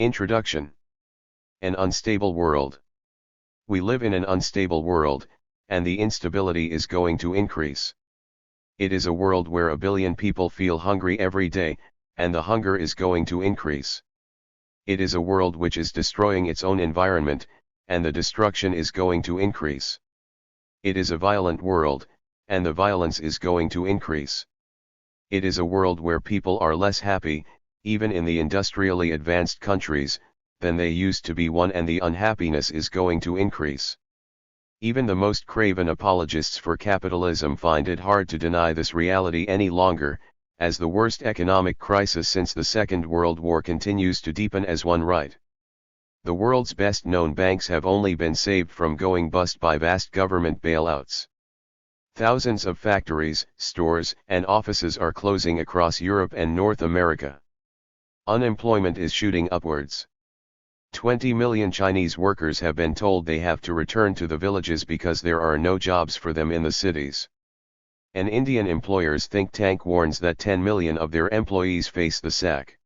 Introduction. An unstable world. We live in an unstable world, and the instability is going to increase. It is a world where a billion people feel hungry every day, and the hunger is going to increase. It is a world which is destroying its own environment, and the destruction is going to increase. It is a violent world, and the violence is going to increase. It is a world where people are less happy, even in the industrially advanced countries, than they used to be, and the unhappiness is going to increase. Even the most craven apologists for capitalism find it hard to deny this reality any longer, as the worst economic crisis since the Second World War continues to deepen as one right. The world's best-known banks have only been saved from going bust by vast government bailouts. Thousands of factories, stores, and offices are closing across Europe and North America. Unemployment is shooting upwards. 20 million Chinese workers have been told they have to return to the villages because there are no jobs for them in the cities. An Indian employers think tank warns that 10 million of their employees face the sack.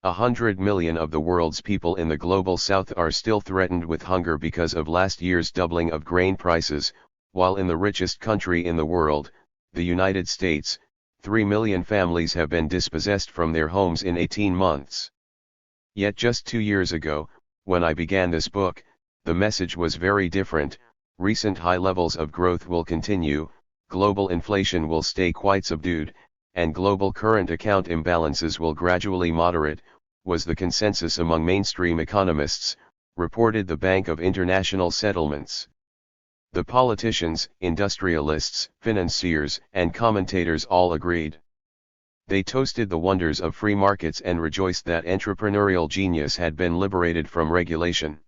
100 million of the world's people in the global south are still threatened with hunger because of last year's doubling of grain prices, while in the richest country in the world, the United States, 3 million families have been dispossessed from their homes in 18 months. Yet just 2 years ago, when I began this book, the message was very different. Recent high levels of growth will continue, global inflation will stay quite subdued, and global current account imbalances will gradually moderate, was the consensus among mainstream economists, reported the Bank of International Settlements. The politicians, industrialists, financiers, and commentators all agreed. They toasted the wonders of free markets and rejoiced that entrepreneurial genius had been liberated from regulation.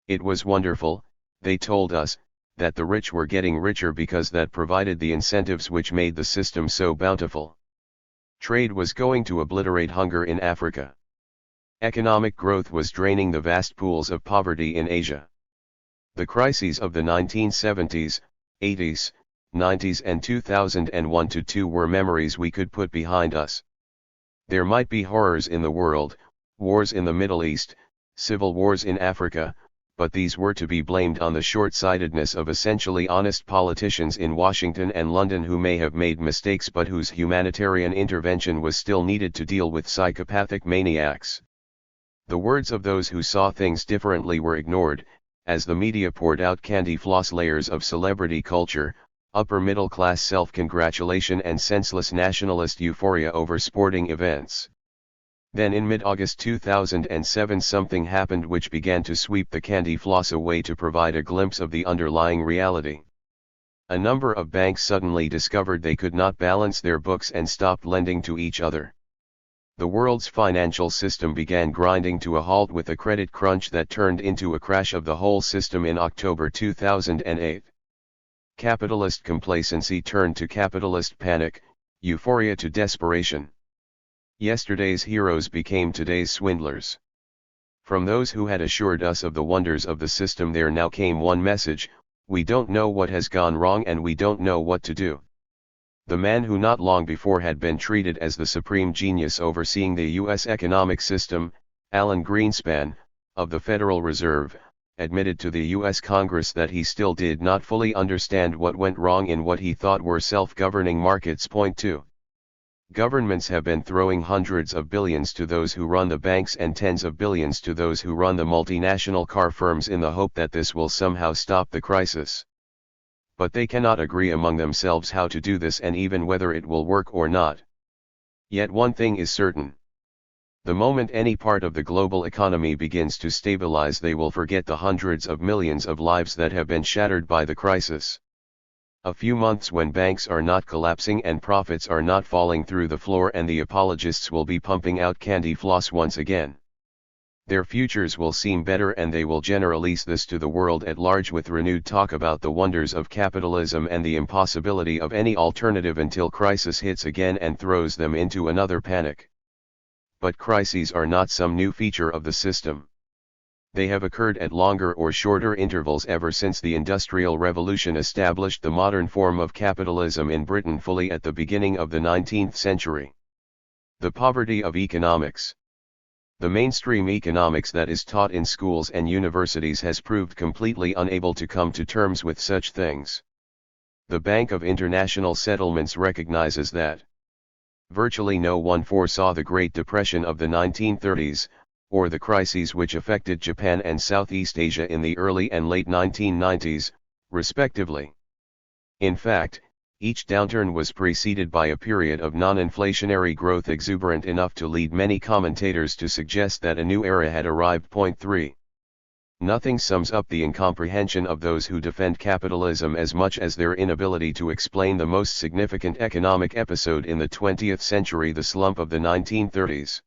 It was wonderful, they told us, that the rich were getting richer because that provided the incentives which made the system so bountiful. Trade was going to obliterate hunger in Africa. Economic growth was draining the vast pools of poverty in Asia. The crises of the 1970s, 80s, 90s and 2001-2 were memories we could put behind us. There might be horrors in the world, wars in the Middle East, civil wars in Africa, but these were to be blamed on the short-sightedness of essentially honest politicians in Washington and London who may have made mistakes but whose humanitarian intervention was still needed to deal with psychopathic maniacs. The words of those who saw things differently were ignored, as the media poured out candy floss layers of celebrity culture, upper-middle-class self-congratulation and senseless nationalist euphoria over sporting events. Then in mid-August 2007 something happened which began to sweep the candy floss away to provide a glimpse of the underlying reality. A number of banks suddenly discovered they could not balance their books and stopped lending to each other. The world's financial system began grinding to a halt with a credit crunch that turned into a crash of the whole system in October 2008. Capitalist complacency turned to capitalist panic, euphoria to desperation. Yesterday's heroes became today's swindlers. From those who had assured us of the wonders of the system there now came one message: we don't know what has gone wrong and we don't know what to do. The man who not long before had been treated as the supreme genius overseeing the U.S. economic system, Alan Greenspan, of the Federal Reserve, admitted to the U.S. Congress that he still did not fully understand what went wrong in what he thought were self-governing markets. Point 2. Governments have been throwing hundreds of billions to those who run the banks and tens of billions to those who run the multinational car firms in the hope that this will somehow stop the crisis. But they cannot agree among themselves how to do this and even whether it will work or not. Yet one thing is certain. The moment any part of the global economy begins to stabilize, they will forget the hundreds of millions of lives that have been shattered by the crisis. A few months when banks are not collapsing and profits are not falling through the floor, and the apologists will be pumping out candy floss once again. Their futures will seem better and they will generalize this to the world at large with renewed talk about the wonders of capitalism and the impossibility of any alternative until crisis hits again and throws them into another panic. But crises are not some new feature of the system. They have occurred at longer or shorter intervals ever since the Industrial Revolution established the modern form of capitalism in Britain fully at the beginning of the 19th century. The poverty of economics. The mainstream economics that is taught in schools and universities has proved completely unable to come to terms with such things. The Bank of International Settlements recognizes that virtually no one foresaw the Great Depression of the 1930s, or the crises which affected Japan and Southeast Asia in the early and late 1990s, respectively. In fact, each downturn was preceded by a period of non-inflationary growth exuberant enough to lead many commentators to suggest that a new era had arrived. 3. Nothing sums up the incomprehension of those who defend capitalism as much as their inability to explain the most significant economic episode in the 20th century, the slump of the 1930s.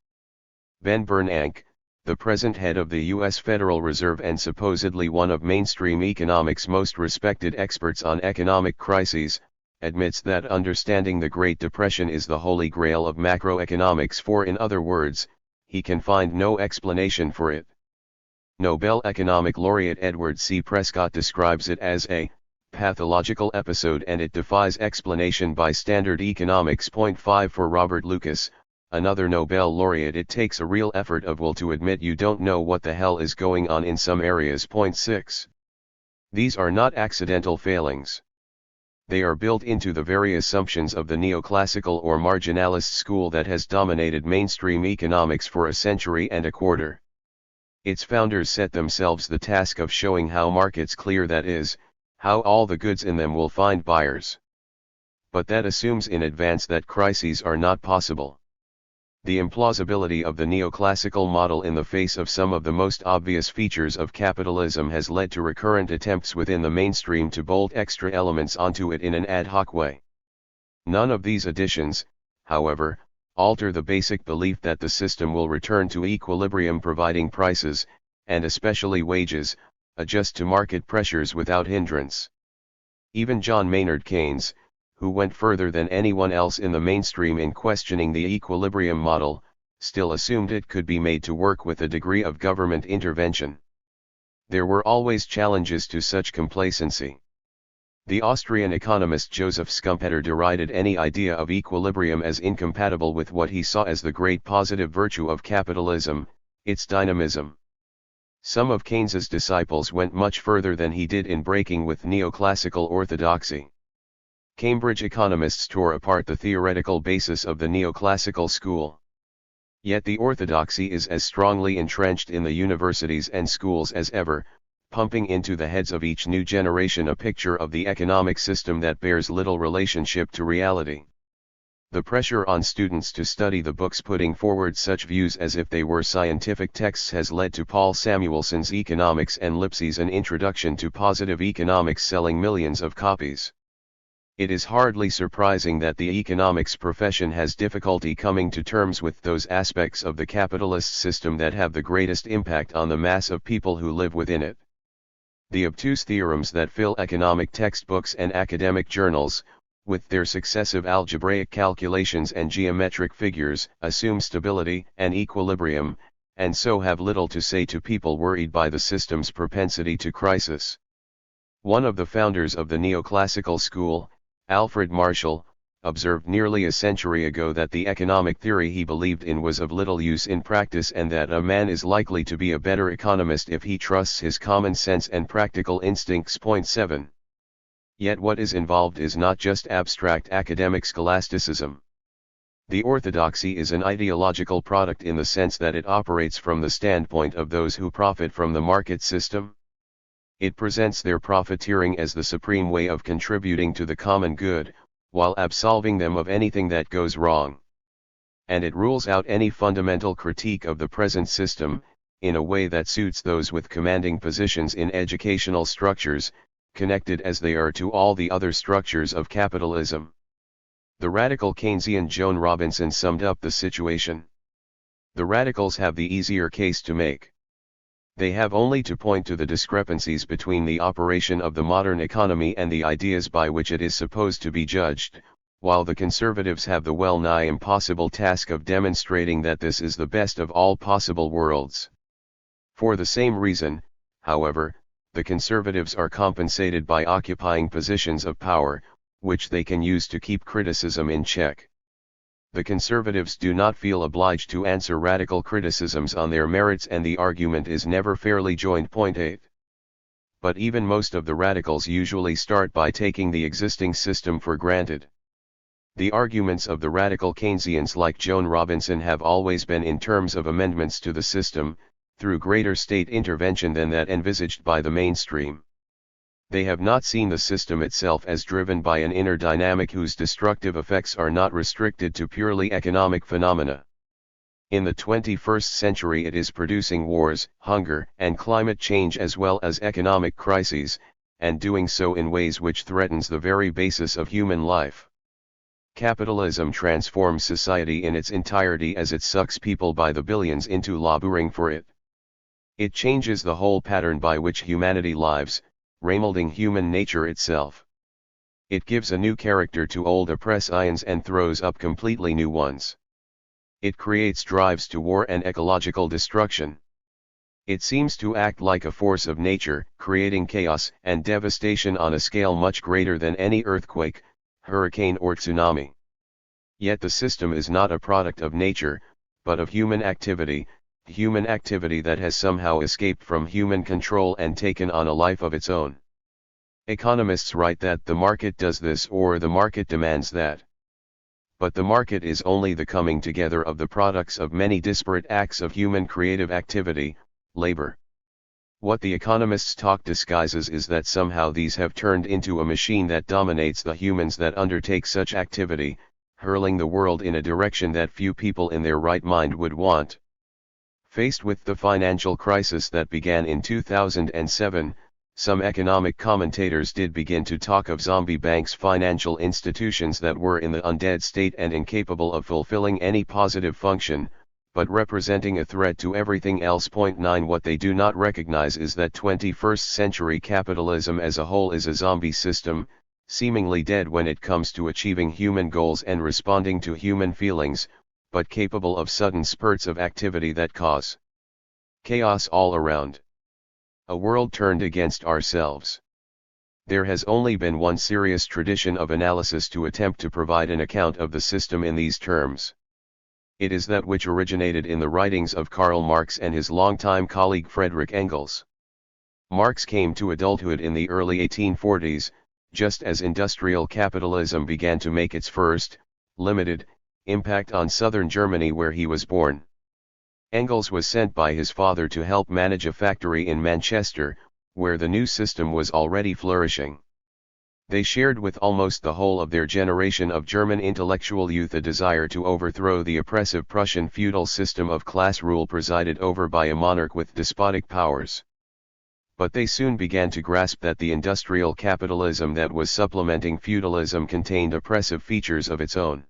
Ben Bernanke, the present head of the U.S. Federal Reserve and supposedly one of mainstream economics' most respected experts on economic crises, admits that understanding the Great Depression is the holy grail of macroeconomics, for in other words, he can find no explanation for it. Nobel economic laureate Edward C. Prescott describes it as a pathological episode and it defies explanation by standard economics. 5 For Robert Lucas, another Nobel laureate, it takes a real effort of will to admit you don't know what the hell is going on in some areas. 6. These are not accidental failings. They are built into the very assumptions of the neoclassical or marginalist school that has dominated mainstream economics for a century and a quarter. Its founders set themselves the task of showing how markets clear, that is, how all the goods in them will find buyers. But that assumes in advance that crises are not possible. The implausibility of the neoclassical model in the face of some of the most obvious features of capitalism has led to recurrent attempts within the mainstream to bolt extra elements onto it in an ad hoc way. None of these additions, however, alter the basic belief that the system will return to equilibrium providing prices, and especially wages, adjust to market pressures without hindrance. Even John Maynard Keynes, who went further than anyone else in the mainstream in questioning the equilibrium model, still assumed it could be made to work with a degree of government intervention. There were always challenges to such complacency. The Austrian economist Joseph Schumpeter derided any idea of equilibrium as incompatible with what he saw as the great positive virtue of capitalism, its dynamism. Some of Keynes's disciples went much further than he did in breaking with neoclassical orthodoxy. Cambridge economists tore apart the theoretical basis of the neoclassical school. Yet the orthodoxy is as strongly entrenched in the universities and schools as ever, pumping into the heads of each new generation a picture of the economic system that bears little relationship to reality. The pressure on students to study the books putting forward such views as if they were scientific texts has led to Paul Samuelson's Economics and Lipsy's An Introduction to Positive Economics selling millions of copies. It is hardly surprising that the economics profession has difficulty coming to terms with those aspects of the capitalist system that have the greatest impact on the mass of people who live within it. The obtuse theorems that fill economic textbooks and academic journals, with their successive algebraic calculations and geometric figures, assume stability and equilibrium, and so have little to say to people worried by the system's propensity to crisis. One of the founders of the neoclassical school, Alfred Marshall, observed nearly a century ago that the economic theory he believed in was of little use in practice and that a man is likely to be a better economist if he trusts his common sense and practical instincts. 7. Yet what is involved is not just abstract academic scholasticism. The orthodoxy is an ideological product in the sense that it operates from the standpoint of those who profit from the market system. It presents their profiteering as the supreme way of contributing to the common good, while absolving them of anything that goes wrong. And it rules out any fundamental critique of the present system, in a way that suits those with commanding positions in educational structures, connected as they are to all the other structures of capitalism. The radical Keynesian Joan Robinson summed up the situation. The radicals have the easier case to make. They have only to point to the discrepancies between the operation of the modern economy and the ideas by which it is supposed to be judged, while the conservatives have the well-nigh impossible task of demonstrating that this is the best of all possible worlds. For the same reason, however, the conservatives are compensated by occupying positions of power, which they can use to keep criticism in check. The conservatives do not feel obliged to answer radical criticisms on their merits, and the argument is never fairly joined. Point 8. But even most of the radicals usually start by taking the existing system for granted. The arguments of the radical Keynesians like Joan Robinson have always been in terms of amendments to the system, through greater state intervention than that envisaged by the mainstream. They have not seen the system itself as driven by an inner dynamic whose destructive effects are not restricted to purely economic phenomena. In the 21st century it is producing wars, hunger, and climate change as well as economic crises, and doing so in ways which threatens the very basis of human life. Capitalism transforms society in its entirety as it sucks people by the billions into laboring for it. It changes the whole pattern by which humanity lives, remolding human nature itself. It gives a new character to old oppressions and throws up completely new ones. It creates drives to war and ecological destruction. It seems to act like a force of nature, creating chaos and devastation on a scale much greater than any earthquake, hurricane or tsunami. Yet the system is not a product of nature, but of human activity that has somehow escaped from human control and taken on a life of its own. Economists write that the market does this or the market demands that. But the market is only the coming together of the products of many disparate acts of human creative activity, labor. What the economists' talk disguises is that somehow these have turned into a machine that dominates the humans that undertake such activity, hurling the world in a direction that few people in their right mind would want. Faced with the financial crisis that began in 2007, some economic commentators did begin to talk of zombie banks, financial institutions that were in the undead state and incapable of fulfilling any positive function, but representing a threat to everything else. Point 9. What they do not recognize is that 21st century capitalism as a whole is a zombie system, seemingly dead when it comes to achieving human goals and responding to human feelings, but capable of sudden spurts of activity that cause chaos all around. A world turned against ourselves. There has only been one serious tradition of analysis to attempt to provide an account of the system in these terms. It is that which originated in the writings of Karl Marx and his longtime colleague Friedrich Engels. Marx came to adulthood in the early 1840s, just as industrial capitalism began to make its first, limited, impact on southern Germany where he was born. Engels was sent by his father to help manage a factory in Manchester, where the new system was already flourishing. They shared with almost the whole of their generation of German intellectual youth a desire to overthrow the oppressive Prussian feudal system of class rule presided over by a monarch with despotic powers. But they soon began to grasp that the industrial capitalism that was supplementing feudalism contained oppressive features of its own.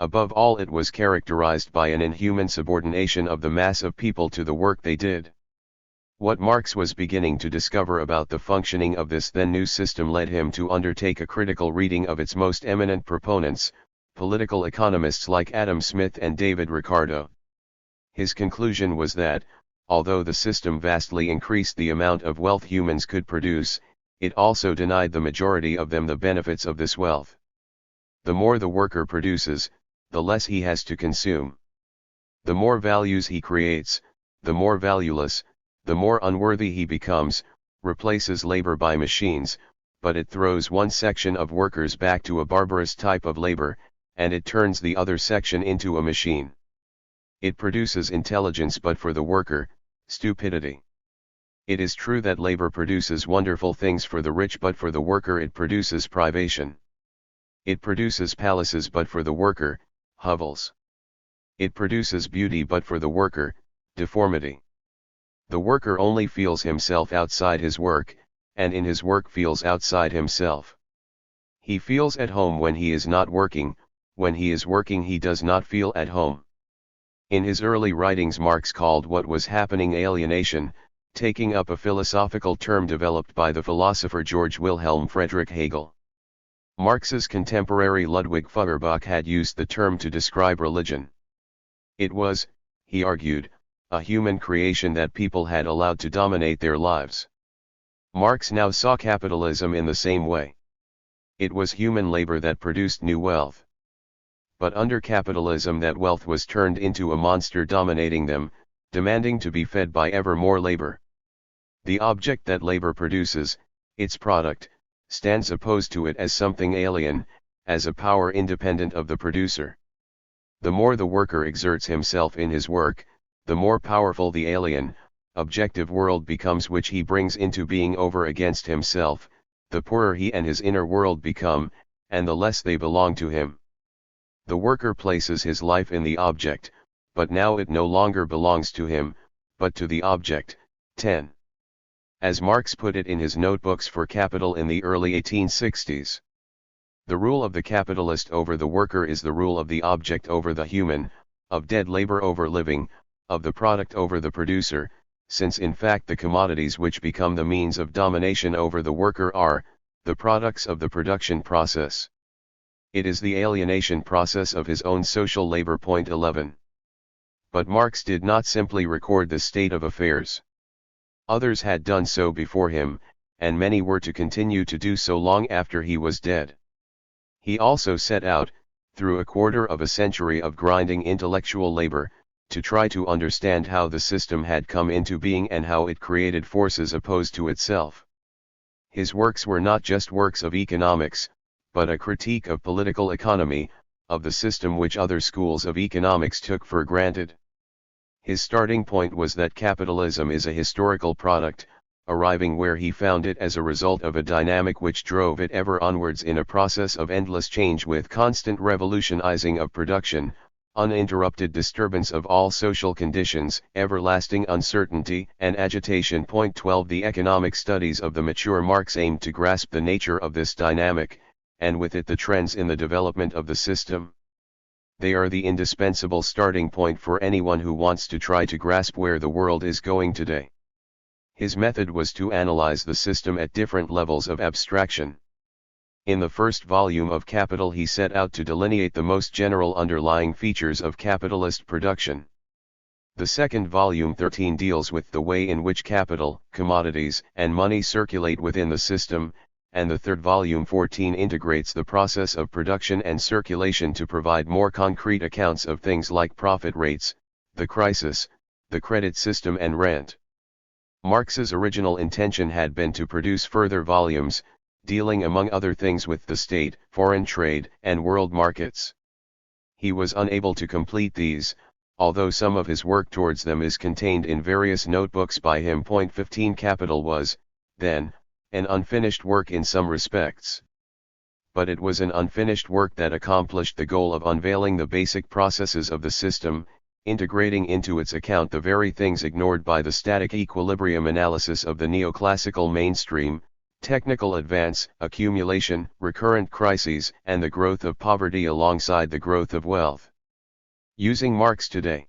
Above all, it was characterized by an inhuman subordination of the mass of people to the work they did. What Marx was beginning to discover about the functioning of this then new system led him to undertake a critical reading of its most eminent proponents, political economists like Adam Smith and David Ricardo. His conclusion was that, although the system vastly increased the amount of wealth humans could produce, it also denied the majority of them the benefits of this wealth. The more the worker produces, the less he has to consume. The more values he creates, the more valueless, the more unworthy he becomes, replaces labor by machines, but it throws one section of workers back to a barbarous type of labor, and it turns the other section into a machine. It produces intelligence but for the worker, stupidity. It is true that labor produces wonderful things for the rich, but for the worker it produces privation. It produces palaces but for the worker, hovels. It produces beauty but for the worker, deformity. The worker only feels himself outside his work, and in his work feels outside himself. He feels at home when he is not working, when he is working he does not feel at home. In his early writings Marx called what was happening alienation, taking up a philosophical term developed by the philosopher George Wilhelm Friedrich Hegel. Marx's contemporary Ludwig Feuerbach had used the term to describe religion. It was, he argued, a human creation that people had allowed to dominate their lives. Marx now saw capitalism in the same way. It was human labor that produced new wealth. But under capitalism that wealth was turned into a monster dominating them, demanding to be fed by ever more labor. The object that labor produces, its product, stands opposed to it as something alien, as a power independent of the producer. The more the worker exerts himself in his work, the more powerful the alien, objective world becomes which he brings into being over against himself, the poorer he and his inner world become, and the less they belong to him. The worker places his life in the object, but now it no longer belongs to him, but to the object. 10. As Marx put it in his notebooks for Capital in the early 1860s. The rule of the capitalist over the worker is the rule of the object over the human, of dead labor over living, of the product over the producer, since in fact the commodities which become the means of domination over the worker are, the products of the production process. It is the alienation process of his own social labor. 11. But Marx did not simply record the state of affairs. Others had done so before him, and many were to continue to do so long after he was dead. He also set out, through a quarter of a century of grinding intellectual labor, to try to understand how the system had come into being and how it created forces opposed to itself. His works were not just works of economics, but a critique of political economy, of the system which other schools of economics took for granted. His starting point was that capitalism is a historical product, arriving where he found it as a result of a dynamic which drove it ever onwards in a process of endless change with constant revolutionizing of production, uninterrupted disturbance of all social conditions, everlasting uncertainty and agitation. 12. The economic studies of the mature Marx aimed to grasp the nature of this dynamic, and with it the trends in the development of the system. They are the indispensable starting point for anyone who wants to try to grasp where the world is going today. His method was to analyze the system at different levels of abstraction. In the first volume of Capital he set out to delineate the most general underlying features of capitalist production. The second volume 13 deals with the way in which capital, commodities, and money circulate within the system, and the third volume 14 integrates the process of production and circulation to provide more concrete accounts of things like profit rates, the crisis, the credit system and rent. Marx's original intention had been to produce further volumes, dealing among other things with the state, foreign trade, and world markets. He was unable to complete these, although some of his work towards them is contained in various notebooks by him. 15 Capital was, then, an unfinished work in some respects. But it was an unfinished work that accomplished the goal of unveiling the basic processes of the system, integrating into its account the very things ignored by the static equilibrium analysis of the neoclassical mainstream, technical advance, accumulation, recurrent crises, and the growth of poverty alongside the growth of wealth. Using Marx today.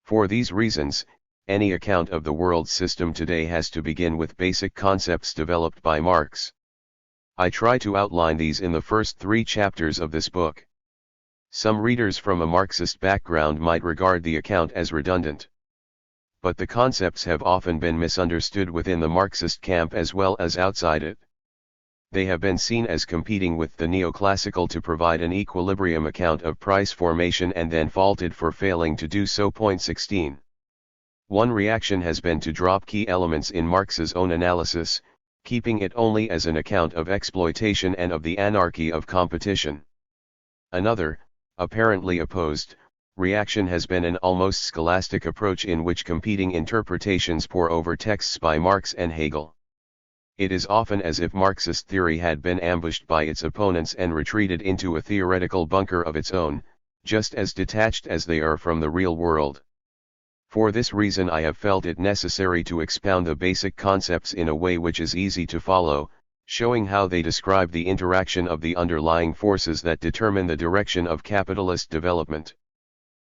For these reasons, any account of the world system today has to begin with basic concepts developed by Marx. I try to outline these in the first 3 chapters of this book. Some readers from a Marxist background might regard the account as redundant. But the concepts have often been misunderstood within the Marxist camp as well as outside it. They have been seen as competing with the neoclassical to provide an equilibrium account of price formation and then faulted for failing to do so. 16. One reaction has been to drop key elements in Marx's own analysis, keeping it only as an account of exploitation and of the anarchy of competition. Another, apparently opposed, reaction has been an almost scholastic approach in which competing interpretations pour over texts by Marx and Hegel. It is often as if Marxist theory had been ambushed by its opponents and retreated into a theoretical bunker of its own, just as detached as they are from the real world. For this reason I have felt it necessary to expound the basic concepts in a way which is easy to follow, showing how they describe the interaction of the underlying forces that determine the direction of capitalist development.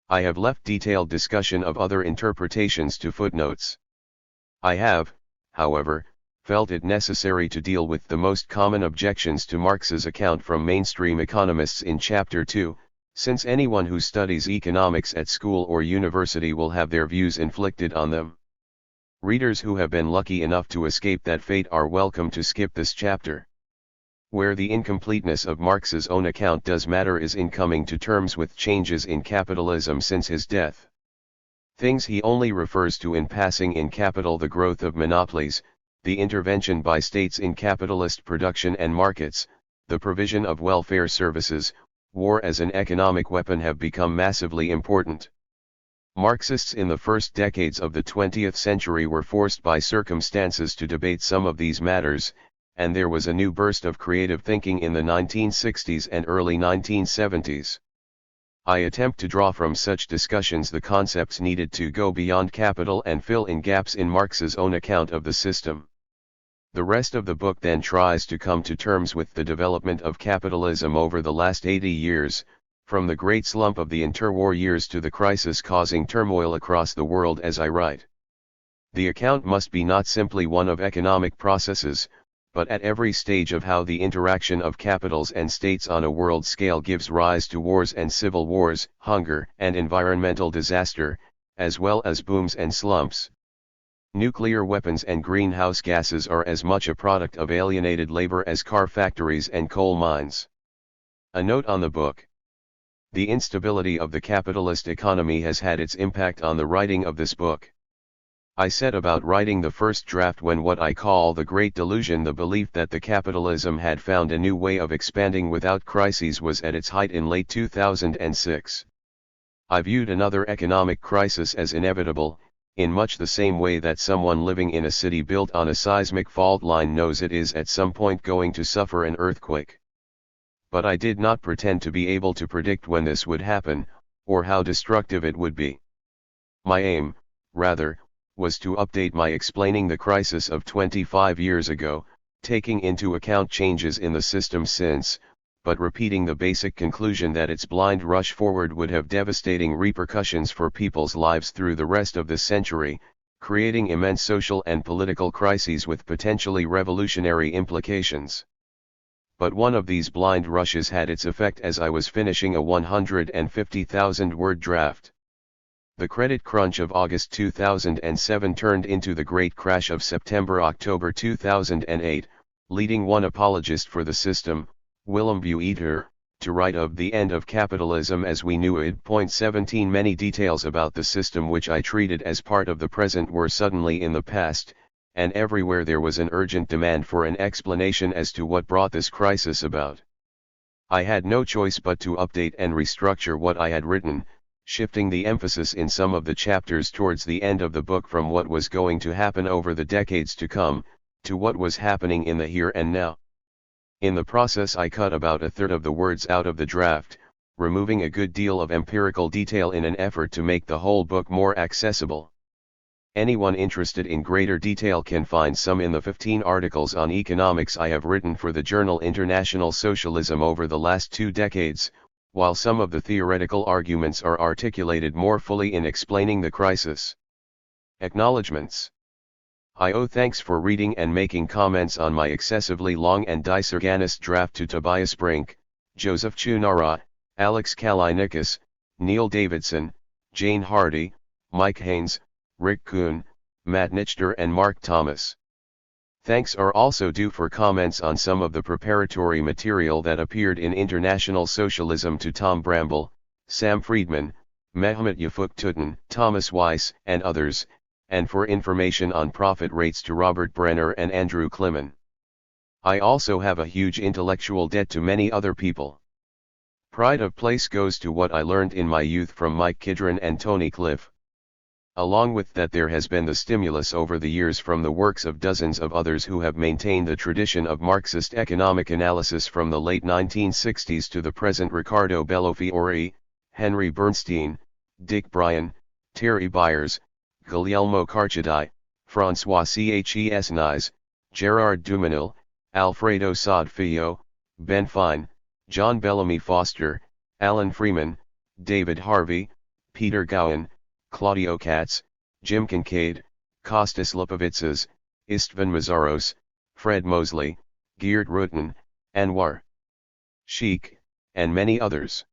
I have left detailed discussion of other interpretations to footnotes. I have, however, felt it necessary to deal with the most common objections to Marx's account from mainstream economists in Chapter 2, since anyone who studies economics at school or university will have their views inflicted on them. Readers who have been lucky enough to escape that fate are welcome to skip this chapter. Where the incompleteness of Marx's own account does matter is in coming to terms with changes in capitalism since his death. Things he only refers to in passing in Capital: the growth of monopolies, the intervention by states in capitalist production and markets, the provision of welfare services, war as an economic weapon have become massively important. Marxists in the first decades of the 20th century were forced by circumstances to debate some of these matters, and there was a new burst of creative thinking in the 1960s and early 1970s. I attempt to draw from such discussions the concepts needed to go beyond capital and fill in gaps in Marx's own account of the system. The rest of the book then tries to come to terms with the development of capitalism over the last 80 years, from the great slump of the interwar years to the crisis causing turmoil across the world as I write. The account must be not simply one of economic processes, but at every stage of how the interaction of capitals and states on a world scale gives rise to wars and civil wars, hunger and environmental disaster, as well as booms and slumps. Nuclear weapons and greenhouse gases are as much a product of alienated labor as car factories and coal mines. A note on the book. The instability of the capitalist economy has had its impact on the writing of this book. I set about writing the first draft when what I call the Great Delusion, the belief that the capitalism had found a new way of expanding without crises, was at its height in late 2006. I viewed another economic crisis as inevitable, in much the same way that someone living in a city built on a seismic fault line knows it is at some point going to suffer an earthquake. But I did not pretend to be able to predict when this would happen, or how destructive it would be. My aim, rather, was to update my explaining the crisis of 25 years ago, taking into account changes in the system since, but repeating the basic conclusion that its blind rush forward would have devastating repercussions for people's lives through the rest of the century, creating immense social and political crises with potentially revolutionary implications. But one of these blind rushes had its effect as I was finishing a 150,000-word draft. The credit crunch of August 2007 turned into the great crash of September-October 2008, leading one apologist for the system, Willem Bueter, to write of the end of capitalism as we knew it. 17 Many details about the system which I treated as part of the present were suddenly in the past, and everywhere there was an urgent demand for an explanation as to what brought this crisis about. I had no choice but to update and restructure what I had written, shifting the emphasis in some of the chapters towards the end of the book from what was going to happen over the decades to come, to what was happening in the here and now. In the process I cut about a third of the words out of the draft, removing a good deal of empirical detail in an effort to make the whole book more accessible. Anyone interested in greater detail can find some in the 15 articles on economics I have written for the journal International Socialism over the last 2 decades, while some of the theoretical arguments are articulated more fully in Explaining the Crisis. Acknowledgements. I owe thanks for reading and making comments on my excessively long and disorganous draft to Tobias Brink, Joseph Chunara, Alex Kalinikas, Neil Davidson, Jane Hardy, Mike Haynes, Rick Kuhn, Matt Nichter and Mark Thomas. Thanks are also due for comments on some of the preparatory material that appeared in International Socialism to Tom Bramble, Sam Friedman, Mehmet Yafuk Tutin, Thomas Weiss and others, and for information on profit rates to Robert Brenner and Andrew Kliman. I also have a huge intellectual debt to many other people. Pride of place goes to what I learned in my youth from Mike Kidron and Tony Cliff. Along with that there has been the stimulus over the years from the works of dozens of others who have maintained the tradition of Marxist economic analysis from the late 1960s to the present: Riccardo Bellofiore, Henry Bernstein, Dick Bryan, Terry Byers, Guglielmo Carchedi, François Ches, Gerard Dumenil, Alfredo Sodfio, Ben Fine, John Bellamy Foster, Alan Freeman, David Harvey, Peter Gowan, Claudio Katz, Jim Kincaid, Kostas Lipovitsas, Istvan Mazaros, Fred Mosley, Geert Rutten, Anwar Sheikh, and many others.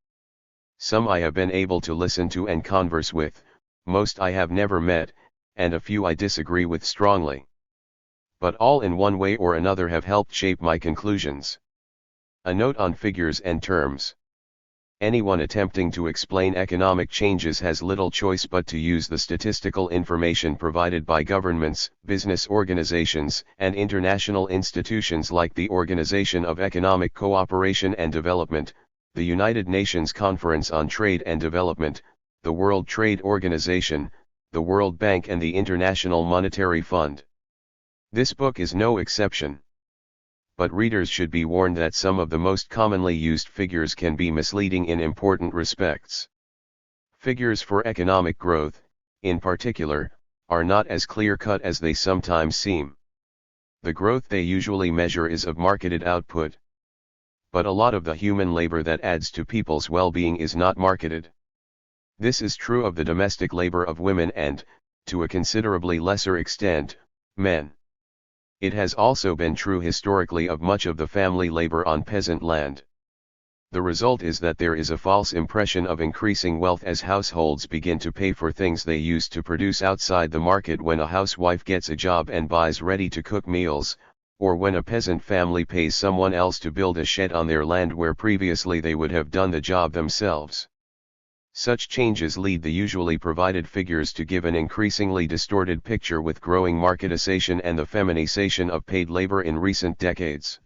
Some I have been able to listen to and converse with, most I have never met, and a few I disagree with strongly. But all in one way or another have helped shape my conclusions. A note on figures and terms. Anyone attempting to explain economic changes has little choice but to use the statistical information provided by governments, business organizations, and international institutions like the Organization of Economic Cooperation and Development, the United Nations Conference on Trade and Development, the World Trade Organization, the World Bank, and the International Monetary Fund. This book is no exception. But readers should be warned that some of the most commonly used figures can be misleading in important respects. Figures for economic growth, in particular, are not as clear-cut as they sometimes seem. The growth they usually measure is of marketed output. But a lot of the human labor that adds to people's well-being is not marketed. This is true of the domestic labor of women and, to a considerably lesser extent, men. It has also been true historically of much of the family labor on peasant land. The result is that there is a false impression of increasing wealth as households begin to pay for things they used to produce outside the market when a housewife gets a job and buys ready-to-cook meals, or when a peasant family pays someone else to build a shed on their land where previously they would have done the job themselves. Such changes lead the usually provided figures to give an increasingly distorted picture with growing marketization and the feminization of paid labor in recent decades.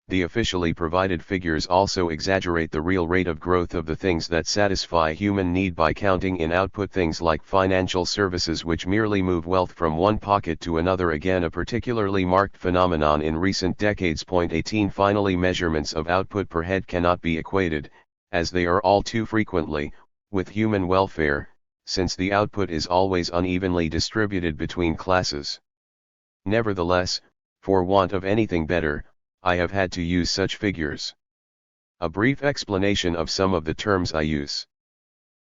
The officially provided figures also exaggerate the real rate of growth of the things that satisfy human need by counting in output things like financial services which merely move wealth from one pocket to another. Again, a particularly marked phenomenon in recent decades. Point 18 Finally, measurements of output per head cannot be equated, as they are all too frequently, with human welfare, since the output is always unevenly distributed between classes. Nevertheless, for want of anything better, I have had to use such figures. A brief explanation of some of the terms I use.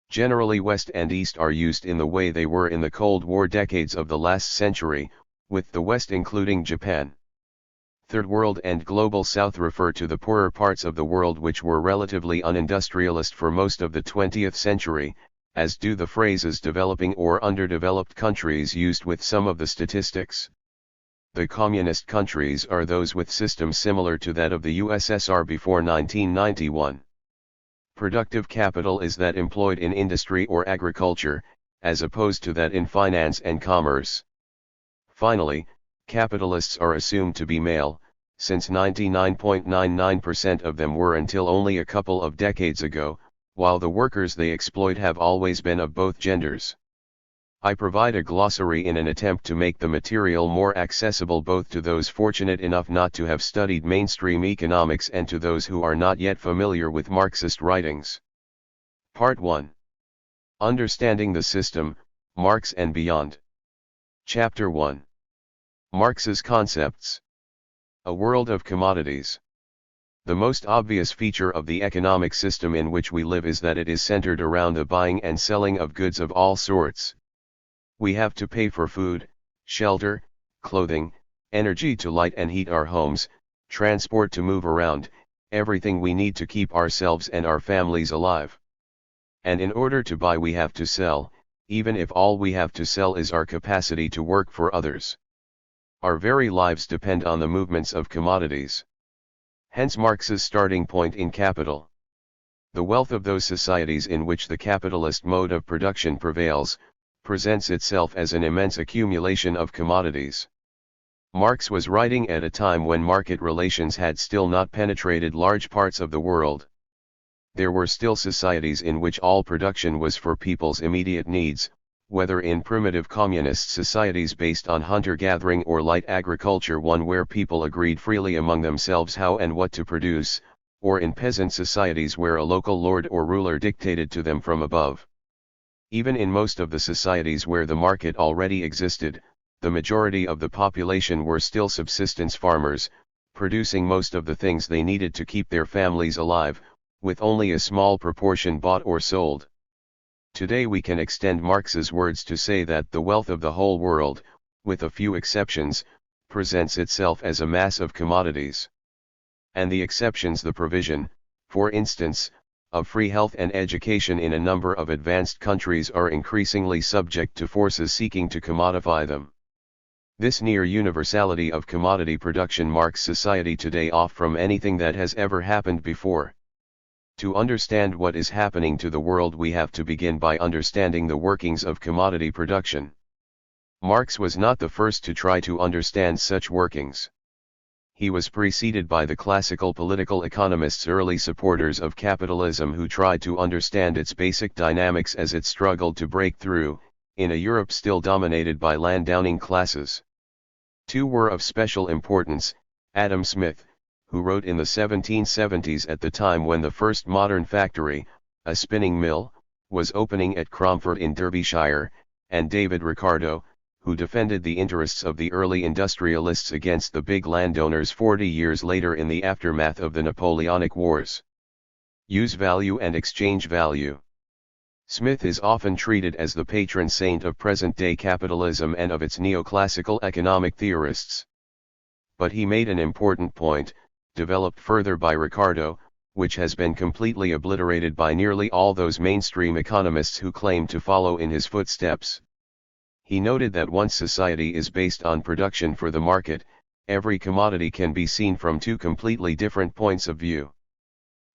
Generally, West and East are used in the way they were in the Cold War decades of the last century, with the West including Japan. Third World and Global South refer to the poorer parts of the world which were relatively unindustrialist for most of the 20th century, as do the phrases developing or underdeveloped countries used with some of the statistics. The communist countries are those with systems similar to that of the USSR before 1991. Productive capital is that employed in industry or agriculture, as opposed to that in finance and commerce. Finally, capitalists are assumed to be male, since 99.99% of them were until only a couple of decades ago, while the workers they exploit have always been of both genders. I provide a glossary in an attempt to make the material more accessible both to those fortunate enough not to have studied mainstream economics and to those who are not yet familiar with Marxist writings. Part 1. Understanding the System, Marx and Beyond. Chapter 1. Marx's Concepts. A World of Commodities. The most obvious feature of the economic system in which we live is that it is centered around the buying and selling of goods of all sorts. We have to pay for food, shelter, clothing, energy to light and heat our homes, transport to move around, everything we need to keep ourselves and our families alive. And in order to buy we have to sell, even if all we have to sell is our capacity to work for others. Our very lives depend on the movements of commodities. Hence Marx's starting point in Capital. The wealth of those societies in which the capitalist mode of production prevails, presents itself as an immense accumulation of commodities. Marx was writing at a time when market relations had still not penetrated large parts of the world. There were still societies in which all production was for people's immediate needs, whether in primitive communist societies based on hunter-gathering or light agriculture, one where people agreed freely among themselves how and what to produce, or in peasant societies where a local lord or ruler dictated to them from above. Even in most of the societies where the market already existed, the majority of the population were still subsistence farmers, producing most of the things they needed to keep their families alive, with only a small proportion bought or sold. Today we can extend Marx's words to say that the wealth of the whole world, with a few exceptions, presents itself as a mass of commodities. And the exceptions the provision, for instance, of free health and education in a number of advanced countries are increasingly subject to forces seeking to commodify them. This near universality of commodity production marks society today off from anything that has ever happened before. To understand what is happening to the world, we have to begin by understanding the workings of commodity production. Marx was not the first to try to understand such workings. He was preceded by the classical political economists, early supporters of capitalism, who tried to understand its basic dynamics as it struggled to break through, in a Europe still dominated by landowning classes. Two were of special importance: Adam Smith, who wrote in the 1770s, at the time when the first modern factory, a spinning mill, was opening at Cromford in Derbyshire, and David Ricardo, who defended the interests of the early industrialists against the big landowners 40 years later in the aftermath of the Napoleonic Wars. Use value and exchange value. Smith is often treated as the patron saint of present-day capitalism and of its neoclassical economic theorists. But he made an important point, developed further by Ricardo, which has been completely obliterated by nearly all those mainstream economists who claim to follow in his footsteps. He noted that once society is based on production for the market, every commodity can be seen from two completely different points of view.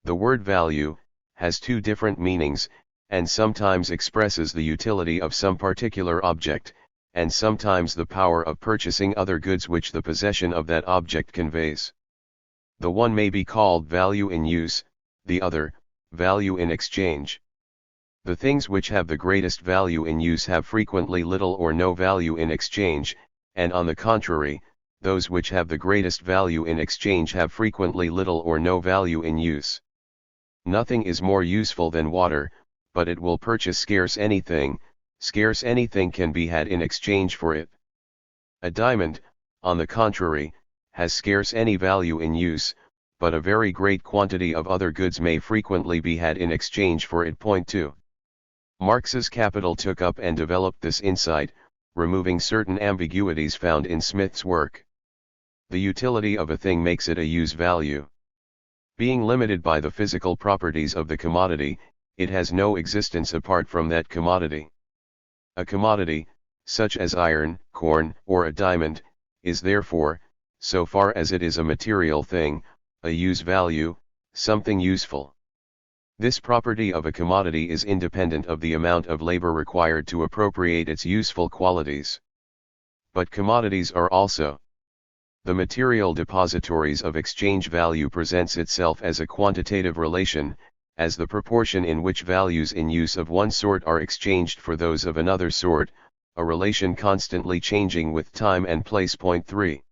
The word value has two different meanings, and sometimes expresses the utility of some particular object, and sometimes the power of purchasing other goods which the possession of that object conveys. The one may be called value in use, the other, value in exchange. The things which have the greatest value in use have frequently little or no value in exchange, and on the contrary, those which have the greatest value in exchange have frequently little or no value in use. Nothing is more useful than water, but it will purchase scarce anything can be had in exchange for it. A diamond, on the contrary, has scarce any value in use, but a very great quantity of other goods may frequently be had in exchange for it. Point 2. Marx's Capital took up and developed this insight, removing certain ambiguities found in Smith's work. The utility of a thing makes it a use value. Being limited by the physical properties of the commodity, it has no existence apart from that commodity. A commodity, such as iron, corn, or a diamond, is therefore, so far as it is a material thing, a use value, something useful. This property of a commodity is independent of the amount of labor required to appropriate its useful qualities. But commodities are also. The material depositories of exchange value presents itself as a quantitative relation, as the proportion in which values in use of one sort are exchanged for those of another sort, a relation constantly changing with time and place. Point 3.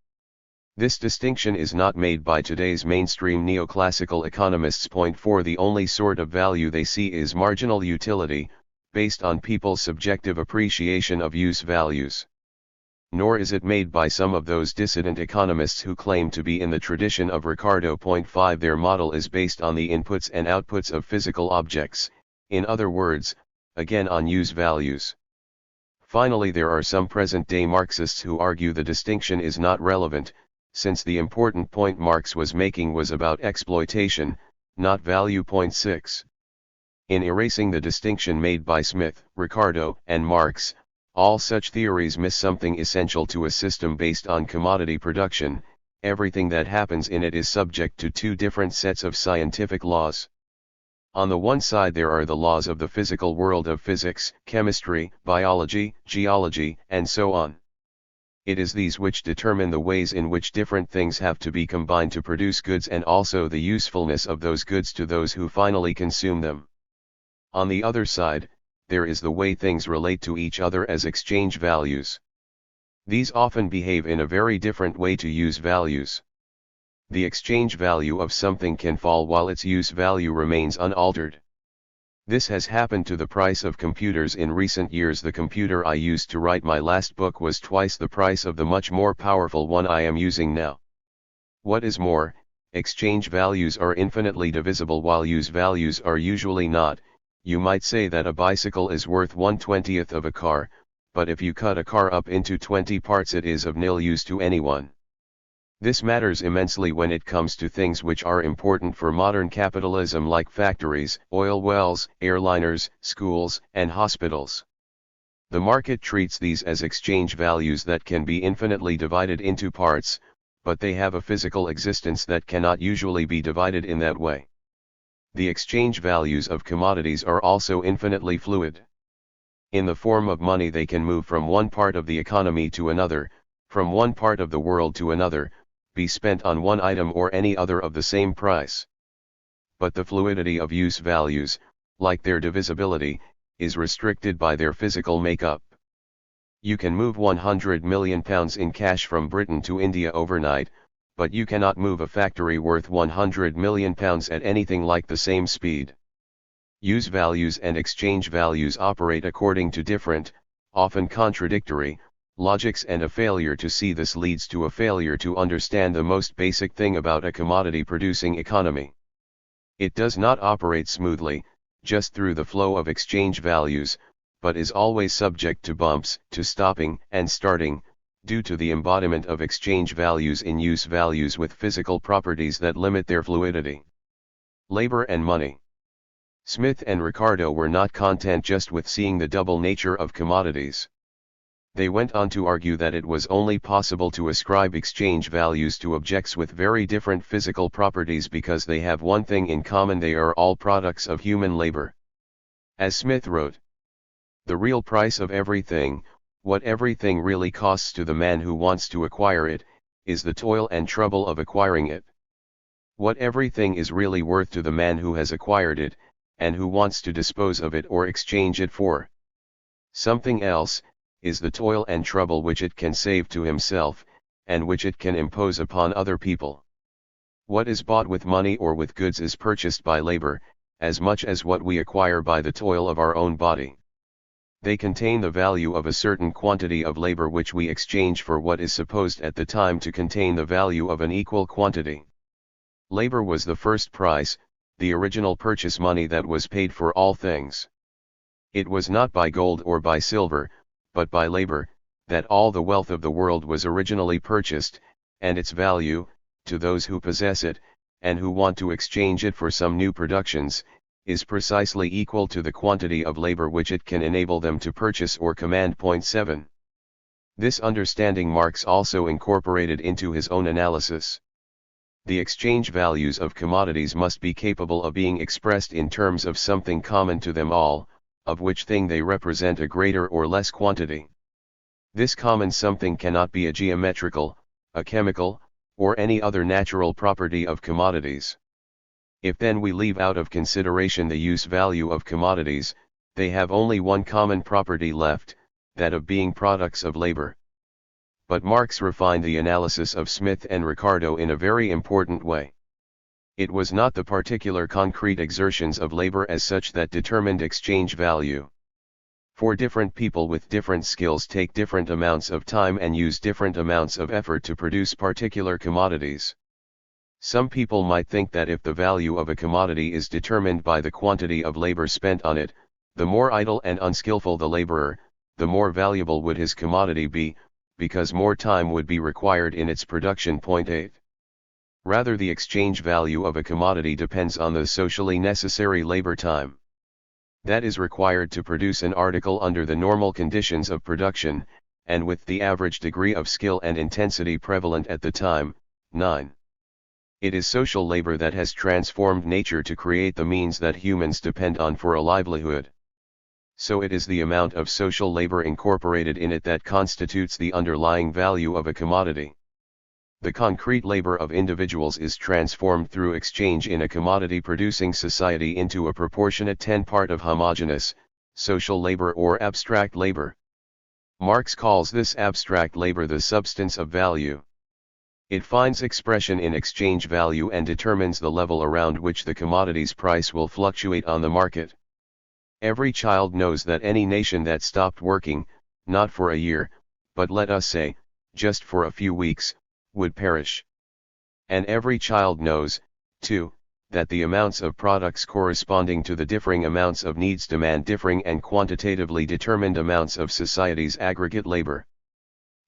This distinction is not made by today's mainstream neoclassical economists. Point 4. The only sort of value they see is marginal utility, based on people's subjective appreciation of use values. Nor is it made by some of those dissident economists who claim to be in the tradition of Ricardo. Point 5. Their model is based on the inputs and outputs of physical objects, in other words, again on use values. Finally, there are some present-day Marxists who argue the distinction is not relevant, since the important point Marx was making was about exploitation, not value. Point 6. In erasing the distinction made by Smith, Ricardo, and Marx, all such theories miss something essential to a system based on commodity production. Everything that happens in it is subject to two different sets of scientific laws. On the one side there are the laws of the physical world of physics, chemistry, biology, geology, and so on. It is these which determine the ways in which different things have to be combined to produce goods, and also the usefulness of those goods to those who finally consume them. On the other side, there is the way things relate to each other as exchange values. These often behave in a very different way to use values. The exchange value of something can fall while its use value remains unaltered. This has happened to the price of computers in recent years. The computer I used to write my last book was twice the price of the much more powerful one I am using now. What is more, exchange values are infinitely divisible while use values are usually not. You might say that a bicycle is worth 1/20th of a car, but if you cut a car up into 20 parts it is of nil use to anyone. This matters immensely when it comes to things which are important for modern capitalism, like factories, oil wells, airliners, schools, and hospitals. The market treats these as exchange values that can be infinitely divided into parts, but they have a physical existence that cannot usually be divided in that way. The exchange values of commodities are also infinitely fluid. In the form of money they can move from one part of the economy to another, from one part of the world to another, be spent on one item or any other of the same price. But the fluidity of use values, like their divisibility, is restricted by their physical makeup. You can move £100 million in cash from Britain to India overnight, but you cannot move a factory worth £100 million at anything like the same speed. Use values and exchange values operate according to different, often contradictory, logics, and a failure to see this leads to a failure to understand the most basic thing about a commodity-producing economy. It does not operate smoothly, just through the flow of exchange values, but is always subject to bumps, to stopping and starting, due to the embodiment of exchange values in use values with physical properties that limit their fluidity. Labor and money. Smith and Ricardo were not content just with seeing the double nature of commodities. They went on to argue that it was only possible to ascribe exchange values to objects with very different physical properties because they have one thing in common: they are all products of human labor. As Smith wrote, "The real price of everything, what everything really costs to the man who wants to acquire it, is the toil and trouble of acquiring it. What everything is really worth to the man who has acquired it, and who wants to dispose of it or exchange it for something else, is the toil and trouble which it can save to himself, and which it can impose upon other people. What is bought with money or with goods is purchased by labor, as much as what we acquire by the toil of our own body. They contain the value of a certain quantity of labor which we exchange for what is supposed at the time to contain the value of an equal quantity. Labor was the first price, the original purchase money that was paid for all things. It was not by gold or by silver, but by labor, that all the wealth of the world was originally purchased, and its value, to those who possess it, and who want to exchange it for some new productions, is precisely equal to the quantity of labor which it can enable them to purchase or command. 7. This understanding Marx also incorporated into his own analysis. The exchange values of commodities must be capable of being expressed in terms of something common to them all, of which thing they represent a greater or less quantity. This common something cannot be a geometrical, a chemical, or any other natural property of commodities. If then we leave out of consideration the use value of commodities, they have only one common property left, that of being products of labor. But Marx refined the analysis of Smith and Ricardo in a very important way. It was not the particular concrete exertions of labor as such that determined exchange value. For different people with different skills take different amounts of time and use different amounts of effort to produce particular commodities. Some people might think that if the value of a commodity is determined by the quantity of labor spent on it, the more idle and unskillful the laborer, the more valuable would his commodity be, because more time would be required in its production. 8. Rather, the exchange value of a commodity depends on the socially necessary labor time that is required to produce an article under the normal conditions of production, and with the average degree of skill and intensity prevalent at the time. 9. It is social labor that has transformed nature to create the means that humans depend on for a livelihood. So it is the amount of social labor incorporated in it that constitutes the underlying value of a commodity. The concrete labor of individuals is transformed through exchange in a commodity-producing society into a proportionate 10-part of homogeneous, social labor or abstract labor. Marx calls this abstract labor the substance of value. It finds expression in exchange value and determines the level around which the commodity's price will fluctuate on the market. Every child knows that any nation that stopped working, not for a year, but let us say, just for a few weeks, would perish. And every child knows, too, that the amounts of products corresponding to the differing amounts of needs demand differing and quantitatively determined amounts of society's aggregate labor.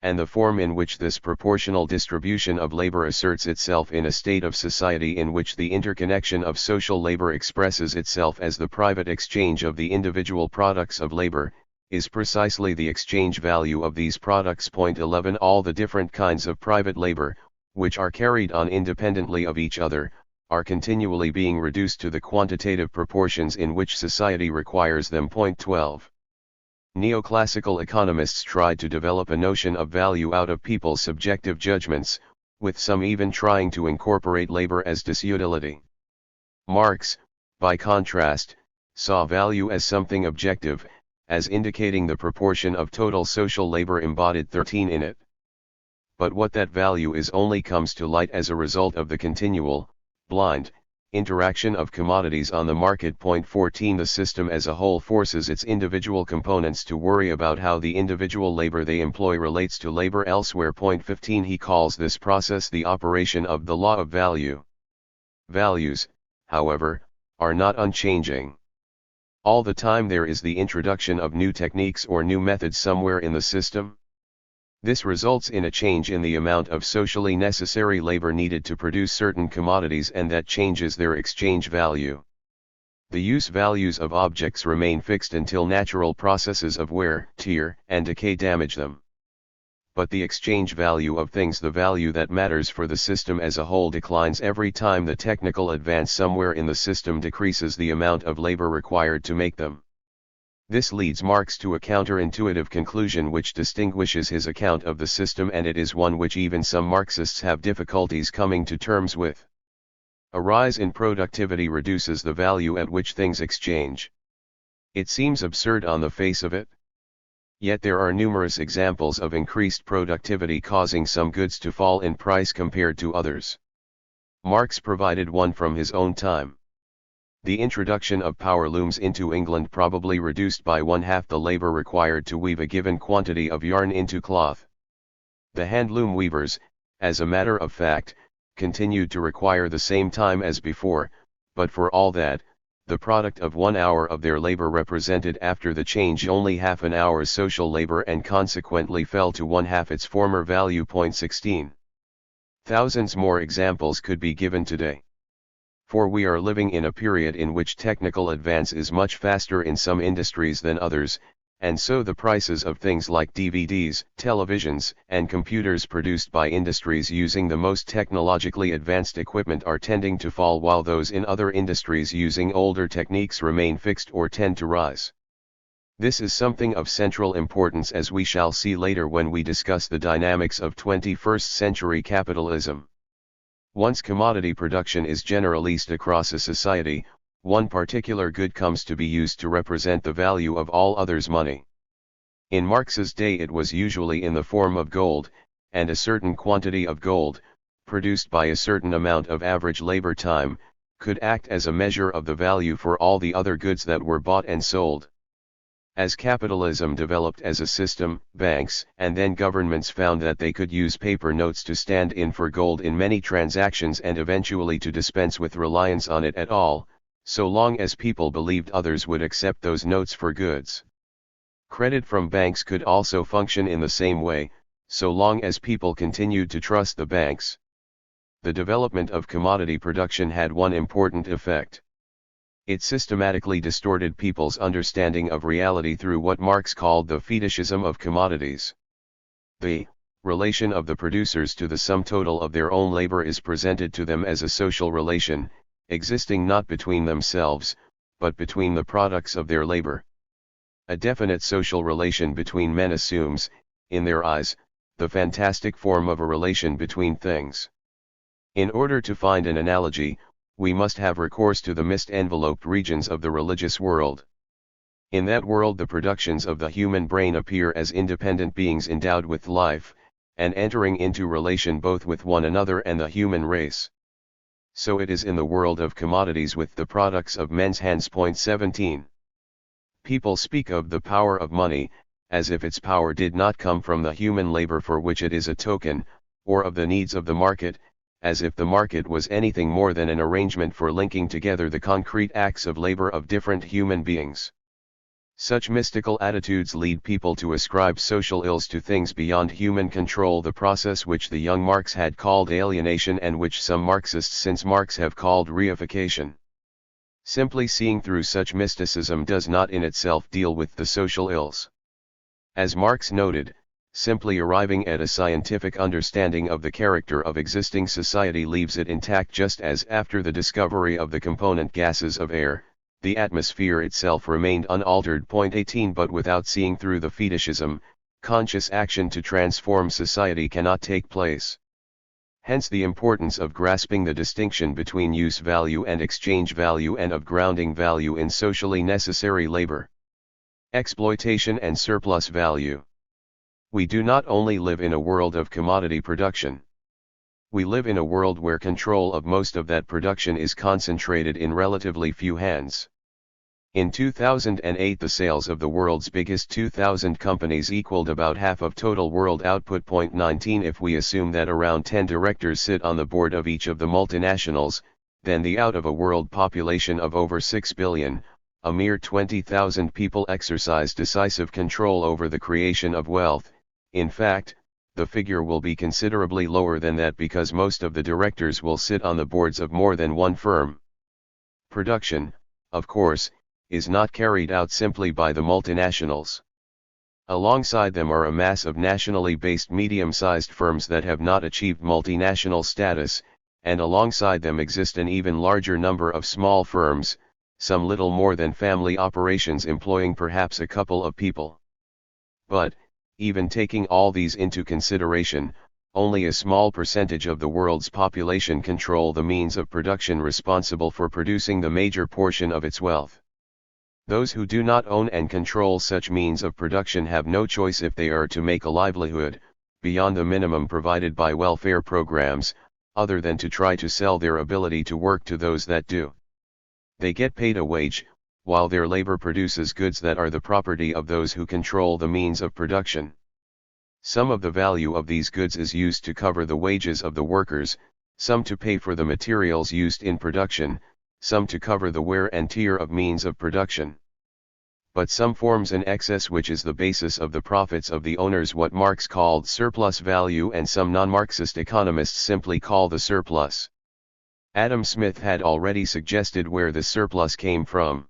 And the form in which this proportional distribution of labor asserts itself in a state of society in which the interconnection of social labor expresses itself as the private exchange of the individual products of labor, is precisely the exchange value of these products. Point 11. All the different kinds of private labor, which are carried on independently of each other, are continually being reduced to the quantitative proportions in which society requires them. Point 12. Neoclassical economists tried to develop a notion of value out of people's subjective judgments, with some even trying to incorporate labor as disutility. Marx, by contrast, saw value as something objective, as indicating the proportion of total social labor embodied 13 in it. But what that value is only comes to light as a result of the continual, blind, interaction of commodities on the market. Point 14. The system as a whole forces its individual components to worry about how the individual labor they employ relates to labor elsewhere. Point 15. He calls this process the operation of the law of value. Values, however, are not unchanging. All the time there is the introduction of new techniques or new methods somewhere in the system. This results in a change in the amount of socially necessary labor needed to produce certain commodities, and that changes their exchange value. The use values of objects remain fixed until natural processes of wear, tear, and decay damage them. But the exchange value of things, the value that matters for the system as a whole, declines every time the technical advance somewhere in the system decreases the amount of labor required to make them. This leads Marx to a counterintuitive conclusion which distinguishes his account of the system, and it is one which even some Marxists have difficulties coming to terms with. A rise in productivity reduces the value at which things exchange. It seems absurd on the face of it. Yet there are numerous examples of increased productivity causing some goods to fall in price compared to others. Marx provided one from his own time. The introduction of power looms into England probably reduced by 1/2 the labor required to weave a given quantity of yarn into cloth. The handloom weavers, as a matter of fact, continued to require the same time as before, but for all that, the product of 1 hour of their labor represented after the change only half an hour's social labor, and consequently fell to 1/2 its former value. Point 16. Thousands more examples could be given today. For we are living in a period in which technical advance is much faster in some industries than others, and so the prices of things like DVDs, televisions, and computers produced by industries using the most technologically advanced equipment are tending to fall, while those in other industries using older techniques remain fixed or tend to rise. This is something of central importance, as we shall see later when we discuss the dynamics of 21st century capitalism. Once commodity production is generalized across a society, one particular good comes to be used to represent the value of all others' money. In Marx's day it was usually in the form of gold, and a certain quantity of gold, produced by a certain amount of average labor time, could act as a measure of the value for all the other goods that were bought and sold. As capitalism developed as a system, banks and then governments found that they could use paper notes to stand in for gold in many transactions, and eventually to dispense with reliance on it at all, so long as people believed others would accept those notes for goods. Credit from banks could also function in the same way, so long as people continued to trust the banks. The development of commodity production had one important effect. It systematically distorted people's understanding of reality through what Marx called the fetishism of commodities. The relation of the producers to the sum total of their own labor is presented to them as a social relation, existing not between themselves, but between the products of their labor. A definite social relation between men assumes, in their eyes, the fantastic form of a relation between things. In order to find an analogy, we must have recourse to the mist-enveloped regions of the religious world. In that world the productions of the human brain appear as independent beings endowed with life, and entering into relation both with one another and the human race. So it is in the world of commodities with the products of men's hands. Point 17. People speak of the power of money, as if its power did not come from the human labor for which it is a token, or of the needs of the market, as if the market was anything more than an arrangement for linking together the concrete acts of labor of different human beings. Such mystical attitudes lead people to ascribe social ills to things beyond human control, the process which the young Marx had called alienation, and which some Marxists since Marx have called reification. Simply seeing through such mysticism does not in itself deal with the social ills. As Marx noted, simply arriving at a scientific understanding of the character of existing society leaves it intact, just as after the discovery of the component gases of air, the atmosphere itself remained unaltered. 18 But without seeing through the fetishism, conscious action to transform society cannot take place. Hence the importance of grasping the distinction between use value and exchange value, and of grounding value in socially necessary labor, exploitation and surplus value. We do not only live in a world of commodity production. We live in a world where control of most of that production is concentrated in relatively few hands. In 2008, the sales of the world's biggest 2,000 companies equaled about half of total world output. 19 If we assume that around 10 directors sit on the board of each of the multinationals, then the out of a world population of over 6 billion, a mere 20,000 people exercise decisive control over the creation of wealth. In fact, the figure will be considerably lower than that, because most of the directors will sit on the boards of more than one firm. Production, of course, is not carried out simply by the multinationals. Alongside them are a mass of nationally based medium-sized firms that have not achieved multinational status, and alongside them exist an even larger number of small firms, some little more than family operations employing perhaps a couple of people. But, even taking all these into consideration, only a small percentage of the world's population control the means of production responsible for producing the major portion of its wealth. Those who do not own and control such means of production have no choice, if they are to make a livelihood, beyond the minimum provided by welfare programs, other than to try to sell their ability to work to those that do. They get paid a wage, while their labor produces goods that are the property of those who control the means of production. Some of the value of these goods is used to cover the wages of the workers, some to pay for the materials used in production, some to cover the wear and tear of means of production. But some forms an excess which is the basis of the profits of the owners, what Marx called surplus value, and some non-Marxist economists simply call the surplus. Adam Smith had already suggested where this surplus came from.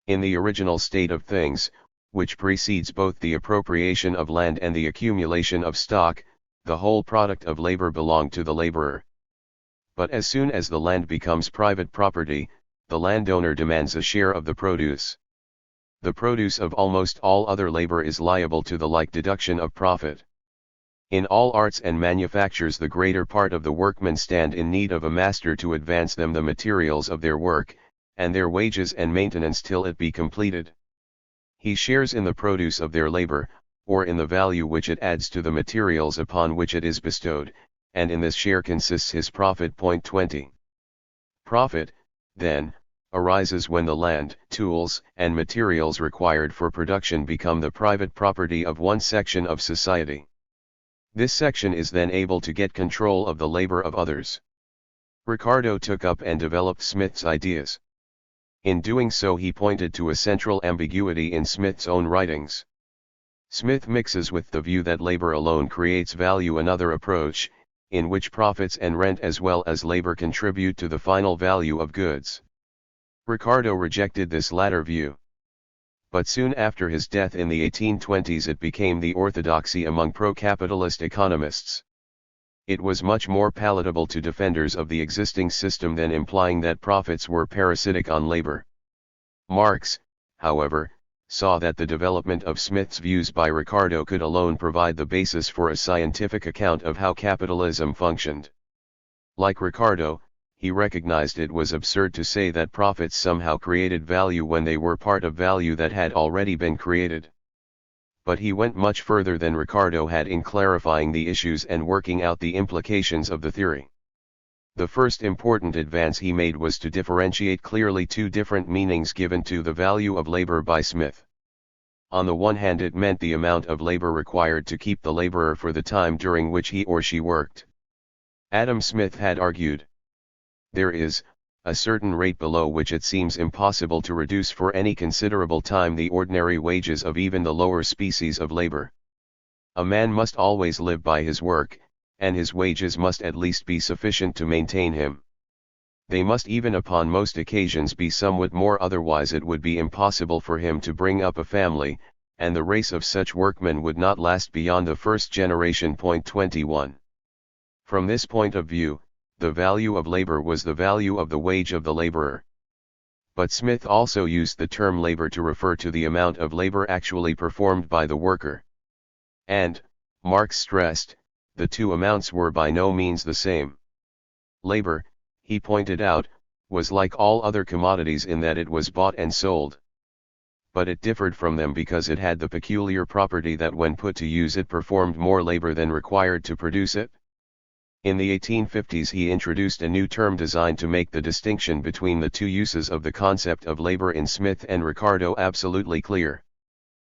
In the original state of things, which precedes both the appropriation of land and the accumulation of stock, the whole product of labor belonged to the laborer. But as soon as the land becomes private property, the landowner demands a share of the produce. The produce of almost all other labor is liable to the like deduction of profit. In all arts and manufactures, the greater part of the workmen stand in need of a master to advance them the materials of their work, and their wages and maintenance till it be completed. He shares in the produce of their labor, or in the value which it adds to the materials upon which it is bestowed, and in this share consists his profit. 20. Profit, then, arises when the land, tools, and materials required for production become the private property of one section of society. This section is then able to get control of the labor of others. Ricardo took up and developed Smith's ideas. In doing so, he pointed to a central ambiguity in Smith's own writings. Smith mixes with the view that labor alone creates value another approach, in which profits and rent as well as labor contribute to the final value of goods. Ricardo rejected this latter view. But soon after his death in the 1820s it became the orthodoxy among pro-capitalist economists. It was much more palatable to defenders of the existing system than implying that profits were parasitic on labor. Marx, however, saw that the development of Smith's views by Ricardo could alone provide the basis for a scientific account of how capitalism functioned. Like Ricardo, he recognized it was absurd to say that profits somehow created value when they were part of value that had already been created. But he went much further than Ricardo had in clarifying the issues and working out the implications of the theory. The first important advance he made was to differentiate clearly two different meanings given to the value of labor by Smith. On the one hand, it meant the amount of labor required to keep the laborer for the time during which he or she worked. Adam Smith had argued, there is a certain rate below which it seems impossible to reduce for any considerable time the ordinary wages of even the lower species of labor. A man must always live by his work, and his wages must at least be sufficient to maintain him. They must even upon most occasions be somewhat more, otherwise it would be impossible for him to bring up a family, and the race of such workmen would not last beyond the first generation. 21. From this point of view, the value of labor was the value of the wage of the laborer. But Smith also used the term labor to refer to the amount of labor actually performed by the worker. And, Marx stressed, the two amounts were by no means the same. Labor, he pointed out, was like all other commodities in that it was bought and sold. But it differed from them because it had the peculiar property that when put to use it performed more labor than required to produce it. In the 1850s he introduced a new term designed to make the distinction between the two uses of the concept of labor in Smith and Ricardo absolutely clear.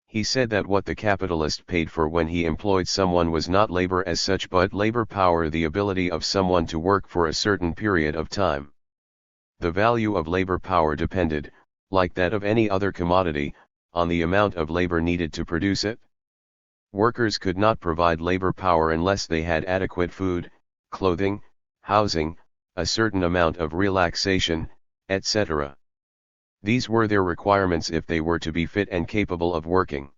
He said that what the capitalist paid for when he employed someone was not labor as such but labor power, the ability of someone to work for a certain period of time. The value of labor power depended, like that of any other commodity, on the amount of labor needed to produce it. Workers could not provide labor power unless they had adequate food, clothing, housing, a certain amount of relaxation, etc. These were their requirements if they were to be fit and capable of working.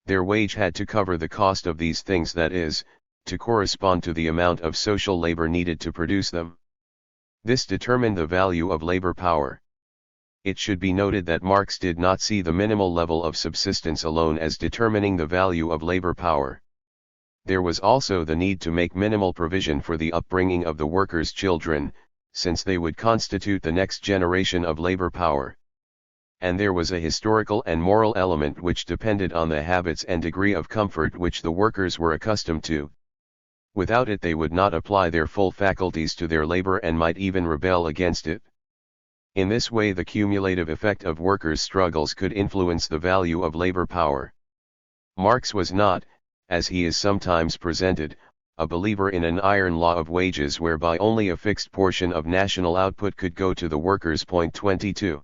Their wage had to cover the cost of these things, that is, to correspond to the amount of social labor needed to produce them. This determined the value of labor power. It should be noted that Marx did not see the minimal level of subsistence alone as determining the value of labor power. There was also the need to make minimal provision for the upbringing of the workers' children, since they would constitute the next generation of labor power. And there was a historical and moral element which depended on the habits and degree of comfort which the workers were accustomed to. Without it they would not apply their full faculties to their labor and might even rebel against it. In this way the cumulative effect of workers' struggles could influence the value of labor power. Marx was not, as he is sometimes presented, a believer in an iron law of wages whereby only a fixed portion of national output could go to the workers. 22.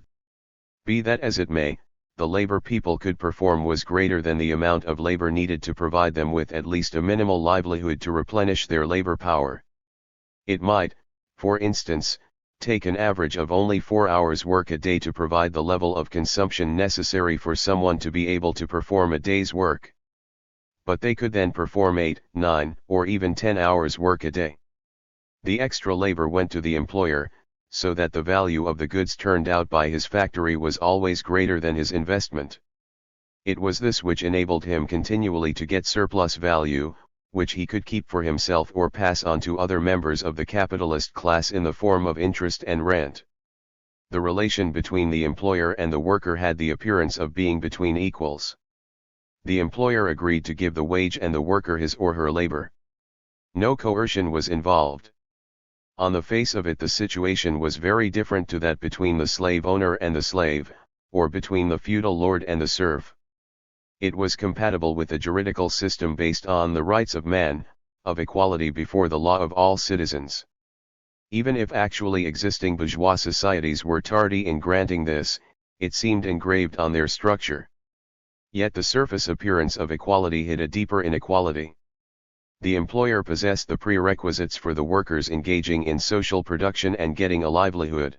Be that as it may, the labor people could perform was greater than the amount of labor needed to provide them with at least a minimal livelihood to replenish their labor power. It might, for instance, take an average of only 4 hours work a day to provide the level of consumption necessary for someone to be able to perform a day's work. But they could then perform 8, 9, or even 10 hours work a day. The extra labor went to the employer, so that the value of the goods turned out by his factory was always greater than his investment. It was this which enabled him continually to get surplus value, which he could keep for himself or pass on to other members of the capitalist class in the form of interest and rent. The relation between the employer and the worker had the appearance of being between equals. The employer agreed to give the wage and the worker his or her labor. No coercion was involved. On the face of it the situation was very different to that between the slave owner and the slave, or between the feudal lord and the serf. It was compatible with a juridical system based on the rights of man, of equality before the law of all citizens. Even if actually existing bourgeois societies were tardy in granting this, it seemed engraved on their structure. Yet the surface appearance of equality hid a deeper inequality. The employer possessed the prerequisites for the workers engaging in social production and getting a livelihood.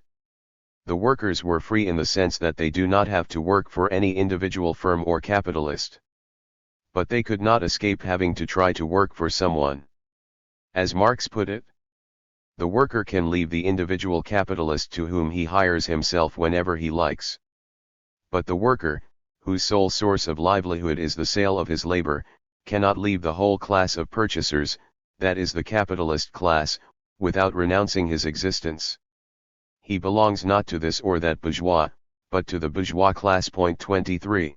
The workers were free in the sense that they do not have to work for any individual firm or capitalist. But they could not escape having to try to work for someone. As Marx put it, the worker can leave the individual capitalist to whom he hires himself whenever he likes. But the worker, whose sole source of livelihood is the sale of his labor, cannot leave the whole class of purchasers, that is the capitalist class, without renouncing his existence. He belongs not to this or that bourgeois, but to the bourgeois class. 23.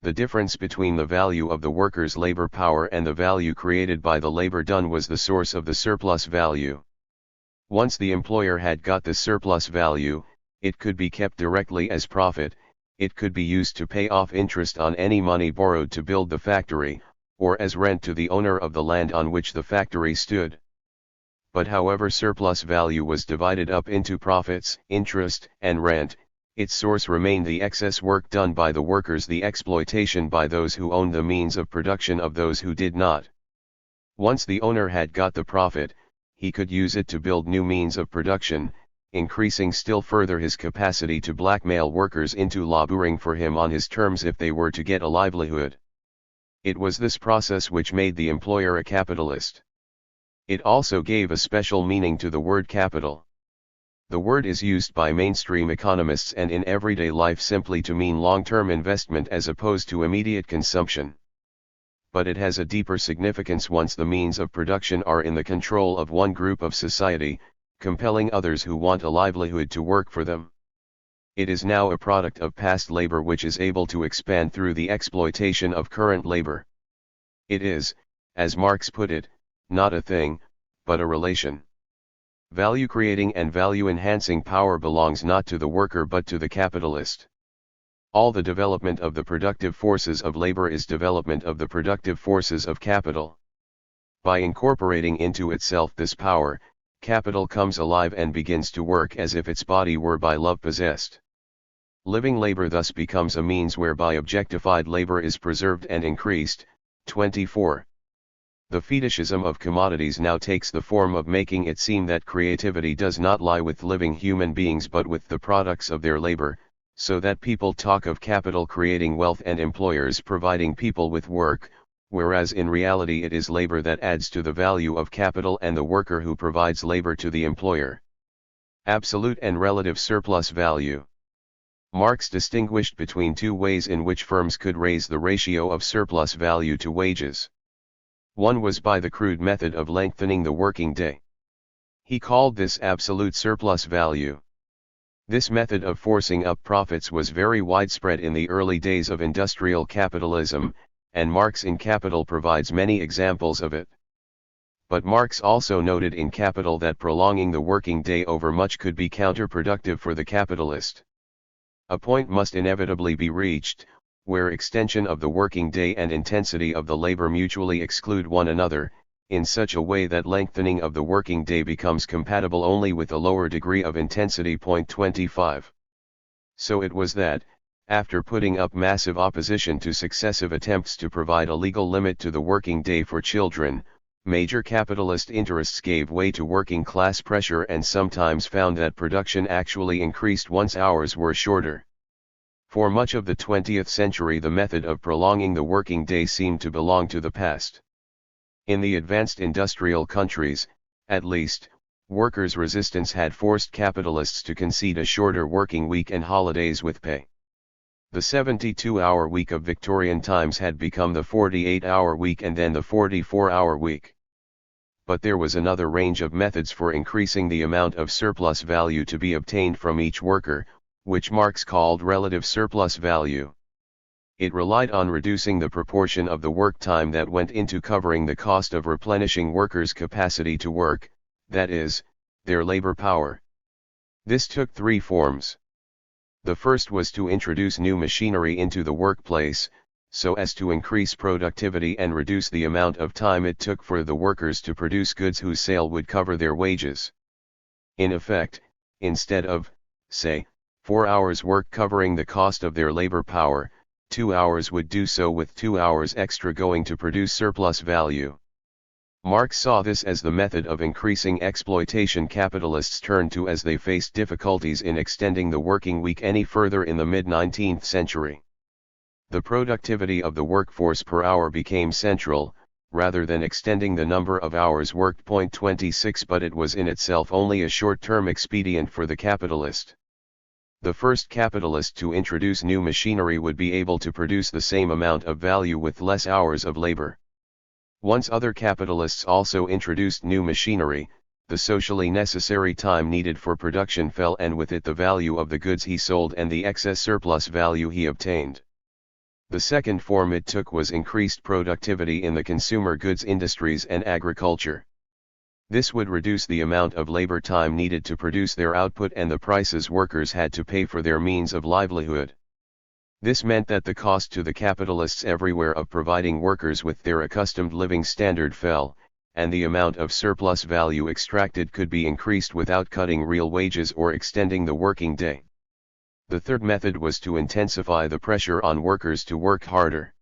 The difference between the value of the worker's labor power and the value created by the labor done was the source of the surplus value. Once the employer had got the surplus value, it could be kept directly as profit, it could be used to pay off interest on any money borrowed to build the factory, or as rent to the owner of the land on which the factory stood. But however surplus value was divided up into profits, interest, and rent, its source remained the excess work done by the workers, the exploitation by those who owned the means of production of those who did not. Once the owner had got the profit, he could use it to build new means of production, increasing still further his capacity to blackmail workers into laboring for him on his terms if they were to get a livelihood. It was this process which made the employer a capitalist. It also gave a special meaning to the word capital. The word is used by mainstream economists and in everyday life simply to mean long-term investment as opposed to immediate consumption. But it has a deeper significance once the means of production are in the control of one group of society, compelling others who want a livelihood to work for them. It is now a product of past labor which is able to expand through the exploitation of current labor. It is, as Marx put it, not a thing, but a relation. Value-creating and value-enhancing power belongs not to the worker but to the capitalist. All the development of the productive forces of labor is development of the productive forces of capital. By incorporating into itself this power, capital comes alive and begins to work as if its body were by love possessed. Living labor thus becomes a means whereby objectified labor is preserved and increased. 24. The fetishism of commodities now takes the form of making it seem that creativity does not lie with living human beings but with the products of their labor, so that people talk of capital creating wealth and employers providing people with work, whereas in reality it is labor that adds to the value of capital and the worker who provides labor to the employer. Absolute and relative surplus value. Marx distinguished between two ways in which firms could raise the ratio of surplus value to wages. One was by the crude method of lengthening the working day. He called this absolute surplus value. This method of forcing up profits was very widespread in the early days of industrial capitalism, and Marx in Capital provides many examples of it. But Marx also noted in Capital that prolonging the working day over much could be counterproductive for the capitalist. A point must inevitably be reached, where extension of the working day and intensity of the labor mutually exclude one another, in such a way that lengthening of the working day becomes compatible only with a lower degree of intensity. 25. So it was that, after putting up massive opposition to successive attempts to provide a legal limit to the working day for children, major capitalist interests gave way to working class pressure and sometimes found that production actually increased once hours were shorter. For much of the 20th century the method of prolonging the working day seemed to belong to the past. In the advanced industrial countries, at least, workers' resistance had forced capitalists to concede a shorter working week and holidays with pay. The 72-hour week of Victorian times had become the 48-hour week and then the 44-hour week. But there was another range of methods for increasing the amount of surplus value to be obtained from each worker, which Marx called relative surplus value. It relied on reducing the proportion of the work time that went into covering the cost of replenishing workers' capacity to work, that is, their labor power. This took three forms. The first was to introduce new machinery into the workplace, so as to increase productivity and reduce the amount of time it took for the workers to produce goods whose sale would cover their wages. In effect, instead of, say, 4 hours work covering the cost of their labor power, 2 hours would do so with 2 hours extra going to produce surplus value. Marx saw this as the method of increasing exploitation capitalists turned to as they faced difficulties in extending the working week any further in the mid-19th century. The productivity of the workforce per hour became central, rather than extending the number of hours worked. 26 But it was in itself only a short-term expedient for the capitalist. The first capitalist to introduce new machinery would be able to produce the same amount of value with less hours of labor. Once other capitalists also introduced new machinery, the socially necessary time needed for production fell and with it the value of the goods he sold and the excess surplus value he obtained. The second form it took was increased productivity in the consumer goods industries and agriculture. This would reduce the amount of labor time needed to produce their output and the prices workers had to pay for their means of livelihood. This meant that the cost to the capitalists everywhere of providing workers with their accustomed living standard fell, and the amount of surplus value extracted could be increased without cutting real wages or extending the working day. The third method was to intensify the pressure on workers to work harder.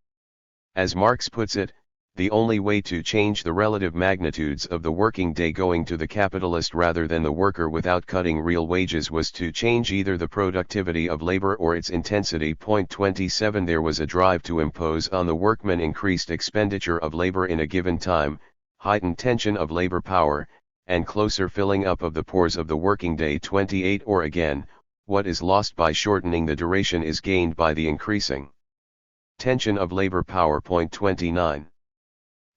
As Marx puts it, The only way to change the relative magnitudes of the working day going to the capitalist rather than the worker without cutting real wages was to change either the productivity of labor or its intensity. Point 27 There was a drive to impose on the workman increased expenditure of labor in a given time, heightened tension of labor power, and closer filling up of the pores of the working day. 28 Or again, what is lost by shortening the duration is gained by the increasing tension of labor power. Point 29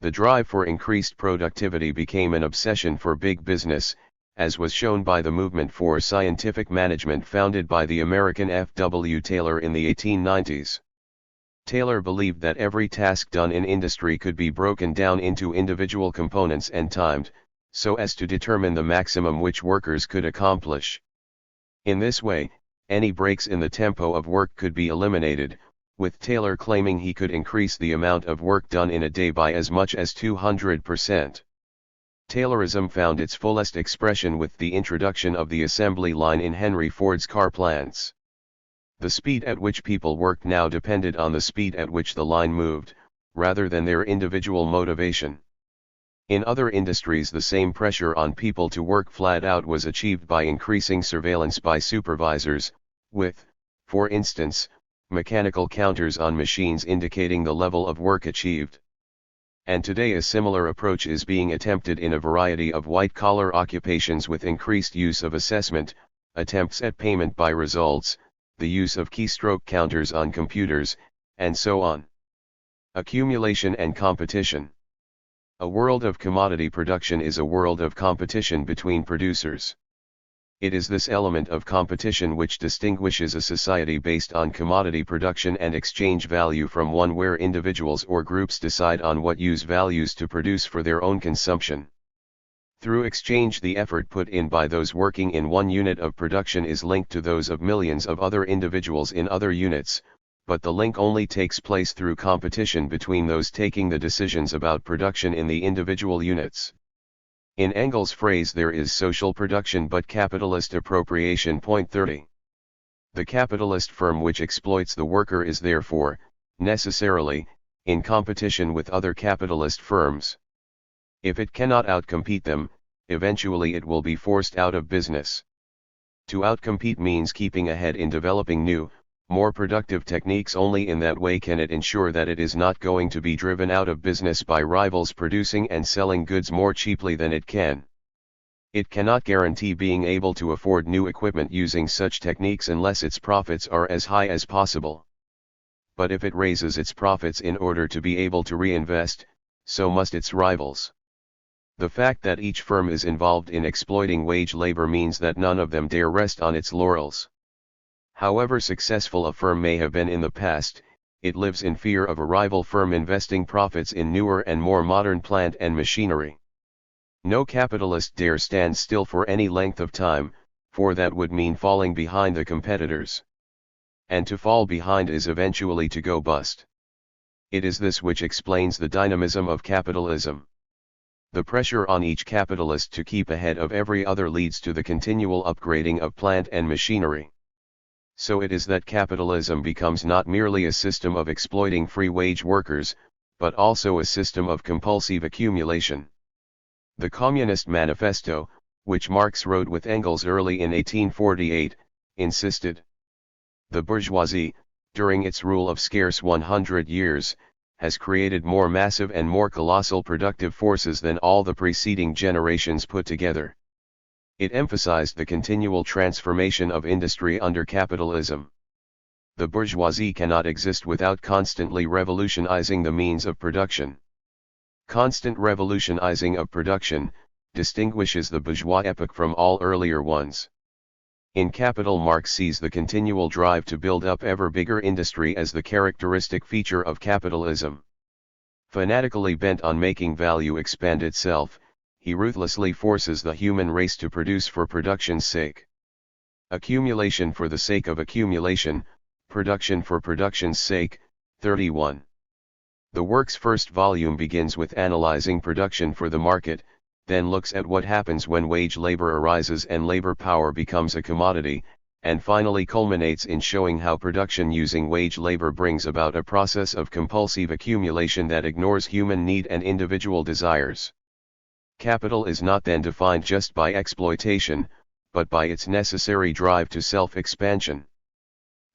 The drive for increased productivity became an obsession for big business, as was shown by the movement for scientific management founded by the American F.W. Taylor in the 1890s. Taylor believed that every task done in industry could be broken down into individual components and timed, so as to determine the maximum which workers could accomplish. In this way, any breaks in the tempo of work could be eliminated, with Taylor claiming he could increase the amount of work done in a day by as much as 200%. Taylorism found its fullest expression with the introduction of the assembly line in Henry Ford's car plants. The speed at which people worked now depended on the speed at which the line moved, rather than their individual motivation. In other industries, the same pressure on people to work flat out was achieved by increasing surveillance by supervisors, with, for instance, mechanical counters on machines indicating the level of work achieved. And today a similar approach is being attempted in a variety of white-collar occupations with increased use of assessment, attempts at payment by results, the use of keystroke counters on computers, and so on. Accumulation and competition. A world of commodity production is a world of competition between producers. It is this element of competition which distinguishes a society based on commodity production and exchange value from one where individuals or groups decide on what use values to produce for their own consumption. Through exchange, the effort put in by those working in one unit of production is linked to those of millions of other individuals in other units, but the link only takes place through competition between those taking the decisions about production in the individual units. In Engels' phrase, there is social production but capitalist appropriation. Point 30. The capitalist firm which exploits the worker is therefore, necessarily, in competition with other capitalist firms. If it cannot outcompete them, eventually it will be forced out of business. To outcompete means keeping ahead in developing new, more productive techniques. Only in that way can it ensure that it is not going to be driven out of business by rivals producing and selling goods more cheaply than it can. It cannot guarantee being able to afford new equipment using such techniques unless its profits are as high as possible. But if it raises its profits in order to be able to reinvest, so must its rivals. The fact that each firm is involved in exploiting wage labor means that none of them dare rest on its laurels. However successful a firm may have been in the past, it lives in fear of a rival firm investing profits in newer and more modern plant and machinery. No capitalist dare stand still for any length of time, for that would mean falling behind the competitors. And to fall behind is eventually to go bust. It is this which explains the dynamism of capitalism. The pressure on each capitalist to keep ahead of every other leads to the continual upgrading of plant and machinery. So it is that capitalism becomes not merely a system of exploiting free wage workers, but also a system of compulsive accumulation. The Communist Manifesto, which Marx wrote with Engels early in 1848, insisted. The bourgeoisie, during its rule of scarce 100 years, has created more massive and more colossal productive forces than all the preceding generations put together. It emphasized the continual transformation of industry under capitalism. The bourgeoisie cannot exist without constantly revolutionizing the means of production. Constant revolutionizing of production distinguishes the bourgeois epoch from all earlier ones. In Capital, Marx sees the continual drive to build up ever bigger industry as the characteristic feature of capitalism. Fanatically bent on making value expand itself, he ruthlessly forces the human race to produce for production's sake. Accumulation for the sake of accumulation, production for production's sake. 31. The work's first volume begins with analyzing production for the market, then looks at what happens when wage labor arises and labor power becomes a commodity, and finally culminates in showing how production using wage labor brings about a process of compulsive accumulation that ignores human need and individual desires. Capital is not then defined just by exploitation, but by its necessary drive to self-expansion.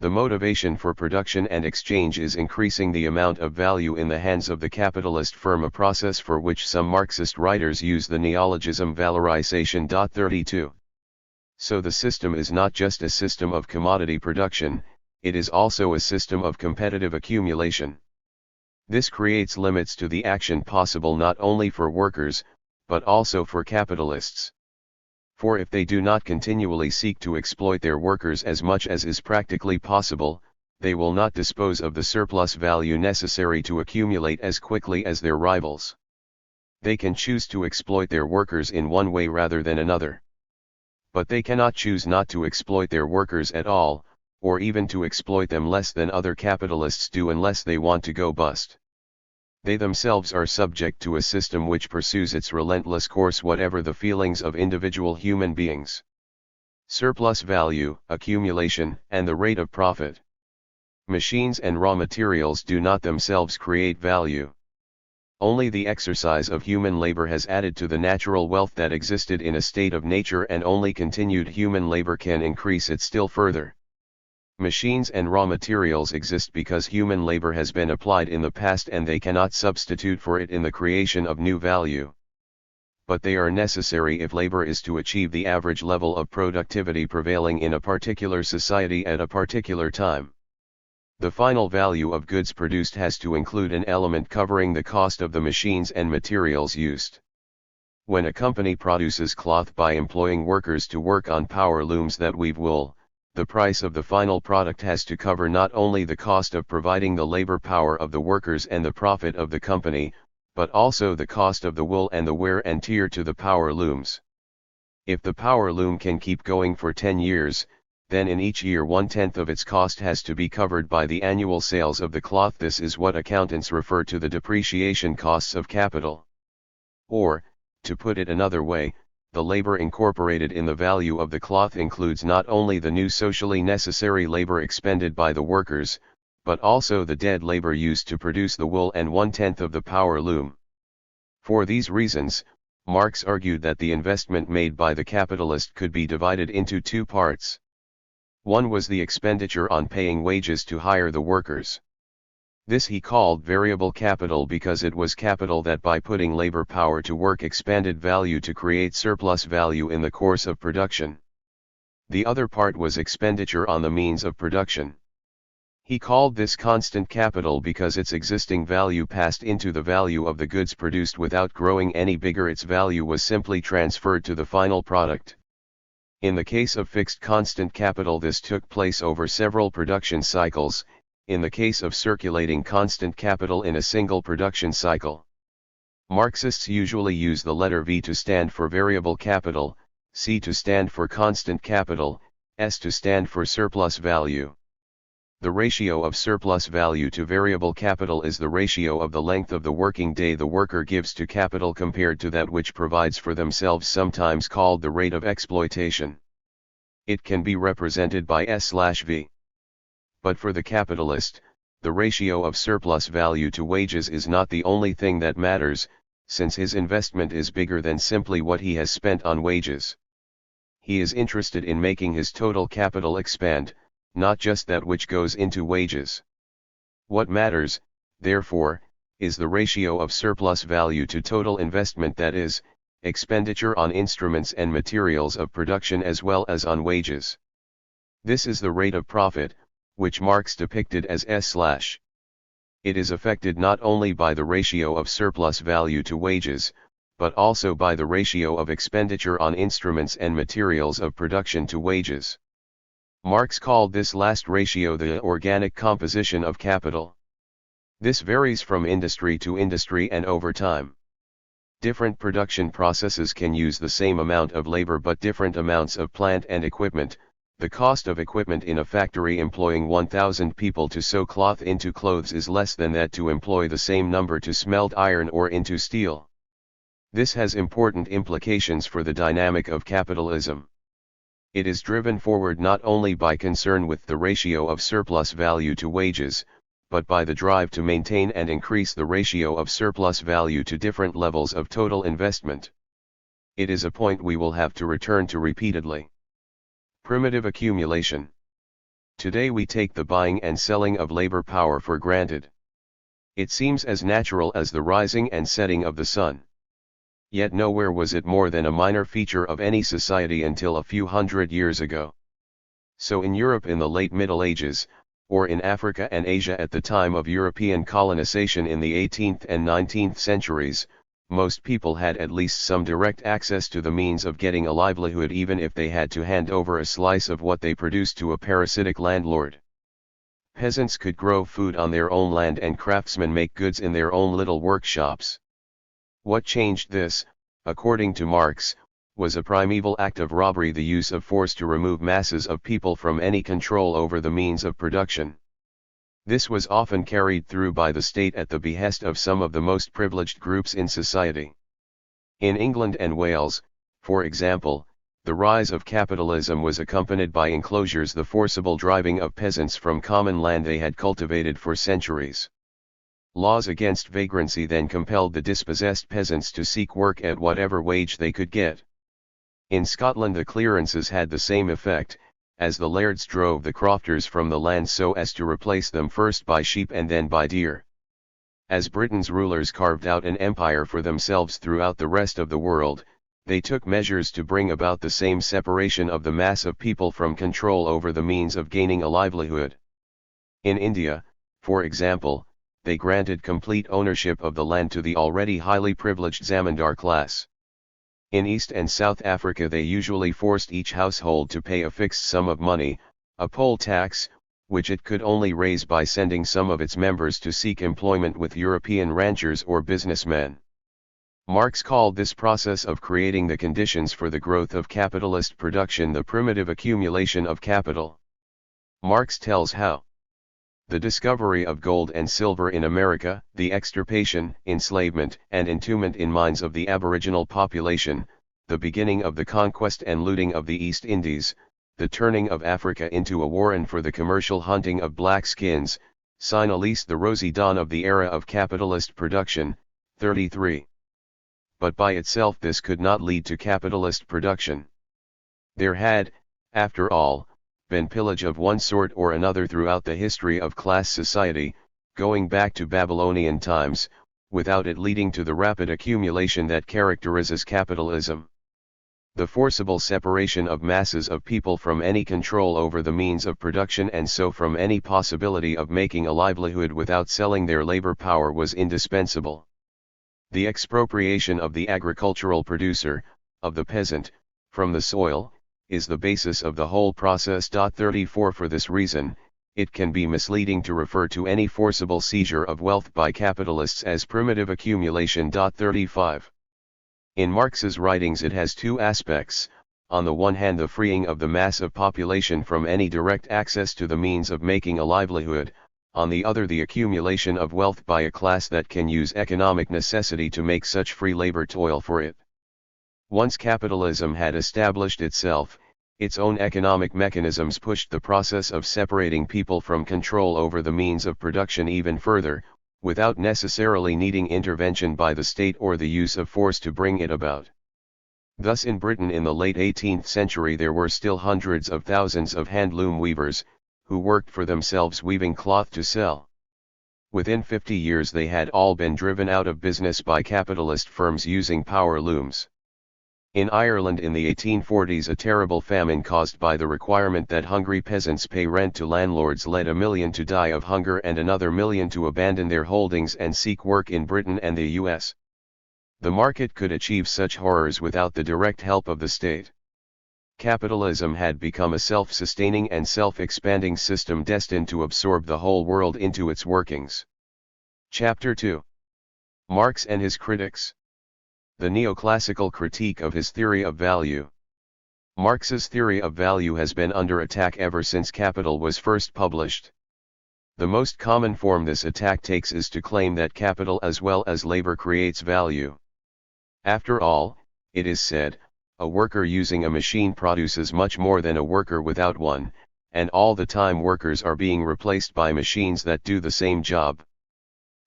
The motivation for production and exchange is increasing the amount of value in the hands of the capitalist firm, a process for which some Marxist writers use the neologism valorization. 32. So the system is not just a system of commodity production, it is also a system of competitive accumulation. This creates limits to the action possible not only for workers, but also for capitalists. For if they do not continually seek to exploit their workers as much as is practically possible, they will not dispose of the surplus value necessary to accumulate as quickly as their rivals. They can choose to exploit their workers in one way rather than another. But they cannot choose not to exploit their workers at all, or even to exploit them less than other capitalists do unless they want to go bust. They themselves are subject to a system which pursues its relentless course whatever the feelings of individual human beings. Surplus value, accumulation, and the rate of profit. Machines and raw materials do not themselves create value. Only the exercise of human labor has added to the natural wealth that existed in a state of nature, and only continued human labor can increase it still further. Machines and raw materials exist because human labor has been applied in the past and they cannot substitute for it in the creation of new value. But they are necessary if labor is to achieve the average level of productivity prevailing in a particular society at a particular time. The final value of goods produced has to include an element covering the cost of the machines and materials used. When a company produces cloth by employing workers to work on power looms that weave wool, the price of the final product has to cover not only the cost of providing the labor power of the workers and the profit of the company, but also the cost of the wool and the wear and tear to the power looms. If the power loom can keep going for 10 years, then in each year 1/10 of its cost has to be covered by the annual sales of the cloth. This is what accountants refer to the depreciation costs of capital. Or, to put it another way, the labor incorporated in the value of the cloth includes not only the new socially necessary labor expended by the workers, but also the dead labor used to produce the wool and 1/10 of the power loom. For these reasons, Marx argued that the investment made by the capitalist could be divided into two parts. One was the expenditure on paying wages to hire the workers. This he called variable capital because it was capital that by putting labor power to work expanded value to create surplus value in the course of production. The other part was expenditure on the means of production. He called this constant capital because its existing value passed into the value of the goods produced without growing any bigger. Its value was simply transferred to the final product. In the case of fixed constant capital, this took place over several production cycles. In the case of circulating constant capital, in a single production cycle. Marxists usually use the letter V to stand for variable capital, C to stand for constant capital, S to stand for surplus value. The ratio of surplus value to variable capital is the ratio of the length of the working day the worker gives to capital compared to that which provides for themselves, sometimes called the rate of exploitation. It can be represented by S/V. But for the capitalist, the ratio of surplus value to wages is not the only thing that matters, since his investment is bigger than simply what he has spent on wages. He is interested in making his total capital expand, not just that which goes into wages. What matters, therefore, is the ratio of surplus value to total investment, that is, expenditure on instruments and materials of production as well as on wages. This is the rate of profit, which Marx depicted as S/. It is affected not only by the ratio of surplus value to wages, but also by the ratio of expenditure on instruments and materials of production to wages. Marx called this last ratio the organic composition of capital. This varies from industry to industry and over time. Different production processes can use the same amount of labor but different amounts of plant and equipment. The cost of equipment in a factory employing 1,000 people to sew cloth into clothes is less than that to employ the same number to smelt iron or into steel. This has important implications for the dynamic of capitalism. It is driven forward not only by concern with the ratio of surplus value to wages, but by the drive to maintain and increase the ratio of surplus value to different levels of total investment. It is a point we will have to return to repeatedly. Primitive accumulation. Today we take the buying and selling of labor power for granted. It seems as natural as the rising and setting of the sun. Yet nowhere was it more than a minor feature of any society until a few hundred years ago. So in Europe in the late Middle Ages, or in Africa and Asia at the time of European colonization in the 18th and 19th centuries, most people had at least some direct access to the means of getting a livelihood even if they had to hand over a slice of what they produced to a parasitic landlord. Peasants could grow food on their own land and craftsmen make goods in their own little workshops. What changed this, according to Marx, was a primeval act of robbery, the use of force to remove masses of people from any control over the means of production. This was often carried through by the state at the behest of some of the most privileged groups in society. In England and Wales, for example, the rise of capitalism was accompanied by enclosures, the forcible driving of peasants from common land they had cultivated for centuries. Laws against vagrancy then compelled the dispossessed peasants to seek work at whatever wage they could get. In Scotland the clearances had the same effect, as the lairds drove the crofters from the land so as to replace them first by sheep and then by deer. As Britain's rulers carved out an empire for themselves throughout the rest of the world, they took measures to bring about the same separation of the mass of people from control over the means of gaining a livelihood. In India, for example, they granted complete ownership of the land to the already highly privileged zamindar class. In East and South Africa they usually forced each household to pay a fixed sum of money, a poll tax, which it could only raise by sending some of its members to seek employment with European ranchers or businessmen. Marx called this process of creating the conditions for the growth of capitalist production the primitive accumulation of capital. Marx tells how the discovery of gold and silver in America, the extirpation, enslavement, and entombment in mines of the aboriginal population, the beginning of the conquest and looting of the East Indies, the turning of Africa into a warren for the commercial hunting of black skins, sign at least the rosy dawn of the era of capitalist production. 33. But by itself this could not lead to capitalist production. There had, after all, been pillage of one sort or another throughout the history of class society, going back to Babylonian times, without it leading to the rapid accumulation that characterizes capitalism. The forcible separation of masses of people from any control over the means of production and so from any possibility of making a livelihood without selling their labor power was indispensable. The expropriation of the agricultural producer, of the peasant, from the soil, is the basis of the whole process. 34 For this reason, it can be misleading to refer to any forcible seizure of wealth by capitalists as primitive accumulation. 35. In Marx's writings it has two aspects: on the one hand the freeing of the mass of population from any direct access to the means of making a livelihood, on the other the accumulation of wealth by a class that can use economic necessity to make such free labor toil for it. Once capitalism had established itself, its own economic mechanisms pushed the process of separating people from control over the means of production even further, without necessarily needing intervention by the state or the use of force to bring it about. Thus in Britain in the late 18th century there were still hundreds of thousands of handloom weavers, who worked for themselves weaving cloth to sell. Within 50 years they had all been driven out of business by capitalist firms using power looms. In Ireland in the 1840s a terrible famine caused by the requirement that hungry peasants pay rent to landlords led 1 million to die of hunger and another 1 million to abandon their holdings and seek work in Britain and the US. The market could achieve such horrors without the direct help of the state. Capitalism had become a self-sustaining and self-expanding system destined to absorb the whole world into its workings. Chapter 2. Marx and his critics. The neoclassical critique of his theory of value. Marx's theory of value has been under attack ever since Capital was first published. The most common form this attack takes is to claim that capital as well as labor creates value. After all, it is said, A worker using a machine produces much more than a worker without one, and all the time workers are being replaced by machines that do the same job.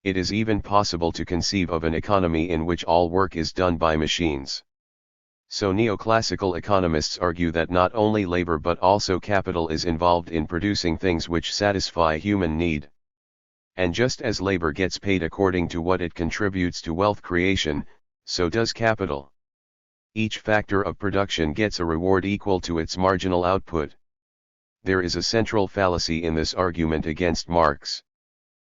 It is even possible to conceive of an economy in which all work is done by machines. So neoclassical economists argue that not only labor but also capital is involved in producing things which satisfy human need. And just as labor gets paid according to what it contributes to wealth creation, so does capital. Each factor of production gets a reward equal to its marginal output. There is a central fallacy in this argument against Marx.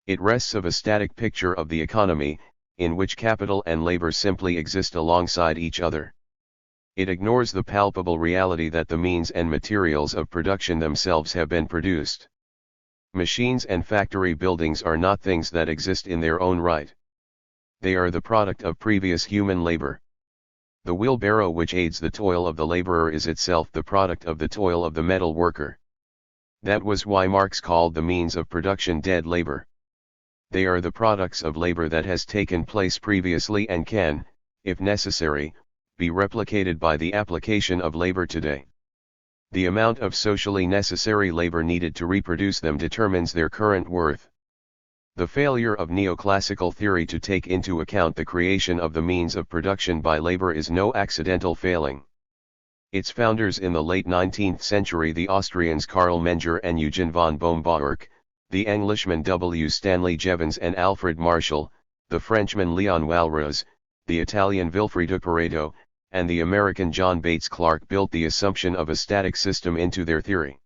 It rests of a static picture of the economy, in which capital and labor simply exist alongside each other. It ignores the palpable reality that the means and materials of production themselves have been produced. Machines and factory buildings are not things that exist in their own right. They are the product of previous human labor. The wheelbarrow which aids the toil of the laborer is itself the product of the toil of the metal worker. That was why Marx called the means of production dead labor. They are the products of labor that has taken place previously and can, if necessary, be replicated by the application of labor today. The amount of socially necessary labor needed to reproduce them determines their current worth. The failure of neoclassical theory to take into account the creation of the means of production by labor is no accidental failing. Its founders in the late 19th century, the Austrians Karl Menger and Eugen von Bohm-Bawerk, the Englishmen W. Stanley Jevons and Alfred Marshall, the Frenchman Léon Walras, the Italian Vilfredo Pareto, and the American John Bates Clark built the assumption of a static system into their theory.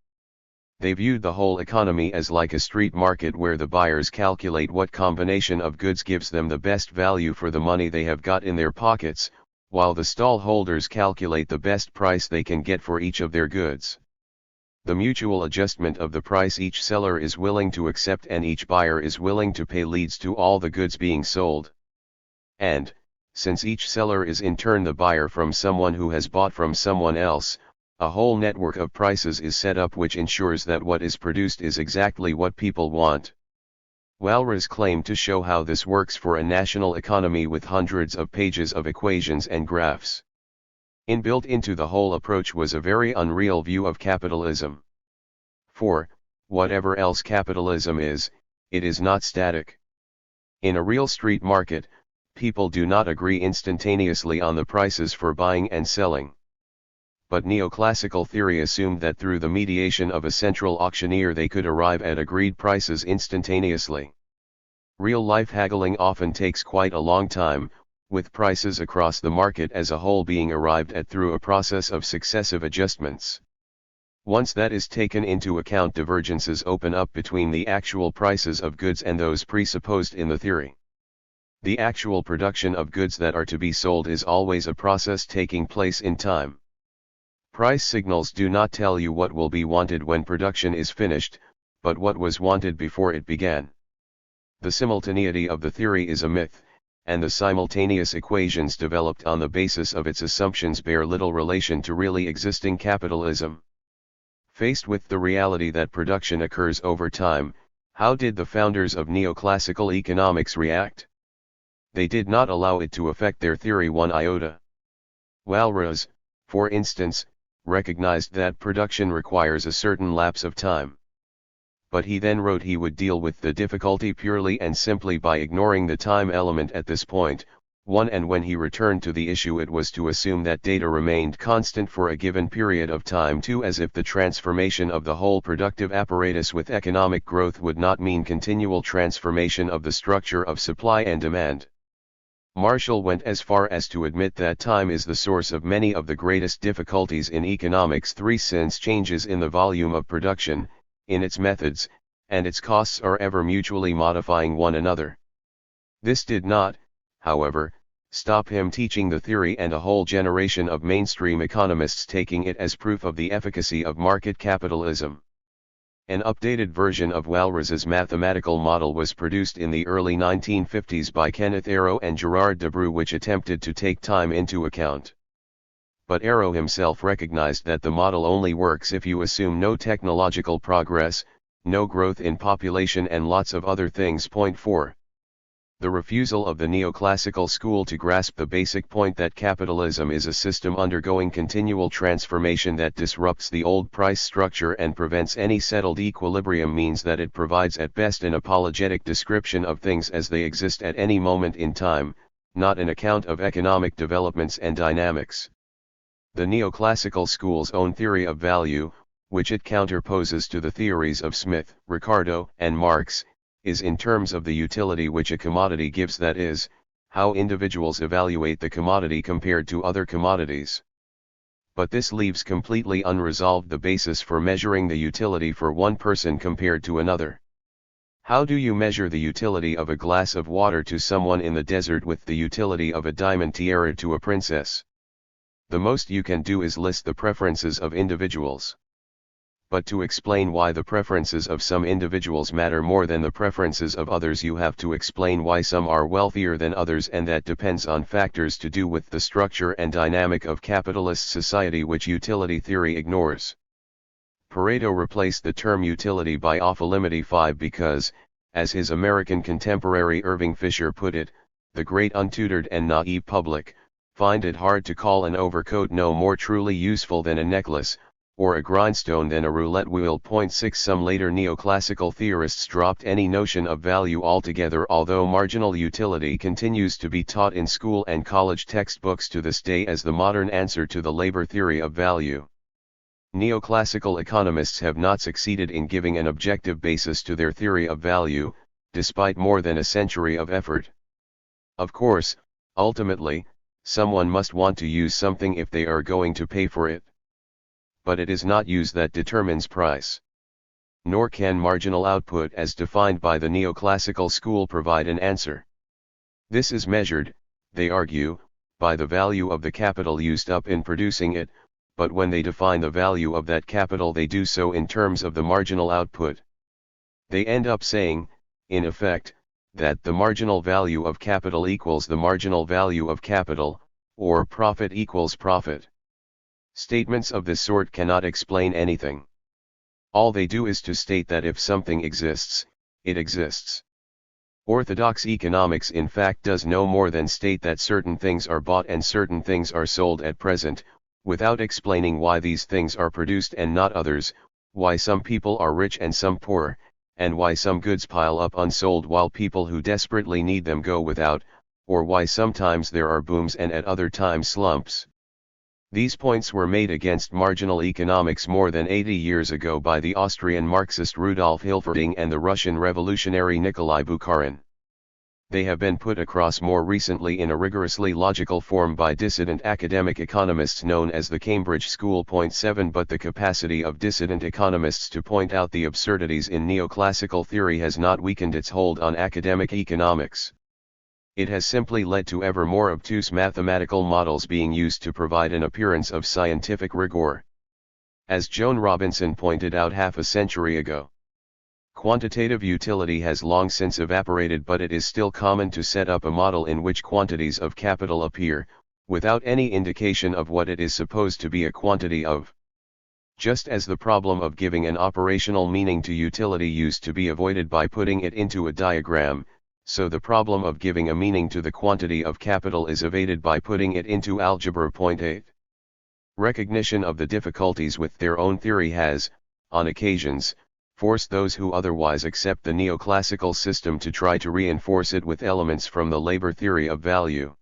They viewed the whole economy as like a street market where the buyers calculate what combination of goods gives them the best value for the money they have got in their pockets, while the stall holders calculate the best price they can get for each of their goods. The mutual adjustment of the price each seller is willing to accept and each buyer is willing to pay leads to all the goods being sold. And, since each seller is in turn the buyer from someone who has bought from someone else, a whole network of prices is set up which ensures that what is produced is exactly what people want. Walras claimed to show how this works for a national economy with hundreds of pages of equations and graphs. Inbuilt into the whole approach was a very unreal view of capitalism. For, whatever else capitalism is, it is not static. In a real street market, people do not agree instantaneously on the prices for buying and selling. But neoclassical theory assumed that through the mediation of a central auctioneer they could arrive at agreed prices instantaneously. Real-life haggling often takes quite a long time, with prices across the market as a whole being arrived at through a process of successive adjustments. Once that is taken into account, divergences open up between the actual prices of goods and those presupposed in the theory. The actual production of goods that are to be sold is always a process taking place in time. Price signals do not tell you what will be wanted when production is finished, but what was wanted before it began. The simultaneity of the theory is a myth, and the simultaneous equations developed on the basis of its assumptions bear little relation to really existing capitalism. Faced with the reality that production occurs over time, how did the founders of neoclassical economics react? They did not allow it to affect their theory one iota. Walras, for instance, recognized that production requires a certain lapse of time. But he then wrote he would deal with the difficulty purely and simply by ignoring the time element at this point, and when he returned to the issue it was to assume that data remained constant for a given period of time too, as if the transformation of the whole productive apparatus with economic growth would not mean continual transformation of the structure of supply and demand. Marshall went as far as to admit that time is the source of many of the greatest difficulties in economics since changes in the volume of production, in its methods, and its costs are ever mutually modifying one another. This did not, however, stop him teaching the theory and a whole generation of mainstream economists taking it as proof of the efficacy of market capitalism. An updated version of Walras's mathematical model was produced in the early 1950s by Kenneth Arrow and Gerard Debreu, which attempted to take time into account. But Arrow himself recognized that the model only works if you assume no technological progress, no growth in population and lots of other things. Point 4. The refusal of the neoclassical school to grasp the basic point that capitalism is a system undergoing continual transformation that disrupts the old price structure and prevents any settled equilibrium means that it provides at best an apologetic description of things as they exist at any moment in time, not an account of economic developments and dynamics. The neoclassical school's own theory of value, which it counterposes to the theories of Smith, Ricardo, and Marx, is in terms of the utility which a commodity gives, that is, how individuals evaluate the commodity compared to other commodities. But this leaves completely unresolved the basis for measuring the utility for one person compared to another. How do you measure the utility of a glass of water to someone in the desert with the utility of a diamond tiara to a princess? The most you can do is list the preferences of individuals. But to explain why the preferences of some individuals matter more than the preferences of others, you have to explain why some are wealthier than others, and that depends on factors to do with the structure and dynamic of capitalist society which utility theory ignores. Pareto replaced the term utility by off-limity 5 because, as his American contemporary Irving Fisher put it, the great untutored and naive public find it hard to call an overcoat no more truly useful than a necklace, or a grindstone than a roulette wheel. 6 Some later neoclassical theorists dropped any notion of value altogether, although marginal utility continues to be taught in school and college textbooks to this day as the modern answer to the labor theory of value. Neoclassical economists have not succeeded in giving an objective basis to their theory of value, despite more than a century of effort. Of course, ultimately, someone must want to use something if they are going to pay for it. But it is not use that determines price. Nor can marginal output as defined by the neoclassical school provide an answer. This is measured, they argue, by the value of the capital used up in producing it, but when they define the value of that capital they do so in terms of the marginal output. They end up saying, in effect, that the marginal value of capital equals the marginal value of capital, or profit equals profit. Statements of this sort cannot explain anything. All they do is to state that if something exists, it exists. Orthodox economics in fact does no more than state that certain things are bought and certain things are sold at present, without explaining why these things are produced and not others, why some people are rich and some poor, and why some goods pile up unsold while people who desperately need them go without, or why sometimes there are booms and at other times slumps. These points were made against marginal economics more than 80 years ago by the Austrian Marxist Rudolf Hilferding and the Russian revolutionary Nikolai Bukharin. They have been put across more recently in a rigorously logical form by dissident academic economists known as the Cambridge School. 7 But the capacity of dissident economists to point out the absurdities in neoclassical theory has not weakened its hold on academic economics. It has simply led to ever more obtuse mathematical models being used to provide an appearance of scientific rigor. As Joan Robinson pointed out half a century ago, quantitative utility has long since evaporated, but it is still common to set up a model in which quantities of capital appear, without any indication of what it is supposed to be a quantity of. Just as the problem of giving an operational meaning to utility used to be avoided by putting it into a diagram, so the problem of giving a meaning to the quantity of capital is evaded by putting it into algebra. 8. Recognition of the difficulties with their own theory has, on occasions, forced those who otherwise accept the neoclassical system to try to reinforce it with elements from the labor theory of value.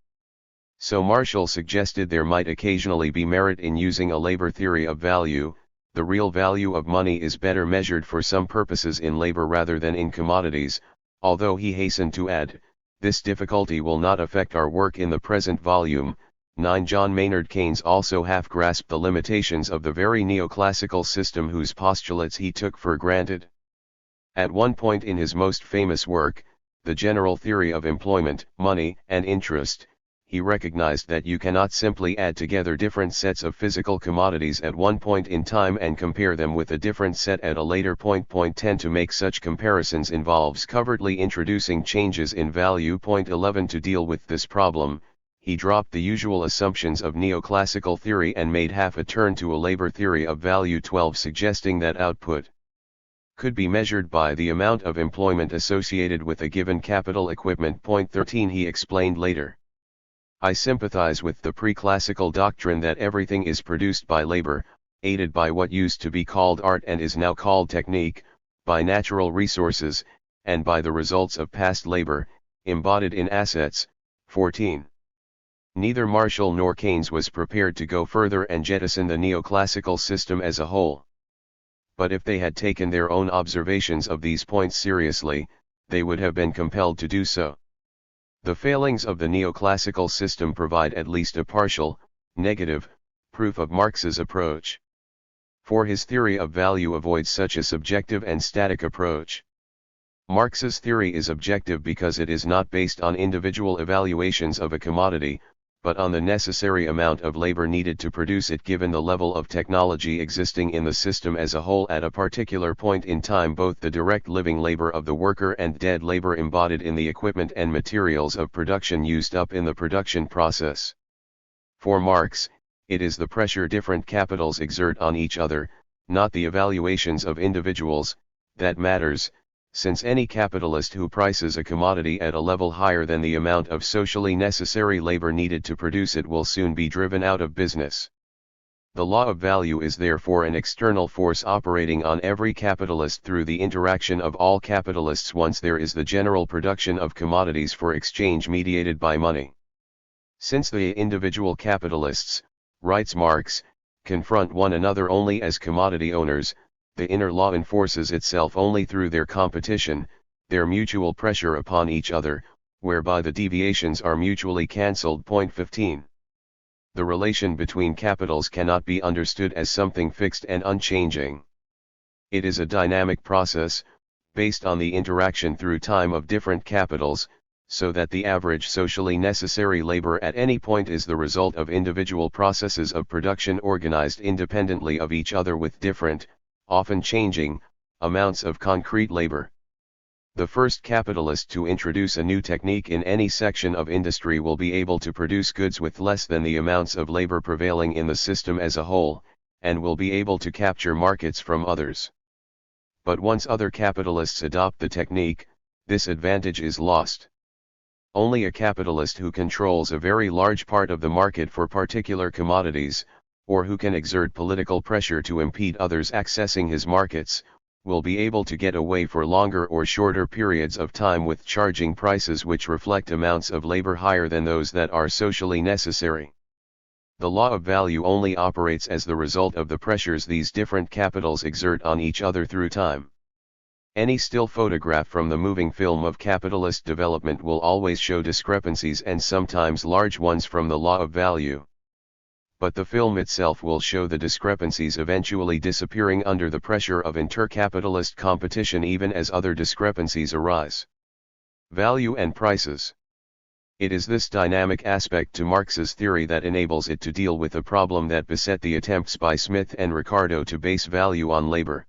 So Marshall suggested there might occasionally be merit in using a labor theory of value. The real value of money is better measured for some purposes in labor rather than in commodities, although he hastened to add, this difficulty will not affect our work in the present volume. 9 John Maynard Keynes also half-grasped the limitations of the very neoclassical system whose postulates he took for granted. At one point in his most famous work, The General Theory of Employment, Money, and Interest, he recognized that you cannot simply add together different sets of physical commodities at one point in time and compare them with a different set at a later point. 10 To make such comparisons involves covertly introducing changes in value. 11 To deal with this problem, he dropped the usual assumptions of neoclassical theory and made half a turn to a labor theory of value. 12 Suggesting that output could be measured by the amount of employment associated with a given capital equipment. Point 13 He explained later. I sympathize with the pre-classical doctrine that everything is produced by labor, aided by what used to be called art and is now called technique, by natural resources, and by the results of past labor, embodied in assets. 14. Neither Marshall nor Keynes was prepared to go further and jettison the neoclassical system as a whole. But if they had taken their own observations of these points seriously, they would have been compelled to do so. The failings of the neoclassical system provide at least a partial, negative, proof of Marx's approach. For his theory of value avoids such a subjective and static approach. Marx's theory is objective because it is not based on individual evaluations of a commodity, but on the necessary amount of labor needed to produce it given the level of technology existing in the system as a whole at a particular point in time. Both the direct living labor of the worker and dead labor embodied in the equipment and materials of production used up in the production process. For Marx, it is the pressure different capitals exert on each other, not the evaluations of individuals, that matters, since any capitalist who prices a commodity at a level higher than the amount of socially necessary labor needed to produce it will soon be driven out of business. The law of value is therefore an external force operating on every capitalist through the interaction of all capitalists once there is the general production of commodities for exchange mediated by money. Since the individual capitalists, writes Marx, confront one another only as commodity owners, the inner law enforces itself only through their competition, their mutual pressure upon each other, whereby the deviations are mutually cancelled. Point 15. The relation between capitals cannot be understood as something fixed and unchanging. It is a dynamic process, based on the interaction through time of different capitals, so that the average socially necessary labor at any point is the result of individual processes of production organized independently of each other with different, often changing, amounts of concrete labor. The first capitalist to introduce a new technique in any section of industry will be able to produce goods with less than the amounts of labor prevailing in the system as a whole, and will be able to capture markets from others. But once other capitalists adopt the technique, this advantage is lost. Only a capitalist who controls a very large part of the market for particular commodities, or who can exert political pressure to impede others accessing his markets, will be able to get away for longer or shorter periods of time with charging prices which reflect amounts of labor higher than those that are socially necessary. The law of value only operates as the result of the pressures these different capitals exert on each other through time. Any still photograph from the moving film of capitalist development will always show discrepancies and sometimes large ones from the law of value. But the film itself will show the discrepancies eventually disappearing under the pressure of intercapitalist competition even as other discrepancies arise. Value and prices. It is this dynamic aspect to Marx's theory that enables it to deal with a problem that beset the attempts by Smith and Ricardo to base value on labor.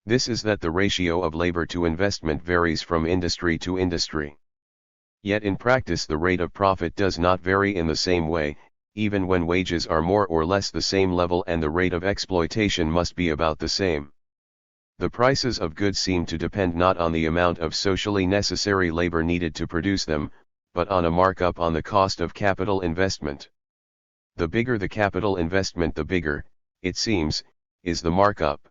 This is that the ratio of labor to investment varies from industry to industry. Yet in practice the rate of profit does not vary in the same way, even when wages are more or less the same level and the rate of exploitation must be about the same. The prices of goods seem to depend not on the amount of socially necessary labor needed to produce them, but on a markup on the cost of capital investment. The bigger the capital investment, the bigger, it seems, is the markup.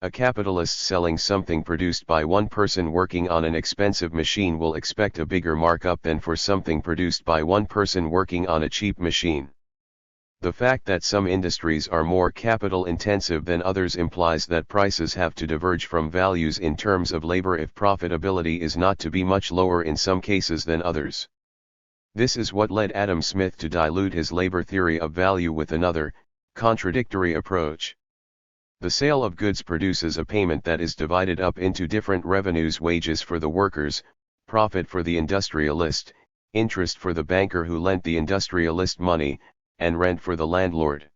A capitalist selling something produced by one person working on an expensive machine will expect a bigger markup than for something produced by one person working on a cheap machine. The fact that some industries are more capital intensive than others implies that prices have to diverge from values in terms of labor if profitability is not to be much lower in some cases than others. This is what led Adam Smith to dilute his labor theory of value with another, contradictory approach. The sale of goods produces a payment that is divided up into different revenues: wages for the workers, profit for the industrialist, interest for the banker who lent the industrialist money, and rent for the landlord.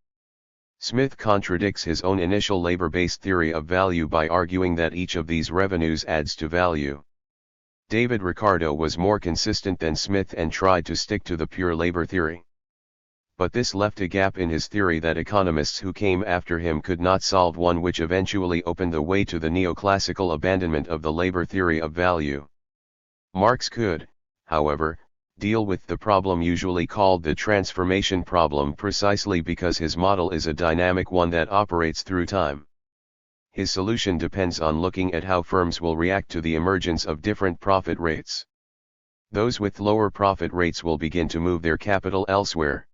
Smith contradicts his own initial labor-based theory of value by arguing that each of these revenues adds to value. David Ricardo was more consistent than Smith and tried to stick to the pure labor theory. But this left a gap in his theory that economists who came after him could not solve, one which eventually opened the way to the neoclassical abandonment of the labor theory of value. Marx could, however, deal with the problem usually called the transformation problem precisely because his model is a dynamic one that operates through time. His solution depends on looking at how firms will react to the emergence of different profit rates. Those with lower profit rates will begin to move their capital elsewhere.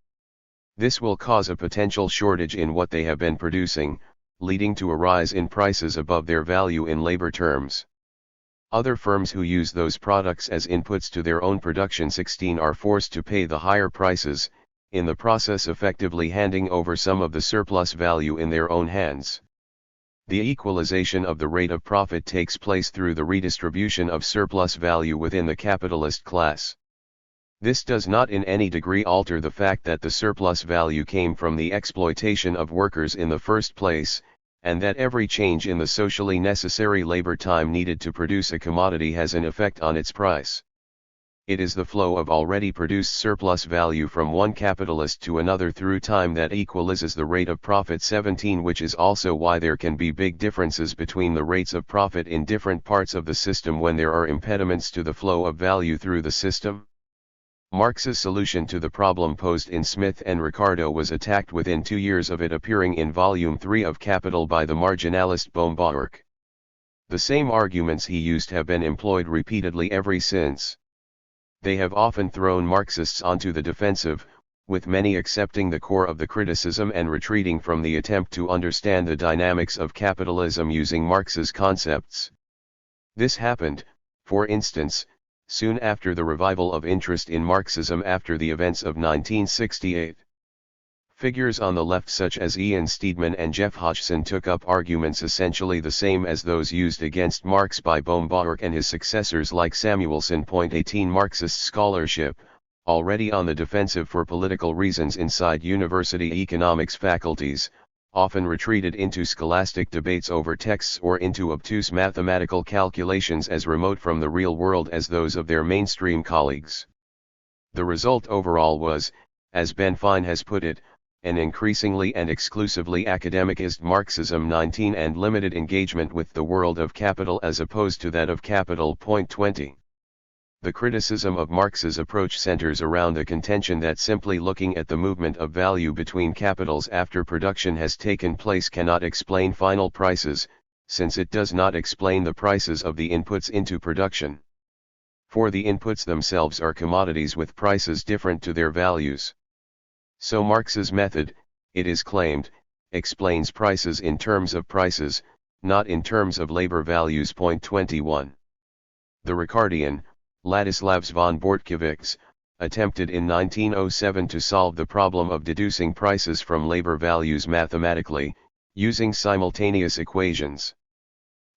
This will cause a potential shortage in what they have been producing, leading to a rise in prices above their value in labor terms. Other firms who use those products as inputs to their own production 16 are forced to pay the higher prices, in the process effectively handing over some of the surplus value in their own hands. The equalization of the rate of profit takes place through the redistribution of surplus value within the capitalist class. This does not in any degree alter the fact that the surplus value came from the exploitation of workers in the first place, and that every change in the socially necessary labor time needed to produce a commodity has an effect on its price. It is the flow of already produced surplus value from one capitalist to another through time that equalizes the rate of profit 17, which is also why there can be big differences between the rates of profit in different parts of the system when there are impediments to the flow of value through the system. Marx's solution to the problem posed in Smith and Ricardo was attacked within 2 years of it appearing in Volume 3 of Capital by the marginalist Baumgartner. The same arguments he used have been employed repeatedly ever since. They have often thrown Marxists onto the defensive, with many accepting the core of the criticism and retreating from the attempt to understand the dynamics of capitalism using Marx's concepts. This happened, for instance, soon after the revival of interest in Marxism after the events of 1968. Figures on the left such as Ian Steedman and Jeff Hodgson took up arguments essentially the same as those used against Marx by Baumgartner and his successors like Samuelson. 18 Marxist scholarship, already on the defensive for political reasons inside university economics faculties, often retreated into scholastic debates over texts or into obtuse mathematical calculations as remote from the real world as those of their mainstream colleagues. The result overall was, as Ben Fine has put it, an increasingly and exclusively academicized Marxism 19 and limited engagement with the world of capital as opposed to that of capital. 20. The criticism of Marx's approach centers around the contention that simply looking at the movement of value between capitals after production has taken place cannot explain final prices, since it does not explain the prices of the inputs into production. For the inputs themselves are commodities with prices different to their values. So Marx's method, it is claimed, explains prices in terms of prices, not in terms of labor values. 21. The Ricardian, Ladislavs von Bortkiewicz, attempted in 1907 to solve the problem of deducing prices from labor values mathematically, using simultaneous equations.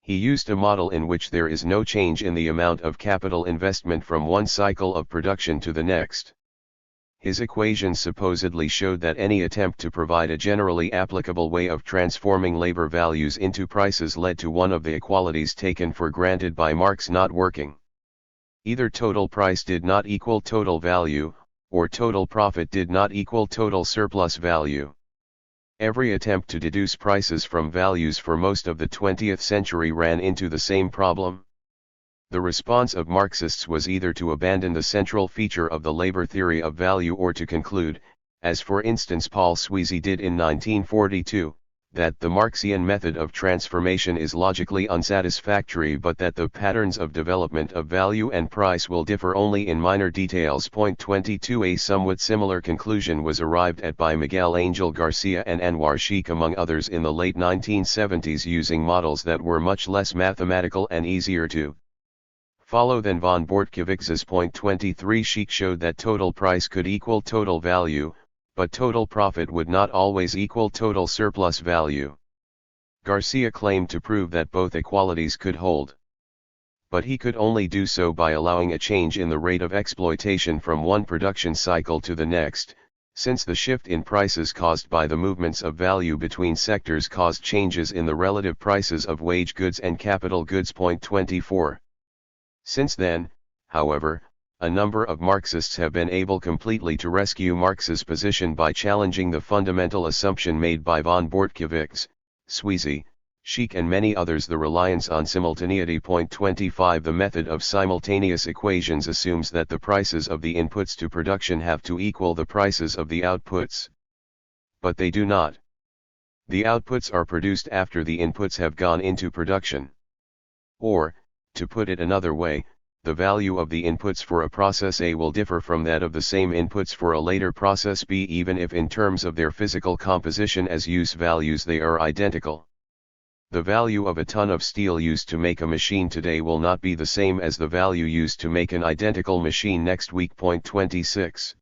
He used a model in which there is no change in the amount of capital investment from one cycle of production to the next. His equations supposedly showed that any attempt to provide a generally applicable way of transforming labor values into prices led to one of the equalities taken for granted by Marx not working. Either total price did not equal total value, or total profit did not equal total surplus value. Every attempt to deduce prices from values for most of the 20th century ran into the same problem. The response of Marxists was either to abandon the central feature of the labor theory of value or to conclude, as for instance Paul Sweezy did in 1942, that the Marxian method of transformation is logically unsatisfactory but that the patterns of development of value and price will differ only in minor details. 22 A somewhat similar conclusion was arrived at by Miguel Angel Garcia and Anwar Sheikh among others in the late 1970s using models that were much less mathematical and easier to follow than von Bortkiewicz's. 23 Sheikh showed that total price could equal total value, but total profit would not always equal total surplus value. Garcia claimed to prove that both equalities could hold. But he could only do so by allowing a change in the rate of exploitation from one production cycle to the next, since the shift in prices caused by the movements of value between sectors caused changes in the relative prices of wage goods and capital goods. 24. Since then, however, a number of Marxists have been able completely to rescue Marx's position by challenging the fundamental assumption made by von Bortkiewicz, Sweezy, Sheik and many others. The reliance on simultaneity. 25 The method of simultaneous equations assumes that the prices of the inputs to production have to equal the prices of the outputs. But they do not. The outputs are produced after the inputs have gone into production. Or, to put it another way, the value of the inputs for a process A will differ from that of the same inputs for a later process B, even if in terms of their physical composition as use values they are identical. The value of a ton of steel used to make a machine today will not be the same as the value used to make an identical machine next week. 26.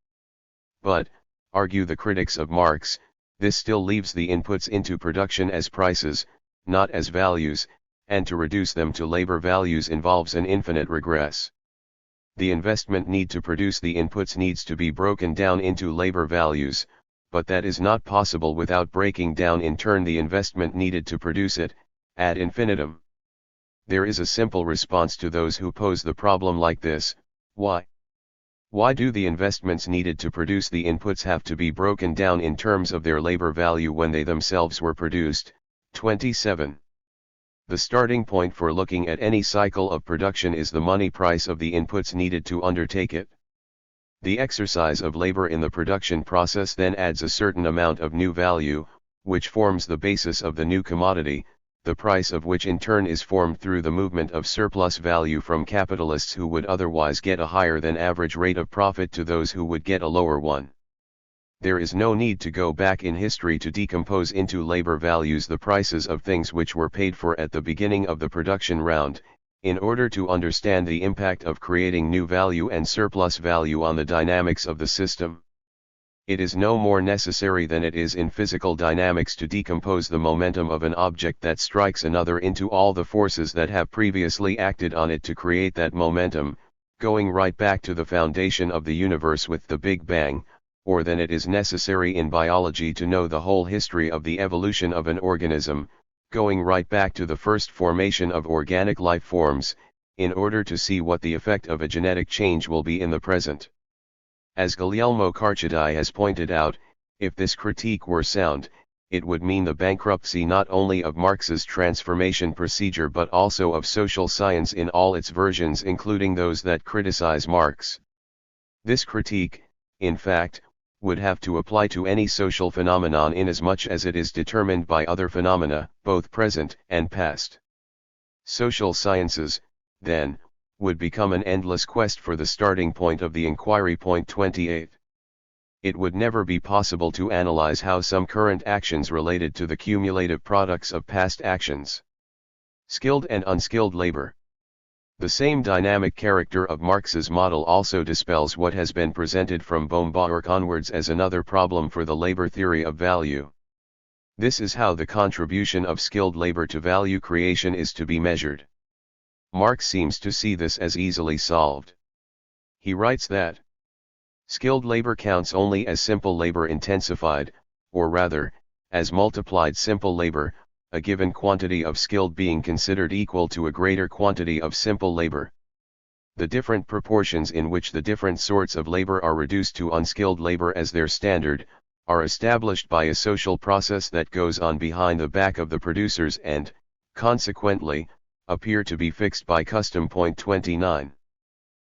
But, argue the critics of Marx, this still leaves the inputs into production as prices, not as values, and to reduce them to labor values involves an infinite regress. The investment need to produce the inputs needs to be broken down into labor values, but that is not possible without breaking down in turn the investment needed to produce it, ad infinitum. There is a simple response to those who pose the problem like this: why? Why do the investments needed to produce the inputs have to be broken down in terms of their labor value when they themselves were produced? 27. The starting point for looking at any cycle of production is the money price of the inputs needed to undertake it. The exercise of labor in the production process then adds a certain amount of new value, which forms the basis of the new commodity, the price of which in turn is formed through the movement of surplus value from capitalists who would otherwise get a higher than average rate of profit to those who would get a lower one. There is no need to go back in history to decompose into labor values the prices of things which were paid for at the beginning of the production round, in order to understand the impact of creating new value and surplus value on the dynamics of the system. It is no more necessary than it is in physical dynamics to decompose the momentum of an object that strikes another into all the forces that have previously acted on it to create that momentum, going right back to the foundation of the universe with the Big Bang, or than it is necessary in biology to know the whole history of the evolution of an organism, going right back to the first formation of organic life forms, in order to see what the effect of a genetic change will be in the present. As Guglielmo Carchedi has pointed out, if this critique were sound, it would mean the bankruptcy not only of Marx's transformation procedure but also of social science in all its versions, including those that criticize Marx. This critique, in fact, would have to apply to any social phenomenon inasmuch as it is determined by other phenomena, both present and past. Social sciences, then, would become an endless quest for the starting point of the inquiry. 28. It would never be possible to analyze how some current actions related to the cumulative products of past actions. Skilled and unskilled labor. The same dynamic character of Marx's model also dispels what has been presented from Bohm-Bawerk onwards as another problem for the labor theory of value. This is how the contribution of skilled labor to value creation is to be measured. Marx seems to see this as easily solved. He writes that skilled labor counts only as simple labor intensified, or rather, as multiplied simple labor, a given quantity of skilled being considered equal to a greater quantity of simple labor. The different proportions in which the different sorts of labor are reduced to unskilled labor as their standard, are established by a social process that goes on behind the back of the producers and, consequently, appear to be fixed by custom. 29.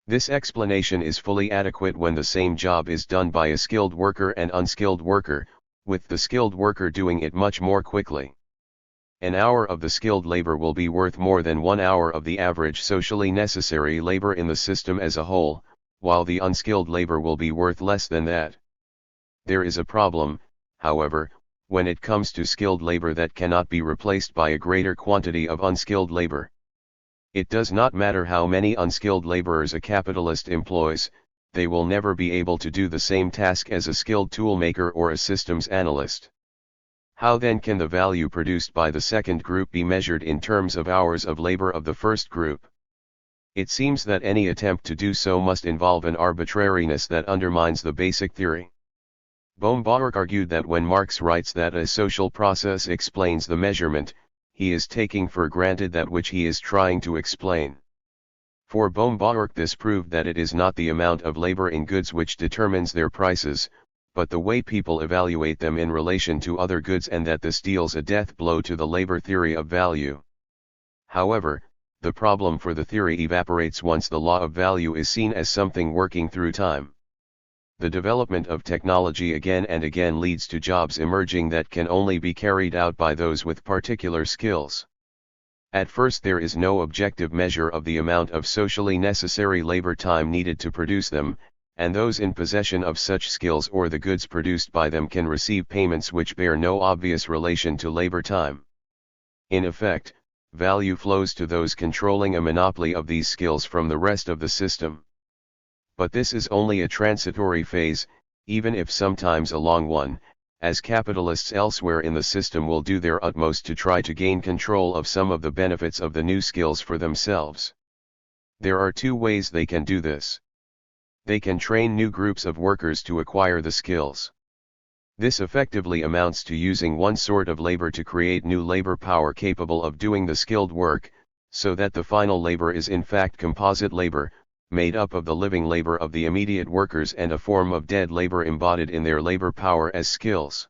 This explanation is fully adequate when the same job is done by a skilled worker and unskilled worker, with the skilled worker doing it much more quickly. An hour of the skilled labor will be worth more than 1 hour of the average socially necessary labor in the system as a whole, while the unskilled labor will be worth less than that. There is a problem, however, when it comes to skilled labor that cannot be replaced by a greater quantity of unskilled labor. It does not matter how many unskilled laborers a capitalist employs, they will never be able to do the same task as a skilled toolmaker or a systems analyst. How then can the value produced by the second group be measured in terms of hours of labor of the first group? It seems that any attempt to do so must involve an arbitrariness that undermines the basic theory. Bohm-Bawerk argued that when Marx writes that a social process explains the measurement, he is taking for granted that which he is trying to explain. For MARX, this proved that it is not the amount of labor in goods which determines their prices, but the way people evaluate them in relation to other goods, and that this deals a death blow to the labor theory of value. However, the problem for the theory evaporates once the law of value is seen as something working through time. The development of technology again and again leads to jobs emerging that can only be carried out by those with particular skills. At first there is no objective measure of the amount of socially necessary labor time needed to produce them, and those in possession of such skills or the goods produced by them can receive payments which bear no obvious relation to labor time. In effect, value flows to those controlling a monopoly of these skills from the rest of the system. But this is only a transitory phase, even if sometimes a long one, as capitalists elsewhere in the system will do their utmost to try to gain control of some of the benefits of the new skills for themselves. There are two ways they can do this. They can train new groups of workers to acquire the skills. This effectively amounts to using one sort of labor to create new labor power capable of doing the skilled work, so that the final labor is in fact composite labor, made up of the living labor of the immediate workers and a form of dead labor embodied in their labor power as skills.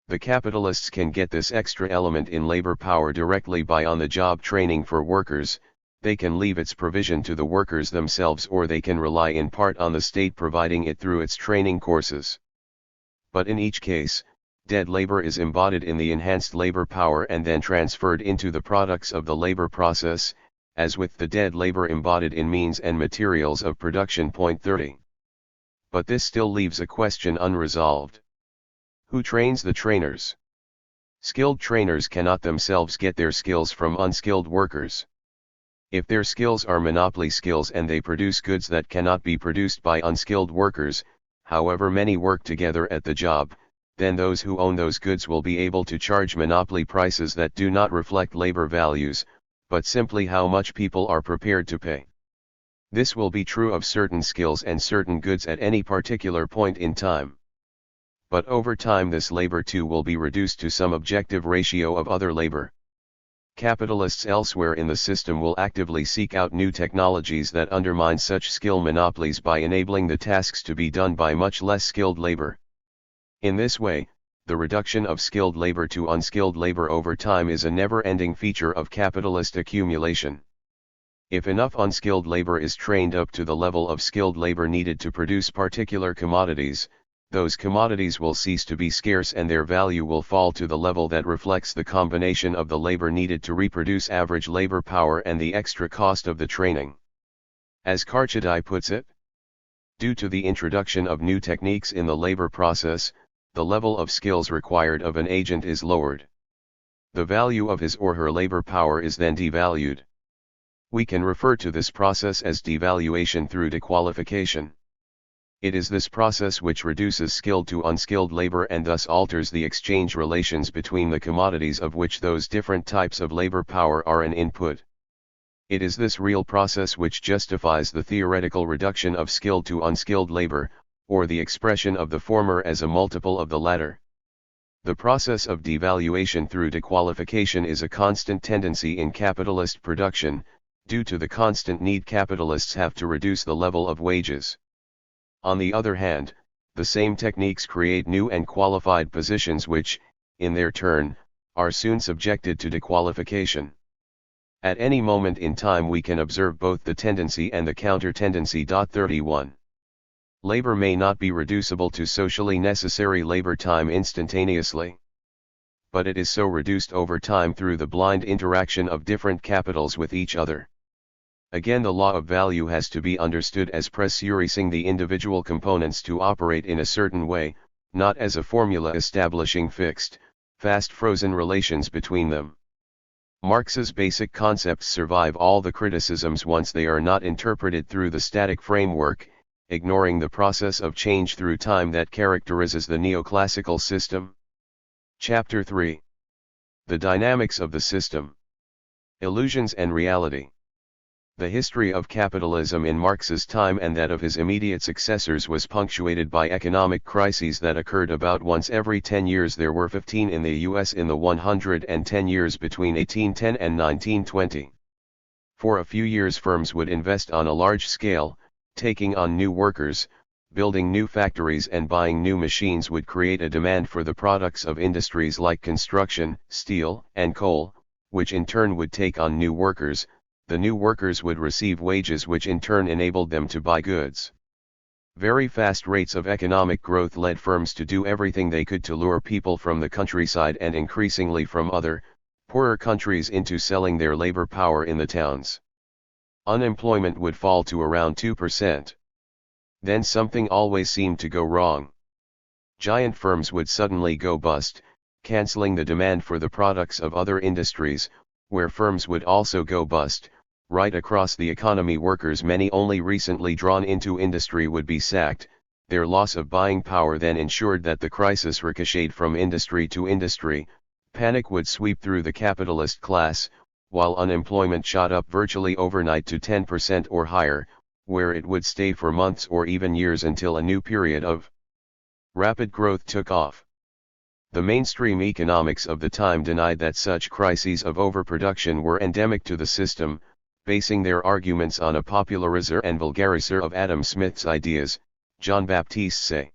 The capitalists can get this extra element in labor power directly by on-the-job training for workers. They can leave its provision to the workers themselves, or they can rely in part on the state providing it through its training courses. But in each case, dead labor is embodied in the enhanced labor power and then transferred into the products of the labor process, as with the dead labor embodied in means and materials of production. Point 30. But this still leaves a question unresolved. Who trains the trainers? Skilled trainers cannot themselves get their skills from unskilled workers. If their skills are monopoly skills and they produce goods that cannot be produced by unskilled workers, however many work together at the job, then those who own those goods will be able to charge monopoly prices that do not reflect labor values, but simply how much people are prepared to pay. This will be true of certain skills and certain goods at any particular point in time. But over time this labor too will be reduced to some objective ratio of other labor. Capitalists elsewhere in the system will actively seek out new technologies that undermine such skill monopolies by enabling the tasks to be done by much less skilled labor. In this way, the reduction of skilled labor to unskilled labor over time is a never-ending feature of capitalist accumulation. If enough unskilled labor is trained up to the level of skilled labor needed to produce particular commodities, those commodities will cease to be scarce and their value will fall to the level that reflects the combination of the labor needed to reproduce average labor power and the extra cost of the training. As Carchedi puts it, due to the introduction of new techniques in the labor process, the level of skills required of an agent is lowered. The value of his or her labor power is then devalued. We can refer to this process as devaluation through dequalification. It is this process which reduces skilled to unskilled labor and thus alters the exchange relations between the commodities of which those different types of labor power are an input. It is this real process which justifies the theoretical reduction of skilled to unskilled labor, or the expression of the former as a multiple of the latter. The process of devaluation through dequalification is a constant tendency in capitalist production, due to the constant need capitalists have to reduce the level of wages. On the other hand, the same techniques create new and qualified positions which, in their turn, are soon subjected to dequalification. At any moment in time we can observe both the tendency and the counter-tendency. 31. Labor may not be reducible to socially necessary labor time instantaneously. But it is so reduced over time through the blind interaction of different capitals with each other. Again, the law of value has to be understood as pressurizing the individual components to operate in a certain way, not as a formula establishing fixed, fast-frozen relations between them. Marx's basic concepts survive all the criticisms once they are not interpreted through the static framework, ignoring the process of change through time that characterizes the neoclassical system. Chapter 3. The Dynamics of the System. Illusions and Reality. The history of capitalism in Marx's time and that of his immediate successors was punctuated by economic crises that occurred about once every 10 years. There were 15 in the US in the 110 years between 1810 and 1920. For a few years firms would invest on a large scale, taking on new workers, building new factories and buying new machines would create a demand for the products of industries like construction, steel, and coal, which in turn would take on new workers. The new workers would receive wages which in turn enabled them to buy goods. Very fast rates of economic growth led firms to do everything they could to lure people from the countryside and increasingly from other, poorer countries into selling their labor power in the towns. Unemployment would fall to around 2%. Then something always seemed to go wrong. Giant firms would suddenly go bust, canceling the demand for the products of other industries, where firms would also go bust. Right across the economy, workers many only recently drawn into industry would be sacked. Their loss of buying power then ensured that the crisis ricocheted from industry to industry. Panic would sweep through the capitalist class, while unemployment shot up virtually overnight to 10% or higher, where it would stay for months or even years until a new period of rapid growth took off. The mainstream economics of the time denied that such crises of overproduction were endemic to the system, basing their arguments on a popularizer and vulgarizer of Adam Smith's ideas, John Baptiste Say.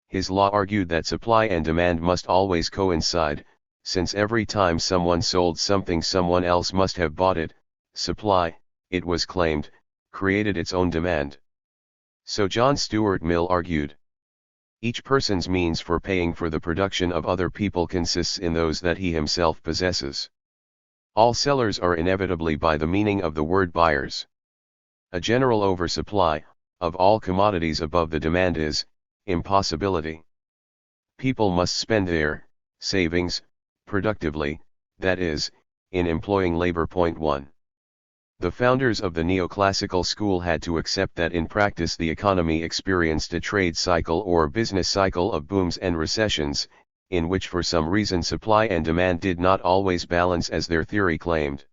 His law argued that supply and demand must always coincide, since every time someone sold something someone else must have bought it. Supply, it was claimed, created its own demand. So John Stuart Mill argued. Each person's means for paying for the production of other people consists in those that he himself possesses. All sellers are inevitably by the meaning of the word buyers. A general oversupply, of all commodities above the demand is, impossibility. People must spend their savings, productively, that is, in employing labor. 1. The founders of the neoclassical school had to accept that in practice the economy experienced a trade cycle or business cycle of booms and recessions, in which for some reason supply and demand did not always balance as their theory claimed.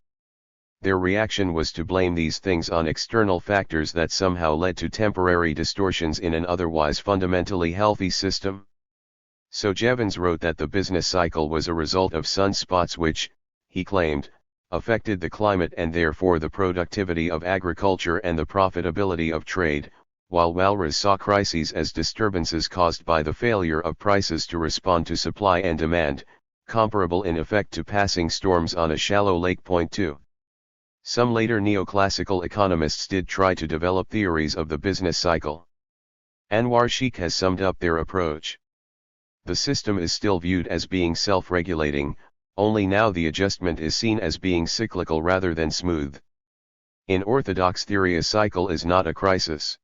Their reaction was to blame these things on external factors that somehow led to temporary distortions in an otherwise fundamentally healthy system. So Jevons wrote that the business cycle was a result of sunspots which, he claimed, affected the climate and therefore the productivity of agriculture and the profitability of trade, while Walras saw crises as disturbances caused by the failure of prices to respond to supply and demand, comparable in effect to passing storms on a shallow lake. 2. Some later neoclassical economists did try to develop theories of the business cycle. Anwar Sheikh has summed up their approach. The system is still viewed as being self-regulating, only now the adjustment is seen as being cyclical rather than smooth. In orthodox theory, a cycle is not a crisis.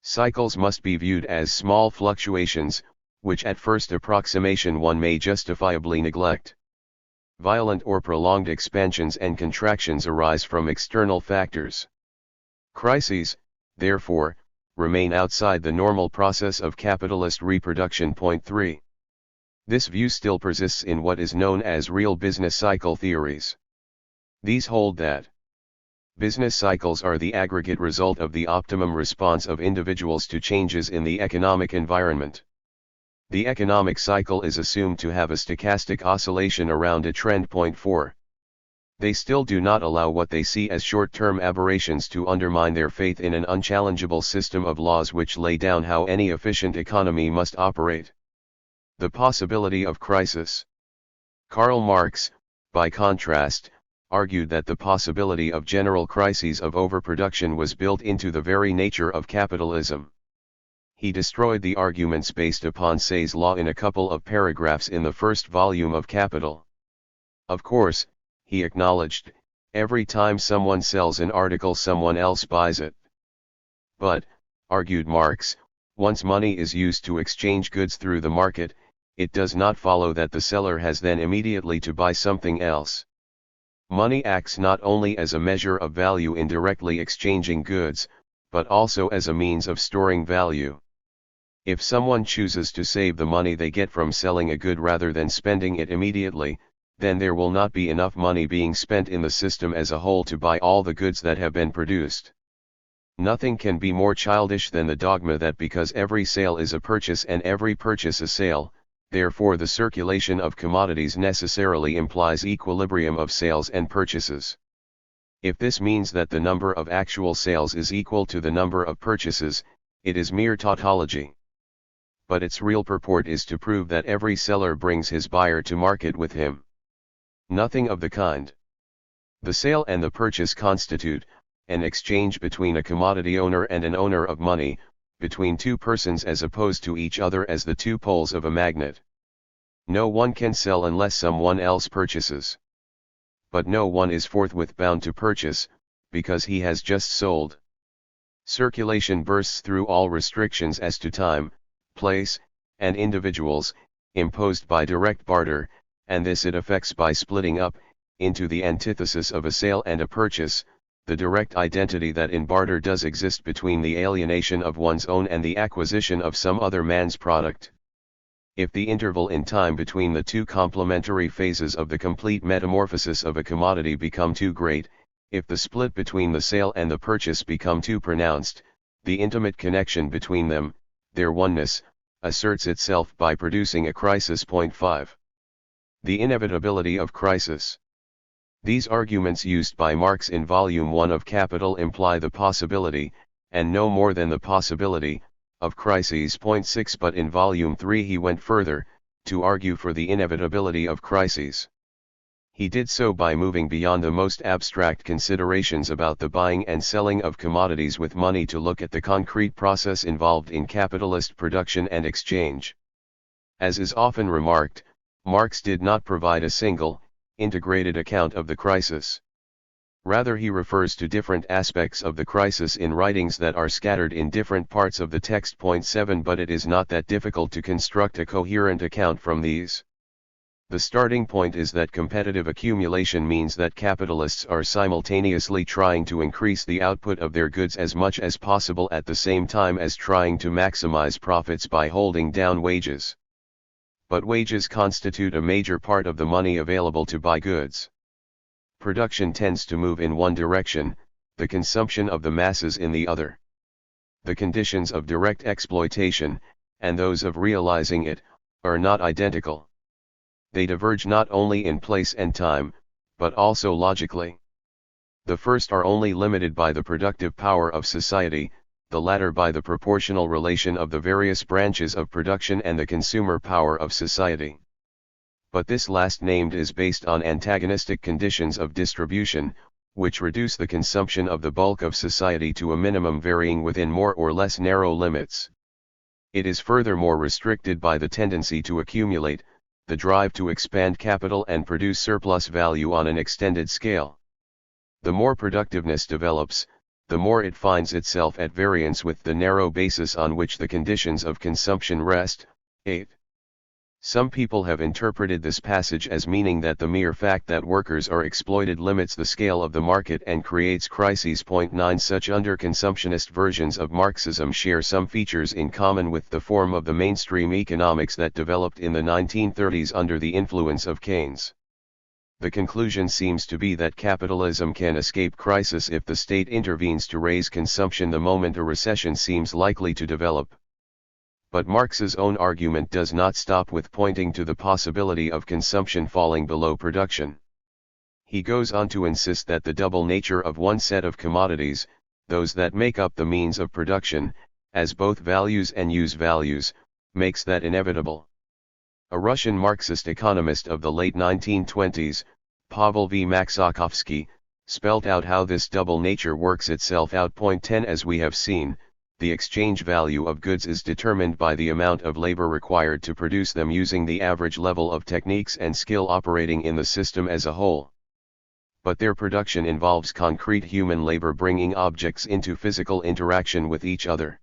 Cycles must be viewed as small fluctuations, which at first approximation one may justifiably neglect. Violent or prolonged expansions and contractions arise from external factors. Crises, therefore, remain outside the normal process of capitalist reproduction. 3. This view still persists in what is known as real business cycle theories. These hold that business cycles are the aggregate result of the optimum response of individuals to changes in the economic environment. The economic cycle is assumed to have a stochastic oscillation around a trend. 4. They still do not allow what they see as short-term aberrations to undermine their faith in an unchallengeable system of laws which lay down how any efficient economy must operate. The possibility of crisis. Karl Marx, by contrast, argued that the possibility of general crises of overproduction was built into the very nature of capitalism. He destroyed the arguments based upon Say's law in a couple of paragraphs in the first volume of Capital. Of course, he acknowledged, every time someone sells an article someone else buys it. But, argued Marx, once money is used to exchange goods through the market, it does not follow that the seller has then immediately to buy something else. Money acts not only as a measure of value in directly exchanging goods, but also as a means of storing value. If someone chooses to save the money they get from selling a good rather than spending it immediately, then there will not be enough money being spent in the system as a whole to buy all the goods that have been produced. Nothing can be more childish than the dogma that because every sale is a purchase and every purchase a sale, therefore the circulation of commodities necessarily implies equilibrium of sales and purchases. If this means that the number of actual sales is equal to the number of purchases, it is mere tautology. But its real purport is to prove that every seller brings his buyer to market with him. Nothing of the kind. The sale and the purchase constitute an exchange between a commodity owner and an owner of money, between two persons as opposed to each other as the two poles of a magnet. No one can sell unless someone else purchases. But no one is forthwith bound to purchase, because he has just sold. Circulation bursts through all restrictions as to time, place, and individuals, imposed by direct barter, and this it effects by splitting up, into the antithesis of a sale and a purchase, the direct identity that in barter does exist between the alienation of one's own and the acquisition of some other man's product. If the interval in time between the two complementary phases of the complete metamorphosis of a commodity become too great, if the split between the sale and the purchase become too pronounced, the intimate connection between them, their oneness, asserts itself by producing a crisis. 5. The inevitability of crisis. These arguments used by Marx in Volume 1 of Capital imply the possibility, and no more than the possibility, of crises. 6. But in Volume 3 he went further, to argue for the inevitability of crises. He did so by moving beyond the most abstract considerations about the buying and selling of commodities with money to look at the concrete process involved in capitalist production and exchange. As is often remarked, Marx did not provide a single, integrated account of the crisis. Rather he refers to different aspects of the crisis in writings that are scattered in different parts of the text. 7. But it is not that difficult to construct a coherent account from these. The starting point is that competitive accumulation means that capitalists are simultaneously trying to increase the output of their goods as much as possible at the same time as trying to maximize profits by holding down wages. But wages constitute a major part of the money available to buy goods. Production tends to move in one direction, the consumption of the masses in the other. The conditions of direct exploitation, and those of realizing it, are not identical. They diverge not only in place and time, but also logically. The first are only limited by the productive power of society, the latter by the proportional relation of the various branches of production and the consumer power of society. But this last named is based on antagonistic conditions of distribution, which reduce the consumption of the bulk of society to a minimum varying within more or less narrow limits. It is furthermore restricted by the tendency to accumulate, the drive to expand capital and produce surplus value on an extended scale. The more productiveness develops, the more it finds itself at variance with the narrow basis on which the conditions of consumption rest. 8. Some people have interpreted this passage as meaning that the mere fact that workers are exploited limits the scale of the market and creates crises. 9. Such underconsumptionist versions of Marxism share some features in common with the form of the mainstream economics that developed in the 1930s under the influence of Keynes. The conclusion seems to be that capitalism can escape crisis if the state intervenes to raise consumption the moment a recession seems likely to develop. But Marx's own argument does not stop with pointing to the possibility of consumption falling below production. He goes on to insist that the double nature of one set of commodities, those that make up the means of production, as both values and use values, makes that inevitable. A Russian Marxist economist of the late 1920s, Pavel V. Maksakhovsky, spelt out how this double nature works itself out. 10. As we have seen, the exchange value of goods is determined by the amount of labor required to produce them using the average level of techniques and skill operating in the system as a whole. But their production involves concrete human labor bringing objects into physical interaction with each other.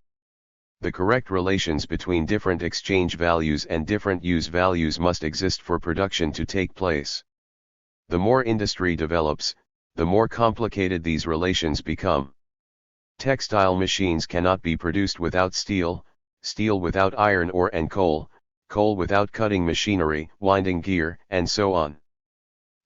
The correct relations between different exchange values and different use values must exist for production to take place. The more industry develops, the more complicated these relations become. Textile machines cannot be produced without steel, steel without iron ore and coal, coal without cutting machinery, winding gear, and so on.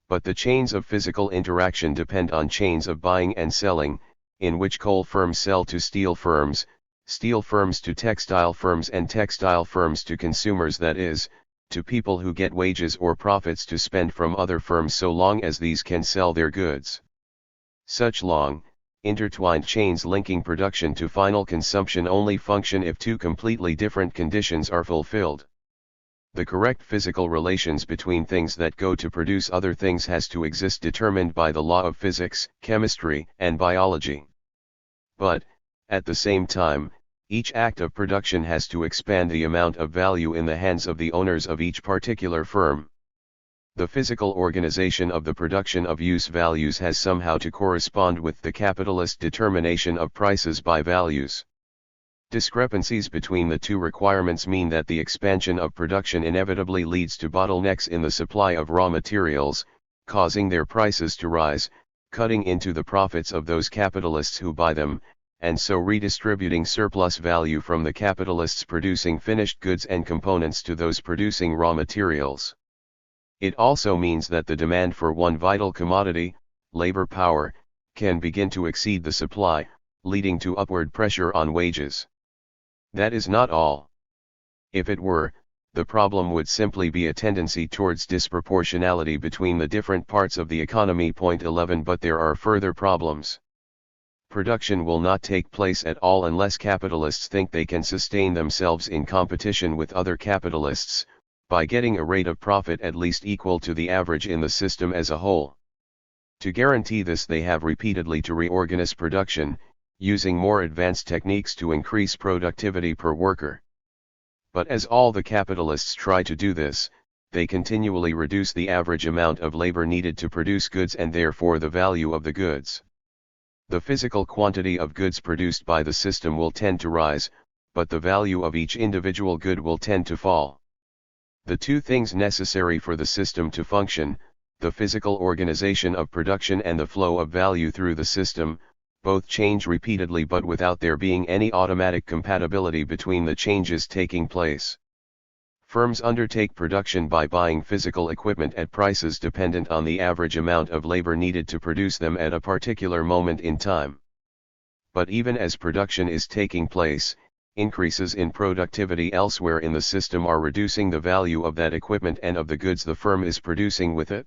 But the chains of physical interaction depend on chains of buying and selling, in which coal firms sell to steel firms to textile firms and textile firms to consumers, that is, to people who get wages or profits to spend from other firms so long as these can sell their goods. Such long, intertwined chains linking production to final consumption only function if two completely different conditions are fulfilled. The correct physical relations between things that go to produce other things has to exist determined by the law of physics, chemistry, and biology. But, at the same time, each act of production has to expand the amount of value in the hands of the owners of each particular firm. The physical organization of the production of use values has somehow to correspond with the capitalist determination of prices by values. Discrepancies between the two requirements mean that the expansion of production inevitably leads to bottlenecks in the supply of raw materials, causing their prices to rise, cutting into the profits of those capitalists who buy them, and so redistributing surplus value from the capitalists producing finished goods and components to those producing raw materials. It also means that the demand for one vital commodity, labor power, can begin to exceed the supply, leading to upward pressure on wages. That is not all. If it were, the problem would simply be a tendency towards disproportionality between the different parts of the economy. 11 But there are further problems. Production will not take place at all unless capitalists think they can sustain themselves in competition with other capitalists, by getting a rate of profit at least equal to the average in the system as a whole. To guarantee this, they have repeatedly to reorganize production, using more advanced techniques to increase productivity per worker. But as all the capitalists try to do this, they continually reduce the average amount of labor needed to produce goods and therefore the value of the goods. The physical quantity of goods produced by the system will tend to rise, but the value of each individual good will tend to fall. The two things necessary for the system to function, the physical organization of production and the flow of value through the system, both change repeatedly but without there being any automatic compatibility between the changes taking place. Firms undertake production by buying physical equipment at prices dependent on the average amount of labor needed to produce them at a particular moment in time. But even as production is taking place, increases in productivity elsewhere in the system are reducing the value of that equipment and of the goods the firm is producing with it.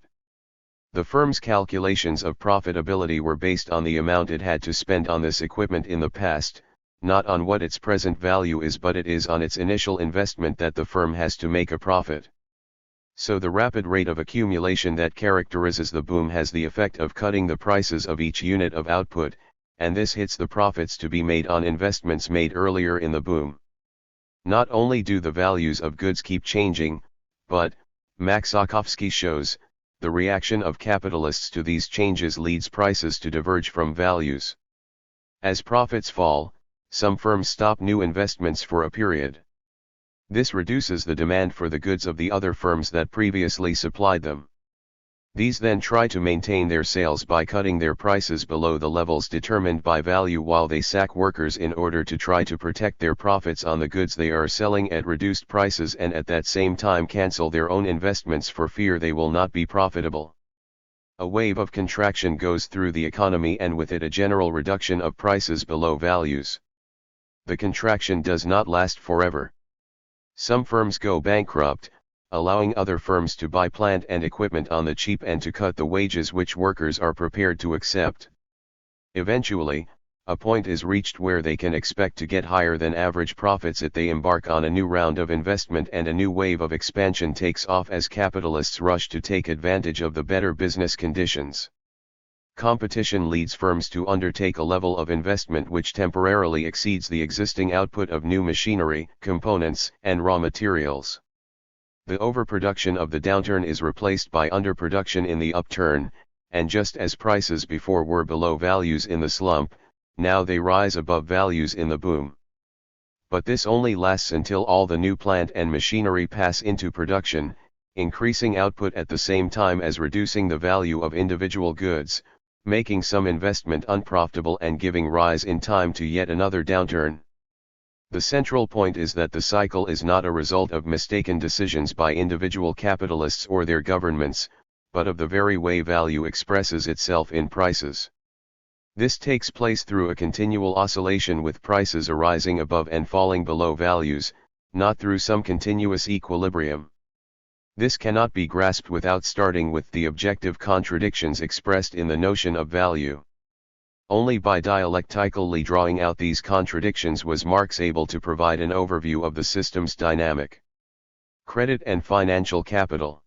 The firm's calculations of profitability were based on the amount it had to spend on this equipment in the past, not on what its present value is, but it is on its initial investment that the firm has to make a profit. So the rapid rate of accumulation that characterizes the boom has the effect of cutting the prices of each unit of output, and this hits the profits to be made on investments made earlier in the boom. Not only do the values of goods keep changing, but, Maksakowski shows, the reaction of capitalists to these changes leads prices to diverge from values. As profits fall, some firms stop new investments for a period. This reduces the demand for the goods of the other firms that previously supplied them. These then try to maintain their sales by cutting their prices below the levels determined by value while they sack workers in order to try to protect their profits on the goods they are selling at reduced prices and at that same time cancel their own investments for fear they will not be profitable. A wave of contraction goes through the economy and with it a general reduction of prices below values. The contraction does not last forever. Some firms go bankrupt, allowing other firms to buy plant and equipment on the cheap and to cut the wages which workers are prepared to accept. Eventually, a point is reached where they can expect to get higher than average profits if they embark on a new round of investment and a new wave of expansion takes off as capitalists rush to take advantage of the better business conditions. Competition leads firms to undertake a level of investment which temporarily exceeds the existing output of new machinery, components, and raw materials. The overproduction of the downturn is replaced by underproduction in the upturn, and just as prices before were below values in the slump, now they rise above values in the boom. But this only lasts until all the new plant and machinery pass into production, increasing output at the same time as reducing the value of individual goods, making some investment unprofitable and giving rise in time to yet another downturn. The central point is that the cycle is not a result of mistaken decisions by individual capitalists or their governments, but of the very way value expresses itself in prices. This takes place through a continual oscillation with prices arising above and falling below values, not through some continuous equilibrium. This cannot be grasped without starting with the objective contradictions expressed in the notion of value. Only by dialectically drawing out these contradictions was Marx able to provide an overview of the system's dynamic. Credit and financial capital.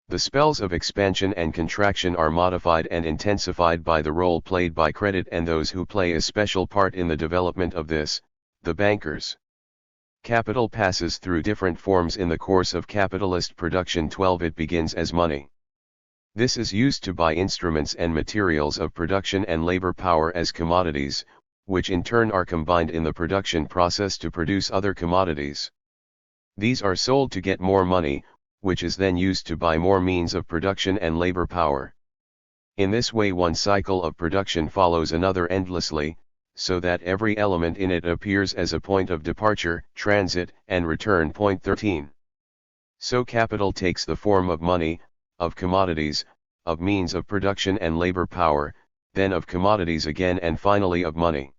The spells of expansion and contraction are modified and intensified by the role played by credit and those who play a special part in the development of this, the bankers. Capital passes through different forms in the course of capitalist production. 12. It begins as money. This is used to buy instruments and materials of production and labor power as commodities, which in turn are combined in the production process to produce other commodities. These are sold to get more money, which is then used to buy more means of production and labor power. In this way one cycle of production follows another endlessly, so that every element in it appears as a point of departure, transit, and return. Point 13. So capital takes the form of money, of commodities, of means of production and labor power, then of commodities again and finally of money.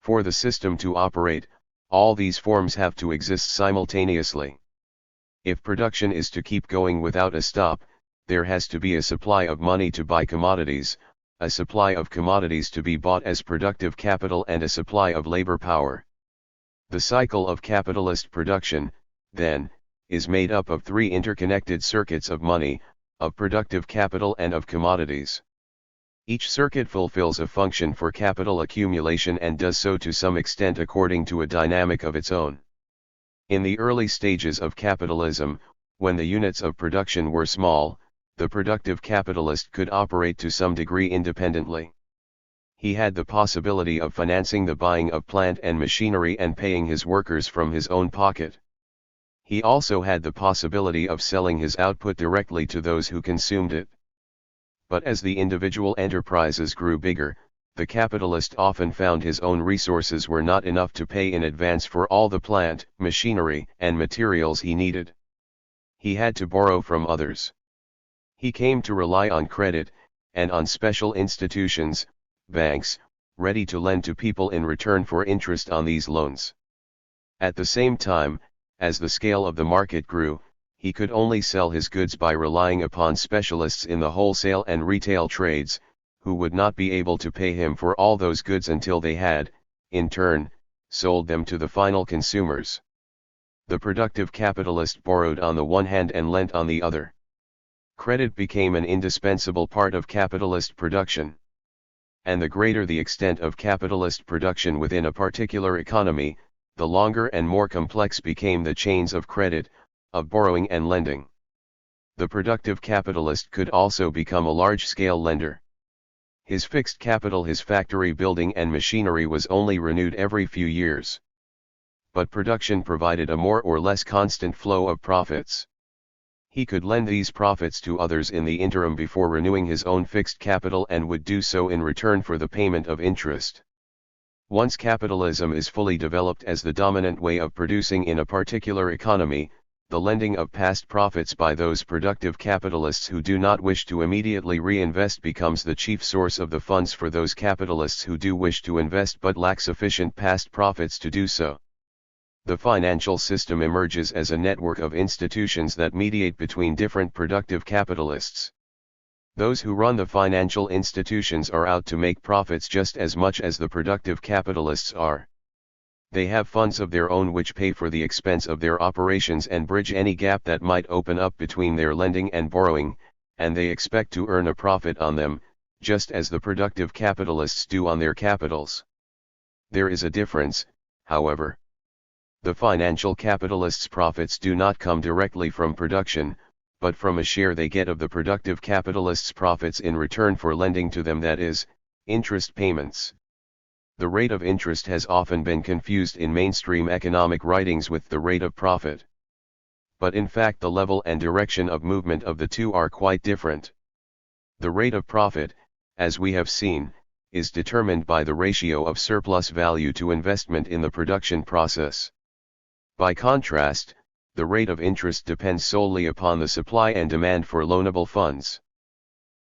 For the system to operate, all these forms have to exist simultaneously. If production is to keep going without a stop, there has to be a supply of money to buy commodities, a supply of commodities to be bought as productive capital, and a supply of labor power. The cycle of capitalist production, then, is made up of three interconnected circuits of money, of productive capital and of commodities. Each circuit fulfills a function for capital accumulation and does so to some extent according to a dynamic of its own. In the early stages of capitalism, when the units of production were small, the productive capitalist could operate to some degree independently. He had the possibility of financing the buying of plant and machinery and paying his workers from his own pocket. He also had the possibility of selling his output directly to those who consumed it. But as the individual enterprises grew bigger, the capitalist often found his own resources were not enough to pay in advance for all the plant, machinery, and materials he needed. He had to borrow from others. He came to rely on credit, and on special institutions, banks, ready to lend to people in return for interest on these loans. At the same time, as the scale of the market grew, he could only sell his goods by relying upon specialists in the wholesale and retail trades, who would not be able to pay him for all those goods until they had, in turn, sold them to the final consumers. The productive capitalist borrowed on the one hand and lent on the other. Credit became an indispensable part of capitalist production. And the greater the extent of capitalist production within a particular economy, the longer and more complex became the chains of credit, of borrowing and lending. The productive capitalist could also become a large-scale lender. His fixed capital, his factory building and machinery, was only renewed every few years. But production provided a more or less constant flow of profits. He could lend these profits to others in the interim before renewing his own fixed capital, and would do so in return for the payment of interest. Once capitalism is fully developed as the dominant way of producing in a particular economy, the lending of past profits by those productive capitalists who do not wish to immediately reinvest becomes the chief source of the funds for those capitalists who do wish to invest but lack sufficient past profits to do so. The financial system emerges as a network of institutions that mediate between different productive capitalists. Those who run the financial institutions are out to make profits just as much as the productive capitalists are. They have funds of their own which pay for the expense of their operations and bridge any gap that might open up between their lending and borrowing, and they expect to earn a profit on them, just as the productive capitalists do on their capitals. There is a difference, however. The financial capitalists' profits do not come directly from production, but from a share they get of the productive capitalists' profits in return for lending to them, that is, interest payments. The rate of interest has often been confused in mainstream economic writings with the rate of profit. But in fact the level and direction of movement of the two are quite different. The rate of profit, as we have seen, is determined by the ratio of surplus value to investment in the production process. By contrast, the rate of interest depends solely upon the supply and demand for loanable funds.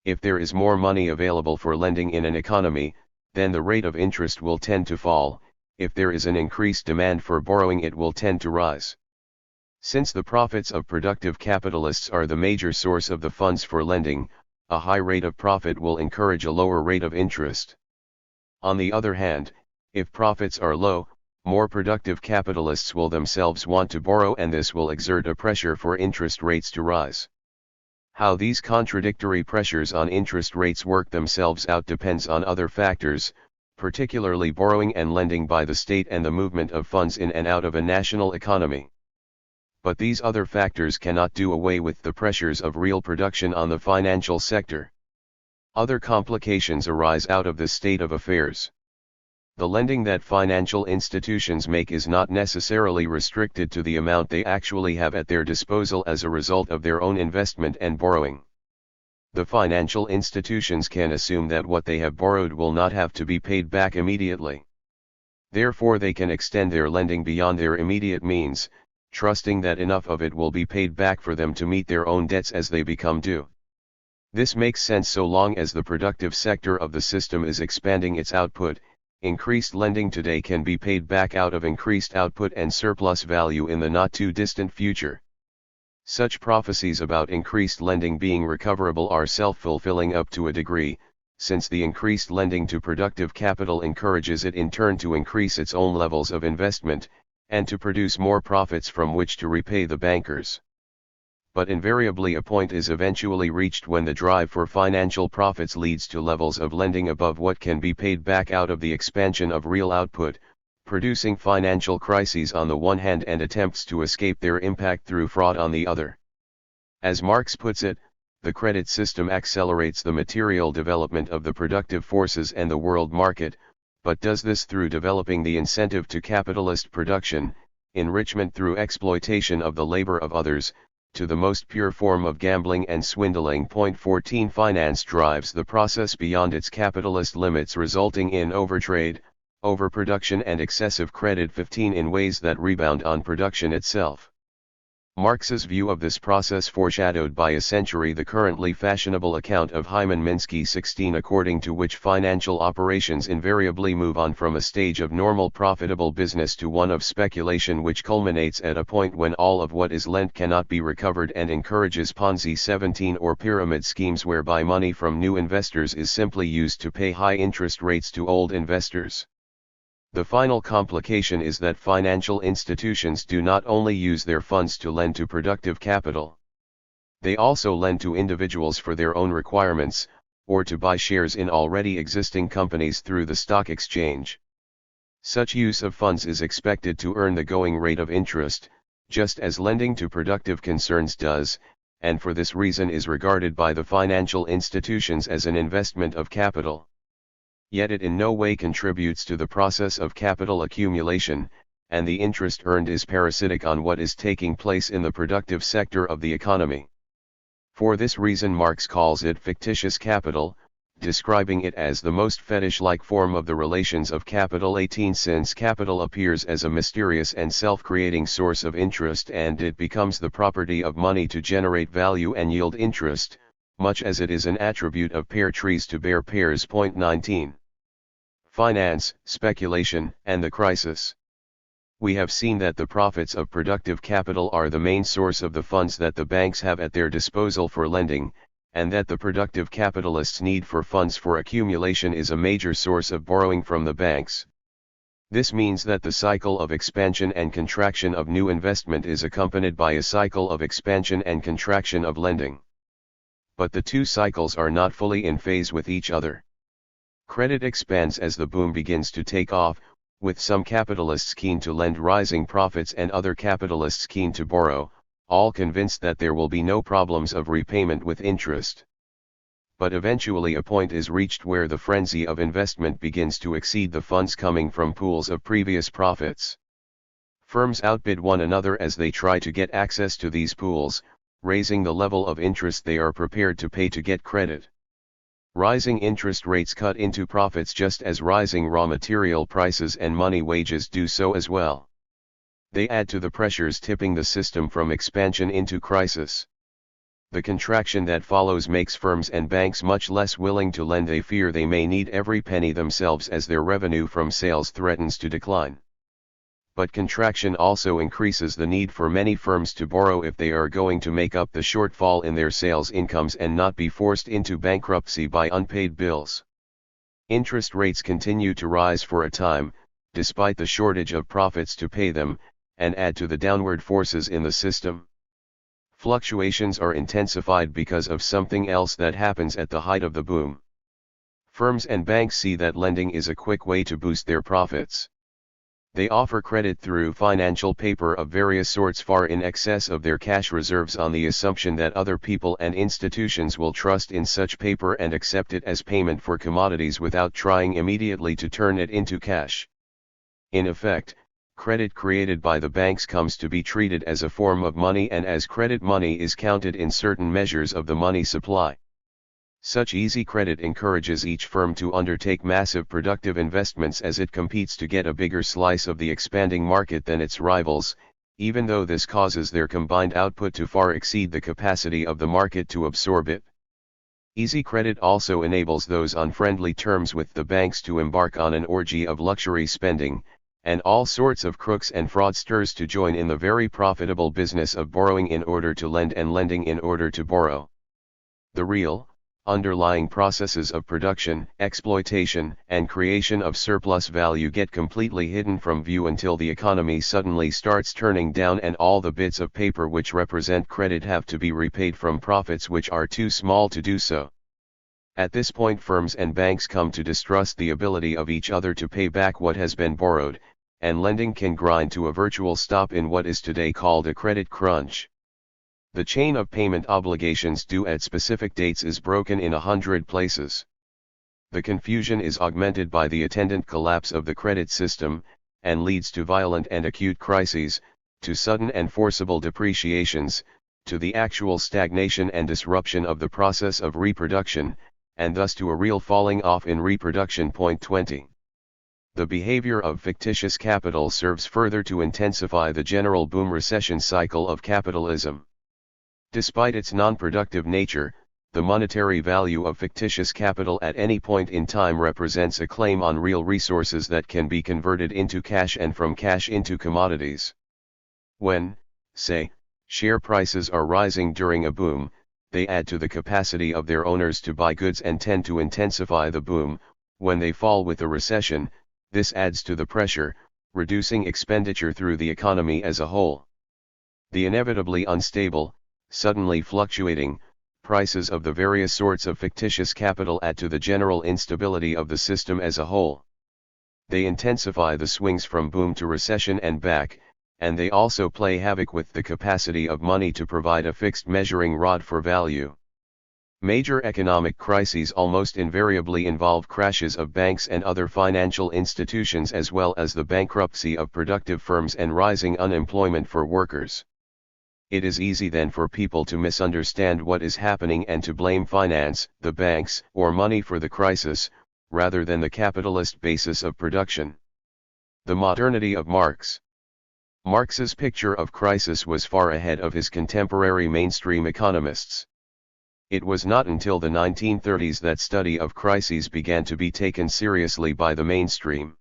If there is more money available for lending in an economy, then the rate of interest will tend to fall. If there is an increased demand for borrowing, it will tend to rise. Since the profits of productive capitalists are the major source of the funds for lending, a high rate of profit will encourage a lower rate of interest. On the other hand, if profits are low, more productive capitalists will themselves want to borrow, and this will exert a pressure for interest rates to rise. How these contradictory pressures on interest rates work themselves out depends on other factors, particularly borrowing and lending by the state and the movement of funds in and out of a national economy. But these other factors cannot do away with the pressures of real production on the financial sector. Other complications arise out of this state of affairs. The lending that financial institutions make is not necessarily restricted to the amount they actually have at their disposal as a result of their own investment and borrowing. The financial institutions can assume that what they have borrowed will not have to be paid back immediately. Therefore, they can extend their lending beyond their immediate means, trusting that enough of it will be paid back for them to meet their own debts as they become due. This makes sense so long as the productive sector of the system is expanding its output. Increased lending today can be paid back out of increased output and surplus value in the not-too-distant future. Such prophecies about increased lending being recoverable are self-fulfilling up to a degree, since the increased lending to productive capital encourages it in turn to increase its own levels of investment, and to produce more profits from which to repay the bankers. But invariably a point is eventually reached when the drive for financial profits leads to levels of lending above what can be paid back out of the expansion of real output, producing financial crises on the one hand and attempts to escape their impact through fraud on the other. As Marx puts it, the credit system accelerates the material development of the productive forces and the world market, but does this through developing the incentive to capitalist production, enrichment through exploitation of the labor of others, to the most pure form of gambling and swindling. 14 Finance drives the process beyond its capitalist limits, resulting in overtrade, overproduction and excessive credit. 15 In ways that rebound on production itself. Marx's view of this process foreshadowed by a century the currently fashionable account of Hyman Minsky 16, according to which financial operations invariably move on from a stage of normal profitable business to one of speculation, which culminates at a point when all of what is lent cannot be recovered, and encourages Ponzi 17 or pyramid schemes whereby money from new investors is simply used to pay high interest rates to old investors. The final complication is that financial institutions do not only use their funds to lend to productive capital. They also lend to individuals for their own requirements, or to buy shares in already existing companies through the stock exchange. Such use of funds is expected to earn the going rate of interest, just as lending to productive concerns does, and for this reason is regarded by the financial institutions as an investment of capital. Yet it in no way contributes to the process of capital accumulation, and the interest earned is parasitic on what is taking place in the productive sector of the economy. For this reason Marx calls it fictitious capital, describing it as the most fetish-like form of the relations of capital. 18 Since capital appears as a mysterious and self-creating source of interest, and it becomes the property of money to generate value and yield interest, much as it is an attribute of pear trees to bear pears. 19. Finance, speculation, and the crisis. We have seen that the profits of productive capital are the main source of the funds that the banks have at their disposal for lending, and that the productive capitalists' need for funds for accumulation is a major source of borrowing from the banks. This means that the cycle of expansion and contraction of new investment is accompanied by a cycle of expansion and contraction of lending. But the two cycles are not fully in phase with each other. Credit expands as the boom begins to take off, with some capitalists keen to lend rising profits and other capitalists keen to borrow, all convinced that there will be no problems of repayment with interest. But eventually a point is reached where the frenzy of investment begins to exceed the funds coming from pools of previous profits. Firms outbid one another as they try to get access to these pools, raising the level of interest they are prepared to pay to get credit. Rising interest rates cut into profits just as rising raw material prices and money wages do so as well. They add to the pressures tipping the system from expansion into crisis. The contraction that follows makes firms and banks much less willing to lend. They fear they may need every penny themselves as their revenue from sales threatens to decline. But contraction also increases the need for many firms to borrow if they are going to make up the shortfall in their sales incomes and not be forced into bankruptcy by unpaid bills. Interest rates continue to rise for a time, despite the shortage of profits to pay them, and add to the downward forces in the system. Fluctuations are intensified because of something else that happens at the height of the boom. Firms and banks see that lending is a quick way to boost their profits. They offer credit through financial paper of various sorts far in excess of their cash reserves on the assumption that other people and institutions will trust in such paper and accept it as payment for commodities without trying immediately to turn it into cash. In effect, credit created by the banks comes to be treated as a form of money, and as credit money is counted in certain measures of the money supply. Such easy credit encourages each firm to undertake massive productive investments as it competes to get a bigger slice of the expanding market than its rivals, even though this causes their combined output to far exceed the capacity of the market to absorb it. Easy credit also enables those on friendly terms with the banks to embark on an orgy of luxury spending, and all sorts of crooks and fraudsters to join in the very profitable business of borrowing in order to lend and lending in order to borrow. The real, underlying processes of production, exploitation, and creation of surplus value get completely hidden from view until the economy suddenly starts turning down and all the bits of paper which represent credit have to be repaid from profits which are too small to do so. At this point, firms and banks come to distrust the ability of each other to pay back what has been borrowed, and lending can grind to a virtual stop in what is today called a credit crunch. The chain of payment obligations due at specific dates is broken in 100 places. The confusion is augmented by the attendant collapse of the credit system, and leads to violent and acute crises, to sudden and forcible depreciations, to the actual stagnation and disruption of the process of reproduction, and thus to a real falling off in reproduction. Point 20. The behavior of fictitious capital serves further to intensify the general boom recession cycle of capitalism. Despite its non-productive nature, the monetary value of fictitious capital at any point in time represents a claim on real resources that can be converted into cash and from cash into commodities. When, say, share prices are rising during a boom, they add to the capacity of their owners to buy goods and tend to intensify the boom. When they fall with a recession, this adds to the pressure, reducing expenditure through the economy as a whole. The inevitably unstable, suddenly fluctuating, prices of the various sorts of fictitious capital add to the general instability of the system as a whole. They intensify the swings from boom to recession and back, and they also play havoc with the capacity of money to provide a fixed measuring rod for value. Major economic crises almost invariably involve crashes of banks and other financial institutions, as well as the bankruptcy of productive firms and rising unemployment for workers. It is easy then for people to misunderstand what is happening and to blame finance, the banks, or money for the crisis, rather than the capitalist basis of production. The modernity of Marx. Marx's picture of crisis was far ahead of his contemporary mainstream economists. It was not until the 1930s that study of crises began to be taken seriously by the mainstream.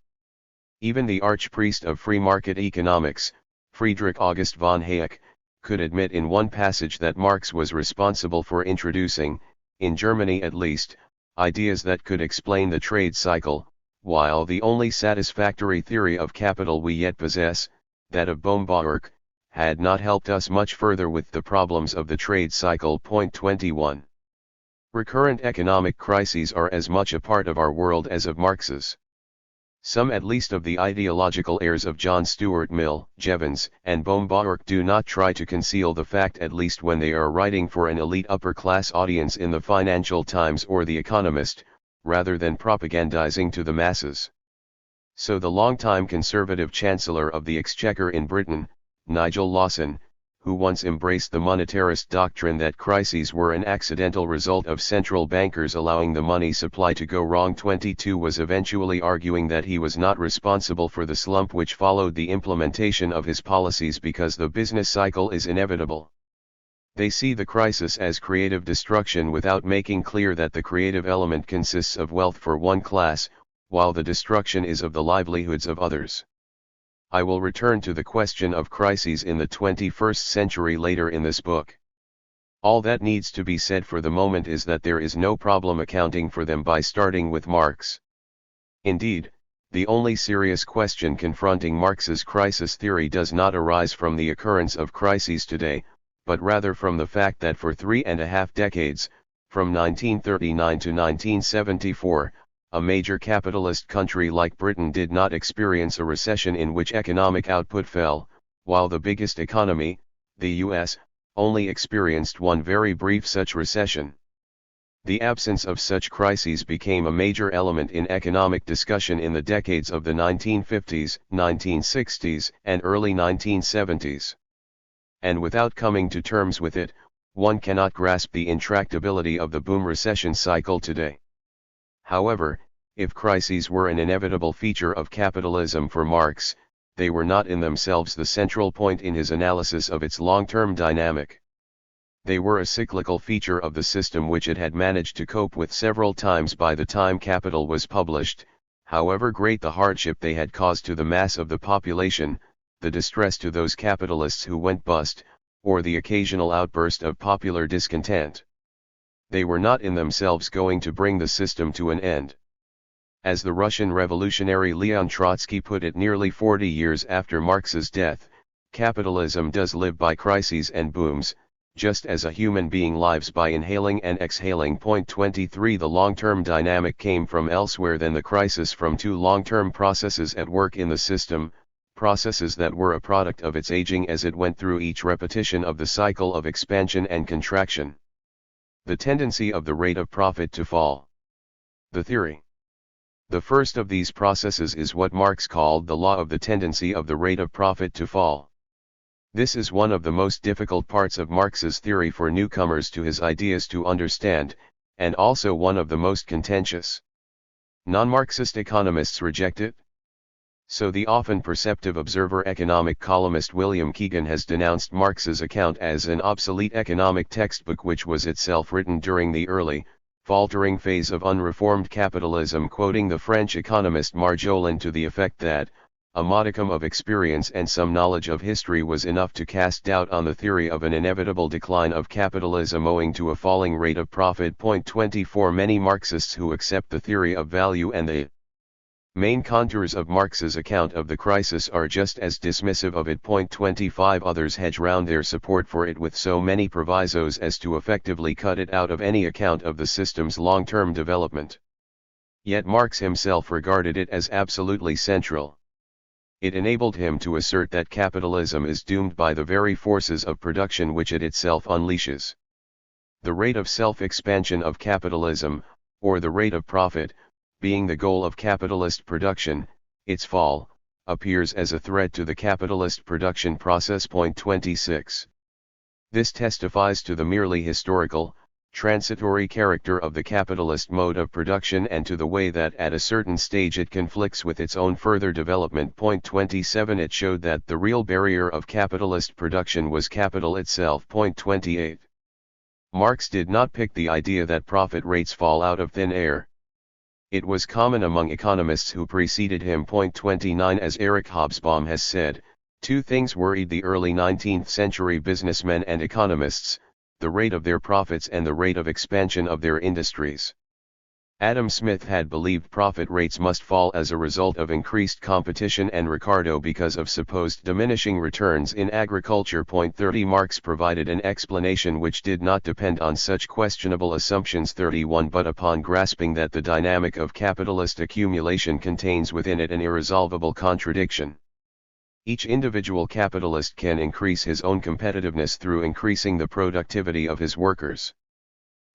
Even the archpriest of free market economics, Friedrich August von Hayek, could admit in one passage that Marx was responsible for introducing, in Germany at least, ideas that could explain the trade cycle, while the only satisfactory theory of capital we yet possess, that of Baumgartner, had not helped us much further with the problems of the trade cycle. Point 21. Recurrent economic crises are as much a part of our world as of Marx's. Some at least of the ideological heirs of John Stuart Mill, Jevons, and Baumgartner do not try to conceal the fact, at least when they are writing for an elite upper-class audience in the Financial Times or The Economist, rather than propagandizing to the masses. So the long-time Conservative Chancellor of the Exchequer in Britain, Nigel Lawson, who once embraced the monetarist doctrine that crises were an accidental result of central bankers allowing the money supply to go wrong, 22, was eventually arguing that he was not responsible for the slump which followed the implementation of his policies because the business cycle is inevitable. They see the crisis as creative destruction without making clear that the creative element consists of wealth for one class, while the destruction is of the livelihoods of others. I will return to the question of crises in the 21st century later in this book. All that needs to be said for the moment is that there is no problem accounting for them by starting with Marx. Indeed, the only serious question confronting Marx's crisis theory does not arise from the occurrence of crises today, but rather from the fact that for 3.5 decades, from 1939 to 1974, a major capitalist country like Britain did not experience a recession in which economic output fell, while the biggest economy, the US, only experienced one very brief such recession. The absence of such crises became a major element in economic discussion in the decades of the 1950s, 1960s, and early 1970s. And without coming to terms with it, one cannot grasp the intractability of the boom-recession cycle today. However, if crises were an inevitable feature of capitalism for Marx, they were not in themselves the central point in his analysis of its long-term dynamic. They were a cyclical feature of the system which it had managed to cope with several times by the time Capital was published, however great the hardship they had caused to the mass of the population, the distress to those capitalists who went bust, or the occasional outburst of popular discontent. They were not in themselves going to bring the system to an end. As the Russian revolutionary Leon Trotsky put it nearly 40 years after Marx's death, capitalism does live by crises and booms, just as a human being lives by inhaling and exhaling. 23 The long-term dynamic came from elsewhere than the crisis, from two long-term processes at work in the system, processes that were a product of its aging as it went through each repetition of the cycle of expansion and contraction. The tendency of the rate of profit to fall. The theory. The first of these processes is what Marx called the law of the tendency of the rate of profit to fall. This is one of the most difficult parts of Marx's theory for newcomers to his ideas to understand, and also one of the most contentious. Non-Marxist economists reject it. So the often perceptive Observer economic columnist William Keegan has denounced Marx's account as an obsolete economic textbook which was itself written during the early, faltering phase of unreformed capitalism, quoting the French economist Marjolin to the effect that, a modicum of experience and some knowledge of history was enough to cast doubt on the theory of an inevitable decline of capitalism owing to a falling rate of profit. 24 Many Marxists who accept the theory of value and the main contours of Marx's account of the crisis are just as dismissive of it. 25 Others hedge round their support for it with so many provisos as to effectively cut it out of any account of the system's long-term development. Yet Marx himself regarded it as absolutely central. It enabled him to assert that capitalism is doomed by the very forces of production which it itself unleashes. The rate of self-expansion of capitalism, or the rate of profit, being the goal of capitalist production, its fall, appears as a threat to the capitalist production process. 26. This testifies to the merely historical, transitory character of the capitalist mode of production and to the way that at a certain stage it conflicts with its own further development. 27 It showed that the real barrier of capitalist production was capital itself. 28 Marx did not pick the idea that profit rates fall out of thin air. It was common among economists who preceded him. 29 As Eric Hobsbawm has said, two things worried the early 19th century businessmen and economists: the rate of their profits and the rate of expansion of their industries. Adam Smith had believed profit rates must fall as a result of increased competition, and Ricardo because of supposed diminishing returns in agriculture. 30 Marx provided an explanation which did not depend on such questionable assumptions. 31 But upon grasping that the dynamic of capitalist accumulation contains within it an irresolvable contradiction. Each individual capitalist can increase his own competitiveness through increasing the productivity of his workers.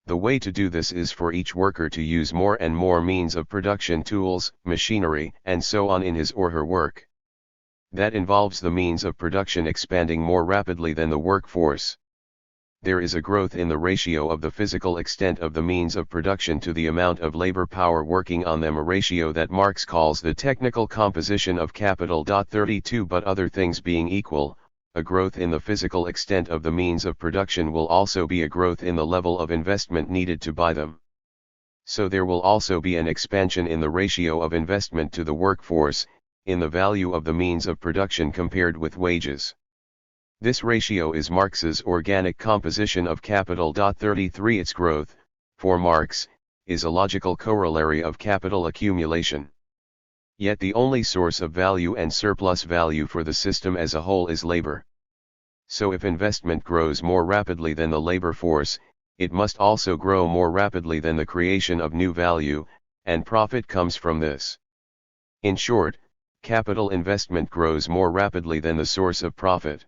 The way to do this is for each worker to use more and more means of production, tools, machinery, and so on in his or her work. That involves the means of production expanding more rapidly than the workforce. There is a growth in the ratio of the physical extent of the means of production to the amount of labor power working on them, a ratio that Marx calls the technical composition of capital. 32 But other things being equal, a growth in the physical extent of the means of production will also be a growth in the level of investment needed to buy them. So there will also be an expansion in the ratio of investment to the workforce, in the value of the means of production compared with wages. This ratio is Marx's organic composition of capital. 33 Its growth, for Marx, is a logical corollary of capital accumulation. Yet the only source of value and surplus value for the system as a whole is labor. So if investment grows more rapidly than the labor force, it must also grow more rapidly than the creation of new value, and profit comes from this. In short, capital investment grows more rapidly than the source of profit.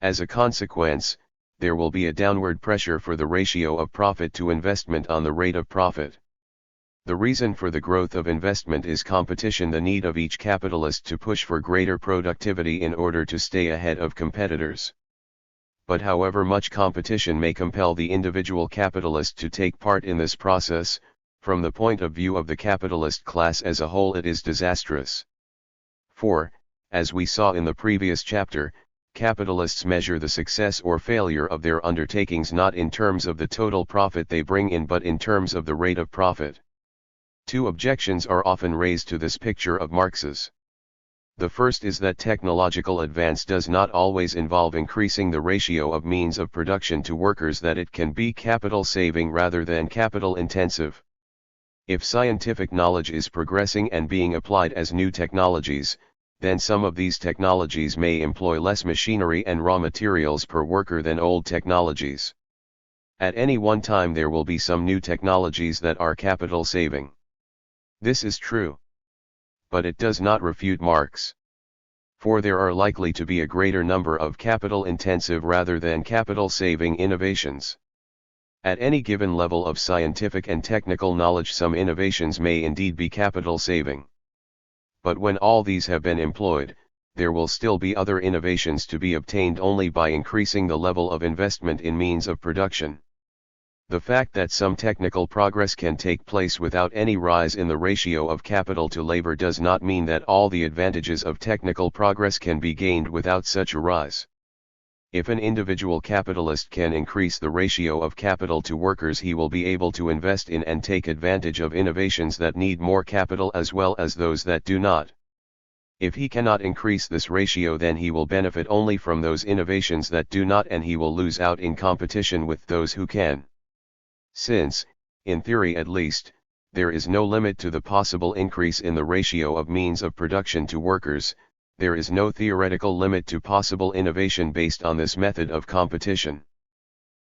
As a consequence, there will be a downward pressure for the ratio of profit to investment on the rate of profit. The reason for the growth of investment is competition, the need of each capitalist to push for greater productivity in order to stay ahead of competitors. But however much competition may compel the individual capitalist to take part in this process, from the point of view of the capitalist class as a whole it is disastrous. For, as we saw in the previous chapter, capitalists measure the success or failure of their undertakings not in terms of the total profit they bring in but in terms of the rate of profit. Two objections are often raised to this picture of Marx's. The first is that technological advance does not always involve increasing the ratio of means of production to workers, that it can be capital saving rather than capital intensive. If scientific knowledge is progressing and being applied as new technologies, then some of these technologies may employ less machinery and raw materials per worker than old technologies. At any one time there will be some new technologies that are capital saving. This is true. But it does not refute Marx. For there are likely to be a greater number of capital-intensive rather than capital-saving innovations. At any given level of scientific and technical knowledge some innovations may indeed be capital-saving. But when all these have been employed, there will still be other innovations to be obtained only by increasing the level of investment in means of production. The fact that some technical progress can take place without any rise in the ratio of capital to labor does not mean that all the advantages of technical progress can be gained without such a rise. If an individual capitalist can increase the ratio of capital to workers, he will be able to invest in and take advantage of innovations that need more capital as well as those that do not. If he cannot increase this ratio, then he will benefit only from those innovations that do not, and he will lose out in competition with those who can. Since, in theory at least, there is no limit to the possible increase in the ratio of means of production to workers, there is no theoretical limit to possible innovation based on this method of competition.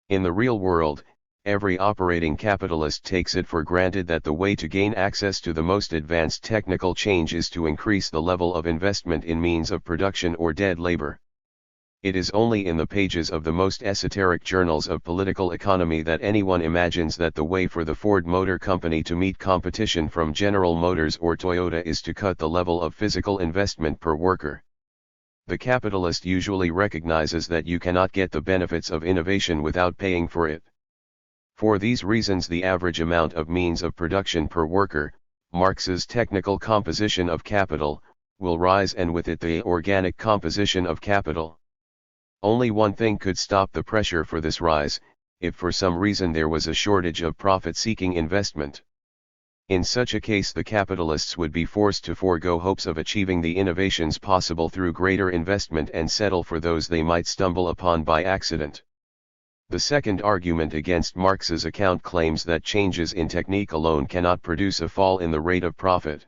In the real world, every operating capitalist takes it for granted that the way to gain access to the most advanced technical change is to increase the level of investment in means of production or dead labor. It is only in the pages of the most esoteric journals of political economy that anyone imagines that the way for the Ford Motor Company to meet competition from General Motors or Toyota is to cut the level of physical investment per worker. The capitalist usually recognizes that you cannot get the benefits of innovation without paying for it. For these reasons, the average amount of means of production per worker, Marx's technical composition of capital, will rise, and with it the organic composition of capital. Only one thing could stop the pressure for this rise, if for some reason there was a shortage of profit-seeking investment. In such a case the capitalists would be forced to forego hopes of achieving the innovations possible through greater investment and settle for those they might stumble upon by accident. The second argument against Marx's account claims that changes in technique alone cannot produce a fall in the rate of profit.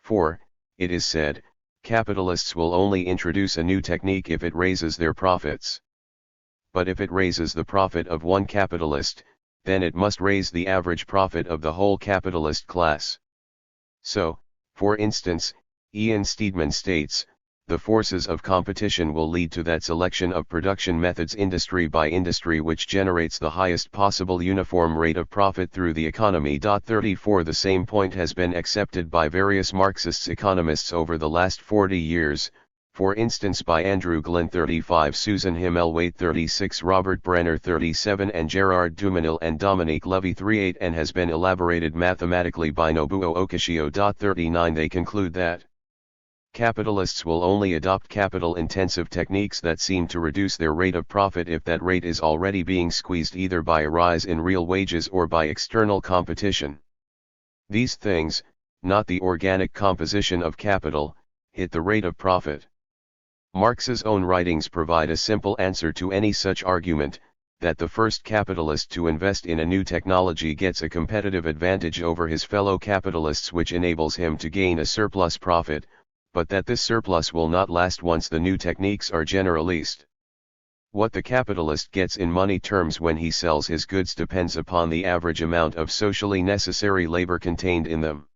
For, it is said, capitalists will only introduce a new technique if it raises their profits. But if it raises the profit of one capitalist, then it must raise the average profit of the whole capitalist class. So, for instance, Ian Steedman states, the forces of competition will lead to that selection of production methods industry by industry which generates the highest possible uniform rate of profit through the economy. 34 The same point has been accepted by various Marxist economists over the last 40 years, for instance by Andrew Glenn 35, Susan Himmelwaite 36, Robert Brenner 37 and Gerard Dumenil and Dominique Levy 38, and has been elaborated mathematically by Nobuo Okishio. 39 They conclude that capitalists will only adopt capital-intensive techniques that seem to reduce their rate of profit if that rate is already being squeezed either by a rise in real wages or by external competition. These things, not the organic composition of capital, hit the rate of profit. Marx's own writings provide a simple answer to any such argument, that the first capitalist to invest in a new technology gets a competitive advantage over his fellow capitalists which enables him to gain a surplus profit, but that this surplus will not last once the new techniques are generalized. What the capitalist gets in money terms when he sells his goods depends upon the average amount of socially necessary labor contained in them.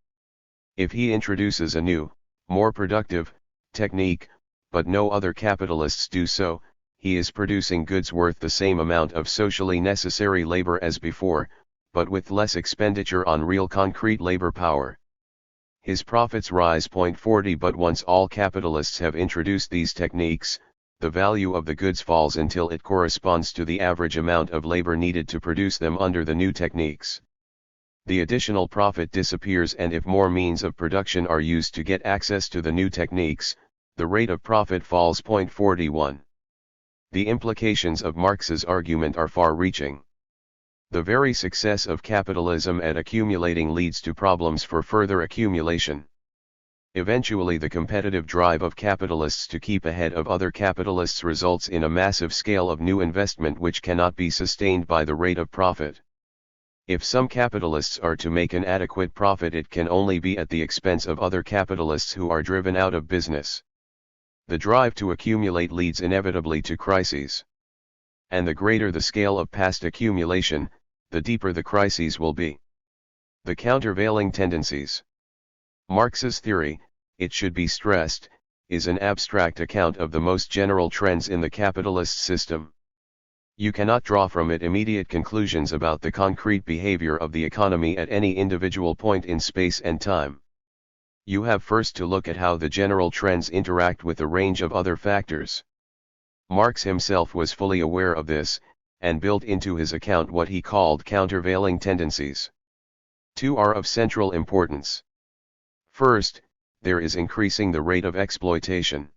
If he introduces a new, more productive, technique, but no other capitalists do so, he is producing goods worth the same amount of socially necessary labor as before, but with less expenditure on real concrete labor power. His profits rise. 40 But once all capitalists have introduced these techniques, the value of the goods falls until it corresponds to the average amount of labor needed to produce them under the new techniques. The additional profit disappears, and if more means of production are used to get access to the new techniques, the rate of profit falls. 41. The implications of Marx's argument are far-reaching. The very success of capitalism at accumulating leads to problems for further accumulation. Eventually, the competitive drive of capitalists to keep ahead of other capitalists results in a massive scale of new investment which cannot be sustained by the rate of profit. If some capitalists are to make an adequate profit, it can only be at the expense of other capitalists who are driven out of business. The drive to accumulate leads inevitably to crises. And the greater the scale of past accumulation, the deeper the crises will be. The countervailing tendencies. Marx's theory, it should be stressed, is an abstract account of the most general trends in the capitalist system. You cannot draw from it immediate conclusions about the concrete behavior of the economy at any individual point in space and time. You have first to look at how the general trends interact with a range of other factors. Marx himself was fully aware of this, and built into his account what he called countervailing tendencies. Two are of central importance. First, there is increasing the rate of exploitation.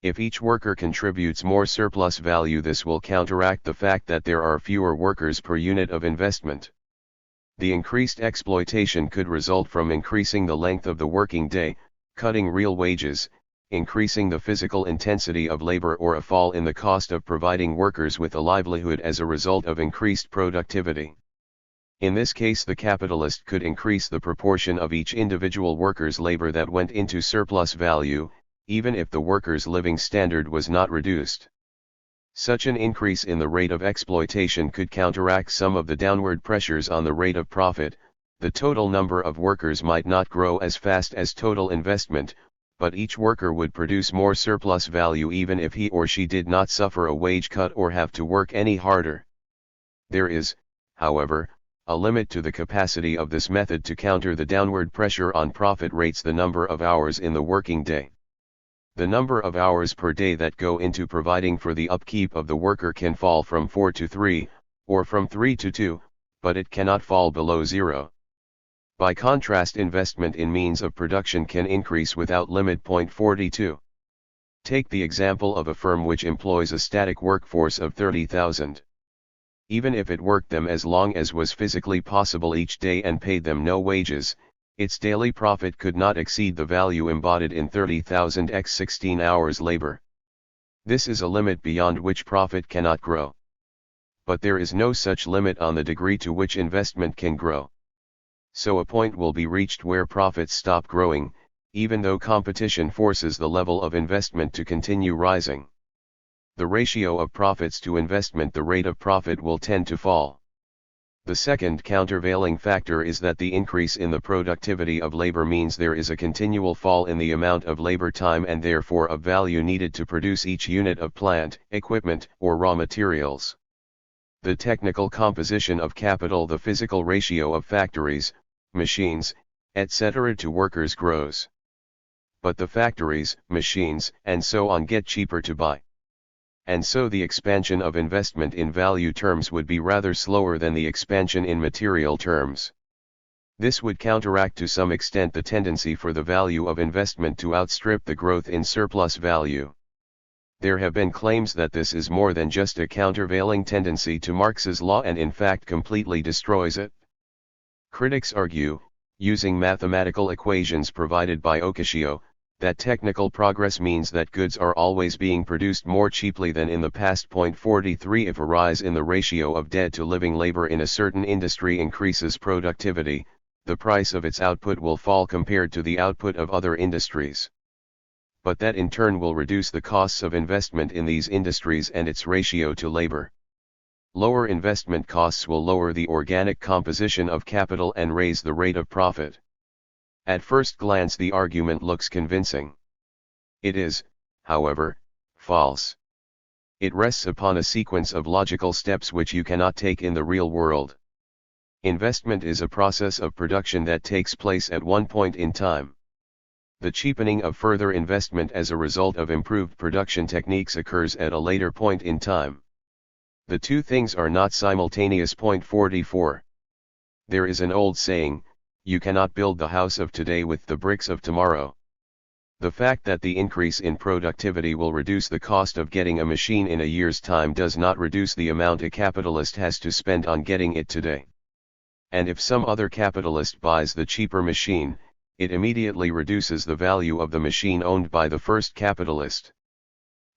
If each worker contributes more surplus value, this will counteract the fact that there are fewer workers per unit of investment. The increased exploitation could result from increasing the length of the working day, cutting real wages, increasing the physical intensity of labor, or a fall in the cost of providing workers with a livelihood as a result of increased productivity. In this case, the capitalist could increase the proportion of each individual worker's labor that went into surplus value, even if the worker's living standard was not reduced. Such an increase in the rate of exploitation could counteract some of the downward pressures on the rate of profit. The total number of workers might not grow as fast as total investment, but each worker would produce more surplus value even if he or she did not suffer a wage cut or have to work any harder. There is, however, a limit to the capacity of this method to counter the downward pressure on profit rates. The number of hours in the working day. The number of hours per day that go into providing for the upkeep of the worker can fall from 4 to 3, or from 3 to 2, but it cannot fall below 0. By contrast, investment in means of production can increase without limit. 42. Take the example of a firm which employs a static workforce of 30,000. Even if it worked them as long as was physically possible each day and paid them no wages, its daily profit could not exceed the value embodied in 30,000 x 16 hours labor. This is a limit beyond which profit cannot grow. But there is no such limit on the degree to which investment can grow. So a point will be reached where profits stop growing, even though competition forces the level of investment to continue rising. The ratio of profits to investment, the rate of profit, will tend to fall. The second countervailing factor is that the increase in the productivity of labor means there is a continual fall in the amount of labor time and therefore of value needed to produce each unit of plant, equipment, or raw materials. The technical composition of capital, the physical ratio of factories, machines, etc. to workers grows. But the factories, machines, and so on get cheaper to buy. And so the expansion of investment in value terms would be rather slower than the expansion in material terms. This would counteract to some extent the tendency for the value of investment to outstrip the growth in surplus value. There have been claims that this is more than just a countervailing tendency to Marx's law and in fact completely destroys it. Critics argue, using mathematical equations provided by Ocasio, that technical progress means that goods are always being produced more cheaply than in the past. 43 If a rise in the ratio of dead to living labor in a certain industry increases productivity, the price of its output will fall compared to the output of other industries. But that in turn will reduce the costs of investment in these industries and its ratio to labor. Lower investment costs will lower the organic composition of capital and raise the rate of profit. At first glance the argument looks convincing. It is, however, false. It rests upon a sequence of logical steps which you cannot take in the real world. Investment is a process of production that takes place at one point in time. The cheapening of further investment as a result of improved production techniques occurs at a later point in time. The two things are not simultaneous. 44. There is an old saying, you cannot build the house of today with the bricks of tomorrow. The fact that the increase in productivity will reduce the cost of getting a machine in a year's time does not reduce the amount a capitalist has to spend on getting it today. And if some other capitalist buys the cheaper machine, it immediately reduces the value of the machine owned by the first capitalist.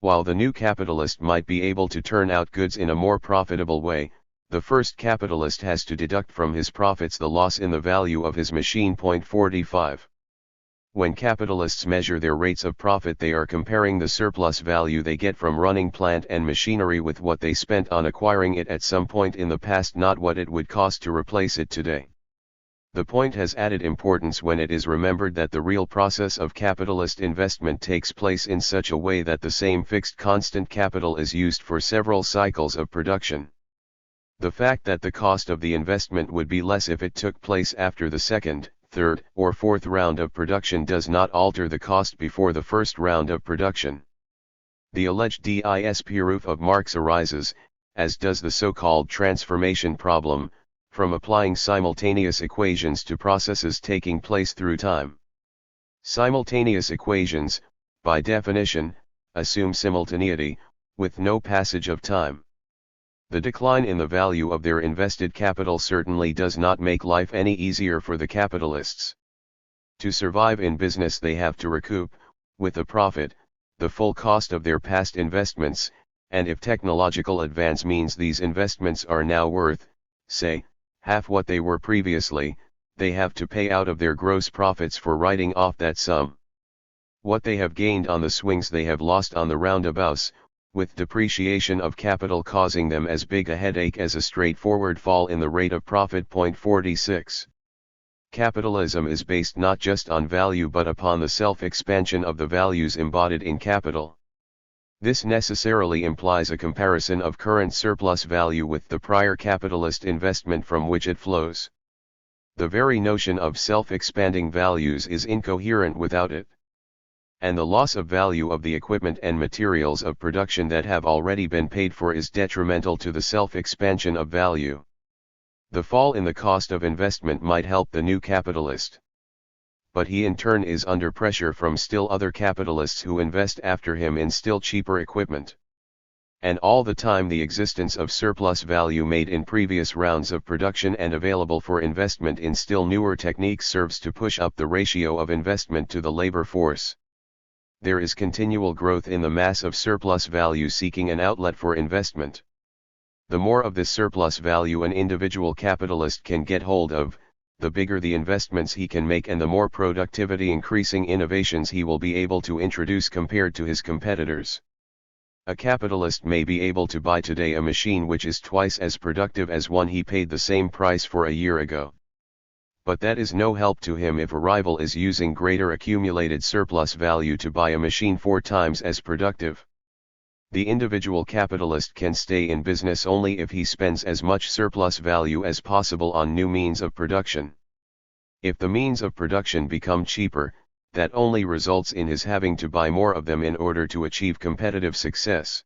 While the new capitalist might be able to turn out goods in a more profitable way, the first capitalist has to deduct from his profits the loss in the value of his machine. 45. When capitalists measure their rates of profit, they are comparing the surplus value they get from running plant and machinery with what they spent on acquiring it at some point in the past, not what it would cost to replace it today. The point has added importance when it is remembered that the real process of capitalist investment takes place in such a way that the same fixed constant capital is used for several cycles of production. The fact that the cost of the investment would be less if it took place after the second, third, or fourth round of production does not alter the cost before the first round of production. The alleged disproof of Marx arises, as does the so-called transformation problem, from applying simultaneous equations to processes taking place through time. Simultaneous equations, by definition, assume simultaneity, with no passage of time. The decline in the value of their invested capital certainly does not make life any easier for the capitalists. To survive in business they have to recoup, with a profit, the full cost of their past investments, and if technological advance means these investments are now worth, say, half what they were previously, they have to pay out of their gross profits for writing off that sum. What they have gained on the swings they have lost on the roundabouts, with depreciation of capital causing them as big a headache as a straightforward fall in the rate of profit. 46. Capitalism is based not just on value but upon the self-expansion of the values embodied in capital. This necessarily implies a comparison of current surplus value with the prior capitalist investment from which it flows. The very notion of self-expanding values is incoherent without it. And the loss of value of the equipment and materials of production that have already been paid for is detrimental to the self-expansion of value. The fall in the cost of investment might help the new capitalist. But he in turn is under pressure from still other capitalists who invest after him in still cheaper equipment. And all the time the existence of surplus value made in previous rounds of production and available for investment in still newer techniques serves to push up the ratio of investment to the labor force. There is continual growth in the mass of surplus value seeking an outlet for investment. The more of this surplus value an individual capitalist can get hold of, the bigger the investments he can make and the more productivity increasing innovations he will be able to introduce compared to his competitors. A capitalist may be able to buy today a machine which is twice as productive as one he paid the same price for a year ago. But that is no help to him if a rival is using greater accumulated surplus value to buy a machine 4 times as productive. The individual capitalist can stay in business only if he spends as much surplus value as possible on new means of production. If the means of production become cheaper, that only results in his having to buy more of them in order to achieve competitive success.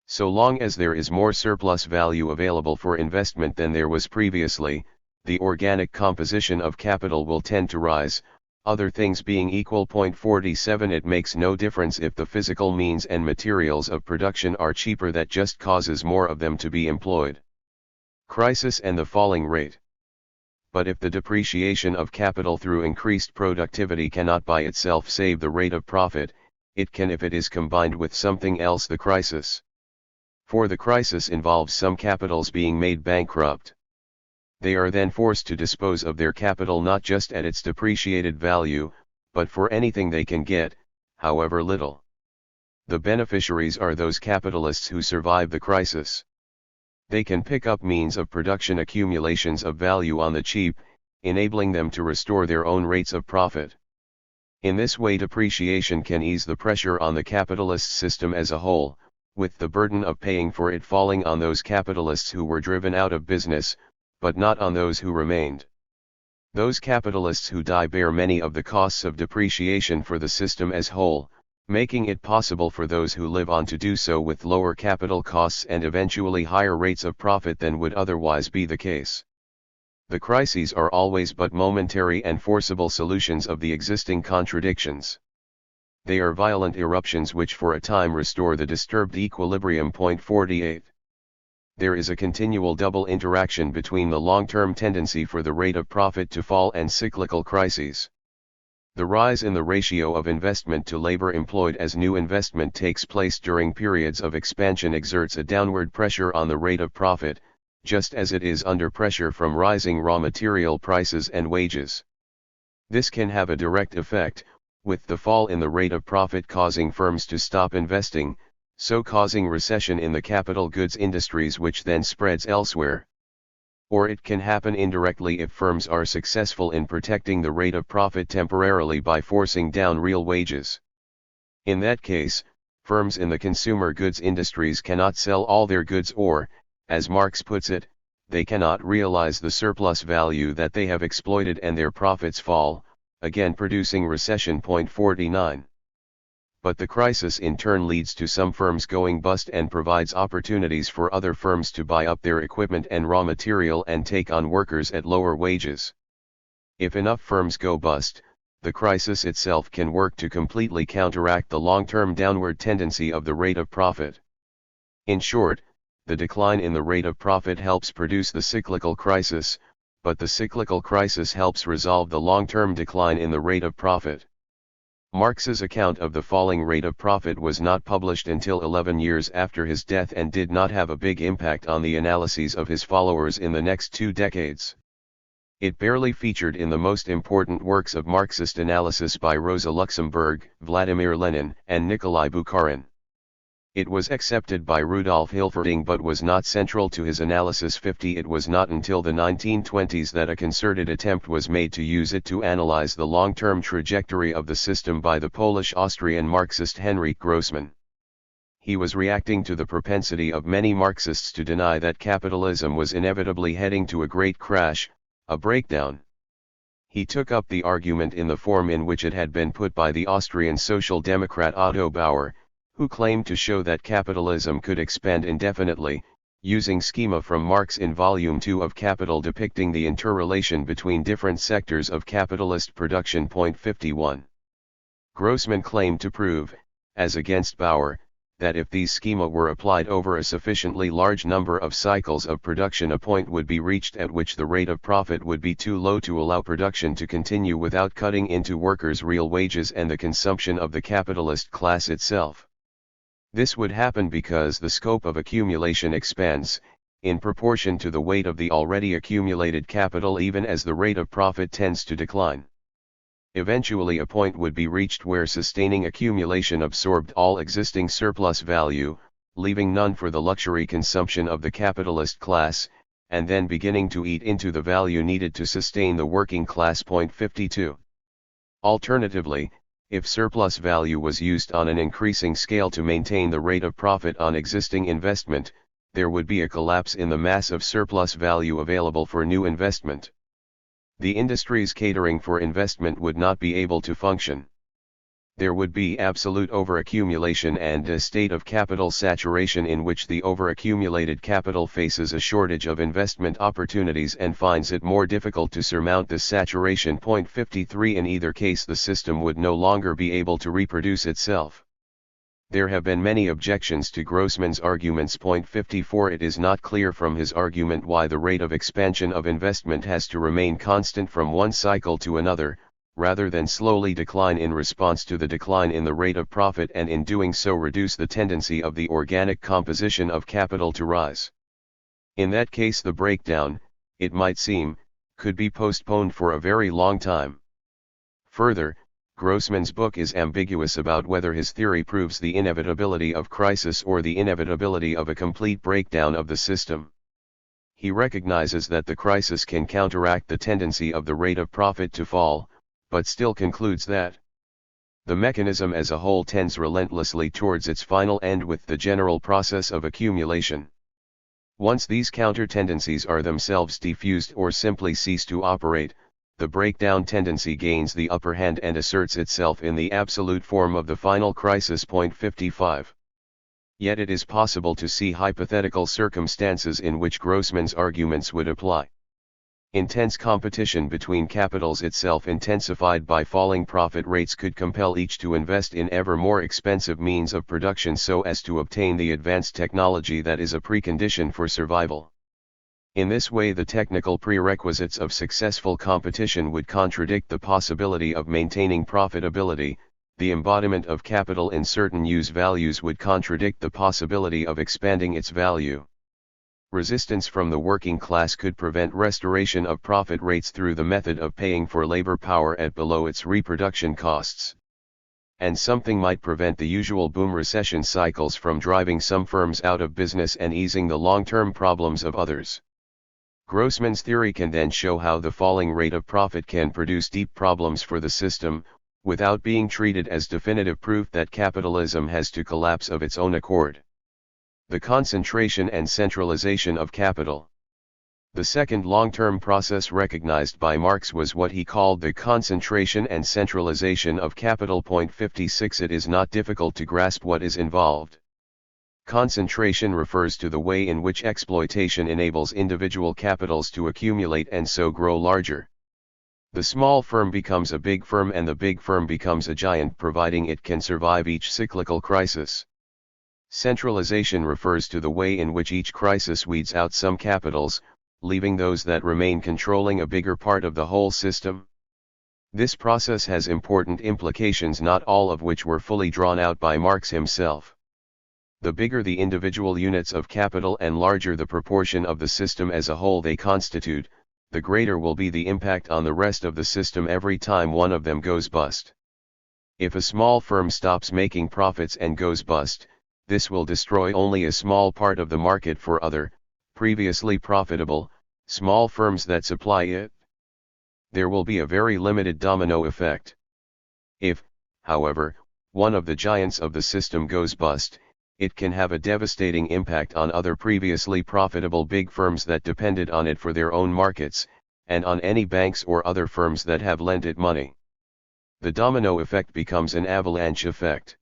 So long as there is more surplus value available for investment than there was previously, the organic composition of capital will tend to rise. Other things being equal. 47 It makes no difference if the physical means and materials of production are cheaper, that just causes more of them to be employed. Crisis and the falling rate. But if the depreciation of capital through increased productivity cannot by itself save the rate of profit, it can if it is combined with something else, the crisis. For the crisis involves some capitals being made bankrupt. They are then forced to dispose of their capital not just at its depreciated value, but for anything they can get, however little. The beneficiaries are those capitalists who survive the crisis. They can pick up means of production accumulations of value on the cheap, enabling them to restore their own rates of profit. In this way, depreciation can ease the pressure on the capitalist system as a whole, with the burden of paying for it falling on those capitalists who were driven out of business, but not on those who remained. Those capitalists who die bear many of the costs of depreciation for the system as whole, making it possible for those who live on to do so with lower capital costs and eventually higher rates of profit than would otherwise be the case. The crises are always but momentary and forcible solutions of the existing contradictions. They are violent eruptions which for a time restore the disturbed equilibrium. 48. There is a continual double interaction between the long-term tendency for the rate of profit to fall and cyclical crises. The rise in the ratio of investment to labor employed as new investment takes place during periods of expansion exerts a downward pressure on the rate of profit, just as it is under pressure from rising raw material prices and wages. This can have a direct effect, with the fall in the rate of profit causing firms to stop investing, so causing recession in the capital goods industries, which then spreads elsewhere. Or it can happen indirectly if firms are successful in protecting the rate of profit temporarily by forcing down real wages. In that case, firms in the consumer goods industries cannot sell all their goods, or, as Marx puts it, they cannot realize the surplus value that they have exploited, and their profits fall, again producing recession. 49. But the crisis in turn leads to some firms going bust and provides opportunities for other firms to buy up their equipment and raw material and take on workers at lower wages. If enough firms go bust, the crisis itself can work to completely counteract the long-term downward tendency of the rate of profit. In short, the decline in the rate of profit helps produce the cyclical crisis, but the cyclical crisis helps resolve the long-term decline in the rate of profit. Marx's account of the falling rate of profit was not published until 11 years after his death and did not have a big impact on the analyses of his followers in the next 2 decades. It barely featured in the most important works of Marxist analysis by Rosa Luxemburg, Vladimir Lenin, and Nikolai Bukharin. It was accepted by Rudolf Hilferding but was not central to his analysis. 50. It was not until the 1920s that a concerted attempt was made to use it to analyze the long-term trajectory of the system by the Polish-Austrian Marxist Henryk Grossman. He was reacting to the propensity of many Marxists to deny that capitalism was inevitably heading to a great crash, a breakdown. He took up the argument in the form in which it had been put by the Austrian Social Democrat Otto Bauer, who claimed to show that capitalism could expand indefinitely, using schema from Marx in Volume 2 of Capital depicting the interrelation between different sectors of capitalist production. 51. Grossman claimed to prove, as against Bauer, that if these schema were applied over a sufficiently large number of cycles of production, a point would be reached at which the rate of profit would be too low to allow production to continue without cutting into workers' real wages and the consumption of the capitalist class itself. This would happen because the scope of accumulation expands, in proportion to the weight of the already accumulated capital, even as the rate of profit tends to decline. Eventually a point would be reached where sustaining accumulation absorbed all existing surplus value, leaving none for the luxury consumption of the capitalist class, and then beginning to eat into the value needed to sustain the working class. 52. Alternatively, if surplus value was used on an increasing scale to maintain the rate of profit on existing investment, there would be a collapse in the mass of surplus value available for new investment. The industries catering for investment would not be able to function. There would be absolute overaccumulation and a state of capital saturation in which the overaccumulated capital faces a shortage of investment opportunities and finds it more difficult to surmount this saturation. 53. In either case, the system would no longer be able to reproduce itself. There have been many objections to Grossman's arguments. Point 54. It is not clear from his argument why the rate of expansion of investment has to remain constant from one cycle to another, rather than slowly decline in response to the decline in the rate of profit, and in doing so reduce the tendency of the organic composition of capital to rise. In that case the breakdown, it might seem, could be postponed for a very long time. Further, Grossman's book is ambiguous about whether his theory proves the inevitability of crisis or the inevitability of a complete breakdown of the system. He recognizes that the crisis can counteract the tendency of the rate of profit to fall, but still concludes that the mechanism as a whole tends relentlessly towards its final end with the general process of accumulation. Once these counter-tendencies are themselves diffused or simply cease to operate, the breakdown tendency gains the upper hand and asserts itself in the absolute form of the final crisis. Point 55. Yet it is possible to see hypothetical circumstances in which Grossman's arguments would apply. Intense competition between capitals itself intensified by falling profit rates could compel each to invest in ever more expensive means of production so as to obtain the advanced technology that is a precondition for survival. In this way the technical prerequisites of successful competition would contradict the possibility of maintaining profitability, the embodiment of capital in certain use values would contradict the possibility of expanding its value. Resistance from the working class could prevent restoration of profit rates through the method of paying for labor power at below its reproduction costs. And something might prevent the usual boom recession cycles from driving some firms out of business and easing the long-term problems of others. Grossman's theory can then show how the falling rate of profit can produce deep problems for the system, without being treated as definitive proof that capitalism has to collapse of its own accord. The concentration and centralization of capital. The second long-term process recognized by Marx was what he called the concentration and centralization of capital. Point 56. It is not difficult to grasp what is involved. Concentration refers to the way in which exploitation enables individual capitals to accumulate and so grow larger. The small firm becomes a big firm and the big firm becomes a giant, providing it can survive each cyclical crisis. Centralization refers to the way in which each crisis weeds out some capitals, leaving those that remain controlling a bigger part of the whole system. This process has important implications, not all of which were fully drawn out by Marx himself. The bigger the individual units of capital and larger the proportion of the system as a whole they constitute, the greater will be the impact on the rest of the system every time one of them goes bust. If a small firm stops making profits and goes bust, this will destroy only a small part of the market for other, previously profitable, small firms that supply it. There will be a very limited domino effect. If, however, one of the giants of the system goes bust, it can have a devastating impact on other previously profitable big firms that depended on it for their own markets, and on any banks or other firms that have lent it money. The domino effect becomes an avalanche effect.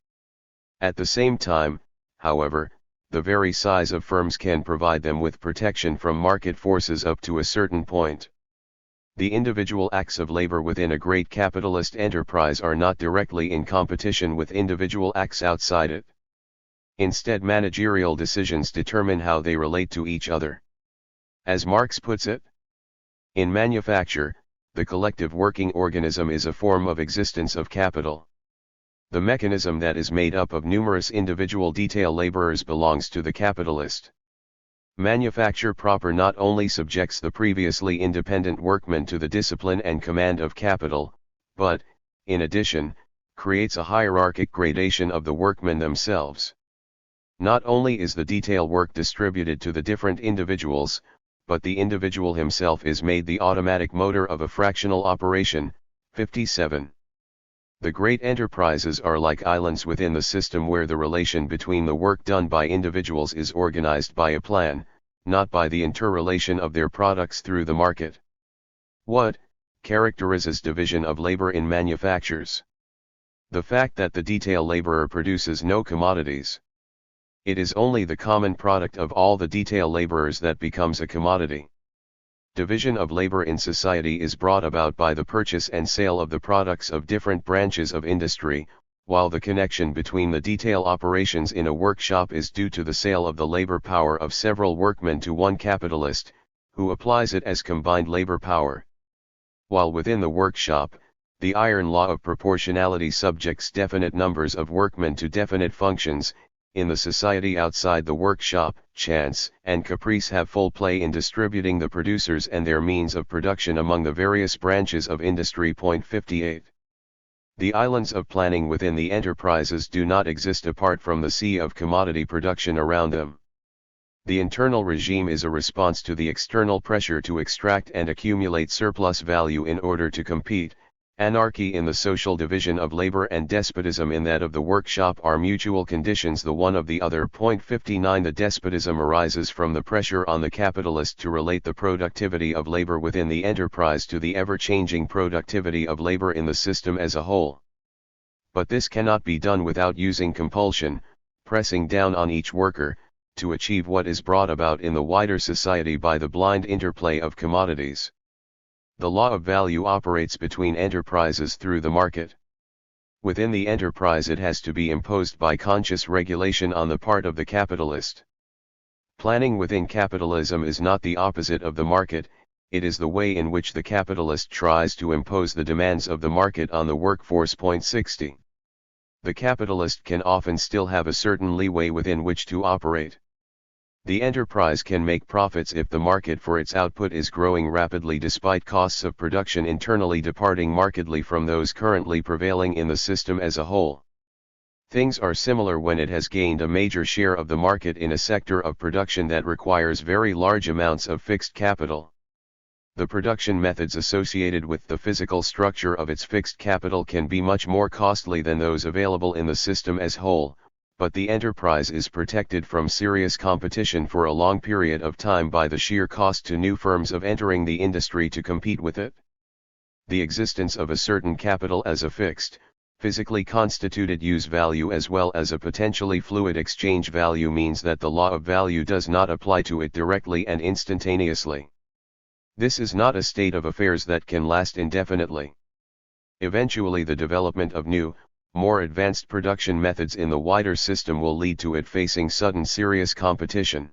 At the same time, however, the very size of firms can provide them with protection from market forces up to a certain point. The individual acts of labor within a great capitalist enterprise are not directly in competition with individual acts outside it. Instead, managerial decisions determine how they relate to each other. As Marx puts it, in manufacture, the collective working organism is a form of existence of capital. The mechanism that is made up of numerous individual detail laborers belongs to the capitalist. Manufacture proper not only subjects the previously independent workmen to the discipline and command of capital, but, in addition, creates a hierarchic gradation of the workmen themselves. Not only is the detail work distributed to the different individuals, but the individual himself is made the automatic motor of a fractional operation. 57. The great enterprises are like islands within the system where the relation between the work done by individuals is organized by a plan, not by the interrelation of their products through the market. What characterizes division of labor in manufactures? The fact that the detail laborer produces no commodities. It is only the common product of all the detail laborers that becomes a commodity. Division of labor in society is brought about by the purchase and sale of the products of different branches of industry, while the connection between the detail operations in a workshop is due to the sale of the labor power of several workmen to one capitalist, who applies it as combined labor power. While within the workshop, the iron law of proportionality subjects definite numbers of workmen to definite functions. In the society outside the workshop, chance and caprice have full play in distributing the producers and their means of production among the various branches of industry. 58. The islands of planning within the enterprises do not exist apart from the sea of commodity production around them. The internal regime is a response to the external pressure to extract and accumulate surplus value in order to compete. Anarchy in the social division of labor and despotism in that of the workshop are mutual conditions the one of the other. 59. The despotism arises from the pressure on the capitalist to relate the productivity of labor within the enterprise to the ever-changing productivity of labor in the system as a whole. But this cannot be done without using compulsion, pressing down on each worker, to achieve what is brought about in the wider society by the blind interplay of commodities. The law of value operates between enterprises through the market. Within the enterprise it has to be imposed by conscious regulation on the part of the capitalist. Planning within capitalism is not the opposite of the market, it is the way in which the capitalist tries to impose the demands of the market on the workforce. 60. The capitalist can often still have a certain leeway within which to operate. The enterprise can make profits if the market for its output is growing rapidly despite costs of production internally departing markedly from those currently prevailing in the system as a whole. Things are similar when it has gained a major share of the market in a sector of production that requires very large amounts of fixed capital. The production methods associated with the physical structure of its fixed capital can be much more costly than those available in the system as whole, but the enterprise is protected from serious competition for a long period of time by the sheer cost to new firms of entering the industry to compete with it. The existence of a certain capital as a fixed, physically constituted use value as well as a potentially fluid exchange value means that the law of value does not apply to it directly and instantaneously. This is not a state of affairs that can last indefinitely. Eventually the development of new, more advanced production methods in the wider system will lead to it facing sudden serious competition.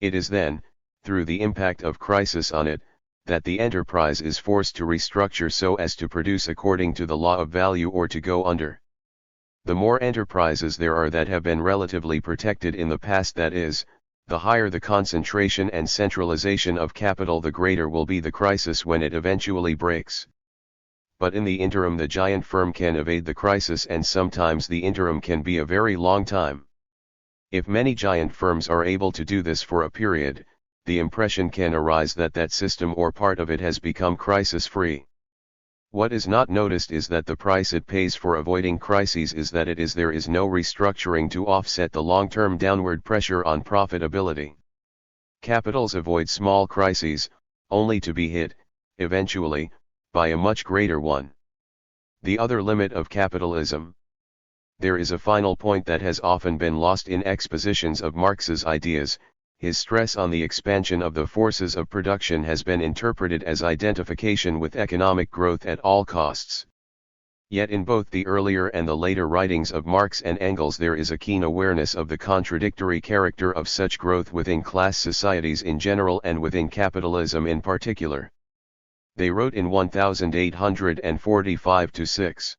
It is then, through the impact of crisis on it, that the enterprise is forced to restructure so as to produce according to the law of value or to go under. The more enterprises there are that have been relatively protected in the past, that is, the higher the concentration and centralization of capital, the greater will be the crisis when it eventually breaks. But in the interim the giant firm can evade the crisis, and sometimes the interim can be a very long time. If many giant firms are able to do this for a period, the impression can arise that that system or part of it has become crisis-free. What is not noticed is that the price it pays for avoiding crises is that there is no restructuring to offset the long-term downward pressure on profitability. Capitals avoid small crises, only to be hit, eventually, by a much greater one. The other limit of capitalism. There is a final point that has often been lost in expositions of Marx's ideas. His stress on the expansion of the forces of production has been interpreted as identification with economic growth at all costs. Yet in both the earlier and the later writings of Marx and Engels there is a keen awareness of the contradictory character of such growth within class societies in general and within capitalism in particular. They wrote in 1845-6.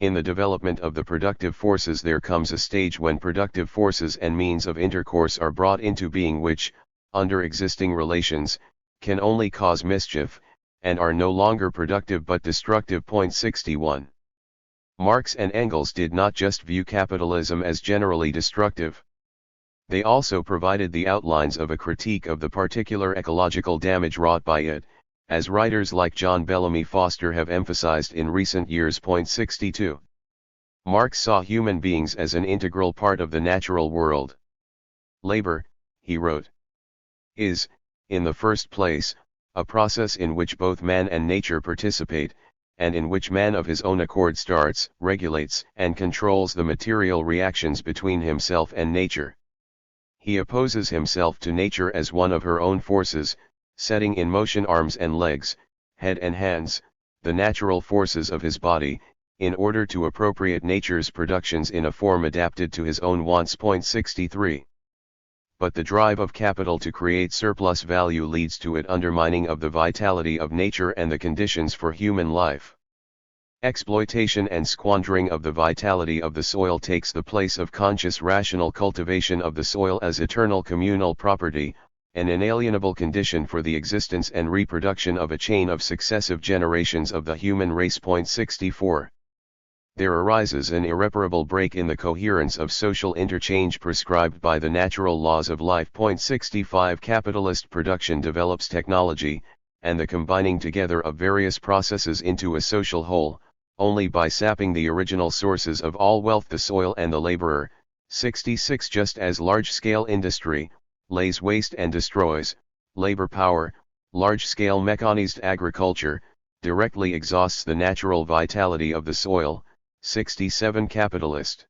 In the development of the productive forces there comes a stage when productive forces and means of intercourse are brought into being which, under existing relations, can only cause mischief, and are no longer productive but destructive. 61. Marx and Engels did not just view capitalism as generally destructive. They also provided the outlines of a critique of the particular ecological damage wrought by it, as writers like John Bellamy Foster have emphasized in recent years. 62. Marx saw human beings as an integral part of the natural world. Labor, he wrote, is, in the first place, a process in which both man and nature participate, and in which man of his own accord starts, regulates, and controls the material reactions between himself and nature. He opposes himself to nature as one of her own forces, setting in motion arms and legs, head and hands, the natural forces of his body, in order to appropriate nature's productions in a form adapted to his own wants. 63. But the drive of capital to create surplus value leads to it undermining of the vitality of nature and the conditions for human life. Exploitation and squandering of the vitality of the soil takes the place of conscious rational cultivation of the soil as eternal communal property, an inalienable condition for the existence and reproduction of a chain of successive generations of the human race. 64. There arises an irreparable break in the coherence of social interchange prescribed by the natural laws of life. 65. Capitalist production develops technology, and the combining together of various processes into a social whole, only by sapping the original sources of all wealth, the soil and the laborer. 66. Just as large-scale industry lays waste and destroys labor power, large-scale mechanized agriculture directly exhausts the natural vitality of the soil. 67. Capitalist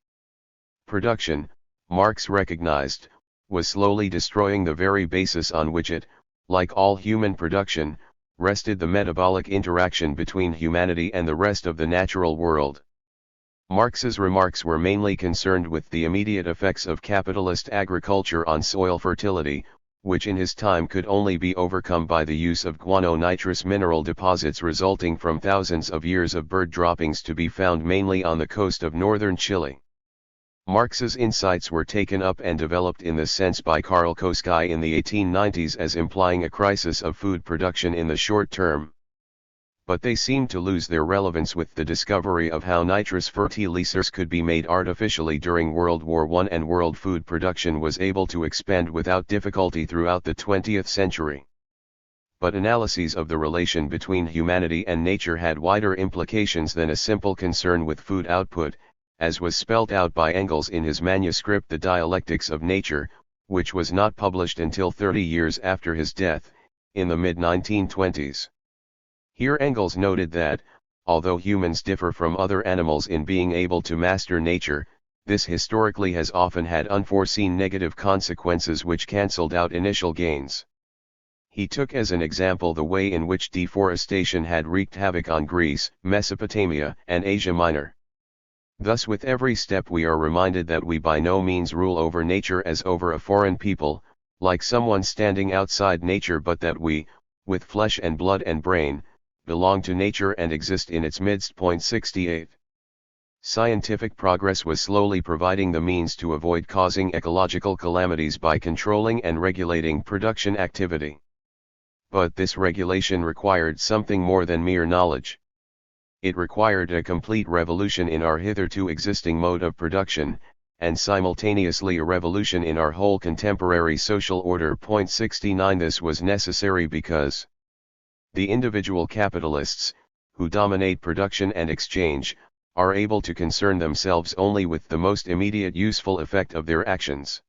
production, Marx recognized, was slowly destroying the very basis on which it, like all human production, rested, the metabolic interaction between humanity and the rest of the natural world. Marx's remarks were mainly concerned with the immediate effects of capitalist agriculture on soil fertility, which in his time could only be overcome by the use of guano-nitrous mineral deposits resulting from thousands of years of bird droppings to be found mainly on the coast of northern Chile. Marx's insights were taken up and developed in this sense by Karl Koski in the 1890s as implying a crisis of food production in the short term. But they seemed to lose their relevance with the discovery of how nitrous fertilizers could be made artificially during World War I, and world food production was able to expand without difficulty throughout the 20th century. But analyses of the relation between humanity and nature had wider implications than a simple concern with food output, as was spelt out by Engels in his manuscript The Dialectics of Nature, which was not published until 30 years after his death, in the mid-1920s. Here Engels noted that, although humans differ from other animals in being able to master nature, this historically has often had unforeseen negative consequences which cancelled out initial gains. He took as an example the way in which deforestation had wreaked havoc on Greece, Mesopotamia, and Asia Minor. Thus with every step we are reminded that we by no means rule over nature as over a foreign people, like someone standing outside nature, but that we, with flesh and blood and brain, belong to nature and exist in its midst. 68. Scientific progress was slowly providing the means to avoid causing ecological calamities by controlling and regulating production activity. But this regulation required something more than mere knowledge. It required a complete revolution in our hitherto existing mode of production, and simultaneously a revolution in our whole contemporary social order. 69. This was necessary because the individual capitalists, who dominate production and exchange, are able to concern themselves only with the most immediate useful effect of their actions.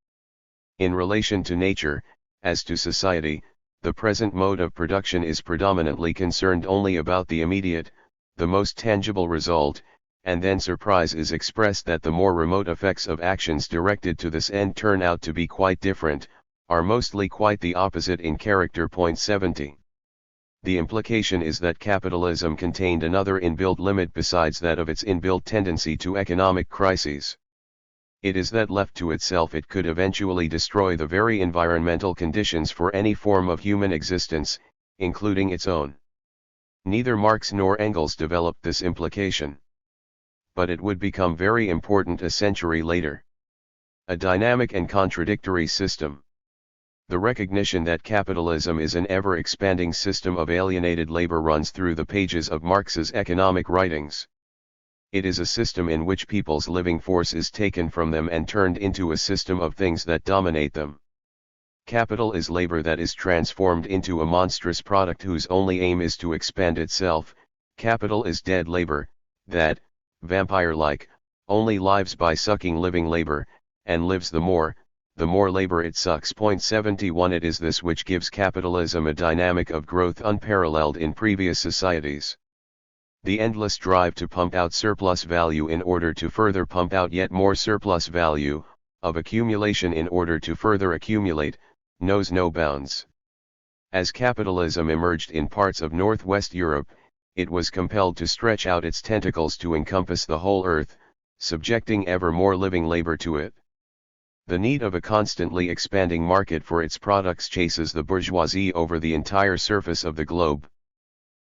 In relation to nature, as to society, the present mode of production is predominantly concerned only about the immediate, the most tangible result, and then surprise is expressed that the more remote effects of actions directed to this end turn out to be quite different, are mostly quite the opposite in character. 70. The implication is that capitalism contained another inbuilt limit besides that of its inbuilt tendency to economic crises. It is that left to itself it could eventually destroy the very environmental conditions for any form of human existence, including its own. Neither Marx nor Engels developed this implication. But it would become very important a century later. A dynamic and contradictory system. The recognition that capitalism is an ever-expanding system of alienated labor runs through the pages of Marx's economic writings. It is a system in which people's living force is taken from them and turned into a system of things that dominate them. Capital is labor that is transformed into a monstrous product whose only aim is to expand itself. Capital is dead labor, that, vampire-like, only lives by sucking living labor, and lives the more labor it sucks. 71. It is this which gives capitalism a dynamic of growth unparalleled in previous societies. The endless drive to pump out surplus value in order to further pump out yet more surplus value, of accumulation in order to further accumulate, knows no bounds. As capitalism emerged in parts of Northwest Europe, it was compelled to stretch out its tentacles to encompass the whole earth, subjecting ever more living labor to it. The need of a constantly expanding market for its products chases the bourgeoisie over the entire surface of the globe.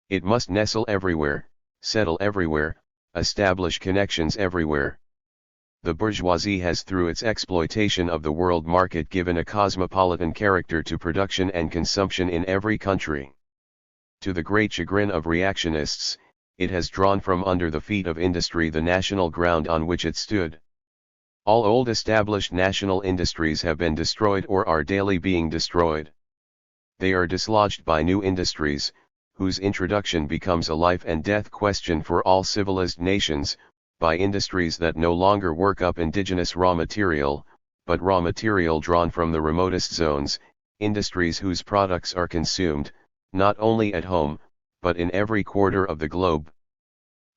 It must nestle everywhere, settle everywhere, establish connections everywhere. The bourgeoisie has through its exploitation of the world market given a cosmopolitan character to production and consumption in every country. To the great chagrin of reactionists, it has drawn from under the feet of industry the national ground on which it stood. All old established national industries have been destroyed or are daily being destroyed. They are dislodged by new industries, whose introduction becomes a life and death question for all civilized nations, by industries that no longer work up indigenous raw material, but raw material drawn from the remotest zones, industries whose products are consumed, not only at home, but in every quarter of the globe.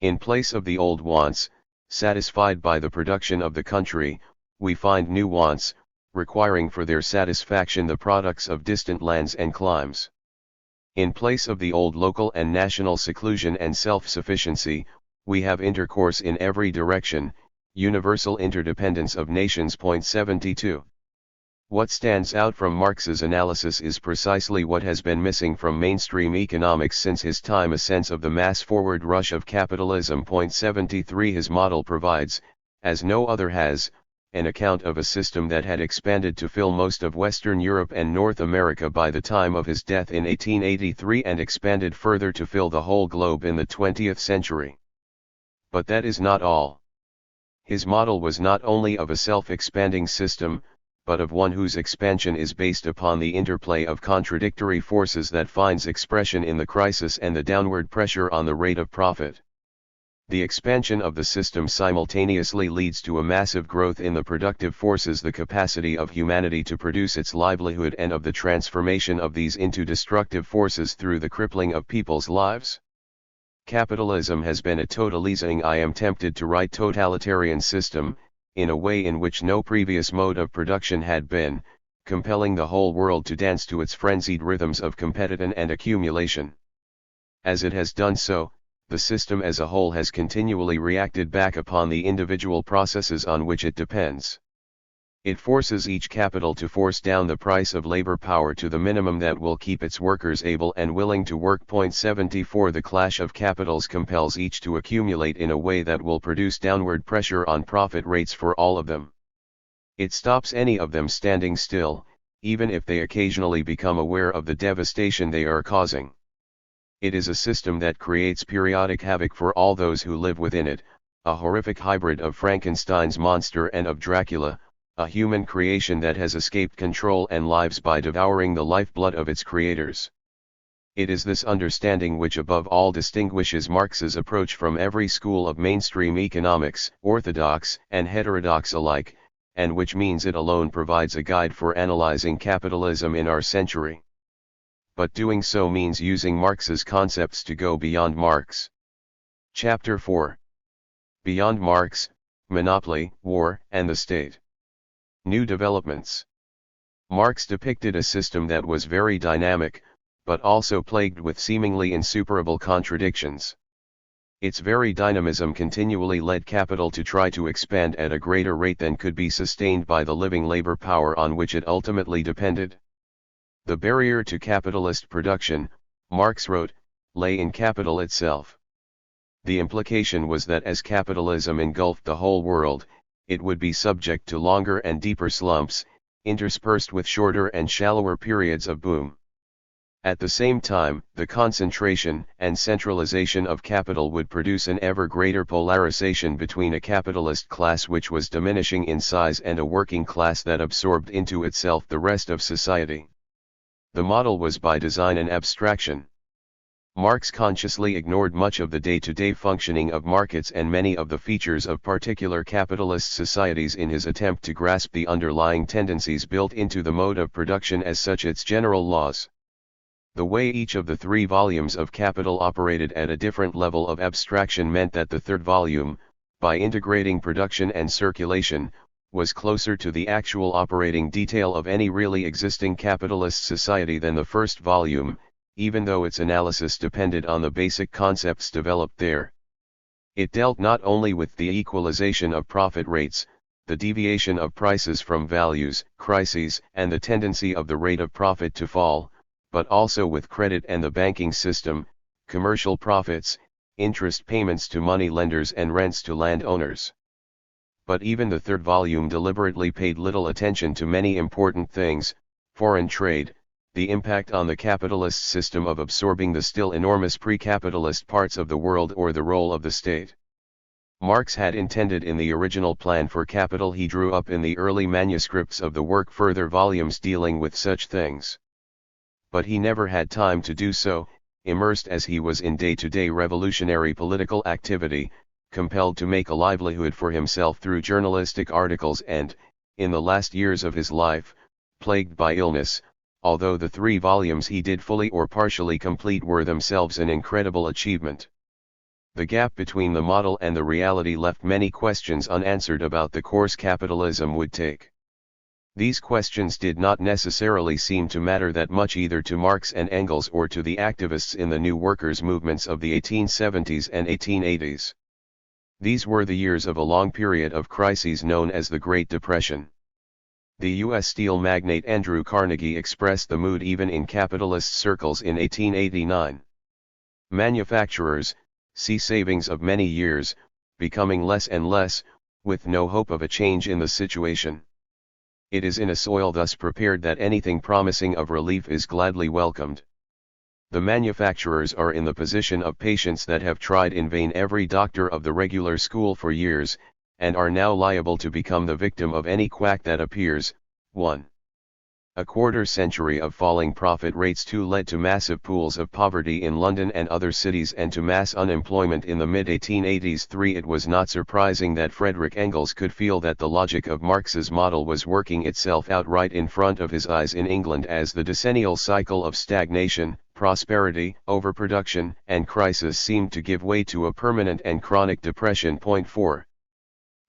In place of the old wants, satisfied by the production of the country, we find new wants, requiring for their satisfaction the products of distant lands and climes. In place of the old local and national seclusion and self-sufficiency, we have intercourse in every direction, universal interdependence of nations. 72. What stands out from Marx's analysis is precisely what has been missing from mainstream economics since his time, a sense of the mass forward rush of capitalism. 73. His model provides, as no other has, an account of a system that had expanded to fill most of Western Europe and North America by the time of his death in 1883 and expanded further to fill the whole globe in the 20th century. But that is not all. His model was not only of a self-expanding system, but of one whose expansion is based upon the interplay of contradictory forces that finds expression in the crisis and the downward pressure on the rate of profit. The expansion of the system simultaneously leads to a massive growth in the productive forces, the capacity of humanity to produce its livelihood, and of the transformation of these into destructive forces through the crippling of people's lives. Capitalism has been a totalizing, I am tempted to write totalitarian system, in a way in which no previous mode of production had been, compelling the whole world to dance to its frenzied rhythms of competition and accumulation. As it has done so, the system as a whole has continually reacted back upon the individual processes on which it depends. It forces each capital to force down the price of labor power to the minimum that will keep its workers able and willing to work. 74. The clash of capitals compels each to accumulate in a way that will produce downward pressure on profit rates for all of them. It stops any of them standing still, even if they occasionally become aware of the devastation they are causing. It is a system that creates periodic havoc for all those who live within it, a horrific hybrid of Frankenstein's monster and of Dracula, a human creation that has escaped control and lives by devouring the lifeblood of its creators. It is this understanding which above all distinguishes Marx's approach from every school of mainstream economics, orthodox and heterodox alike, and which means it alone provides a guide for analyzing capitalism in our century. But doing so means using Marx's concepts to go beyond Marx. Chapter 4. Beyond Marx, Monopoly, War, and the State. New developments. Marx depicted a system that was very dynamic, but also plagued with seemingly insuperable contradictions. Its very dynamism continually led capital to try to expand at a greater rate than could be sustained by the living labor power on which it ultimately depended. The barrier to capitalist production, Marx wrote, lay in capital itself. The implication was that as capitalism engulfed the whole world, it would be subject to longer and deeper slumps, interspersed with shorter and shallower periods of boom. At the same time, the concentration and centralization of capital would produce an ever greater polarization between a capitalist class which was diminishing in size and a working class that absorbed into itself the rest of society. The model was by design an abstraction. Marx consciously ignored much of the day-to-day functioning of markets and many of the features of particular capitalist societies in his attempt to grasp the underlying tendencies built into the mode of production as such its general laws. The way each of the 3 volumes of Capital operated at a different level of abstraction meant that the third volume, by integrating production and circulation, was closer to the actual operating detail of any really existing capitalist society than the first volume, even though its analysis depended on the basic concepts developed there. It dealt not only with the equalization of profit rates, the deviation of prices from values, crises, and the tendency of the rate of profit to fall, but also with credit and the banking system, commercial profits, interest payments to money lenders and rents to landowners. But even the third volume deliberately paid little attention to many important things: foreign trade, the impact on the capitalist system of absorbing the still enormous pre-capitalist parts of the world, or the role of the state. Marx had intended in the original plan for capital he drew up in the early manuscripts of the work further volumes dealing with such things. But he never had time to do so, immersed as he was in day-to-day revolutionary political activity, compelled to make a livelihood for himself through journalistic articles and, in the last years of his life, plagued by illness, although the 3 volumes he did fully or partially complete were themselves an incredible achievement. The gap between the model and the reality left many questions unanswered about the course capitalism would take. These questions did not necessarily seem to matter that much either to Marx and Engels or to the activists in the new workers' movements of the 1870s and 1880s. These were the years of a long period of crises known as the Great Depression. The U.S. steel magnate Andrew Carnegie expressed the mood even in capitalist circles in 1889. Manufacturers, see savings of many years, becoming less and less, with no hope of a change in the situation. It is in a soil thus prepared that anything promising of relief is gladly welcomed. The manufacturers are in the position of patients that have tried in vain every doctor of the regular school for years, and are now liable to become the victim of any quack that appears. 1. A quarter-century of falling profit rates too led to massive pools of poverty in London and other cities and to mass unemployment in the mid-1880s. 3. It was not surprising that Frederick Engels could feel that the logic of Marx's model was working itself out right in front of his eyes in England as the decennial cycle of stagnation, prosperity, overproduction, and crisis seemed to give way to a permanent and chronic depression. 4.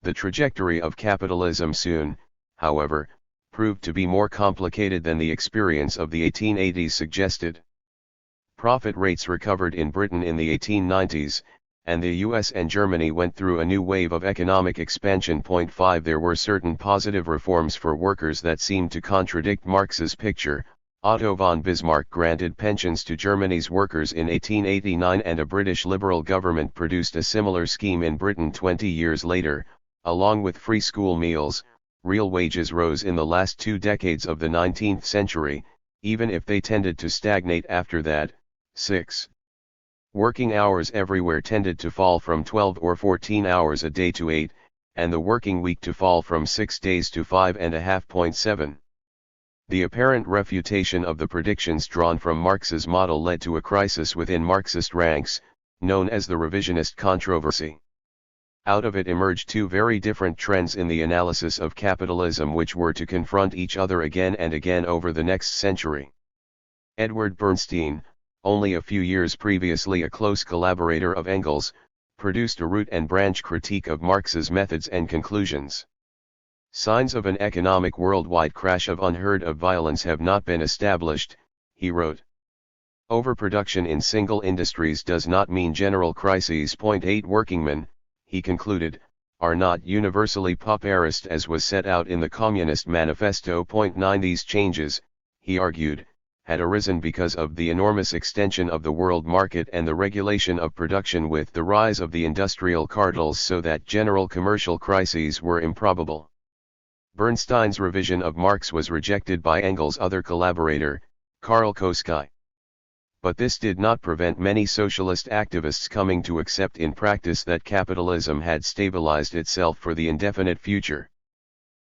The trajectory of capitalism soon, however, proved to be more complicated than the experience of the 1880s suggested. Profit rates recovered in Britain in the 1890s, and the US and Germany went through a new wave of economic expansion. 5. There were certain positive reforms for workers that seemed to contradict Marx's picture. Otto von Bismarck granted pensions to Germany's workers in 1889, and a British Liberal government produced a similar scheme in Britain 20 years later. Along with free school meals, real wages rose in the last 2 decades of the 19th century, even if they tended to stagnate after that. 6. Working hours everywhere tended to fall from 12 or 14 hours a day to 8, and the working week to fall from 6 days to 5.5. 7. The apparent refutation of the predictions drawn from Marx's model led to a crisis within Marxist ranks, known as the revisionist controversy. Out of it emerged 2 very different trends in the analysis of capitalism which were to confront each other again and again over the next century. Edward Bernstein, only a few years previously a close collaborator of Engels, produced a root and branch critique of Marx's methods and conclusions. Signs of an economic worldwide crash of unheard of violence have not been established, he wrote. Overproduction in single industries does not mean general crises. 8. Workingmen, he concluded, are not universally pauperist as was set out in the Communist Manifesto. 9. These changes, he argued, had arisen because of the enormous extension of the world market and the regulation of production with the rise of the industrial cartels, so that general commercial crises were improbable. Bernstein's revision of Marx was rejected by Engels' other collaborator, Karl Kosky. But this did not prevent many socialist activists coming to accept in practice that capitalism had stabilized itself for the indefinite future.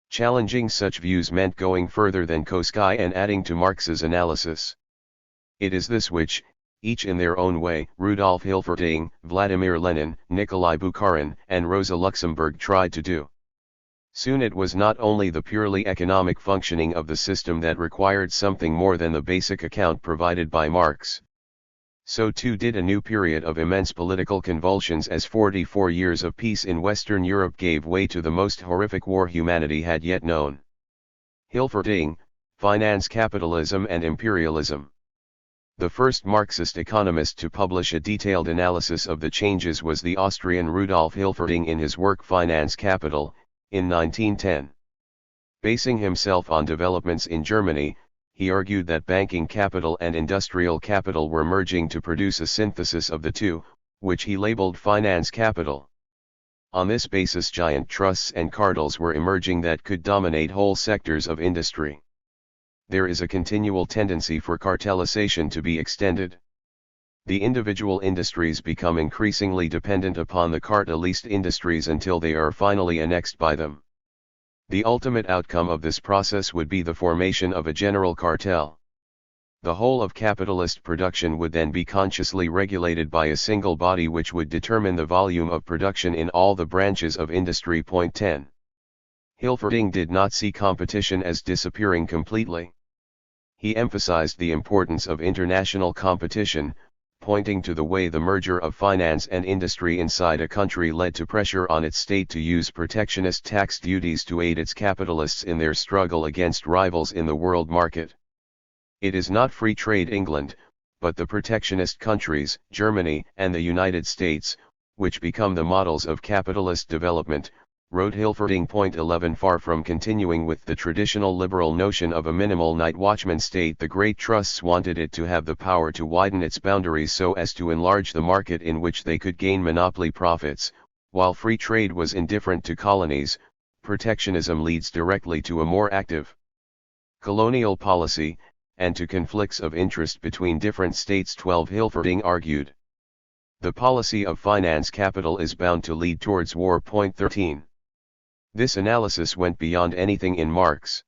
Challenging such views meant going further than Kosky and adding to Marx's analysis. It is this which, each in their own way, Rudolf Hilferding, Vladimir Lenin, Nikolai Bukharin, and Rosa Luxemburg tried to do. Soon it was not only the purely economic functioning of the system that required something more than the basic account provided by Marx. So too did a new period of immense political convulsions as 44 years of peace in Western Europe gave way to the most horrific war humanity had yet known. Hilferding, Finance, Capitalism and Imperialism. The first Marxist economist to publish a detailed analysis of the changes was the Austrian Rudolf Hilferding in his work Finance Capital, in 1910. Basing himself on developments in Germany, he argued that banking capital and industrial capital were merging to produce a synthesis of the two, which he labeled finance capital. On this basis, giant trusts and cartels were emerging that could dominate whole sectors of industry. There is a continual tendency for cartelization to be extended. The individual industries become increasingly dependent upon the cartelist industries until they are finally annexed by them. The ultimate outcome of this process would be the formation of a general cartel. The whole of capitalist production would then be consciously regulated by a single body which would determine the volume of production in all the branches of industry. 10. Hilferding did not see competition as disappearing completely. He emphasized the importance of international competition, pointing to the way the merger of finance and industry inside a country led to pressure on its state to use protectionist tax duties to aid its capitalists in their struggle against rivals in the world market. It is not free trade England, but the protectionist countries, Germany and the United States, which become the models of capitalist development, wrote Hilferding. 11 Far from continuing with the traditional liberal notion of a minimal night watchman state, the great trusts wanted it to have the power to widen its boundaries so as to enlarge the market in which they could gain monopoly profits. While free trade was indifferent to colonies, protectionism leads directly to a more active colonial policy, and to conflicts of interest between different states. 12 Hilferding argued, the policy of finance capital is bound to lead towards war. 13. This analysis went beyond anything in Marx.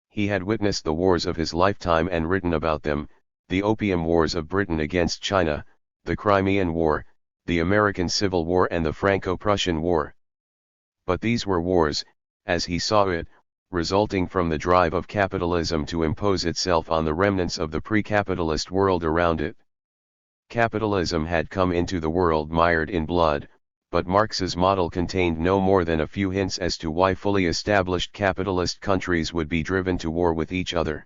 He had witnessed the wars of his lifetime and written about them: the Opium Wars of Britain against China, the Crimean War, the American Civil War and the Franco-Prussian War. But these were wars, as he saw it, resulting from the drive of capitalism to impose itself on the remnants of the pre-capitalist world around it. Capitalism had come into the world mired in blood, but Marx's model contained no more than a few hints as to why fully established capitalist countries would be driven to war with each other.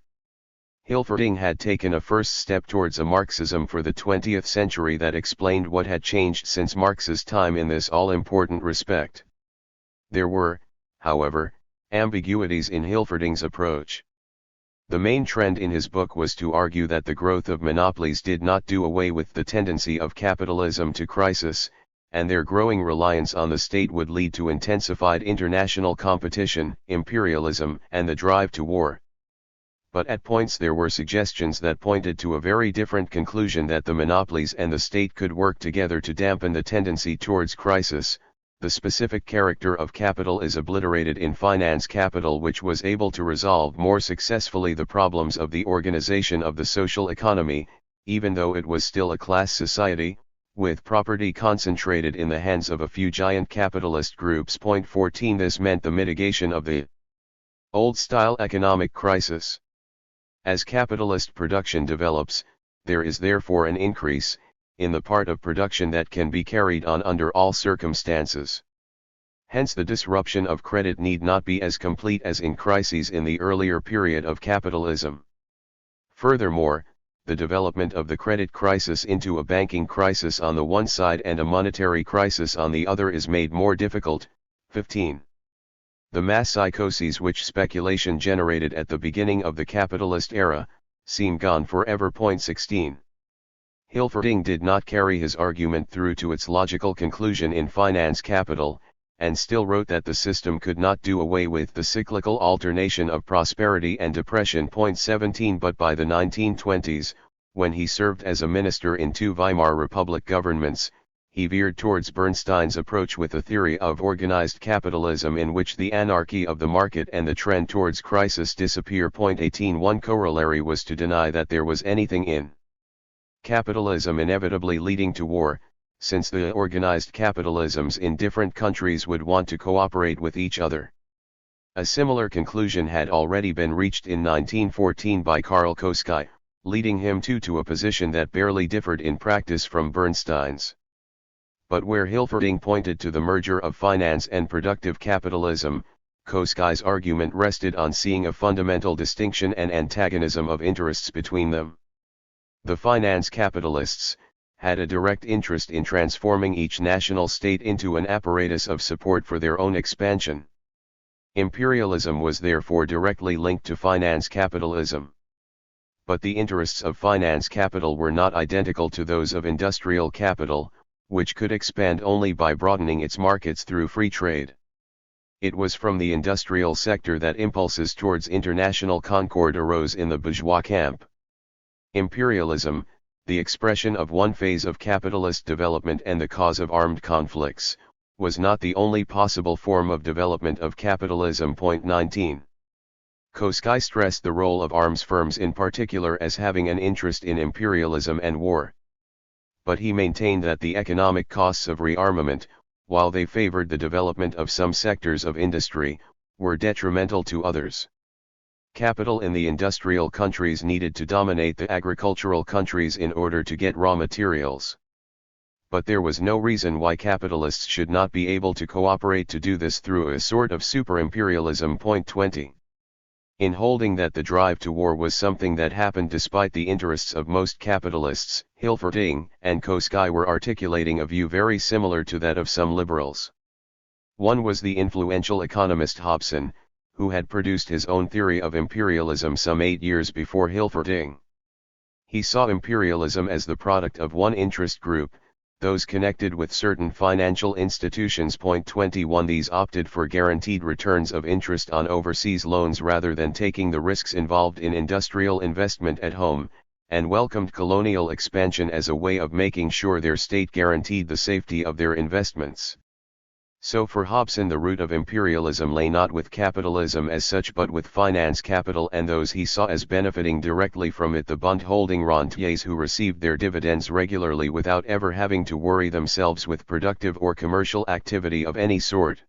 Hilferding had taken a first step towards a Marxism for the 20th century that explained what had changed since Marx's time in this all-important respect. There were, however, ambiguities in Hilferding's approach. The main trend in his book was to argue that the growth of monopolies did not do away with the tendency of capitalism to crisis, and their growing reliance on the state would lead to intensified international competition, imperialism, and the drive to war. But at points there were suggestions that pointed to a very different conclusion, that the monopolies and the state could work together to dampen the tendency towards crisis. The specific character of capital is obliterated in Finance Capital, which was able to resolve more successfully the problems of the organization of the social economy, even though it was still a class society, with property concentrated in the hands of a few giant capitalist groups. 14 This meant the mitigation of the old-style economic crisis. As capitalist production develops, there is therefore an increase in the part of production that can be carried on under all circumstances. Hence the disruption of credit need not be as complete as in crises in the earlier period of capitalism. Furthermore, the development of the credit crisis into a banking crisis on the one side and a monetary crisis on the other is made more difficult. 15. The mass psychoses which speculation generated at the beginning of the capitalist era seem gone forever. 16. Hilferding did not carry his argument through to its logical conclusion in Finance Capital, and still wrote that the system could not do away with the cyclical alternation of prosperity and depression. 17 But by the 1920s, when he served as a minister in two Weimar Republic governments, he veered towards Bernstein's approach with a theory of organized capitalism in which the anarchy of the market and the trend towards crisis disappear. 18 One corollary was to deny that there was anything in capitalism inevitably leading to war, since the organized capitalisms in different countries would want to cooperate with each other. A similar conclusion had already been reached in 1914 by Karl Koski, leading him to a position that barely differed in practice from Bernstein's. But where Hilferding pointed to the merger of finance and productive capitalism, Koski's argument rested on seeing a fundamental distinction and antagonism of interests between them. The finance capitalists had a direct interest in transforming each national state into an apparatus of support for their own expansion. Imperialism was therefore directly linked to finance capitalism. But the interests of finance capital were not identical to those of industrial capital, which could expand only by broadening its markets through free trade. It was from the industrial sector that impulses towards international concord arose in the bourgeois camp. Imperialism, the expression of one phase of capitalist development and the cause of armed conflicts, was not the only possible form of development of capitalism. 19. Koski stressed the role of arms firms in particular as having an interest in imperialism and war. But he maintained that the economic costs of rearmament, while they favored the development of some sectors of industry, were detrimental to others. Capital in the industrial countries needed to dominate the agricultural countries in order to get raw materials. But there was no reason why capitalists should not be able to cooperate to do this through a sort of super-imperialism. 20. In holding that the drive to war was something that happened despite the interests of most capitalists, Hilferding and Koski were articulating a view very similar to that of some liberals. One was the influential economist Hobson, who had produced his own theory of imperialism some 8 years before Hilferding. He saw imperialism as the product of one interest group, those connected with certain financial institutions. 21. These opted for guaranteed returns of interest on overseas loans rather than taking the risks involved in industrial investment at home, and welcomed colonial expansion as a way of making sure their state guaranteed the safety of their investments. So for Hobson the root of imperialism lay not with capitalism as such but with finance capital and those he saw as benefiting directly from it, the bond-holding rentiers who received their dividends regularly without ever having to worry themselves with productive or commercial activity of any sort.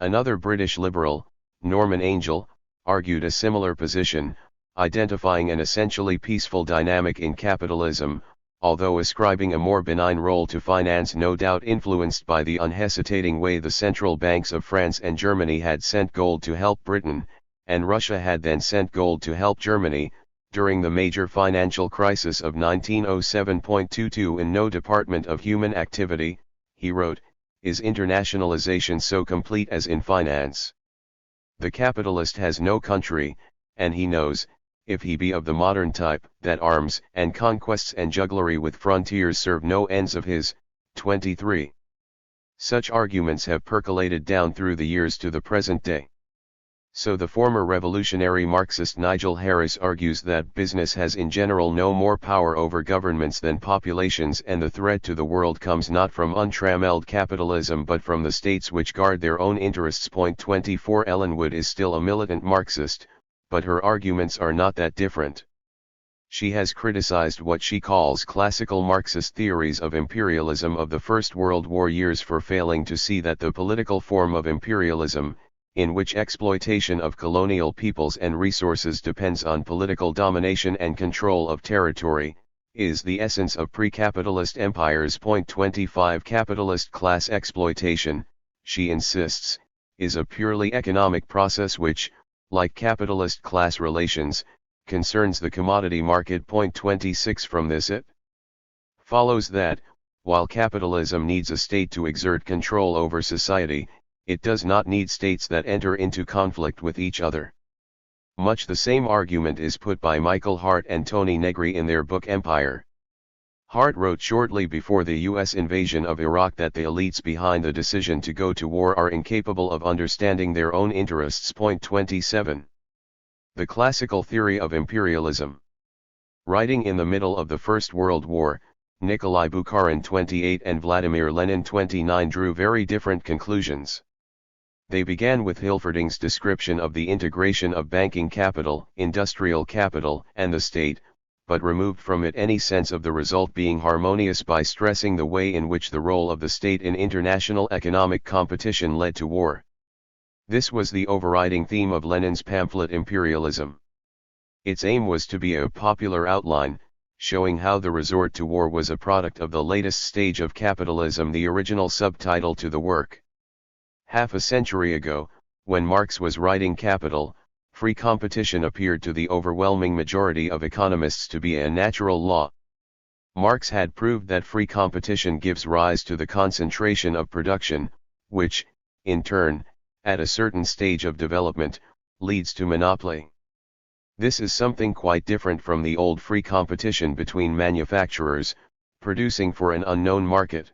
Another British liberal, Norman Angell, argued a similar position, identifying an essentially peaceful dynamic in capitalism, although ascribing a more benign role to finance, no doubt influenced by the unhesitating way the central banks of France and Germany had sent gold to help Britain, and Russia had then sent gold to help Germany, during the major financial crisis of 1907.22. In no department of human activity, he wrote, is internationalization so complete as in finance. The capitalist has no country, and he knows, if he be of the modern type, that arms and conquests and jugglery with frontiers serve no ends of his. 23. Such arguments have percolated down through the years to the present day. So the former revolutionary Marxist Nigel Harris argues that business has in general no more power over governments than populations, and the threat to the world comes not from untrammeled capitalism but from the states which guard their own interests. 24. Ellen Wood is still a militant Marxist, but her arguments are not that different. She has criticized what she calls classical Marxist theories of imperialism of the First World War years for failing to see that the political form of imperialism, in which exploitation of colonial peoples and resources depends on political domination and control of territory, is the essence of pre-capitalist empires. 25. Capitalist class exploitation, she insists, is a purely economic process which, like capitalist class relations, concerns the commodity market. 26. From this it follows that, while capitalism needs a state to exert control over society, it does not need states that enter into conflict with each other. Much the same argument is put by Michael Hart and Tony Negri in their book Empire. Hart wrote shortly before the U.S. invasion of Iraq that the elites behind the decision to go to war are incapable of understanding their own interests. 27. The classical theory of imperialism. Writing in the middle of the First World War, Nikolai Bukharin 28 and Vladimir Lenin 29 drew very different conclusions. They began with Hilferding's description of the integration of banking capital, industrial capital, and the state, but removed from it any sense of the result being harmonious by stressing the way in which the role of the state in international economic competition led to war. This was the overriding theme of Lenin's pamphlet Imperialism. Its aim was to be a popular outline, showing how the resort to war was a product of the latest stage of capitalism, the original subtitle to the work. Half a century ago, when Marx was writing Capital, Free competition appeared to the overwhelming majority of economists to be a natural law. Marx had proved that free competition gives rise to the concentration of production, which, in turn, at a certain stage of development, leads to monopoly. This is something quite different from the old free competition between manufacturers, producing for an unknown market.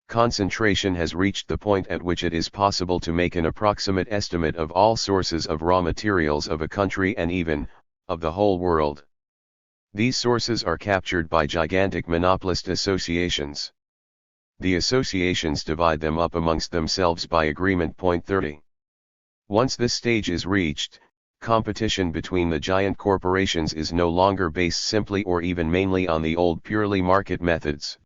Concentration has reached the point at which it is possible to make an approximate estimate of all sources of raw materials of a country and even, of the whole world. These sources are captured by gigantic monopolist associations. The associations divide them up amongst themselves by agreement. Point 30. Once this stage is reached, competition between the giant corporations is no longer based simply or even mainly on the old purely market methods.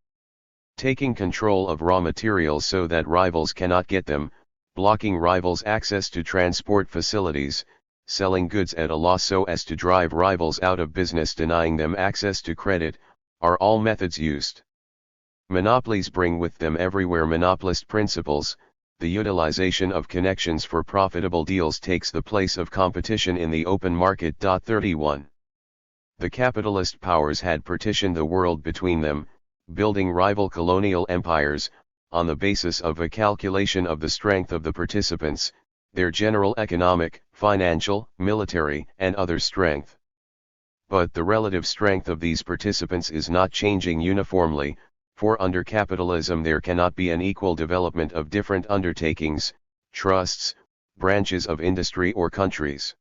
Taking control of raw materials so that rivals cannot get them, blocking rivals' access to transport facilities, selling goods at a loss so as to drive rivals out of business, denying them access to credit, are all methods used. Monopolies bring with them everywhere monopolist principles. The utilization of connections for profitable deals takes the place of competition in the open market. 31. The capitalist powers had partitioned the world between them, building rival colonial empires, on the basis of a calculation of the strength of the participants, their general economic, financial, military, and other strength. But the relative strength of these participants is not changing uniformly, for under capitalism there cannot be an equal development of different undertakings, trusts, branches of industry or countries.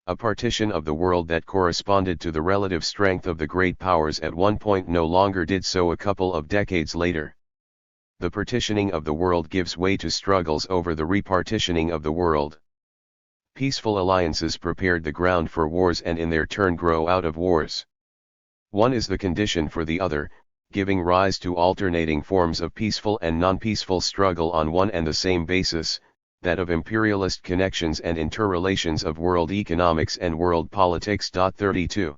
A partition of the world that corresponded to the relative strength of the great powers at one point no longer did so a couple of decades later. The partitioning of the world gives way to struggles over the repartitioning of the world. Peaceful alliances prepared the ground for wars and in their turn grow out of wars. One is the condition for the other, giving rise to alternating forms of peaceful and non-peaceful struggle on one and the same basis, that of imperialist connections and interrelations of world economics and world politics. 32.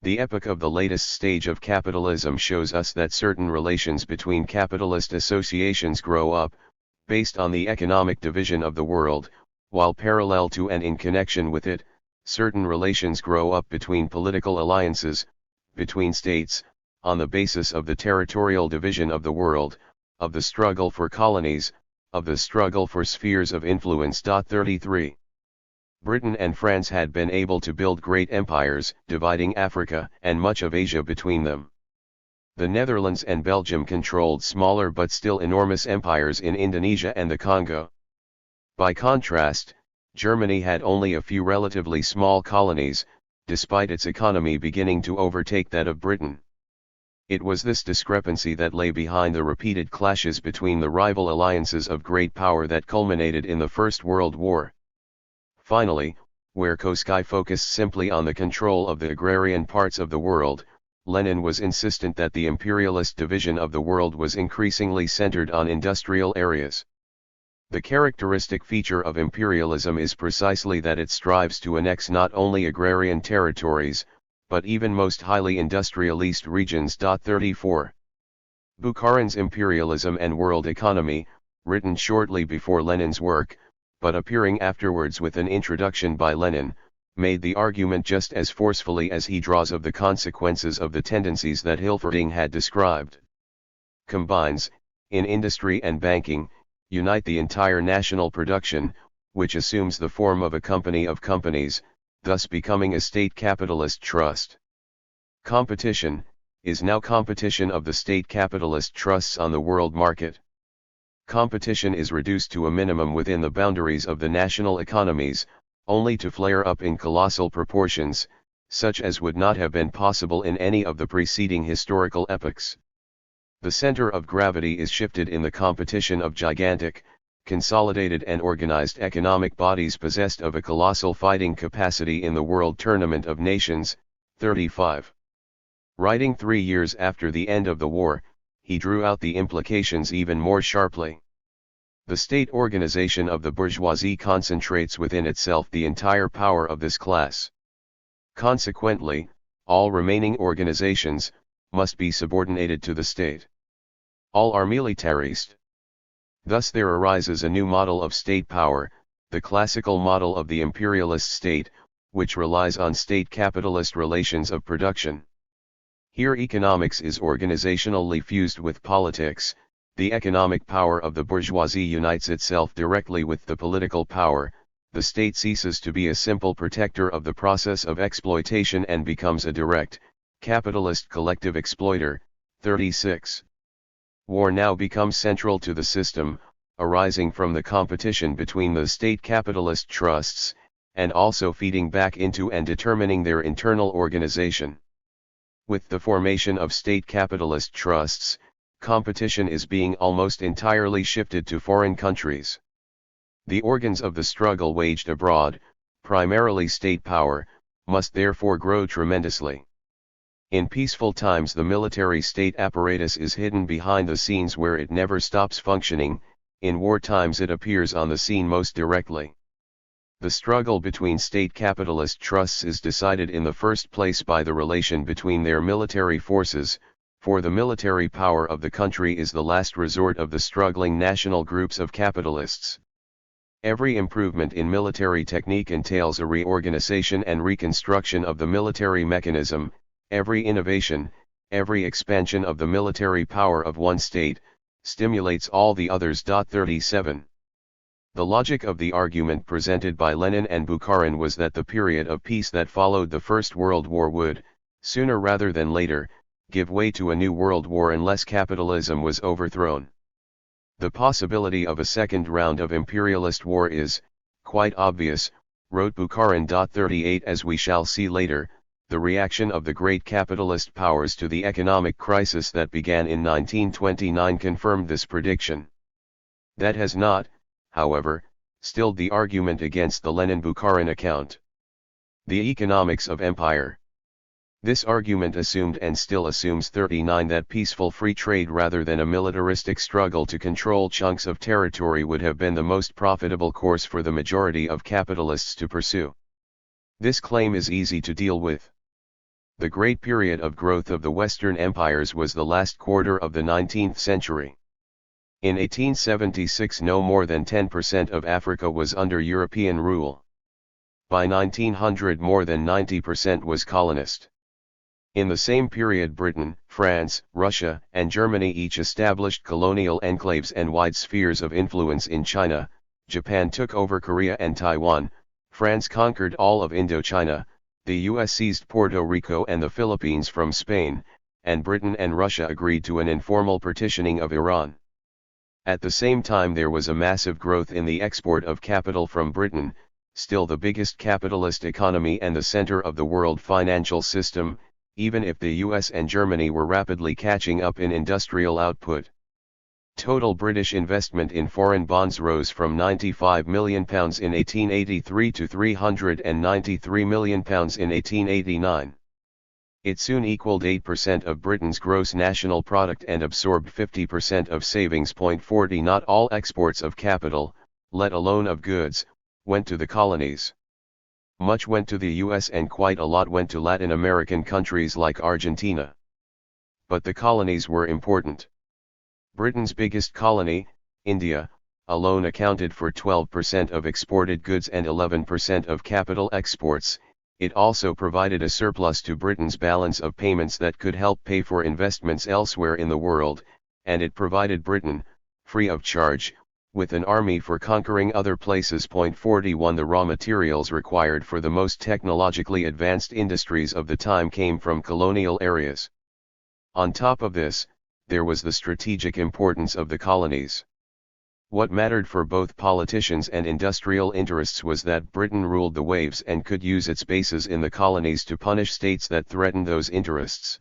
The epoch of the latest stage of capitalism shows us that certain relations between capitalist associations grow up, based on the economic division of the world, while parallel to and in connection with it, certain relations grow up between political alliances, between states, on the basis of the territorial division of the world, of the struggle for colonies, of the struggle for spheres of influence. 33. Britain and France had been able to build great empires, dividing Africa and much of Asia between them. The Netherlands and Belgium controlled smaller but still enormous empires in Indonesia and the Congo. By contrast, Germany had only a few relatively small colonies, despite its economy beginning to overtake that of Britain. It was this discrepancy that lay behind the repeated clashes between the rival alliances of great power that culminated in the First World War. Finally, where Trotsky focused simply on the control of the agrarian parts of the world, Lenin was insistent that the imperialist division of the world was increasingly centered on industrial areas. The characteristic feature of imperialism is precisely that it strives to annex not only agrarian territories, but even most highly industrialized regions. 34. Bukharin's Imperialism and World Economy, written shortly before Lenin's work, but appearing afterwards with an introduction by Lenin, made the argument just as forcefully as he draws of the consequences of the tendencies that Hilferding had described. Combines, in industry and banking, unite the entire national production, which assumes the form of a company of companies, thus becoming a state capitalist trust. Competition is now competition of the state capitalist trusts on the world market. Competition is reduced to a minimum within the boundaries of the national economies, only to flare up in colossal proportions, such as would not have been possible in any of the preceding historical epochs. The center of gravity is shifted in the competition of gigantic, consolidated and organized economic bodies possessed of a colossal fighting capacity in the World Tournament of Nations. 35. Writing 3 years after the end of the war, he drew out the implications even more sharply. The state organization of the bourgeoisie concentrates within itself the entire power of this class. Consequently, all remaining organizations must be subordinated to the state. All are militarist. Thus there arises a new model of state power, the classical model of the imperialist state, which relies on state-capitalist relations of production. Here economics is organizationally fused with politics. The economic power of the bourgeoisie unites itself directly with the political power. The state ceases to be a simple protector of the process of exploitation and becomes a direct, capitalist collective exploiter. 36. War now becomes central to the system, arising from the competition between the state capitalist trusts, and also feeding back into and determining their internal organization. With the formation of state capitalist trusts, competition is being almost entirely shifted to foreign countries. The organs of the struggle waged abroad, primarily state power, must therefore grow tremendously. In peaceful times the military state apparatus is hidden behind the scenes where it never stops functioning. In war times it appears on the scene most directly. The struggle between state capitalist trusts is decided in the first place by the relation between their military forces, for the military power of the country is the last resort of the struggling national groups of capitalists. Every improvement in military technique entails a reorganization and reconstruction of the military mechanism. Every innovation, every expansion of the military power of one state, stimulates all the others. 37. The logic of the argument presented by Lenin and Bukharin was that the period of peace that followed the First World War would, sooner rather than later, give way to a new world war unless capitalism was overthrown. The possibility of a second round of imperialist war is, quite obvious, wrote Bukharin. 38. As we shall see later, the reaction of the great capitalist powers to the economic crisis that began in 1929 confirmed this prediction. That has not, however, stilled the argument against the Lenin-Bukharin account. The economics of empire. This argument assumed and still assumes 39 that peaceful free trade rather than a militaristic struggle to control chunks of territory would have been the most profitable course for the majority of capitalists to pursue. This claim is easy to deal with. The great period of growth of the Western empires was the last quarter of the 19th century. In 1876 no more than 10% of Africa was under European rule. By 1900 more than 90% was colonist. In the same period Britain, France, Russia, and Germany each established colonial enclaves and wide spheres of influence in China. Japan took over Korea and Taiwan, France conquered all of Indochina, the US seized Puerto Rico and the Philippines from Spain, and Britain and Russia agreed to an informal partitioning of Iran. At the same time there was a massive growth in the export of capital from Britain, still the biggest capitalist economy and the center of the world financial system, even if the US and Germany were rapidly catching up in industrial output. Total British investment in foreign bonds rose from £95 million in 1883 to £393 million in 1889. It soon equaled 8% of Britain's gross national product and absorbed 50% of savings. 40 Not all exports of capital, let alone of goods, went to the colonies. Much went to the US and quite a lot went to Latin American countries like Argentina. But the colonies were important. Britain's biggest colony, India, alone accounted for 12% of exported goods and 11% of capital exports. It also provided a surplus to Britain's balance of payments that could help pay for investments elsewhere in the world, and it provided Britain, free of charge, with an army for conquering other places. 41 The raw materials required for the most technologically advanced industries of the time came from colonial areas. On top of this, there was the strategic importance of the colonies. What mattered for both politicians and industrial interests was that Britain ruled the waves and could use its bases in the colonies to punish states that threatened those interests.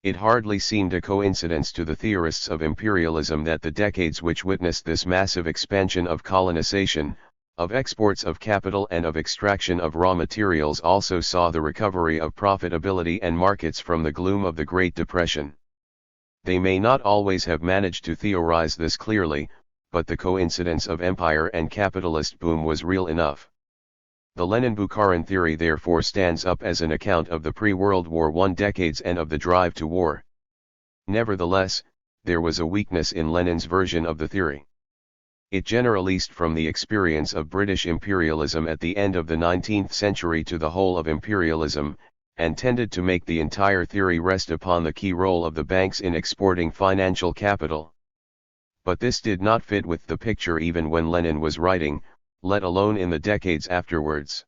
It hardly seemed a coincidence to the theorists of imperialism that the decades which witnessed this massive expansion of colonization, of exports of capital and of extraction of raw materials also saw the recovery of profitability and markets from the gloom of the Great Depression. They may not always have managed to theorize this clearly, but the coincidence of empire and capitalist boom was real enough. The Lenin-Bukharin theory therefore stands up as an account of the pre-World War I decades and of the drive to war. Nevertheless, there was a weakness in Lenin's version of the theory. It generalized from the experience of British imperialism at the end of the 19th century to the whole of imperialism, and tended to make the entire theory rest upon the key role of the banks in exporting financial capital. But this did not fit with the picture even when Lenin was writing, let alone in the decades afterwards.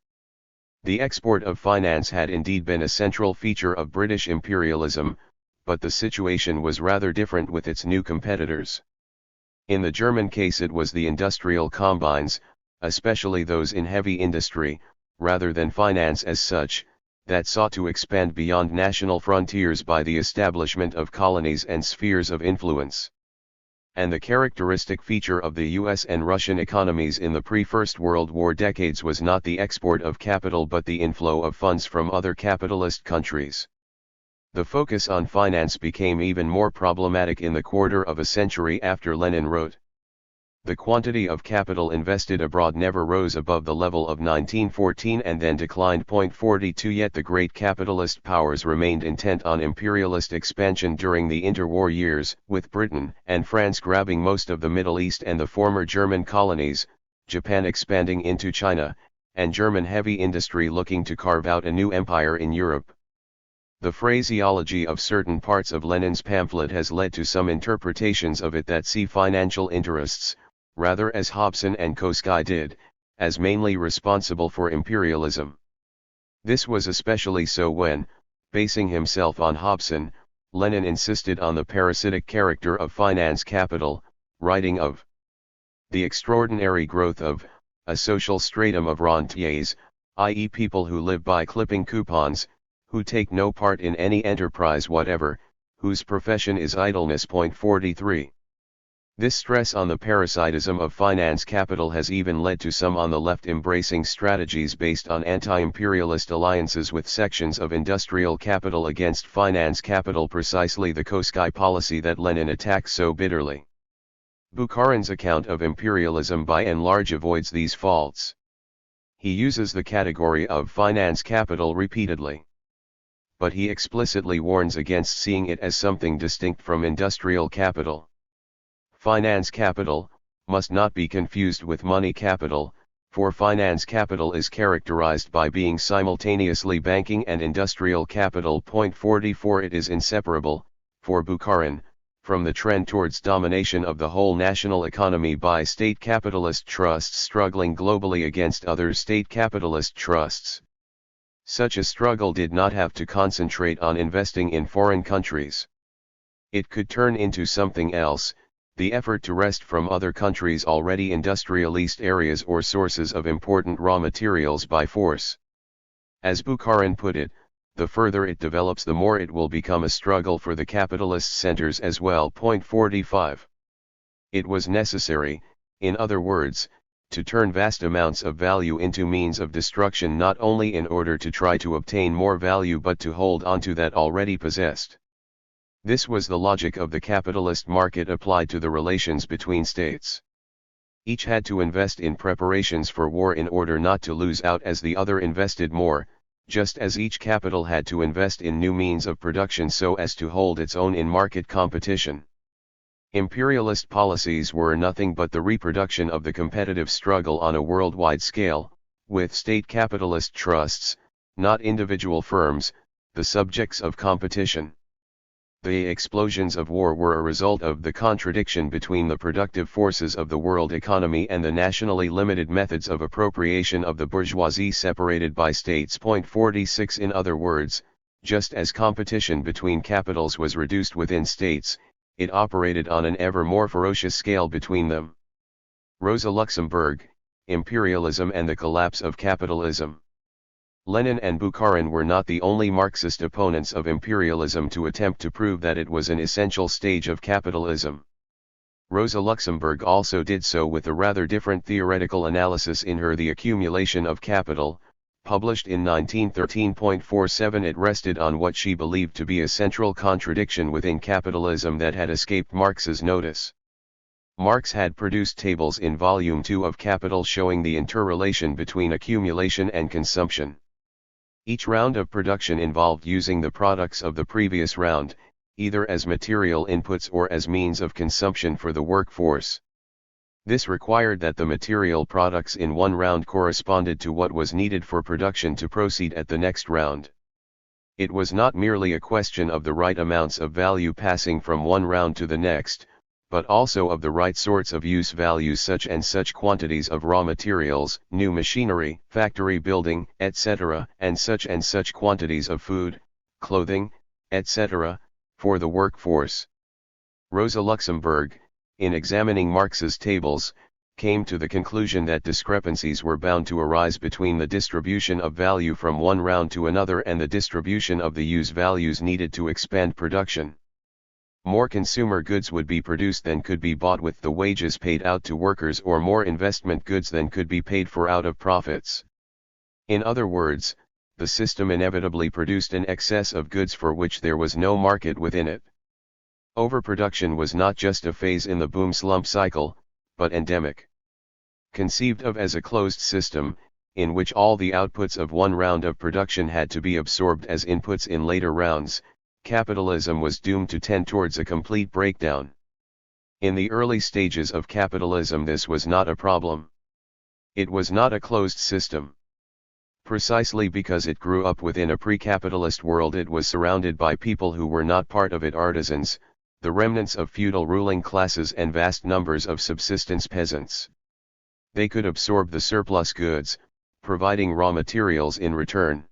The export of finance had indeed been a central feature of British imperialism, but the situation was rather different with its new competitors. In the German case it was the industrial combines, especially those in heavy industry, rather than finance as such, that sought to expand beyond national frontiers by the establishment of colonies and spheres of influence. And the characteristic feature of the US and Russian economies in the pre-First World War decades was not the export of capital but the inflow of funds from other capitalist countries. The focus on finance became even more problematic in the quarter of a century after Lenin wrote. The quantity of capital invested abroad never rose above the level of 1914 and then declined. 42 Yet the great capitalist powers remained intent on imperialist expansion during the interwar years, with Britain and France grabbing most of the Middle East and the former German colonies, Japan expanding into China, and German heavy industry looking to carve out a new empire in Europe. The phraseology of certain parts of Lenin's pamphlet has led to some interpretations of it that see financial interests, rather as Hobson and Kosky did, as mainly responsible for imperialism. This was especially so when, basing himself on Hobson, Lenin insisted on the parasitic character of finance capital, writing of the extraordinary growth of a social stratum of rentiers, i.e. people who live by clipping coupons, who take no part in any enterprise whatever, whose profession is idleness. 43. This stress on the parasitism of finance capital has even led to some on the left embracing strategies based on anti-imperialist alliances with sections of industrial capital against finance capital, precisely the Kosky policy that Lenin attacked so bitterly. Bukharin's account of imperialism by and large avoids these faults. He uses the category of finance capital repeatedly. But he explicitly warns against seeing it as something distinct from industrial capital. Finance capital must not be confused with money capital, for finance capital is characterized by being simultaneously banking and industrial capital. 44 It is inseparable, for Bukharin, from the trend towards domination of the whole national economy by state capitalist trusts struggling globally against other state capitalist trusts. Such a struggle did not have to concentrate on investing in foreign countries. It could turn into something else, the effort to wrest from other countries already industrialized areas or sources of important raw materials by force. As Bukharin put it, the further it develops the more it will become a struggle for the capitalist centers as well. 45. It was necessary, in other words, to turn vast amounts of value into means of destruction not only in order to try to obtain more value but to hold on to that already possessed. This was the logic of the capitalist market applied to the relations between states. Each had to invest in preparations for war in order not to lose out as the other invested more, just as each capital had to invest in new means of production so as to hold its own in market competition. Imperialist policies were nothing but the reproduction of the competitive struggle on a worldwide scale, with state capitalist trusts, not individual firms, the subjects of competition. The explosions of war were a result of the contradiction between the productive forces of the world economy and the nationally limited methods of appropriation of the bourgeoisie separated by states. 46 In other words, just as competition between capitals was reduced within states, it operated on an ever more ferocious scale between them. Rosa Luxemburg, Imperialism and the Collapse of Capitalism. Lenin and Bukharin were not the only Marxist opponents of imperialism to attempt to prove that it was an essential stage of capitalism. Rosa Luxemburg also did so with a rather different theoretical analysis in her The Accumulation of Capital, published in 1913. It rested on what she believed to be a central contradiction within capitalism that had escaped Marx's notice. Marx had produced tables in Volume 2 of Capital showing the interrelation between accumulation and consumption. Each round of production involved using the products of the previous round, either as material inputs or as means of consumption for the workforce. This required that the material products in one round corresponded to what was needed for production to proceed at the next round. It was not merely a question of the right amounts of value passing from one round to the next, but also of the right sorts of use values, such and such quantities of raw materials, new machinery, factory building, etc., and such quantities of food, clothing, etc., for the workforce. Rosa Luxemburg, in examining Marx's tables, came to the conclusion that discrepancies were bound to arise between the distribution of value from one round to another and the distribution of the use values needed to expand production. More consumer goods would be produced than could be bought with the wages paid out to workers, or more investment goods than could be paid for out of profits. In other words, the system inevitably produced an excess of goods for which there was no market within it. Overproduction was not just a phase in the boom-slump cycle, but endemic. Conceived of as a closed system, in which all the outputs of one round of production had to be absorbed as inputs in later rounds, capitalism was doomed to tend towards a complete breakdown. In the early stages of capitalism, this was not a problem. It was not a closed system. Precisely because it grew up within a pre-capitalist world, it was surrounded by people who were not part of it: artisans, the remnants of feudal ruling classes, and vast numbers of subsistence peasants. They could absorb the surplus goods, providing raw materials in return.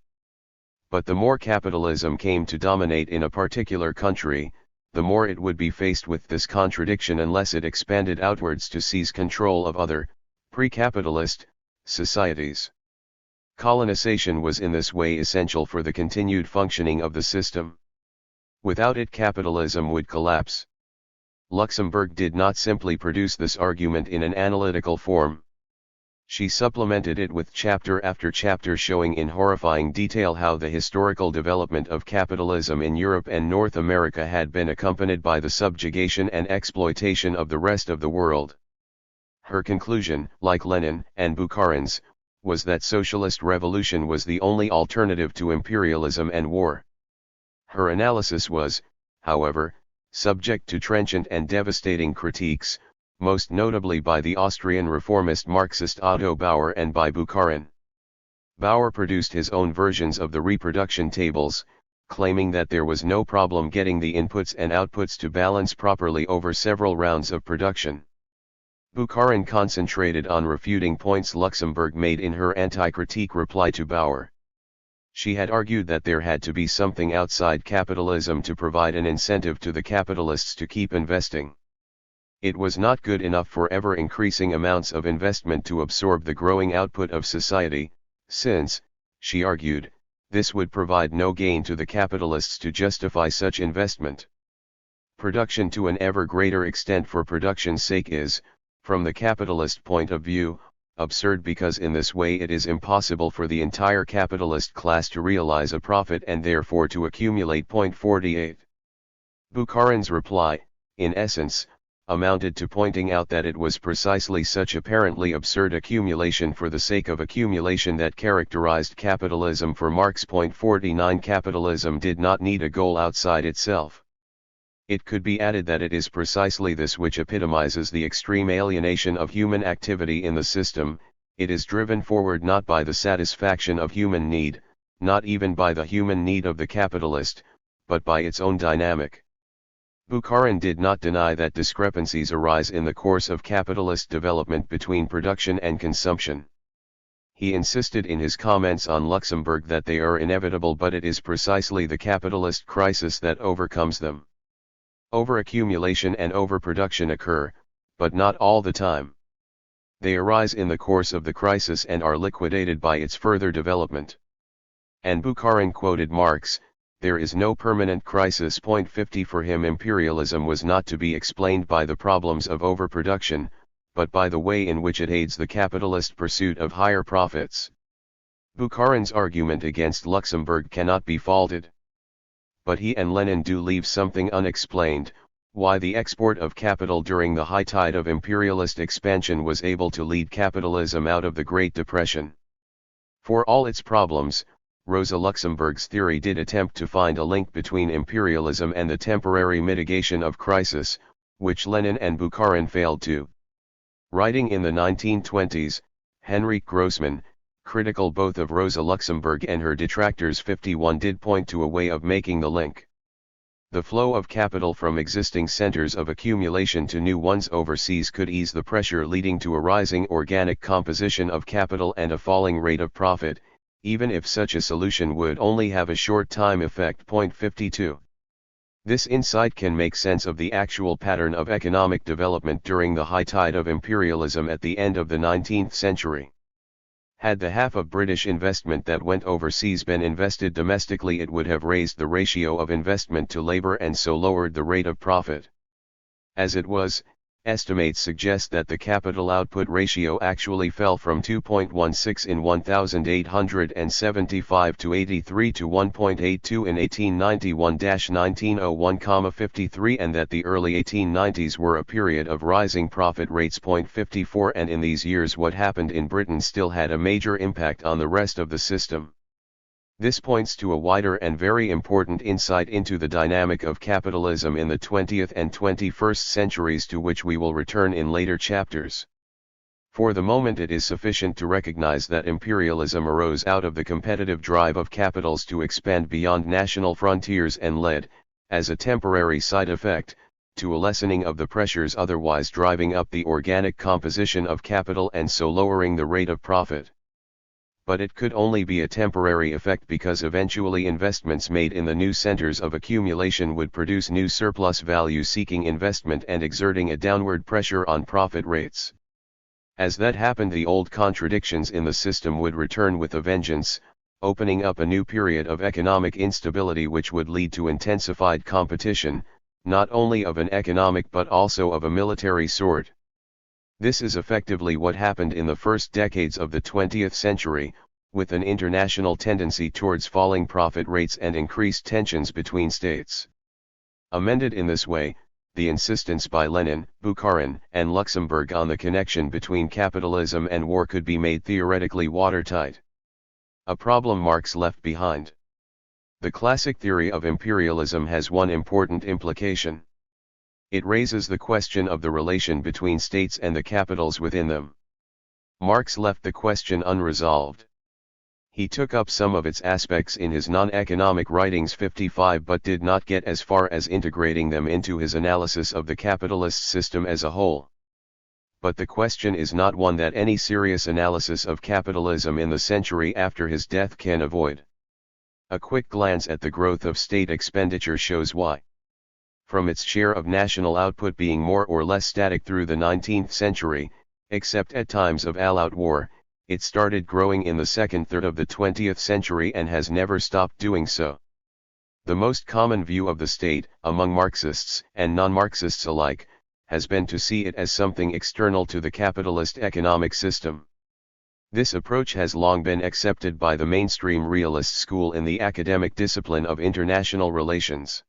But the more capitalism came to dominate in a particular country, the more it would be faced with this contradiction unless it expanded outwards to seize control of other, pre-capitalist, societies. Colonization was in this way essential for the continued functioning of the system. Without it, capitalism would collapse. Luxemburg did not simply produce this argument in an analytical form. She supplemented it with chapter after chapter showing in horrifying detail how the historical development of capitalism in Europe and North America had been accompanied by the subjugation and exploitation of the rest of the world. Her conclusion, like Lenin and Bukharin's, was that socialist revolution was the only alternative to imperialism and war. Her analysis was, however, subject to trenchant and devastating critiques, most notably by the Austrian reformist Marxist Otto Bauer and by Bukharin. Bauer produced his own versions of the reproduction tables, claiming that there was no problem getting the inputs and outputs to balance properly over several rounds of production. Bukharin concentrated on refuting points Luxemburg made in her anti-critique reply to Bauer. She had argued that there had to be something outside capitalism to provide an incentive to the capitalists to keep investing. It was not good enough for ever-increasing amounts of investment to absorb the growing output of society, since, she argued, this would provide no gain to the capitalists to justify such investment. Production to an ever greater extent for production's sake is, from the capitalist point of view, absurd, because in this way it is impossible for the entire capitalist class to realize a profit and therefore to accumulate. 48. Bukharin's reply, in essence, amounted to pointing out that it was precisely such apparently absurd accumulation for the sake of accumulation that characterized capitalism for Marx. 49. Capitalism did not need a goal outside itself. It could be added that it is precisely this which epitomizes the extreme alienation of human activity in the system. It is driven forward not by the satisfaction of human need, not even by the human need of the capitalist, but by its own dynamic. Bukharin did not deny that discrepancies arise in the course of capitalist development between production and consumption. He insisted in his comments on Luxemburg that they are inevitable, but it is precisely the capitalist crisis that overcomes them. Overaccumulation and overproduction occur, but not all the time. They arise in the course of the crisis and are liquidated by its further development. And Bukharin quoted Marx, "There is no permanent crisis." 50. For him, imperialism was not to be explained by the problems of overproduction, but by the way in which it aids the capitalist pursuit of higher profits. Bukharin's argument against Luxemburg cannot be faulted. But he and Lenin do leave something unexplained: why the export of capital during the high tide of imperialist expansion was able to lead capitalism out of the Great Depression. For all its problems, Rosa Luxemburg's theory did attempt to find a link between imperialism and the temporary mitigation of crisis, which Lenin and Bukharin failed to. Writing in the 1920s, Henrik Grossman, critical both of Rosa Luxemburg and her detractors 51 did point to a way of making the link. The flow of capital from existing centers of accumulation to new ones overseas could ease the pressure leading to a rising organic composition of capital and a falling rate of profit, even if such a solution would only have a short time effect. 52. This insight can make sense of the actual pattern of economic development during the high tide of imperialism at the end of the 19th century. Had the half of British investment that went overseas been invested domestically, it would have raised the ratio of investment to labor and so lowered the rate of profit. As it was, estimates suggest that the capital output ratio actually fell from 2.16 in 1875 to 83 to 1.82 in 1891-1901, 53, and that the early 1890s were a period of rising profit rates. 54 And in these years what happened in Britain still had a major impact on the rest of the system. This points to a wider and very important insight into the dynamic of capitalism in the 20th and 21st centuries, to which we will return in later chapters. For the moment it is sufficient to recognize that imperialism arose out of the competitive drive of capitals to expand beyond national frontiers and led, as a temporary side effect, to a lessening of the pressures otherwise driving up the organic composition of capital and so lowering the rate of profit. But it could only be a temporary effect because eventually investments made in the new centers of accumulation would produce new surplus value seeking investment and exerting a downward pressure on profit rates. As that happened, the old contradictions in the system would return with a vengeance, opening up a new period of economic instability which would lead to intensified competition, not only of an economic but also of a military sort. This is effectively what happened in the first decades of the 20th century, with an international tendency towards falling profit rates and increased tensions between states. Amended in this way, the insistence by Lenin, Bukharin, and Luxemburg on the connection between capitalism and war could be made theoretically watertight. A problem Marx left behind. The classic theory of imperialism has one important implication. It raises the question of the relation between states and the capitals within them. Marx left the question unresolved. He took up some of its aspects in his non-economic writings 55 but did not get as far as integrating them into his analysis of the capitalist system as a whole. But the question is not one that any serious analysis of capitalism in the century after his death can avoid. A quick glance at the growth of state expenditure shows why. From its share of national output being more or less static through the 19th century, except at times of all-out war, it started growing in the second third of the 20th century and has never stopped doing so. The most common view of the state, among Marxists and non-Marxists alike, has been to see it as something external to the capitalist economic system. This approach has long been accepted by the mainstream realist school in the academic discipline of international relations.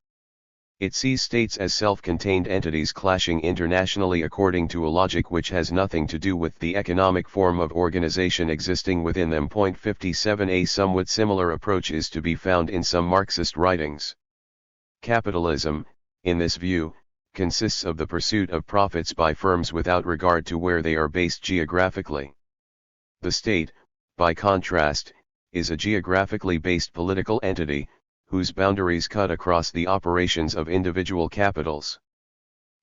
It sees states as self-contained entities clashing internationally according to a logic which has nothing to do with the economic form of organization existing within them. 57 A somewhat similar approach is to be found in some Marxist writings. Capitalism, in this view, consists of the pursuit of profits by firms without regard to where they are based geographically. The state, by contrast, is a geographically based political entity, whose boundaries cut across the operations of individual capitals.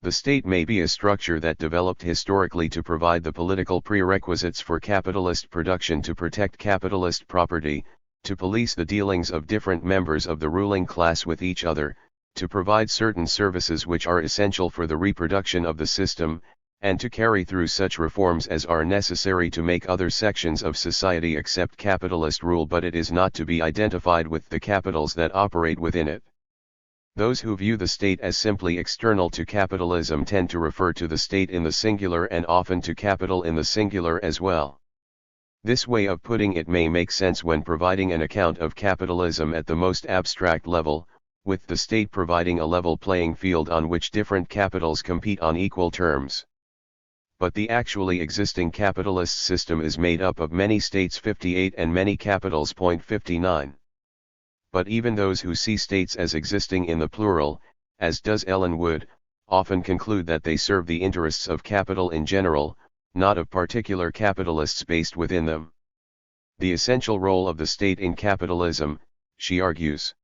The state may be a structure that developed historically to provide the political prerequisites for capitalist production, to protect capitalist property, to police the dealings of different members of the ruling class with each other, to provide certain services which are essential for the reproduction of the system, and to carry through such reforms as are necessary to make other sections of society accept capitalist rule, but it is not to be identified with the capitals that operate within it. Those who view the state as simply external to capitalism tend to refer to the state in the singular and often to capital in the singular as well. This way of putting it may make sense when providing an account of capitalism at the most abstract level, with the state providing a level playing field on which different capitals compete on equal terms. But the actually existing capitalist system is made up of many states 58 and many capitals. 59. But even those who see states as existing in the plural, as does Ellen Wood, often conclude that they serve the interests of capital in general, not of particular capitalists based within them. The essential role of the state in capitalism, she argues,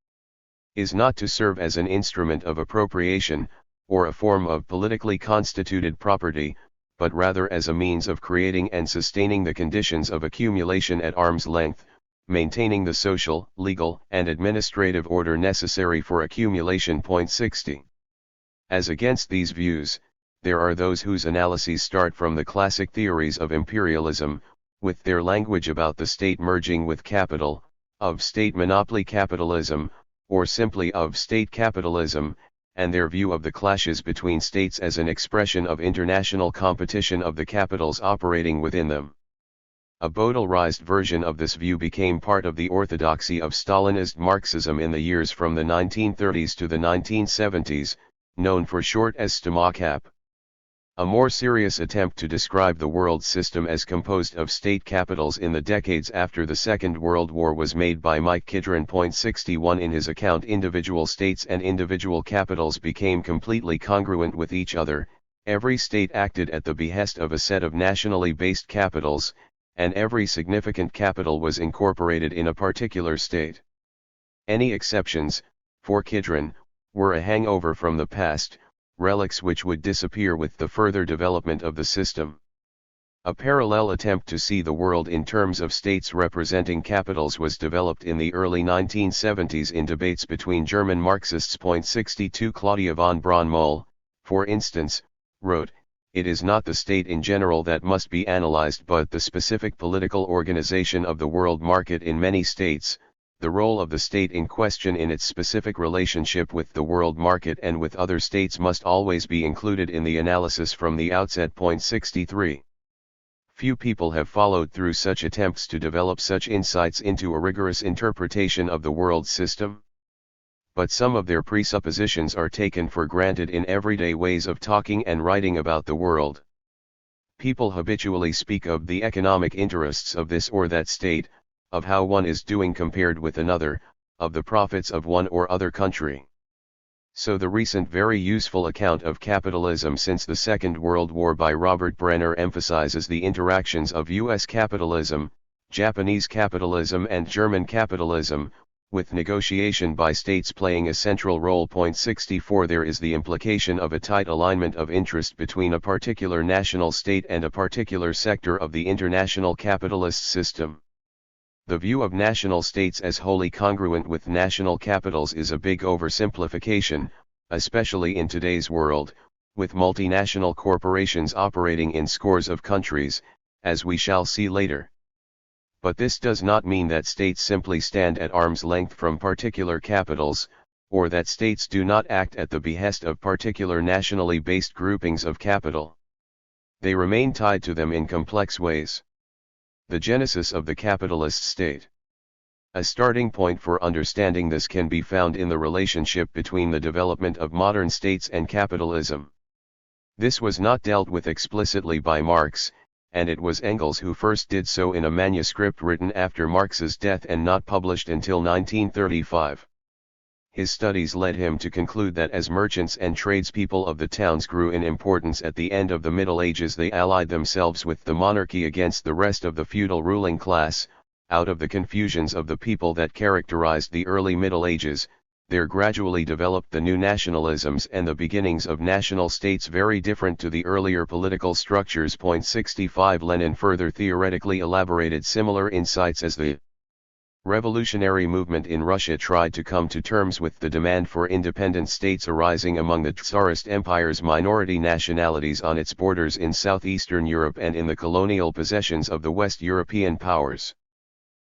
is not to serve as an instrument of appropriation, or a form of politically constituted property, but rather as a means of creating and sustaining the conditions of accumulation at arm's length, maintaining the social, legal, and administrative order necessary for accumulation. 60. As against these views, there are those whose analyses start from the classic theories of imperialism, with their language about the state merging with capital, of state monopoly capitalism, or simply of state capitalism, and their view of the clashes between states as an expression of international competition of the capitals operating within them. A Baudelarized version of this view became part of the orthodoxy of Stalinist Marxism in the years from the 1930s to the 1970s, known for short as STMACAP. A more serious attempt to describe the world system as composed of state capitals in the decades after the Second World War was made by Mike Kidron. 61 in his account, individual states and individual capitals became completely congruent with each other. Every state acted at the behest of a set of nationally based capitals, and every significant capital was incorporated in a particular state. Any exceptions, for Kidron, were a hangover from the past, relics which would disappear with the further development of the system. A parallel attempt to see the world in terms of states representing capitals was developed in the early 1970s in debates between German Marxists. 62 Claudia von Braun-Moll, for instance, wrote, "It is not the state in general that must be analyzed but the specific political organization of the world market in many states. The role of the state in question in its specific relationship with the world market and with other states must always be included in the analysis from the outset." 63. Few people have followed through such attempts to develop such insights into a rigorous interpretation of the world system. But some of their presuppositions are taken for granted in everyday ways of talking and writing about the world. People habitually speak of the economic interests of this or that state, of how one is doing compared with another, of the profits of one or other country. So the recent very useful account of capitalism since the Second World War by Robert Brenner emphasizes the interactions of U.S. capitalism, Japanese capitalism and German capitalism, with negotiation by states playing a central role. 64 There is the implication of a tight alignment of interest between a particular national state and a particular sector of the international capitalist system. The view of national states as wholly congruent with national capitals is a big oversimplification, especially in today's world, with multinational corporations operating in scores of countries, as we shall see later. But this does not mean that states simply stand at arm's length from particular capitals, or that states do not act at the behest of particular nationally based groupings of capital. They remain tied to them in complex ways. The genesis of the capitalist state. A starting point for understanding this can be found in the relationship between the development of modern states and capitalism. This was not dealt with explicitly by Marx, and it was Engels who first did so in a manuscript written after Marx's death and not published until 1935. His studies led him to conclude that as merchants and tradespeople of the towns grew in importance at the end of the Middle Ages, they allied themselves with the monarchy against the rest of the feudal ruling class. Out of the confusions of the people that characterized the early Middle Ages, there gradually developed the new nationalisms and the beginnings of national states very different to the earlier political structures. 65 Lenin further theoretically elaborated similar insights as the revolutionary movement in Russia tried to come to terms with the demand for independent states arising among the Tsarist Empire's minority nationalities on its borders in southeastern Europe and in the colonial possessions of the West European powers.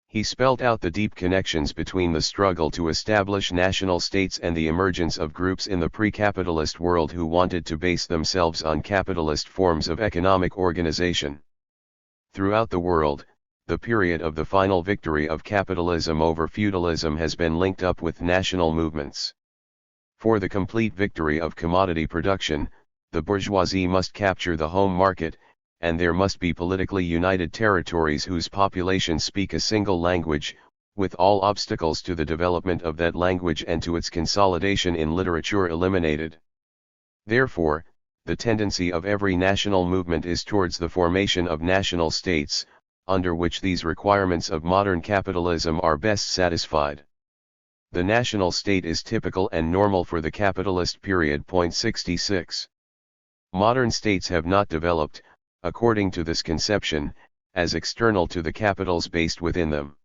He spelt out the deep connections between the struggle to establish national states and the emergence of groups in the pre-capitalist world who wanted to base themselves on capitalist forms of economic organization. Throughout the world, the period of the final victory of capitalism over feudalism has been linked up with national movements. For the complete victory of commodity production, the bourgeoisie must capture the home market, and there must be politically united territories whose populations speak a single language, with all obstacles to the development of that language and to its consolidation in literature eliminated. Therefore, the tendency of every national movement is towards the formation of national states, under which these requirements of modern capitalism are best satisfied. The national state is typical and normal for the capitalist period. 66. Modern states have not developed, according to this conception, as external to the capitals based within them.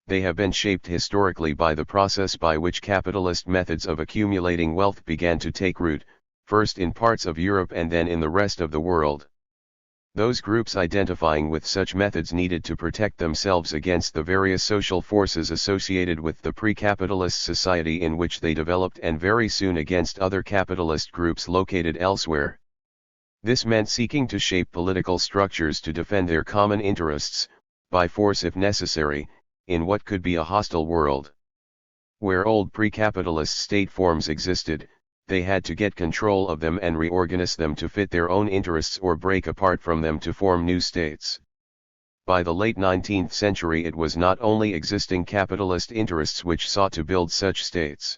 They have been shaped historically by the process by which capitalist methods of accumulating wealth began to take root, first in parts of Europe and then in the rest of the world. Those groups identifying with such methods needed to protect themselves against the various social forces associated with the pre-capitalist society in which they developed, and very soon against other capitalist groups located elsewhere. This meant seeking to shape political structures to defend their common interests, by force if necessary, in what could be a hostile world. Where old pre-capitalist state forms existed, they had to get control of them and reorganize them to fit their own interests or break apart from them to form new states. By the late 19th century it was not only existing capitalist interests which sought to build such states.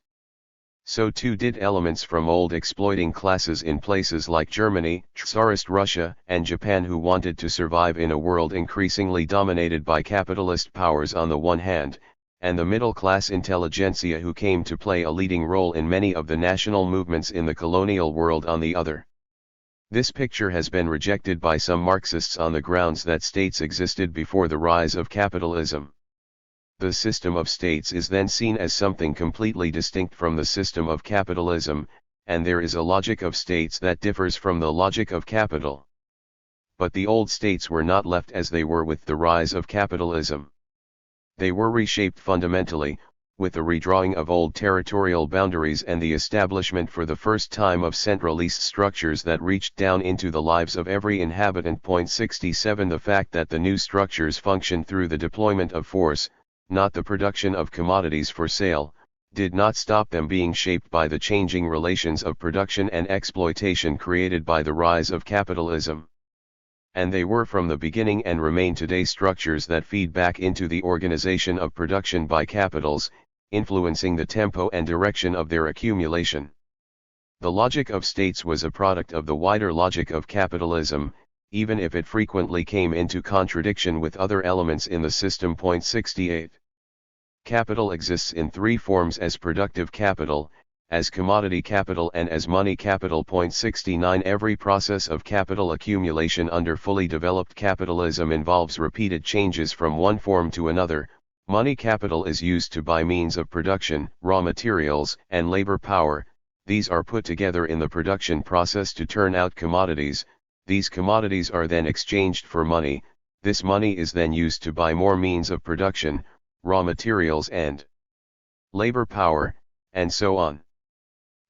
So too did elements from old exploiting classes in places like Germany, Tsarist Russia, and Japan, who wanted to survive in a world increasingly dominated by capitalist powers on the one hand, and the middle-class intelligentsia who came to play a leading role in many of the national movements in the colonial world on the other. This picture has been rejected by some Marxists on the grounds that states existed before the rise of capitalism. The system of states is then seen as something completely distinct from the system of capitalism, and there is a logic of states that differs from the logic of capital. But the old states were not left as they were with the rise of capitalism. They were reshaped fundamentally, with the redrawing of old territorial boundaries and the establishment for the first time of centralist structures that reached down into the lives of every inhabitant. 67 The fact that the new structures functioned through the deployment of force, not the production of commodities for sale, did not stop them being shaped by the changing relations of production and exploitation created by the rise of capitalism. And they were from the beginning and remain today structures that feed back into the organization of production by capitals, influencing the tempo and direction of their accumulation. The logic of states was a product of the wider logic of capitalism, even if it frequently came into contradiction with other elements in the system. 68. Capital exists in three forms: as productive capital, as commodity capital, and as money capital. 69 Every process of capital accumulation under fully developed capitalism involves repeated changes from one form to another. Money capital is used to buy means of production, raw materials, and labor power. These are put together in the production process to turn out commodities. These commodities are then exchanged for money. This money is then used to buy more means of production, raw materials and labor power, and so on.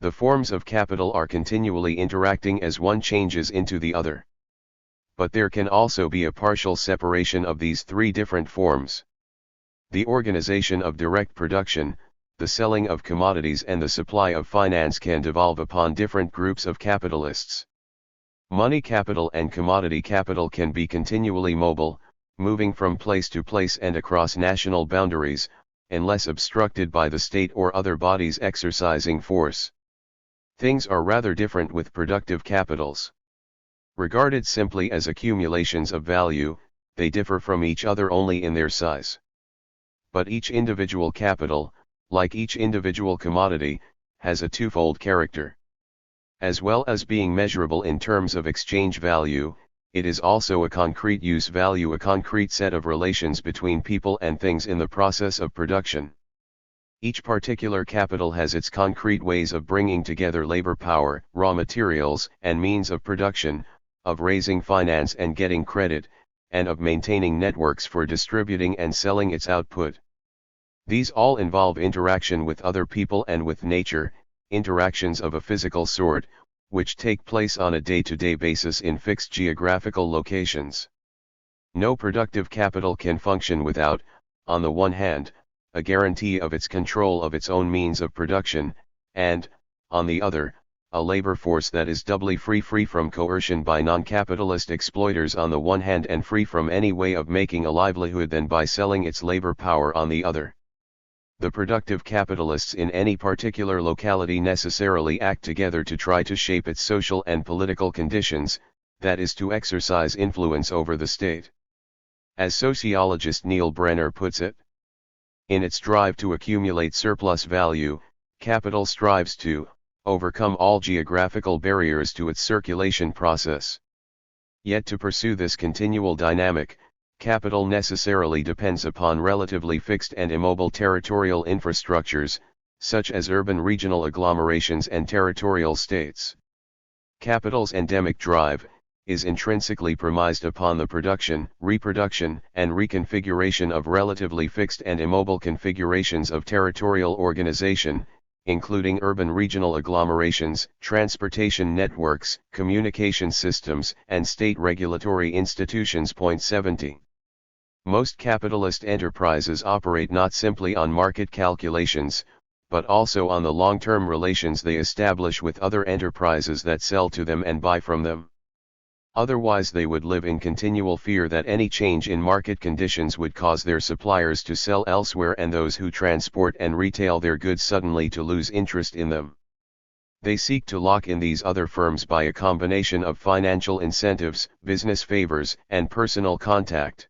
The forms of capital are continually interacting as one changes into the other. But there can also be a partial separation of these three different forms. The organization of direct production, the selling of commodities, and the supply of finance can devolve upon different groups of capitalists. Money capital and commodity capital can be continually mobile, moving from place to place and across national boundaries, unless obstructed by the state or other bodies exercising force. Things are rather different with productive capitals. Regarded simply as accumulations of value, they differ from each other only in their size. But each individual capital, like each individual commodity, has a twofold character. As well as being measurable in terms of exchange value, it is also a concrete use value, a concrete set of relations between people and things in the process of production. Each particular capital has its concrete ways of bringing together labor power, raw materials, and means of production, of raising finance and getting credit, and of maintaining networks for distributing and selling its output. These all involve interaction with other people and with nature, interactions of a physical sort, which take place on a day-to-day basis in fixed geographical locations. No productive capital can function without, on the one hand, a guarantee of its control of its own means of production, and, on the other, a labor force that is doubly free from coercion by non-capitalist exploiters on the one hand and free from any way of making a livelihood than by selling its labor power on the other. The productive capitalists in any particular locality necessarily act together to try to shape its social and political conditions, that is to exercise influence over the state. As sociologist Neil Brenner puts it, in its drive to accumulate surplus value, capital strives to overcome all geographical barriers to its circulation process. Yet to pursue this continual dynamic, capital necessarily depends upon relatively fixed and immobile territorial infrastructures, such as urban regional agglomerations and territorial states. Capital's endemic drive is intrinsically premised upon the production, reproduction, and reconfiguration of relatively fixed and immobile configurations of territorial organization, including urban regional agglomerations, transportation networks, communication systems, and state regulatory institutions. 70. Most capitalist enterprises operate not simply on market calculations, but also on the long-term relations they establish with other enterprises that sell to them and buy from them. Otherwise they would live in continual fear that any change in market conditions would cause their suppliers to sell elsewhere and those who transport and retail their goods suddenly to lose interest in them. They seek to lock in these other firms by a combination of financial incentives, business favors, and personal contact.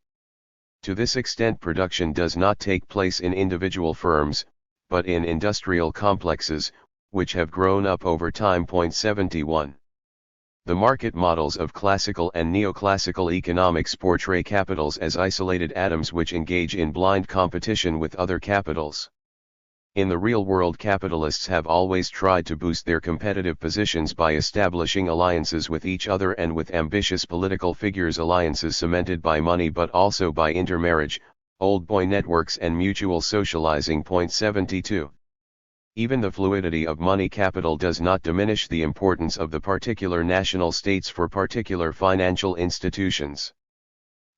To this extent production does not take place in individual firms, but in industrial complexes, which have grown up over time. 71. The market models of classical and neoclassical economics portray capitals as isolated atoms which engage in blind competition with other capitals. In the real world, capitalists have always tried to boost their competitive positions by establishing alliances with each other and with ambitious political figures, alliances cemented by money but also by intermarriage, old boy networks and mutual socializing. 72. Even the fluidity of money capital does not diminish the importance of the particular national states for particular financial institutions.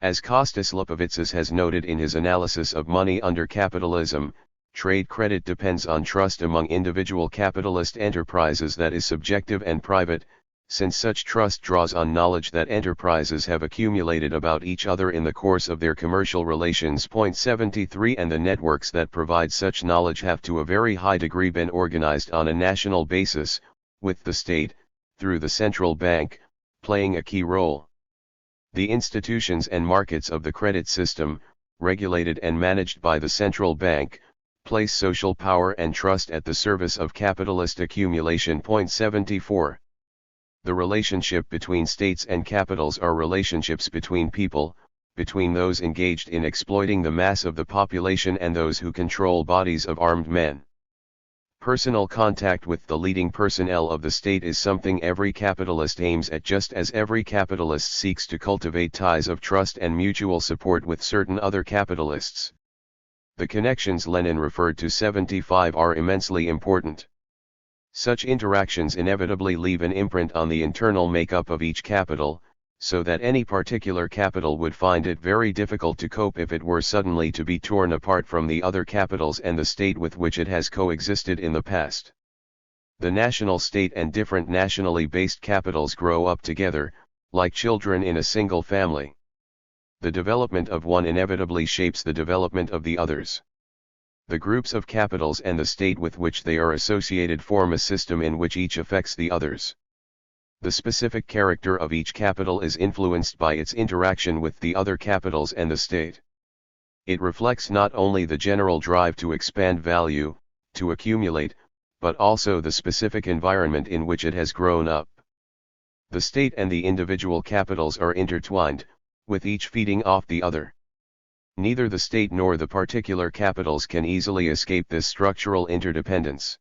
As Kostas Lipovitsas has noted in his analysis of money under capitalism, trade credit depends on trust among individual capitalist enterprises that is subjective and private, since such trust draws on knowledge that enterprises have accumulated about each other in the course of their commercial relations. 73 And the networks that provide such knowledge have to a very high degree been organized on a national basis, with the state, through the central bank, playing a key role. The institutions and markets of the credit system, regulated and managed by the central bank, place social power and trust at the service of capitalist accumulation. 74. The relationship between states and capitals are relationships between people, between those engaged in exploiting the mass of the population and those who control bodies of armed men. Personal contact with the leading personnel of the state is something every capitalist aims at, just as every capitalist seeks to cultivate ties of trust and mutual support with certain other capitalists. The connections Lenin referred to 75 are immensely important. Such interactions inevitably leave an imprint on the internal makeup of each capital, so that any particular capital would find it very difficult to cope if it were suddenly to be torn apart from the other capitals and the state with which it has coexisted in the past. The national state and different nationally based capitals grow up together, like children in a single family. The development of one inevitably shapes the development of the others. The groups of capitals and the state with which they are associated form a system in which each affects the others. The specific character of each capital is influenced by its interaction with the other capitals and the state. It reflects not only the general drive to expand value, to accumulate, but also the specific environment in which it has grown up. The state and the individual capitals are intertwined, with each feeding off the other. Neither the state nor the particular capitals can easily escape this structural interdependence.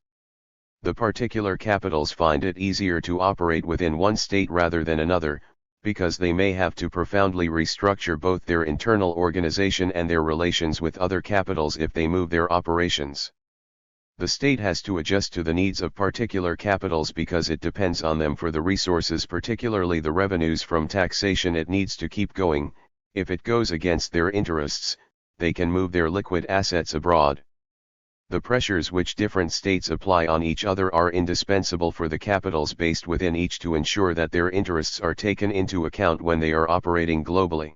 The particular capitals find it easier to operate within one state rather than another, because they may have to profoundly restructure both their internal organization and their relations with other capitals if they move their operations. The state has to adjust to the needs of particular capitals because it depends on them for the resources, particularly the revenues from taxation it needs to keep going. If it goes against their interests, they can move their liquid assets abroad. The pressures which different states apply on each other are indispensable for the capitals based within each to ensure that their interests are taken into account when they are operating globally.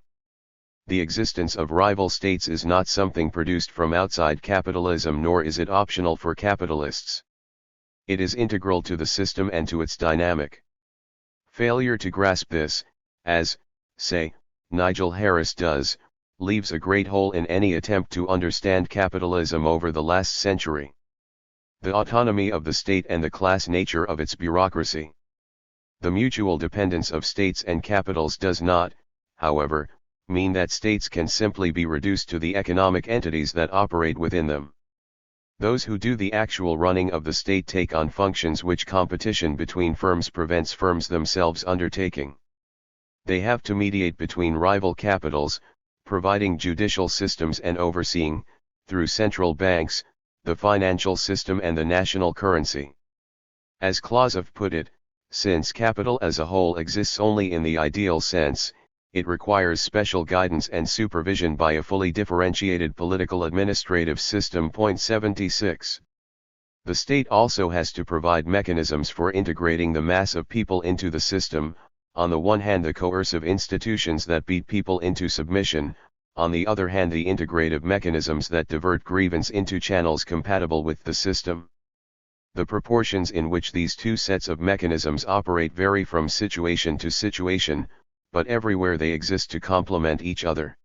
The existence of rival states is not something produced from outside capitalism, nor is it optional for capitalists. It is integral to the system and to its dynamic. Failure to grasp this, as, say, Nigel Harris does, leaves a great hole in any attempt to understand capitalism over the last century. The autonomy of the state and the class nature of its bureaucracy. The mutual dependence of states and capitals does not, however, mean that states can simply be reduced to the economic entities that operate within them. Those who do the actual running of the state take on functions which competition between firms prevents firms themselves undertaking. They have to mediate between rival capitals, providing judicial systems and overseeing, through central banks, the financial system and the national currency. As Clausewitz put it, since capital as a whole exists only in the ideal sense, it requires special guidance and supervision by a fully differentiated political administrative system. 76. The state also has to provide mechanisms for integrating the mass of people into the system, on the one hand the coercive institutions that beat people into submission, on the other hand the integrative mechanisms that divert grievance into channels compatible with the system. The proportions in which these two sets of mechanisms operate vary from situation to situation, but everywhere they exist to complement each other.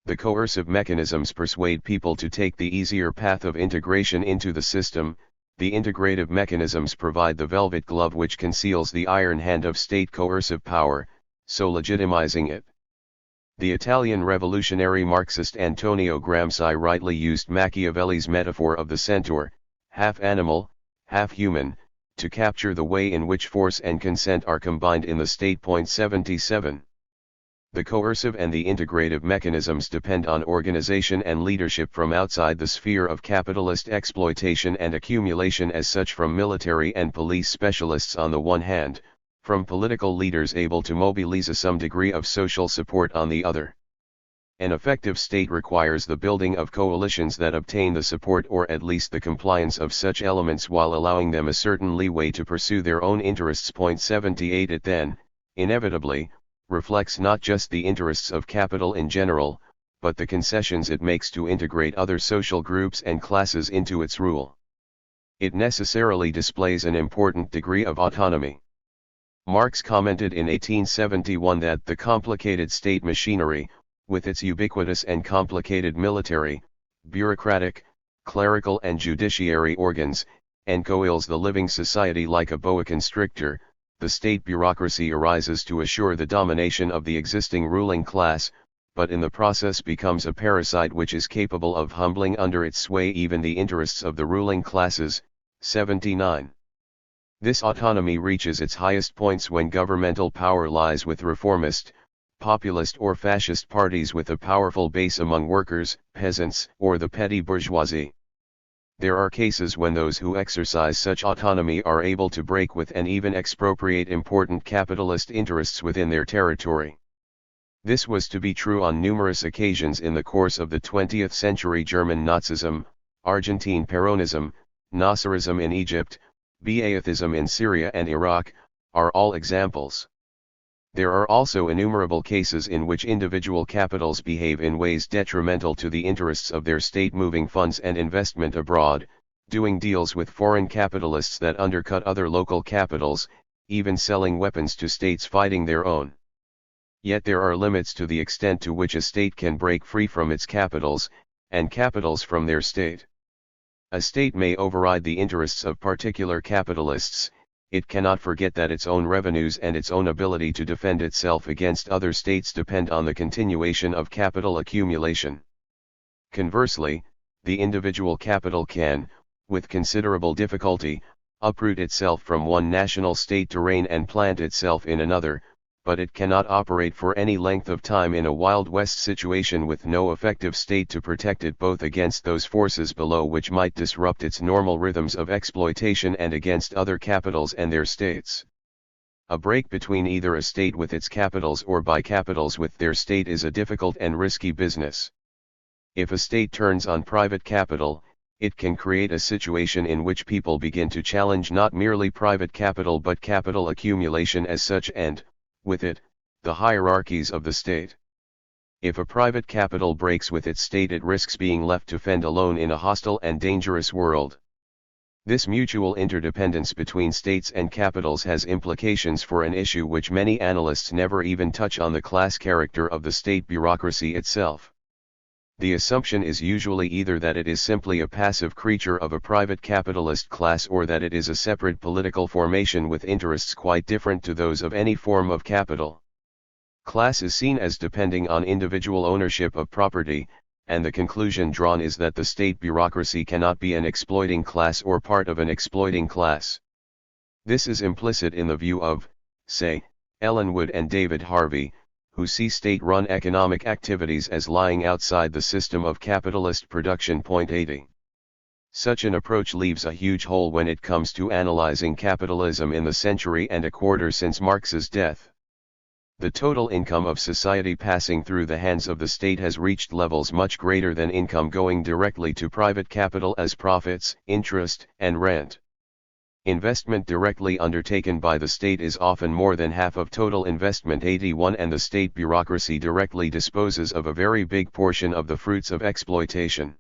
The coercive mechanisms persuade people to take the easier path of integration into the system. The integrative mechanisms provide the velvet glove which conceals the iron hand of state coercive power, so legitimizing it. The Italian revolutionary Marxist Antonio Gramsci rightly used Machiavelli's metaphor of the centaur, half animal, half human, to capture the way in which force and consent are combined in the state. 77. The coercive and the integrative mechanisms depend on organization and leadership from outside the sphere of capitalist exploitation and accumulation, as such from military and police specialists on the one hand, from political leaders able to mobilize some degree of social support on the other. An effective state requires the building of coalitions that obtain the support or at least the compliance of such elements while allowing them a certain leeway to pursue their own interests. 78. It then, inevitably, reflects not just the interests of capital in general, but the concessions it makes to integrate other social groups and classes into its rule. It necessarily displays an important degree of autonomy. Marx commented in 1871 that the complicated state machinery, with its ubiquitous and complicated military, bureaucratic, clerical and judiciary organs, encoils the living society like a boa constrictor. The state bureaucracy arises to assure the domination of the existing ruling class, but in the process becomes a parasite which is capable of humbling under its sway even the interests of the ruling classes. 79. This autonomy reaches its highest points when governmental power lies with reformist, populist or fascist parties with a powerful base among workers, peasants, or the petty bourgeoisie. There are cases when those who exercise such autonomy are able to break with and even expropriate important capitalist interests within their territory. This was to be true on numerous occasions in the course of the 20th century. German Nazism, Argentine Peronism, Nasserism in Egypt, Ba'athism in Syria and Iraq, are all examples. There are also innumerable cases in which individual capitals behave in ways detrimental to the interests of their state, moving funds and investment abroad, doing deals with foreign capitalists that undercut other local capitals, even selling weapons to states fighting their own. Yet there are limits to the extent to which a state can break free from its capitals, and capitals from their state. A state may override the interests of particular capitalists. It cannot forget that its own revenues and its own ability to defend itself against other states depend on the continuation of capital accumulation. Conversely, the individual capital can, with considerable difficulty, uproot itself from one national state to reign and plant itself in another, but it cannot operate for any length of time in a Wild West situation with no effective state to protect it both against those forces below which might disrupt its normal rhythms of exploitation and against other capitals and their states. A break between either a state with its capitals or by capitals with their state is a difficult and risky business. If a state turns on private capital, it can create a situation in which people begin to challenge not merely private capital but capital accumulation as such and, with it, the hierarchies of the state. If a private capital breaks with its state, it risks being left to fend alone in a hostile and dangerous world. This mutual interdependence between states and capitals has implications for an issue which many analysts never even touch on: the class character of the state bureaucracy itself. The assumption is usually either that it is simply a passive creature of a private capitalist class, or that it is a separate political formation with interests quite different to those of any form of capital. Class is seen as depending on individual ownership of property, and the conclusion drawn is that the state bureaucracy cannot be an exploiting class or part of an exploiting class. This is implicit in the view of, say, Ellen Wood and David Harvey, who see state-run economic activities as lying outside the system of capitalist production. 80. Such an approach leaves a huge hole when it comes to analyzing capitalism in the century and a quarter since Marx's death. The total income of society passing through the hands of the state has reached levels much greater than income going directly to private capital as profits, interest, and rent. Investment directly undertaken by the state is often more than half of total investment. 81. And the state bureaucracy directly disposes of a very big portion of the fruits of exploitation.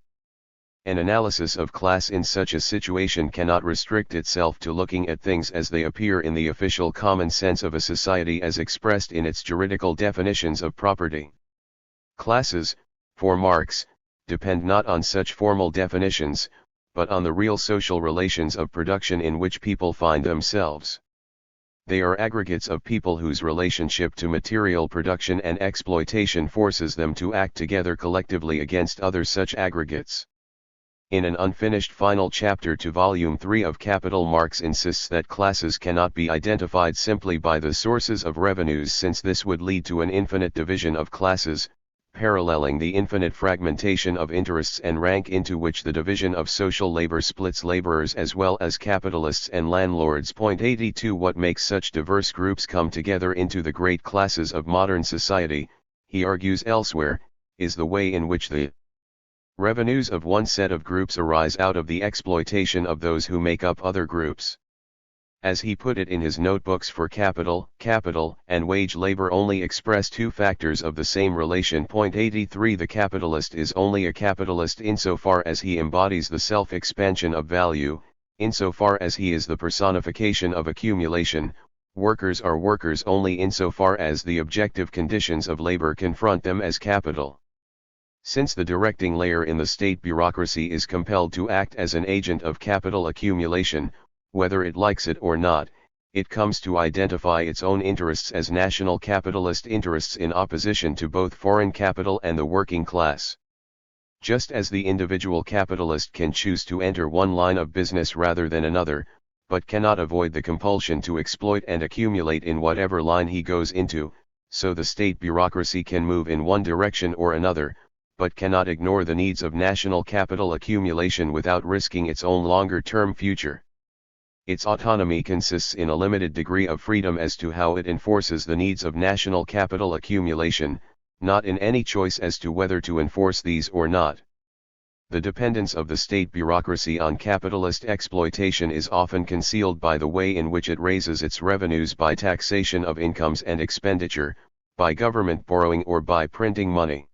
An analysis of class in such a situation cannot restrict itself to looking at things as they appear in the official common sense of a society as expressed in its juridical definitions of property. Classes, for Marx, depend not on such formal definitions, but on the real social relations of production in which people find themselves. They are aggregates of people whose relationship to material production and exploitation forces them to act together collectively against other such aggregates. In an unfinished final chapter to Volume 3 of Capital, Marx insists that classes cannot be identified simply by the sources of revenues, since this would lead to an infinite division of classes, paralleling the infinite fragmentation of interests and rank into which the division of social labor splits laborers as well as capitalists and landlords. 82. What makes such diverse groups come together into the great classes of modern society, he argues elsewhere, is the way in which the revenues of one set of groups arise out of the exploitation of those who make up other groups. As he put it in his notebooks for capital, and wage labor only express two factors of the same relation. 83. The capitalist is only a capitalist insofar as he embodies the self-expansion of value, insofar as he is the personification of accumulation. Workers are workers only insofar as the objective conditions of labor confront them as capital. Since the directing layer in the state bureaucracy is compelled to act as an agent of capital accumulation, whether it likes it or not, it comes to identify its own interests as national capitalist interests in opposition to both foreign capital and the working class. Just as the individual capitalist can choose to enter one line of business rather than another, but cannot avoid the compulsion to exploit and accumulate in whatever line he goes into, so the state bureaucracy can move in one direction or another, but cannot ignore the needs of national capital accumulation without risking its own longer-term future. Its autonomy consists in a limited degree of freedom as to how it enforces the needs of national capital accumulation, not in any choice as to whether to enforce these or not. The dependence of the state bureaucracy on capitalist exploitation is often concealed by the way in which it raises its revenues by taxation of incomes and expenditure, by government borrowing or by printing money.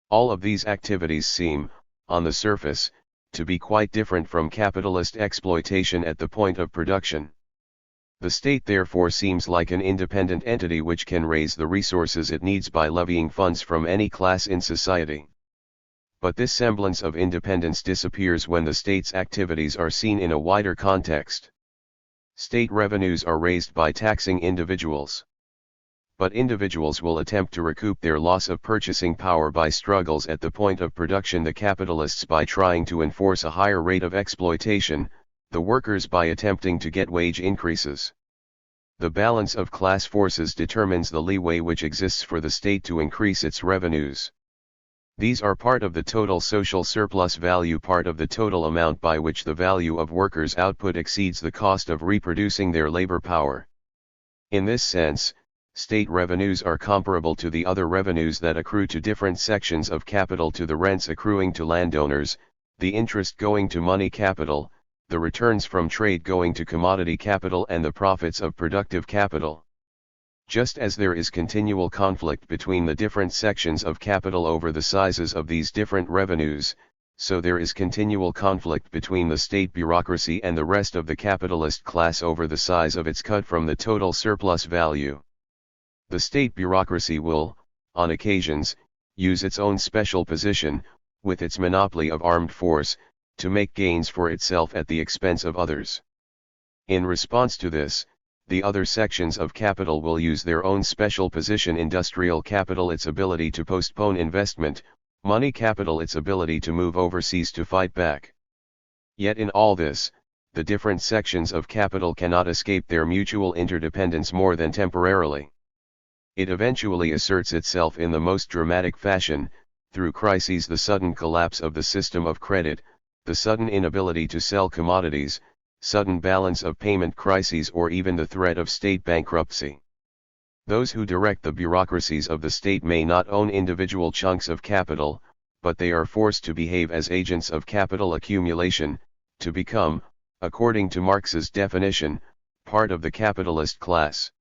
All of these activities seem, on the surface, to be quite different from capitalist exploitation at the point of production. The state therefore seems like an independent entity which can raise the resources it needs by levying funds from any class in society. But this semblance of independence disappears when the state's activities are seen in a wider context. State revenues are raised by taxing individuals. But individuals will attempt to recoup their loss of purchasing power by struggles at the point of production, the capitalists by trying to enforce a higher rate of exploitation, the workers by attempting to get wage increases. The balance of class forces determines the leeway which exists for the state to increase its revenues. These are part of the total social surplus value, part of the total amount by which the value of workers' output exceeds the cost of reproducing their labor power. In this sense, state revenues are comparable to the other revenues that accrue to different sections of capital, to the rents accruing to landowners, the interest going to money capital, the returns from trade going to commodity capital, and the profits of productive capital. Just as there is continual conflict between the different sections of capital over the sizes of these different revenues, so there is continual conflict between the state bureaucracy and the rest of the capitalist class over the size of its cut from the total surplus value. The state bureaucracy will, on occasions, use its own special position, with its monopoly of armed force, to make gains for itself at the expense of others. In response to this, the other sections of capital will use their own special position: industrial capital its ability to postpone investment, money capital its ability to move overseas to fight back. Yet in all this, the different sections of capital cannot escape their mutual interdependence more than temporarily. It eventually asserts itself in the most dramatic fashion, through crises: the sudden collapse of the system of credit, the sudden inability to sell commodities, sudden balance of payment crises, or even the threat of state bankruptcy. Those who direct the bureaucracies of the state may not own individual chunks of capital, but they are forced to behave as agents of capital accumulation, to become, according to Marx's definition, part of the capitalist class.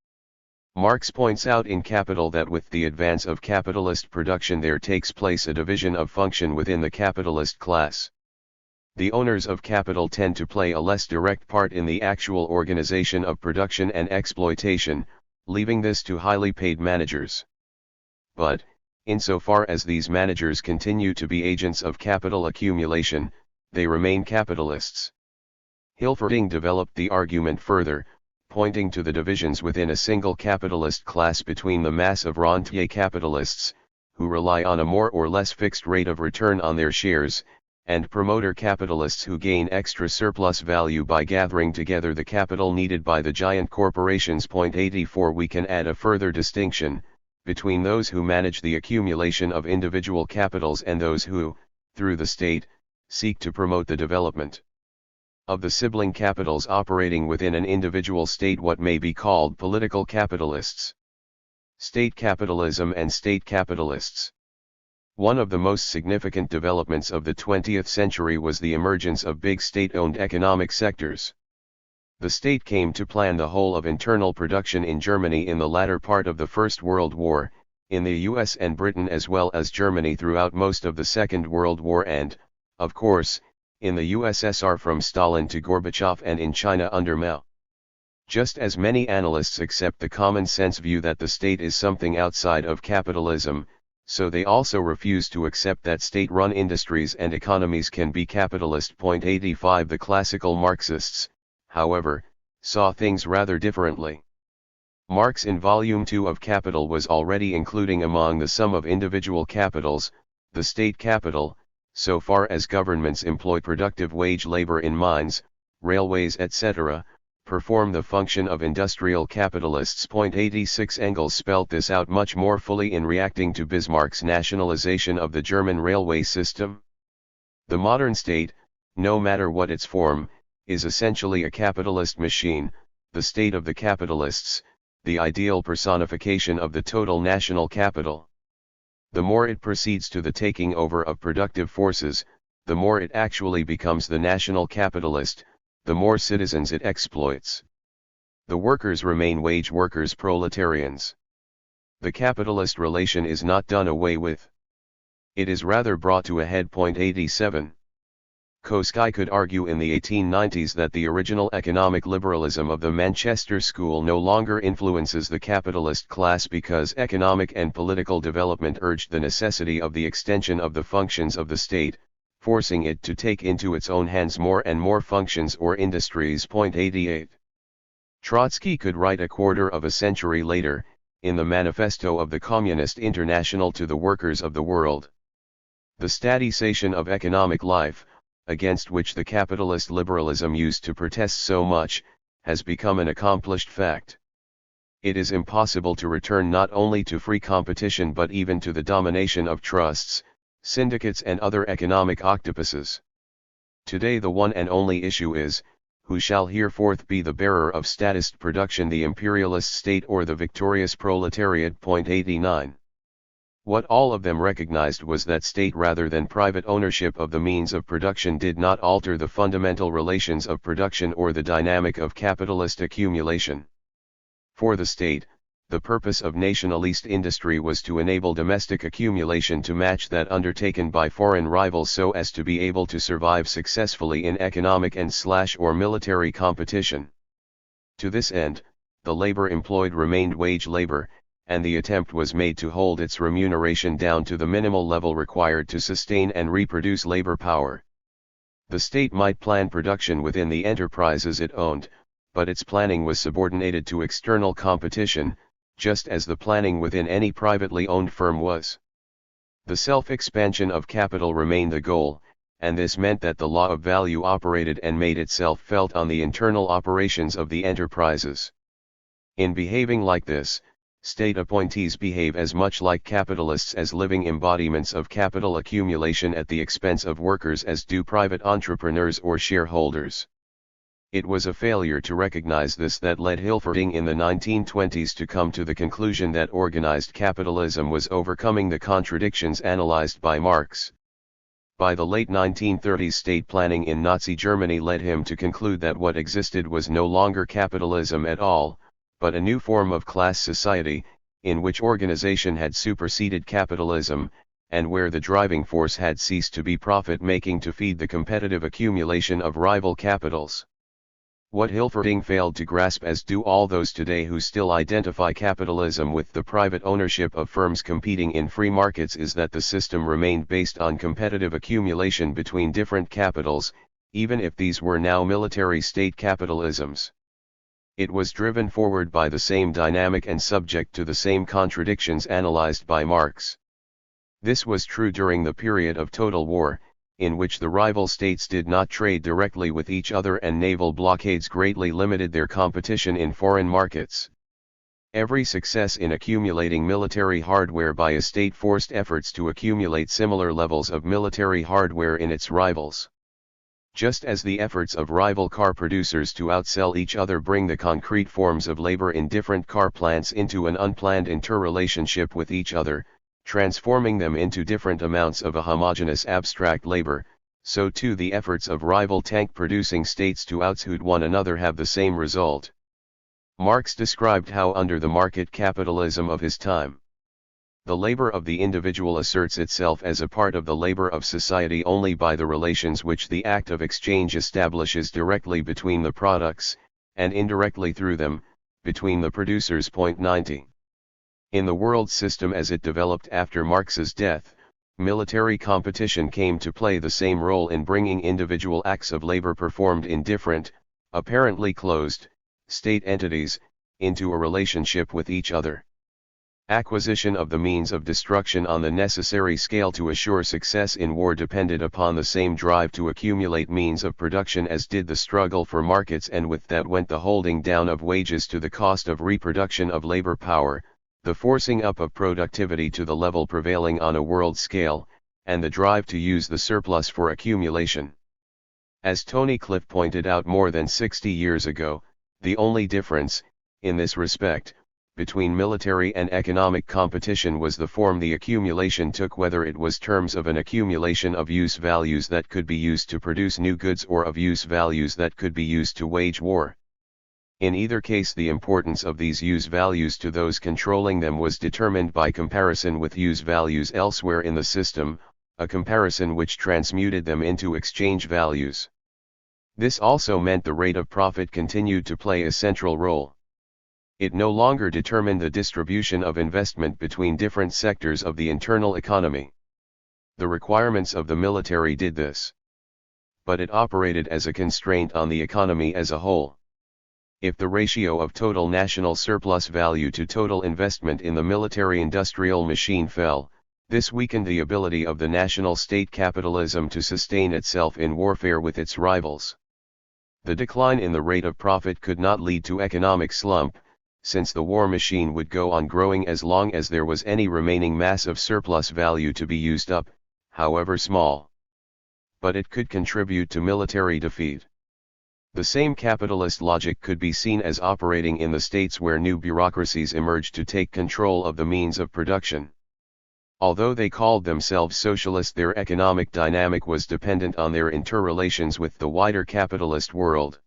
Marx points out in Capital that with the advance of capitalist production there takes place a division of function within the capitalist class. The owners of capital tend to play a less direct part in the actual organization of production and exploitation, leaving this to highly paid managers. But, insofar as these managers continue to be agents of capital accumulation, they remain capitalists. Hilferding developed the argument further, pointing to the divisions within a single capitalist class between the mass of rentier capitalists, who rely on a more or less fixed rate of return on their shares, and promoter capitalists who gain extra surplus value by gathering together the capital needed by the giant corporations. 84 We can add a further distinction, between those who manage the accumulation of individual capitals and those who, through the state, seek to promote the development of the sibling capitals operating within an individual state, what may be called political capitalists. State capitalism and state capitalists. One of the most significant developments of the 20th century was the emergence of big state-owned economic sectors. The state came to plan the whole of internal production in Germany in the latter part of the First World War, in the US and Britain as well as Germany throughout most of the Second World War, and, of course, in the USSR from Stalin to Gorbachev, and in China under Mao. Just as many analysts accept the common-sense view that the state is something outside of capitalism, so they also refuse to accept that state-run industries and economies can be capitalist. 85 The classical Marxists, however, saw things rather differently. Marx in Volume 2 of Capital was already including among the sum of individual capitals, the state capital, so far as governments employ productive wage labor in mines, railways etc., perform the function of industrial capitalists. 86 Engels spelt this out much more fully in reacting to Bismarck's nationalization of the German railway system. The modern state, no matter what its form, is essentially a capitalist machine, the state of the capitalists, the ideal personification of the total national capital. The more it proceeds to the taking over of productive forces, the more it actually becomes the national capitalist, the more citizens it exploits. The workers remain wage workers, proletarians. The capitalist relation is not done away with. It is rather brought to a head. 87. Koski could argue in the 1890s that the original economic liberalism of the Manchester School no longer influences the capitalist class because economic and political development urged the necessity of the extension of the functions of the state, forcing it to take into its own hands more and more functions or industries. 88. Trotsky could write a quarter of a century later, in the manifesto of the Communist International to the workers of the world: the statization of economic life, against which the capitalist liberalism used to protest so much, has become an accomplished fact. It is impossible to return not only to free competition but even to the domination of trusts, syndicates and other economic octopuses. Today the one and only issue is, who shall hereforth be the bearer of statist production, the imperialist state or the victorious proletariat? 89. What all of them recognized was that state rather than private ownership of the means of production did not alter the fundamental relations of production or the dynamic of capitalist accumulation. For the state, The purpose of nationalist industry was to enable domestic accumulation to match that undertaken by foreign rivals so as to be able to survive successfully in economic and/or military competition. To this end, the labor employed remained wage labor, and the attempt was made to hold its remuneration down to the minimal level required to sustain and reproduce labor power. The state might plan production within the enterprises it owned, but its planning was subordinated to external competition, just as the planning within any privately owned firm was. The self-expansion of capital remained the goal, and this meant that the law of value operated and made itself felt on the internal operations of the enterprises. In behaving like this, state appointees behave as much like capitalists as living embodiments of capital accumulation at the expense of workers as do private entrepreneurs or shareholders. It was a failure to recognize this that led Hilferding in the 1920s to come to the conclusion that organized capitalism was overcoming the contradictions analyzed by Marx. By the late 1930s, state planning in Nazi Germany led him to conclude that what existed was no longer capitalism at all, but a new form of class society, in which organization had superseded capitalism, and where the driving force had ceased to be profit-making to feed the competitive accumulation of rival capitals. What Hilferding failed to grasp, as do all those today who still identify capitalism with the private ownership of firms competing in free markets, is that the system remained based on competitive accumulation between different capitals, even if these were now military state capitalisms. It was driven forward by the same dynamic and subject to the same contradictions analyzed by Marx. This was true during the period of total war, in which the rival states did not trade directly with each other and naval blockades greatly limited their competition in foreign markets. Every success in accumulating military hardware by a state forced efforts to accumulate similar levels of military hardware in its rivals. Just as the efforts of rival car producers to outsell each other bring the concrete forms of labor in different car plants into an unplanned interrelationship with each other, transforming them into different amounts of a homogeneous abstract labor, so too the efforts of rival tank-producing states to outsuit one another have the same result. Marx described how under the market capitalism of his time, the labor of the individual asserts itself as a part of the labor of society only by the relations which the act of exchange establishes directly between the products, and indirectly through them, between the producers. 90. In the world system as it developed after Marx's death, military competition came to play the same role in bringing individual acts of labor performed in different, apparently closed, state entities, into a relationship with each other. Acquisition of the means of destruction on the necessary scale to assure success in war depended upon the same drive to accumulate means of production as did the struggle for markets, and with that went the holding down of wages to the cost of reproduction of labor power, the forcing up of productivity to the level prevailing on a world scale, and the drive to use the surplus for accumulation. As Tony Cliff pointed out more than 60 years ago, the only difference, in this respect, between military and economic competition was the form the accumulation took, whether it was terms of an accumulation of use values that could be used to produce new goods or of use values that could be used to wage war. In either case, the importance of these use values to those controlling them was determined by comparison with use values elsewhere in the system, a comparison which transmuted them into exchange values. This also meant the rate of profit continued to play a central role. It no longer determined the distribution of investment between different sectors of the internal economy. The requirements of the military did this. But it operated as a constraint on the economy as a whole. If the ratio of total national surplus value to total investment in the military-industrial machine fell, this weakened the ability of the national state capitalism to sustain itself in warfare with its rivals. The decline in the rate of profit could not lead to economic slump, since the war machine would go on growing as long as there was any remaining mass of surplus value to be used up, however small. But it could contribute to military defeat. The same capitalist logic could be seen as operating in the states where new bureaucracies emerged to take control of the means of production. Although they called themselves socialist, their economic dynamic was dependent on their interrelations with the wider capitalist world.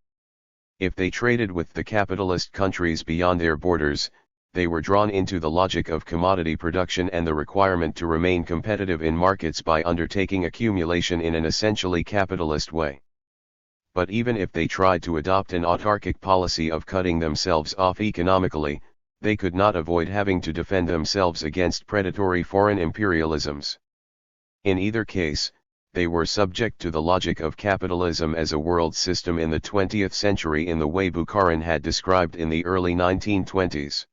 If they traded with the capitalist countries beyond their borders, they were drawn into the logic of commodity production and the requirement to remain competitive in markets by undertaking accumulation in an essentially capitalist way. But even if they tried to adopt an autarkic policy of cutting themselves off economically, they could not avoid having to defend themselves against predatory foreign imperialisms. In either case, they were subject to the logic of capitalism as a world system in the 20th century in the way Bukharin had described in the early 1920s.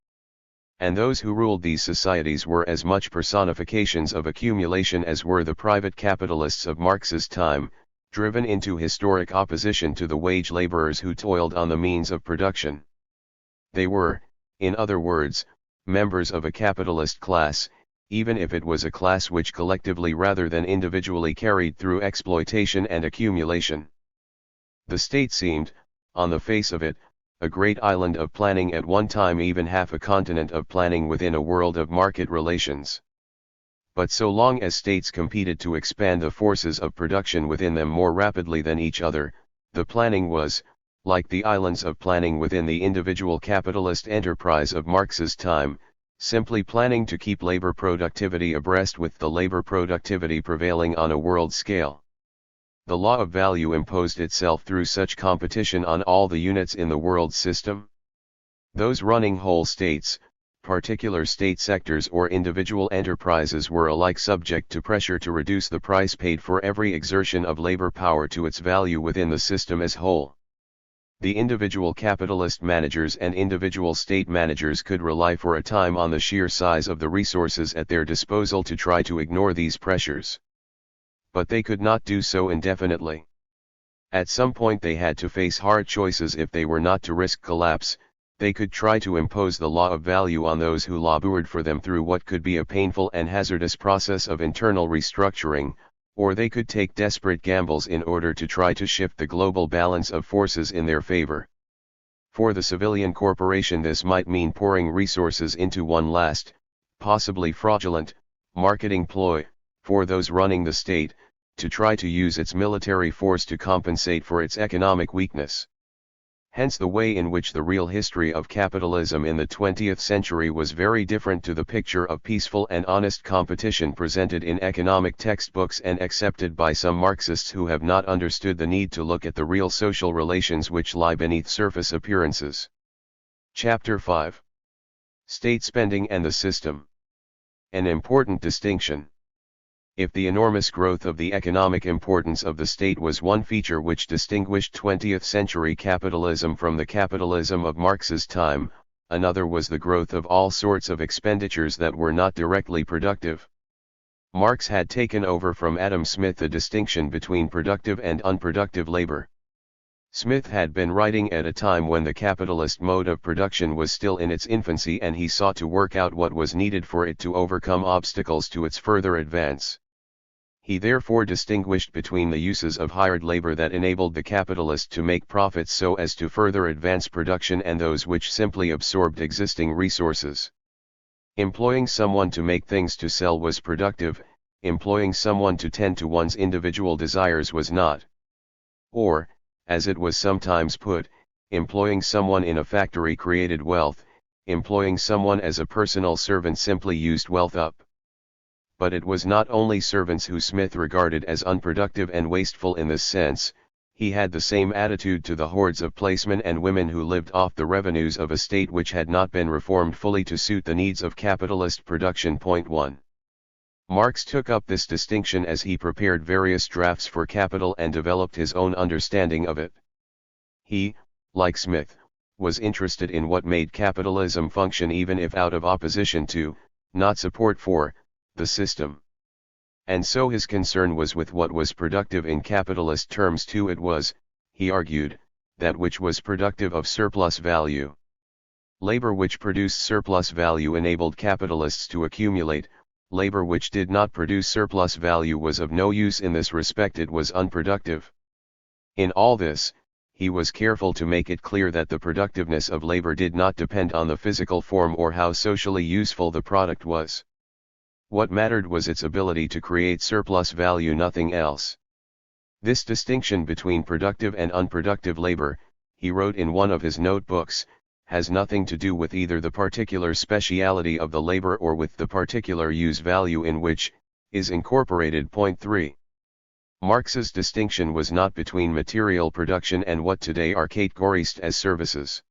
And those who ruled these societies were as much personifications of accumulation as were the private capitalists of Marx's time, driven into historic opposition to the wage laborers who toiled on the means of production. They were, in other words, members of a capitalist class, even if it was a class which collectively rather than individually carried through exploitation and accumulation. The state seemed, on the face of it, a great island of planning, at one time even half a continent of planning within a world of market relations. But so long as states competed to expand the forces of production within them more rapidly than each other, the planning was, like the islands of planning within the individual capitalist enterprise of Marx's time, simply planning to keep labor productivity abreast with the labor productivity prevailing on a world scale. The law of value imposed itself through such competition on all the units in the world system. Those running whole states, particular state sectors or individual enterprises were alike subject to pressure to reduce the price paid for every exertion of labor power to its value within the system as whole. The individual capitalist managers and individual state managers could rely for a time on the sheer size of the resources at their disposal to try to ignore these pressures. But they could not do so indefinitely. At some point they had to face hard choices if they were not to risk collapse. They could try to impose the law of value on those who labored for them through what could be a painful and hazardous process of internal restructuring, or they could take desperate gambles in order to try to shift the global balance of forces in their favor. For the civilian corporation this might mean pouring resources into one last, possibly fraudulent, marketing ploy, for those running the state, to try to use its military force to compensate for its economic weakness. Hence the way in which the real history of capitalism in the 20th century was very different to the picture of peaceful and honest competition presented in economic textbooks and accepted by some Marxists who have not understood the need to look at the real social relations which lie beneath surface appearances. Chapter 5. State spending and the system. An important distinction. If the enormous growth of the economic importance of the state was one feature which distinguished 20th century capitalism from the capitalism of Marx's time, another was the growth of all sorts of expenditures that were not directly productive. Marx had taken over from Adam Smith the distinction between productive and unproductive labor. Smith had been writing at a time when the capitalist mode of production was still in its infancy, and he sought to work out what was needed for it to overcome obstacles to its further advance. He therefore distinguished between the uses of hired labor that enabled the capitalist to make profits so as to further advance production and those which simply absorbed existing resources. Employing someone to make things to sell was productive, employing someone to tend to one's individual desires was not. Or, as it was sometimes put, employing someone in a factory created wealth, employing someone as a personal servant simply used wealth up. But it was not only servants who Smith regarded as unproductive and wasteful in this sense, he had the same attitude to the hordes of placemen and women who lived off the revenues of a state which had not been reformed fully to suit the needs of capitalist production. 1. Marx took up this distinction as he prepared various drafts for Capital and developed his own understanding of it. He, like Smith, was interested in what made capitalism function even if out of opposition to, not support for, the system. And so his concern was with what was productive in capitalist terms too. It was, he argued, that which was productive of surplus value. Labor which produced surplus value enabled capitalists to accumulate, labor which did not produce surplus value was of no use in this respect, it was unproductive. In all this, he was careful to make it clear that the productiveness of labor did not depend on the physical form or how socially useful the product was. What mattered was its ability to create surplus value, nothing else. This distinction between productive and unproductive labor, he wrote in one of his notebooks, has nothing to do with either the particular speciality of the labor or with the particular use value in which is incorporated. Point 3. Marx's distinction was not between material production and what today are categorized as services.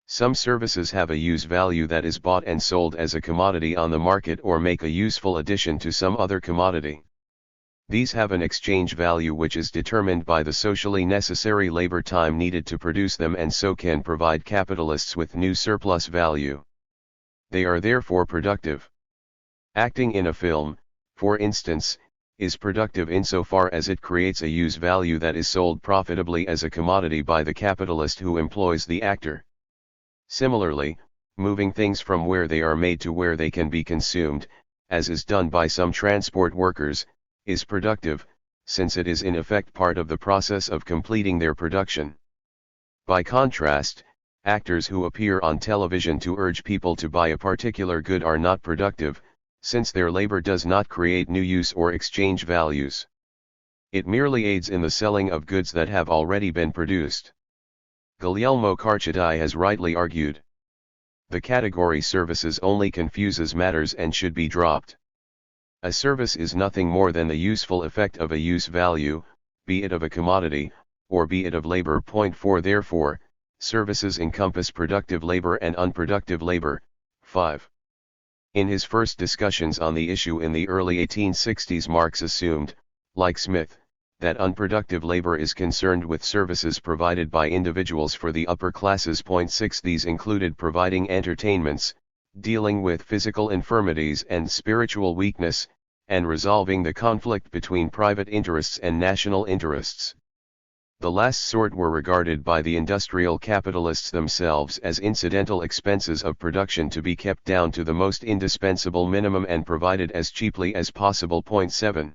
Some services have a use value that is bought and sold as a commodity on the market or make a useful addition to some other commodity. These have an exchange value which is determined by the socially necessary labor time needed to produce them and so can provide capitalists with new surplus value. They are therefore productive. Acting in a film, for instance, is productive insofar as it creates a use value that is sold profitably as a commodity by the capitalist who employs the actor. Similarly, moving things from where they are made to where they can be consumed, as is done by some transport workers, is productive, since it is in effect part of the process of completing their production. By contrast, actors who appear on television to urge people to buy a particular good are not productive, since their labor does not create new use or exchange values. It merely aids in the selling of goods that have already been produced. Guglielmo Carchedi has rightly argued. The category services only confuses matters and should be dropped. A service is nothing more than the useful effect of a use value, be it of a commodity, or be it of labor. Point 4. Therefore, services encompass productive labor and unproductive labor. 5. In his first discussions on the issue in the early 1860s, Marx assumed, like Smith, that unproductive labor is concerned with services provided by individuals for the upper classes. Point 6. These included providing entertainments, dealing with physical infirmities and spiritual weakness, and resolving the conflict between private interests and national interests. The last sort were regarded by the industrial capitalists themselves as incidental expenses of production to be kept down to the most indispensable minimum and provided as cheaply as possible. Point 7.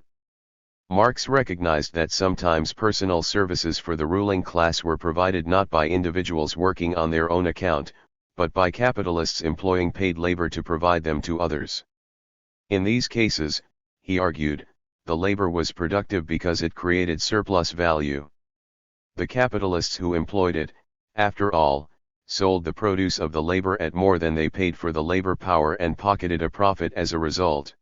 Marx recognized that sometimes personal services for the ruling class were provided not by individuals working on their own account, but by capitalists employing paid labor to provide them to others. In these cases, he argued, the labor was productive because it created surplus value. The capitalists who employed it, after all, sold the produce of the labor at more than they paid for the labor power and pocketed a profit as a result.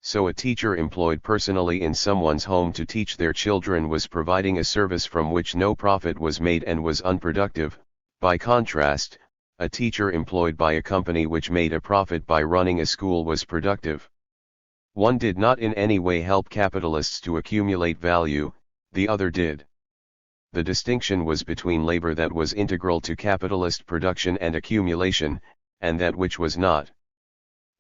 So a teacher employed personally in someone's home to teach their children was providing a service from which no profit was made and was unproductive. By contrast, a teacher employed by a company which made a profit by running a school was productive. One did not in any way help capitalists to accumulate value, the other did. The distinction was between labor that was integral to capitalist production and accumulation, and that which was not.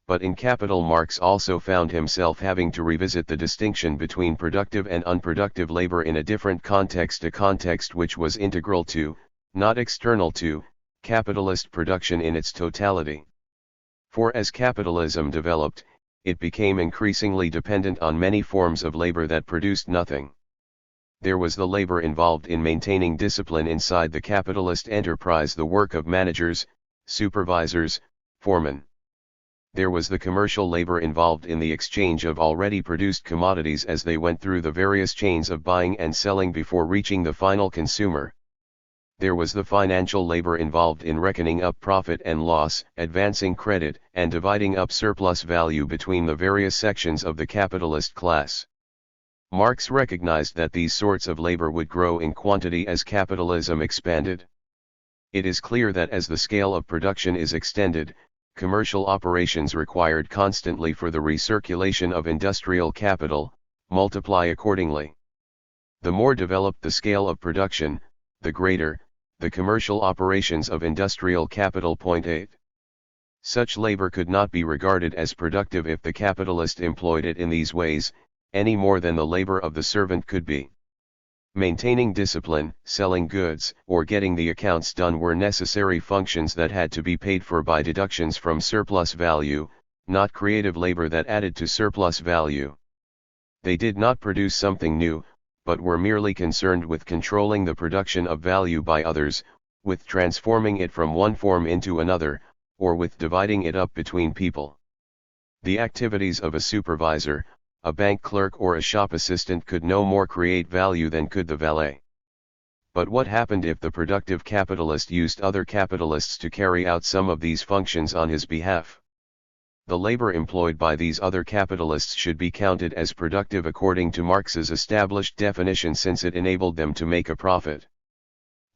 But in Capital, Marx also found himself having to revisit the distinction between productive and unproductive labor in a different context, a context which was integral to, not external to, capitalist production in its totality. For as capitalism developed, it became increasingly dependent on many forms of labor that produced nothing. There was the labor involved in maintaining discipline inside the capitalist enterprise, the work of managers, supervisors, foremen. There was the commercial labor involved in the exchange of already produced commodities as they went through the various chains of buying and selling before reaching the final consumer. There was the financial labor involved in reckoning up profit and loss, advancing credit, and dividing up surplus value between the various sections of the capitalist class. Marx recognized that these sorts of labor would grow in quantity as capitalism expanded. It is clear that as the scale of production is extended, commercial operations required constantly for the recirculation of industrial capital, multiply accordingly. The more developed the scale of production, the greater the commercial operations of industrial capital. Point 8. Such labor could not be regarded as productive if the capitalist employed it in these ways, any more than the labor of the servant could be. Maintaining discipline, selling goods, or getting the accounts done were necessary functions that had to be paid for by deductions from surplus value, not creative labor that added to surplus value. They did not produce something new, but were merely concerned with controlling the production of value by others, with transforming it from one form into another, or with dividing it up between people. The activities of a supervisor, a bank clerk or a shop assistant could no more create value than could the valet. But what happened if the productive capitalist used other capitalists to carry out some of these functions on his behalf? The labor employed by these other capitalists should be counted as productive according to Marx's established definition, since it enabled them to make a profit.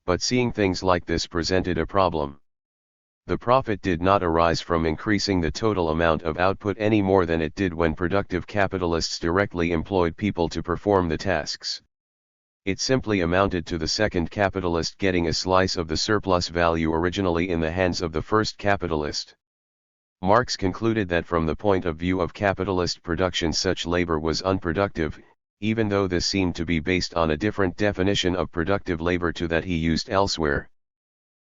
But seeing things like this presented a problem. The profit did not arise from increasing the total amount of output any more than it did when productive capitalists directly employed people to perform the tasks. It simply amounted to the second capitalist getting a slice of the surplus value originally in the hands of the first capitalist. Marx concluded that from the point of view of capitalist production such labor was unproductive, even though this seemed to be based on a different definition of productive labor to that he used elsewhere.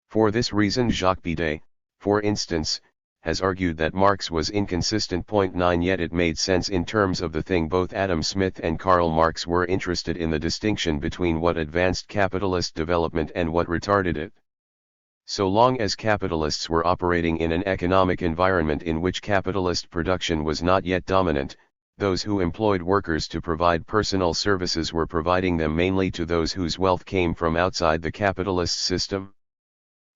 For this reason Jacques Bidet, for instance, has argued that Marx was inconsistent. 9 Yet it made sense in terms of the thing. Both Adam Smith and Karl Marx were interested in the distinction between what advanced capitalist development and what retarded it. So long as capitalists were operating in an economic environment in which capitalist production was not yet dominant, those who employed workers to provide personal services were providing them mainly to those whose wealth came from outside the capitalist system.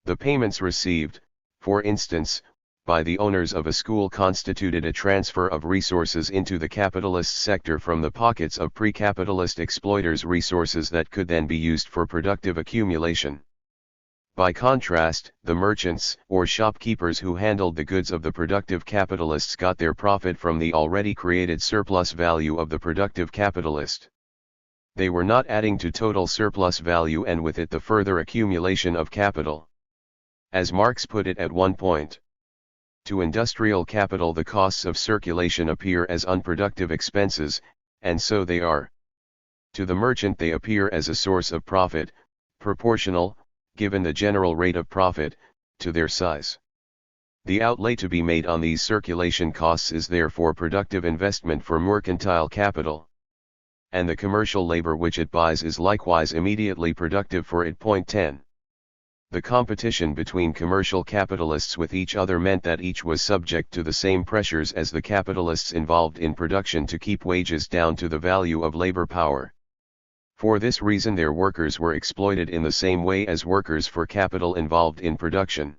The payments received, for instance, by the owners of a school constituted a transfer of resources into the capitalist sector from the pockets of pre-capitalist exploiters, resources that could then be used for productive accumulation. By contrast, the merchants or shopkeepers who handled the goods of the productive capitalists got their profit from the already created surplus value of the productive capitalist. They were not adding to total surplus value and with it the further accumulation of capital. As Marx put it at one point, to industrial capital the costs of circulation appear as unproductive expenses, and so they are. To the merchant they appear as a source of profit, proportional, given the general rate of profit, to their size. The outlay to be made on these circulation costs is therefore productive investment for mercantile capital. And the commercial labor which it buys is likewise immediately productive for it. 10. The competition between commercial capitalists with each other meant that each was subject to the same pressures as the capitalists involved in production to keep wages down to the value of labor power. For this reason their workers were exploited in the same way as workers for capital involved in production.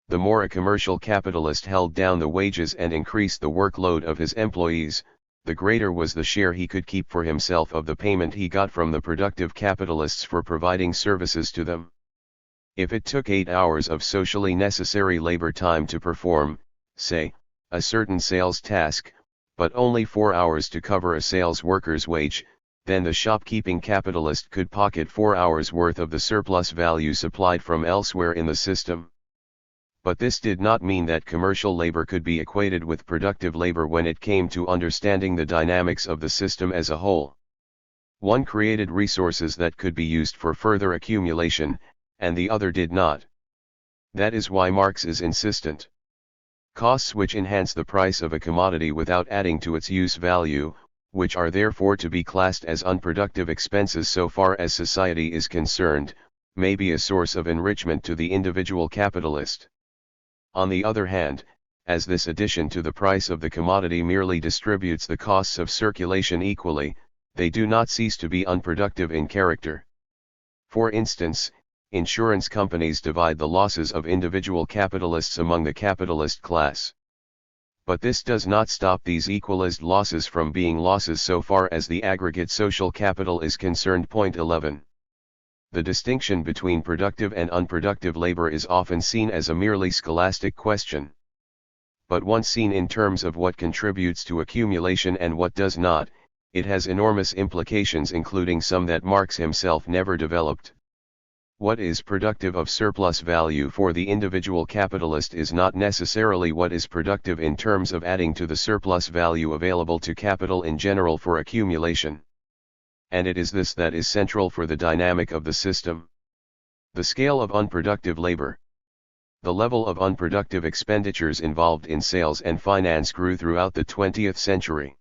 The more a commercial capitalist held down the wages and increased the workload of his employees, the greater was the share he could keep for himself of the payment he got from the productive capitalists for providing services to them. If it took 8 hours of socially necessary labor time to perform, say, a certain sales task, but only 4 hours to cover a sales worker's wage, then the shopkeeping capitalist could pocket 4 hours' worth of the surplus value supplied from elsewhere in the system. But this did not mean that commercial labor could be equated with productive labor when it came to understanding the dynamics of the system as a whole. One created resources that could be used for further accumulation, and the other did not. That is why Marx is insistent. Costs which enhance the price of a commodity without adding to its use value, which are therefore to be classed as unproductive expenses so far as society is concerned, may be a source of enrichment to the individual capitalist. On the other hand, as this addition to the price of the commodity merely distributes the costs of circulation equally, they do not cease to be unproductive in character. For instance, insurance companies divide the losses of individual capitalists among the capitalist class. But this does not stop these equalized losses from being losses so far as the aggregate social capital is concerned. 11. The distinction between productive and unproductive labor is often seen as a merely scholastic question. But once seen in terms of what contributes to accumulation and what does not, it has enormous implications, including some that Marx himself never developed. What is productive of surplus value for the individual capitalist is not necessarily what is productive in terms of adding to the surplus value available to capital in general for accumulation. And it is this that is central for the dynamic of the system. The scale of unproductive labor. The level of unproductive expenditures involved in sales and finance grew throughout the 20th century.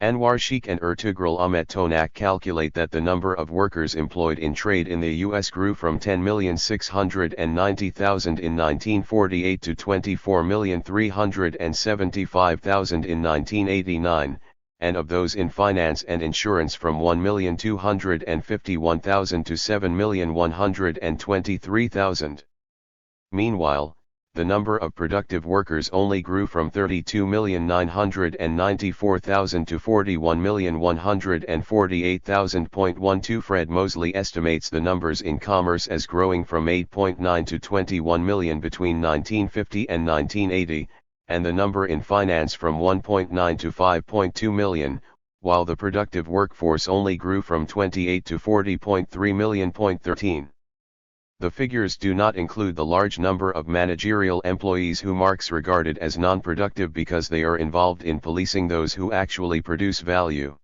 Anwar Sheikh and Ertugrul Ahmet Tonak calculate that the number of workers employed in trade in the U.S. grew from 10,690,000 in 1948 to 24,375,000 in 1989, and of those in finance and insurance from 1,251,000 to 7,123,000. Meanwhile, the number of productive workers only grew from 32,994,000 to 41,148,000.12. Fred Mosley estimates the numbers in commerce as growing from 8.9 to 21 million between 1950 and 1980, and the number in finance from 1.9 to 5.2 million, while the productive workforce only grew from 28 to 40.3 million. 13. The figures do not include the large number of managerial employees who Marx regarded as non-productive because they are involved in policing those who actually produce value.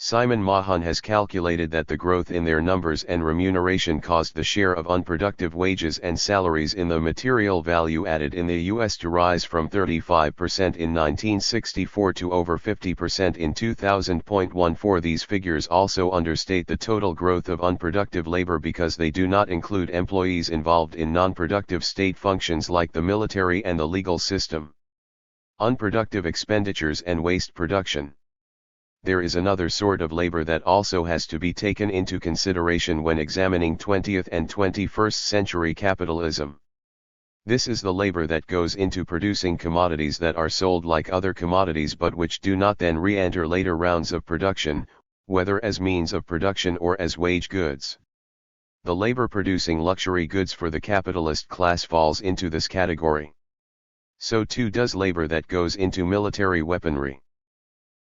Simon Mahan has calculated that the growth in their numbers and remuneration caused the share of unproductive wages and salaries in the material value added in the U.S. to rise from 35% in 1964 to over 50% in 2000.14. These figures also understate the total growth of unproductive labor because they do not include employees involved in non-productive state functions like the military and the legal system. Unproductive expenditures and waste production. There is another sort of labor that also has to be taken into consideration when examining 20th and 21st century capitalism. This is the labor that goes into producing commodities that are sold like other commodities but which do not then re-enter later rounds of production, whether as means of production or as wage goods. The labor producing luxury goods for the capitalist class falls into this category. So too does labor that goes into military weaponry.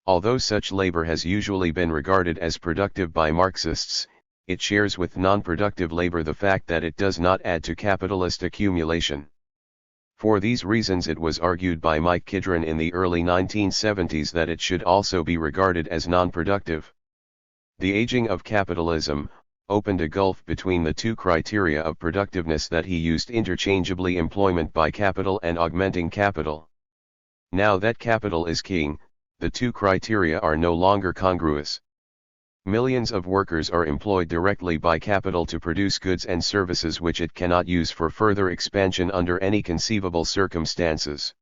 Although such labor has usually been regarded as productive by Marxists, it shares with non-productive labor the fact that it does not add to capitalist accumulation. For these reasons it was argued by Mike Kidron in the early 1970s that it should also be regarded as non-productive. The aging of capitalism opened a gulf between the two criteria of productiveness that he used interchangeably: employment by capital and augmenting capital. Now that capital is king, the two criteria are no longer congruous. Millions of workers are employed directly by capital to produce goods and services which it cannot use for further expansion under any conceivable circumstances.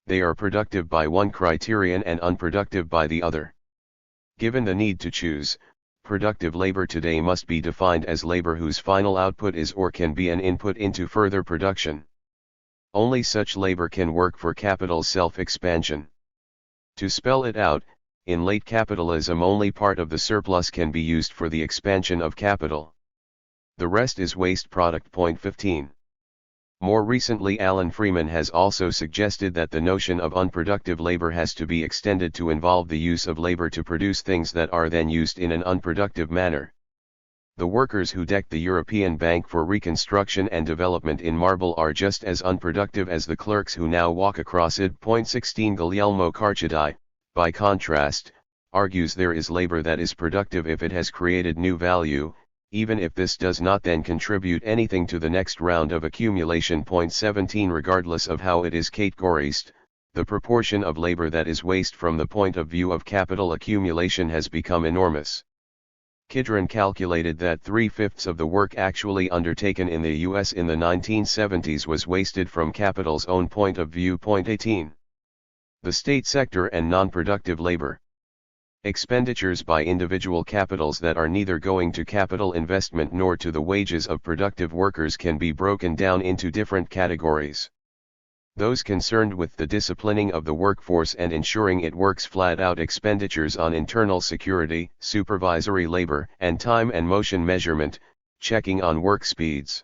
They are productive by one criterion and unproductive by the other. Given the need to choose, productive labor today must be defined as labor whose final output is or can be an input into further production. Only such labor can work for capital's self-expansion. To spell it out, in late capitalism only part of the surplus can be used for the expansion of capital. The rest is waste product. 15. More recently, Alan Freeman has also suggested that the notion of unproductive labor has to be extended to involve the use of labor to produce things that are then used in an unproductive manner. The workers who decked the European Bank for Reconstruction and Development in marble are just as unproductive as the clerks who now walk across it. 16. Guglielmo Carchedi, by contrast, argues there is labor that is productive if it has created new value, even if this does not then contribute anything to the next round of accumulation. 17. Regardless of how it is categorized, the proportion of labor that is waste from the point of view of capital accumulation has become enormous. Kidron calculated that 3/5 of the work actually undertaken in the U.S. in the 1970s was wasted from capital's own point of view. 18. The state sector and non-productive labor. Expenditures by individual capitals that are neither going to capital investment nor to the wages of productive workers can be broken down into different categories. Those concerned with the disciplining of the workforce and ensuring it works flat out: expenditures on internal security, supervisory labor, and time and motion measurement, checking on work speeds.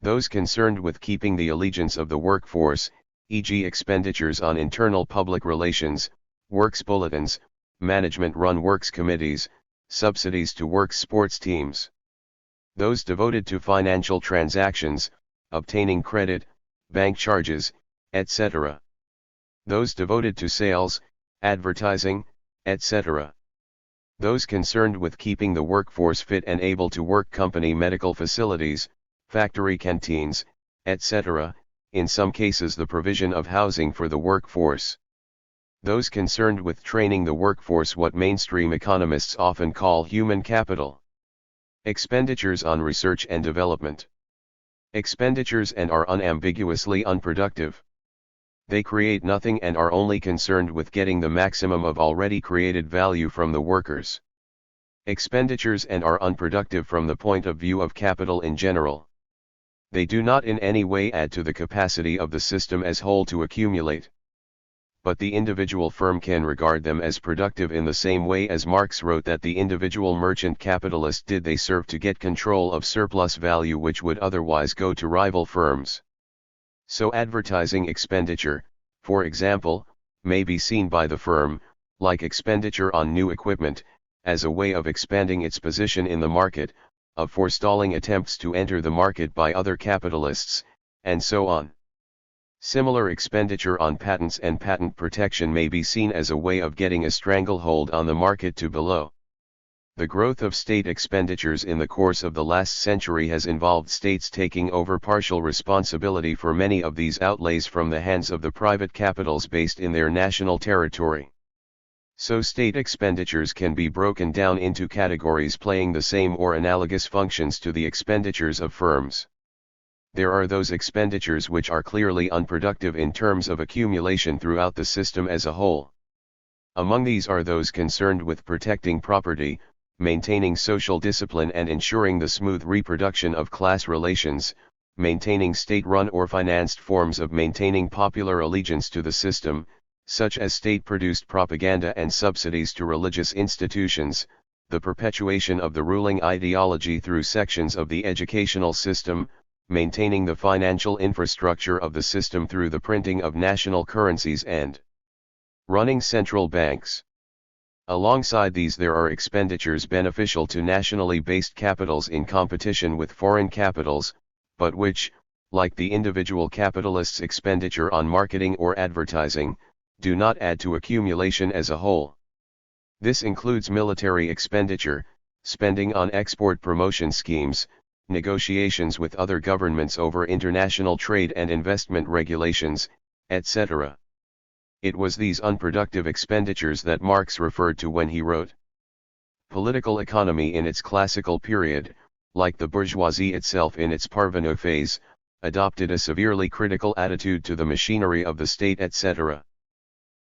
Those concerned with keeping the allegiance of the workforce, e.g. expenditures on internal public relations, works bulletins, management-run works committees, subsidies to works sports teams. Those devoted to financial transactions, obtaining credit, bank charges, etc. Those devoted to sales, advertising, etc. Those concerned with keeping the workforce fit and able to work: company medical facilities, factory canteens, etc., in some cases the provision of housing for the workforce. Those concerned with training the workforce, what mainstream economists often call human capital. Expenditures on research and development. Expenditures and are unambiguously unproductive. They create nothing and are only concerned with getting the maximum of already created value from the workers' expenditures and are unproductive from the point of view of capital in general. They do not in any way add to the capacity of the system as whole to accumulate. But the individual firm can regard them as productive in the same way as Marx wrote that the individual merchant capitalist did. They serve to get control of surplus value which would otherwise go to rival firms. So advertising expenditure, for example, may be seen by the firm, like expenditure on new equipment, as a way of expanding its position in the market, of forestalling attempts to enter the market by other capitalists, and so on. Similar expenditure on patents and patent protection may be seen as a way of getting a stranglehold on the market to below. The growth of state expenditures in the course of the last century has involved states taking over partial responsibility for many of these outlays from the hands of the private capitals based in their national territory. So state expenditures can be broken down into categories playing the same or analogous functions to the expenditures of firms. There are those expenditures which are clearly unproductive in terms of accumulation throughout the system as a whole. Among these are those concerned with protecting property, maintaining social discipline and ensuring the smooth reproduction of class relations, maintaining state-run or financed forms of maintaining popular allegiance to the system, such as state-produced propaganda and subsidies to religious institutions, the perpetuation of the ruling ideology through sections of the educational system, maintaining the financial infrastructure of the system through the printing of national currencies and running central banks. Alongside these there are expenditures beneficial to nationally based capitals in competition with foreign capitals, but which, like the individual capitalist's expenditure on marketing or advertising, do not add to accumulation as a whole. This includes military expenditure, spending on export promotion schemes, negotiations with other governments over international trade and investment regulations, etc. It was these unproductive expenditures that Marx referred to when he wrote, "Political economy in its classical period, like the bourgeoisie itself in its parvenu phase, adopted a severely critical attitude to the machinery of the state, etc.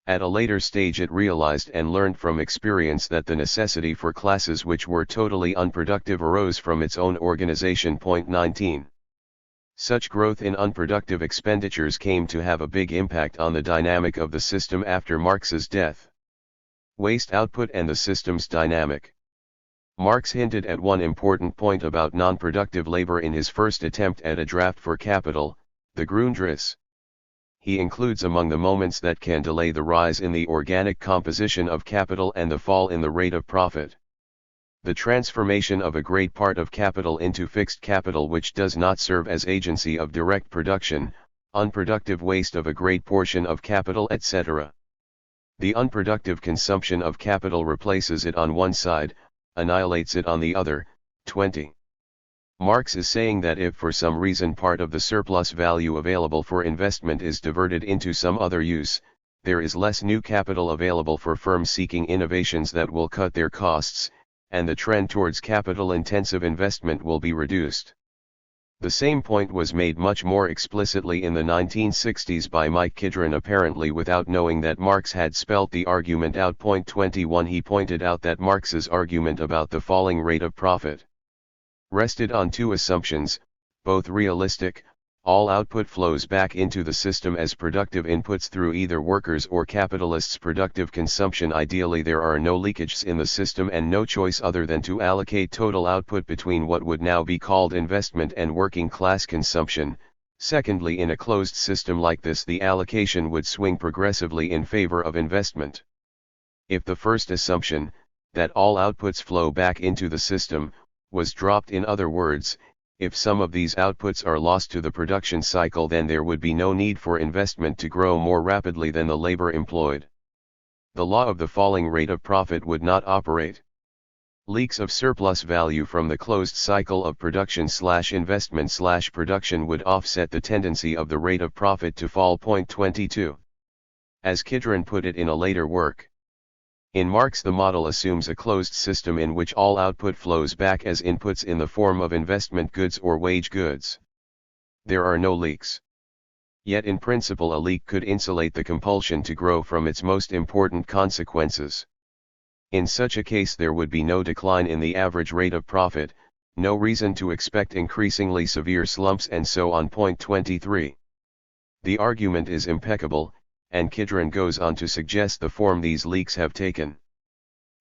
At a later stage it realized and learned from experience that the necessity for classes which were totally unproductive arose from its own organization." 19. Such growth in unproductive expenditures came to have a big impact on the dynamic of the system after Marx's death. Waste output and the system's dynamic. Marx hinted at one important point about non-productive labor in his first attempt at a draft for Capital, the Grundriss. He includes among the moments that can delay the rise in the organic composition of capital and the fall in the rate of profit, the transformation of a great part of capital into fixed capital which does not serve as agency of direct production, unproductive waste of a great portion of capital, etc. The unproductive consumption of capital replaces it on one side, annihilates it on the other. 20. Marx is saying that if for some reason part of the surplus value available for investment is diverted into some other use, there is less new capital available for firms seeking innovations that will cut their costs, and the trend towards capital-intensive investment will be reduced. The same point was made much more explicitly in the 1960s by Mike Kidron, apparently without knowing that Marx had spelt the argument out. 21. He pointed out that Marx's argument about the falling rate of profit rested on two assumptions, both realistic: all output flows back into the system as productive inputs through either workers' or capitalists' productive consumption. Ideally there are no leakages in the system and no choice other than to allocate total output between what would now be called investment and working class consumption. Secondly, in a closed system like this the allocation would swing progressively in favor of investment. If the first assumption, that all outputs flow back into the system, was dropped, in other words, if some of these outputs are lost to the production cycle, then there would be no need for investment to grow more rapidly than the labor employed. The law of the falling rate of profit would not operate. Leaks of surplus value from the closed cycle of production/investment/production would offset the tendency of the rate of profit to fall. 22. As Kidron put it in a later work, in Marx the model assumes a closed system in which all output flows back as inputs in the form of investment goods or wage goods. There are no leaks. Yet in principle a leak could insulate the compulsion to grow from its most important consequences. In such a case there would be no decline in the average rate of profit, no reason to expect increasingly severe slumps and so on. Point 23. The argument is impeccable, and Kidron goes on to suggest the form these leaks have taken.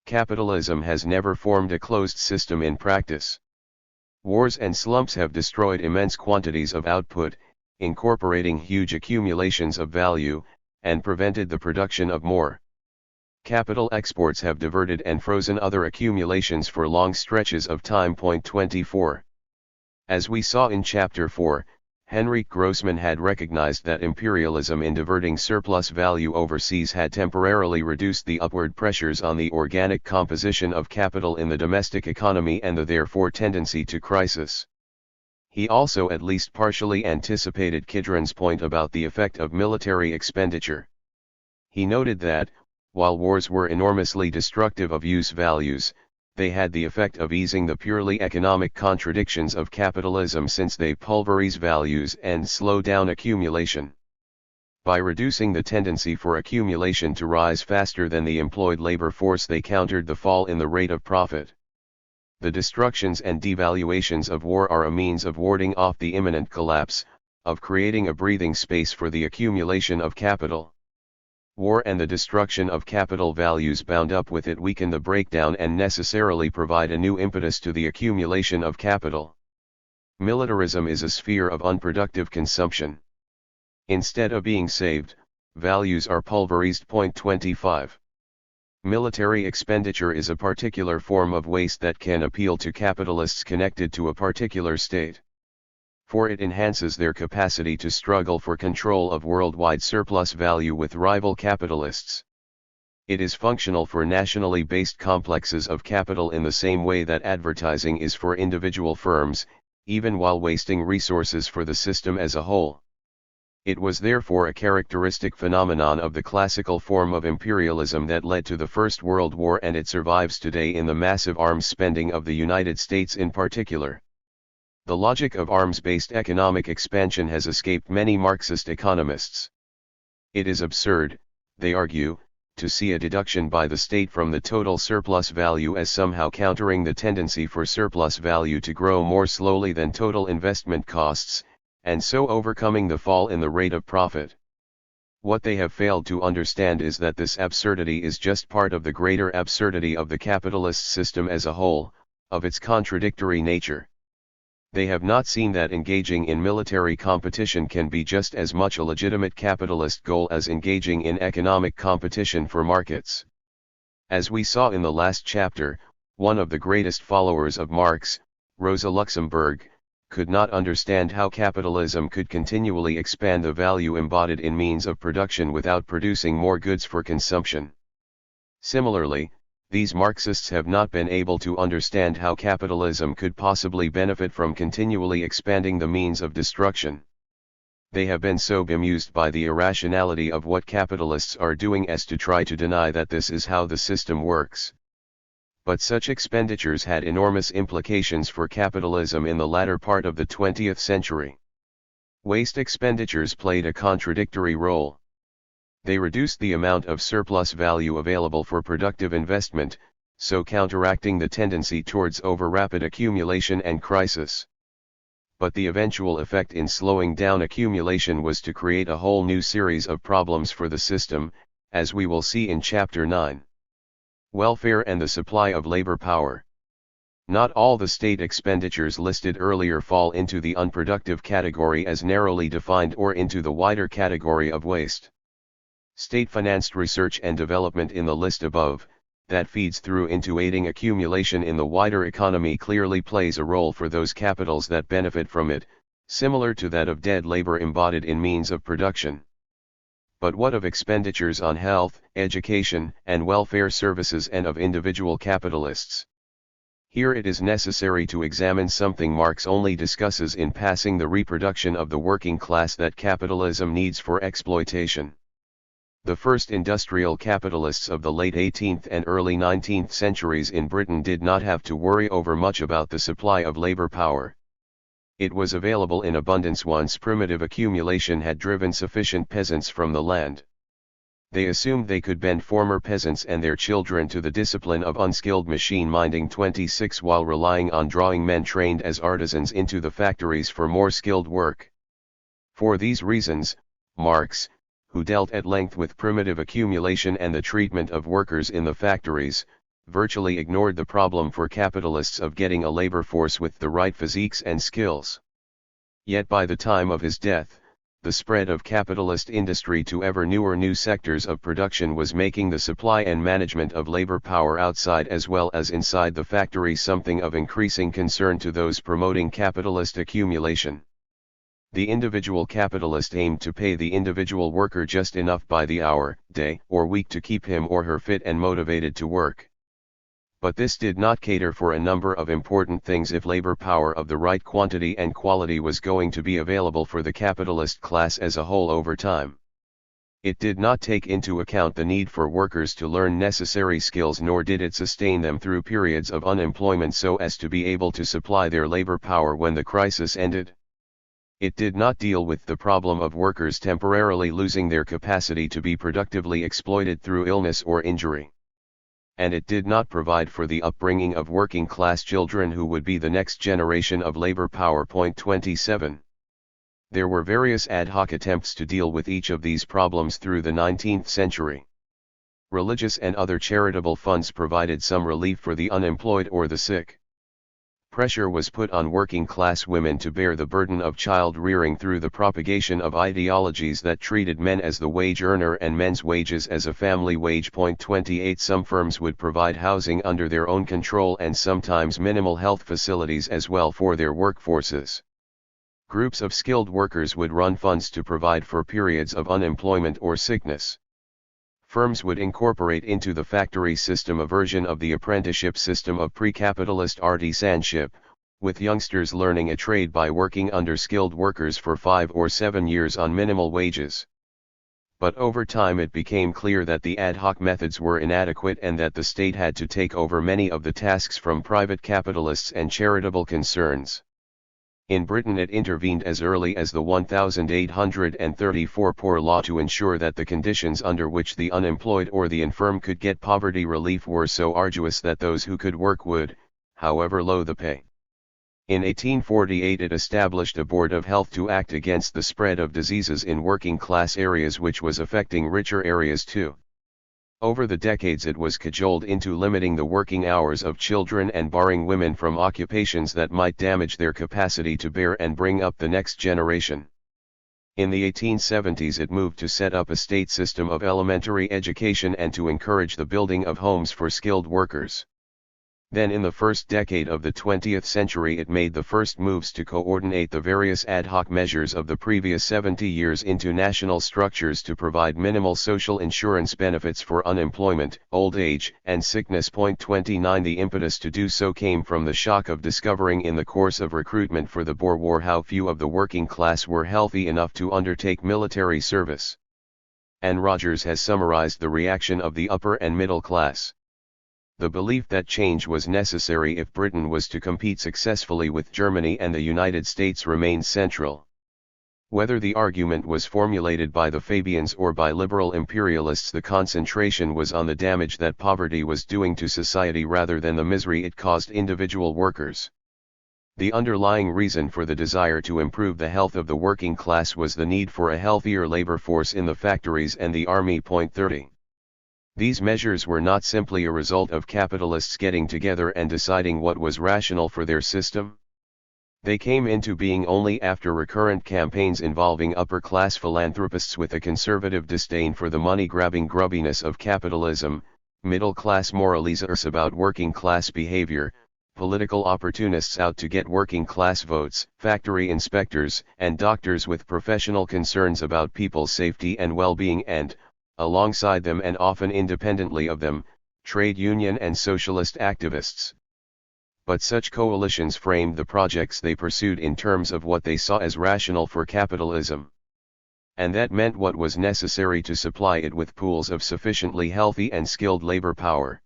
Capitalism has never formed a closed system in practice. Wars and slumps have destroyed immense quantities of output, incorporating huge accumulations of value, and prevented the production of more. Capital exports have diverted and frozen other accumulations for long stretches of time. Point 24. As we saw in Chapter 4, Henrik Grossman had recognized that imperialism in diverting surplus value overseas had temporarily reduced the upward pressures on the organic composition of capital in the domestic economy and the therefore tendency to crisis. He also at least partially anticipated Kidron's point about the effect of military expenditure. He noted that, while wars were enormously destructive of use values, they had the effect of easing the purely economic contradictions of capitalism since they pulverize values and slow down accumulation. By reducing the tendency for accumulation to rise faster than the employed labor force, they countered the fall in the rate of profit. The destructions and devaluations of war are a means of warding off the imminent collapse, of creating a breathing space for the accumulation of capital. War and the destruction of capital values bound up with it weaken the breakdown and necessarily provide a new impetus to the accumulation of capital. Militarism is a sphere of unproductive consumption. Instead of being saved, values are pulverized. Point 25. Military expenditure is a particular form of waste that can appeal to capitalists connected to a particular state. For it enhances their capacity to struggle for control of worldwide surplus value with rival capitalists. It is functional for nationally based complexes of capital in the same way that advertising is for individual firms, even while wasting resources for the system as a whole. It was therefore a characteristic phenomenon of the classical form of imperialism that led to the First World War, and it survives today in the massive arms spending of the United States in particular. The logic of arms-based economic expansion has escaped many Marxist economists. It is absurd, they argue, to see a deduction by the state from the total surplus value as somehow countering the tendency for surplus value to grow more slowly than total investment costs, and so overcoming the fall in the rate of profit. What they have failed to understand is that this absurdity is just part of the greater absurdity of the capitalist system as a whole, of its contradictory nature. They have not seen that engaging in military competition can be just as much a legitimate capitalist goal as engaging in economic competition for markets. As we saw in the last chapter, one of the greatest followers of Marx, Rosa Luxemburg, could not understand how capitalism could continually expand the value embodied in means of production without producing more goods for consumption. Similarly, these Marxists have not been able to understand how capitalism could possibly benefit from continually expanding the means of destruction. They have been so bemused by the irrationality of what capitalists are doing as to try to deny that this is how the system works. But such expenditures had enormous implications for capitalism in the latter part of the 20th century. Waste expenditures played a contradictory role. They reduced the amount of surplus value available for productive investment, so counteracting the tendency towards over-rapid accumulation and crisis. But the eventual effect in slowing down accumulation was to create a whole new series of problems for the system, as we will see in Chapter 9. Welfare and the supply of labor power. Not all the state expenditures listed earlier fall into the unproductive category as narrowly defined or into the wider category of waste. State-financed research and development in the list above, that feeds through into aiding accumulation in the wider economy, clearly plays a role for those capitals that benefit from it, similar to that of dead labor embodied in means of production. But what of expenditures on health, education, and welfare services, and of individual capitalists? Here it is necessary to examine something Marx only discusses in passing: the reproduction of the working class that capitalism needs for exploitation. The first industrial capitalists of the late 18th and early 19th centuries in Britain did not have to worry over much about the supply of labor power. It was available in abundance once primitive accumulation had driven sufficient peasants from the land. They assumed they could bend former peasants and their children to the discipline of unskilled machine minding 26 while relying on drawing men trained as artisans into the factories for more skilled work. For these reasons, Marx, who dealt at length with primitive accumulation and the treatment of workers in the factories, virtually ignored the problem for capitalists of getting a labor force with the right physiques and skills. Yet by the time of his death, the spread of capitalist industry to ever newer new sectors of production was making the supply and management of labor power outside as well as inside the factory something of increasing concern to those promoting capitalist accumulation. The individual capitalist aimed to pay the individual worker just enough by the hour, day, or week to keep him or her fit and motivated to work. But this did not cater for a number of important things if labor power of the right quantity and quality was going to be available for the capitalist class as a whole over time. It did not take into account the need for workers to learn necessary skills, nor did it sustain them through periods of unemployment so as to be able to supply their labor power when the crisis ended. It did not deal with the problem of workers temporarily losing their capacity to be productively exploited through illness or injury. And it did not provide for the upbringing of working-class children who would be the next generation of labor power. 27. There were various ad hoc attempts to deal with each of these problems through the 19th century. Religious and other charitable funds provided some relief for the unemployed or the sick. Pressure was put on working-class women to bear the burden of child-rearing through the propagation of ideologies that treated men as the wage earner and men's wages as a family wage. 28 Some firms would provide housing under their own control and sometimes minimal health facilities as well for their workforces. Groups of skilled workers would run funds to provide for periods of unemployment or sickness. Firms would incorporate into the factory system a version of the apprenticeship system of pre-capitalist artisanship, with youngsters learning a trade by working under skilled workers for 5 or 7 years on minimal wages. But over time it became clear that the ad hoc methods were inadequate and that the state had to take over many of the tasks from private capitalists and charitable concerns. In Britain it intervened as early as the 1834 Poor Law to ensure that the conditions under which the unemployed or the infirm could get poverty relief were so arduous that those who could work would, however low the pay. In 1848 it established a Board of Health to act against the spread of diseases in working class areas, which was affecting richer areas too. Over the decades it was cajoled into limiting the working hours of children and barring women from occupations that might damage their capacity to bear and bring up the next generation. In the 1870s it moved to set up a state system of elementary education and to encourage the building of homes for skilled workers. Then in the first decade of the 20th century it made the first moves to coordinate the various ad hoc measures of the previous 70 years into national structures to provide minimal social insurance benefits for unemployment, old age, and sickness. 29 The impetus to do so came from the shock of discovering in the course of recruitment for the Boer War how few of the working class were healthy enough to undertake military service. Anne Rogers has summarized the reaction of the upper and middle class. The belief that change was necessary if Britain was to compete successfully with Germany and the United States remains central. Whether the argument was formulated by the Fabians or by liberal imperialists, the concentration was on the damage that poverty was doing to society rather than the misery it caused individual workers. The underlying reason for the desire to improve the health of the working class was the need for a healthier labor force in the factories and the army. 30. These measures were not simply a result of capitalists getting together and deciding what was rational for their system. They came into being only after recurrent campaigns involving upper-class philanthropists with a conservative disdain for the money-grabbing grubbiness of capitalism, middle-class moralisers about working-class behavior, political opportunists out to get working-class votes, factory inspectors, and doctors with professional concerns about people's safety and well-being and, alongside them and often independently of them, trade union and socialist activists. But such coalitions framed the projects they pursued in terms of what they saw as rational for capitalism. And that meant what was necessary to supply it with pools of sufficiently healthy and skilled labor power.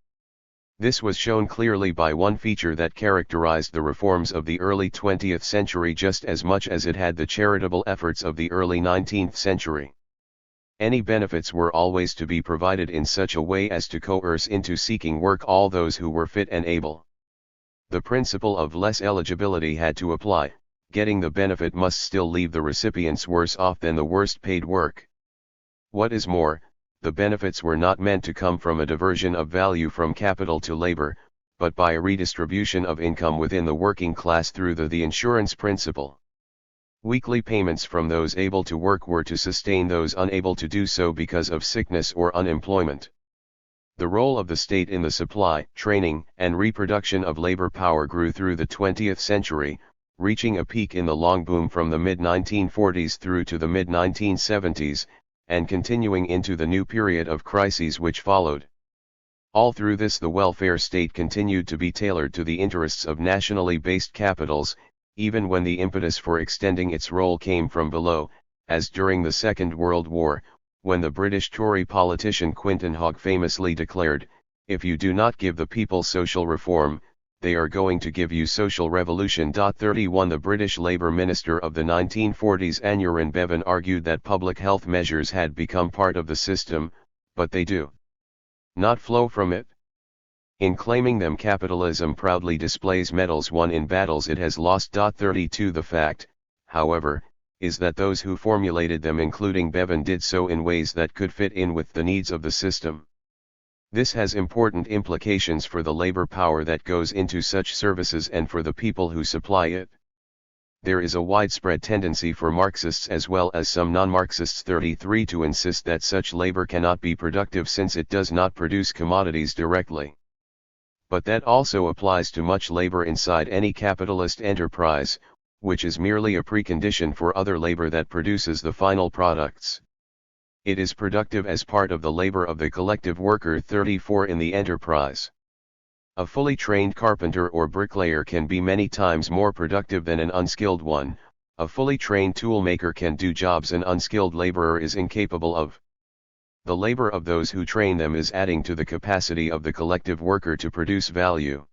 This was shown clearly by one feature that characterized the reforms of the early 20th century just as much as it had the charitable efforts of the early 19th century. Any benefits were always to be provided in such a way as to coerce into seeking work all those who were fit and able. The principle of less eligibility had to apply. Getting the benefit must still leave the recipients worse off than the worst paid work. What is more, the benefits were not meant to come from a diversion of value from capital to labor, but by a redistribution of income within the working class through the insurance principle. Weekly payments from those able to work were to sustain those unable to do so because of sickness or unemployment. The role of the state in the supply, training, and reproduction of labor power grew through the 20th century, reaching a peak in the long boom from the mid-1940s through to the mid-1970s, and continuing into the new period of crises which followed. All through this the welfare state continued to be tailored to the interests of nationally based capitals, even when the impetus for extending its role came from below, as during the Second World War, when the British Tory politician Quintin Hogg famously declared, "If you do not give the people social reform, they are going to give you social revolution." 31 The British Labour Minister of the 1940s Aneurin Bevan argued that public health measures had become part of the system, but they do not flow from it. In claiming them, capitalism proudly displays medals won in battles it has lost. 32 The fact, however, is that those who formulated them, including Bevan, did so in ways that could fit in with the needs of the system. This has important implications for the labor power that goes into such services and for the people who supply it. There is a widespread tendency for Marxists as well as some non-Marxists 33 to insist that such labor cannot be productive since it does not produce commodities directly. But that also applies to much labor inside any capitalist enterprise, which is merely a precondition for other labor that produces the final products. It is productive as part of the labor of the collective worker. 34 In the enterprise, a fully trained carpenter or bricklayer can be many times more productive than an unskilled one. A fully trained toolmaker can do jobs an unskilled laborer is incapable of. The labor of those who train them is adding to the capacity of the collective worker to produce value.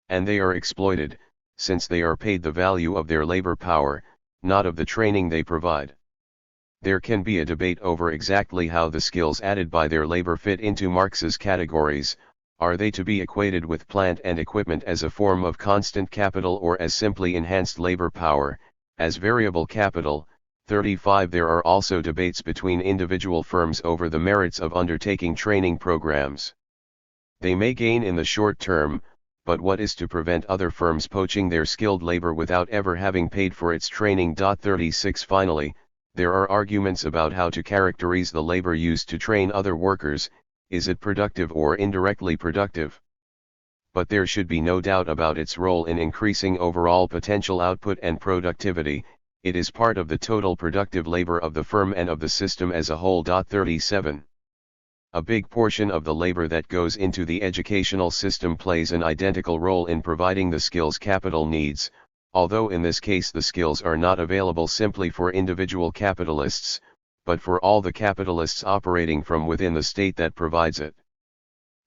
And they are exploited, since they are paid the value of their labor power, not of the training they provide. There can be a debate over exactly how the skills added by their labor fit into Marx's categories. Are they to be equated with plant and equipment as a form of constant capital or as simply enhanced labor power, as variable capital? 35 There are also debates between individual firms over the merits of undertaking training programs. They may gain in the short term, but what is to prevent other firms poaching their skilled labor without ever having paid for its training? 36 Finally, there are arguments about how to characterize the labor used to train other workers. Is it productive or indirectly productive? But there should be no doubt about its role in increasing overall potential output and productivity. It is part of the total productive labor of the firm and of the system as a whole. 37 A big portion of the labor that goes into the educational system plays an identical role in providing the skills capital needs, although in this case the skills are not available simply for individual capitalists, but for all the capitalists operating from within the state that provides it.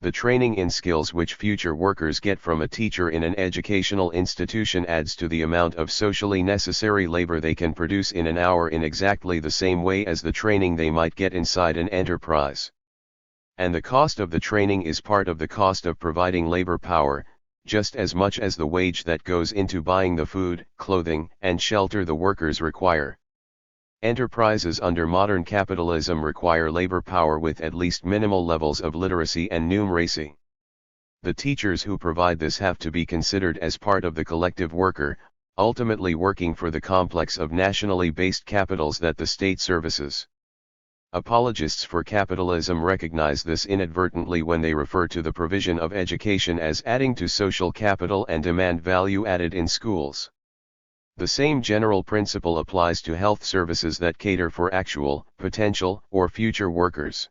The training in skills which future workers get from a teacher in an educational institution adds to the amount of socially necessary labor they can produce in an hour in exactly the same way as the training they might get inside an enterprise. And the cost of the training is part of the cost of providing labor power, just as much as the wage that goes into buying the food, clothing, and shelter the workers require. Enterprises under modern capitalism require labor power with at least minimal levels of literacy and numeracy. The teachers who provide this have to be considered as part of the collective worker, ultimately working for the complex of nationally based capitals that the state services. Apologists for capitalism recognize this inadvertently when they refer to the provision of education as adding to social capital and demand value added in schools. The same general principle applies to health services that cater for actual, potential, or future workers.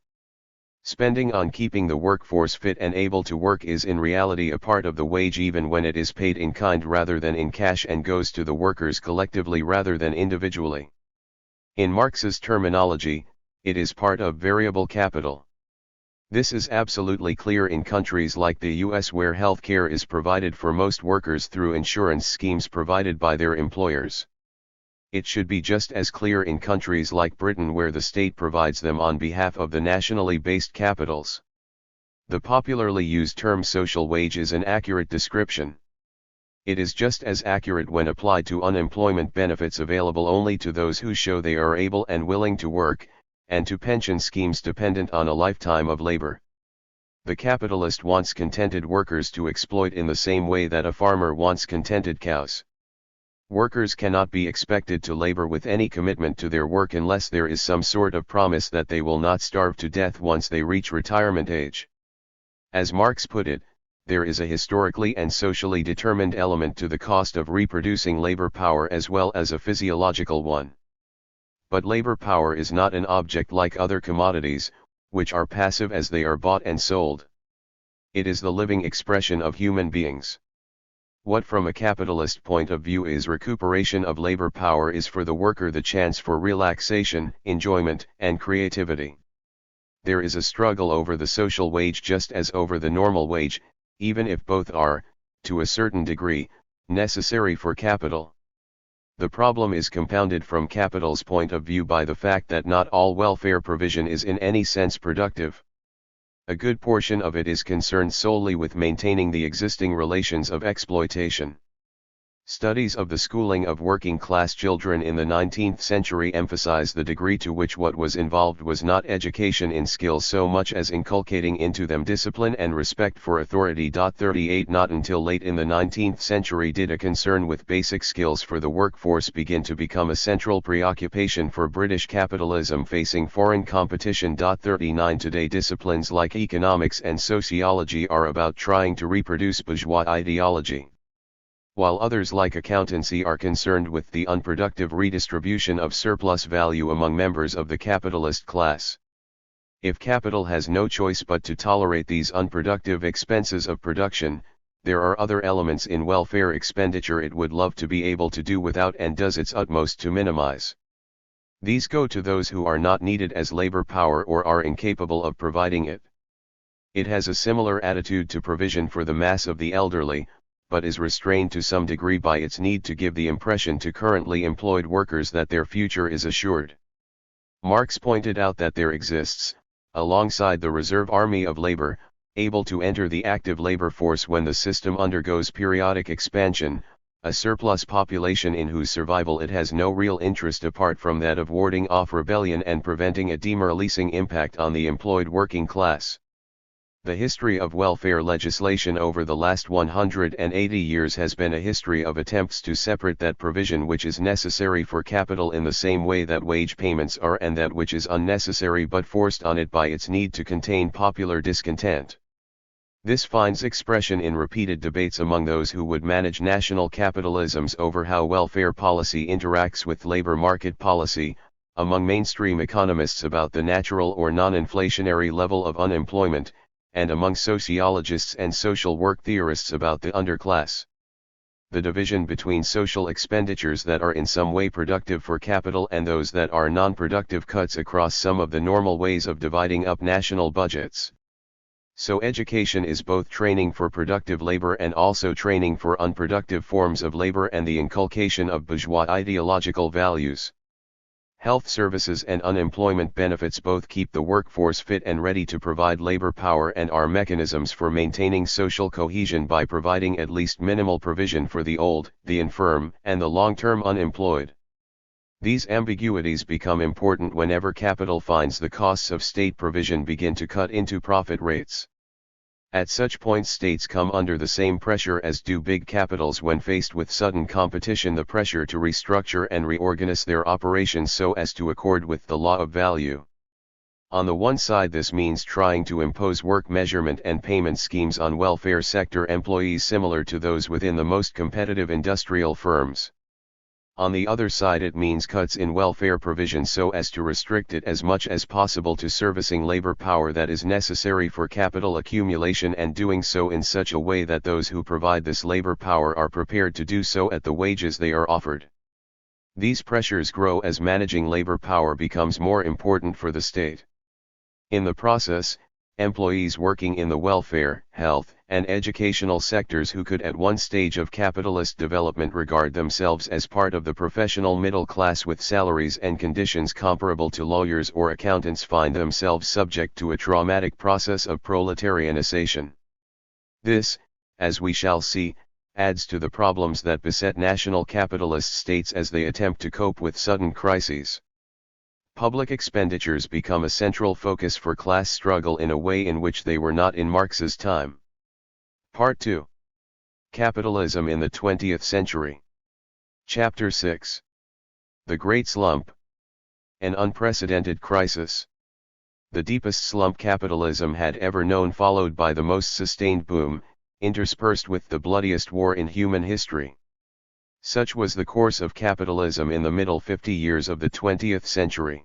Spending on keeping the workforce fit and able to work is in reality a part of the wage even when it is paid in kind rather than in cash and goes to the workers collectively rather than individually. In Marx's terminology, it is part of variable capital. This is absolutely clear in countries like the US, where healthcare is provided for most workers through insurance schemes provided by their employers. It should be just as clear in countries like Britain, where the state provides them on behalf of the nationally based capitals. The popularly used term social wage is an accurate description. It is just as accurate when applied to unemployment benefits available only to those who show they are able and willing to work, and to pension schemes dependent on a lifetime of labor. The capitalist wants contented workers to exploit in the same way that a farmer wants contented cows. Workers cannot be expected to labor with any commitment to their work unless there is some sort of promise that they will not starve to death once they reach retirement age. As Marx put it, there is a historically and socially determined element to the cost of reproducing labor power as well as a physiological one. But labor power is not an object like other commodities, which are passive as they are bought and sold. It is the living expression of human beings. What from a capitalist point of view is recuperation of labor power is for the worker the chance for relaxation, enjoyment, and creativity. There is a struggle over the social wage just as over the normal wage, even if both are, to a certain degree, necessary for capital. The problem is compounded from capital's point of view by the fact that not all welfare provision is in any sense productive. A good portion of it is concerned solely with maintaining the existing relations of exploitation. Studies of the schooling of working-class children in the 19th century emphasize the degree to which what was involved was not education in skills so much as inculcating into them discipline and respect for authority. 38 Not until late in the 19th century did a concern with basic skills for the workforce begin to become a central preoccupation for British capitalism facing foreign competition. 39 Today disciplines like economics and sociology are about trying to reproduce bourgeois ideology, while others like accountancy are concerned with the unproductive redistribution of surplus value among members of the capitalist class. If capital has no choice but to tolerate these unproductive expenses of production, there are other elements in welfare expenditure it would love to be able to do without and does its utmost to minimize. These go to those who are not needed as labor power or are incapable of providing it. It has a similar attitude to provision for the mass of the elderly, but is restrained to some degree by its need to give the impression to currently employed workers that their future is assured. Marx pointed out that there exists, alongside the reserve army of labor, able to enter the active labor force when the system undergoes periodic expansion, a surplus population in whose survival it has no real interest apart from that of warding off rebellion and preventing a demoralizing impact on the employed working class. The history of welfare legislation over the last 180 years has been a history of attempts to separate that provision which is necessary for capital in the same way that wage payments are, and that which is unnecessary but forced on it by its need to contain popular discontent. This finds expression in repeated debates among those who would manage national capitalisms over how welfare policy interacts with labor market policy, among mainstream economists about the natural or non-inflationary level of unemployment, and among sociologists and social work theorists about the underclass. The division between social expenditures that are in some way productive for capital and those that are non-productive cuts across some of the normal ways of dividing up national budgets. So education is both training for productive labor and also training for unproductive forms of labor and the inculcation of bourgeois ideological values. Health services and unemployment benefits both keep the workforce fit and ready to provide labor power and are mechanisms for maintaining social cohesion by providing at least minimal provision for the old, the infirm, and the long-term unemployed. These ambiguities become important whenever capital finds the costs of state provision begin to cut into profit rates. At such points states come under the same pressure as do big capitals when faced with sudden competition, the pressure to restructure and reorganize their operations so as to accord with the law of value. On the one side this means trying to impose work measurement and payment schemes on welfare sector employees similar to those within the most competitive industrial firms. On the other side it means cuts in welfare provision so as to restrict it as much as possible to servicing labor power that is necessary for capital accumulation, and doing so in such a way that those who provide this labor power are prepared to do so at the wages they are offered. These pressures grow as managing labor power becomes more important for the state. In the process, employees working in the welfare, health, and educational sectors who could at one stage of capitalist development regard themselves as part of the professional middle class with salaries and conditions comparable to lawyers or accountants find themselves subject to a traumatic process of proletarianization. This, as we shall see, adds to the problems that beset national capitalist states as they attempt to cope with sudden crises. Public expenditures become a central focus for class struggle in a way in which they were not in Marx's time. Part 2. Capitalism in the 20th Century. Chapter 6. The Great Slump. An unprecedented crisis. The deepest slump capitalism had ever known, followed by the most sustained boom, interspersed with the bloodiest war in human history. Such was the course of capitalism in the middle 50 years of the 20th century.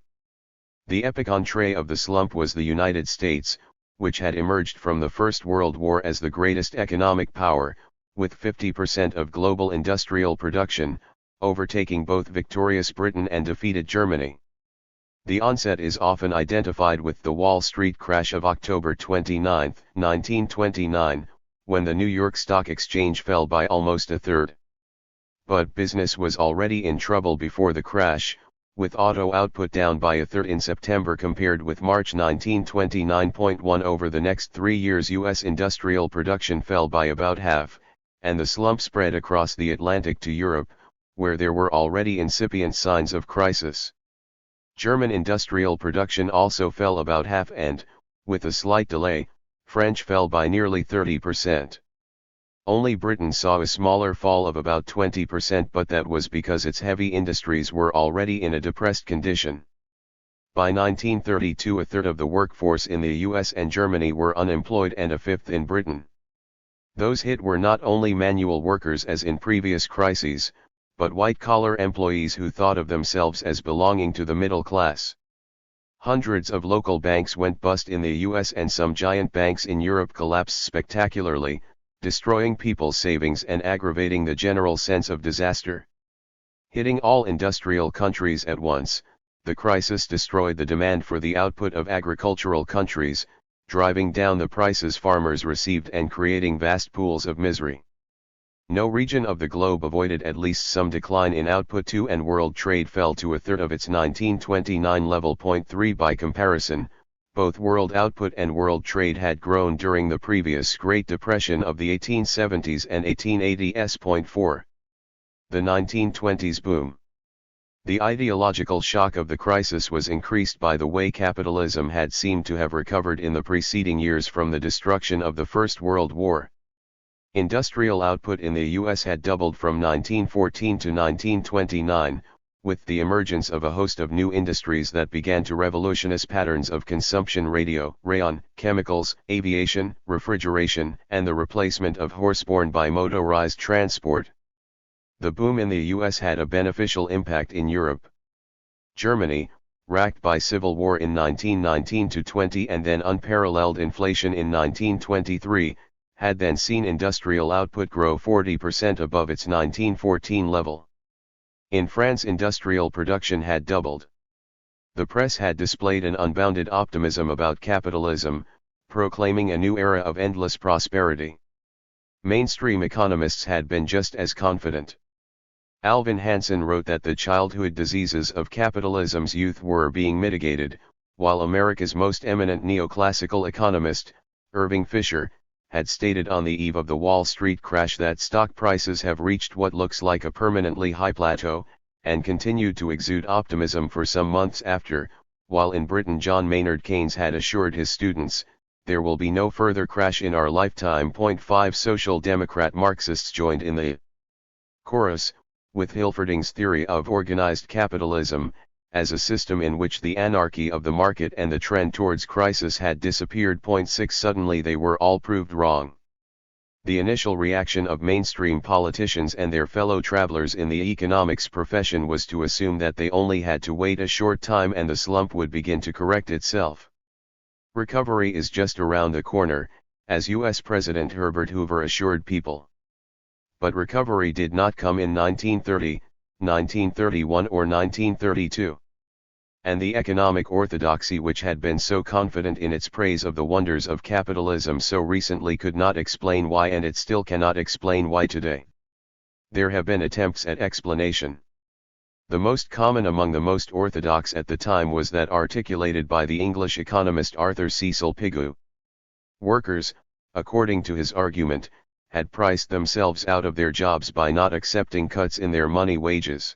The epic entree of the slump was the United States, which had emerged from the First World War as the greatest economic power, with 50% of global industrial production, overtaking both victorious Britain and defeated Germany. The onset is often identified with the Wall Street crash of October 29, 1929, when the New York Stock Exchange fell by almost a third. But business was already in trouble before the crash, with auto output down by a third in September compared with March 1929.1. Over the next 3 years U.S. industrial production fell by about half, and the slump spread across the Atlantic to Europe, where there were already incipient signs of crisis. German industrial production also fell about half and, with a slight delay, French fell by nearly 30%. Only Britain saw a smaller fall of about 20%, but that was because its heavy industries were already in a depressed condition. By 1932 a third of the workforce in the US and Germany were unemployed and a fifth in Britain. Those hit were not only manual workers as in previous crises, but white-collar employees who thought of themselves as belonging to the middle class. Hundreds of local banks went bust in the US and some giant banks in Europe collapsed spectacularly, destroying people's savings and aggravating the general sense of disaster. Hitting all industrial countries at once, the crisis destroyed the demand for the output of agricultural countries, driving down the prices farmers received and creating vast pools of misery. No region of the globe avoided at least some decline in output too, and world trade fell to a third of its 1929 level. 3 By comparison, both world output and world trade had grown during the previous Great Depression of the 1870s and 1880s. 4. The 1920s boom. The ideological shock of the crisis was increased by the way capitalism had seemed to have recovered in the preceding years from the destruction of the First World War. Industrial output in the US had doubled from 1914 to 1929, with the emergence of a host of new industries that began to revolutionize patterns of consumption: radio, rayon, chemicals, aviation, refrigeration, and the replacement of horse-borne by motorized transport. The boom in the US had a beneficial impact in Europe. Germany, racked by civil war in 1919-20 and then unparalleled inflation in 1923, had then seen industrial output grow 40% above its 1914 level. In France, industrial production had doubled. The press had displayed an unbounded optimism about capitalism, proclaiming a new era of endless prosperity. Mainstream economists had been just as confident. Alvin Hansen wrote that the childhood diseases of capitalism's youth were being mitigated, while America's most eminent neoclassical economist, Irving Fisher, had stated on the eve of the Wall Street crash that stock prices have reached what looks like a permanently high plateau, and continued to exude optimism for some months after, while in Britain John Maynard Keynes had assured his students, "There will be no further crash in our lifetime." 5 Social Democrat Marxists joined in the chorus, with Hilferding's theory of organized capitalism, as a system in which the anarchy of the market and the trend towards crisis had disappeared. 6 Suddenly they were all proved wrong. The initial reaction of mainstream politicians and their fellow travelers in the economics profession was to assume that they only had to wait a short time and the slump would begin to correct itself. Recovery is just around the corner, as U.S. President Herbert Hoover assured people. But recovery did not come in 1930, 1931 or 1932. And the economic orthodoxy which had been so confident in its praise of the wonders of capitalism so recently could not explain why, and it still cannot explain why today. There have been attempts at explanation. The most common among the most orthodox at the time was that articulated by the English economist Arthur Cecil Pigou. Workers, according to his argument, had priced themselves out of their jobs by not accepting cuts in their money wages.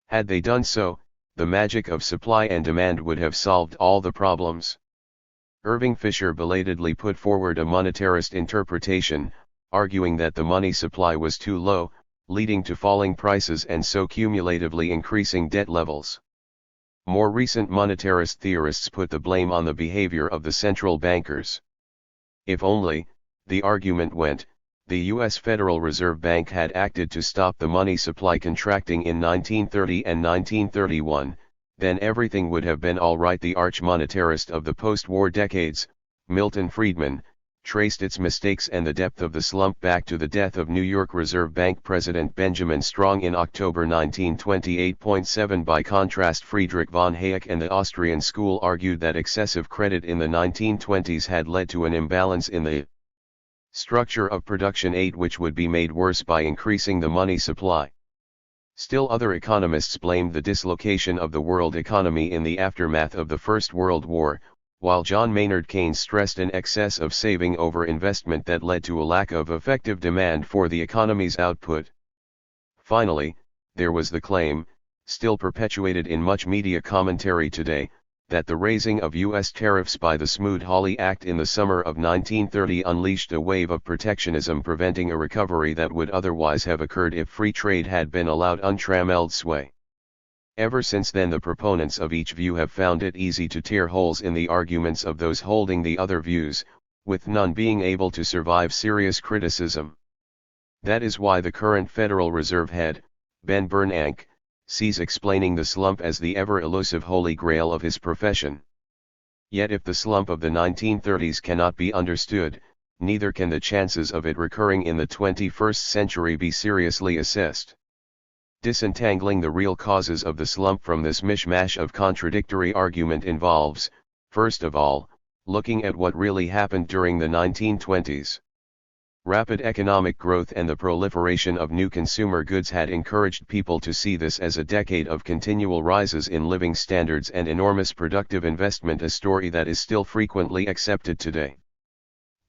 Had they done so, the magic of supply and demand would have solved all the problems. Irving Fisher belatedly put forward a monetarist interpretation, arguing that the money supply was too low, leading to falling prices and so cumulatively increasing debt levels. More recent monetarist theorists put the blame on the behavior of the central bankers. If only, the argument went, the U.S. Federal Reserve Bank had acted to stop the money supply contracting in 1930 and 1931, then everything would have been all right. The arch-monetarist of the post-war decades, Milton Friedman, traced its mistakes and the depth of the slump back to the death of New York Reserve Bank President Benjamin Strong in October 1928.7. By contrast, Friedrich von Hayek and the Austrian school argued that excessive credit in the 1920s had led to an imbalance in the structure of production aid, which would be made worse by increasing the money supply. Still other economists blamed the dislocation of the world economy in the aftermath of the First World War, while John Maynard Keynes stressed an excess of saving over investment that led to a lack of effective demand for the economy's output. Finally, there was the claim, still perpetuated in much media commentary today, that the raising of U.S. tariffs by the Smoot-Hawley Act in the summer of 1930 unleashed a wave of protectionism, preventing a recovery that would otherwise have occurred if free trade had been allowed untrammeled sway. Ever since then, the proponents of each view have found it easy to tear holes in the arguments of those holding the other views, with none being able to survive serious criticism. That is why the current Federal Reserve head, Ben Bernanke, sees explaining the slump as the ever-elusive holy grail of his profession. Yet if the slump of the 1930s cannot be understood, neither can the chances of it recurring in the 21st century be seriously assessed. Disentangling the real causes of the slump from this mishmash of contradictory argument involves, first of all, looking at what really happened during the 1920s. Rapid economic growth and the proliferation of new consumer goods had encouraged people to see this as a decade of continual rises in living standards and enormous productive investment, a story that is still frequently accepted today.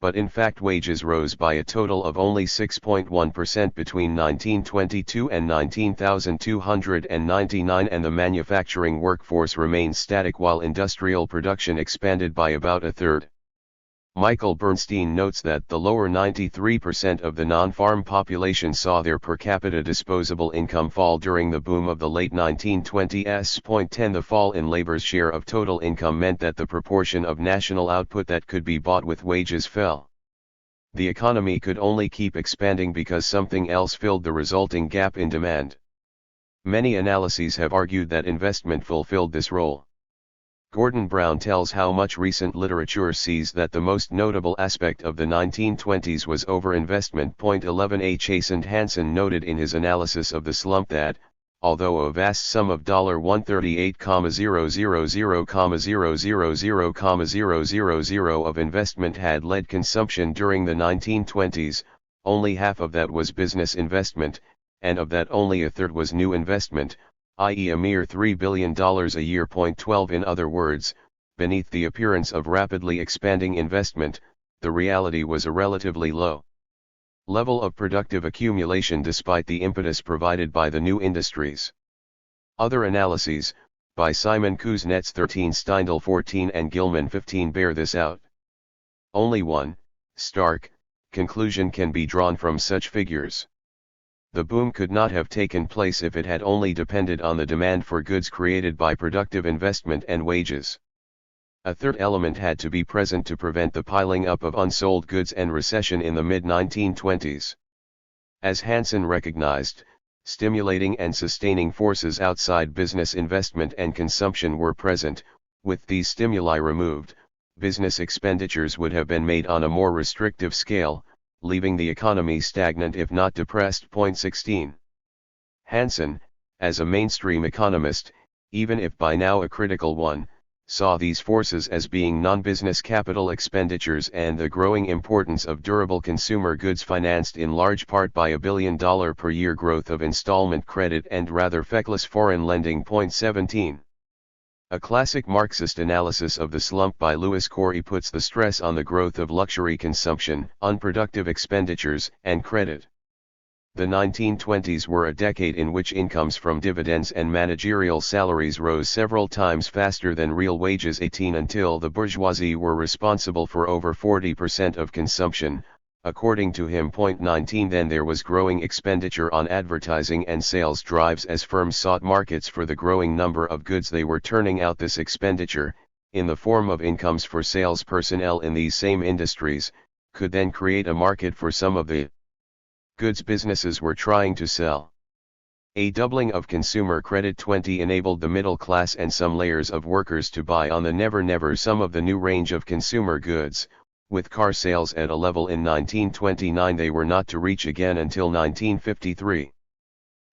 But in fact, wages rose by a total of only 6.1% between 1922 and 19,299, and the manufacturing workforce remained static while industrial production expanded by about a third. Michael Bernstein notes that the lower 93% of the non-farm population saw their per capita disposable income fall during the boom of the late 1920s. 10 The fall in labor's share of total income meant that the proportion of national output that could be bought with wages fell. The economy could only keep expanding because something else filled the resulting gap in demand. Many analyses have argued that investment fulfilled this role. Gordon Brown tells how much recent literature sees that the most notable aspect of the 1920s was overinvestment. 11 A. Chase and Hansen noted in his analysis of the slump that, although a vast sum of $138,000,000,000,000 of investment had led consumption during the 1920s, only half of that was business investment, and of that only a third was new investment, i.e. a mere $3 billion a year. 12 In other words, beneath the appearance of rapidly expanding investment, the reality was a relatively low level of productive accumulation despite the impetus provided by the new industries. Other analyses, by Simon Kuznets 13, Steindl 14 and Gilman 15 bear this out. Only one, stark, conclusion can be drawn from such figures. The boom could not have taken place if it had only depended on the demand for goods created by productive investment and wages. A third element had to be present to prevent the piling up of unsold goods and recession in the mid-1920s. As Hansen recognized, stimulating and sustaining forces outside business investment and consumption were present. With these stimuli removed, business expenditures would have been made on a more restrictive scale, leaving the economy stagnant if not depressed. 16. Hansen, as a mainstream economist, even if by now a critical one, saw these forces as being non-business capital expenditures and the growing importance of durable consumer goods financed in large part by $1 billion per year growth of installment credit and rather feckless foreign lending. 17. A classic Marxist analysis of the slump by Louis Corey puts the stress on the growth of luxury consumption, unproductive expenditures, and credit. The 1920s were a decade in which incomes from dividends and managerial salaries rose several times faster than real wages. 18 Until the bourgeoisie were responsible for over 40% of consumption, according to him. 19 Then there was growing expenditure on advertising and sales drives as firms sought markets for the growing number of goods they were turning out. This expenditure, in the form of incomes for sales personnel in these same industries, could then create a market for some of the goods businesses were trying to sell. A doubling of consumer credit. 20 enabled the middle class and some layers of workers to buy on the never some of the new range of consumer goods, with car sales at a level in 1929 they were not to reach again until 1953.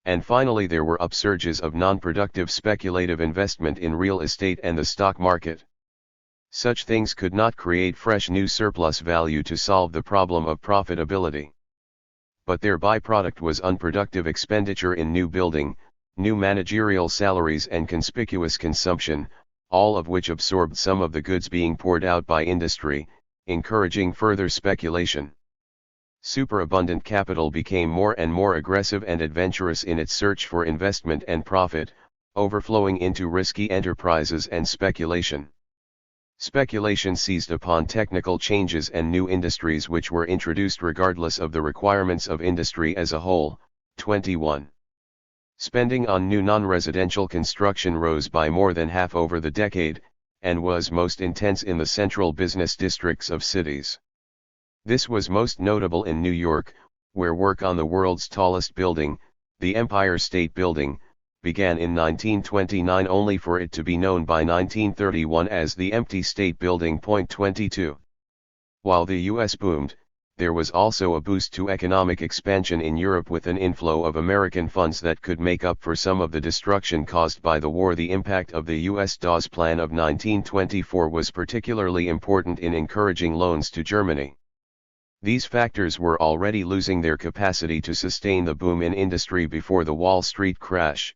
And finally there were upsurges of non-productive speculative investment in real estate and the stock market. Such things could not create fresh new surplus value to solve the problem of profitability. But their byproduct was unproductive expenditure in new building, new managerial salaries and conspicuous consumption, all of which absorbed some of the goods being poured out by industry, encouraging further speculation. Superabundant capital became more and more aggressive and adventurous in its search for investment and profit, overflowing into risky enterprises and speculation. Speculation seized upon technical changes and new industries which were introduced regardless of the requirements of industry as a whole. 21. Spending on new non-residential construction rose by more than half over the decade, and was most intense in the central business districts of cities. This was most notable in New York, where work on the world's tallest building, the Empire State Building, began in 1929 only for it to be known by 1931 as the Empty State Building. 22. While the US boomed, there was also a boost to economic expansion in Europe with an inflow of American funds that could make up for some of the destruction caused by the war. The impact of the US Dawes Plan of 1924 was particularly important in encouraging loans to Germany. These factors were already losing their capacity to sustain the boom in industry before the Wall Street crash.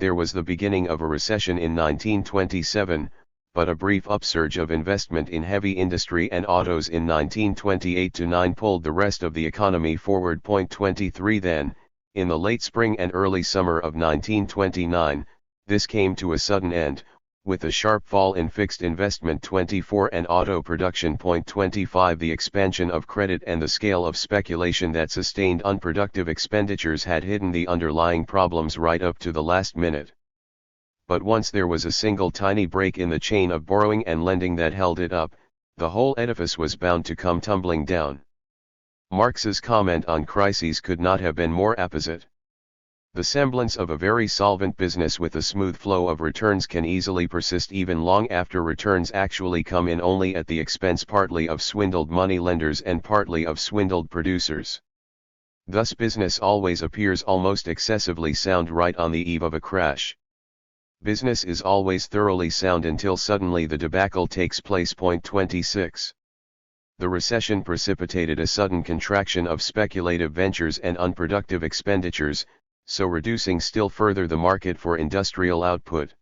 There was the beginning of a recession in 1927, but a brief upsurge of investment in heavy industry and autos in 1928-9 pulled the rest of the economy forward. 23 Then, in the late spring and early summer of 1929, this came to a sudden end, with a sharp fall in fixed investment. 24 And auto production. 25 The expansion of credit and the scale of speculation that sustained unproductive expenditures had hidden the underlying problems right up to the last minute. But once there was a single tiny break in the chain of borrowing and lending that held it up, the whole edifice was bound to come tumbling down. Marx's comment on crises could not have been more apposite. The semblance of a very solvent business with a smooth flow of returns can easily persist even long after returns actually come in, only at the expense partly of swindled moneylenders and partly of swindled producers. Thus business always appears almost excessively sound right on the eve of a crash. Business is always thoroughly sound until suddenly the debacle takes place. 26. The recession precipitated a sudden contraction of speculative ventures and unproductive expenditures, so reducing still further the market for industrial output.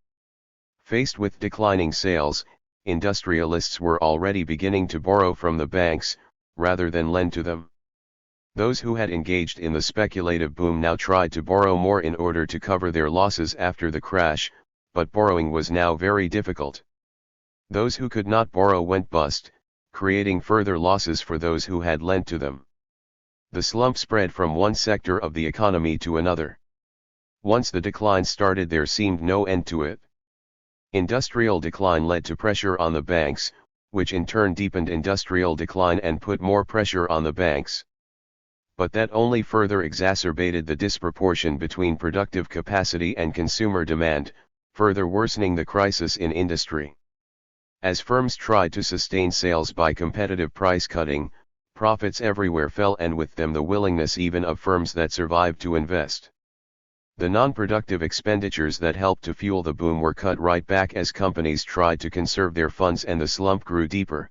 Faced with declining sales, industrialists were already beginning to borrow from the banks, rather than lend to them. Those who had engaged in the speculative boom now tried to borrow more in order to cover their losses after the crash, but borrowing was now very difficult. Those who could not borrow went bust, creating further losses for those who had lent to them. The slump spread from one sector of the economy to another. Once the decline started, there seemed no end to it. Industrial decline led to pressure on the banks, which in turn deepened industrial decline and put more pressure on the banks. But that only further exacerbated the disproportion between productive capacity and consumer demand, further worsening the crisis in industry. As firms tried to sustain sales by competitive price cutting, profits everywhere fell, and with them the willingness even of firms that survived to invest. The non-productive expenditures that helped to fuel the boom were cut right back as companies tried to conserve their funds and the slump grew deeper.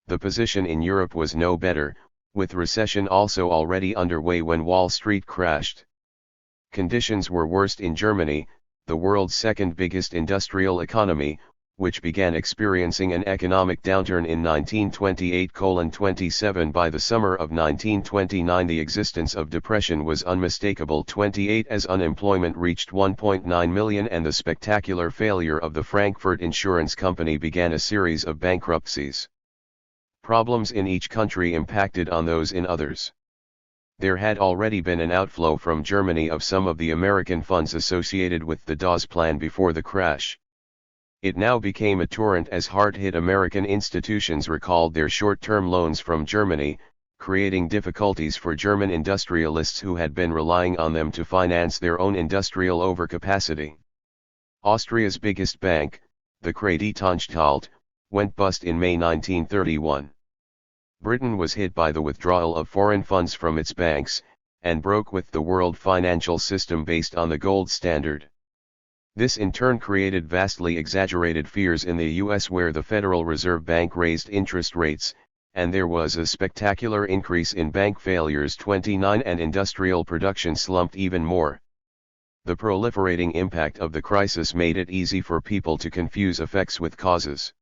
The position in Europe was no better, with recession also already underway when Wall Street crashed. Conditions were worst in Germany, the world's second biggest industrial economy, which began experiencing an economic downturn in 1928-27. By the summer of 1929 the existence of depression was unmistakable. 28 as unemployment reached 1.9 million and the spectacular failure of the Frankfurt Insurance Company began a series of bankruptcies. Problems in each country impacted on those in others. There had already been an outflow from Germany of some of the American funds associated with the Dawes Plan before the crash. It now became a torrent as hard-hit American institutions recalled their short-term loans from Germany, creating difficulties for German industrialists who had been relying on them to finance their own industrial overcapacity. Austria's biggest bank, the Kreditanstalt, went bust in May 1931. Britain was hit by the withdrawal of foreign funds from its banks, and broke with the world financial system based on the gold standard. This in turn created vastly exaggerated fears in the US where the Federal Reserve Bank raised interest rates, and there was a spectacular increase in bank failures. 29 and industrial production slumped even more. The proliferating impact of the crisis made it easy for people to confuse effects with causes.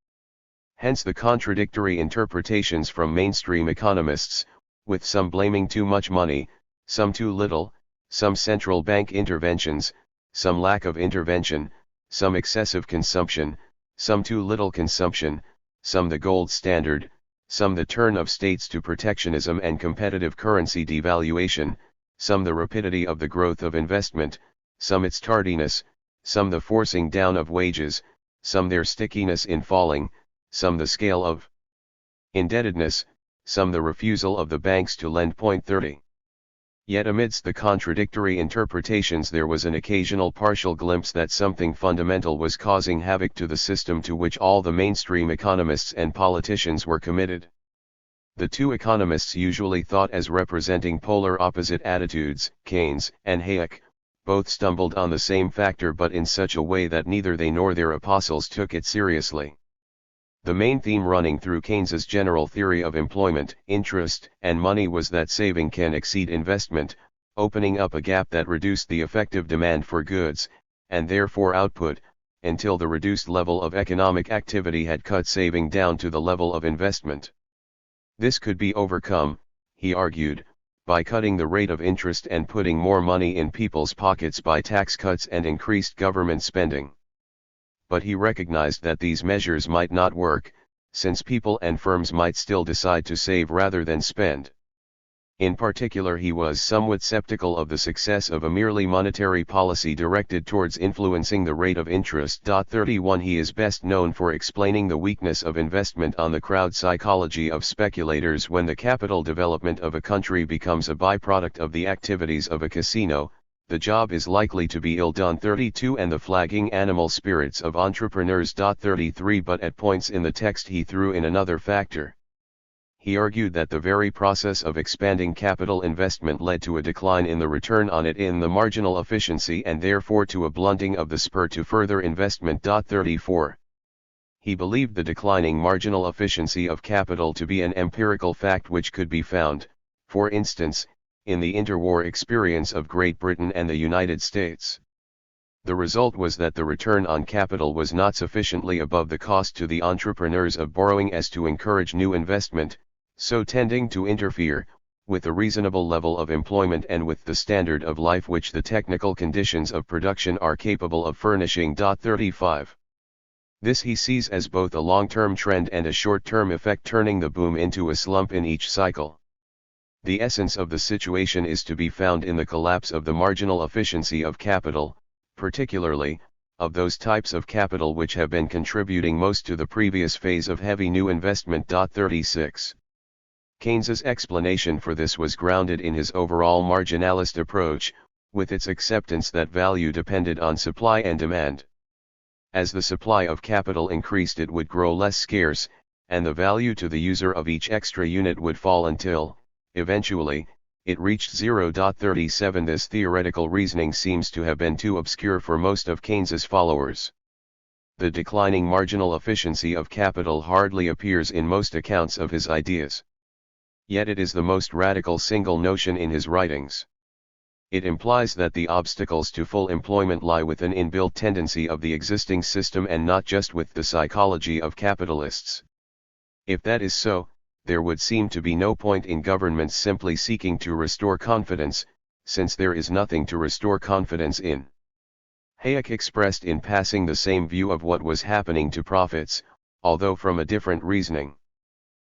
Hence the contradictory interpretations from mainstream economists, with some blaming too much money, some too little, some central bank interventions, some lack of intervention, some excessive consumption, some too little consumption, some the gold standard, some the turn of states to protectionism and competitive currency devaluation, some the rapidity of the growth of investment, some its tardiness, some the forcing down of wages, some their stickiness in falling, some the scale of indebtedness, some the refusal of the banks to lend. 30. Yet amidst the contradictory interpretations there was an occasional partial glimpse that something fundamental was causing havoc to the system to which all the mainstream economists and politicians were committed. The two economists usually thought as representing polar opposite attitudes, Keynes and Hayek, both stumbled on the same factor but in such a way that neither they nor their apostles took it seriously. The main theme running through Keynes's general theory of employment, interest, and money was that saving can exceed investment, opening up a gap that reduced the effective demand for goods, and therefore output, until the reduced level of economic activity had cut saving down to the level of investment. This could be overcome, he argued, by cutting the rate of interest and putting more money in people's pockets by tax cuts and increased government spending. But he recognized that these measures might not work, since people and firms might still decide to save rather than spend. In particular, he was somewhat skeptical of the success of a merely monetary policy directed towards influencing the rate of interest. 31 He is best known for explaining the weakness of investment on the crowd psychology of speculators when the capital development of a country becomes a byproduct of the activities of a casino. The job is likely to be ill done. 32 And the flagging animal spirits of entrepreneurs. 33 But at points in the text he threw in another factor. He argued that the very process of expanding capital investment led to a decline in the return on it in the marginal efficiency and therefore to a blunting of the spur to further investment. 34 He believed the declining marginal efficiency of capital to be an empirical fact which could be found, for instance, in the interwar experience of Great Britain and the United States. The result was that the return on capital was not sufficiently above the cost to the entrepreneurs of borrowing as to encourage new investment, so tending to interfere with a reasonable level of employment and with the standard of life which the technical conditions of production are capable of furnishing. 35 This he sees as both a long-term trend and a short-term effect, turning the boom into a slump in each cycle. The essence of the situation is to be found in the collapse of the marginal efficiency of capital, particularly, of those types of capital which have been contributing most to the previous phase of heavy new investment. 36 Keynes's explanation for this was grounded in his overall marginalist approach, with its acceptance that value depended on supply and demand. As the supply of capital increased, it would grow less scarce, and the value to the user of each extra unit would fall until, eventually, it reached 0.37. This theoretical reasoning seems to have been too obscure for most of Keynes's followers. The declining marginal efficiency of capital hardly appears in most accounts of his ideas. Yet it is the most radical single notion in his writings. It implies that the obstacles to full employment lie with an inbuilt tendency of the existing system and not just with the psychology of capitalists. If that is so, there would seem to be no point in governments simply seeking to restore confidence, since there is nothing to restore confidence in. Hayek expressed in passing the same view of what was happening to profits, although from a different reasoning.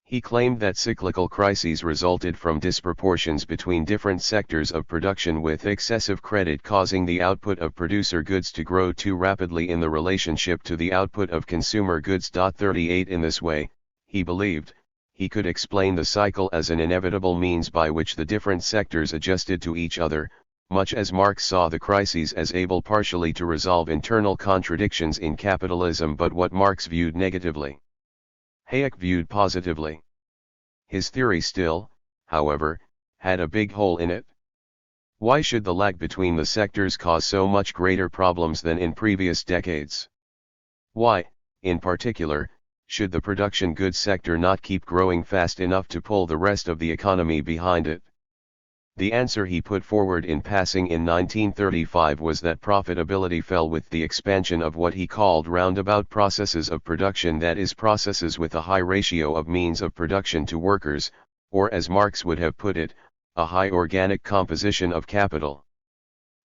He claimed that cyclical crises resulted from disproportions between different sectors of production, with excessive credit causing the output of producer goods to grow too rapidly in the relationship to the output of consumer goods. 38 In this way, he believed, he could explain the cycle as an inevitable means by which the different sectors adjusted to each other, much as Marx saw the crises as able partially to resolve internal contradictions in capitalism, but what Marx viewed negatively, Hayek viewed positively. His theory still, however, had a big hole in it. Why should the lag between the sectors cause so much greater problems than in previous decades? Why, in particular, should the production goods sector not keep growing fast enough to pull the rest of the economy behind it? The answer he put forward in passing in 1935 was that profitability fell with the expansion of what he called roundabout processes of production, that is, processes with a high ratio of means of production to workers, or as Marx would have put it, a high organic composition of capital.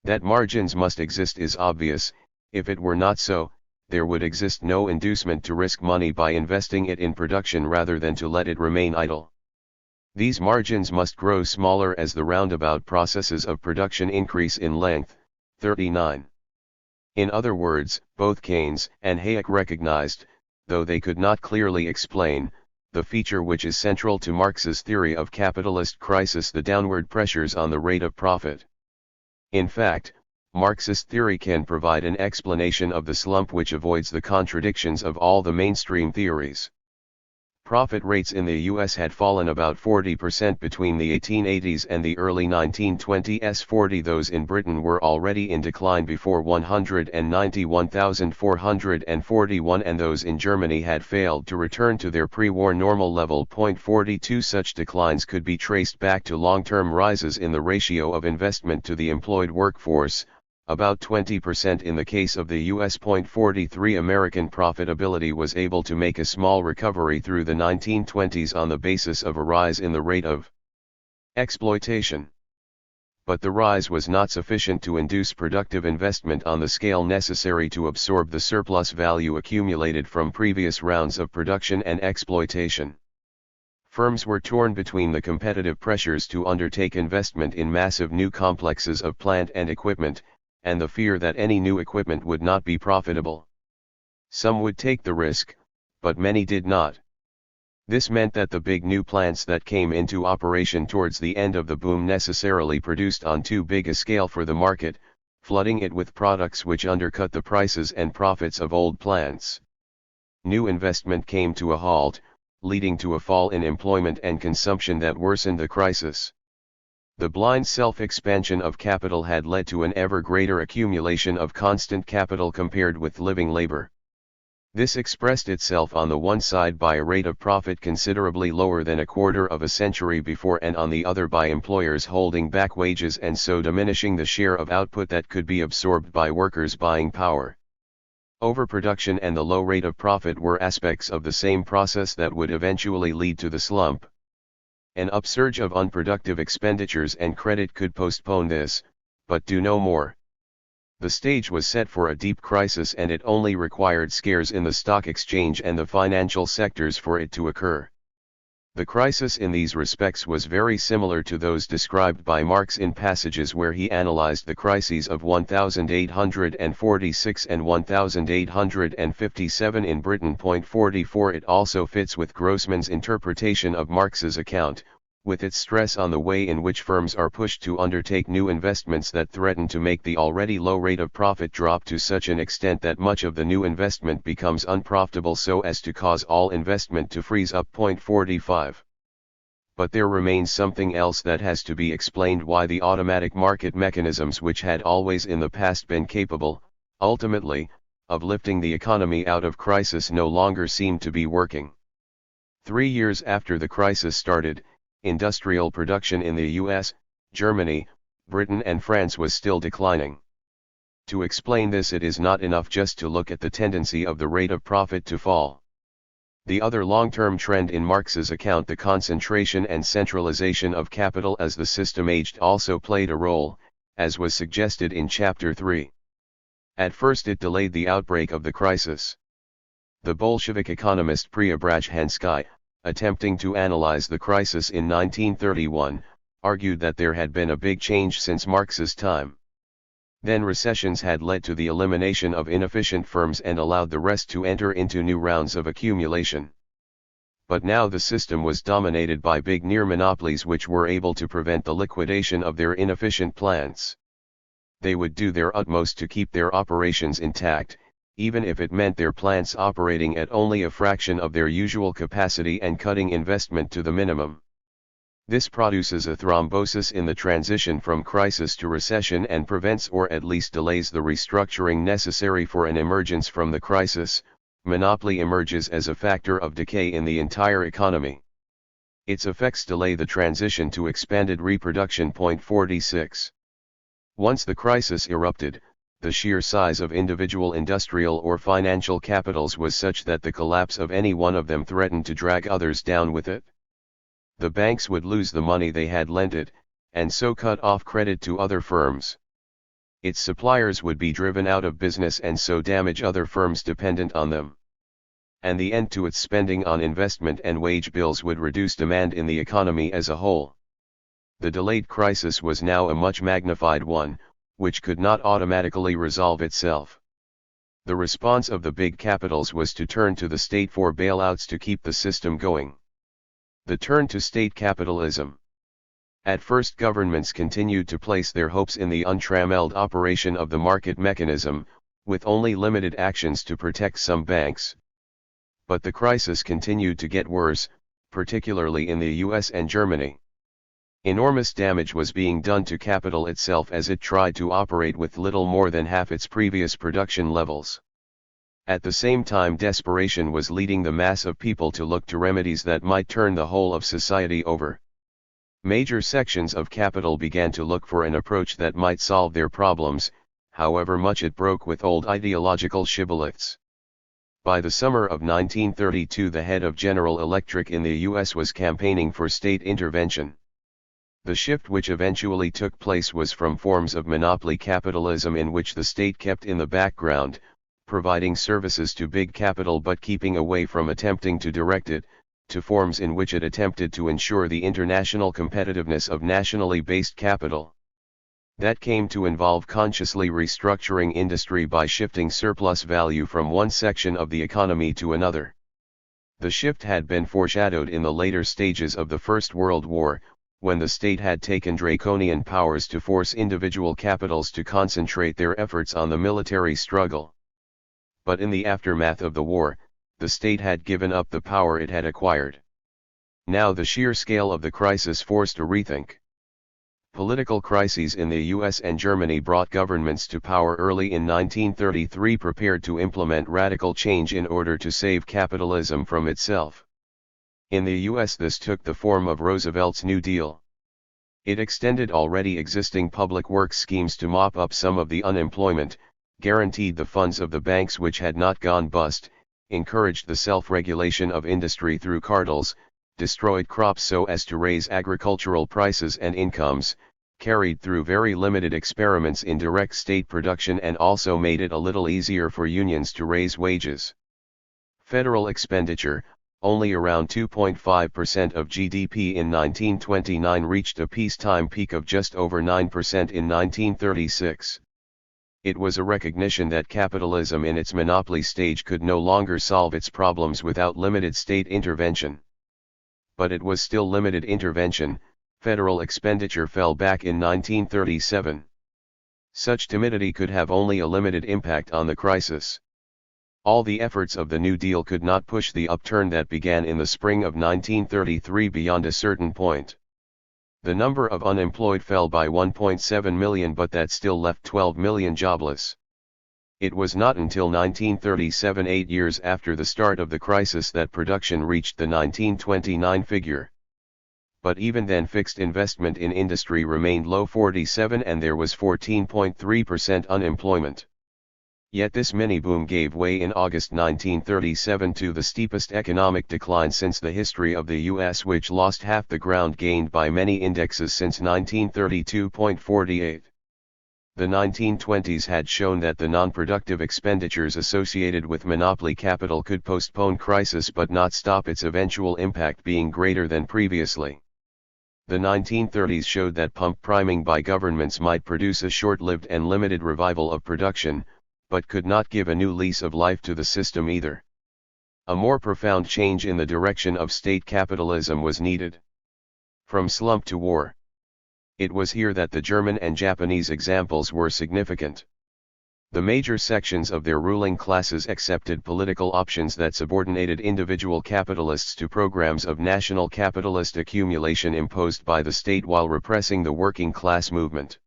That margins must exist is obvious. If it were not so, there would exist no inducement to risk money by investing it in production rather than to let it remain idle. These margins must grow smaller as the roundabout processes of production increase in length. 39. In other words, both Keynes and Hayek recognized, though they could not clearly explain, the feature which is central to Marx's theory of capitalist crisis: the downward pressures on the rate of profit. In fact, Marx's theory can provide an explanation of the slump which avoids the contradictions of all the mainstream theories. Profit rates in the US had fallen about 40% between the 1880s and the early 1920s. 40 Those in Britain were already in decline before 191,441, and those in Germany had failed to return to their pre-war normal level. 42 Such declines could be traced back to long-term rises in the ratio of investment to the employed workforce, about 20% in the case of the US. 43 American profitability was able to make a small recovery through the 1920s on the basis of a rise in the rate of exploitation. But the rise was not sufficient to induce productive investment on the scale necessary to absorb the surplus value accumulated from previous rounds of production and exploitation. Firms were torn between the competitive pressures to undertake investment in massive new complexes of plant and equipment, and the fear that any new equipment would not be profitable. Some would take the risk, but many did not. This meant that the big new plants that came into operation towards the end of the boom necessarily produced on too big a scale for the market, flooding it with products which undercut the prices and profits of old plants. New investment came to a halt, leading to a fall in employment and consumption that worsened the crisis. The blind self-expansion of capital had led to an ever greater accumulation of constant capital compared with living labor. This expressed itself on the one side by a rate of profit considerably lower than a quarter of a century before, and on the other by employers holding back wages and so diminishing the share of output that could be absorbed by workers' buying power. Overproduction and the low rate of profit were aspects of the same process that would eventually lead to the slump. An upsurge of unproductive expenditures and credit could postpone this, but do no more. The stage was set for a deep crisis, and it only required scares in the stock exchange and the financial sectors for it to occur. The crisis in these respects was very similar to those described by Marx in passages where he analyzed the crises of 1846 and 1857 in Britain. 44 It also fits with Grossman's interpretation of Marx's account, with its stress on the way in which firms are pushed to undertake new investments that threaten to make the already low rate of profit drop to such an extent that much of the new investment becomes unprofitable, so as to cause all investment to freeze up. 45. But there remains something else that has to be explained: why the automatic market mechanisms which had always in the past been capable, ultimately, of lifting the economy out of crisis no longer seem to be working. 3 years after the crisis started, industrial production in the US, Germany, Britain and France was still declining. To explain this, it is not enough just to look at the tendency of the rate of profit to fall. The other long-term trend in Marx's account, the concentration and centralization of capital as the system aged, also played a role, as was suggested in Chapter 3. At first it delayed the outbreak of the crisis. The Bolshevik economist Preobrazhensky, attempting to analyze the crisis in 1931, argued that there had been a big change since Marx's time. Then recessions had led to the elimination of inefficient firms and allowed the rest to enter into new rounds of accumulation. But now the system was dominated by big near monopolies which were able to prevent the liquidation of their inefficient plants. They would do their utmost to keep their operations intact, even if it meant their plants operating at only a fraction of their usual capacity and cutting investment to the minimum. This produces a thrombosis in the transition from crisis to recession and prevents or at least delays the restructuring necessary for an emergence from the crisis. Monopoly emerges as a factor of decay in the entire economy. Its effects delay the transition to expanded reproduction. 46. Once the crisis erupted, the sheer size of individual industrial or financial capitals was such that the collapse of any one of them threatened to drag others down with it. The banks would lose the money they had lent it, and so cut off credit to other firms. Its suppliers would be driven out of business and so damage other firms dependent on them. And the end to its spending on investment and wage bills would reduce demand in the economy as a whole. The delayed crisis was now a much magnified one, which could not automatically resolve itself. The response of the big capitals was to turn to the state for bailouts to keep the system going. The turn to state capitalism. At first governments continued to place their hopes in the untrammeled operation of the market mechanism, with only limited actions to protect some banks. But the crisis continued to get worse, particularly in the US and Germany. Enormous damage was being done to capital itself as it tried to operate with little more than half its previous production levels. At the same time, desperation was leading the mass of people to look to remedies that might turn the whole of society over. Major sections of capital began to look for an approach that might solve their problems, however much it broke with old ideological shibboleths. By the summer of 1932, the head of General Electric in the US was campaigning for state intervention. The shift which eventually took place was from forms of monopoly capitalism in which the state kept in the background, providing services to big capital but keeping away from attempting to direct it, to forms in which it attempted to ensure the international competitiveness of nationally based capital. That came to involve consciously restructuring industry by shifting surplus value from one section of the economy to another. The shift had been foreshadowed in the later stages of the First World War, when the state had taken draconian powers to force individual capitals to concentrate their efforts on the military struggle. But in the aftermath of the war, the state had given up the power it had acquired. Now the sheer scale of the crisis forced a rethink. Political crises in the US and Germany brought governments to power early in 1933 prepared to implement radical change in order to save capitalism from itself. In the US this took the form of Roosevelt's New Deal. It extended already existing public works schemes to mop up some of the unemployment, guaranteed the funds of the banks which had not gone bust, encouraged the self-regulation of industry through cartels, destroyed crops so as to raise agricultural prices and incomes, carried through very limited experiments in direct state production and also made it a little easier for unions to raise wages. Federal expenditure, only around 2.5% of GDP in 1929, reached a peacetime peak of just over 9% in 1936. It was a recognition that capitalism in its monopoly stage could no longer solve its problems without limited state intervention. But it was still limited intervention. Federal expenditure fell back in 1937. Such timidity could have only a limited impact on the crisis. All the efforts of the New Deal could not push the upturn that began in the spring of 1933 beyond a certain point. The number of unemployed fell by 1.7 million, but that still left 12 million jobless. It was not until 1937, 8 years after the start of the crisis, that production reached the 1929 figure. But even then fixed investment in industry remained low, 47, and there was 14.3% unemployment. Yet this mini-boom gave way in August 1937 to the steepest economic decline since the history of the U.S., which lost half the ground gained by many indexes since 1932.48. The 1920s had shown that the non-productive expenditures associated with monopoly capital could postpone crisis but not stop its eventual impact being greater than previously. The 1930s showed that pump priming by governments might produce a short-lived and limited revival of production, but could not give a new lease of life to the system either. A more profound change in the direction of state capitalism was needed. From slump to war. It was here that the German and Japanese examples were significant. The major sections of their ruling classes accepted political options that subordinated individual capitalists to programs of national capitalist accumulation imposed by the state while repressing the working class movement.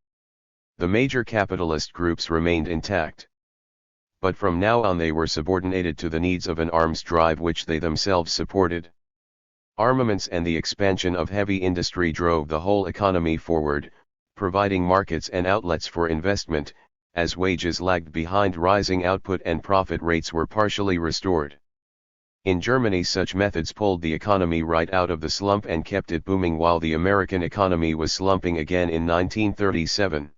The major capitalist groups remained intact. But from now on they were subordinated to the needs of an arms drive which they themselves supported. Armaments and the expansion of heavy industry drove the whole economy forward, providing markets and outlets for investment, as wages lagged behind rising output and profit rates were partially restored. In Germany such methods pulled the economy right out of the slump and kept it booming while the American economy was slumping again in 1937.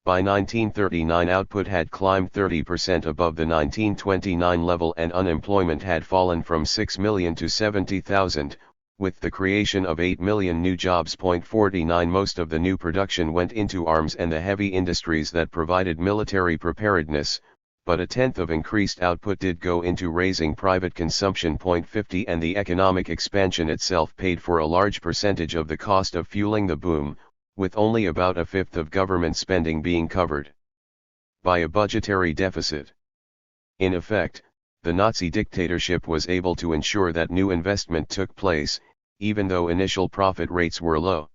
By 1939 output had climbed 30% above the 1929 level and unemployment had fallen from 6 million to 70,000, with the creation of 8 million new jobs. 49 Most of the new production went into arms and the heavy industries that provided military preparedness, but a tenth of increased output did go into raising private consumption. 50 And the economic expansion itself paid for a large percentage of the cost of fueling the boom, with only about a fifth of government spending being covered by a budgetary deficit. In effect, the Nazi dictatorship was able to ensure that new investment took place, even though initial profit rates were low.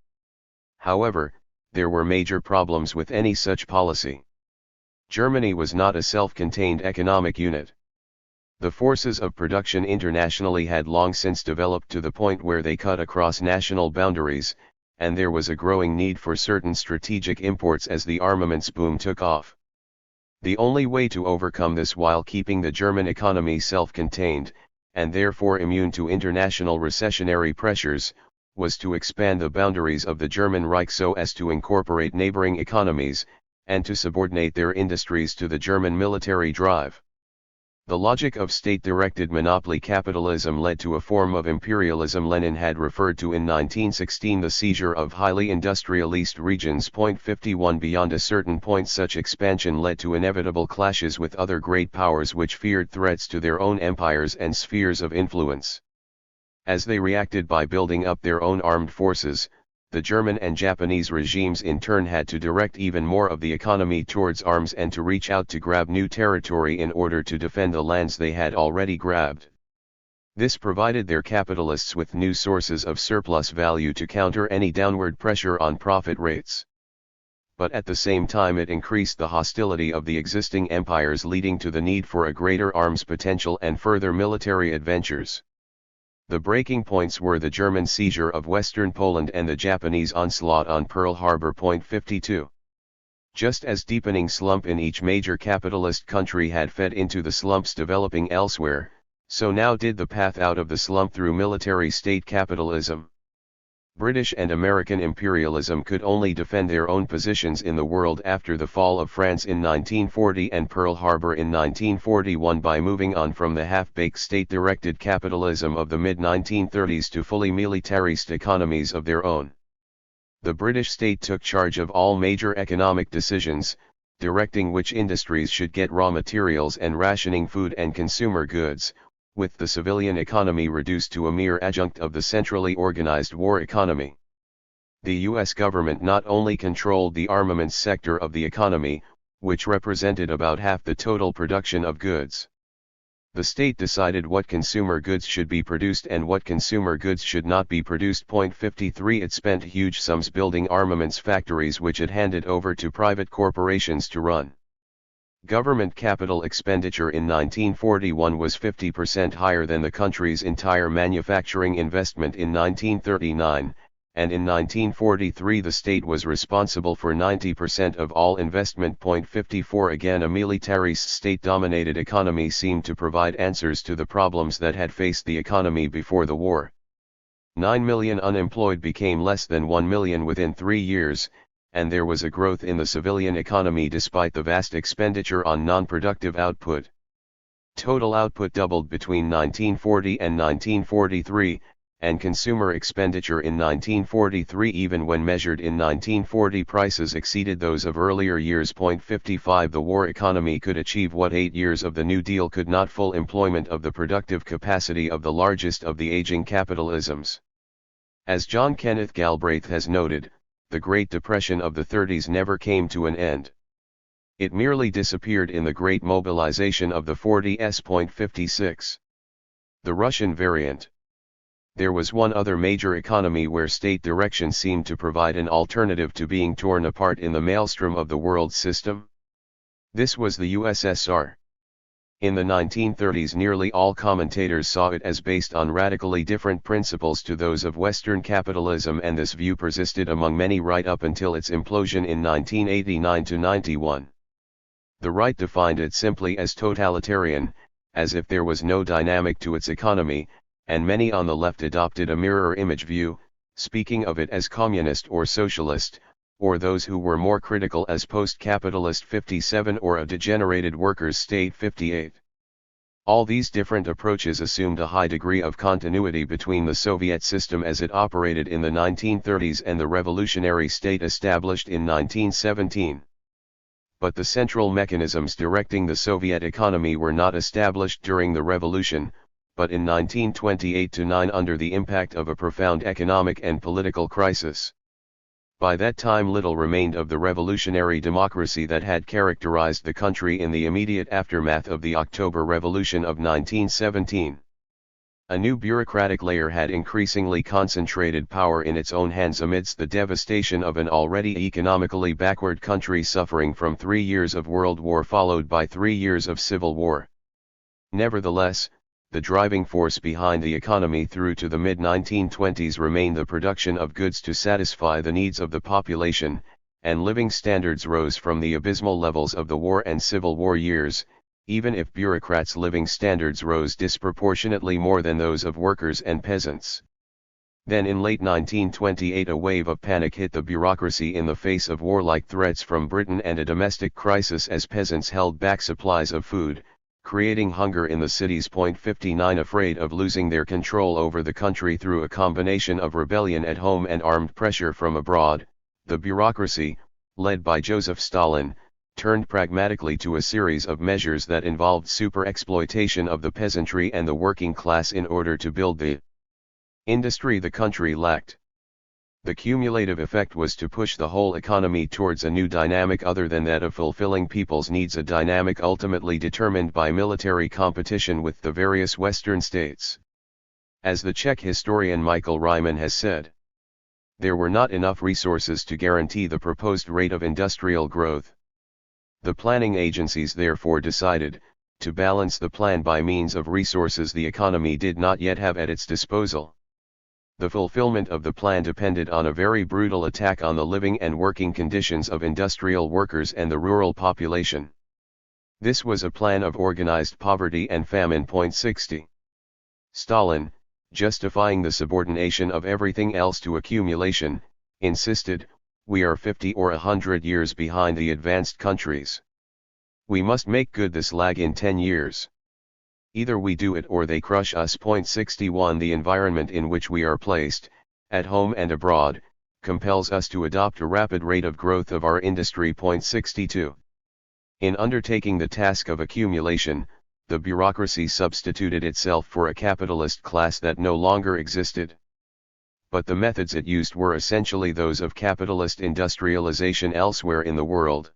However, there were major problems with any such policy. Germany was not a self-contained economic unit. The forces of production internationally had long since developed to the point where they cut across national boundaries, and there was a growing need for certain strategic imports as the armaments boom took off. The only way to overcome this while keeping the German economy self-contained, and therefore immune to international recessionary pressures, was to expand the boundaries of the German Reich so as to incorporate neighboring economies, and to subordinate their industries to the German military drive. The logic of state-directed monopoly capitalism led to a form of imperialism Lenin had referred to in 1916, the seizure of highly industrialized regions. 51 Beyond a certain point such expansion led to inevitable clashes with other great powers which feared threats to their own empires and spheres of influence. As they reacted by building up their own armed forces, the German and Japanese regimes in turn had to direct even more of the economy towards arms and to reach out to grab new territory in order to defend the lands they had already grabbed. This provided their capitalists with new sources of surplus value to counter any downward pressure on profit rates. But at the same time it increased the hostility of the existing empires, leading to the need for a greater arms potential and further military adventures. The breaking points were the German seizure of Western Poland and the Japanese onslaught on Pearl Harbor. 52. Just as deepening slump in each major capitalist country had fed into the slumps developing elsewhere, so now did the path out of the slump through military state capitalism. British and American imperialism could only defend their own positions in the world after the fall of France in 1940 and Pearl Harbor in 1941 by moving on from the half-baked state-directed capitalism of the mid-1930s to fully militarist economies of their own. The British state took charge of all major economic decisions, directing which industries should get raw materials and rationing food and consumer goods, with the civilian economy reduced to a mere adjunct of the centrally organized war economy. The U.S. government not only controlled the armaments sector of the economy, which represented about half the total production of goods. The state decided what consumer goods should be produced and what consumer goods should not be produced. 53 It spent huge sums building armaments factories which it handed over to private corporations to run. Government capital expenditure in 1941 was 50% higher than the country's entire manufacturing investment in 1939, and in 1943 the state was responsible for 90% of all investment. 54 Again, a militarist state-dominated economy seemed to provide answers to the problems that had faced the economy before the war. 9 million unemployed became less than 1 million within 3 years, and there was a growth in the civilian economy despite the vast expenditure on non-productive output. Total output doubled between 1940 and 1943, and consumer expenditure in 1943, even when measured in 1940 prices, exceeded those of earlier years. 55 The war economy could achieve what 8 years of the New Deal could not: full employment of the productive capacity of the largest of the aging capitalisms. As John Kenneth Galbraith has noted, the Great Depression of the 30s never came to an end. It merely disappeared in the Great Mobilization of the 40s. 56 The Russian variant. There was one other major economy where state direction seemed to provide an alternative to being torn apart in the maelstrom of the world system. This was the USSR. In the 1930s, nearly all commentators saw it as based on radically different principles to those of Western capitalism, and this view persisted among many right up until its implosion in 1989-91. The right defined it simply as totalitarian, as if there was no dynamic to its economy, and many on the left adopted a mirror image view, speaking of it as communist or socialist, or those who were more critical as post-capitalist 57 or a degenerated workers' state 58. All these different approaches assumed a high degree of continuity between the Soviet system as it operated in the 1930s and the revolutionary state established in 1917. But the central mechanisms directing the Soviet economy were not established during the revolution, but in 1928-9 under the impact of a profound economic and political crisis. By that time little remained of the revolutionary democracy that had characterized the country in the immediate aftermath of the October Revolution of 1917. A new bureaucratic layer had increasingly concentrated power in its own hands amidst the devastation of an already economically backward country suffering from 3 years of World War followed by 3 years of civil war. Nevertheless, the driving force behind the economy through to the mid-1920s remained the production of goods to satisfy the needs of the population, and living standards rose from the abysmal levels of the war and Civil War years, even if bureaucrats' living standards rose disproportionately more than those of workers and peasants. Then in late 1928 a wave of panic hit the bureaucracy in the face of warlike threats from Britain and a domestic crisis as peasants held back supplies of food, creating hunger in the cities. 59 Afraid of losing their control over the country through a combination of rebellion at home and armed pressure from abroad, the bureaucracy, led by Joseph Stalin, turned pragmatically to a series of measures that involved super-exploitation of the peasantry and the working class in order to build the industry the country lacked. The cumulative effect was to push the whole economy towards a new dynamic other than that of fulfilling people's needs, a dynamic ultimately determined by military competition with the various Western states. As the Czech historian Michael Ryman has said, there were not enough resources to guarantee the proposed rate of industrial growth. The planning agencies therefore decided to balance the plan by means of resources the economy did not yet have at its disposal. The fulfillment of the plan depended on a very brutal attack on the living and working conditions of industrial workers and the rural population. This was a plan of organized poverty and famine. 60. Stalin, justifying the subordination of everything else to accumulation, insisted, "We are 50 or 100 years behind the advanced countries. We must make good this lag in 10 years. Either we do it or they crush us." 61 The environment in which we are placed, at home and abroad, compels us to adopt a rapid rate of growth of our industry. 62 In undertaking the task of accumulation, the bureaucracy substituted itself for a capitalist class that no longer existed. But the methods it used were essentially those of capitalist industrialization elsewhere in the world.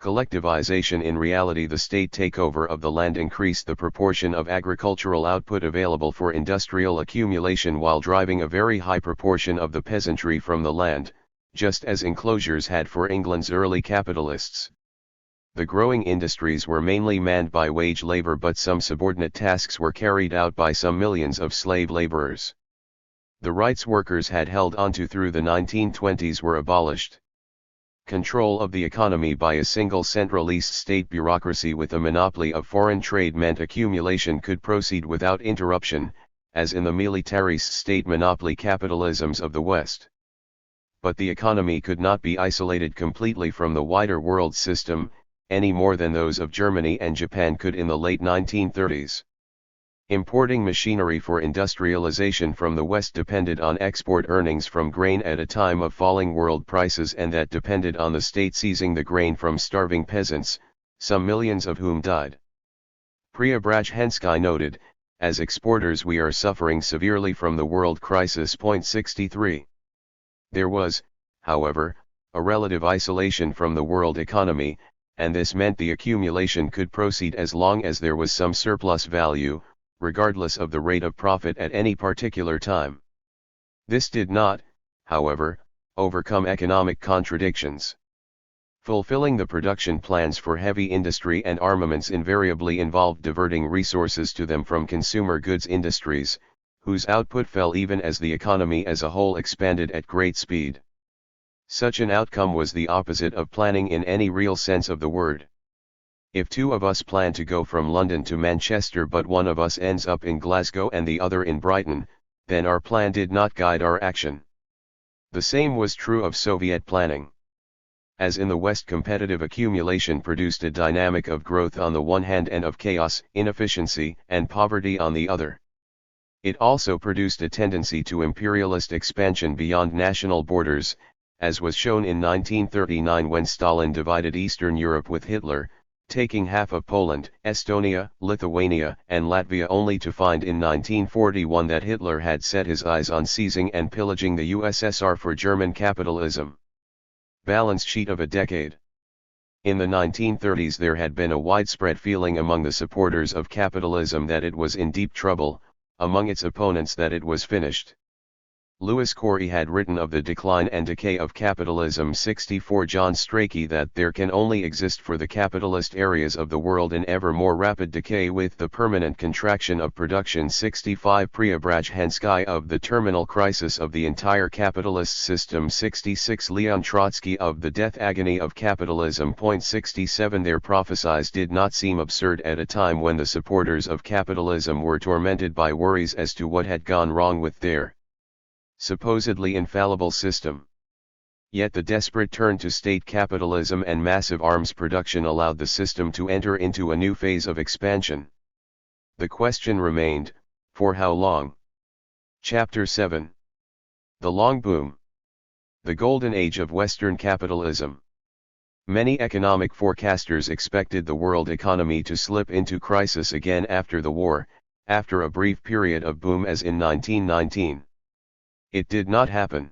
Collectivization. In reality, the state takeover of the land increased the proportion of agricultural output available for industrial accumulation while driving a very high proportion of the peasantry from the land, just as enclosures had for England's early capitalists. The growing industries were mainly manned by wage labor, but some subordinate tasks were carried out by some millions of slave laborers. The rights workers had held onto through the 1920s were abolished. Control of the economy by a single centralist state bureaucracy with a monopoly of foreign trade meant accumulation could proceed without interruption, as in the militarist state monopoly capitalisms of the West. But the economy could not be isolated completely from the wider world system, any more than those of Germany and Japan could in the late 1930s. Importing machinery for industrialization from the West depended on export earnings from grain at a time of falling world prices, and that depended on the state seizing the grain from starving peasants, some millions of whom died. Preobrajhensky noted, as exporters we are suffering severely from the world crisis. 63. There was, however, a relative isolation from the world economy, and this meant the accumulation could proceed as long as there was some surplus value, regardless of the rate of profit at any particular time. This did not, however, overcome economic contradictions. Fulfilling the production plans for heavy industry and armaments invariably involved diverting resources to them from consumer goods industries, whose output fell even as the economy as a whole expanded at great speed. Such an outcome was the opposite of planning in any real sense of the word. If two of us plan to go from London to Manchester but one of us ends up in Glasgow and the other in Brighton, then our plan did not guide our action. The same was true of Soviet planning. As in the West, competitive accumulation produced a dynamic of growth on the one hand and of chaos, inefficiency, and poverty on the other. It also produced a tendency to imperialist expansion beyond national borders, as was shown in 1939 when Stalin divided Eastern Europe with Hitler, taking half of Poland, Estonia, Lithuania, and Latvia, only to find in 1941 that Hitler had set his eyes on seizing and pillaging the USSR for German capitalism. Balance sheet of a decade. In the 1930s there had been a widespread feeling among the supporters of capitalism that it was in deep trouble, among its opponents that it was finished. Lewis Corey had written of the decline and decay of capitalism. 64. John Strachey that there can only exist for the capitalist areas of the world an ever more rapid decay with the permanent contraction of production. 65. Preobrajhensky of the terminal crisis of the entire capitalist system. 66. Leon Trotsky of the death agony of capitalism. 67. Their prophesies did not seem absurd at a time when the supporters of capitalism were tormented by worries as to what had gone wrong with their supposedly infallible system. Yet the desperate turn to state capitalism and massive arms production allowed the system to enter into a new phase of expansion. The question remained, for how long? Chapter 7. The Long Boom. The Golden Age of Western Capitalism. Many economic forecasters expected the world economy to slip into crisis again after the war, after a brief period of boom as in 1919. It did not happen.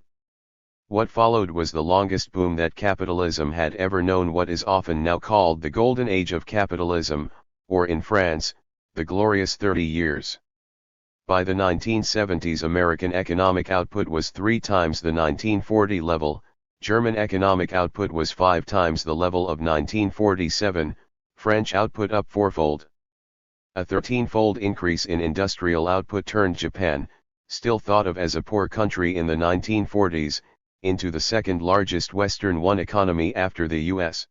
What followed was the longest boom that capitalism had ever known, what is often now called the Golden Age of Capitalism, or in France, the Glorious 30 Years. By the 1970s American economic output was 3 times the 1940 level, German economic output was 5 times the level of 1947, French output up 4-fold. A 13-fold increase in industrial output turned Japan, still thought of as a poor country in the 1940s, into the second largest Western one economy after the US.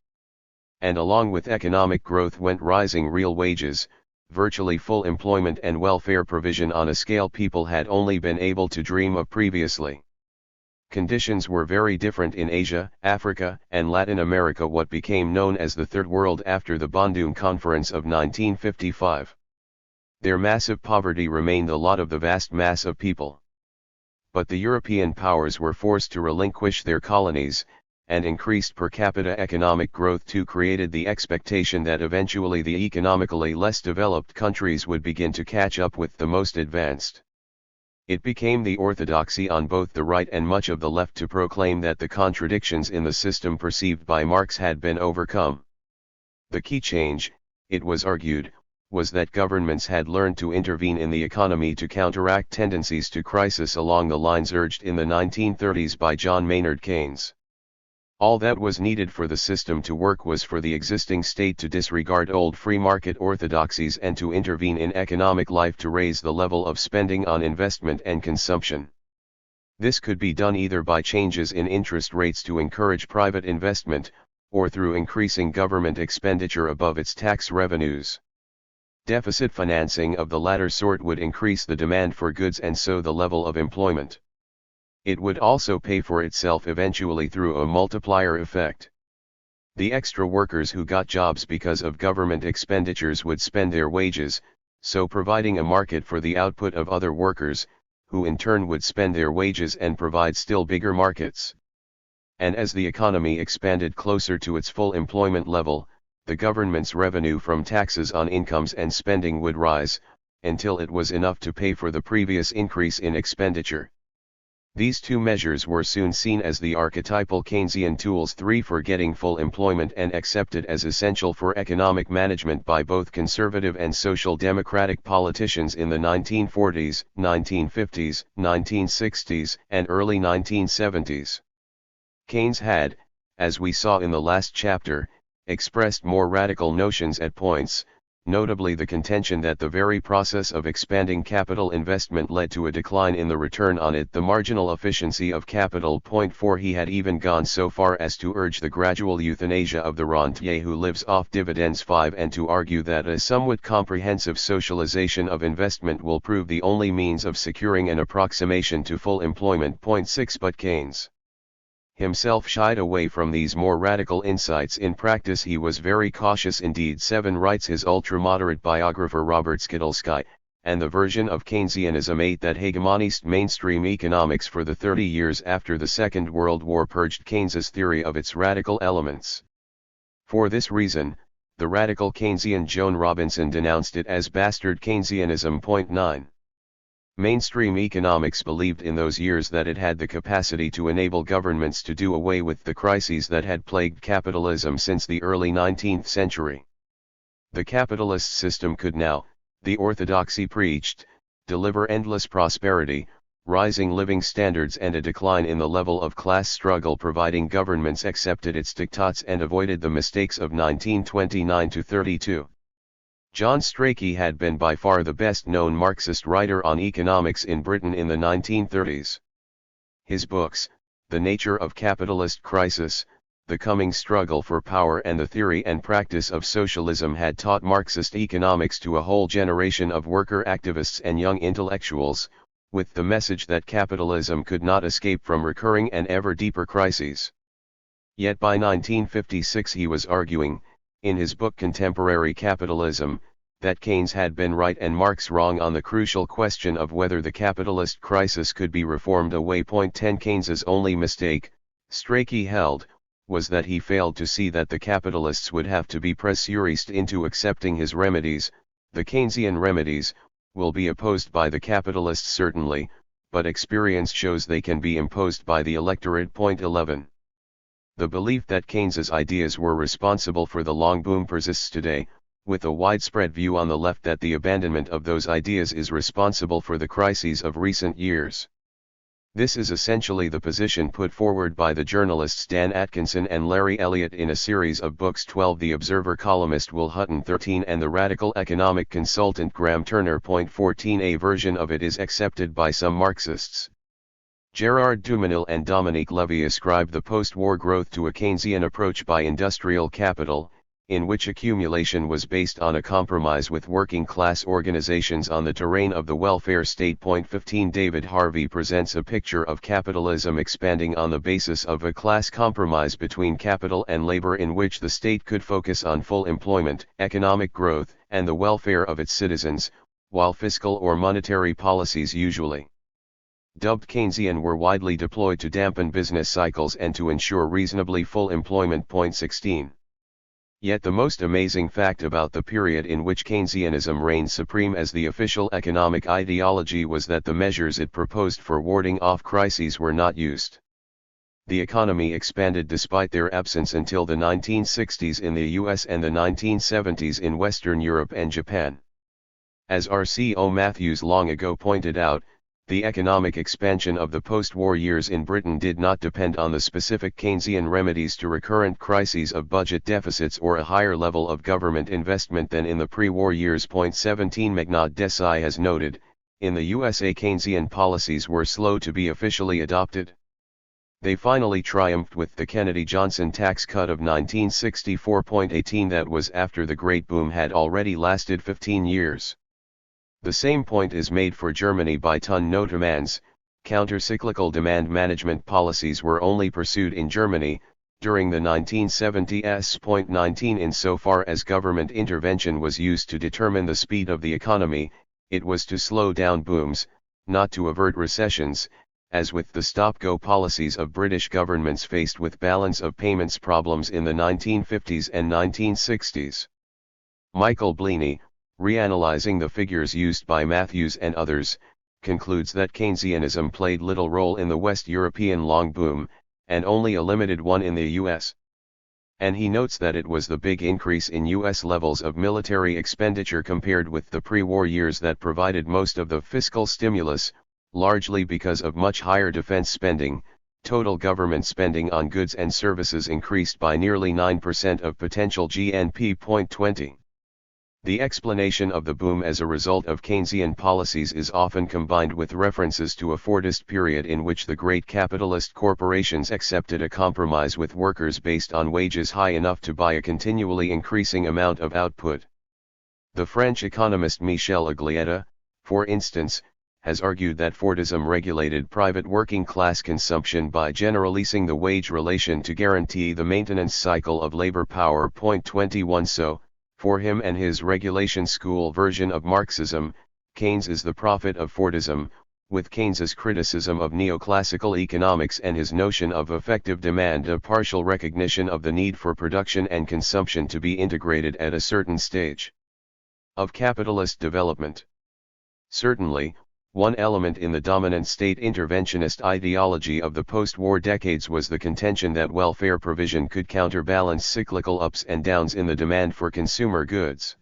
And along with economic growth went rising real wages, virtually full employment and welfare provision on a scale people had only been able to dream of previously. Conditions were very different in Asia, Africa, and Latin America, what became known as the Third World after the Bandung Conference of 1955. Their massive poverty remained the lot of the vast mass of people. But the European powers were forced to relinquish their colonies, and increased per capita economic growth too created the expectation that eventually the economically less developed countries would begin to catch up with the most advanced. It became the orthodoxy on both the right and much of the left to proclaim that the contradictions in the system perceived by Marx had been overcome. The key change, it was argued, was that governments had learned to intervene in the economy to counteract tendencies to crisis along the lines urged in the 1930s by John Maynard Keynes. All that was needed for the system to work was for the existing state to disregard old free market orthodoxies and to intervene in economic life to raise the level of spending on investment and consumption. This could be done either by changes in interest rates to encourage private investment, or through increasing government expenditure above its tax revenues. Deficit financing of the latter sort would increase the demand for goods and so the level of employment. It would also pay for itself eventually through a multiplier effect. The extra workers who got jobs because of government expenditures would spend their wages, so providing a market for the output of other workers, who in turn would spend their wages and provide still bigger markets. And as the economy expanded closer to its full employment level, the government's revenue from taxes on incomes and spending would rise, until it was enough to pay for the previous increase in expenditure. These two measures were soon seen as the archetypal Keynesian tools 3 for getting full employment and accepted as essential for economic management by both conservative and social democratic politicians in the 1940s, 1950s, 1960s, and early 1970s. Keynes had, as we saw in the last chapter, expressed more radical notions at points, notably the contention that the very process of expanding capital investment led to a decline in the return on it, the marginal efficiency of capital. Point 4 He had even gone so far as to urge the gradual euthanasia of the rentier who lives off dividends. 5 And to argue that a somewhat comprehensive socialization of investment will prove the only means of securing an approximation to full employment. Point 6 But Keynes himself shied away from these more radical insights. In practice he was very cautious indeed. 7 Writes his ultra-moderate biographer Robert Skidelsky, and the version of Keynesianism 8 that hegemonized mainstream economics for the 30 years after the Second World War purged Keynes's theory of its radical elements. For this reason, the radical Keynesian Joan Robinson denounced it as bastard Keynesianism. Point 9. Mainstream economics believed in those years that it had the capacity to enable governments to do away with the crises that had plagued capitalism since the early 19th century. The capitalist system could now, the orthodoxy preached, deliver endless prosperity, rising living standards and a decline in the level of class struggle providing governments accepted its diktats and avoided the mistakes of 1929-32. John Strachey had been by far the best-known Marxist writer on economics in Britain in the 1930s. His books, The Nature of Capitalist Crisis, The Coming Struggle for Power and the Theory and Practice of Socialism had taught Marxist economics to a whole generation of worker activists and young intellectuals, with the message that capitalism could not escape from recurring and ever deeper crises. Yet by 1956 he was arguing, in his book Contemporary Capitalism, that Keynes had been right and Marx wrong on the crucial question of whether the capitalist crisis could be reformed away. Point 10 Keynes's only mistake, Strachey held, was that he failed to see that the capitalists would have to be pressurized into accepting his remedies. The Keynesian remedies will be opposed by the capitalists certainly, but experience shows they can be imposed by the electorate. Point 11. The belief that Keynes's ideas were responsible for the long boom persists today, with a widespread view on the left that the abandonment of those ideas is responsible for the crises of recent years. This is essentially the position put forward by the journalists Dan Atkinson and Larry Elliott in a series of books 12 The Observer columnist Will Hutton 13 and the radical economic consultant Graham Turner. Point 14 A version of it is accepted by some Marxists. Gerard Dumenil and Dominique Levy ascribe the post-war growth to a Keynesian approach by industrial capital, in which accumulation was based on a compromise with working-class organizations on the terrain of the welfare state. Point 15 David Harvey presents a picture of capitalism expanding on the basis of a class compromise between capital and labor in which the state could focus on full employment, economic growth, and the welfare of its citizens, while fiscal or monetary policies usually dubbed Keynesian were widely deployed to dampen business cycles and to ensure reasonably full employment. Point 16. Yet the most amazing fact about the period in which Keynesianism reigned supreme as the official economic ideology was that the measures it proposed for warding off crises were not used. the economy expanded despite their absence until the 1960s in the US and the 1970s in Western Europe and Japan. As R.C.O. Matthews long ago pointed out, the economic expansion of the post-war years in Britain did not depend on the specific Keynesian remedies to recurrent crises of budget deficits or a higher level of government investment than in the pre-war years. 17 McNaught Desai has noted, in the USA Keynesian policies were slow to be officially adopted. They finally triumphed with the Kennedy-Johnson tax cut of 1964.18 that was after the Great Boom had already lasted 15 years. The same point is made for Germany by Ton Notemans. Counter-cyclical demand management policies were only pursued in Germany, during the 1970s. 19 Insofar as government intervention was used to determine the speed of the economy, it was to slow down booms, not to avert recessions, as with the stop-go policies of British governments faced with balance of payments problems in the 1950s and 1960s. Michael Bleney, reanalyzing the figures used by Matthews and others, concludes that Keynesianism played little role in the West European long boom, and only a limited one in the US. And he notes that it was the big increase in US levels of military expenditure compared with the pre-war years that provided most of the fiscal stimulus, largely because of much higher defense spending. Total government spending on goods and services increased by nearly 9% of potential GNP. 20. The explanation of the boom as a result of Keynesian policies is often combined with references to a Fordist period in which the great capitalist corporations accepted a compromise with workers based on wages high enough to buy a continually increasing amount of output. The French economist Michel Aglietta, for instance, has argued that Fordism regulated private working-class consumption by generalizing the wage relation to guarantee the maintenance cycle of labor power. 21 So, for him and his regulation school version of Marxism, Keynes is the prophet of Fordism, with Keynes's criticism of neoclassical economics and his notion of effective demand a partial recognition of the need for production and consumption to be integrated at a certain stage of capitalist development. Certainly, one element in the dominant state interventionist ideology of the post-war decades was the contention that welfare provision could counterbalance cyclical ups and downs in the demand for consumer goods.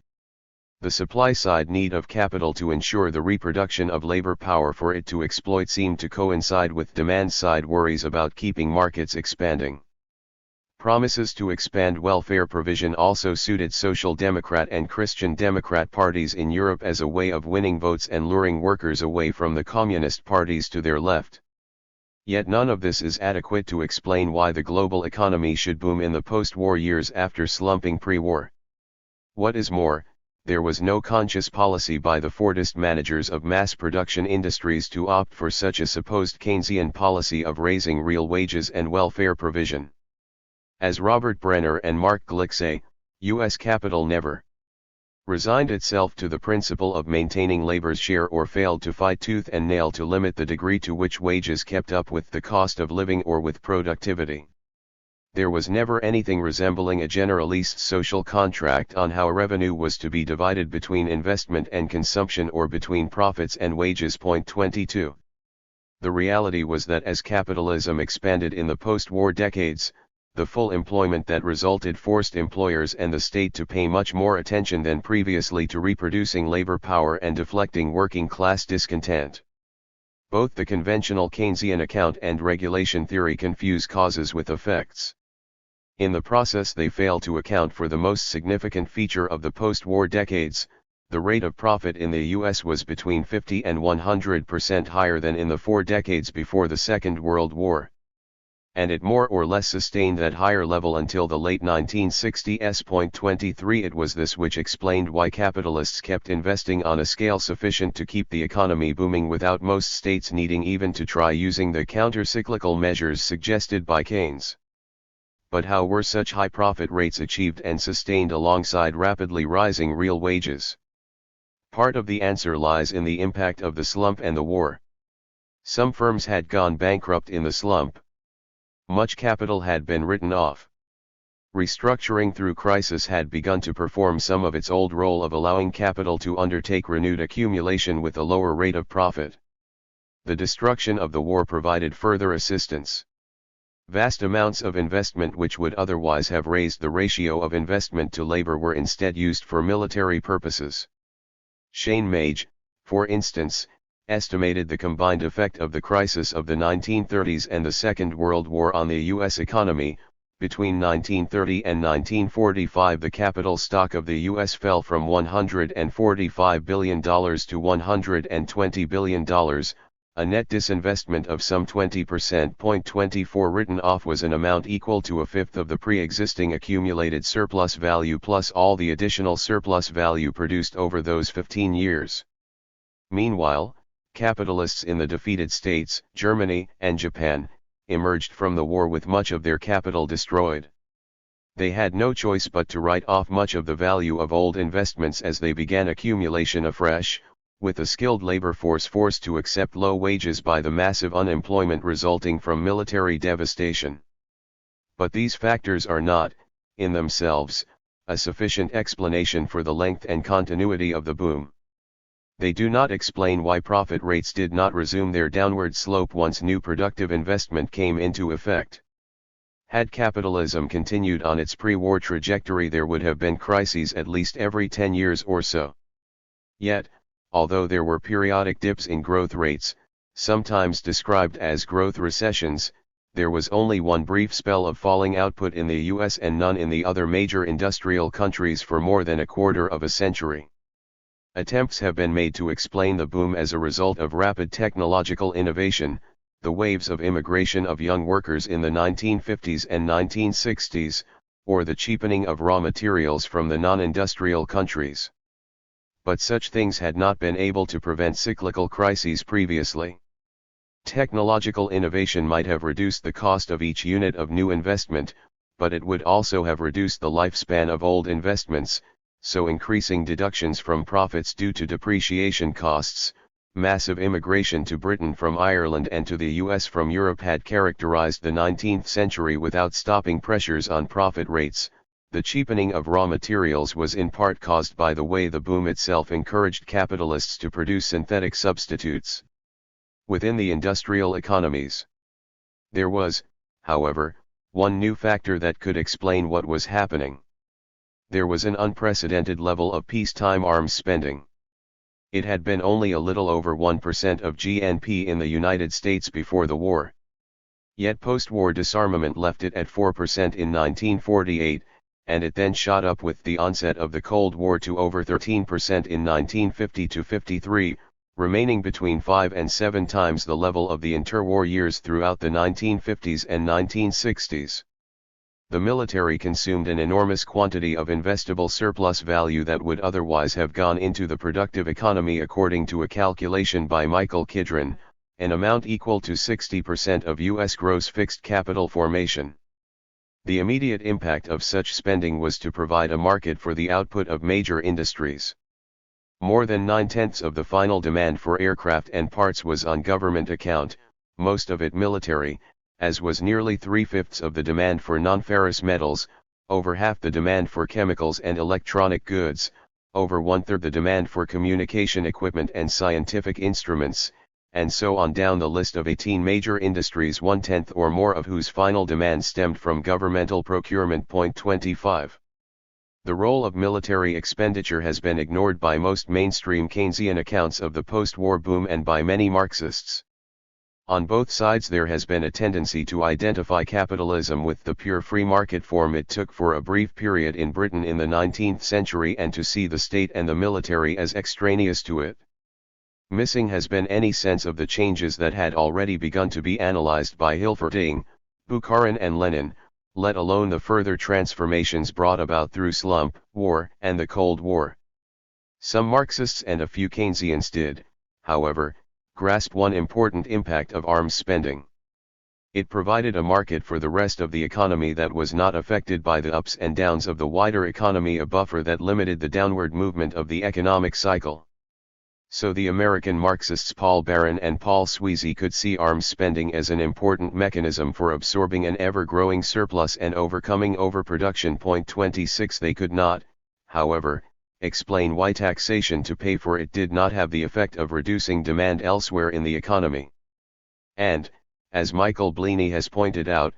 The supply-side need of capital to ensure the reproduction of labor power for it to exploit seemed to coincide with demand-side worries about keeping markets expanding. Promises to expand welfare provision also suited Social Democrat and Christian Democrat parties in Europe as a way of winning votes and luring workers away from the communist parties to their left. Yet none of this is adequate to explain why the global economy should boom in the post-war years after slumping pre-war. What is more, there was no conscious policy by the Fordist managers of mass production industries to opt for such a supposed Keynesian policy of raising real wages and welfare provision. As Robert Brenner and Mark Glick say, U.S. capital never resigned itself to the principle of maintaining labor's share or failed to fight tooth and nail to limit the degree to which wages kept up with the cost of living or with productivity. There was never anything resembling a generalist social contract on how revenue was to be divided between investment and consumption or between profits and wages. 22. The reality was that as capitalism expanded in the post-war decades, the full employment that resulted forced employers and the state to pay much more attention than previously to reproducing labor power and deflecting working class discontent. Both the conventional Keynesian account and regulation theory confuse causes with effects. In the process they fail to account for the most significant feature of the post-war decades. The rate of profit in the US was between 50 and 100% higher than in the 4 decades before the Second World War. And it more or less sustained that higher level until the late 1960s. 23 It was this which explained why capitalists kept investing on a scale sufficient to keep the economy booming without most states needing even to try using the counter-cyclical measures suggested by Keynes. But how were such high profit rates achieved and sustained alongside rapidly rising real wages? Part of the answer lies in the impact of the slump and the war. Some firms had gone bankrupt in the slump. Much capital had been written off. Restructuring through crisis had begun to perform some of its old role of allowing capital to undertake renewed accumulation with a lower rate of profit. The destruction of the war provided further assistance. Vast amounts of investment which would otherwise have raised the ratio of investment to labor were instead used for military purposes. Shane Mage, for instance, estimated the combined effect of the crisis of the 1930s and the Second World War on the U.S. economy. Between 1930 and 1945 the capital stock of the U.S. fell from $145 billion to $120 billion, a net disinvestment of some 20%. 24 written off was an amount equal to a fifth of the pre-existing accumulated surplus value plus all the additional surplus value produced over those 15 years. Meanwhile, capitalists in the defeated states, Germany and Japan, emerged from the war with much of their capital destroyed. They had no choice but to write off much of the value of old investments as they began accumulation afresh, with a skilled labor force forced to accept low wages by the massive unemployment resulting from military devastation. But these factors are not, in themselves, a sufficient explanation for the length and continuity of the boom. They do not explain why profit rates did not resume their downward slope once new productive investment came into effect. Had capitalism continued on its pre-war trajectory, there would have been crises at least every 10 years or so. Yet, although there were periodic dips in growth rates, sometimes described as growth recessions, there was only one brief spell of falling output in the US and none in the other major industrial countries for more than a quarter of a century. Attempts have been made to explain the boom as a result of rapid technological innovation, the waves of immigration of young workers in the 1950s and 1960s, or the cheapening of raw materials from the non-industrial countries. But such things had not been able to prevent cyclical crises previously. Technological innovation might have reduced the cost of each unit of new investment, but it would also have reduced the lifespan of old investments, so increasing deductions from profits due to depreciation costs. Massive immigration to Britain from Ireland and to the US from Europe had characterized the 19th century without stopping pressures on profit rates. The cheapening of raw materials was in part caused by the way the boom itself encouraged capitalists to produce synthetic substitutes. Within the industrial economies, there was, however, one new factor that could explain what was happening. There was an unprecedented level of peacetime arms spending. It had been only a little over 1% of GNP in the United States before the war. Yet post-war disarmament left it at 4% in 1948, and it then shot up with the onset of the Cold War to over 13% in 1950-53, remaining between 5 and 7 times the level of the interwar years throughout the 1950s and 1960s. The military consumed an enormous quantity of investable surplus value that would otherwise have gone into the productive economy according to a calculation by Michael Kidron, an amount equal to 60% of U.S. gross fixed capital formation. The immediate impact of such spending was to provide a market for the output of major industries. More than 9/10 of the final demand for aircraft and parts was on government account, most of it military, as was nearly 3/5 of the demand for non-ferrous metals, over half the demand for chemicals and electronic goods, over 1/3 the demand for communication equipment and scientific instruments, and so on down the list of 18 major industries, 1/10 or more of whose final demand stemmed from governmental procurement. 25. The role of military expenditure has been ignored by most mainstream Keynesian accounts of the post-war boom and by many Marxists. On both sides there has been a tendency to identify capitalism with the pure free market form it took for a brief period in Britain in the 19th century and to see the state and the military as extraneous to it. Missing has been any sense of the changes that had already begun to be analyzed by Hilferding, Bukharin and Lenin, let alone the further transformations brought about through slump, war, and the Cold War. Some Marxists and a few Keynesians did, however, grasp one important impact of arms spending. It provided a market for the rest of the economy that was not affected by the ups and downs of the wider economy, a buffer that limited the downward movement of the economic cycle. So the American Marxists Paul Barron and Paul Sweezy could see arms spending as an important mechanism for absorbing an ever-growing surplus and overcoming overproduction. 26. They could not, however, explain why taxation to pay for it did not have the effect of reducing demand elsewhere in the economy. And, as Michael Bleaney has pointed out,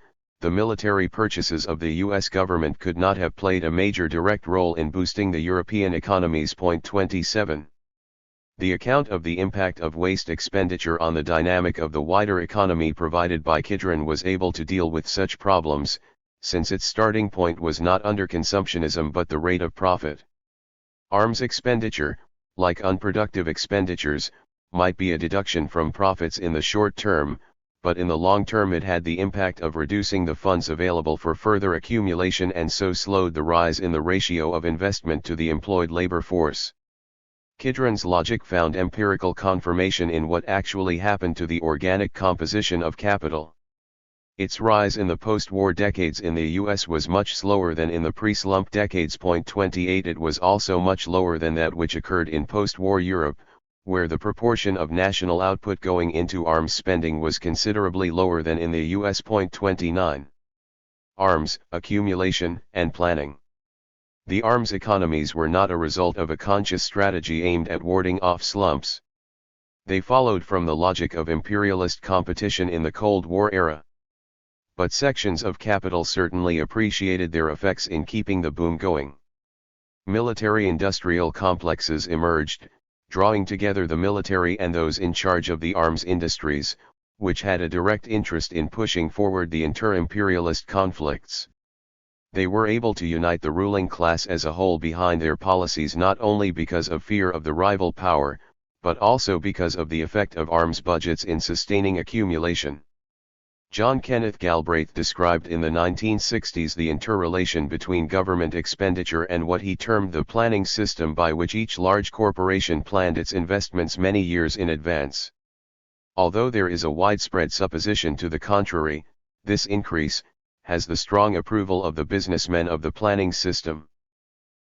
the military purchases of the US government could not have played a major direct role in boosting the European economies. Point 27. The account of the impact of waste expenditure on the dynamic of the wider economy provided by Kidron was able to deal with such problems, since its starting point was not underconsumptionism but the rate of profit. Arms expenditure, like unproductive expenditures, might be a deduction from profits in the short term, but in the long term it had the impact of reducing the funds available for further accumulation and so slowed the rise in the ratio of investment to the employed labor force. Kidron's logic found empirical confirmation in what actually happened to the organic composition of capital. Its rise in the post-war decades in the US was much slower than in the pre-slump decades. Point 28. It was also much lower than that which occurred in post-war Europe, where the proportion of national output going into arms spending was considerably lower than in the US. Point 29. Arms, accumulation, and planning. The arms economies were not a result of a conscious strategy aimed at warding off slumps. They followed from the logic of imperialist competition in the Cold War era. But sections of capital certainly appreciated their effects in keeping the boom going. Military-industrial complexes emerged, drawing together the military and those in charge of the arms industries, which had a direct interest in pushing forward the inter-imperialist conflicts. They were able to unite the ruling class as a whole behind their policies not only because of fear of the rival power, but also because of the effect of arms budgets in sustaining accumulation. John Kenneth Galbraith described in the 1960s the interrelation between government expenditure and what he termed the planning system by which each large corporation planned its investments many years in advance. Although there is a widespread supposition to the contrary, this increase has the strong approval of the businessmen of the planning system.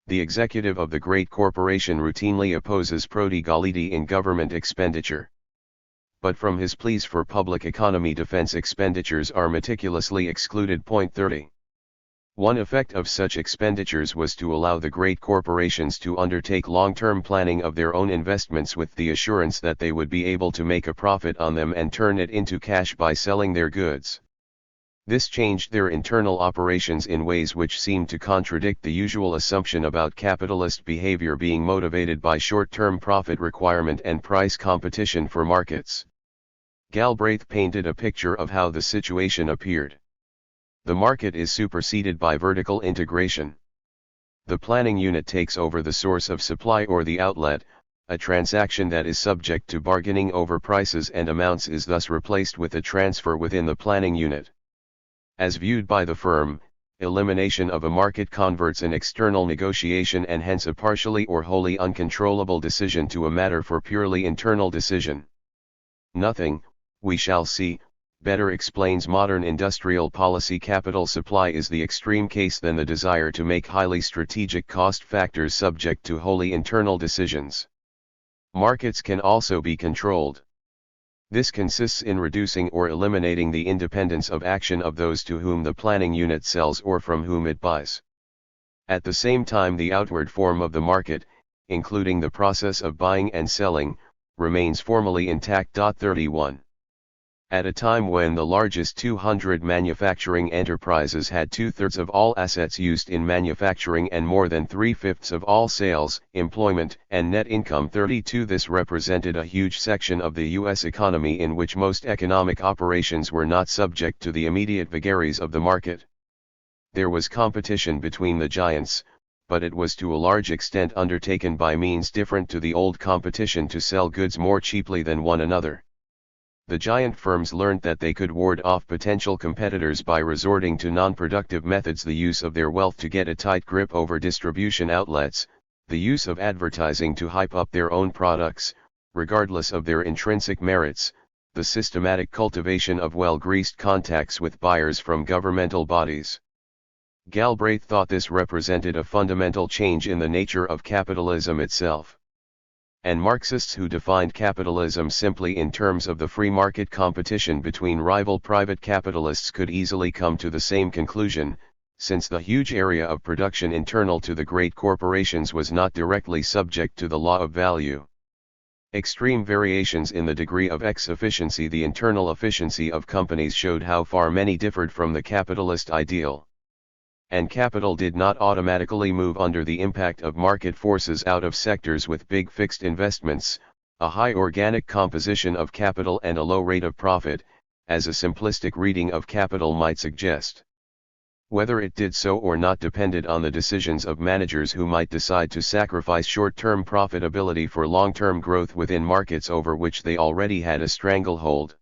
The executive of the great corporation routinely opposes prodigality in government expenditure. But from his pleas for public economy defense expenditures are meticulously excluded. Point 30. One effect of such expenditures was to allow the great corporations to undertake long-term planning of their own investments with the assurance that they would be able to make a profit on them and turn it into cash by selling their goods. This changed their internal operations in ways which seemed to contradict the usual assumption about capitalist behavior being motivated by short-term profit requirement and price competition for markets. Galbraith painted a picture of how the situation appeared. The market is superseded by vertical integration. The planning unit takes over the source of supply or the outlet, a transaction that is subject to bargaining over prices and amounts is thus replaced with a transfer within the planning unit. As viewed by the firm, elimination of a market converts an external negotiation and hence a partially or wholly uncontrollable decision to a matter for purely internal decision. Nothing, we shall see, better explains modern industrial policy. Capital supply is the extreme case than the desire to make highly strategic cost factors subject to wholly internal decisions. Markets can also be controlled. This consists in reducing or eliminating the independence of action of those to whom the planning unit sells or from whom it buys. At the same time, the outward form of the market, including the process of buying and selling, remains formally intact. 31. At a time when the largest 200 manufacturing enterprises had 2/3 of all assets used in manufacturing and more than 3/5 of all sales, employment, and net income. 32. This represented a huge section of the U.S. economy in which most economic operations were not subject to the immediate vagaries of the market. There was competition between the giants, but it was to a large extent undertaken by means different to the old competition to sell goods more cheaply than one another. The giant firms learned that they could ward off potential competitors by resorting to non-productive methods, the use of their wealth to get a tight grip over distribution outlets, the use of advertising to hype up their own products, regardless of their intrinsic merits, the systematic cultivation of well-greased contacts with buyers from governmental bodies. Galbraith thought this represented a fundamental change in the nature of capitalism itself. And Marxists who defined capitalism simply in terms of the free market competition between rival private capitalists could easily come to the same conclusion, since the huge area of production internal to the great corporations was not directly subject to the law of value. Extreme variations in the degree of efficiency. The internal efficiency of companies showed how far many differed from the capitalist ideal. And capital did not automatically move under the impact of market forces out of sectors with big fixed investments, a high organic composition of capital and a low rate of profit, as a simplistic reading of capital might suggest. Whether it did so or not depended on the decisions of managers who might decide to sacrifice short-term profitability for long-term growth within markets over which they already had a stranglehold.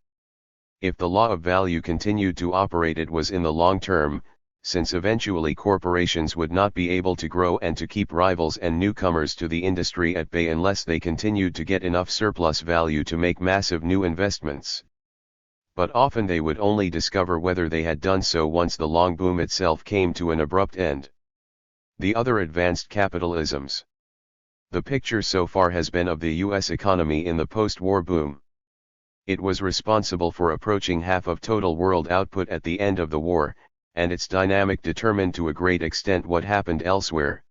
If the law of value continued to operate, it was in the long term, since eventually corporations would not be able to grow and to keep rivals and newcomers to the industry at bay unless they continued to get enough surplus value to make massive new investments. But often they would only discover whether they had done so once the long boom itself came to an abrupt end. The other advanced capitalisms. The picture so far has been of the US economy in the post-war boom. It was responsible for approaching half of total world output at the end of the war, and its dynamic determined to a great extent what happened elsewhere.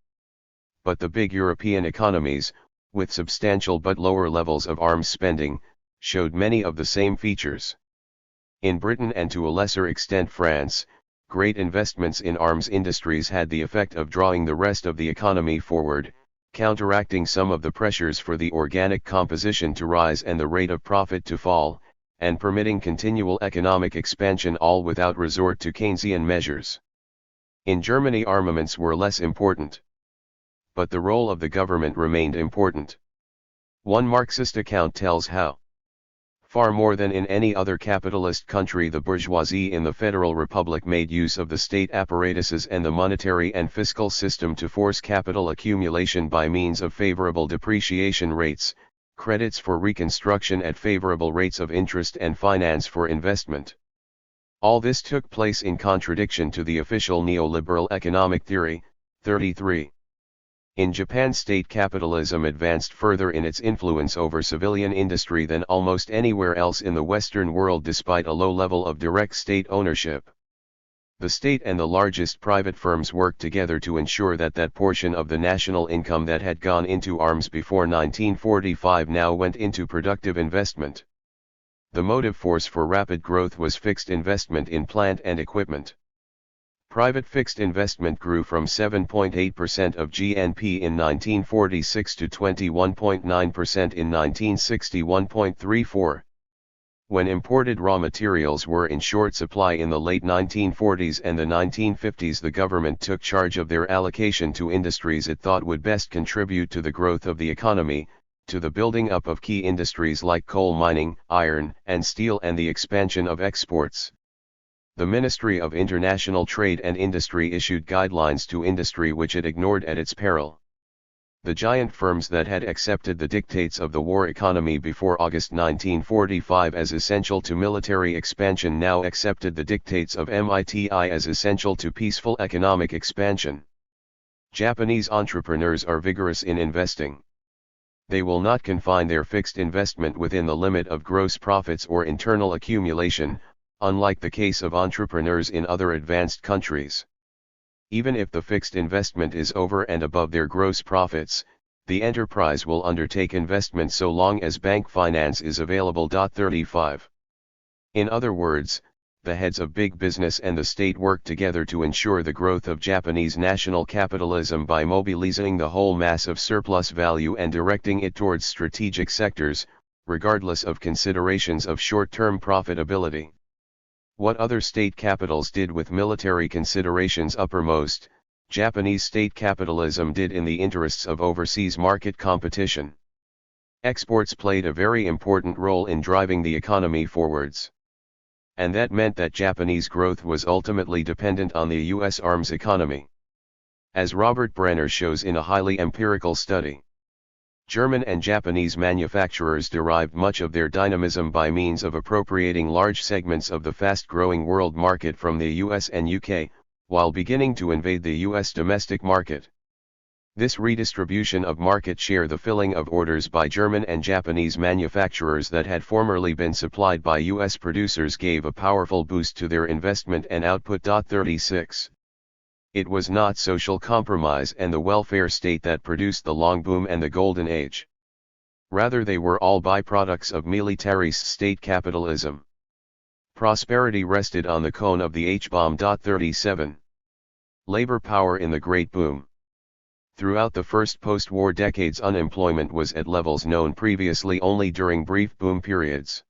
But the big European economies, with substantial but lower levels of arms spending, showed many of the same features. In Britain and to a lesser extent France, great investments in arms industries had the effect of drawing the rest of the economy forward, counteracting some of the pressures for the organic composition to rise and the rate of profit to fall, and permitting continual economic expansion, all without resort to Keynesian measures. In Germany armaments were less important. But the role of the government remained important. One Marxist account tells how, far more than in any other capitalist country, the bourgeoisie in the Federal Republic made use of the state apparatuses and the monetary and fiscal system to force capital accumulation by means of favorable depreciation rates, credits for reconstruction at favorable rates of interest, and finance for investment. All this took place in contradiction to the official neoliberal economic theory. 33. In Japan, state capitalism advanced further in its influence over civilian industry than almost anywhere else in the Western world, despite a low level of direct state ownership. The state and the largest private firms worked together to ensure that that portion of the national income that had gone into arms before 1945 now went into productive investment. The motive force for rapid growth was fixed investment in plant and equipment. Private fixed investment grew from 7.8% of GNP in 1946 to 21.9% in 1961.34. When imported raw materials were in short supply in the late 1940s and the 1950s, the government took charge of their allocation to industries it thought would best contribute to the growth of the economy, to the building up of key industries like coal mining, iron and steel, and the expansion of exports. The Ministry of International Trade and Industry issued guidelines to industry which it ignored at its peril. The giant firms that had accepted the dictates of the war economy before August 1945 as essential to military expansion now accepted the dictates of MITI as essential to peaceful economic expansion. Japanese entrepreneurs are vigorous in investing. They will not confine their fixed investment within the limit of gross profits or internal accumulation, unlike the case of entrepreneurs in other advanced countries. Even if the fixed investment is over and above their gross profits, the enterprise will undertake investment so long as bank finance is available. 35. In other words, the heads of big business and the state work together to ensure the growth of Japanese national capitalism by mobilizing the whole mass of surplus value and directing it towards strategic sectors, regardless of considerations of short-term profitability. What other state capitals did with military considerations uppermost, Japanese state capitalism did in the interests of overseas market competition. Exports played a very important role in driving the economy forwards. And that meant that Japanese growth was ultimately dependent on the U.S. arms economy. As Robert Brenner shows in a highly empirical study, German and Japanese manufacturers derived much of their dynamism by means of appropriating large segments of the fast-growing world market from the US and UK, while beginning to invade the US domestic market. This redistribution of market share, the filling of orders by German and Japanese manufacturers that had formerly been supplied by US producers, gave a powerful boost to their investment and output. 36. It was not social compromise and the welfare state that produced the long boom and the golden age. Rather, they were all byproducts of militarist state capitalism. Prosperity rested on the cone of the H-bomb. 37. Labor power in the Great Boom. Throughout the first post-war decades, unemployment was at levels known previously only during brief boom periods.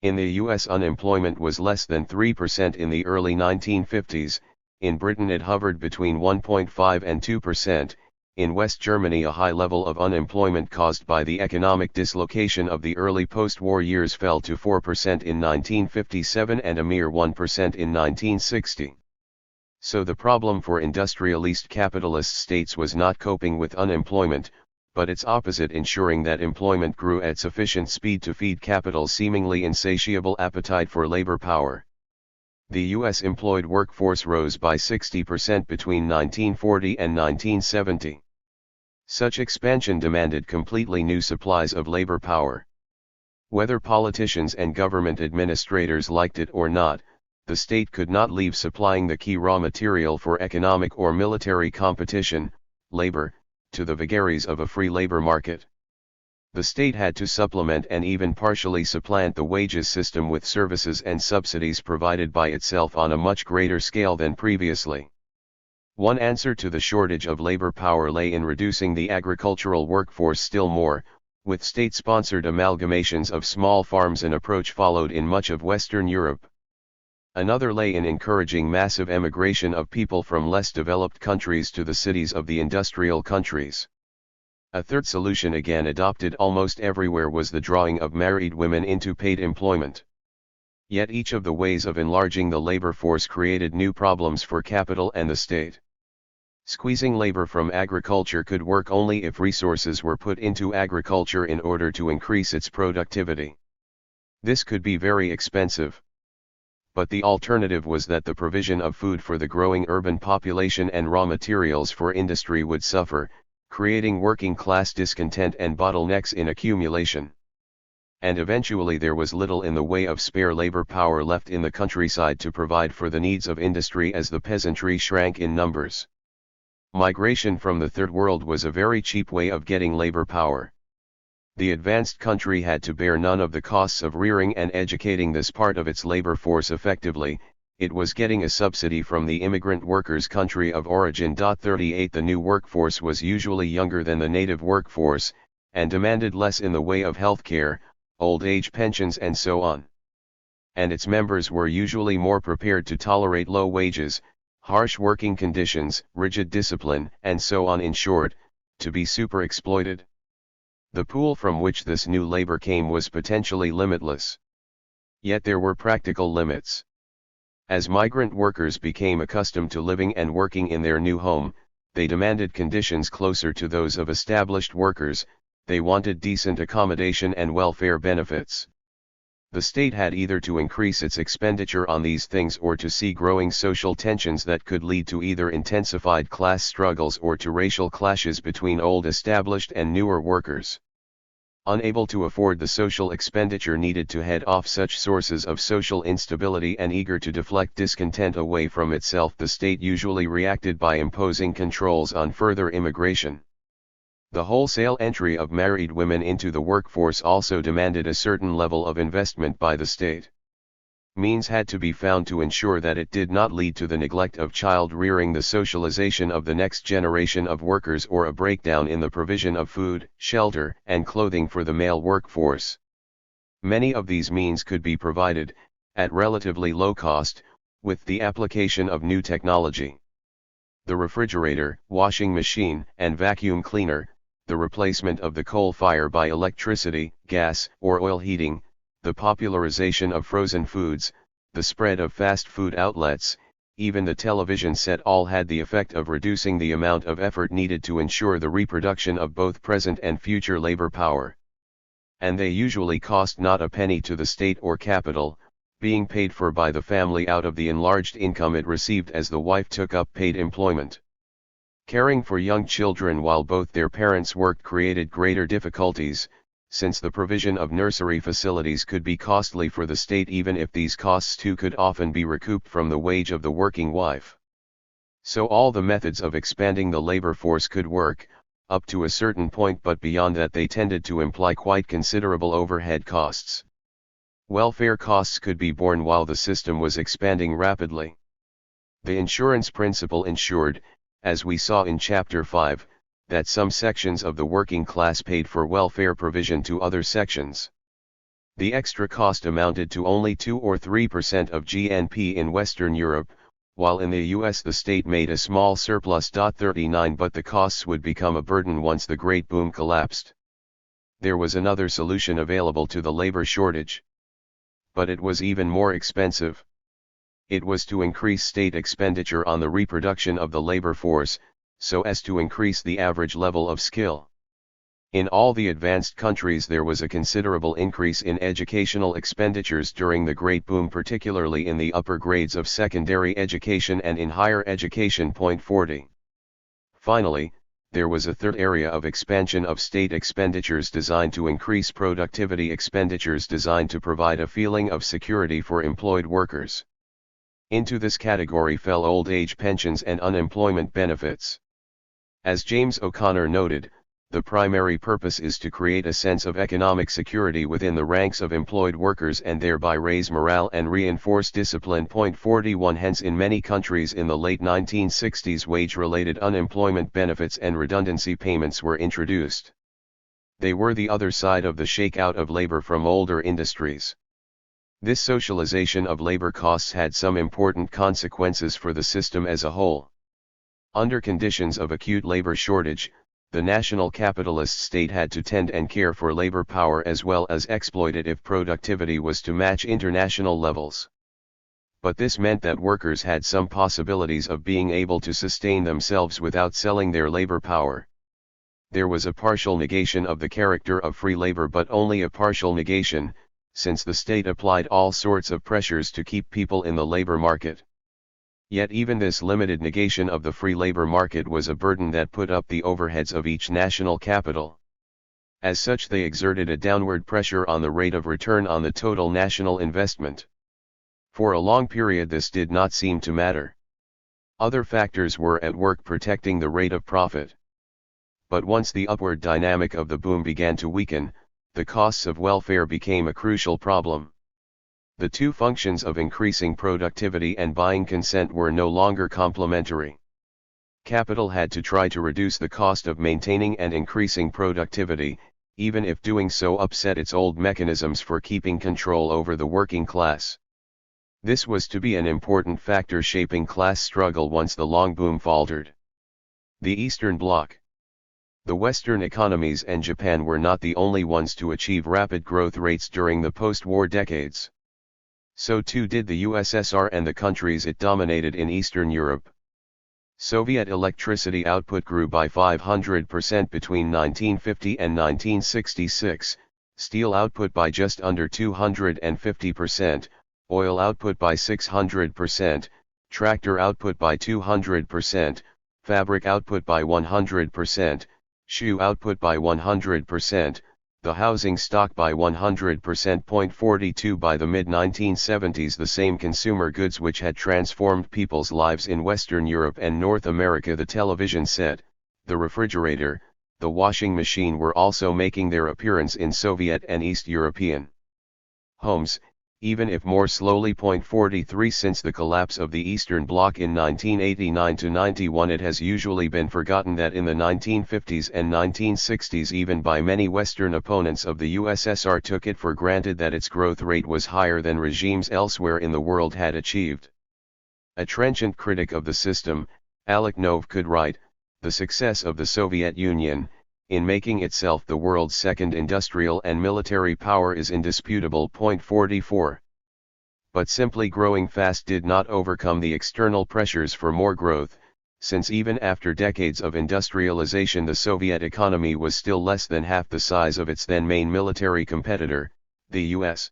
In the US, unemployment was less than 3% in the early 1950s, in Britain it hovered between 1.5 and 2%, in West Germany a high level of unemployment caused by the economic dislocation of the early post-war years fell to 4% in 1957 and a mere 1% in 1960. So the problem for industrialist capitalist states was not coping with unemployment, but its opposite, ensuring that employment grew at sufficient speed to feed capital's seemingly insatiable appetite for labor power. The U.S. employed workforce rose by 60% between 1940 and 1970. Such expansion demanded completely new supplies of labor power. Whether politicians and government administrators liked it or not, the state could not leave supplying the key raw material for economic or military competition, labor, to the vagaries of a free labor market. The state had to supplement and even partially supplant the wages system with services and subsidies provided by itself on a much greater scale than previously. One answer to the shortage of labor power lay in reducing the agricultural workforce still more, with state-sponsored amalgamations of small farms, an approach followed in much of Western Europe. Another lay in encouraging massive emigration of people from less developed countries to the cities of the industrial countries. A third solution, again adopted almost everywhere, was the drawing of married women into paid employment. Yet each of the ways of enlarging the labor force created new problems for capital and the state. Squeezing labor from agriculture could work only if resources were put into agriculture in order to increase its productivity. This could be very expensive. But the alternative was that the provision of food for the growing urban population and raw materials for industry would suffer, creating working-class discontent and bottlenecks in accumulation. And eventually there was little in the way of spare labor power left in the countryside to provide for the needs of industry as the peasantry shrank in numbers. Migration from the Third World was a very cheap way of getting labor power. The advanced country had to bear none of the costs of rearing and educating this part of its labor force effectively. It was getting a subsidy from the immigrant workers' country of origin. 38 The new workforce was usually younger than the native workforce, and demanded less in the way of health care, old age pensions and so on. And its members were usually more prepared to tolerate low wages, harsh working conditions, rigid discipline, and so on, in short, to be super-exploited. The pool from which this new labor came was potentially limitless. Yet there were practical limits. As migrant workers became accustomed to living and working in their new home, they demanded conditions closer to those of established workers. They wanted decent accommodation and welfare benefits. The state had either to increase its expenditure on these things or to see growing social tensions that could lead to either intensified class struggles or to racial clashes between old established and newer workers. Unable to afford the social expenditure needed to head off such sources of social instability and eager to deflect discontent away from itself, the state usually reacted by imposing controls on further immigration. The wholesale entry of married women into the workforce also demanded a certain level of investment by the state. Means had to be found to ensure that it did not lead to the neglect of child rearing, the socialization of the next generation of workers, or a breakdown in the provision of food, shelter, and clothing for the male workforce. Many of these means could be provided, at relatively low cost, with the application of new technology. The refrigerator, washing machine, and vacuum cleaner, the replacement of the coal fire by electricity, gas, or oil heating, the popularization of frozen foods, the spread of fast food outlets, even the television set, all had the effect of reducing the amount of effort needed to ensure the reproduction of both present and future labor power. And they usually cost not a penny to the state or capital, being paid for by the family out of the enlarged income it received as the wife took up paid employment. Caring for young children while both their parents worked created greater difficulties, since the provision of nursery facilities could be costly for the state, even if these costs too could often be recouped from the wage of the working wife. So all the methods of expanding the labor force could work, up to a certain point, but beyond that they tended to imply quite considerable overhead costs. Welfare costs could be borne while the system was expanding rapidly. The insurance principle ensured, as we saw in Chapter 5, that some sections of the working class paid for welfare provision to other sections. The extra cost amounted to only 2 or 3% of GNP in Western Europe, while in the US the state made a small surplus. 39 But the costs would become a burden once the Great Boom collapsed. There was another solution available to the labor shortage. But it was even more expensive. It was to increase state expenditure on the reproduction of the labor force, so as to increase the average level of skill. In all the advanced countries there was a considerable increase in educational expenditures during the Great Boom, particularly in the upper grades of secondary education and in higher education. 40. Finally, there was a third area of expansion of state expenditures designed to increase productivity, expenditures designed to provide a feeling of security for employed workers. Into this category fell old age pensions and unemployment benefits. As James O'Connor noted, the primary purpose is to create a sense of economic security within the ranks of employed workers and thereby raise morale and reinforce discipline. 41 Hence in many countries in the late 1960s wage-related unemployment benefits and redundancy payments were introduced. They were the other side of the shakeout of labor from older industries. This socialization of labor costs had some important consequences for the system as a whole. Under conditions of acute labor shortage, the national capitalist state had to tend and care for labor power as well as exploit it if productivity was to match international levels. But this meant that workers had some possibilities of being able to sustain themselves without selling their labor power. There was a partial negation of the character of free labor, but only a partial negation, since the state applied all sorts of pressures to keep people in the labor market. Yet even this limited negation of the free labor market was a burden that put up the overheads of each national capital. As such, they exerted a downward pressure on the rate of return on the total national investment. For a long period this did not seem to matter. Other factors were at work protecting the rate of profit. But once the upward dynamic of the boom began to weaken, the costs of welfare became a crucial problem. The two functions of increasing productivity and buying consent were no longer complementary. Capital had to try to reduce the cost of maintaining and increasing productivity, even if doing so upset its old mechanisms for keeping control over the working class. This was to be an important factor shaping class struggle once the long boom faltered. The Eastern Bloc. The Western economies and Japan were not the only ones to achieve rapid growth rates during the post-war decades. So too did the USSR and the countries it dominated in Eastern Europe. Soviet electricity output grew by 500% between 1950 and 1966, steel output by just under 250%, oil output by 600%, tractor output by 200%, fabric output by 100%, shoe output by 100%, the housing stock by 100%. 42 By the mid-1970s, the same consumer goods which had transformed people's lives in Western Europe and North America, the television set, the refrigerator, the washing machine, were also making their appearance in Soviet and East European homes, even if more slowly. 43 Since the collapse of the Eastern Bloc in 1989–91, it has usually been forgotten that in the 1950s and 1960s, even by many Western opponents of the USSR, took it for granted that its growth rate was higher than regimes elsewhere in the world had achieved. A trenchant critic of the system, Alec Nove, could write, "The success of the Soviet Union, in making itself the world's second industrial and military power, is indisputable." 44. But simply growing fast did not overcome the external pressures for more growth, since even after decades of industrialization the Soviet economy was still less than half the size of its then main military competitor, the US.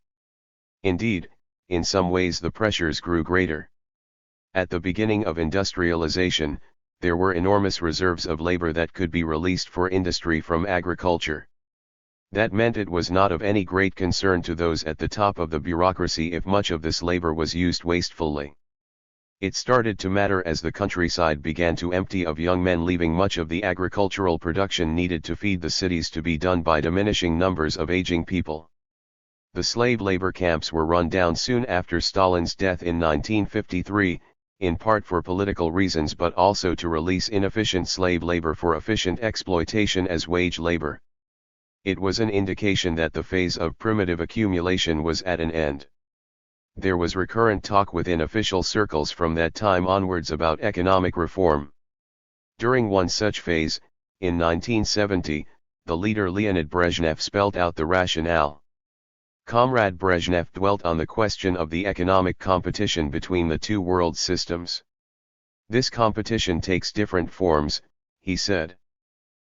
Indeed, in some ways the pressures grew greater. At the beginning of industrialization, there were enormous reserves of labor that could be released for industry from agriculture. That meant it was not of any great concern to those at the top of the bureaucracy if much of this labor was used wastefully. It started to matter as the countryside began to empty of young men, leaving much of the agricultural production needed to feed the cities to be done by diminishing numbers of aging people. The slave labor camps were run down soon after Stalin's death in 1953, in part for political reasons but also to release inefficient slave labor for efficient exploitation as wage labor. It was an indication that the phase of primitive accumulation was at an end. There was recurrent talk within official circles from that time onwards about economic reform. During one such phase, in 1970, the leader Leonid Brezhnev spelled out the rationale. Comrade Brezhnev dwelt on the question of the economic competition between the two world systems. This competition takes different forms, he said.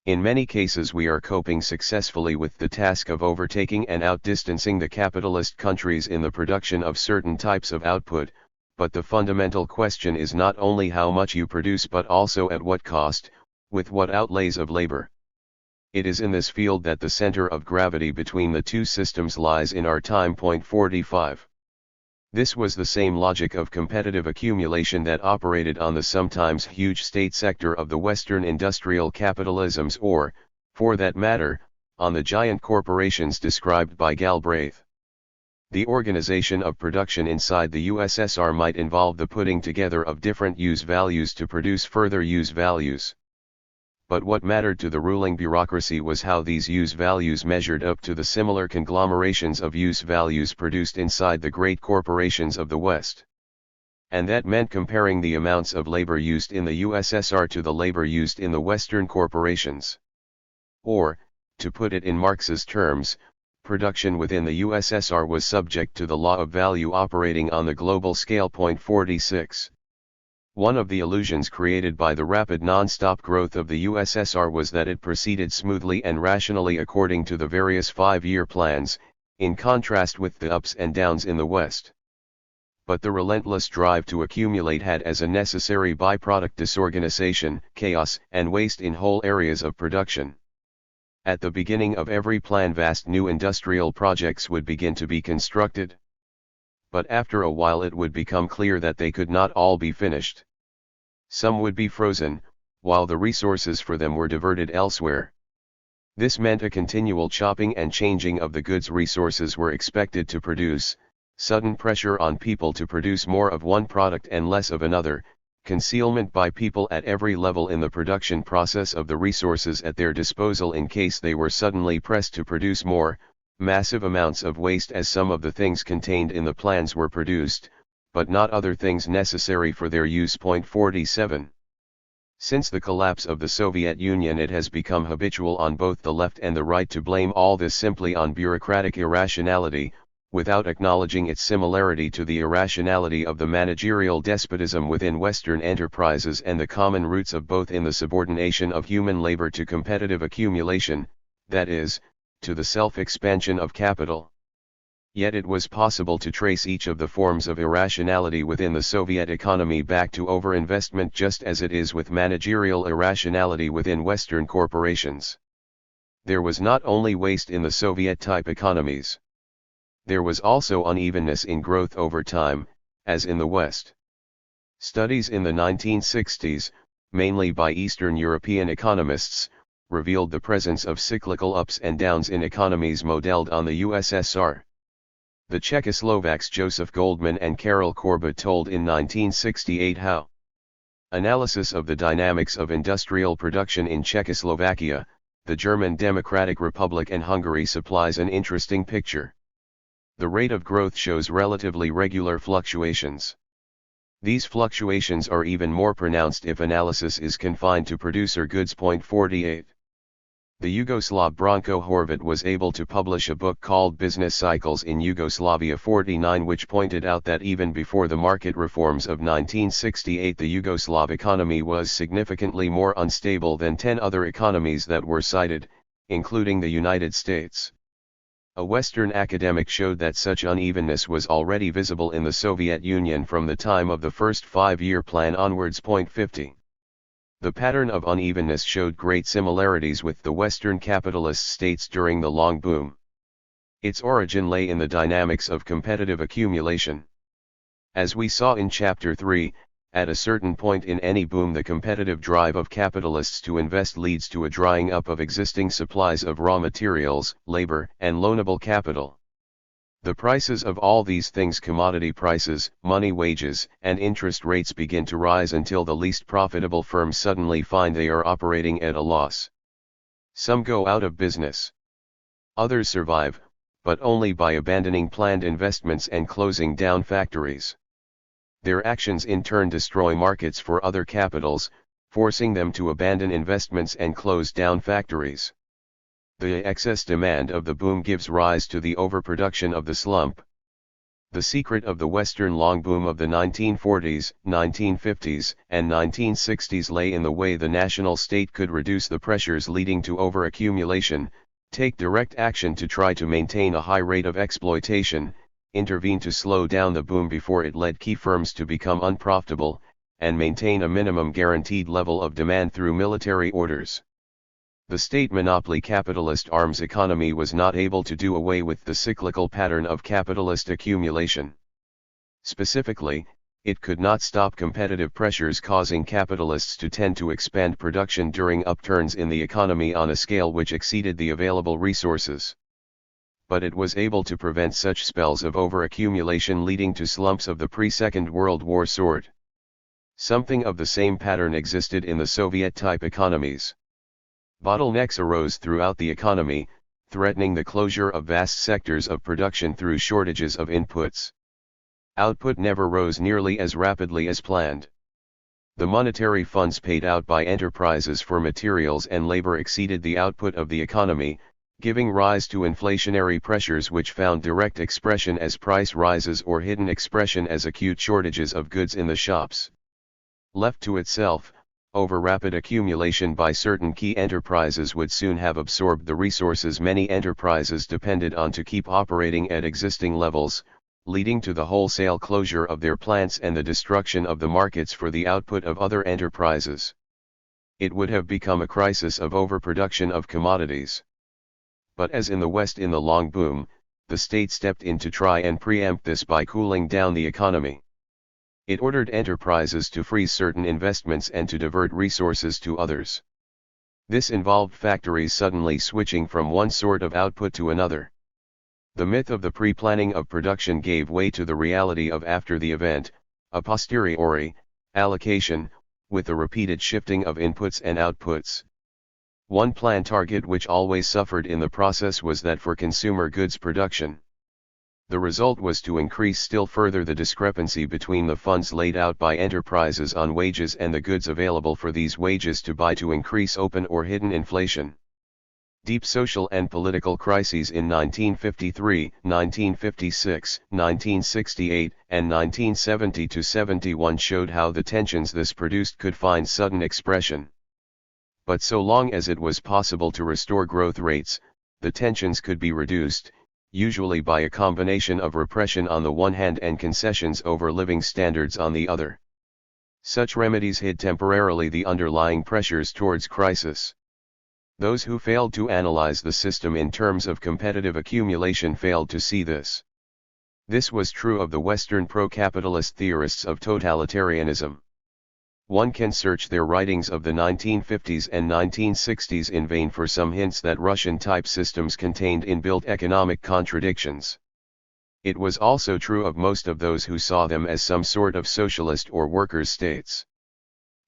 In many cases we are coping successfully with the task of overtaking and outdistancing the capitalist countries in the production of certain types of output, but the fundamental question is not only how much you produce but also at what cost, with what outlays of labor. It is in this field that the center of gravity between the two systems lies in our time. 45. This was the same logic of competitive accumulation that operated on the sometimes huge state sector of the Western industrial capitalisms or, for that matter, on the giant corporations described by Galbraith. The organization of production inside the USSR might involve the putting together of different use values to produce further use values. But what mattered to the ruling bureaucracy was how these use values measured up to the similar conglomerations of use values produced inside the great corporations of the West. And that meant comparing the amounts of labor used in the USSR to the labor used in the Western corporations. Or, to put it in Marx's terms, production within the USSR was subject to the law of value operating on the global scale. 46. One of the illusions created by the rapid non-stop growth of the USSR was that it proceeded smoothly and rationally according to the various 5-year plans, in contrast with the ups and downs in the West. But the relentless drive to accumulate had as a necessary byproduct disorganization, chaos, and waste in whole areas of production. At the beginning of every plan vast new industrial projects would begin to be constructed. But after a while it would become clear that they could not all be finished. Some would be frozen, while the resources for them were diverted elsewhere. This meant a continual chopping and changing of the goods resources were expected to produce, sudden pressure on people to produce more of one product and less of another, concealment by people at every level in the production process of the resources at their disposal in case they were suddenly pressed to produce more, massive amounts of waste as some of the things contained in the plans were produced, but not other things necessary for their use. 47. Since the collapse of the Soviet Union it has become habitual on both the left and the right to blame all this simply on bureaucratic irrationality, without acknowledging its similarity to the irrationality of the managerial despotism within Western enterprises and the common roots of both in the subordination of human labor to competitive accumulation, that is, to the self-expansion of capital. Yet it was possible to trace each of the forms of irrationality within the Soviet economy back to overinvestment, just as it is with managerial irrationality within Western corporations. There was not only waste in the Soviet-type economies. There was also unevenness in growth over time, as in the West. Studies in the 1960s, mainly by Eastern European economists, revealed the presence of cyclical ups and downs in economies modeled on the USSR. The Czechoslovaks Joseph Goldman and Karel Korba told in 1968 how analysis of the dynamics of industrial production in Czechoslovakia, the German Democratic Republic and Hungary supplies an interesting picture. The rate of growth shows relatively regular fluctuations. These fluctuations are even more pronounced if analysis is confined to producer goods. 48. The Yugoslav Branko Horvat was able to publish a book called Business Cycles in Yugoslavia 49, which pointed out that even before the market reforms of 1968 the Yugoslav economy was significantly more unstable than 10 other economies that were cited, including the United States. A Western academic showed that such unevenness was already visible in the Soviet Union from the time of the first 5-year plan onwards. 50. The pattern of unevenness showed great similarities with the Western capitalist states during the long boom. Its origin lay in the dynamics of competitive accumulation. As we saw in Chapter 3, At a certain point in any boom, the competitive drive of capitalists to invest leads to a drying up of existing supplies of raw materials, labor, and loanable capital. The prices of all these things, commodity prices, money, wages, and interest rates, begin to rise until the least profitable firms suddenly find they are operating at a loss. Some go out of business. Others survive, but only by abandoning planned investments and closing down factories. Their actions in turn destroy markets for other capitals, forcing them to abandon investments and close down factories. The excess demand of the boom gives rise to the overproduction of the slump. The secret of the Western long boom of the 1940s, 1950s, and 1960s lay in the way the national state could reduce the pressures leading to overaccumulation, take direct action to try to maintain a high rate of exploitation, intervene to slow down the boom before it led key firms to become unprofitable, and maintain a minimum guaranteed level of demand through military orders. The state monopoly capitalist arms economy was not able to do away with the cyclical pattern of capitalist accumulation. Specifically, it could not stop competitive pressures causing capitalists to tend to expand production during upturns in the economy on a scale which exceeded the available resources. But it was able to prevent such spells of overaccumulation leading to slumps of the pre-Second World War sort. Something of the same pattern existed in the Soviet-type economies. Bottlenecks arose throughout the economy, threatening the closure of vast sectors of production through shortages of inputs. Output never rose nearly as rapidly as planned. The monetary funds paid out by enterprises for materials and labor exceeded the output of the economy, giving rise to inflationary pressures which found direct expression as price rises or hidden expression as acute shortages of goods in the shops. Left to itself, over-rapid accumulation by certain key enterprises would soon have absorbed the resources many enterprises depended on to keep operating at existing levels, leading to the wholesale closure of their plants and the destruction of the markets for the output of other enterprises. It would have become a crisis of overproduction of commodities. But as in the West in the long boom, the state stepped in to try and preempt this by cooling down the economy. It ordered enterprises to freeze certain investments and to divert resources to others. This involved factories suddenly switching from one sort of output to another. The myth of the pre-planning of production gave way to the reality of after the event, a posteriori allocation, with the repeated shifting of inputs and outputs. One planned target which always suffered in the process was that for consumer goods production. The result was to increase still further the discrepancy between the funds laid out by enterprises on wages and the goods available for these wages to buy, to increase open or hidden inflation. Deep social and political crises in 1953, 1956, 1968, and 1970-71 showed how the tensions this produced could find sudden expression. But so long as it was possible to restore growth rates, the tensions could be reduced, usually by a combination of repression on the one hand and concessions over living standards on the other. Such remedies hid temporarily the underlying pressures towards crisis. Those who failed to analyze the system in terms of competitive accumulation failed to see this. This was true of the Western pro-capitalist theorists of totalitarianism. One can search their writings of the 1950s and 1960s in vain for some hints that Russian-type systems contained inbuilt economic contradictions. It was also true of most of those who saw them as some sort of socialist or workers' states.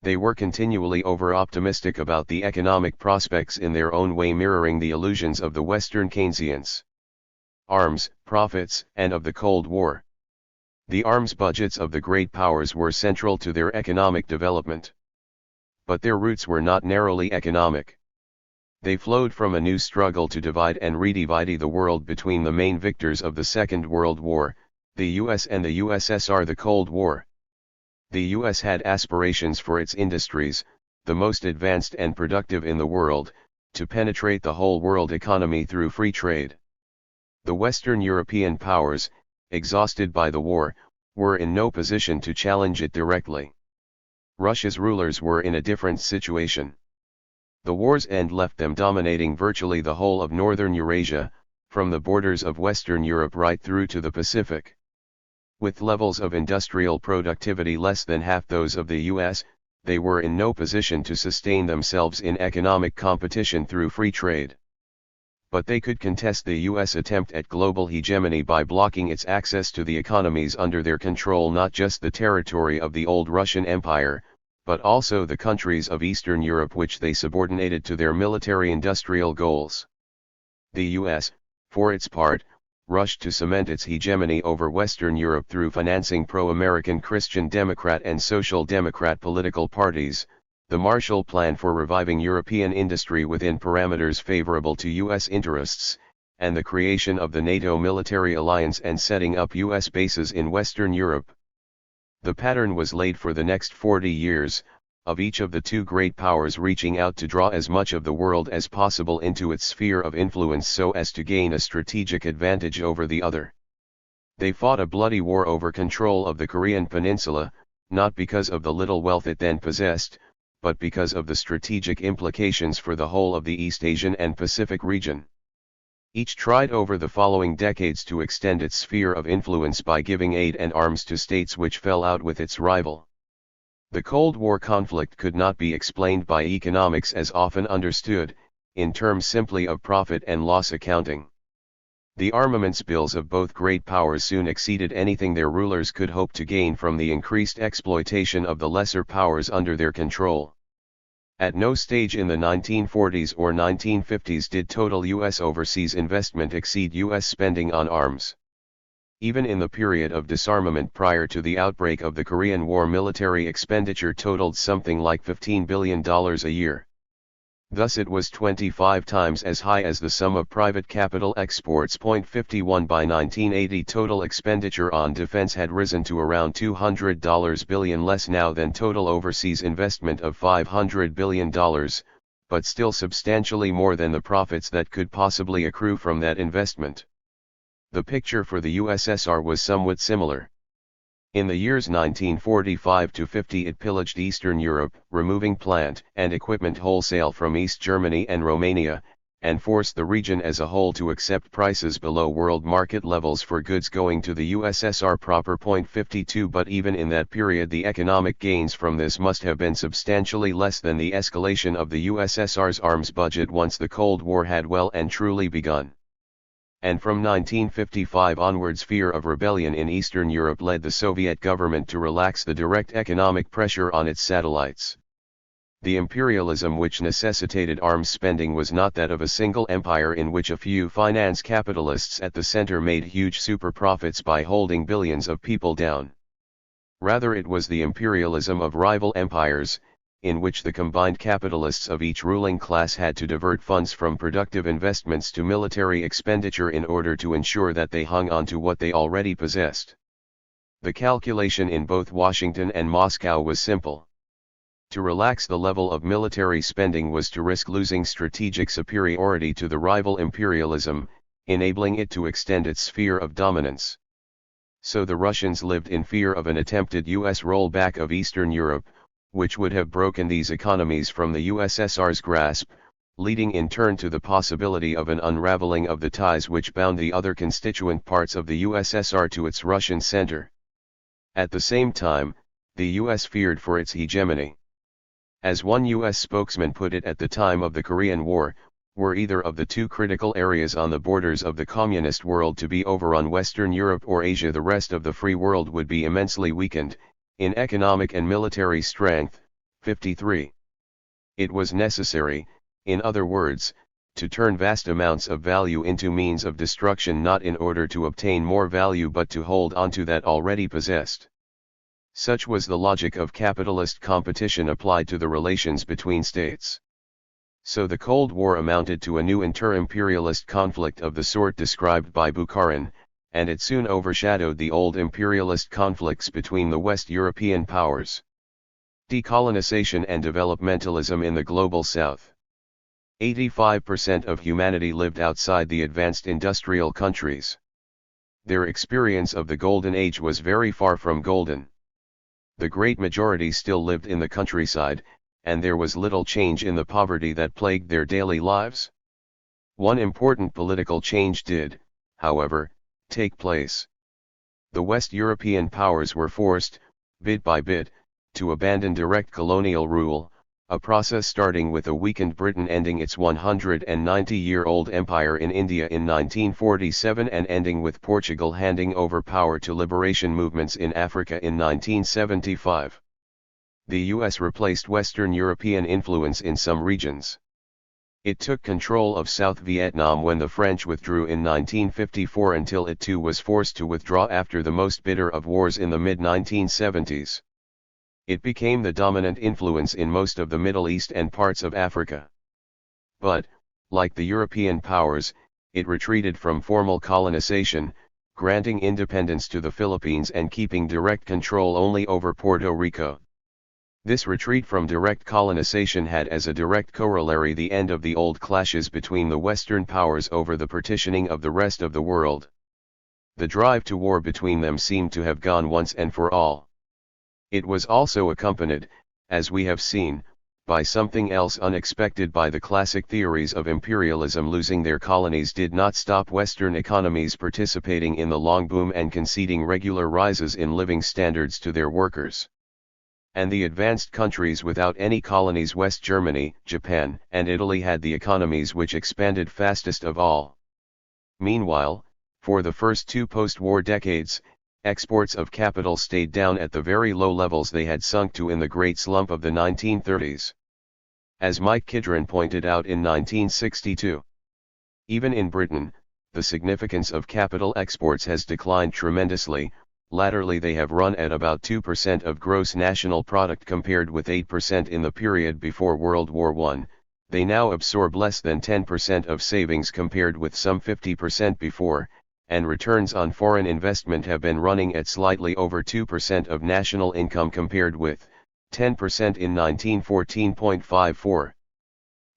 They were continually over-optimistic about the economic prospects in their own way, mirroring the illusions of the Western Keynesians. Arms, profits, and of the Cold War. The arms budgets of the great powers were central to their economic development. But their roots were not narrowly economic. They flowed from a new struggle to divide and redivide the world between the main victors of the Second World War, the US and the USSR. The Cold War. The US had aspirations for its industries, the most advanced and productive in the world, to penetrate the whole world economy through free trade. The Western European powers, exhausted by the war, were in no position to challenge it directly. Russia's rulers were in a different situation. The war's end left them dominating virtually the whole of northern Eurasia, from the borders of Western Europe right through to the Pacific. With levels of industrial productivity less than half those of the US, they were in no position to sustain themselves in economic competition through free trade. But they could contest the US attempt at global hegemony by blocking its access to the economies under their control, not just the territory of the old Russian Empire, but also the countries of Eastern Europe which they subordinated to their military-industrial goals. The US, for its part, rushed to cement its hegemony over Western Europe through financing pro-American Christian Democrat and Social Democrat political parties, the Marshall Plan for reviving European industry within parameters favorable to US interests, and the creation of the NATO military alliance and setting up US bases in Western Europe. The pattern was laid for the next 40 years, of each of the two great powers reaching out to draw as much of the world as possible into its sphere of influence so as to gain a strategic advantage over the other. They fought a bloody war over control of the Korean peninsula, not because of the little wealth it then possessed, but because of the strategic implications for the whole of the East Asian and Pacific region. Each tried over the following decades to extend its sphere of influence by giving aid and arms to states which fell out with its rival. The Cold War conflict could not be explained by economics as often understood, in terms simply of profit and loss accounting. The armaments bills of both great powers soon exceeded anything their rulers could hope to gain from the increased exploitation of the lesser powers under their control. At no stage in the 1940s or 1950s did total U.S. overseas investment exceed U.S. spending on arms. Even in the period of disarmament prior to the outbreak of the Korean War, military expenditure totaled something like $15 billion a year. Thus it was 25 times as high as the sum of private capital exports. 51 By 1980 total expenditure on defense had risen to around $200 billion, less now than total overseas investment of $500 billion, but still substantially more than the profits that could possibly accrue from that investment. The picture for the USSR was somewhat similar. In the years 1945 to 50 it pillaged Eastern Europe, removing plant and equipment wholesale from East Germany and Romania, and forced the region as a whole to accept prices below world market levels for goods going to the USSR proper. 52 But even in that period the economic gains from this must have been substantially less than the escalation of the USSR's arms budget once the Cold War had well and truly begun. And from 1955 onwards fear of rebellion in Eastern Europe led the Soviet government to relax the direct economic pressure on its satellites. The imperialism which necessitated arms spending was not that of a single empire in which a few finance capitalists at the center made huge super profits by holding billions of people down. Rather it was the imperialism of rival empires, in which the combined capitalists of each ruling class had to divert funds from productive investments to military expenditure in order to ensure that they hung on to what they already possessed. The calculation in both Washington and Moscow was simple. To relax the level of military spending was to risk losing strategic superiority to the rival imperialism, enabling it to extend its sphere of dominance. So the Russians lived in fear of an attempted US rollback of Eastern Europe, which would have broken these economies from the USSR's grasp, leading in turn to the possibility of an unraveling of the ties which bound the other constituent parts of the USSR to its Russian center. At the same time, the US feared for its hegemony. As one US spokesman put it at the time of the Korean War, were either of the two critical areas on the borders of the communist world to be overrun, Western Europe or Asia, the rest of the free world would be immensely weakened, in economic and military strength. 53. It was necessary, in other words, to turn vast amounts of value into means of destruction, not in order to obtain more value but to hold on to that already possessed. Such was the logic of capitalist competition applied to the relations between states. So the Cold War amounted to a new inter-imperialist conflict of the sort described by Bukharin, and it soon overshadowed the old imperialist conflicts between the West European powers. Decolonization and developmentalism in the global South. 85% of humanity lived outside the advanced industrial countries. Their experience of the Golden Age was very far from golden. The great majority still lived in the countryside, and there was little change in the poverty that plagued their daily lives. One important political change did, however, take place. The West European powers were forced, bit by bit, to abandon direct colonial rule, a process starting with a weakened Britain ending its 190-year-old empire in India in 1947 and ending with Portugal handing over power to liberation movements in Africa in 1975. The US replaced Western European influence in some regions. It took control of South Vietnam when the French withdrew in 1954 until it too was forced to withdraw after the most bitter of wars in the mid-1970s. It became the dominant influence in most of the Middle East and parts of Africa. But, like the European powers, it retreated from formal colonization, granting independence to the Philippines and keeping direct control only over Puerto Rico. This retreat from direct colonization had as a direct corollary the end of the old clashes between the Western powers over the partitioning of the rest of the world. The drive to war between them seemed to have gone once and for all. It was also accompanied, as we have seen, by something else unexpected. By the classic theories of imperialism, losing their colonies did not stop Western economies participating in the long boom and conceding regular rises in living standards to their workers. And the advanced countries without any colonies, West Germany, Japan, and Italy, had the economies which expanded fastest of all. Meanwhile, for the first two post-war decades, exports of capital stayed down at the very low levels they had sunk to in the Great Slump of the 1930s. As Mike Kidron pointed out in 1962. Even in Britain, the significance of capital exports has declined tremendously. Latterly they have run at about 2% of gross national product compared with 8% in the period before World War I. They now absorb less than 10% of savings compared with some 50% before, and returns on foreign investment have been running at slightly over 2% of national income compared with 10% in 1914.54.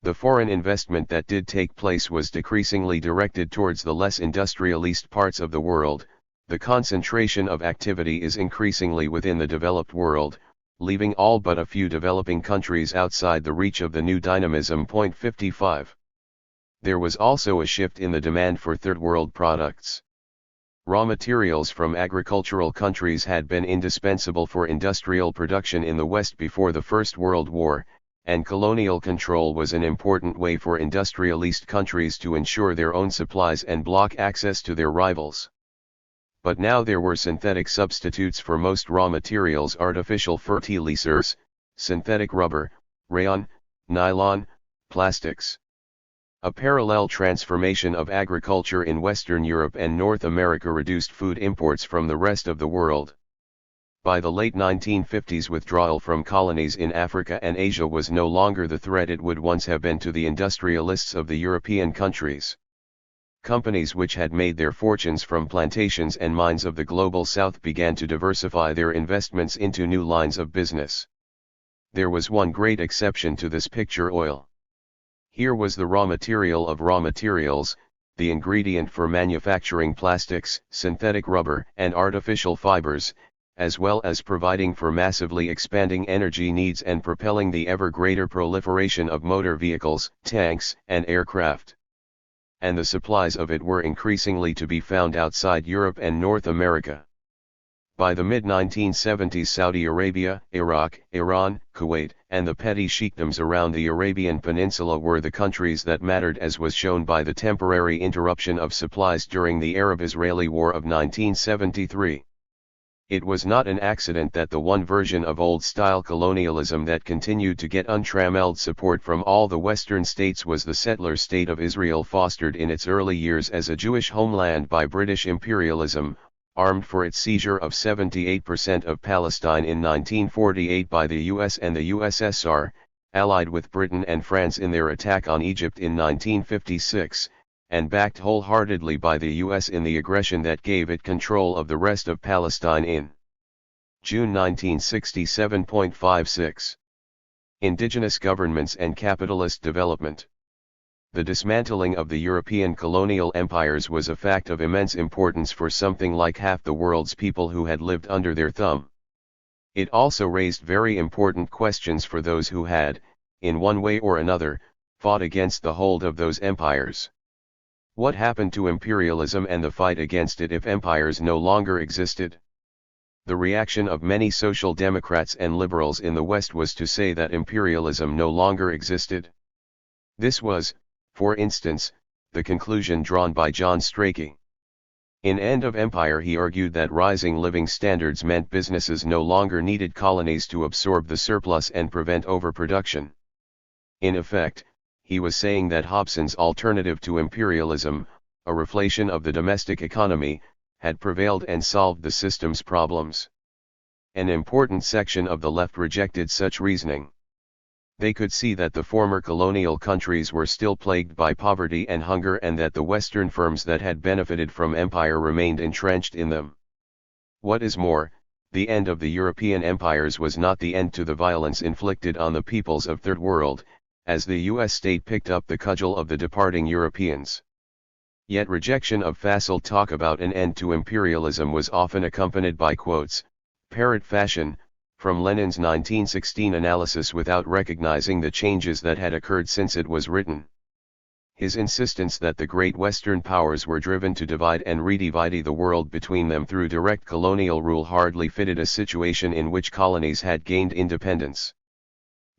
The foreign investment that did take place was decreasingly directed towards the less industrialized parts of the world. The concentration of activity is increasingly within the developed world, leaving all but a few developing countries outside the reach of the new dynamism. 55. There was also a shift in the demand for third world products. Raw materials from agricultural countries had been indispensable for industrial production in the West before the First World War, and colonial control was an important way for industrialist countries to ensure their own supplies and block access to their rivals. But now there were synthetic substitutes for most raw materials: artificial fertilizers, synthetic rubber, rayon, nylon, plastics. A parallel transformation of agriculture in Western Europe and North America reduced food imports from the rest of the world. By the late 1950s, withdrawal from colonies in Africa and Asia was no longer the threat it would once have been to the industrialists of the European countries. Companies which had made their fortunes from plantations and mines of the global south began to diversify their investments into new lines of business. There was one great exception to this picture: oil. Here was the raw material of raw materials, the ingredient for manufacturing plastics, synthetic rubber, and artificial fibers, as well as providing for massively expanding energy needs and propelling the ever greater proliferation of motor vehicles, tanks, and aircraft. And the supplies of it were increasingly to be found outside Europe and North America. By the mid-1970s, Saudi Arabia, Iraq, Iran, Kuwait, and the petty sheikdoms around the Arabian Peninsula were the countries that mattered, as was shown by the temporary interruption of supplies during the Arab-Israeli War of 1973. It was not an accident that the one version of old-style colonialism that continued to get untrammeled support from all the Western states was the settler state of Israel, fostered in its early years as a Jewish homeland by British imperialism, armed for its seizure of 78% of Palestine in 1948 by the US and the USSR, allied with Britain and France in their attack on Egypt in 1956, and backed wholeheartedly by the US in the aggression that gave it control of the rest of Palestine in June 1967.56. Indigenous governments and capitalist development. The dismantling of the European colonial empires was a fact of immense importance for something like half the world's people who had lived under their thumb. It also raised very important questions for those who had, in one way or another, fought against the hold of those empires. What happened to imperialism and the fight against it if empires no longer existed? The reaction of many social democrats and liberals in the West was to say that imperialism no longer existed. This was, for instance, the conclusion drawn by John Strachey. In End of Empire he argued that rising living standards meant businesses no longer needed colonies to absorb the surplus and prevent overproduction. In effect, he was saying that Hobson's alternative to imperialism, a reflation of the domestic economy, had prevailed and solved the system's problems. An important section of the left rejected such reasoning. They could see that the former colonial countries were still plagued by poverty and hunger and that the Western firms that had benefited from empire remained entrenched in them. What is more, the end of the European empires was not the end to the violence inflicted on the peoples of Third World, as the US state picked up the cudgel of the departing Europeans. Yet rejection of facile talk about an end to imperialism was often accompanied by quotes, parrot fashion, from Lenin's 1916 analysis without recognizing the changes that had occurred since it was written. His insistence that the great Western powers were driven to divide and redivide the world between them through direct colonial rule hardly fitted a situation in which colonies had gained independence.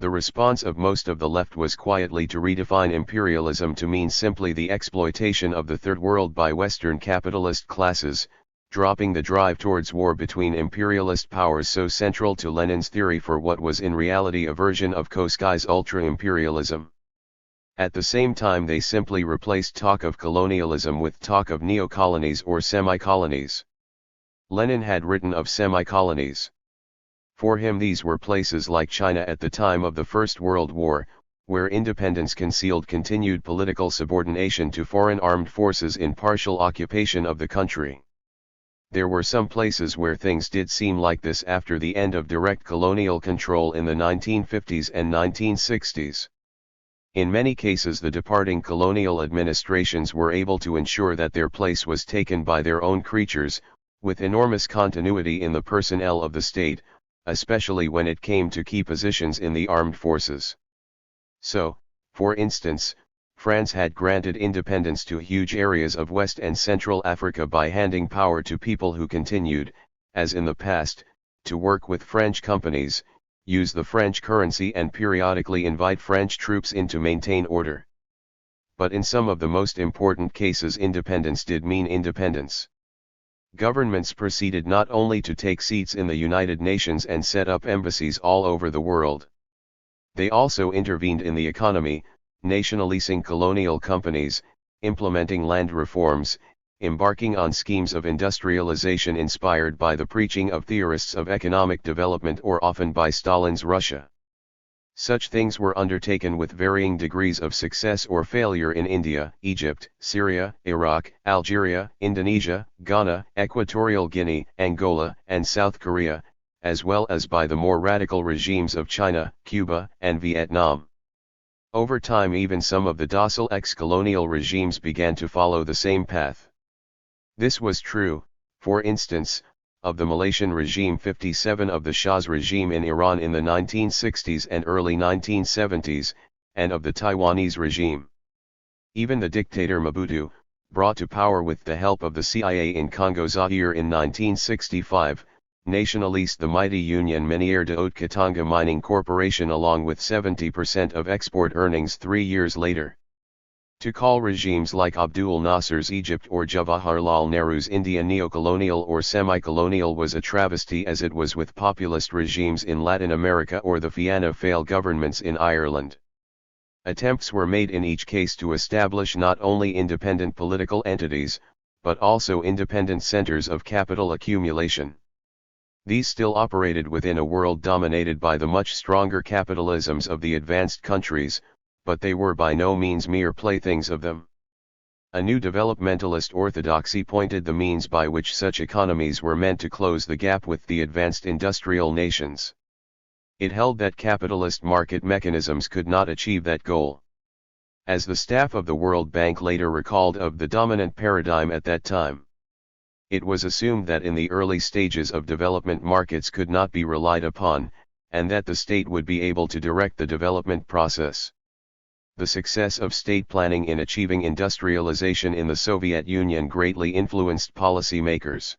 The response of most of the left was quietly to redefine imperialism to mean simply the exploitation of the Third World by Western capitalist classes, dropping the drive towards war between imperialist powers so central to Lenin's theory for what was in reality a version of Koskai's ultra-imperialism. At the same time they simply replaced talk of colonialism with talk of neo-colonies or semi-colonies. Lenin had written of semi-colonies. For him these were places like China at the time of the First World War, where independence concealed continued political subordination to foreign armed forces in partial occupation of the country. There were some places where things did seem like this after the end of direct colonial control in the 1950s and 1960s. In many cases the departing colonial administrations were able to ensure that their place was taken by their own creatures, with enormous continuity in the personnel of the state, especially when it came to key positions in the armed forces. So, for instance, France had granted independence to huge areas of West and Central Africa by handing power to people who continued, as in the past, to work with French companies, use the French currency and periodically invite French troops in to maintain order. But in some of the most important cases independence did mean independence. Governments proceeded not only to take seats in the United Nations and set up embassies all over the world. They also intervened in the economy, nationalizing colonial companies, implementing land reforms, embarking on schemes of industrialization inspired by the preaching of theorists of economic development or often by Stalin's Russia. Such things were undertaken with varying degrees of success or failure in India, Egypt, Syria, Iraq, Algeria, Indonesia, Ghana, Equatorial Guinea, Angola, and South Korea, as well as by the more radical regimes of China, Cuba, and Vietnam. Over time even some of the docile ex-colonial regimes began to follow the same path. This was true, for instance, of the Malaysian regime 57 of the Shah's regime in Iran in the 1960s and early 1970s, and of the Taiwanese regime. Even the dictator Mobutu, brought to power with the help of the CIA in Congo Zaire in 1965, nationalized the mighty Union Miniere de Haute Katanga Mining Corporation along with 70% of export earnings 3 years later. To call regimes like Abdul Nasser's Egypt or Jawaharlal Nehru's India neo-colonial or semi-colonial was a travesty as it was with populist regimes in Latin America or the Fianna Fáil governments in Ireland. Attempts were made in each case to establish not only independent political entities, but also independent centers of capital accumulation. These still operated within a world dominated by the much stronger capitalisms of the advanced countries, but they were by no means mere playthings of them. A new developmentalist orthodoxy pointed the means by which such economies were meant to close the gap with the advanced industrial nations. It held that capitalist market mechanisms could not achieve that goal. As the staff of the World Bank later recalled of the dominant paradigm at that time, it was assumed that in the early stages of development markets could not be relied upon, and that the state would be able to direct the development process. The success of state planning in achieving industrialization in the Soviet Union greatly influenced policymakers.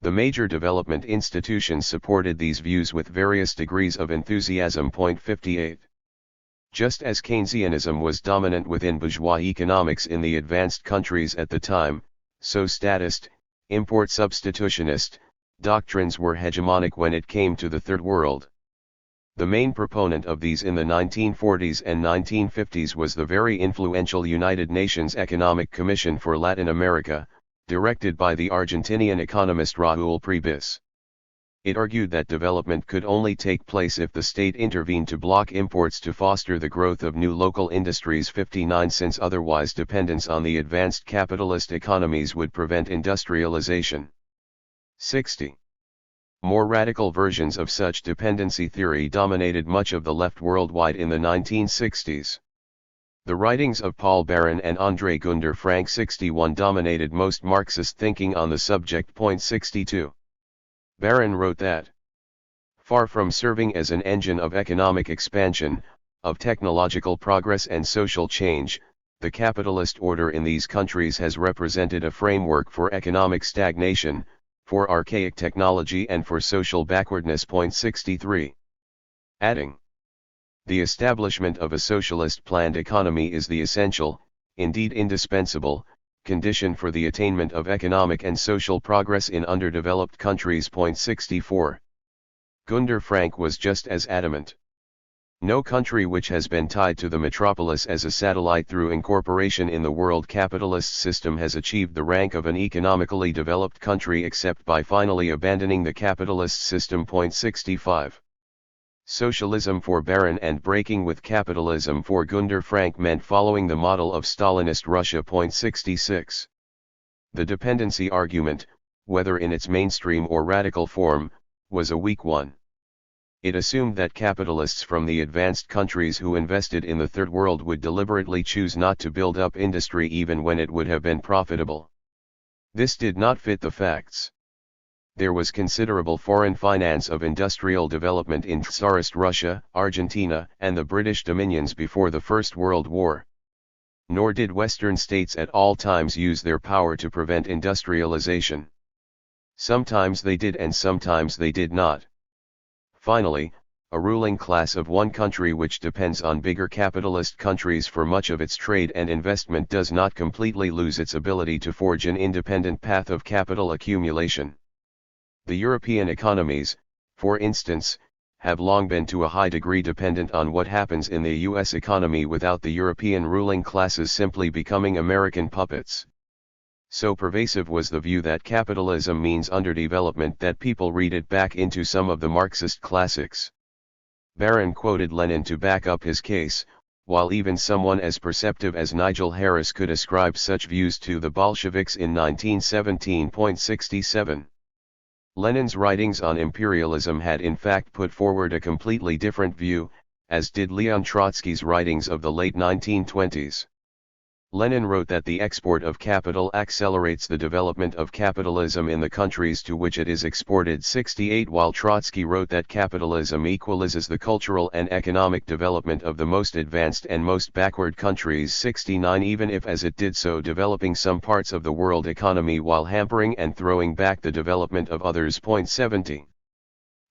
The major development institutions supported these views with various degrees of enthusiasm. 58. Just as Keynesianism was dominant within bourgeois economics in the advanced countries at the time, so statist, import substitutionist, doctrines were hegemonic when it came to the Third World. The main proponent of these in the 1940s and 1950s was the very influential United Nations Economic Commission for Latin America, directed by the Argentinian economist Raúl Prebys. It argued that development could only take place if the state intervened to block imports to foster the growth of new local industries. 59 Since otherwise dependence on the advanced capitalist economies would prevent industrialization. 60. More radical versions of such dependency theory dominated much of the left worldwide in the 1960s. The writings of Paul Baran and André Gunder Frank 61 dominated most Marxist thinking on the subject. 62. Baran wrote that, far from serving as an engine of economic expansion, of technological progress and social change, the capitalist order in these countries has represented a framework for economic stagnation, for archaic technology and for social backwardness. 63. Adding, the establishment of a socialist planned economy is the essential, indeed indispensable, condition for the attainment of economic and social progress in underdeveloped countries. 64. Gunder Frank was just as adamant. No country which has been tied to the metropolis as a satellite through incorporation in the world capitalist system has achieved the rank of an economically developed country except by finally abandoning the capitalist system. 65. Socialism for Baran and breaking with capitalism for Gunder Frank meant following the model of Stalinist Russia. 66. The dependency argument, whether in its mainstream or radical form, was a weak one. It assumed that capitalists from the advanced countries who invested in the Third World would deliberately choose not to build up industry even when it would have been profitable. This did not fit the facts. There was considerable foreign finance of industrial development in Tsarist Russia, Argentina, and the British dominions before the First World War. Nor did Western states at all times use their power to prevent industrialization. Sometimes they did and sometimes they did not. Finally, a ruling class of one country which depends on bigger capitalist countries for much of its trade and investment does not completely lose its ability to forge an independent path of capital accumulation. The European economies, for instance, have long been to a high degree dependent on what happens in the US economy without the European ruling classes simply becoming American puppets. So pervasive was the view that capitalism means underdevelopment that people read it back into some of the Marxist classics. Baran quoted Lenin to back up his case, while even someone as perceptive as Nigel Harris could ascribe such views to the Bolsheviks in 1917. 67. Lenin's writings on imperialism had in fact put forward a completely different view, as did Leon Trotsky's writings of the late 1920s. Lenin wrote that the export of capital accelerates the development of capitalism in the countries to which it is exported. 68 While Trotsky wrote that capitalism equalizes the cultural and economic development of the most advanced and most backward countries. 69 Even if as it did so developing some parts of the world economy while hampering and throwing back the development of others. 70.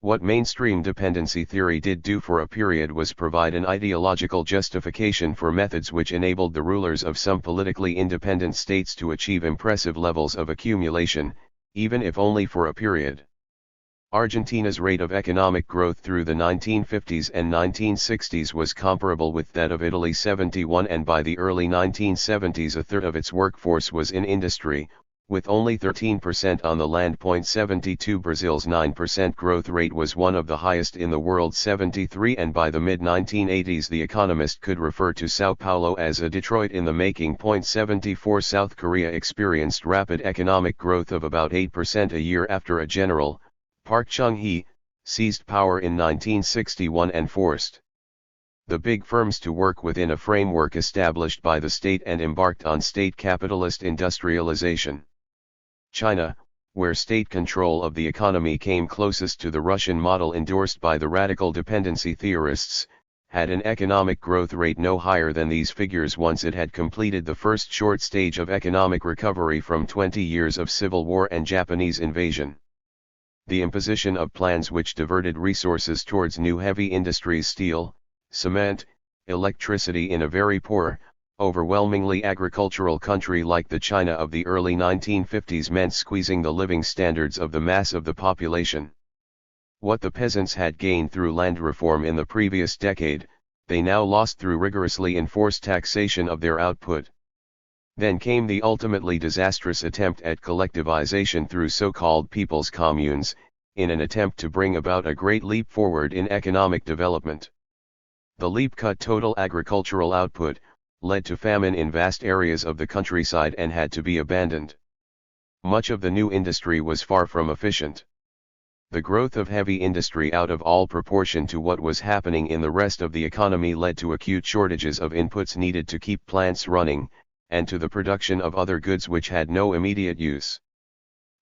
What mainstream dependency theory did do for a period was provide an ideological justification for methods which enabled the rulers of some politically independent states to achieve impressive levels of accumulation, even if only for a period. Argentina's rate of economic growth through the 1950s and 1960s was comparable with that of Italy. 71 And by the early 1970s a third of its workforce was in industry, with only 13% on the land. 72 Brazil's 9% growth rate was one of the highest in the world. 73 And by the mid-1980s The Economist could refer to Sao Paulo as a Detroit in the making. 74 South Korea experienced rapid economic growth of about 8% a year after a general, Park Chung-hee, seized power in 1961 and forced the big firms to work within a framework established by the state and embarked on state capitalist industrialization. China, where state control of the economy came closest to the Russian model endorsed by the radical dependency theorists, had an economic growth rate no higher than these figures once it had completed the first short stage of economic recovery from 20 years of civil war and Japanese invasion. The imposition of plans which diverted resources towards new heavy industries, steel, cement, electricity in a very poor, overwhelmingly agricultural country like the China of the early 1950s meant squeezing the living standards of the mass of the population. What the peasants had gained through land reform in the previous decade, they now lost through rigorously enforced taxation of their output. Then came the ultimately disastrous attempt at collectivization through so-called people's communes, in an attempt to bring about a great leap forward in economic development. The leap cut total agricultural output, led to famine in vast areas of the countryside and had to be abandoned. Much of the new industry was far from efficient. The growth of heavy industry out of all proportion to what was happening in the rest of the economy led to acute shortages of inputs needed to keep plants running, and to the production of other goods which had no immediate use.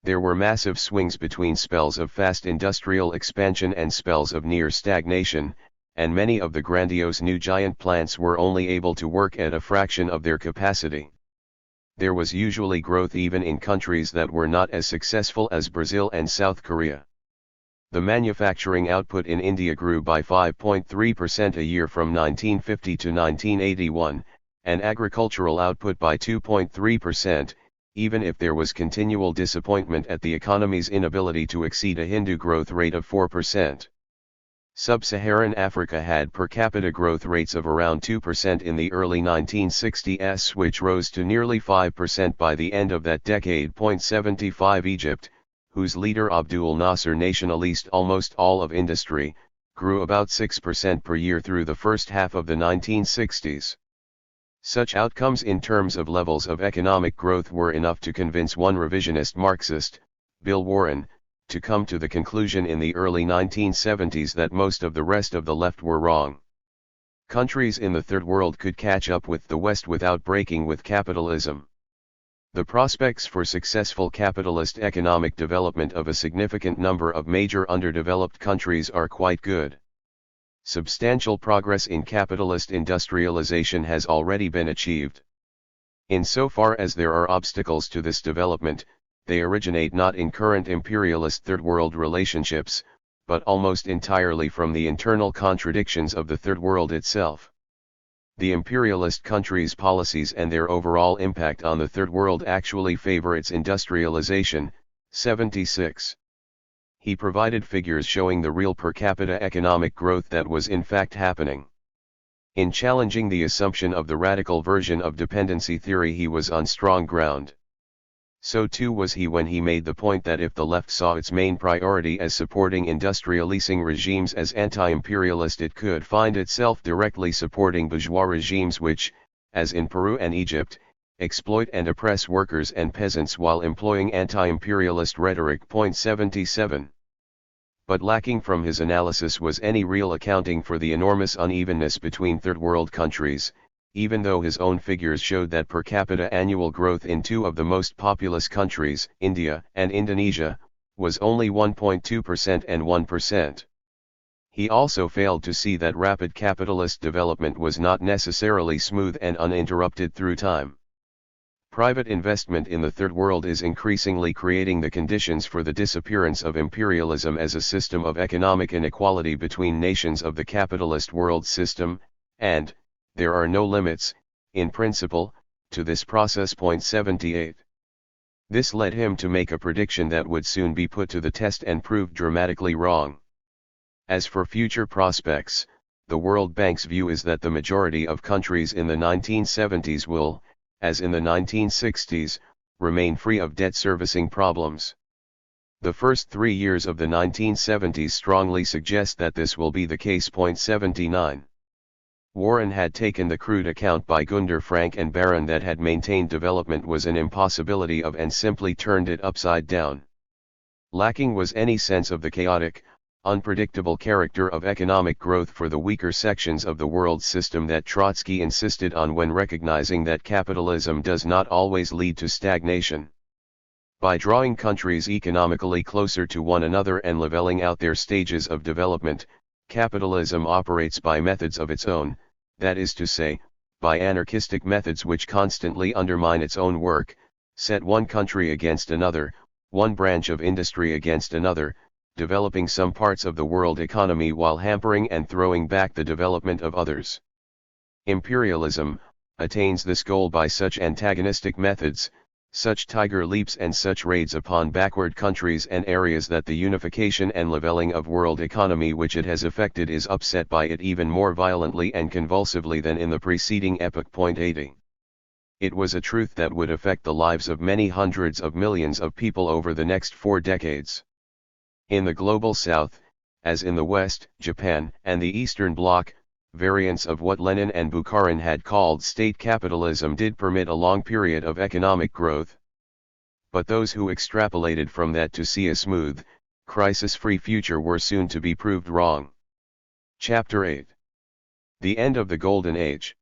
There were massive swings between spells of fast industrial expansion and spells of near stagnation, and many of the grandiose new giant plants were only able to work at a fraction of their capacity. There was usually growth even in countries that were not as successful as Brazil and South Korea. The manufacturing output in India grew by 5.3% a year from 1950 to 1981, and agricultural output by 2.3%, even if there was continual disappointment at the economy's inability to exceed a Hindu growth rate of 4%. Sub-Saharan Africa had per capita growth rates of around 2% in the early 1960s, which rose to nearly 5% by the end of that decade. 75 Egypt, whose leader Abdul Nasser nationalized almost all of industry, grew about 6% per year through the first half of the 1960s. Such outcomes in terms of levels of economic growth were enough to convince one revisionist Marxist, Bill Warren, to come to the conclusion in the early 1970s that most of the rest of the left were wrong. Countries in the Third World could catch up with the West without breaking with capitalism. The prospects for successful capitalist economic development of a significant number of major underdeveloped countries are quite good. Substantial progress in capitalist industrialization has already been achieved. Insofar as there are obstacles to this development, they originate not in current imperialist Third World relationships, but almost entirely from the internal contradictions of the Third World itself. The imperialist countries' policies and their overall impact on the Third World actually favor its industrialization. 76. He provided figures showing the real per capita economic growth that was in fact happening. In challenging the assumption of the radical version of dependency theory, he was on strong ground. So too was he when he made the point that if the left saw its main priority as supporting industrializing regimes as anti-imperialist, it could find itself directly supporting bourgeois regimes which, as in Peru and Egypt, exploit and oppress workers and peasants while employing anti-imperialist rhetoric. 77. But lacking from his analysis was any real accounting for the enormous unevenness between Third World countries, even though his own figures showed that per capita annual growth in two of the most populous countries, India and Indonesia, was only 1.2% and 1%. He also failed to see that rapid capitalist development was not necessarily smooth and uninterrupted through time. Private investment in the Third World is increasingly creating the conditions for the disappearance of imperialism as a system of economic inequality between nations of the capitalist world system, and there are no limits, in principle, to this process. 78. This led him to make a prediction that would soon be put to the test and proved dramatically wrong. As for future prospects, the World Bank's view is that the majority of countries in the 1970s will, as in the 1960s, remain free of debt servicing problems. The first 3 years of the 1970s strongly suggest that this will be the case. 79. Warren had taken the crude account by Gunder Frank and Barron that had maintained development was an impossibility of and simply turned it upside down. Lacking was any sense of the chaotic, unpredictable character of economic growth for the weaker sections of the world system that Trotsky insisted on when recognizing that capitalism does not always lead to stagnation. By drawing countries economically closer to one another and leveling out their stages of development, Capitalism operates by methods of its own, that is to say, by anarchistic methods which constantly undermine its own work, set one country against another, one branch of industry against another, developing some parts of the world economy while hampering and throwing back the development of others. Imperialism attains this goal by such antagonistic methods, such tiger leaps and such raids upon backward countries and areas that the unification and leveling of world economy which it has effected is upset by it even more violently and convulsively than in the preceding epoch. 80. It was a truth that would affect the lives of many hundreds of millions of people over the next 4 decades. In the global south, as in the west, Japan, and the Eastern Bloc, variants of what Lenin and Bukharin had called state capitalism did permit a long period of economic growth. But those who extrapolated from that to see a smooth, crisis-free future were soon to be proved wrong. Chapter 8. The End of the Golden Age.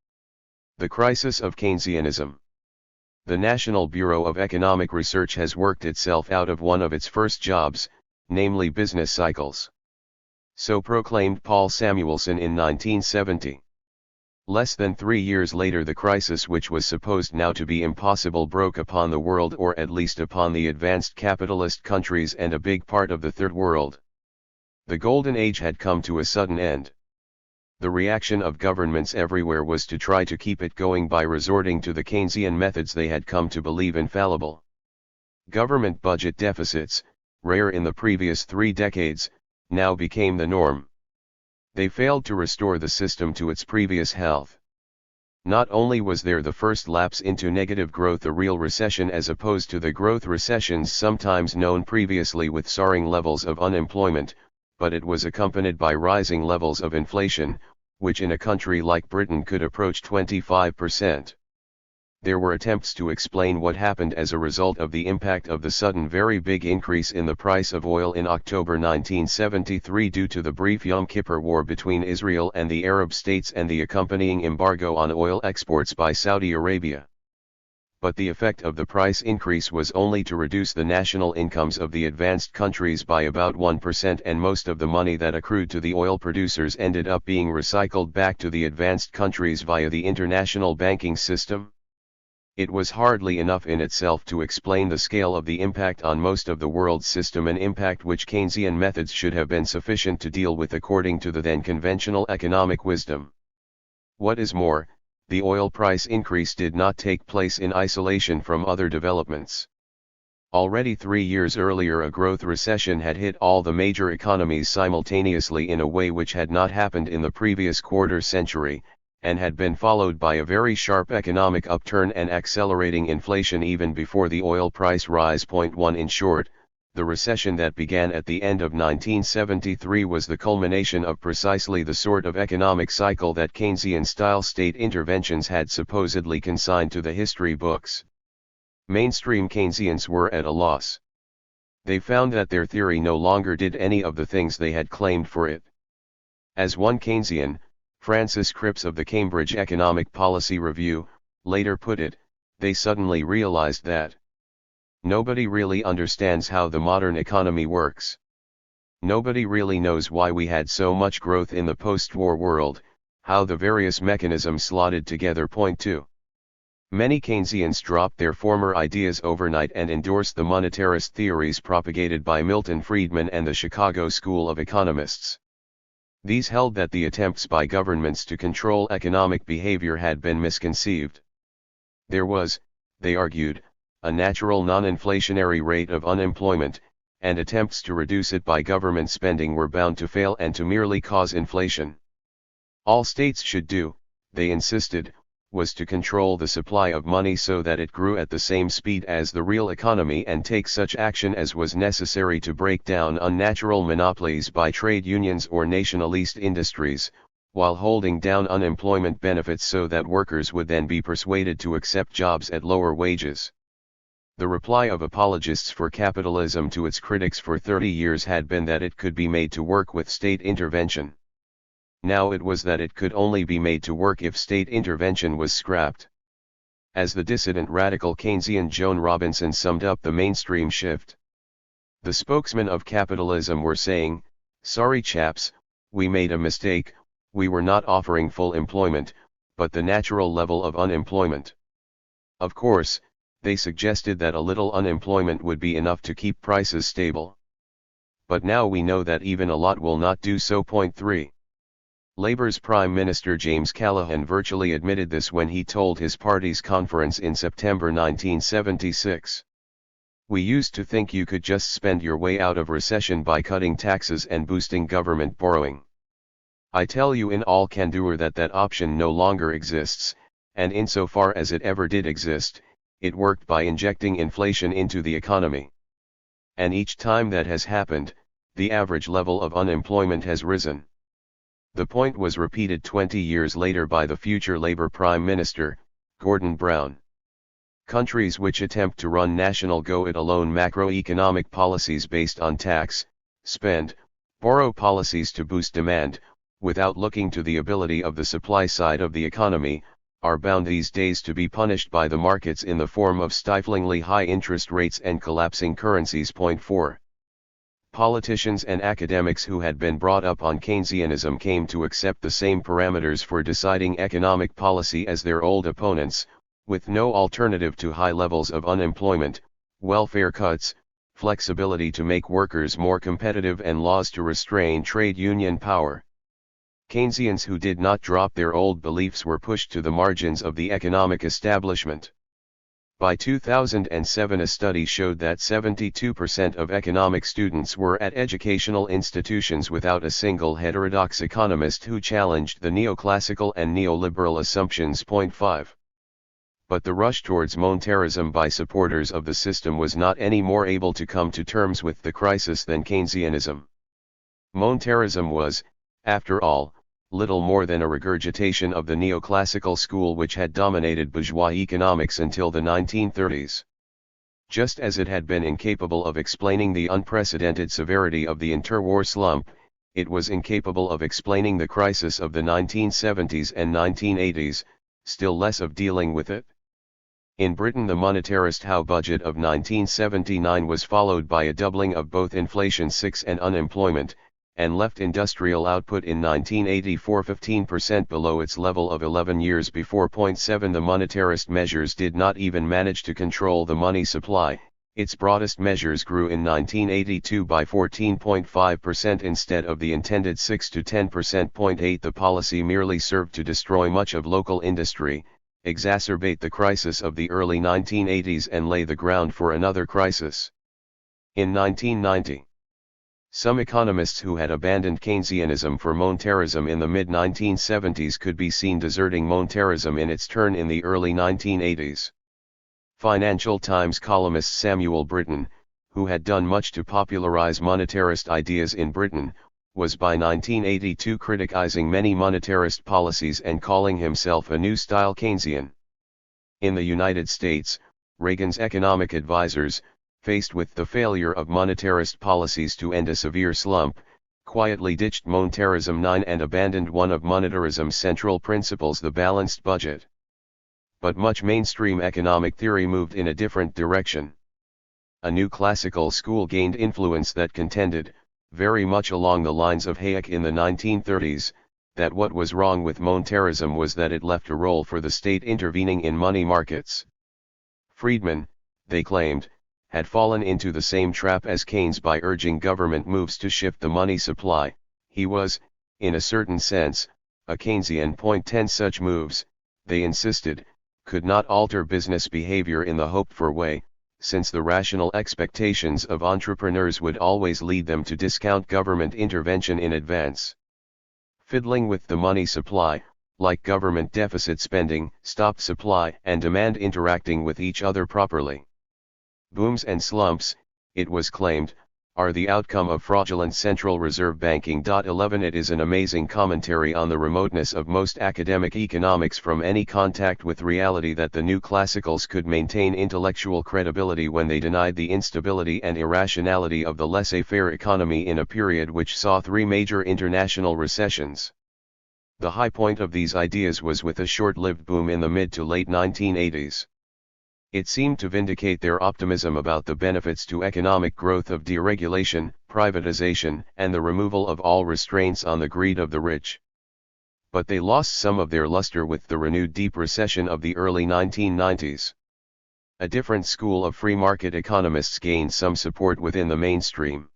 The Crisis of Keynesianism. The National Bureau of Economic Research has worked itself out of one of its first jobs, namely business cycles. So proclaimed Paul Samuelson in 1970. Less than 3 years later, the crisis which was supposed now to be impossible broke upon the world, or at least upon the advanced capitalist countries and a big part of the Third World. The Golden Age had come to a sudden end. The reaction of governments everywhere was to try to keep it going by resorting to the Keynesian methods they had come to believe infallible. Government budget deficits, rare in the previous 3 decades, now became the norm. They failed to restore the system to its previous health. Not only was there the first lapse into negative growth, a real recession as opposed to the growth recessions sometimes known previously with soaring levels of unemployment, but it was accompanied by rising levels of inflation, which in a country like Britain could approach 25%. There were attempts to explain what happened as a result of the impact of the sudden very big increase in the price of oil in October 1973 due to the brief Yom Kippur War between Israel and the Arab states and the accompanying embargo on oil exports by Saudi Arabia. But the effect of the price increase was only to reduce the national incomes of the advanced countries by about 1%, and most of the money that accrued to the oil producers ended up being recycled back to the advanced countries via the international banking system. It was hardly enough in itself to explain the scale of the impact on most of the world's system, an impact which Keynesian methods should have been sufficient to deal with according to the then conventional economic wisdom. What is more, the oil price increase did not take place in isolation from other developments. Already 3 years earlier, a growth recession had hit all the major economies simultaneously in a way which had not happened in the previous quarter century, and had been followed by a very sharp economic upturn and accelerating inflation even before the oil price rise. 1. In short, the recession that began at the end of 1973 was the culmination of precisely the sort of economic cycle that Keynesian-style state interventions had supposedly consigned to the history books. Mainstream Keynesians were at a loss. They found that their theory no longer did any of the things they had claimed for it. As one Keynesian, Francis Cripps of the Cambridge Economic Policy Review, later put it, they suddenly realized that nobody really understands how the modern economy works. Nobody really knows why we had so much growth in the post-war world, how the various mechanisms slotted together. 2. Many Keynesians dropped their former ideas overnight and endorsed the monetarist theories propagated by Milton Friedman and the Chicago School of Economists. These held that the attempts by governments to control economic behavior had been misconceived. There was, they argued, a natural non-inflationary rate of unemployment, and attempts to reduce it by government spending were bound to fail and to merely cause inflation. All states should do, they insisted, was to control the supply of money so that it grew at the same speed as the real economy and take such action as was necessary to break down unnatural monopolies by trade unions or nationalist industries, while holding down unemployment benefits so that workers would then be persuaded to accept jobs at lower wages. The reply of apologists for capitalism to its critics for 30 years had been that it could be made to work with state intervention. Now it was that it could only be made to work if state intervention was scrapped. As the dissident radical Keynesian Joan Robinson summed up the mainstream shift, the spokesmen of capitalism were saying, "Sorry chaps, We made a mistake, we were not offering full employment, but the natural level of unemployment. Of course, they suggested that a little unemployment would be enough to keep prices stable. But now we know that even a lot will not do so. Point 3. Labour's Prime Minister James Callaghan virtually admitted this when he told his party's conference in September 1976. We used to think you could just spend your way out of recession by cutting taxes and boosting government borrowing. I tell you in all candor that that option no longer exists, and insofar as it ever did exist, it worked by injecting inflation into the economy. And each time that has happened, the average level of unemployment has risen. The point was repeated 20 years later by the future Labour Prime Minister, Gordon Brown. Countries which attempt to run national go-it-alone macroeconomic policies based on tax, spend, borrow policies to boost demand, without looking to the ability of the supply side of the economy, are bound these days to be punished by the markets in the form of stiflingly high interest rates and collapsing currencies. Point 4. Politicians and academics who had been brought up on Keynesianism came to accept the same parameters for deciding economic policy as their old opponents, with no alternative to high levels of unemployment, welfare cuts, flexibility to make workers more competitive and laws to restrain trade union power. Keynesians who did not drop their old beliefs were pushed to the margins of the economic establishment. By 2007 a study showed that 72% of economic students were at educational institutions without a single heterodox economist who challenged the neoclassical and neoliberal assumptions. Point 5. But the rush towards monetarism by supporters of the system was not any more able to come to terms with the crisis than Keynesianism. Monetarism was, after all, little more than a regurgitation of the neoclassical school which had dominated bourgeois economics until the 1930s. Just as it had been incapable of explaining the unprecedented severity of the interwar slump, it was incapable of explaining the crisis of the 1970s and 1980s, still less of dealing with it. In Britain the monetarist Howe budget of 1979 was followed by a doubling of both inflation and unemployment, and left industrial output in 1984 15% below its level of 11 years before. Point 7. The monetarist measures did not even manage to control the money supply. Its broadest measures grew in 1982 by 14.5% instead of the intended 6 to 10%. Point 8. The policy merely served to destroy much of local industry, exacerbate the crisis of the early 1980s and lay the ground for another crisis. In 1990, some economists who had abandoned Keynesianism for monetarism in the mid-1970s could be seen deserting monetarism in its turn in the early 1980s. Financial Times columnist Samuel Britton, who had done much to popularize monetarist ideas in Britain, was by 1982 criticizing many monetarist policies and calling himself a new-style Keynesian. In the United States, Reagan's economic advisors, faced with the failure of monetarist policies to end a severe slump, quietly ditched monetarism and abandoned one of monetarism's central principles, the balanced budget. But much mainstream economic theory moved in a different direction. A new classical school gained influence that contended, very much along the lines of Hayek in the 1930s, that what was wrong with monetarism was that it left a role for the state intervening in money markets. Friedman, they claimed, had fallen into the same trap as Keynes by urging government moves to shift the money supply. He was, in a certain sense, a Keynesian. Point 10. Such moves, they insisted, could not alter business behavior in the hoped-for way, since the rational expectations of entrepreneurs would always lead them to discount government intervention in advance. Fiddling with the money supply, like government deficit spending, stopped supply and demand interacting with each other properly. Booms and slumps, it was claimed, are the outcome of fraudulent central reserve banking. 11 It is an amazing commentary on the remoteness of most academic economics from any contact with reality that the new classicals could maintain intellectual credibility when they denied the instability and irrationality of the laissez-faire economy in a period which saw 3 major international recessions. The high point of these ideas was with a short-lived boom in the mid to late 1980s. It seemed to vindicate their optimism about the benefits to economic growth of deregulation, privatization and the removal of all restraints on the greed of the rich. But they lost some of their luster with the renewed deep recession of the early 1990s. A different school of free market economists gained some support within the mainstream.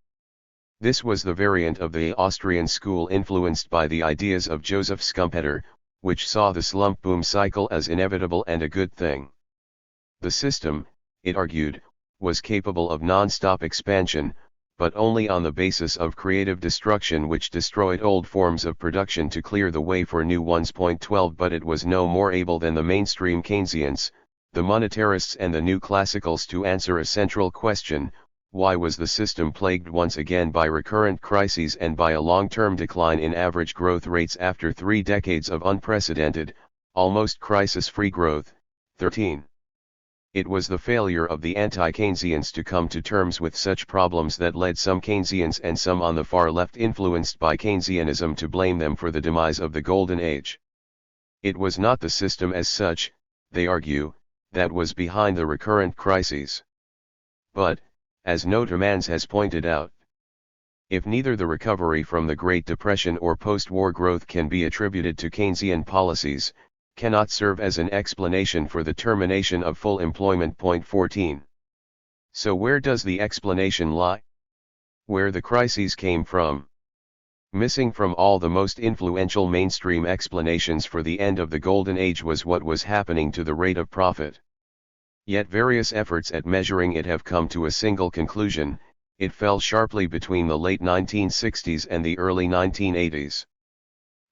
This was the variant of the Austrian school influenced by the ideas of Joseph Schumpeter, which saw the slump boom cycle as inevitable and a good thing. The system, it argued, was capable of non-stop expansion, but only on the basis of creative destruction which destroyed old forms of production to clear the way for new ones. 12 But it was no more able than the mainstream Keynesians, the monetarists and the new classicals to answer a central question: why was the system plagued once again by recurrent crises and by a long-term decline in average growth rates after 3 decades of unprecedented, almost crisis-free growth? 13. It was the failure of the anti-Keynesians to come to terms with such problems that led some Keynesians and some on the far left influenced by Keynesianism to blame them for the demise of the Golden Age. It was not the system as such, they argue, that was behind the recurrent crises. But, as Notermans has pointed out, if neither the recovery from the Great Depression or post-war growth can be attributed to Keynesian policies, cannot serve as an explanation for the termination of full employment. 14. So where does the explanation lie? Where the crises came from? Missing from all the most influential mainstream explanations for the end of the Golden Age was what was happening to the rate of profit. Yet various efforts at measuring it have come to a single conclusion: it fell sharply between the late 1960s and the early 1980s.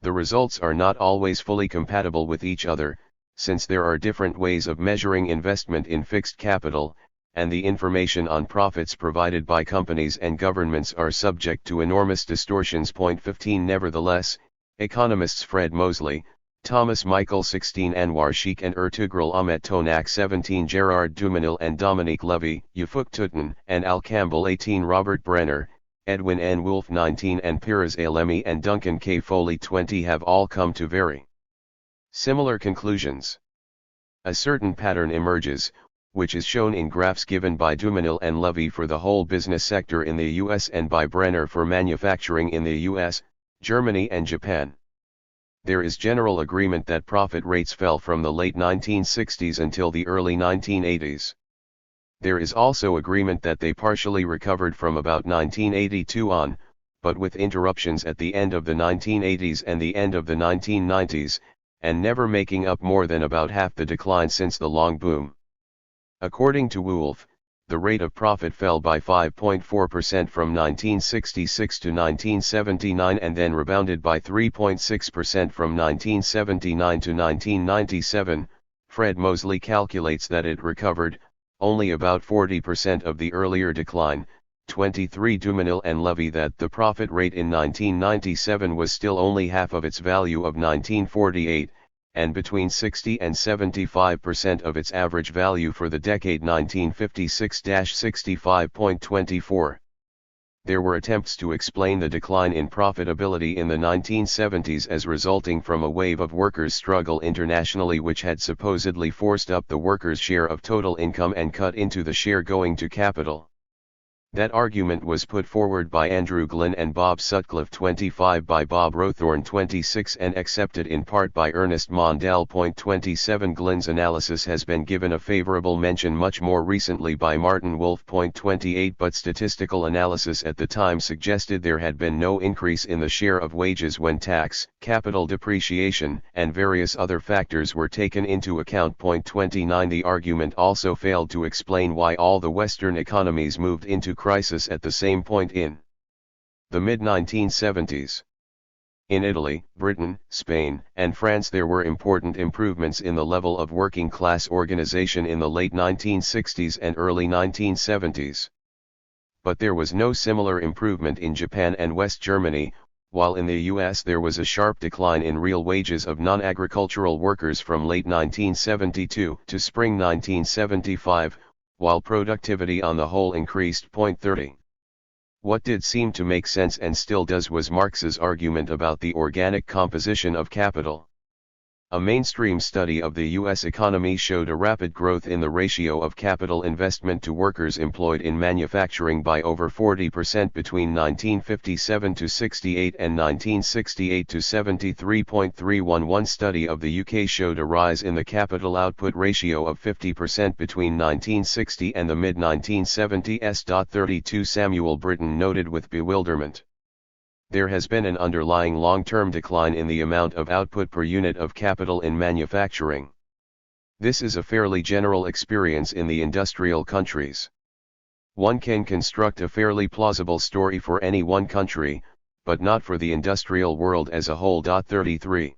The results are not always fully compatible with each other, since there are different ways of measuring investment in fixed capital, and the information on profits provided by companies and governments are subject to enormous distortions. 15 Nevertheless, economists Fred Mosley, Thomas Michael 16 Anwar Sheikh and Ertugrul Ahmet Tonak 17 Gerard Dumenil and Dominique Levy, Ufuk Tutin and Al Campbell 18 Robert Brenner, Edwin N. Wolfe 19 and Piraz Alemi and Duncan K. Foley 20 have all come to very similar conclusions. A certain pattern emerges, which is shown in graphs given by Dumenil and Levy for the whole business sector in the US and by Brenner for manufacturing in the US, Germany and Japan. There is general agreement that profit rates fell from the late 1960s until the early 1980s. There is also agreement that they partially recovered from about 1982 on, but with interruptions at the end of the 1980s and the end of the 1990s, and never making up more than about half the decline since the long boom. According to Wolfe, the rate of profit fell by 5.4% from 1966 to 1979 and then rebounded by 3.6% from 1979 to 1997. Fred Mosley calculates that it recovered only about 40% of the earlier decline. 23 Dumenil and Levy that the profit rate in 1997 was still only half of its value of 1948, and between 60 and 75% of its average value for the decade 1956-65.24. There were attempts to explain the decline in profitability in the 1970s as resulting from a wave of workers' struggle internationally which had supposedly forced up the workers' share of total income and cut into the share going to capital. That argument was put forward by Andrew Glynn and Bob Sutcliffe 25 by Bob Rothorn 26 and accepted in part by Ernest Mondale. 27 Glynn's analysis has been given a favorable mention much more recently by Martin Wolf. 28 But statistical analysis at the time suggested there had been no increase in the share of wages when tax, capital depreciation, and various other factors were taken into account. 29 The argument also failed to explain why all the Western economies moved into crisis at the same point in the mid-1970s. In Italy, Britain, Spain, and France there were important improvements in the level of working class organization in the late 1960s and early 1970s. But there was no similar improvement in Japan and West Germany, while in the US there was a sharp decline in real wages of non-agricultural workers from late 1972 to spring 1975, while productivity on the whole increased. 30. What did seem to make sense and still does was Marx's argument about the organic composition of capital. A mainstream study of the U.S. economy showed a rapid growth in the ratio of capital investment to workers employed in manufacturing by over 40% between 1957 to 68 and 1968 to 73.311. One study of the UK showed a rise in the capital output ratio of 50% between 1960 and the mid-1970s. 32 Samuel Britton noted with bewilderment. There has been an underlying long-term decline in the amount of output per unit of capital in manufacturing. This is a fairly general experience in the industrial countries. One can construct a fairly plausible story for any one country, but not for the industrial world as a whole. 33.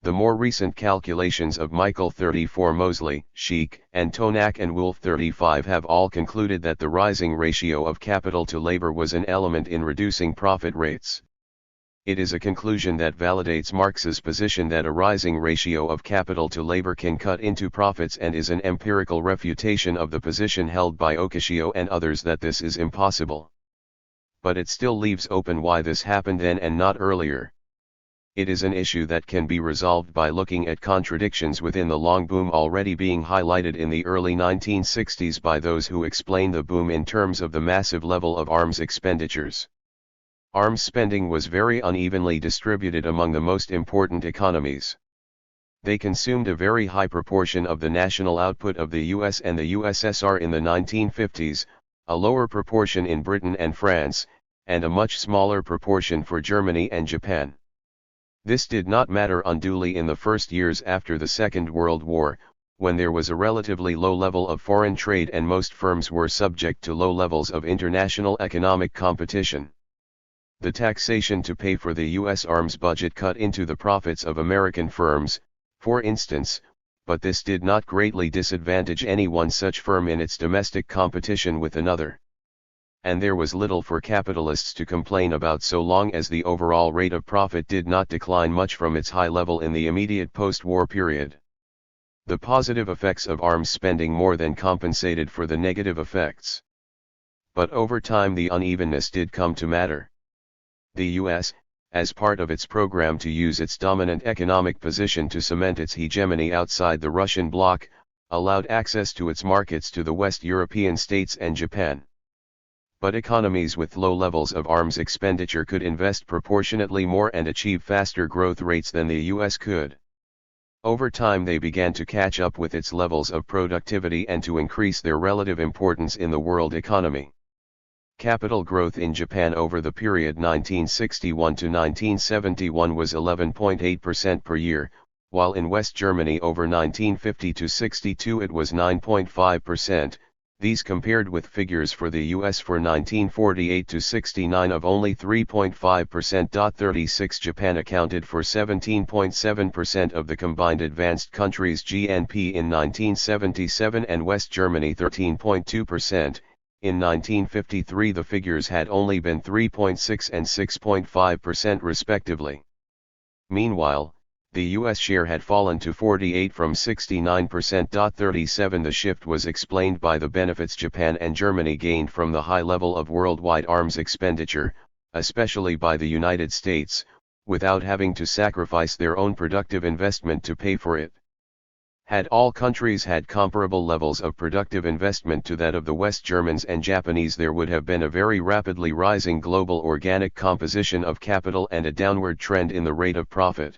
The more recent calculations of Michael 34 Mosley, Sheik, and Tonak and Wolf 35 have all concluded that the rising ratio of capital to labor was an element in reducing profit rates. It is a conclusion that validates Marx's position that a rising ratio of capital to labor can cut into profits and is an empirical refutation of the position held by Ocasio and others that this is impossible. But it still leaves open why this happened then and not earlier. It is an issue that can be resolved by looking at contradictions within the long boom already being highlighted in the early 1960s by those who explain the boom in terms of the massive level of arms expenditures. Arms spending was very unevenly distributed among the most important economies. They consumed a very high proportion of the national output of the US and the USSR in the 1950s, a lower proportion in Britain and France, and a much smaller proportion for Germany and Japan. This did not matter unduly in the first years after the Second World War, when there was a relatively low level of foreign trade and most firms were subject to low levels of international economic competition. The taxation to pay for the U.S. arms budget cut into the profits of American firms, for instance, but this did not greatly disadvantage any one such firm in its domestic competition with another. And there was little for capitalists to complain about so long as the overall rate of profit did not decline much from its high level in the immediate post-war period. The positive effects of arms spending more than compensated for the negative effects. But over time the unevenness did come to matter. The U.S., as part of its program to use its dominant economic position to cement its hegemony outside the Russian bloc, allowed access to its markets to the West European states and Japan. But economies with low levels of arms expenditure could invest proportionately more and achieve faster growth rates than the US could. Over time they began to catch up with its levels of productivity and to increase their relative importance in the world economy. Capital growth in Japan over the period 1961 to 1971 was 11.8% per year, while in West Germany over 1950 to 62 it was 9.5%. These compared with figures for the US for 1948 to 69 of only 3.5%. 36 Japan accounted for 17.7% of the combined advanced countries' GNP in 1977 and West Germany 13.2%. In 1953 the figures had only been 3.6 and 6.5% respectively. Meanwhile, the U.S. share had fallen to 48 from 69%. 37 The shift was explained by the benefits Japan and Germany gained from the high level of worldwide arms expenditure, especially by the United States, without having to sacrifice their own productive investment to pay for it. Had all countries had comparable levels of productive investment to that of the West Germans and Japanese, there would have been a very rapidly rising global organic composition of capital and a downward trend in the rate of profit.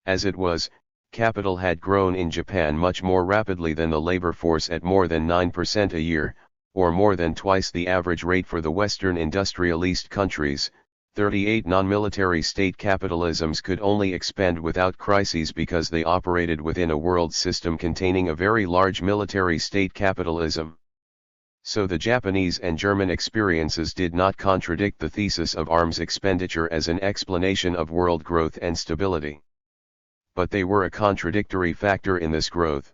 As it was, capital had grown in Japan much more rapidly than the labor force at more than 9% a year, or more than twice the average rate for the Western industrialist countries. 38 Non-military state capitalisms could only expand without crises because they operated within a world system containing a very large military state capitalism. So the Japanese and German experiences did not contradict the thesis of arms expenditure as an explanation of world growth and stability. But they were a contradictory factor in this growth.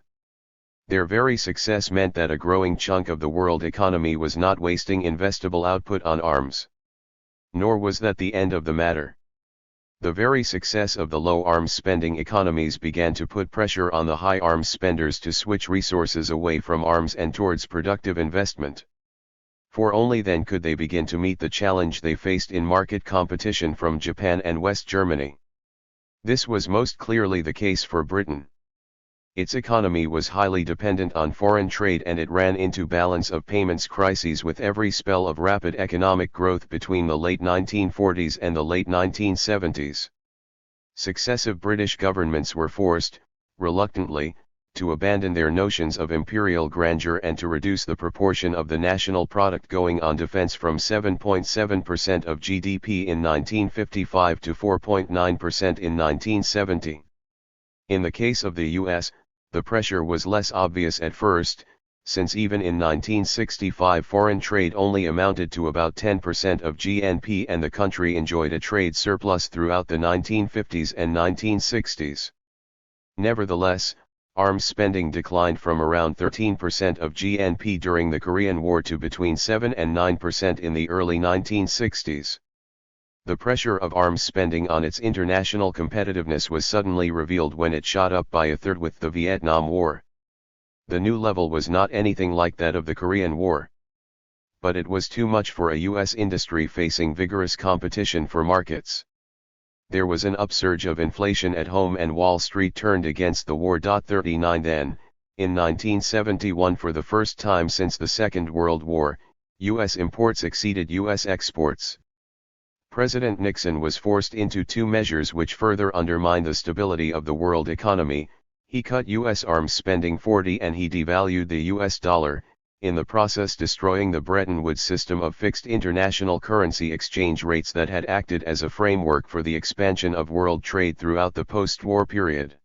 Their very success meant that a growing chunk of the world economy was not wasting investable output on arms. Nor was that the end of the matter. The very success of the low arms spending economies began to put pressure on the high arms spenders to switch resources away from arms and towards productive investment. For only then could they begin to meet the challenge they faced in market competition from Japan and West Germany. This was most clearly the case for Britain. Its economy was highly dependent on foreign trade, and it ran into balance of payments crises with every spell of rapid economic growth between the late 1940s and the late 1970s. Successive British governments were forced, reluctantly, to abandon their notions of imperial grandeur and to reduce the proportion of the national product going on defense from 7.7% of GDP in 1955 to 4.9% in 1970. In the case of the US, the pressure was less obvious at first, since even in 1965 foreign trade only amounted to about 10% of GNP and the country enjoyed a trade surplus throughout the 1950s and 1960s. Nevertheless, arms spending declined from around 13% of GNP during the Korean War to between 7 and 9% in the early 1960s. The pressure of arms spending on its international competitiveness was suddenly revealed when it shot up by a third with the Vietnam War. The new level was not anything like that of the Korean War. But it was too much for a U.S. industry facing vigorous competition for markets. There was an upsurge of inflation at home and Wall Street turned against the war. 39 Then, in 1971, for the first time since the Second World War, U.S. imports exceeded U.S. exports. President Nixon was forced into two measures which further undermined the stability of the world economy. He cut U.S. arms spending 40% and he devalued the U.S. dollar, in the process destroying the Bretton Woods system of fixed international currency exchange rates that had acted as a framework for the expansion of world trade throughout the post-war period.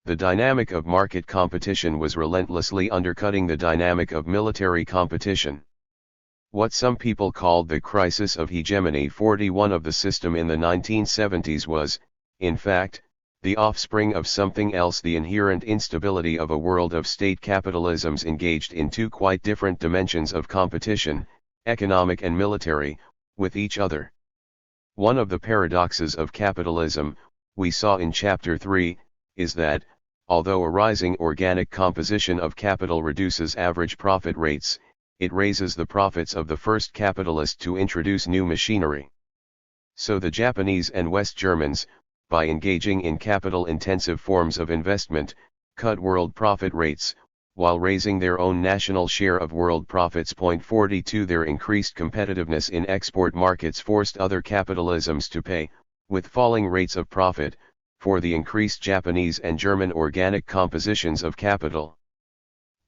The dynamic of market competition was relentlessly undercutting the dynamic of military competition. What some people called the crisis of hegemony 41 of the system in the 1970s was, in fact, the offspring of something else: the inherent instability of a world of state capitalisms engaged in two quite different dimensions of competition, economic and military, with each other. One of the paradoxes of capitalism, we saw in Chapter 3, is that, although a rising organic composition of capital reduces average profit rates, it raises the profits of the first capitalist to introduce new machinery. So the Japanese and West Germans, by engaging in capital-intensive forms of investment, cut world profit rates, while raising their own national share of world profits. 42 Their increased competitiveness in export markets forced other capitalisms to pay, with falling rates of profit, for the increased Japanese and German organic compositions of capital.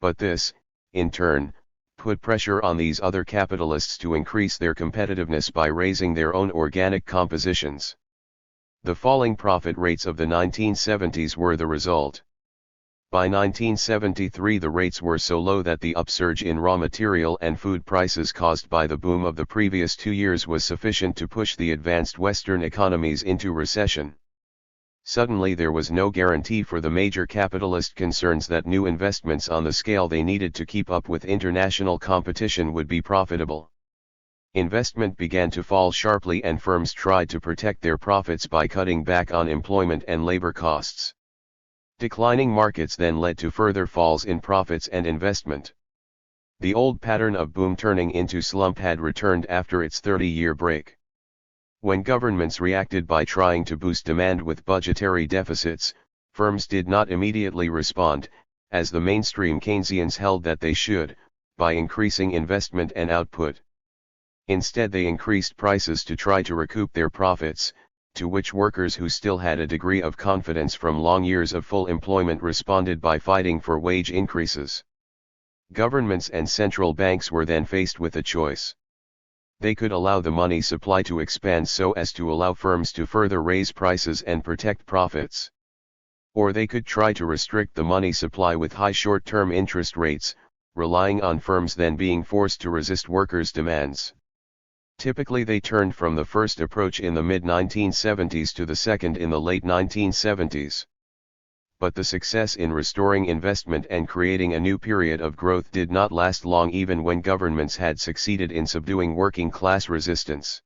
But this, in turn, put pressure on these other capitalists to increase their competitiveness by raising their own organic compositions. The falling profit rates of the 1970s were the result. By 1973 the rates were so low that the upsurge in raw material and food prices caused by the boom of the previous 2 years was sufficient to push the advanced Western economies into recession. Suddenly there was no guarantee for the major capitalist concerns that new investments on the scale they needed to keep up with international competition would be profitable. Investment began to fall sharply and firms tried to protect their profits by cutting back on employment and labor costs. Declining markets then led to further falls in profits and investment. The old pattern of boom turning into slump had returned after its 30-year break. When governments reacted by trying to boost demand with budgetary deficits, firms did not immediately respond, as the mainstream Keynesians held that they should, by increasing investment and output. Instead they increased prices to try to recoup their profits, to which workers who still had a degree of confidence from long years of full employment responded by fighting for wage increases. Governments and central banks were then faced with a choice. They could allow the money supply to expand so as to allow firms to further raise prices and protect profits. Or they could try to restrict the money supply with high short-term interest rates, relying on firms then being forced to resist workers' demands. Typically they turned from the first approach in the mid-1970s to the second in the late 1970s. But the success in restoring investment and creating a new period of growth did not last long even when governments had succeeded in subduing working-class resistance.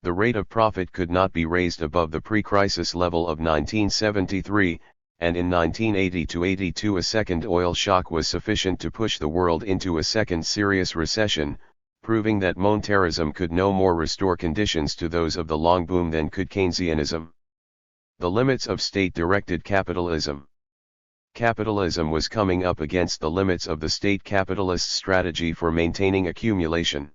The rate of profit could not be raised above the pre-crisis level of 1973, and in 1980–82 a second oil shock was sufficient to push the world into a second serious recession, proving that monetarism could no more restore conditions to those of the long boom than could Keynesianism. The limits of state-directed capitalism. Capitalism was coming up against the limits of the state capitalist strategy for maintaining accumulation.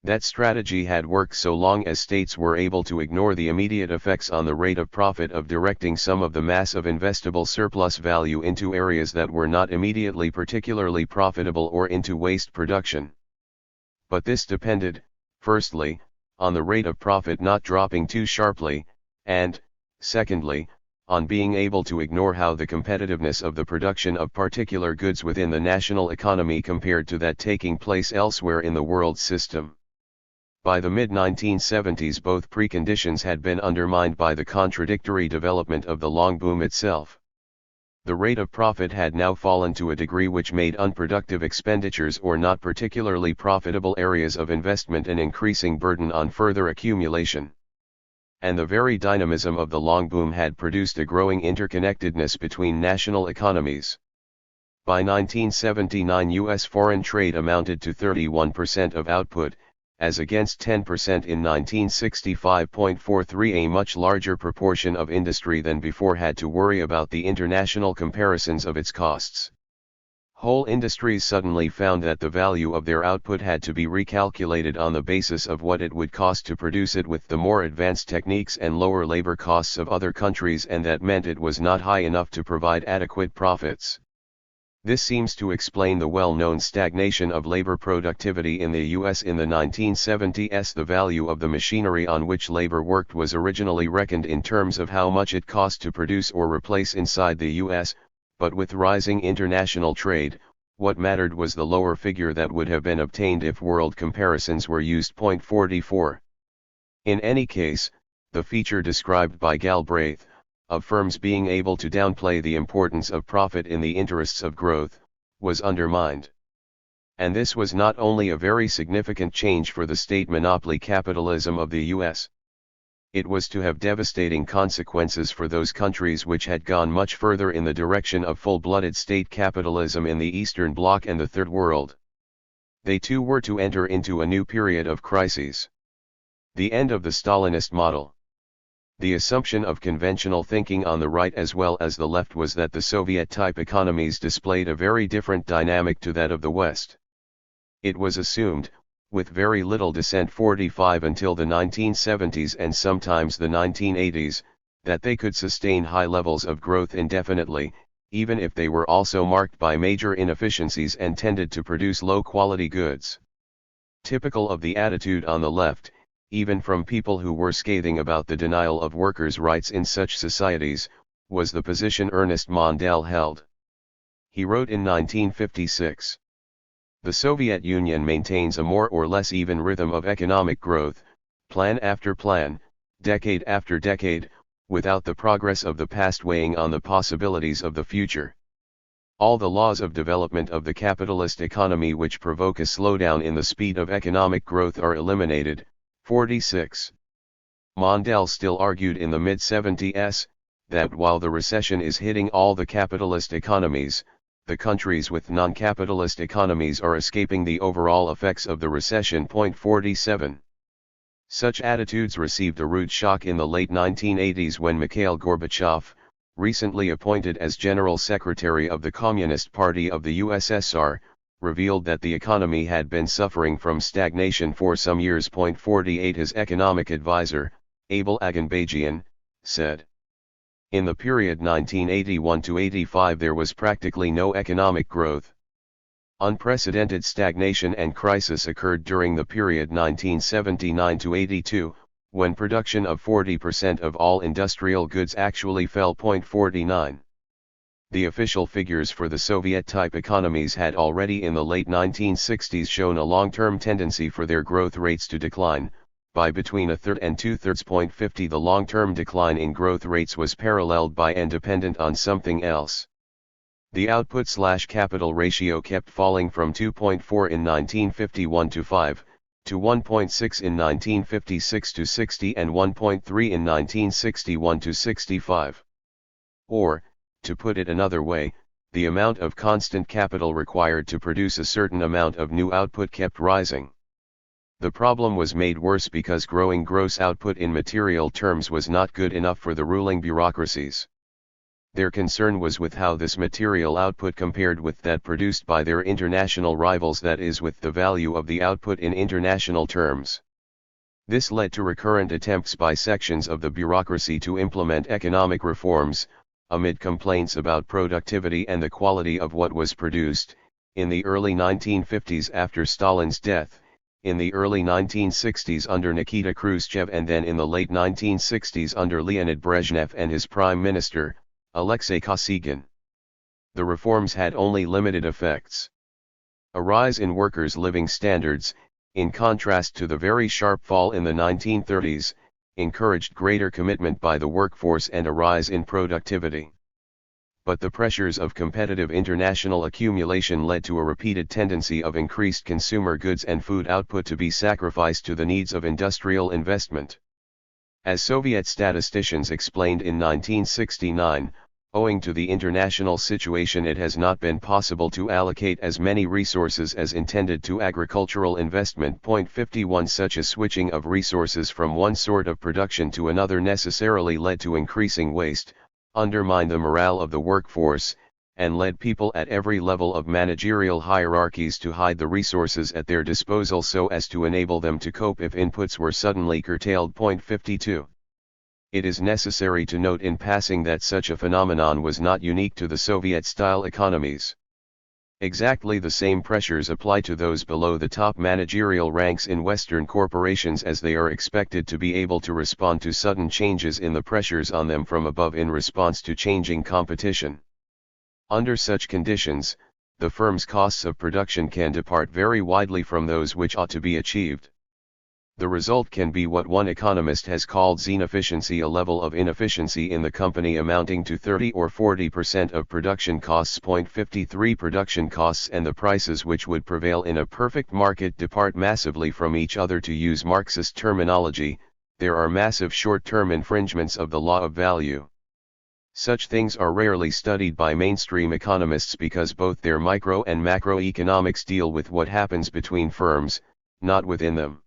That strategy had worked so long as states were able to ignore the immediate effects on the rate of profit of directing some of the mass of investable surplus value into areas that were not immediately particularly profitable or into waste production. But this depended, firstly, on the rate of profit not dropping too sharply, and, secondly, on being able to ignore how the competitiveness of the production of particular goods within the national economy compared to that taking place elsewhere in the world system. By the mid-1970s both preconditions had been undermined by the contradictory development of the long boom itself. The rate of profit had now fallen to a degree which made unproductive expenditures or not particularly profitable areas of investment an increasing burden on further accumulation. And the very dynamism of the long boom had produced a growing interconnectedness between national economies. By 1979 U.S. foreign trade amounted to 31% of output, as against 10% in 1965.43. A much larger proportion of industry than before had to worry about the international comparisons of its costs. Whole industries suddenly found that the value of their output had to be recalculated on the basis of what it would cost to produce it with the more advanced techniques and lower labor costs of other countries, and that meant it was not high enough to provide adequate profits. This seems to explain the well-known stagnation of labor productivity in the U.S. in the 1970s. The value of the machinery on which labor worked was originally reckoned in terms of how much it cost to produce or replace inside the U.S., but with rising international trade, what mattered was the lower figure that would have been obtained if world comparisons were used. 44. In any case, the feature described by Galbraith, of firms being able to downplay the importance of profit in the interests of growth, was undermined. And this was not only a very significant change for the state monopoly capitalism of the U.S. It was to have devastating consequences for those countries which had gone much further in the direction of full-blooded state capitalism in the Eastern Bloc and the Third World. They too were to enter into a new period of crises. The end of the Stalinist model. The assumption of conventional thinking on the right as well as the left was that the Soviet-type economies displayed a very different dynamic to that of the West. It was assumed, with very little dissent 45 until the 1970s and sometimes the 1980s, that they could sustain high levels of growth indefinitely, even if they were also marked by major inefficiencies and tended to produce low-quality goods. Typical of the attitude on the left, even from people who were scathing about the denial of workers' rights in such societies, was the position Ernest Mondale held. He wrote in 1956, "The Soviet Union maintains a more or less even rhythm of economic growth, plan after plan, decade after decade, without the progress of the past weighing on the possibilities of the future. All the laws of development of the capitalist economy which provoke a slowdown in the speed of economic growth are eliminated." 46. Mondale still argued in the mid-70s, that while the recession is hitting all the capitalist economies, the countries with non-capitalist economies are escaping the overall effects of the recession. 47. Such attitudes received a rude shock in the late 1980s when Mikhail Gorbachev, recently appointed as General Secretary of the Communist Party of the USSR, revealed that the economy had been suffering from stagnation for some years. 48. His economic advisor, Abel Aganbajian, said, "In the period 1981 to 85 there was practically no economic growth. Unprecedented stagnation and crisis occurred during the period 1979 to 82, when production of 40% of all industrial goods actually fell. 49. The official figures for the Soviet-type economies had already in the late 1960s shown a long-term tendency for their growth rates to decline, by between a third and two-thirds. 50. The long-term decline in growth rates was paralleled by and dependent on something else. The output/capital ratio kept falling from 2.4 in 1951 to 5, to 1.6 in 1956 to 60 and 1.3 in 1961 to 65. Or, to put it another way, the amount of constant capital required to produce a certain amount of new output kept rising. The problem was made worse because growing gross output in material terms was not good enough for the ruling bureaucracies. Their concern was with how this material output compared with that produced by their international rivals, that is, with the value of the output in international terms. This led to recurrent attempts by sections of the bureaucracy to implement economic reforms, amid complaints about productivity and the quality of what was produced. In the early 1950s after Stalin's death, in the early 1960s under Nikita Khrushchev, and then in the late 1960s under Leonid Brezhnev and his prime minister, Alexei Kosygin. The reforms had only limited effects. A rise in workers' living standards, in contrast to the very sharp fall in the 1930s, encouraged greater commitment by the workforce and a rise in productivity. But the pressures of competitive international accumulation led to a repeated tendency of increased consumer goods and food output to be sacrificed to the needs of industrial investment. As Soviet statisticians explained in 1969, owing to the international situation, it has not been possible to allocate as many resources as intended to agricultural investment. 51 Such a switching of resources from one sort of production to another necessarily led to increasing waste, undermined the morale of the workforce, and led people at every level of managerial hierarchies to hide the resources at their disposal so as to enable them to cope if inputs were suddenly curtailed. 52. It is necessary to note in passing that such a phenomenon was not unique to the Soviet-style economies. Exactly the same pressures apply to those below the top managerial ranks in Western corporations, as they are expected to be able to respond to sudden changes in the pressures on them from above in response to changing competition. Under such conditions, the firm's costs of production can depart very widely from those which ought to be achieved. The result can be what one economist has called inefficiency, a level of inefficiency in the company amounting to 30 or 40% of production costs. 53 Production costs and the prices which would prevail in a perfect market depart massively from each other. To use Marxist terminology, there are massive short-term infringements of the law of value. Such things are rarely studied by mainstream economists because both their micro and macroeconomics deal with what happens between firms, not within them.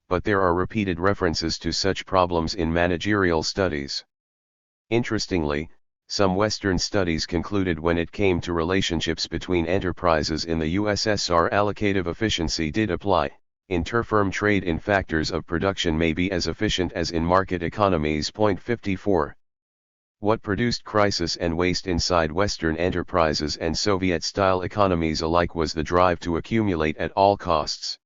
But there are repeated references to such problems in managerial studies. Interestingly, some Western studies concluded when it came to relationships between enterprises in the USSR, allocative efficiency did apply. Inter-firm trade in factors of production may be as efficient as in market economies. 54. What produced crisis and waste inside Western enterprises and Soviet-style economies alike was the drive to accumulate at all costs.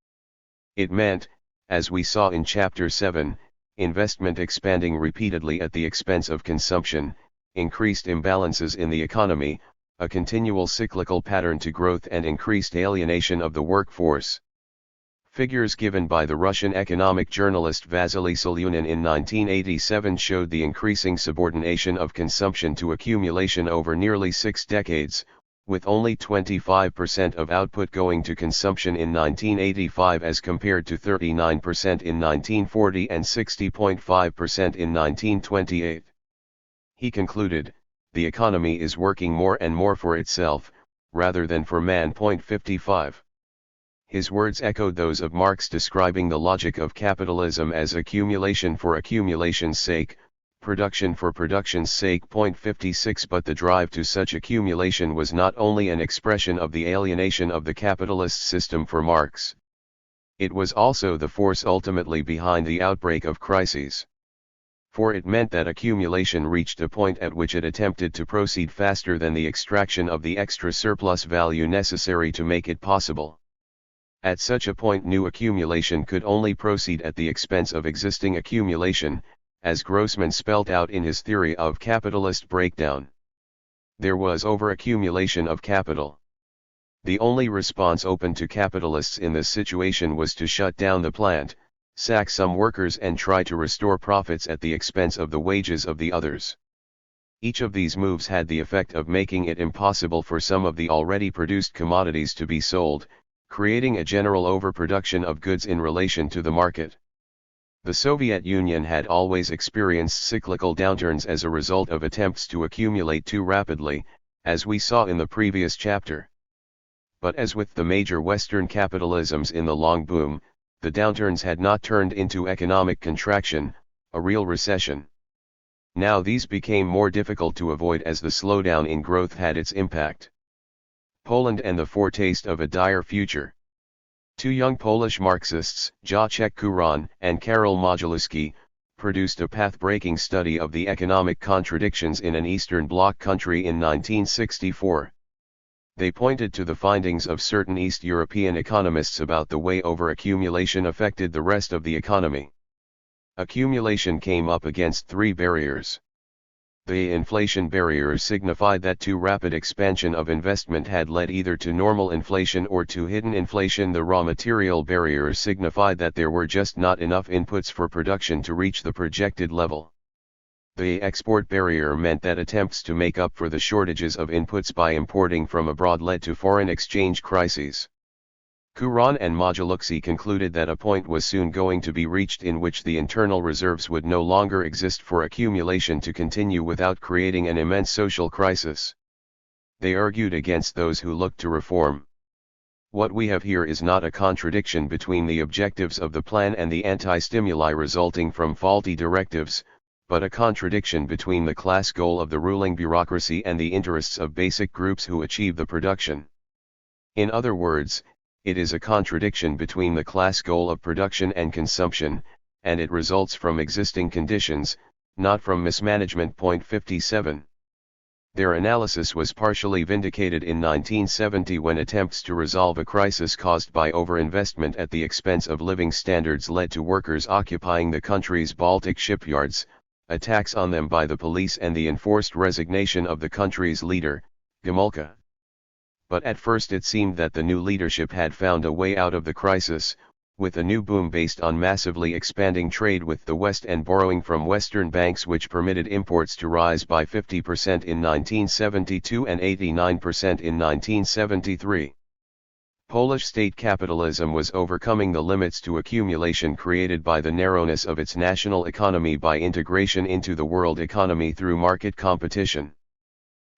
It meant, as we saw in Chapter 7, investment expanding repeatedly at the expense of consumption, increased imbalances in the economy, a continual cyclical pattern to growth, and increased alienation of the workforce. Figures given by the Russian economic journalist Vasily Selyunin in 1987 showed the increasing subordination of consumption to accumulation over nearly 6 decades, with only 25% of output going to consumption in 1985 as compared to 39% in 1940 and 60.5% in 1928. He concluded, the economy is working more and more for itself, rather than for man. 55. His words echoed those of Marx describing the logic of capitalism as accumulation for accumulation's sake, production for production's sake. 56 But the drive to such accumulation was not only an expression of the alienation of the capitalist system for Marx. It was also the force ultimately behind the outbreak of crises. For it meant that accumulation reached a point at which it attempted to proceed faster than the extraction of the extra surplus value necessary to make it possible. At such a point, new accumulation could only proceed at the expense of existing accumulation, as Grossman spelt out in his theory of capitalist breakdown. There was overaccumulation of capital. The only response open to capitalists in this situation was to shut down the plant, sack some workers, and try to restore profits at the expense of the wages of the others. Each of these moves had the effect of making it impossible for some of the already produced commodities to be sold, creating a general overproduction of goods in relation to the market. The Soviet Union had always experienced cyclical downturns as a result of attempts to accumulate too rapidly, as we saw in the previous chapter. But as with the major Western capitalisms in the long boom, the downturns had not turned into economic contraction, a real recession. Now these became more difficult to avoid as the slowdown in growth had its impact. Poland and the foretaste of a dire future. Two young Polish Marxists, Jacek Kuron and Karol Modzelewski, produced a path-breaking study of the economic contradictions in an Eastern Bloc country in 1964. They pointed to the findings of certain East European economists about the way overaccumulation affected the rest of the economy. Accumulation came up against three barriers. The inflation barrier signified that too rapid expansion of investment had led either to normal inflation or to hidden inflation. The raw material barrier signified that there were just not enough inputs for production to reach the projected level. The export barrier meant that attempts to make up for the shortages of inputs by importing from abroad led to foreign exchange crises. Kuron and Modzelewski concluded that a point was soon going to be reached in which the internal reserves would no longer exist for accumulation to continue without creating an immense social crisis. They argued against those who looked to reform. What we have here is not a contradiction between the objectives of the plan and the anti-stimuli resulting from faulty directives, but a contradiction between the class goal of the ruling bureaucracy and the interests of basic groups who achieve the production. In other words, it is a contradiction between the class goal of production and consumption, and it results from existing conditions, not from mismanagement. 57. Their analysis was partially vindicated in 1970 when attempts to resolve a crisis caused by overinvestment at the expense of living standards led to workers occupying the country's Baltic shipyards, attacks on them by the police and the enforced resignation of the country's leader, Gomulka. But at first it seemed that the new leadership had found a way out of the crisis, with a new boom based on massively expanding trade with the West and borrowing from Western banks, which permitted imports to rise by 50% in 1972 and 89% in 1973. Polish state capitalism was overcoming the limits to accumulation created by the narrowness of its national economy by integration into the world economy through market competition.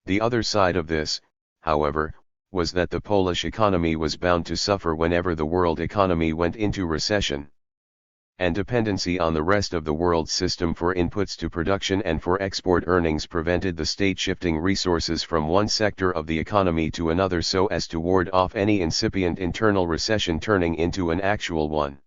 The other side of this, however, was that the Polish economy was bound to suffer whenever the world economy went into recession. And dependency on the rest of the world system for inputs to production and for export earnings prevented the state shifting resources from one sector of the economy to another so as to ward off any incipient internal recession turning into an actual one.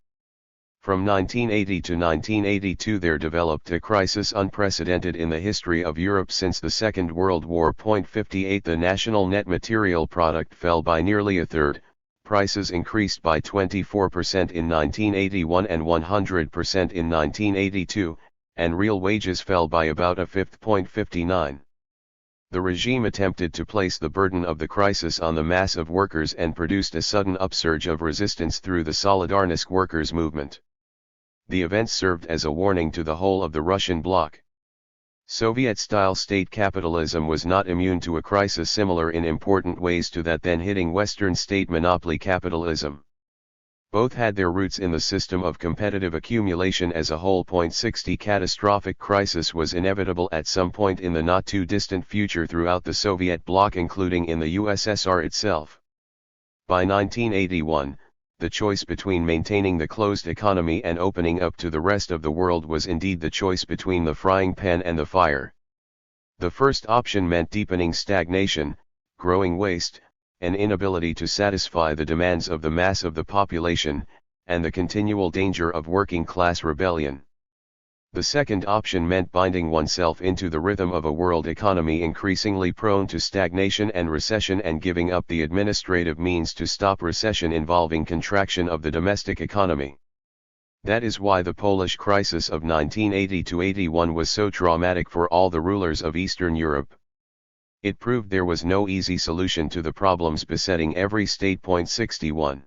From 1980 to 1982 there developed a crisis unprecedented in the history of Europe since the Second World War. 58 The national net material product fell by nearly a third, prices increased by 24% in 1981 and 100% in 1982, and real wages fell by about a fifth. 59. The regime attempted to place the burden of the crisis on the mass of workers and produced a sudden upsurge of resistance through the Solidarność workers' movement. The events served as a warning to the whole of the Russian bloc. Soviet-style state capitalism was not immune to a crisis similar in important ways to that then hitting Western state monopoly capitalism. Both had their roots in the system of competitive accumulation as a whole. 60 Catastrophic crisis was inevitable at some point in the not-too-distant future throughout the Soviet bloc, including in the USSR itself. By 1981, the choice between maintaining the closed economy and opening up to the rest of the world was indeed the choice between the frying pan and the fire. The first option meant deepening stagnation, growing waste, an inability to satisfy the demands of the mass of the population, and the continual danger of working-class rebellion. The second option meant binding oneself into the rhythm of a world economy increasingly prone to stagnation and recession and giving up the administrative means to stop recession involving contraction of the domestic economy. That is why the Polish crisis of 1980–81 was so traumatic for all the rulers of Eastern Europe. It proved there was no easy solution to the problems besetting every state. 61.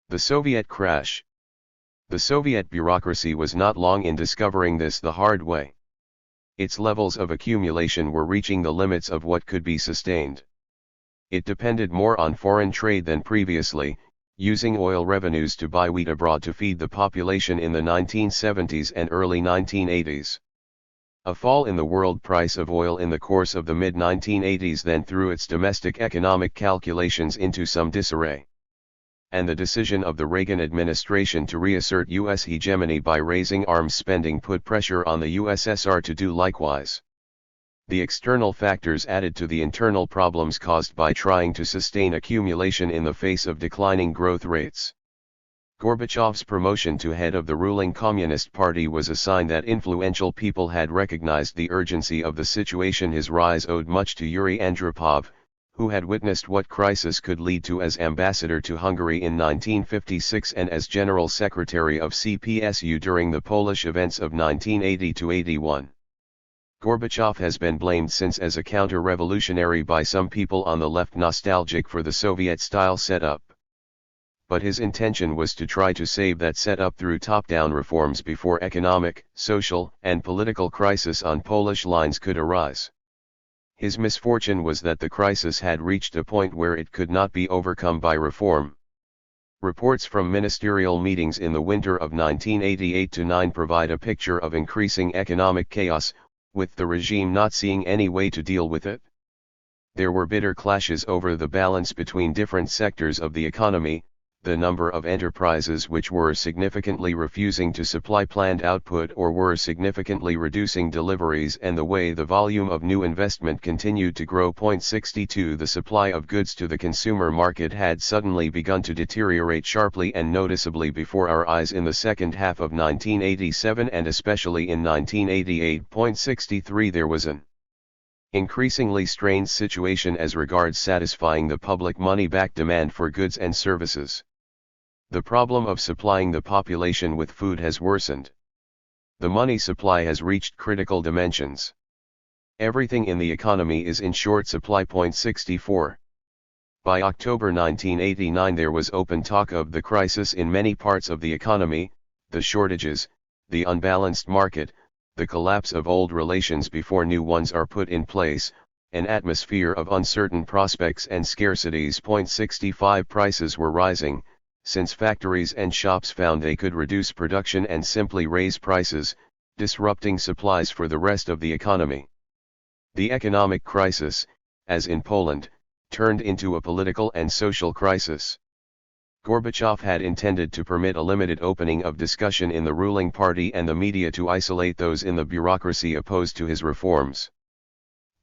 The Soviet crash. The Soviet bureaucracy was not long in discovering this the hard way. Its levels of accumulation were reaching the limits of what could be sustained. It depended more on foreign trade than previously, using oil revenues to buy wheat abroad to feed the population in the 1970s and early 1980s. A fall in the world price of oil in the course of the mid-1980s then threw its domestic economic calculations into some disarray. and the decision of the Reagan administration to reassert U.S. hegemony by raising arms spending put pressure on the USSR to do likewise. The external factors added to the internal problems caused by trying to sustain accumulation in the face of declining growth rates. Gorbachev's promotion to head of the ruling Communist Party was a sign that influential people had recognized the urgency of the situation. His rise owed much to Yuri Andropov, who had witnessed what crisis could lead to as ambassador to Hungary in 1956 and as General Secretary of CPSU during the Polish events of 1980–81. Gorbachev has been blamed since as a counter-revolutionary by some people on the left nostalgic for the Soviet-style setup. But his intention was to try to save that setup through top-down reforms before economic, social, and political crisis on Polish lines could arise. His misfortune was that the crisis had reached a point where it could not be overcome by reform. Reports from ministerial meetings in the winter of 1988–9 provide a picture of increasing economic chaos, with the regime not seeing any way to deal with it. There were bitter clashes over the balance between different sectors of the economy, the number of enterprises which were significantly refusing to supply planned output or were significantly reducing deliveries, and the way the volume of new investment continued to grow. 62 The supply of goods to the consumer market had suddenly begun to deteriorate sharply and noticeably before our eyes in the second half of 1987 and especially in 1988. 63 There was an increasingly strained situation as regards satisfying the public money-back demand for goods and services. The problem of supplying the population with food has worsened. The money supply has reached critical dimensions. Everything in the economy is in short supply. 64. By October 1989 there was open talk of the crisis in many parts of the economy, the shortages, the unbalanced market, the collapse of old relations before new ones are put in place, an atmosphere of uncertain prospects and scarcities. 65 Prices were rising, since factories and shops found they could reduce production and simply raise prices, disrupting supplies for the rest of the economy. The economic crisis, as in Poland, turned into a political and social crisis. Gorbachev had intended to permit a limited opening of discussion in the ruling party and the media to isolate those in the bureaucracy opposed to his reforms.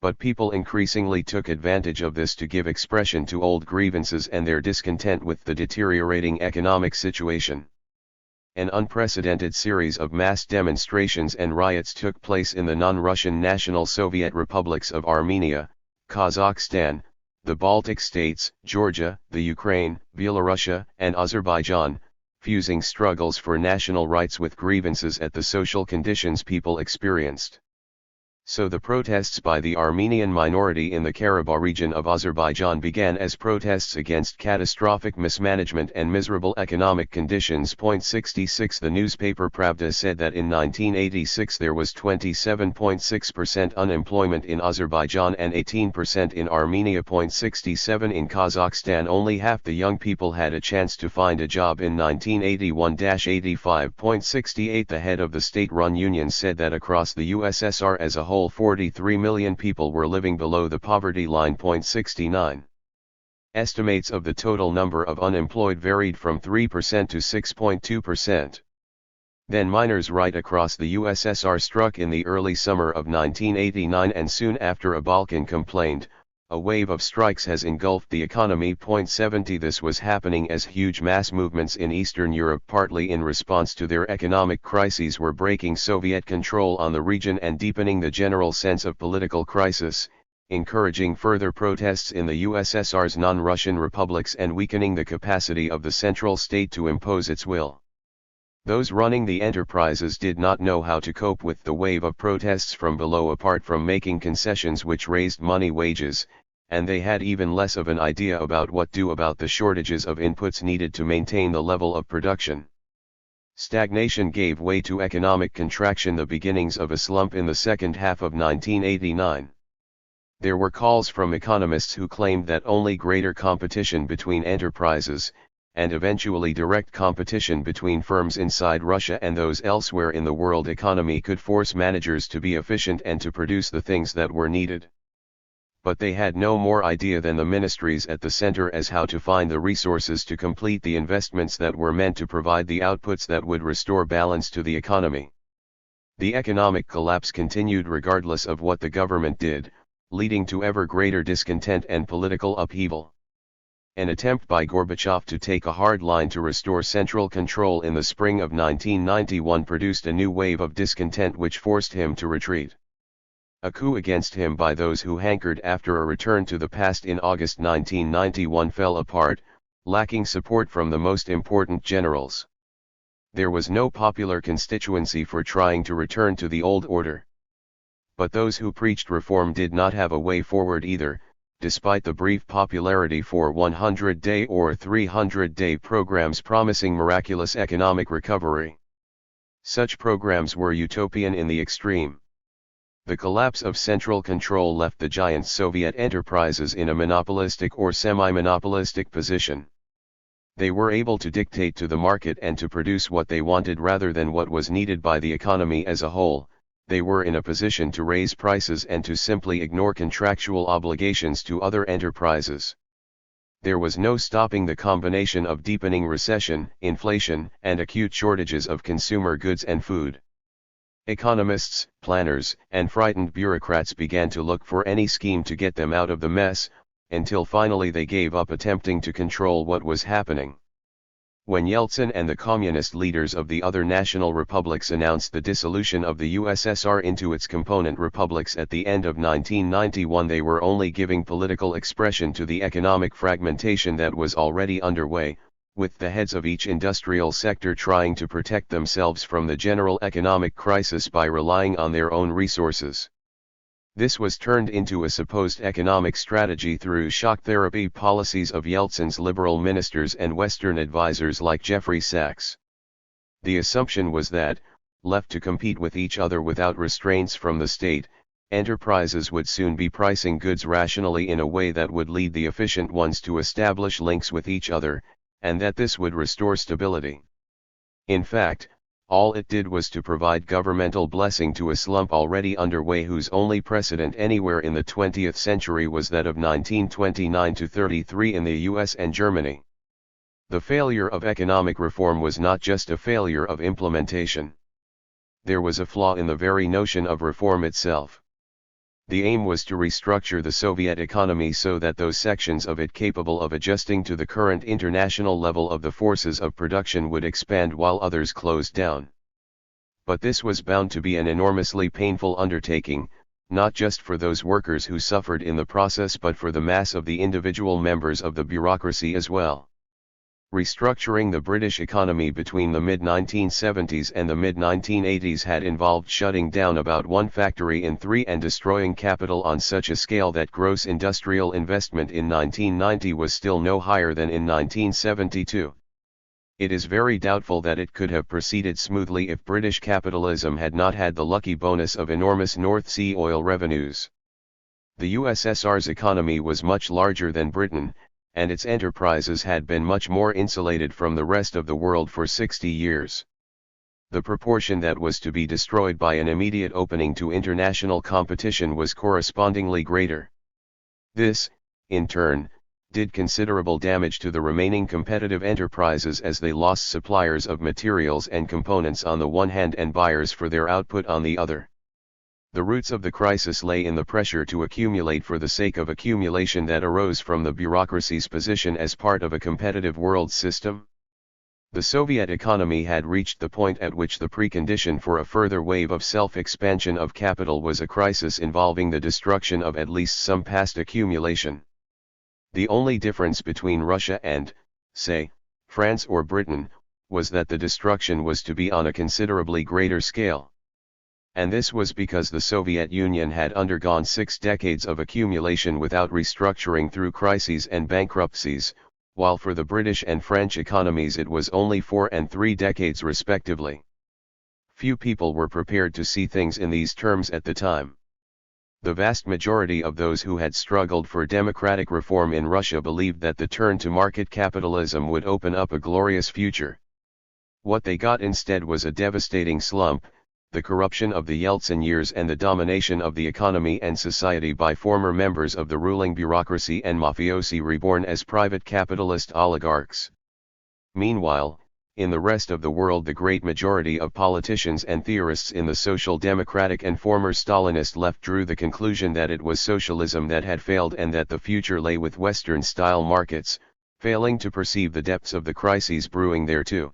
But people increasingly took advantage of this to give expression to old grievances and their discontent with the deteriorating economic situation. An unprecedented series of mass demonstrations and riots took place in the non-Russian National Soviet republics of Armenia, Kazakhstan, the Baltic states, Georgia, the Ukraine, Belarus, and Azerbaijan, fusing struggles for national rights with grievances at the social conditions people experienced. So the protests by the Armenian minority in the Karabakh region of Azerbaijan began as protests against catastrophic mismanagement and miserable economic conditions. 66 The newspaper Pravda said that in 1986 there was 27.6% unemployment in Azerbaijan and 18% in Armenia. 67 In Kazakhstan only half the young people had a chance to find a job in 1981–85. 68 The head of the state-run union said that across the USSR as a whole 43 million people were living below the poverty line. 69. Estimates of the total number of unemployed varied from 3% to 6.2%. Then miners right across the USSR struck in the early summer of 1989 and soon after a Balkan complained, a wave of strikes has engulfed the economy. 70 This was happening as huge mass movements in Eastern Europe partly in response to their economic crises were breaking Soviet control on the region and deepening the general sense of political crisis, encouraging further protests in the USSR's non-Russian republics and weakening the capacity of the central state to impose its will. Those running the enterprises did not know how to cope with the wave of protests from below apart from making concessions which raised money wages, and they had even less of an idea about what to do about the shortages of inputs needed to maintain the level of production. Stagnation gave way to economic contraction, the beginnings of a slump in the second half of 1989. There were calls from economists who claimed that only greater competition between enterprises, and eventually direct competition between firms inside Russia and those elsewhere in the world economy could force managers to be efficient and to produce the things that were needed. but they had no more idea than the ministries at the center as how to find the resources to complete the investments that were meant to provide the outputs that would restore balance to the economy. The economic collapse continued regardless of what the government did, leading to ever greater discontent and political upheaval. An attempt by Gorbachev to take a hard line to restore central control in the spring of 1991 produced a new wave of discontent which forced him to retreat. A coup against him by those who hankered after a return to the past in August 1991 fell apart, lacking support from the most important generals. There was no popular constituency for trying to return to the old order. But those who preached reform did not have a way forward either, despite the brief popularity for 100-day or 300-day programs promising miraculous economic recovery. Such programs were utopian in the extreme. The collapse of central control left the giant Soviet enterprises in a monopolistic or semi-monopolistic position. They were able to dictate to the market and to produce what they wanted rather than what was needed by the economy as a whole. They were in a position to raise prices and to simply ignore contractual obligations to other enterprises. There was no stopping the combination of deepening recession, inflation, and acute shortages of consumer goods and food. Economists, planners, and frightened bureaucrats began to look for any scheme to get them out of the mess, until finally they gave up attempting to control what was happening. When Yeltsin and the communist leaders of the other national republics announced the dissolution of the USSR into its component republics at the end of 1991, they were only giving political expression to the economic fragmentation that was already underway, with the heads of each industrial sector trying to protect themselves from the general economic crisis by relying on their own resources. This was turned into a supposed economic strategy through shock therapy policies of Yeltsin's liberal ministers and Western advisors like Jeffrey Sachs. The assumption was that, left to compete with each other without restraints from the state, enterprises would soon be pricing goods rationally in a way that would lead the efficient ones to establish links with each other, and that this would restore stability. In fact, all it did was to provide governmental blessing to a slump already underway whose only precedent anywhere in the 20th century was that of 1929-33 in the US and Germany. The failure of economic reform was not just a failure of implementation. There was a flaw in the very notion of reform itself. The aim was to restructure the Soviet economy so that those sections of it capable of adjusting to the current international level of the forces of production would expand while others closed down. But this was bound to be an enormously painful undertaking, not just for those workers who suffered in the process but for the mass of the individual members of the bureaucracy as well. Restructuring the British economy between the mid-1970s and the mid-1980s had involved shutting down about one factory in three and destroying capital on such a scale that gross industrial investment in 1990 was still no higher than in 1972. It is very doubtful that it could have proceeded smoothly if British capitalism had not had the lucky bonus of enormous North Sea oil revenues. The USSR's economy was much larger than Britain, and its enterprises had been much more insulated from the rest of the world for 60 years. The proportion that was to be destroyed by an immediate opening to international competition was correspondingly greater. This, in turn, did considerable damage to the remaining competitive enterprises as they lost suppliers of materials and components on the one hand and buyers for their output on the other. The roots of the crisis lay in the pressure to accumulate for the sake of accumulation that arose from the bureaucracy's position as part of a competitive world system. The Soviet economy had reached the point at which the precondition for a further wave of self-expansion of capital was a crisis involving the destruction of at least some past accumulation. The only difference between Russia and, say, France or Britain, was that the destruction was to be on a considerably greater scale. And this was because the Soviet Union had undergone 6 decades of accumulation without restructuring through crises and bankruptcies, while for the British and French economies it was only 4 and 3 decades respectively. Few people were prepared to see things in these terms at the time. The vast majority of those who had struggled for democratic reform in Russia believed that the turn to market capitalism would open up a glorious future. What they got instead was a devastating slump, the corruption of the Yeltsin years and the domination of the economy and society by former members of the ruling bureaucracy and mafiosi reborn as private capitalist oligarchs. Meanwhile, in the rest of the world the great majority of politicians and theorists in the social democratic and former Stalinist left drew the conclusion that it was socialism that had failed and that the future lay with Western-style markets, failing to perceive the depths of the crises brewing there too.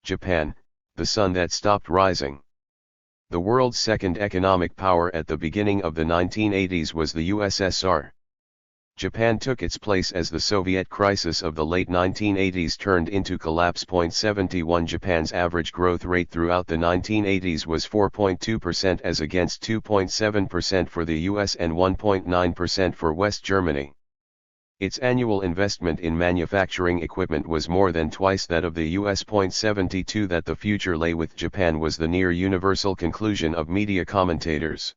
Japan, the sun that stopped rising. The world's second economic power at the beginning of the 1980s was the USSR. Japan took its place as the Soviet crisis of the late 1980s turned into collapse. 71 Japan's average growth rate throughout the 1980s was 4.2% as against 2.7% for the US and 1.9% for West Germany. Its annual investment in manufacturing equipment was more than twice that of the US. 72 That the future lay with Japan was the near universal conclusion of media commentators.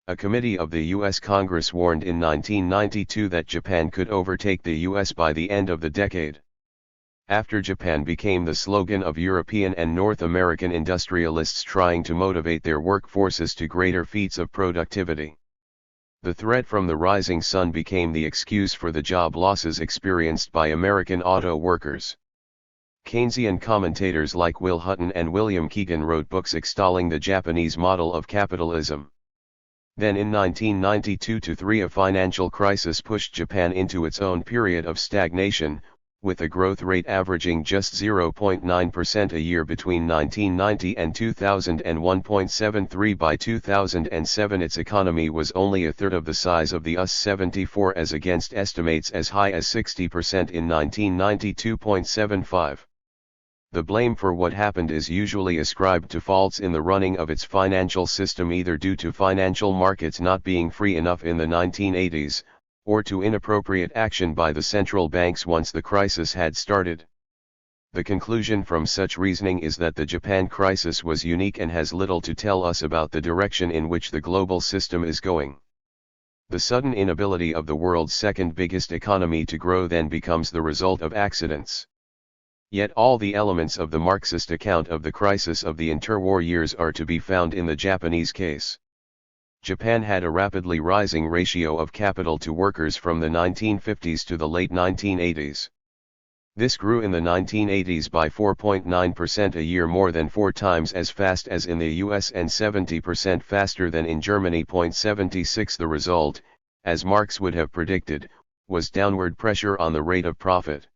A committee of the U.S. Congress warned in 1992 that Japan could overtake the U.S. by the end of the decade. After Japan became the slogan of European and North American industrialists trying to motivate their workforces to greater feats of productivity. The threat from the rising sun became the excuse for the job losses experienced by American auto workers. Keynesian commentators like Will Hutton and William Keegan wrote books extolling the Japanese model of capitalism. Then in 1992-3 a financial crisis pushed Japan into its own period of stagnation, with a growth rate averaging just 0.9% a year between 1990 and 2000 and 1.73 by 2007. Its economy was only a third of the size of the US 74 as against estimates as high as 60% in 1992.75. The blame for what happened is usually ascribed to faults in the running of its financial system, either due to financial markets not being free enough in the 1980s, or to inappropriate action by the central banks once the crisis had started. The conclusion from such reasoning is that the Japan crisis was unique and has little to tell us about the direction in which the global system is going. The sudden inability of the world's second biggest economy to grow then becomes the result of accidents. Yet all the elements of the Marxist account of the crisis of the interwar years are to be found in the Japanese case. Japan had a rapidly rising ratio of capital to workers from the 1950s to the late 1980s. This grew in the 1980s by 4.9% a year, more than 4 times as fast as in the US and 70% faster than in Germany. 76 The result, as Marx would have predicted, was downward pressure on the rate of profit.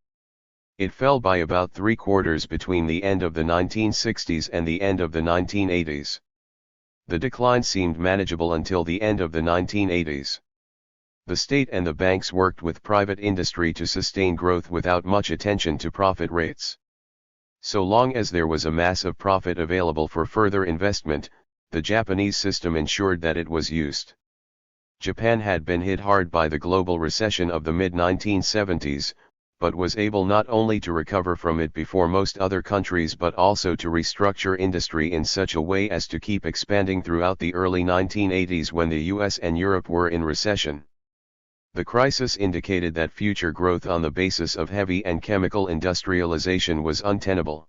It fell by about 3/4 between the end of the 1960s and the end of the 1980s. The decline seemed manageable until the end of the 1980s. The state and the banks worked with private industry to sustain growth without much attention to profit rates. So long as there was a mass of profit available for further investment, the Japanese system ensured that it was used. Japan had been hit hard by the global recession of the mid-1970s, but was able not only to recover from it before most other countries but also to restructure industry in such a way as to keep expanding throughout the early 1980s when the US and Europe were in recession. The crisis indicated that future growth on the basis of heavy and chemical industrialization was untenable.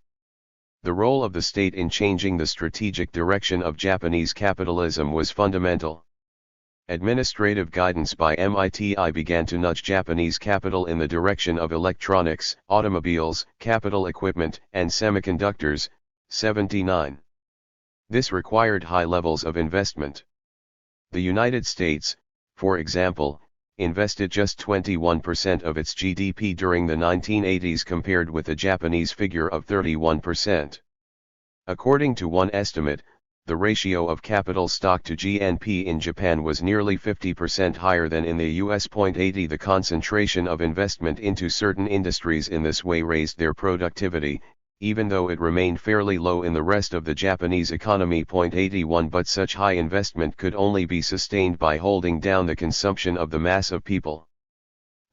The role of the state in changing the strategic direction of Japanese capitalism was fundamental. Administrative guidance by MITI began to nudge Japanese capital in the direction of electronics, automobiles, capital equipment, and semiconductors. 79. This required high levels of investment. The United States, for example, invested just 21% of its GDP during the 1980s compared with the Japanese figure of 31%. According to one estimate, the ratio of capital stock to GNP in Japan was nearly 50% higher than in the US. 80 The concentration of investment into certain industries in this way raised their productivity, even though it remained fairly low in the rest of the Japanese economy. 81 But such high investment could only be sustained by holding down the consumption of the mass of people.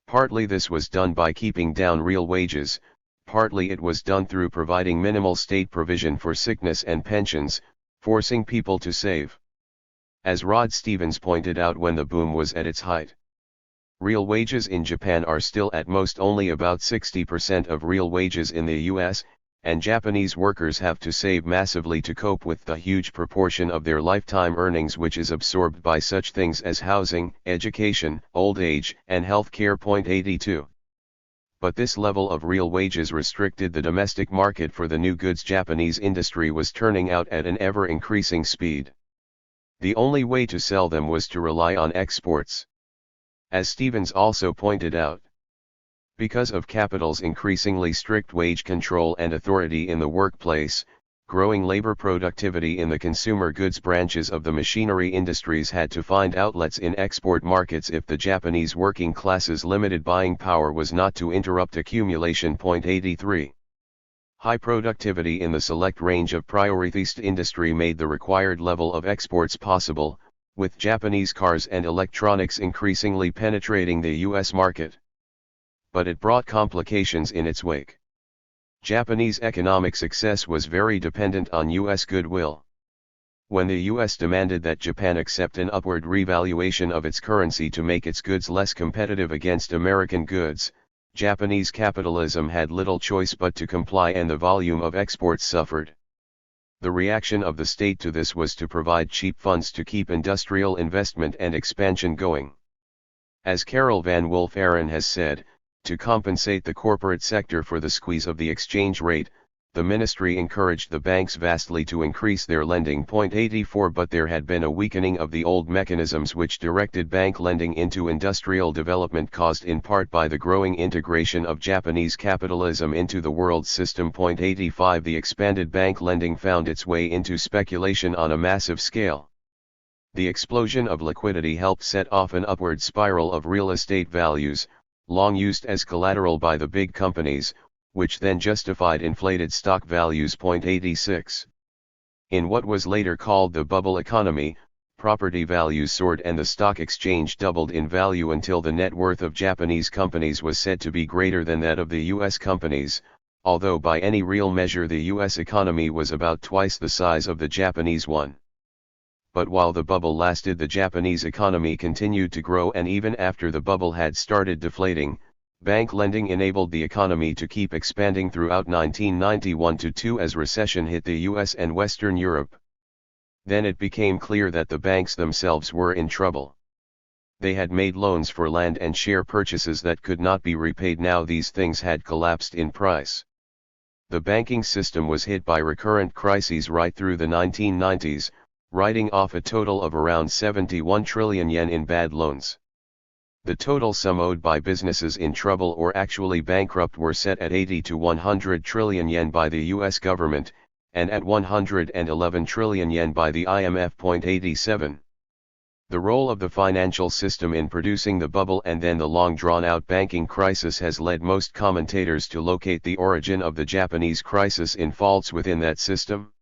Partly this was done by keeping down real wages, partly it was done through providing minimal state provision for sickness and pensions, forcing people to save. As Rod Stevens pointed out when the boom was at its height, real wages in Japan are still at most only about 60% of real wages in the US, and Japanese workers have to save massively to cope with the huge proportion of their lifetime earnings which is absorbed by such things as housing, education, old age, and health care. 82. But this level of real wages restricted the domestic market for the new goods Japanese industry was turning out at an ever-increasing speed. The only way to sell them was to rely on exports. As Stevens also pointed out, because of capital's increasingly strict wage control and authority in the workplace, growing labor productivity in the consumer goods branches of the machinery industries had to find outlets in export markets if the Japanese working class's limited buying power was not to interrupt accumulation. 83. High productivity in the select range of prioritized industry made the required level of exports possible, with Japanese cars and electronics increasingly penetrating the U.S. market. But it brought complications in its wake. Japanese economic success was very dependent on U.S. goodwill. When the U.S. demanded that Japan accept an upward revaluation of its currency to make its goods less competitive against American goods, Japanese capitalism had little choice but to comply, and the volume of exports suffered. The reaction of the state to this was to provide cheap funds to keep industrial investment and expansion going. As Carol Van Wolf Aaron has said, to compensate the corporate sector for the squeeze of the exchange rate, the ministry encouraged the banks vastly to increase their lending. 84 But there had been a weakening of the old mechanisms which directed bank lending into industrial development, caused in part by the growing integration of Japanese capitalism into the world system. 85 The expanded bank lending found its way into speculation on a massive scale. The explosion of liquidity helped set off an upward spiral of real estate values, long used as collateral by the big companies, which then justified inflated stock values. 86. In what was later called the bubble economy, property values soared and the stock exchange doubled in value until the net worth of Japanese companies was said to be greater than that of the U.S. companies, although by any real measure the U.S. economy was about twice the size of the Japanese one. But while the bubble lasted, the Japanese economy continued to grow, and even after the bubble had started deflating, bank lending enabled the economy to keep expanding throughout 1991-2 as recession hit the US and Western Europe. Then it became clear that the banks themselves were in trouble. They had made loans for land and share purchases that could not be repaid. Now these things had collapsed in price. The banking system was hit by recurrent crises right through the 1990s, writing off a total of around 71 trillion yen in bad loans. The total sum owed by businesses in trouble or actually bankrupt were set at 80 to 100 trillion yen by the US government, and at 111 trillion yen by the IMF. 87. The role of the financial system in producing the bubble and then the long drawn-out banking crisis has led most commentators to locate the origin of the Japanese crisis in faults within that system.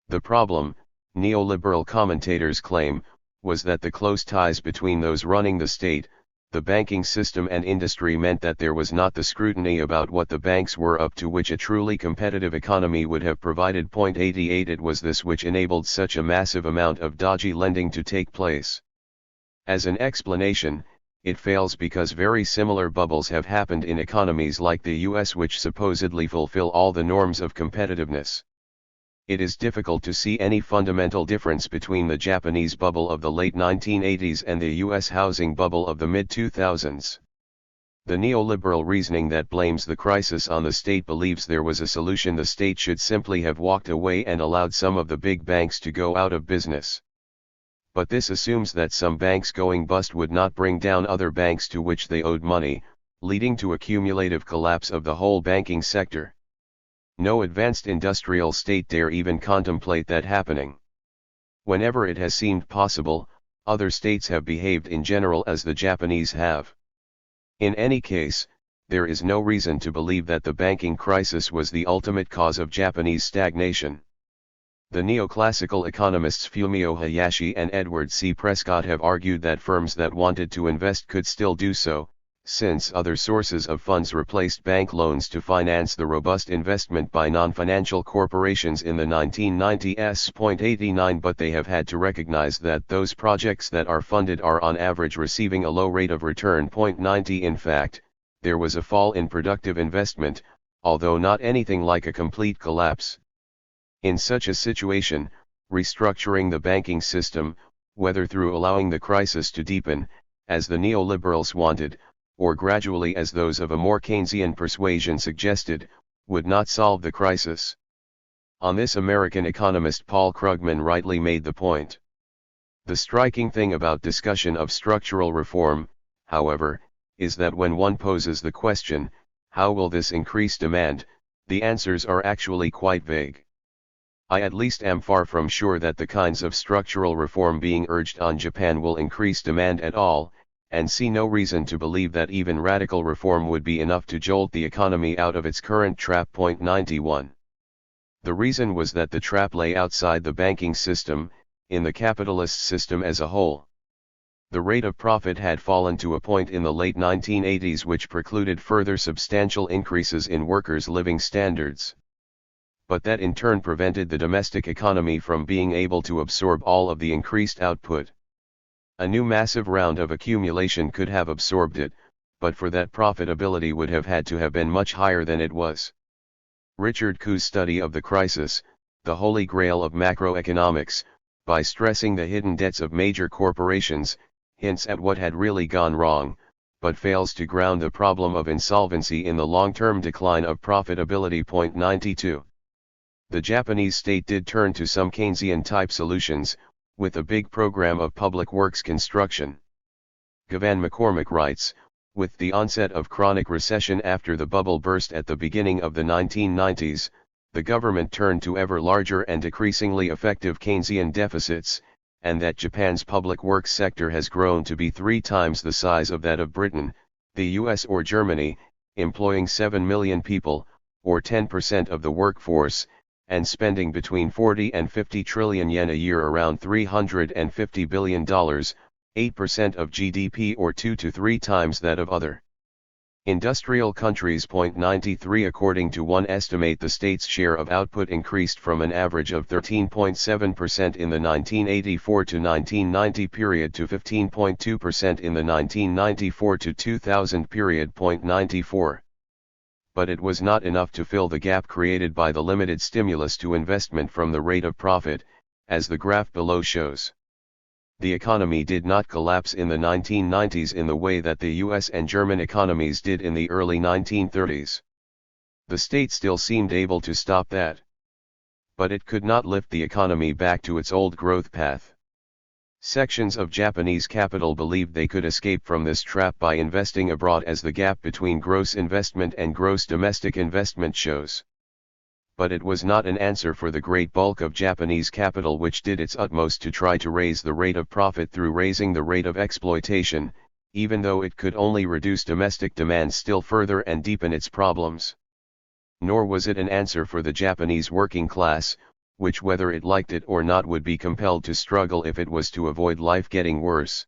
The problem, neoliberal commentators claim, was that the close ties between those running the state, the banking system and industry meant that there was not the scrutiny about what the banks were up to which a truly competitive economy would have provided. 88 It was this which enabled such a massive amount of dodgy lending to take place. As an explanation, it fails because very similar bubbles have happened in economies like the US, which supposedly fulfill all the norms of competitiveness. It is difficult to see any fundamental difference between the Japanese bubble of the late 1980s and the US housing bubble of the mid-2000s. The neoliberal reasoning that blames the crisis on the state believes there was a solution: the state should simply have walked away and allowed some of the big banks to go out of business. But this assumes that some banks going bust would not bring down other banks to which they owed money, leading to a cumulative collapse of the whole banking sector. No advanced industrial state dare even contemplate that happening. Whenever it has seemed possible, other states have behaved in general as the Japanese have. In any case, there is no reason to believe that the banking crisis was the ultimate cause of Japanese stagnation. The neoclassical economists Fumio Hayashi and Edward C. Prescott have argued that firms that wanted to invest could still do so, since other sources of funds replaced bank loans to finance the robust investment by non-financial corporations in the 1990s. 89 But they have had to recognize that those projects that are funded are on average receiving a low rate of return. 90 In fact, there was a fall in productive investment, although not anything like a complete collapse. In such a situation, restructuring the banking system, whether through allowing the crisis to deepen, as the neoliberals wanted, or gradually as those of a more Keynesian persuasion suggested, would not solve the crisis. On this American economist Paul Krugman rightly made the point. The striking thing about discussion of structural reform, however, is that when one poses the question, how will this increase demand, the answers are actually quite vague. I at least am far from sure that the kinds of structural reform being urged on Japan will increase demand at all, and see no reason to believe that even radical reform would be enough to jolt the economy out of its current trap. 91. The reason was that the trap lay outside the banking system, in the capitalist system as a whole. The rate of profit had fallen to a point in the late 1980s which precluded further substantial increases in workers' living standards. But that in turn prevented the domestic economy from being able to absorb all of the increased output. A new massive round of accumulation could have absorbed it, but for that profitability would have had to have been much higher than it was. Richard Kuh's study of the crisis, the holy grail of macroeconomics, by stressing the hidden debts of major corporations, hints at what had really gone wrong, but fails to ground the problem of insolvency in the long-term decline of profitability. 92. The Japanese state did turn to some Keynesian-type solutions, with a big program of public works construction. Gavan McCormick writes, with the onset of chronic recession after the bubble burst at the beginning of the 1990s, the government turned to ever larger and decreasingly effective Keynesian deficits, and that Japan's public works sector has grown to be 3 times the size of that of Britain, the US or Germany, employing 7 million people, or 10% of the workforce, and spending between 40 and 50 trillion yen a year, around $350 billion, 8% of GDP, or 2 to 3 times that of other industrial countries. 93. According to one estimate, the state's share of output increased from an average of 13.7% in the 1984 to 1990 period to 15.2% in the 1994 to 2000 period. 94. But it was not enough to fill the gap created by the limited stimulus to investment from the rate of profit, as the graph below shows. The economy did not collapse in the 1990s in the way that the US and German economies did in the early 1930s. The state still seemed able to stop that. But it could not lift the economy back to its old growth path. Sections of Japanese capital believed they could escape from this trap by investing abroad, as the gap between gross investment and gross domestic investment shows. But it was not an answer for the great bulk of Japanese capital, which did its utmost to try to raise the rate of profit through raising the rate of exploitation, even though it could only reduce domestic demand still further and deepen its problems. Nor was it an answer for the Japanese working class, which, whether it liked it or not, would be compelled to struggle if it was to avoid life getting worse.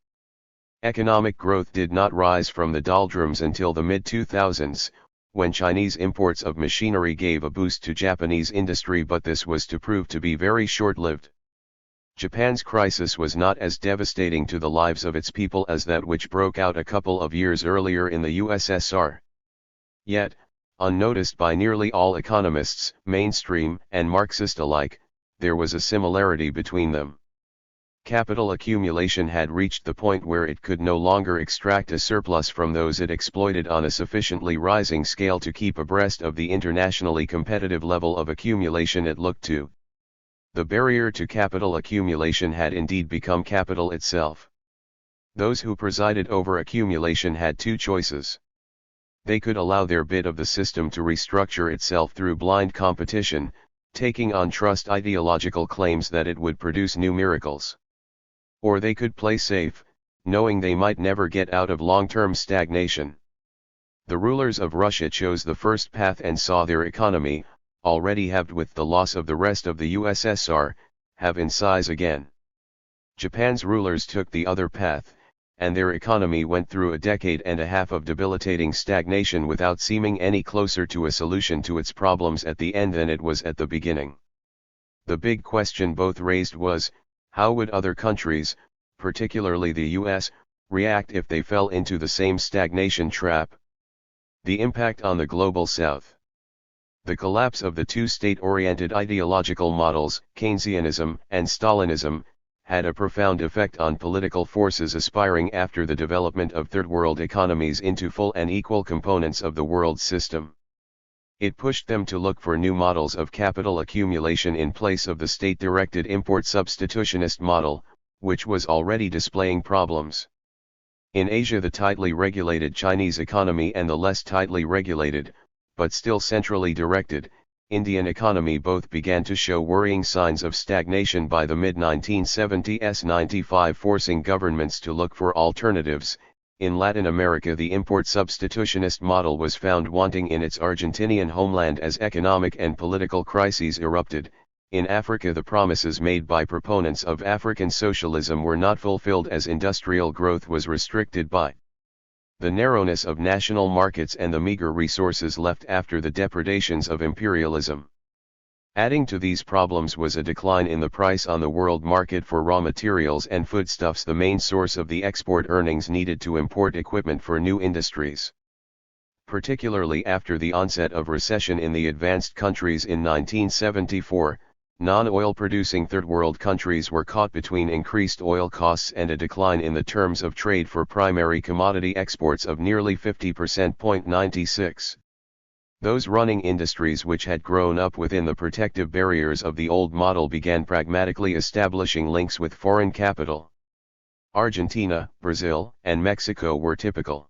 Economic growth did not rise from the doldrums until the mid-2000s, when Chinese imports of machinery gave a boost to Japanese industry, but this was to prove to be very short-lived. Japan's crisis was not as devastating to the lives of its people as that which broke out a couple of years earlier in the USSR. Yet, unnoticed by nearly all economists, mainstream and Marxist alike, there was a similarity between them. Capital accumulation had reached the point where it could no longer extract a surplus from those it exploited on a sufficiently rising scale to keep abreast of the internationally competitive level of accumulation it looked to. The barrier to capital accumulation had indeed become capital itself. Those who presided over accumulation had 2 choices. They could allow their bit of the system to restructure itself through blind competition, taking on trust ideological claims that it would produce new miracles. Or they could play safe, knowing they might never get out of long-term stagnation. The rulers of Russia chose the first path and saw their economy, already halved with the loss of the rest of the USSR, halve in size again. Japan's rulers took the other path, and their economy went through a decade and a half of debilitating stagnation without seeming any closer to a solution to its problems at the end than it was at the beginning. The big question both raised was, how would other countries, particularly the US, react if they fell into the same stagnation trap? The impact on the global South. The collapse of the two state-oriented ideological models, Keynesianism and Stalinism, had a profound effect on political forces aspiring after the development of third-world economies into full and equal components of the world system. It pushed them to look for new models of capital accumulation in place of the state-directed import substitutionist model, which was already displaying problems. In Asia, the tightly regulated Chinese economy and the less tightly regulated, but still centrally directed, Indian economy both began to show worrying signs of stagnation by the mid-1970s, 95 forcing governments to look for alternatives. In Latin America, the import substitutionist model was found wanting in its Argentinian homeland as economic and political crises erupted. In Africa, the promises made by proponents of African socialism were not fulfilled as industrial growth was restricted by the narrowness of national markets and the meager resources left after the depredations of imperialism. Adding to these problems was a decline in the price on the world market for raw materials and foodstuffs, the main source of the export earnings needed to import equipment for new industries. Particularly after the onset of recession in the advanced countries in 1974, non-oil producing third-world countries were caught between increased oil costs and a decline in the terms of trade for primary commodity exports of nearly 50%. 96. Those running industries which had grown up within the protective barriers of the old model began pragmatically establishing links with foreign capital. Argentina, Brazil, and Mexico were typical.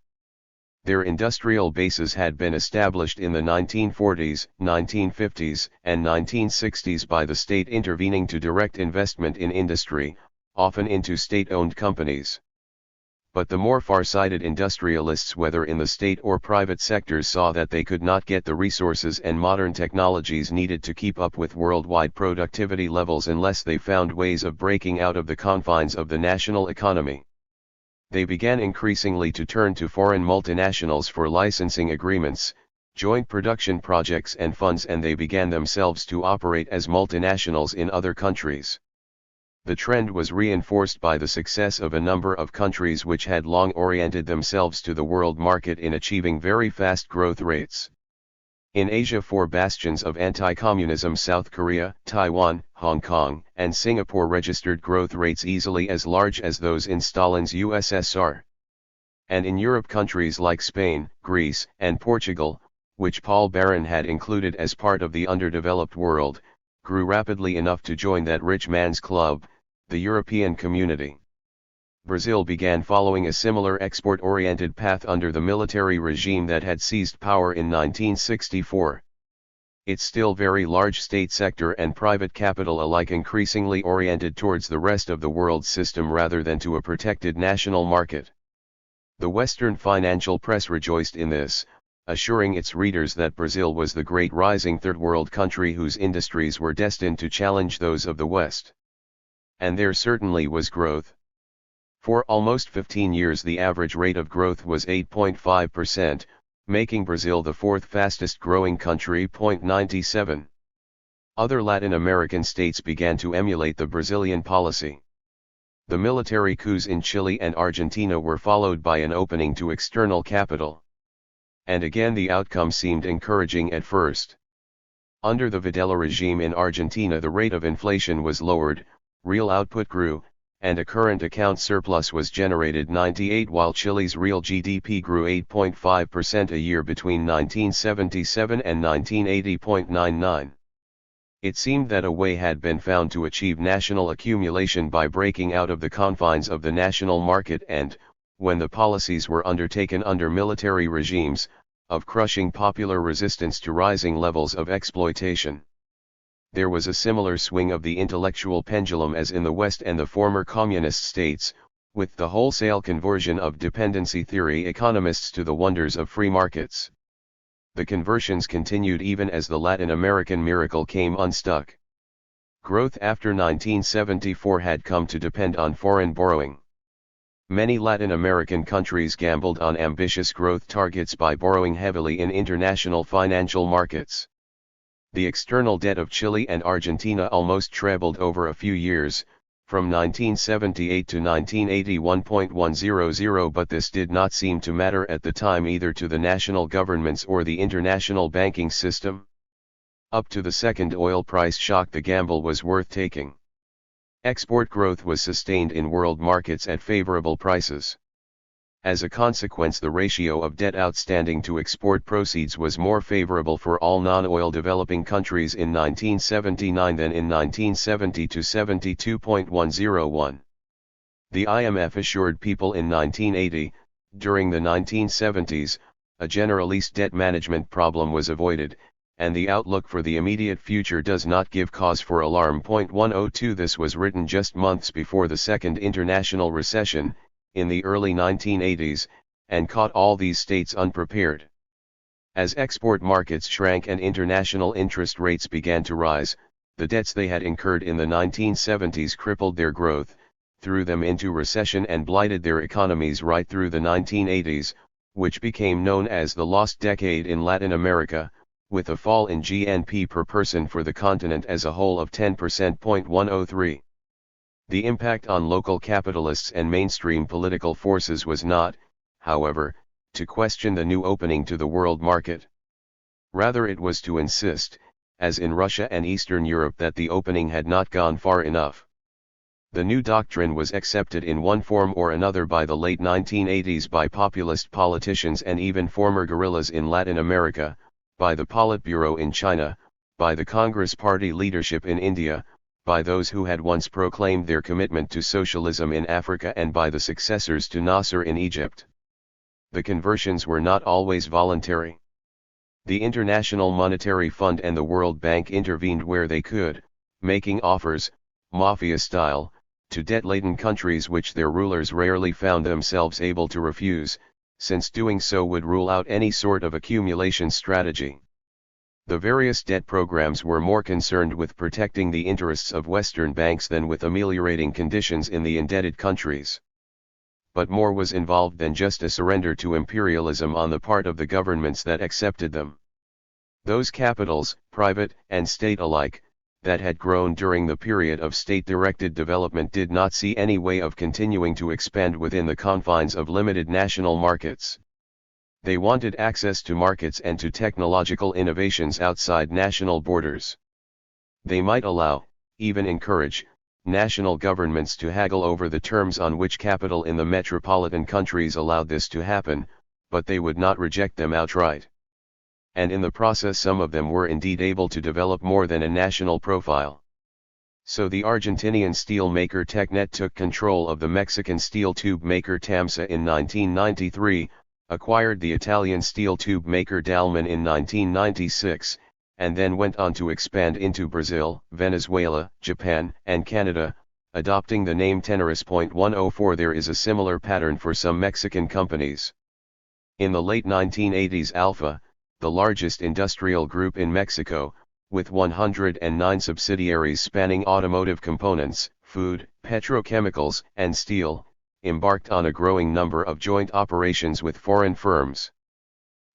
Their industrial bases had been established in the 1940s, 1950s, and 1960s by the state intervening to direct investment in industry, often into state-owned companies. But the more far-sighted industrialists, whether in the state or private sectors, saw that they could not get the resources and modern technologies needed to keep up with worldwide productivity levels unless they found ways of breaking out of the confines of the national economy. They began increasingly to turn to foreign multinationals for licensing agreements, joint production projects and funds, and they began themselves to operate as multinationals in other countries. The trend was reinforced by the success of a number of countries which had long oriented themselves to the world market in achieving very fast growth rates. In Asia, four bastions of anti-communism, South Korea, Taiwan, Hong Kong, and Singapore, registered growth rates easily as large as those in Stalin's USSR. And in Europe, countries like Spain, Greece, and Portugal, which Paul Baran had included as part of the underdeveloped world, grew rapidly enough to join that rich man's club, the European Community. Brazil began following a similar export-oriented path under the military regime that had seized power in 1964. Its still very large state sector and private capital alike increasingly oriented towards the rest of the world system rather than to a protected national market. The Western financial press rejoiced in this, assuring its readers that Brazil was the great rising third world country whose industries were destined to challenge those of the West. And there certainly was growth. For almost 15 years the average rate of growth was 8.5%, making Brazil the fourth fastest growing country. 97. Other Latin American states began to emulate the Brazilian policy. The military coups in Chile and Argentina were followed by an opening to external capital. And again the outcome seemed encouraging at first. Under the Videla regime in Argentina the rate of inflation was lowered, real output grew, and a current account surplus was generated. 98 While Chile's real GDP grew 8.5% a year between 1977 and 1980.99. It seemed that a way had been found to achieve national accumulation by breaking out of the confines of the national market and, when the policies were undertaken under military regimes, of crushing popular resistance to rising levels of exploitation. There was a similar swing of the intellectual pendulum as in the West and the former communist states, with the wholesale conversion of dependency theory economists to the wonders of free markets. The conversions continued even as the Latin American miracle came unstuck. Growth after 1974 had come to depend on foreign borrowing. Many Latin American countries gambled on ambitious growth targets by borrowing heavily in international financial markets. The external debt of Chile and Argentina almost trebled over a few years, from 1978 to 1981.100, but this did not seem to matter at the time either to the national governments or the international banking system. Up to the second oil price shock, the gamble was worth taking. Export growth was sustained in world markets at favorable prices. As a consequence, the ratio of debt outstanding to export proceeds was more favorable for all non-oil developing countries in 1979 than in 1970 to 72.101. The IMF assured people in 1980, during the 1970s, a generalist debt management problem was avoided, and the outlook for the immediate future does not give cause for alarm. 102 This was written just months before the Second International Recession, in the early 1980s, and caught all these states unprepared. As export markets shrank and international interest rates began to rise, the debts they had incurred in the 1970s crippled their growth, threw them into recession and blighted their economies right through the 1980s, which became known as the lost decade in Latin America, with a fall in GNP per person for the continent as a whole of 10%. 103. The impact on local capitalists and mainstream political forces was not, however, to question the new opening to the world market. Rather, it was to insist, as in Russia and Eastern Europe, that the opening had not gone far enough. The new doctrine was accepted in one form or another by the late 1980s by populist politicians and even former guerrillas in Latin America, by the Politburo in China, by the Congress Party leadership in India, by those who had once proclaimed their commitment to socialism in Africa, and by the successors to Nasser in Egypt. The conversions were not always voluntary. The International Monetary Fund and the World Bank intervened where they could, making offers, mafia-style, to debt-laden countries which their rulers rarely found themselves able to refuse, since doing so would rule out any sort of accumulation strategy. The various debt programs were more concerned with protecting the interests of Western banks than with ameliorating conditions in the indebted countries. But more was involved than just a surrender to imperialism on the part of the governments that accepted them. Those capitals, private and state alike, that had grown during the period of state-directed development did not see any way of continuing to expand within the confines of limited national markets. They wanted access to markets and to technological innovations outside national borders. They might allow, even encourage, national governments to haggle over the terms on which capital in the metropolitan countries allowed this to happen, but they would not reject them outright. And in the process some of them were indeed able to develop more than a national profile. So the Argentinian steel maker Tecnet took control of the Mexican steel tube maker Tamsa in 1993, acquired the Italian steel tube maker Dalman in 1996, and then went on to expand into Brazil, Venezuela, Japan, and Canada, adopting the name Tenaris. 104 There is a similar pattern for some Mexican companies. In the late 1980s, Alfa, the largest industrial group in Mexico, with 109 subsidiaries spanning automotive components, food, petrochemicals, and steel, embarked on a growing number of joint operations with foreign firms.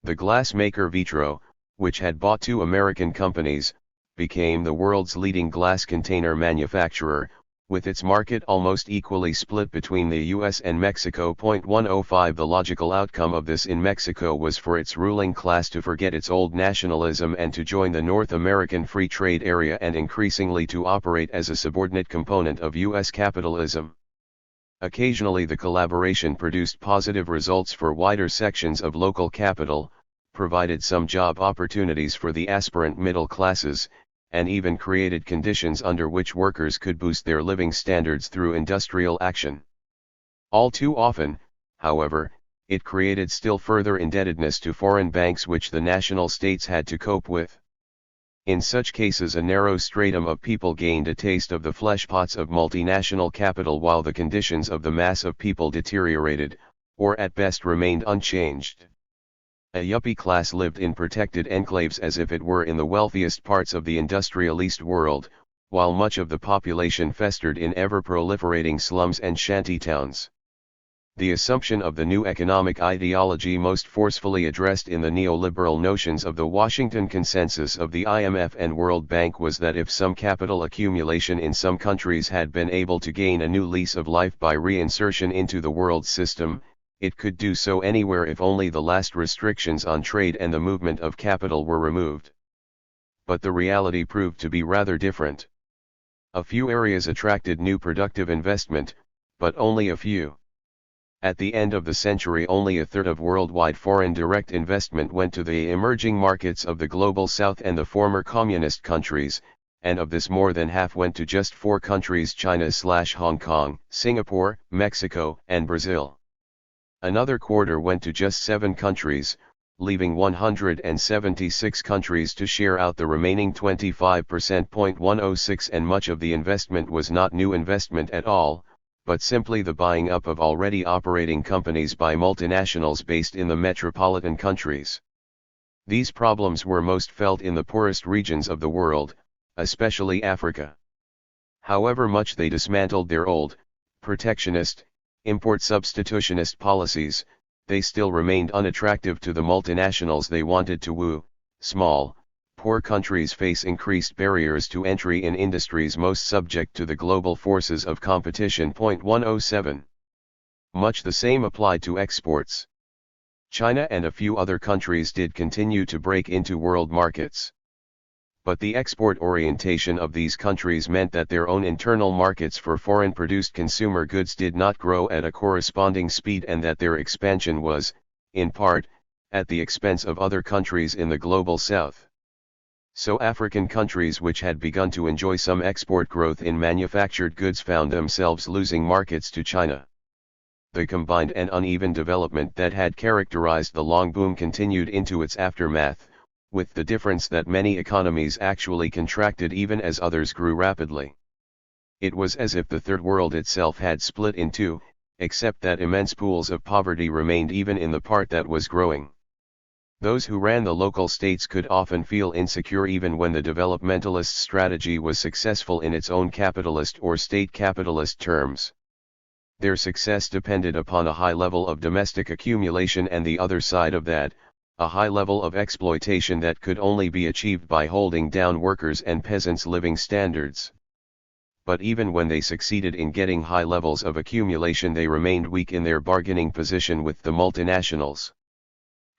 The glass maker Vitro, which had bought two American companies, became the world's leading glass container manufacturer, with its market almost equally split between the US and Mexico. 105 The logical outcome of this in Mexico was for its ruling class to forget its old nationalism and to join the North American Free Trade Area and increasingly to operate as a subordinate component of US capitalism. Occasionally the collaboration produced positive results for wider sections of local capital, provided some job opportunities for the aspirant middle classes, and even created conditions under which workers could boost their living standards through industrial action. All too often, however, it created still further indebtedness to foreign banks which the national states had to cope with. In such cases a narrow stratum of people gained a taste of the fleshpots of multinational capital while the conditions of the mass of people deteriorated, or at best remained unchanged. A yuppie class lived in protected enclaves as if it were in the wealthiest parts of the industrialist world, while much of the population festered in ever-proliferating slums and shantytowns. The assumption of the new economic ideology most forcefully addressed in the neoliberal notions of the Washington Consensus of the IMF and World Bank was that if some capital accumulation in some countries had been able to gain a new lease of life by reinsertion into the world system, it could do so anywhere if only the last restrictions on trade and the movement of capital were removed. but the reality proved to be rather different. A few areas attracted new productive investment, but only a few. At the end of the century, only a third of worldwide foreign direct investment went to the emerging markets of the global south and the former communist countries, and of this more than half went to just 4 countries: China/Hong Kong, Singapore, Mexico, and Brazil. Another quarter went to just 7 countries, leaving 176 countries to share out the remaining 25%. 106 And much of the investment was not new investment at all, but simply the buying up of already operating companies by multinationals based in the metropolitan countries. These problems were most felt in the poorest regions of the world, especially Africa. However much they dismantled their old, protectionist, import substitutionist policies, they still remained unattractive to the multinationals they wanted to woo. Small, poor countries face increased barriers to entry in industries most subject to the global forces of competition. 107. Much the same applied to exports. China and a few other countries did continue to break into world markets. But the export orientation of these countries meant that their own internal markets for foreign-produced consumer goods did not grow at a corresponding speed, and that their expansion was, in part, at the expense of other countries in the global south. So African countries which had begun to enjoy some export growth in manufactured goods found themselves losing markets to China. The combined and uneven development that had characterized the long boom continued into its aftermath, with the difference that many economies actually contracted even as others grew rapidly. It was as if the Third World itself had split in two, except that immense pools of poverty remained even in the part that was growing. Those who ran the local states could often feel insecure even when the developmentalist strategy was successful in its own capitalist or state capitalist terms. Their success depended upon a high level of domestic accumulation, and the other side of that, a high level of exploitation that could only be achieved by holding down workers' and peasants' living standards. But even when they succeeded in getting high levels of accumulation, they remained weak in their bargaining position with the multinationals.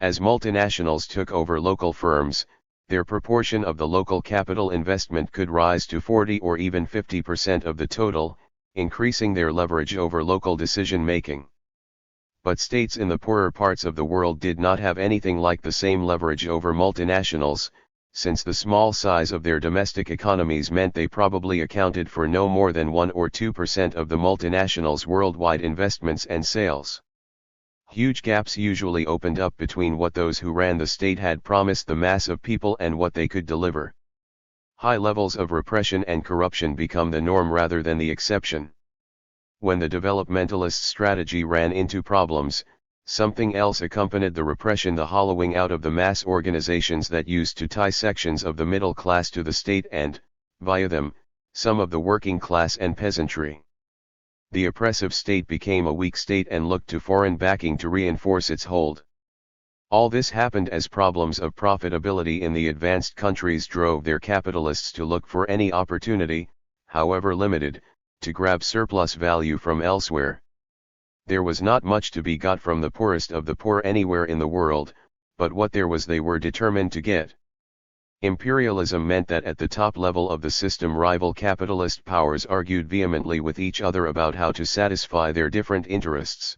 As multinationals took over local firms, their proportion of the local capital investment could rise to 40 or even 50% of the total, increasing their leverage over local decision-making. But states in the poorer parts of the world did not have anything like the same leverage over multinationals, since the small size of their domestic economies meant they probably accounted for no more than 1 or 2% of the multinationals' worldwide investments and sales. Huge gaps usually opened up between what those who ran the state had promised the mass of people and what they could deliver. High levels of repression and corruption become the norm rather than the exception. When the developmentalist strategy ran into problems, something else accompanied the repression: the hollowing out of the mass organizations that used to tie sections of the middle class to the state and, via them, some of the working class and peasantry. The oppressive state became a weak state and looked to foreign backing to reinforce its hold. All this happened as problems of profitability in the advanced countries drove their capitalists to look for any opportunity, however limited, to grab surplus value from elsewhere. There was not much to be got from the poorest of the poor anywhere in the world, but what there was they were determined to get. Imperialism meant that at the top level of the system rival capitalist powers argued vehemently with each other about how to satisfy their different interests.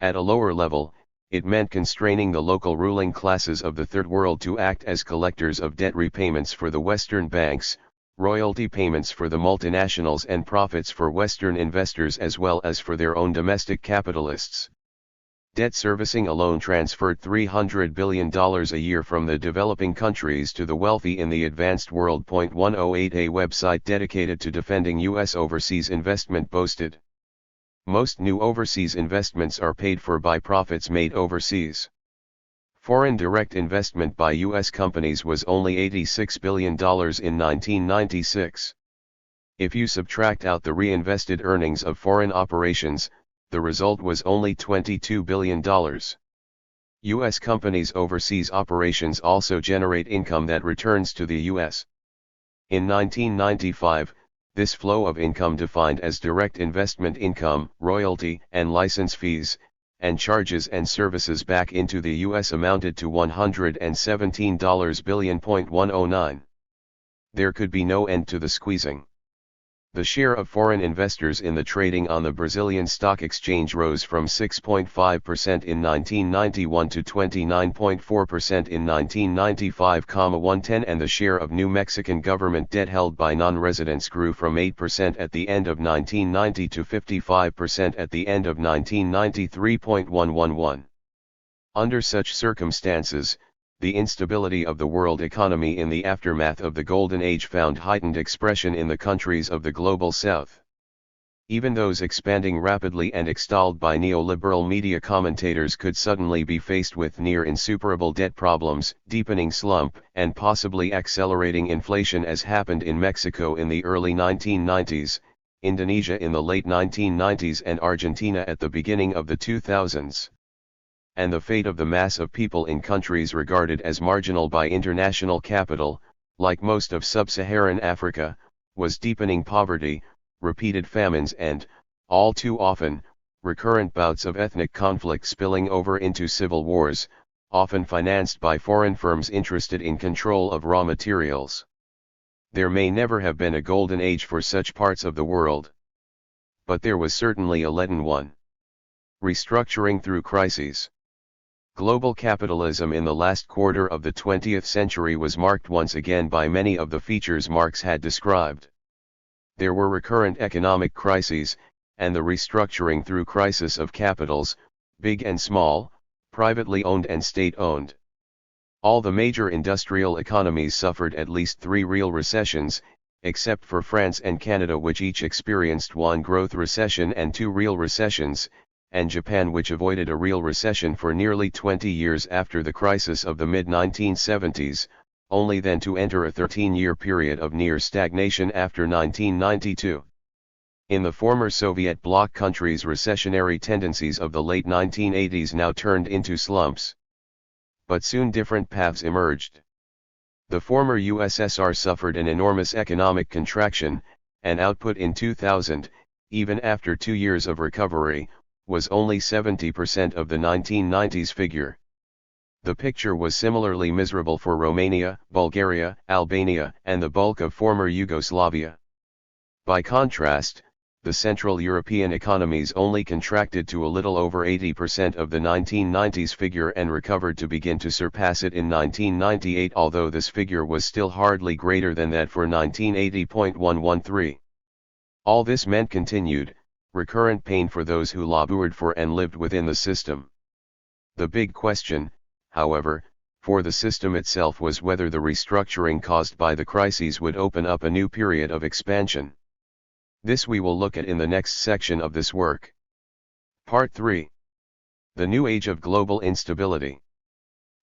At a lower level, it meant constraining the local ruling classes of the Third World to act as collectors of debt repayments for the Western banks, royalty payments for the multinationals, and profits for Western investors as well as for their own domestic capitalists. Debt servicing alone transferred $300 billion a year from the developing countries to the wealthy in the advanced world. 108 A website dedicated to defending U.S. overseas investment boasted. Most new overseas investments are paid for by profits made overseas. Foreign direct investment by U.S. companies was only $86 billion in 1996. If you subtract out the reinvested earnings of foreign operations, the result was only $22 billion. U.S. companies' overseas operations also generate income that returns to the U.S. In 1995, this flow of income, defined as direct investment income, royalty and license fees, and charges and services back into the U.S., amounted to $117 billion. 109. there could be no end to the squeezing. The share of foreign investors in the trading on the Brazilian stock exchange rose from 6.5% in 1991 to 29.4% in 1995,110, and the share of new Mexican government debt held by non-residents grew from 8% at the end of 1990 to 55% at the end of 1993.111. Under such circumstances, the instability of the world economy in the aftermath of the Golden Age found heightened expression in the countries of the Global South. Even those expanding rapidly and extolled by neoliberal media commentators could suddenly be faced with near insuperable debt problems, deepening slump, and possibly accelerating inflation, as happened in Mexico in the early 1990s, Indonesia in the late 1990s, and Argentina at the beginning of the 2000s. And the fate of the mass of people in countries regarded as marginal by international capital, like most of sub-Saharan Africa, was deepening poverty, repeated famines, and, all too often, recurrent bouts of ethnic conflict spilling over into civil wars, often financed by foreign firms interested in control of raw materials. There may never have been a golden age for such parts of the world. But there was certainly a leaden one. Restructuring through crises. Global capitalism in the last quarter of the 20th century was marked once again by many of the features Marx had described. There were recurrent economic crises, and the restructuring through crisis of capitals, big and small, privately owned and state-owned. All the major industrial economies suffered at least 3 real recessions, except for France and Canada, which each experienced 1 growth recession and 2 real recessions, and Japan, which avoided a real recession for nearly 20 years after the crisis of the mid-1970s, only then to enter a 13-year period of near stagnation after 1992. In the former Soviet bloc countries, recessionary tendencies of the late 1980s now turned into slumps. But soon different paths emerged. The former USSR suffered an enormous economic contraction, and output in 2000, even after 2 years of recovery, was only 70% of the 1990s figure. The picture was similarly miserable for Romania, Bulgaria, Albania, and the bulk of former Yugoslavia. By contrast, the Central European economies only contracted to a little over 80% of the 1990s figure and recovered to begin to surpass it in 1998, although this figure was still hardly greater than that for 1980.113. All this meant continued, recurrent pain for those who labored for and lived within the system. The big question, however, for the system itself was whether the restructuring caused by the crises would open up a new period of expansion. This we will look at in the next section of this work. Part 3. The New Age of Global Instability.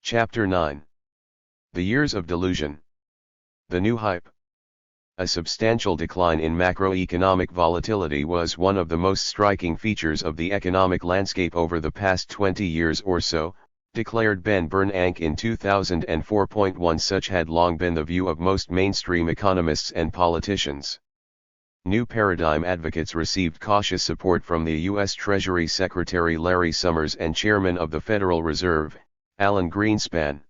Chapter 9. The Years of Delusion. The New Hype. A substantial decline in macroeconomic volatility was one of the most striking features of the economic landscape over the past 20 years or so, declared Ben Bernanke in 2004. Such had long been the view of most mainstream economists and politicians. New paradigm advocates received cautious support from the U.S. Treasury Secretary Larry Summers and Chairman of the Federal Reserve, Alan Greenspan.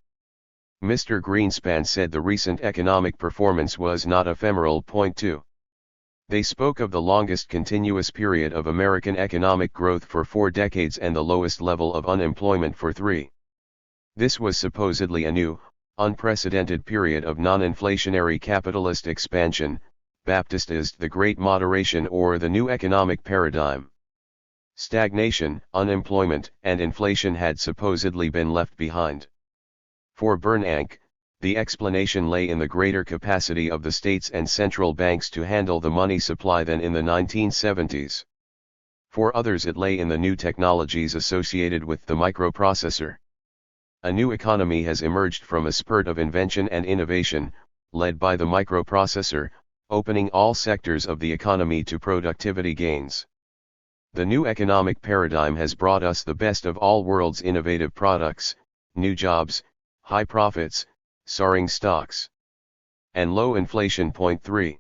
Mr. Greenspan said the recent economic performance was not ephemeral. 2. They spoke of the longest continuous period of American economic growth for 4 decades and the lowest level of unemployment for 3. This was supposedly a new, unprecedented period of non-inflationary capitalist expansion, baptized the Great Moderation or the New Economic Paradigm. Stagnation, unemployment, and inflation had supposedly been left behind. For Bernanke, the explanation lay in the greater capacity of the states and central banks to handle the money supply than in the 1970s. For others it lay in the new technologies associated with the microprocessor. A new economy has emerged from a spurt of invention and innovation, led by the microprocessor, opening all sectors of the economy to productivity gains. The new economic paradigm has brought us the best of all worlds: innovative products, new jobs, high profits, soaring stocks, and low inflation. 3.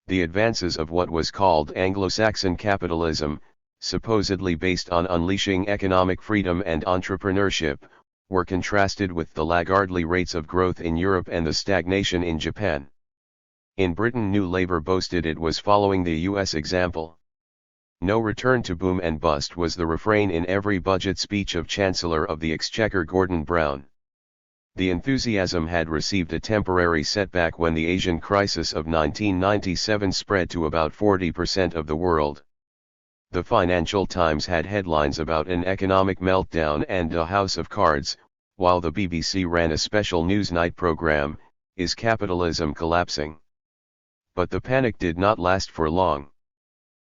The advances of what was called Anglo-Saxon capitalism, supposedly based on unleashing economic freedom and entrepreneurship, were contrasted with the laggardly rates of growth in Europe and the stagnation in Japan. In Britain, New Labour boasted it was following the US example. No return to boom and bust was the refrain in every budget speech of Chancellor of the Exchequer Gordon Brown. The enthusiasm had received a temporary setback when the Asian crisis of 1997 spread to about 40% of the world. The Financial Times had headlines about an economic meltdown and a house of cards, while the BBC ran a special Newsnight program, "Is Capitalism Collapsing?" But the panic did not last for long.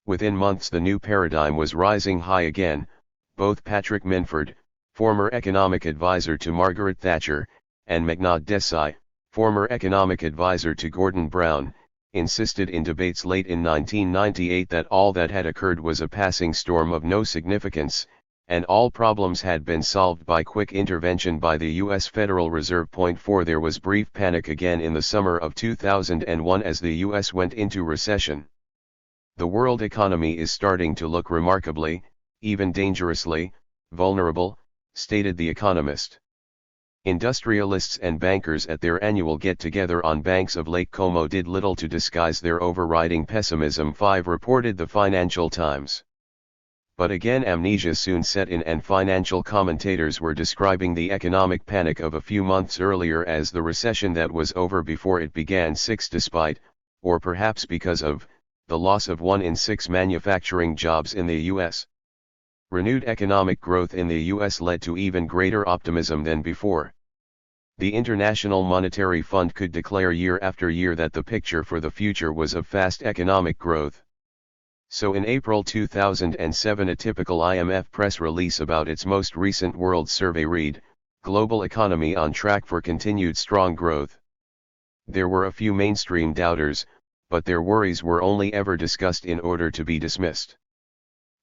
Within months the new paradigm was rising high again. Both Patrick Minford, former economic advisor to Margaret Thatcher, and Meghnad Desai, former economic advisor to Gordon Brown, insisted in debates late in 1998 that all that had occurred was a passing storm of no significance, and all problems had been solved by quick intervention by the U.S. Federal Reserve. 4 There was brief panic again in the summer of 2001 as the U.S. went into recession. The world economy is starting to look remarkably, even dangerously, vulnerable, stated The Economist. Industrialists and bankers at their annual get-together on banks of Lake Como did little to disguise their overriding pessimism. 5 Reported the Financial Times. But again amnesia soon set in, and financial commentators were describing the economic panic of a few months earlier as the recession that was over before it began. 6 Despite, or perhaps because of, the loss of 1 in 6 manufacturing jobs in the U.S. Renewed economic growth in the U.S. led to even greater optimism than before. The International Monetary Fund could declare year after year that the picture for the future was of fast economic growth. So in April 2007 a typical IMF press release about its most recent world survey read, "Global economy on track for continued strong growth." There were a few mainstream doubters, but their worries were only ever discussed in order to be dismissed.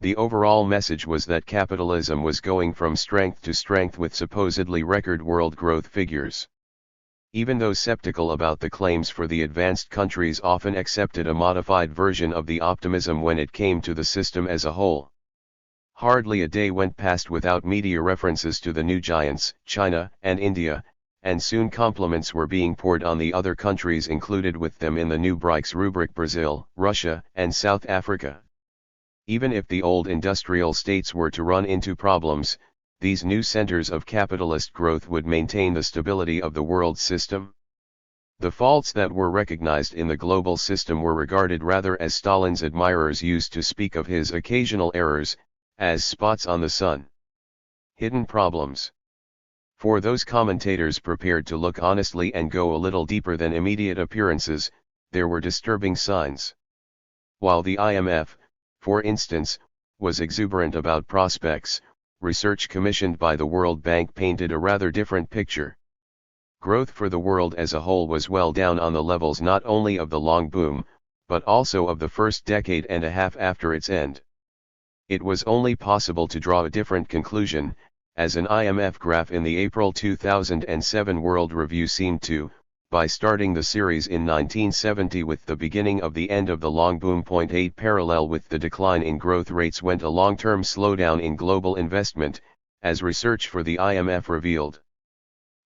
The overall message was that capitalism was going from strength to strength with supposedly record world growth figures. Even those skeptical about the claims for the advanced countries often accepted a modified version of the optimism when it came to the system as a whole. Hardly a day went past without media references to the new giants, China and India, and soon compliments were being poured on the other countries included with them in the new BRICS rubric: Brazil, Russia, and South Africa. Even if the old industrial states were to run into problems, these new centers of capitalist growth would maintain the stability of the world system. The faults that were recognized in the global system were regarded rather, as Stalin's admirers used to speak of his occasional errors, as spots on the sun. Hidden problems. For those commentators prepared to look honestly and go a little deeper than immediate appearances, there were disturbing signs. While the IMF, for instance, was exuberant about prospects, research commissioned by the World Bank painted a rather different picture. Growth for the world as a whole was well down on the levels not only of the long boom, but also of the first decade and a half after its end. It was only possible to draw a different conclusion, as an IMF graph in the April 2007 World Review seemed to, by starting the series in 1970 with the beginning of the end of the long boom. 8 Parallel with the decline in growth rates went a long-term slowdown in global investment, as research for the IMF revealed.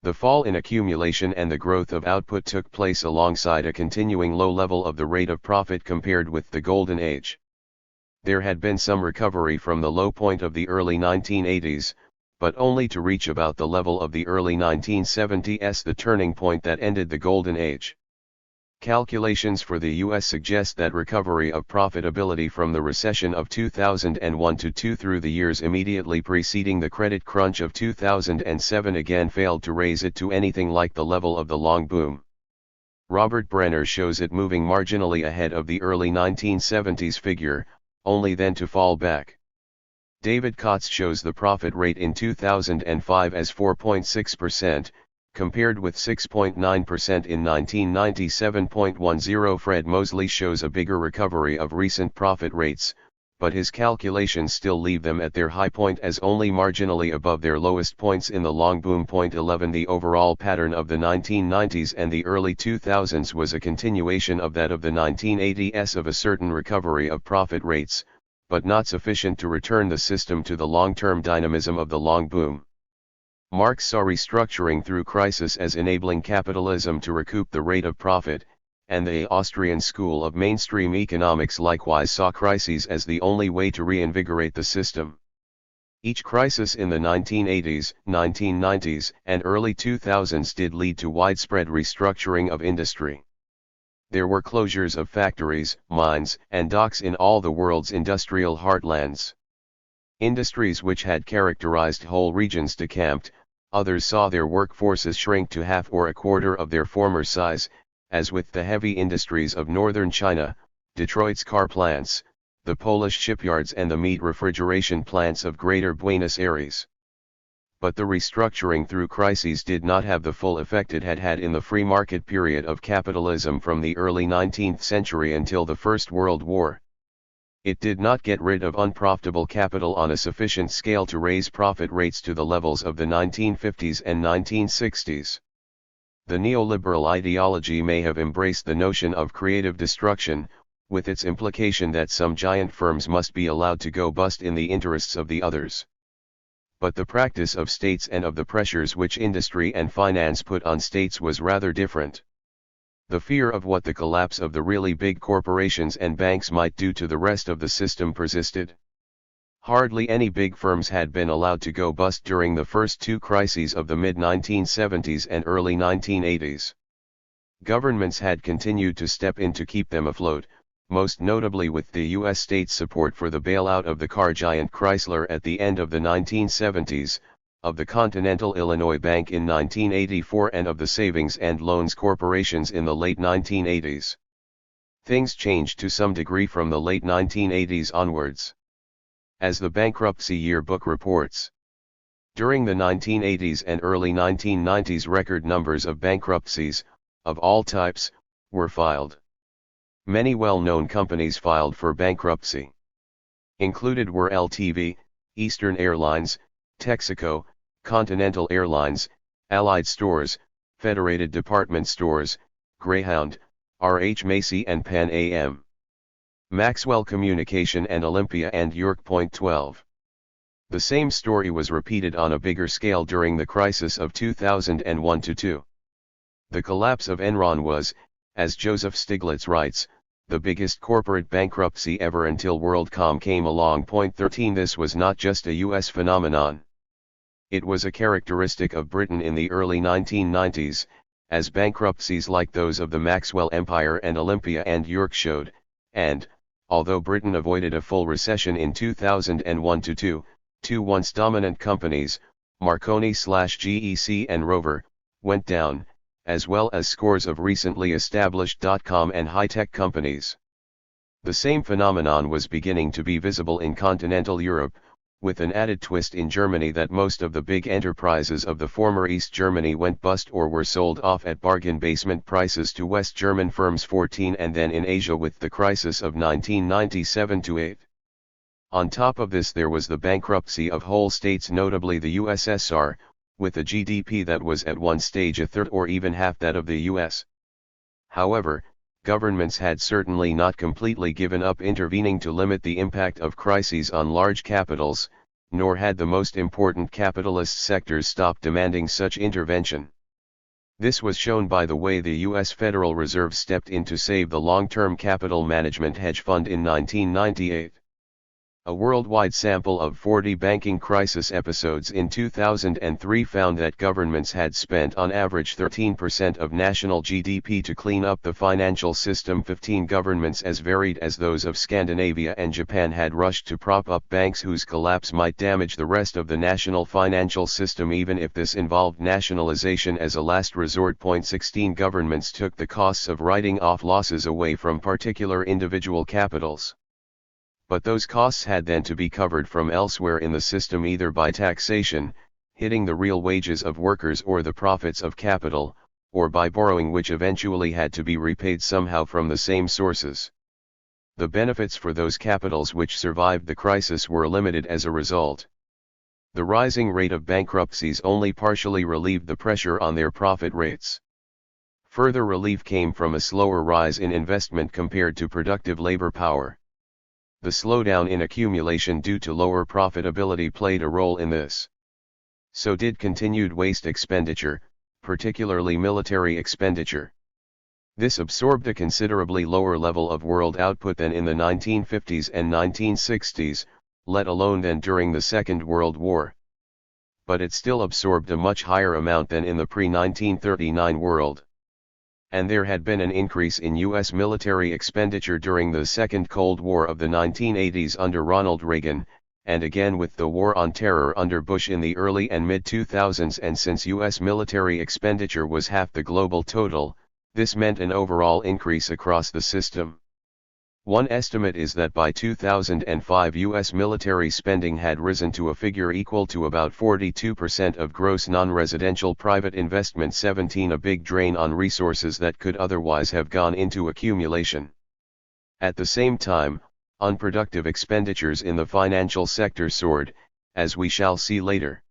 The fall in accumulation and the growth of output took place alongside a continuing low level of the rate of profit compared with the Golden Age. There had been some recovery from the low point of the early 1980s, but only to reach about the level of the early 1970s, the turning point that ended the Golden Age. Calculations for the U.S. suggest that recovery of profitability from the recession of 2001-2 through the years immediately preceding the credit crunch of 2007 again failed to raise it to anything like the level of the long boom. Robert Brenner shows it moving marginally ahead of the early 1970s figure, only then to fall back. David Kotz shows the profit rate in 2005 as 4.6%, compared with 6.9% in 1997. Fred Mosley shows a bigger recovery of recent profit rates, but his calculations still leave them at their high point as only marginally above their lowest points in the long boom. 11 The overall pattern of the 1990s and the early 2000s was a continuation of that of the 1980s, of a certain recovery of profit rates, but not sufficient to return the system to the long-term dynamism of the long boom. Marx saw restructuring through crisis as enabling capitalism to recoup the rate of profit, and the Austrian school of mainstream economics likewise saw crises as the only way to reinvigorate the system. Each crisis in the 1980s, 1990s, and early 2000s did lead to widespread restructuring of industry. There were closures of factories, mines, and docks in all the world's industrial heartlands. Industries which had characterized whole regions decamped, others saw their workforces shrink to half or a quarter of their former size, as with the heavy industries of northern China, Detroit's car plants, the Polish shipyards and the meat refrigeration plants of Greater Buenos Aires. But the restructuring through crises did not have the full effect it had had in the free market period of capitalism from the early 19th century until the First World War. It did not get rid of unprofitable capital on a sufficient scale to raise profit rates to the levels of the 1950s and 1960s. The neoliberal ideology may have embraced the notion of creative destruction, with its implication that some giant firms must be allowed to go bust in the interests of the others. But the practice of states and of the pressures which industry and finance put on states was rather different. The fear of what the collapse of the really big corporations and banks might do to the rest of the system persisted. Hardly any big firms had been allowed to go bust during the first two crises of the mid-1970s and early 1980s. Governments had continued to step in to keep them afloat, most notably with the U.S. state's support for the bailout of the car giant Chrysler at the end of the 1970s, of the Continental Illinois Bank in 1984 and of the Savings and Loans Corporations in the late 1980s. Things changed to some degree from the late 1980s onwards. As the Bankruptcy Yearbook reports, during the 1980s and early 1990s record numbers of bankruptcies, of all types, were filed. Many well-known companies filed for bankruptcy. Included were LTV, Eastern Airlines, Texaco, Continental Airlines, Allied Stores, Federated Department Stores, Greyhound, R.H. Macy and Pan Am, Maxwell Communication and Olympia and York Point 12. The same story was repeated on a bigger scale during the crisis of 2001-2. The collapse of Enron was, as Joseph Stiglitz writes, the biggest corporate bankruptcy ever until WorldCom came along. 13 This was not just a US phenomenon. It was a characteristic of Britain in the early 1990s, as bankruptcies like those of the Maxwell Empire and Olympia and York showed, and, although Britain avoided a full recession in 2001-2, two once dominant companies, Marconi/GEC and Rover, went down, as well as scores of recently established dot-com and high-tech companies. The same phenomenon was beginning to be visible in continental Europe, with an added twist in Germany that most of the big enterprises of the former East Germany went bust or were sold off at bargain basement prices to West German firms. 14 And then in Asia with the crisis of 1997-8. On top of this there was the bankruptcy of whole states, notably the USSR, with a GDP that was at one stage a third or even half that of the US. However, governments had certainly not completely given up intervening to limit the impact of crises on large capitals, nor had the most important capitalist sectors stopped demanding such intervention. This was shown by the way the U.S. Federal Reserve stepped in to save the long-term capital management hedge fund in 1998. A worldwide sample of 40 banking crisis episodes in 2003 found that governments had spent on average 13% of national GDP to clean up the financial system. 15 Governments as varied as those of Scandinavia and Japan had rushed to prop up banks whose collapse might damage the rest of the national financial system, even if this involved nationalization as a last resort. 16 Governments took the costs of writing off losses away from particular individual capitals. But those costs had then to be covered from elsewhere in the system, either by taxation, hitting the real wages of workers or the profits of capital, or by borrowing, which eventually had to be repaid somehow from the same sources. The benefits for those capitals which survived the crisis were limited as a result. The rising rate of bankruptcies only partially relieved the pressure on their profit rates. Further relief came from a slower rise in investment compared to productive labor power. The slowdown in accumulation due to lower profitability played a role in this. So did continued waste expenditure, particularly military expenditure. This absorbed a considerably lower level of world output than in the 1950s and 1960s, let alone than during the Second World War. But it still absorbed a much higher amount than in the pre-1939 world. And there had been an increase in U.S. military expenditure during the Second Cold War of the 1980s under Ronald Reagan, and again with the War on Terror under Bush in the early and mid-2000s, and since U.S. military expenditure was half the global total, this meant an overall increase across the system. One estimate is that by 2005 U.S. military spending had risen to a figure equal to about 42% of gross non-residential private investment, 17, a big drain on resources that could otherwise have gone into accumulation. At the same time, unproductive expenditures in the financial sector soared, as we shall see later.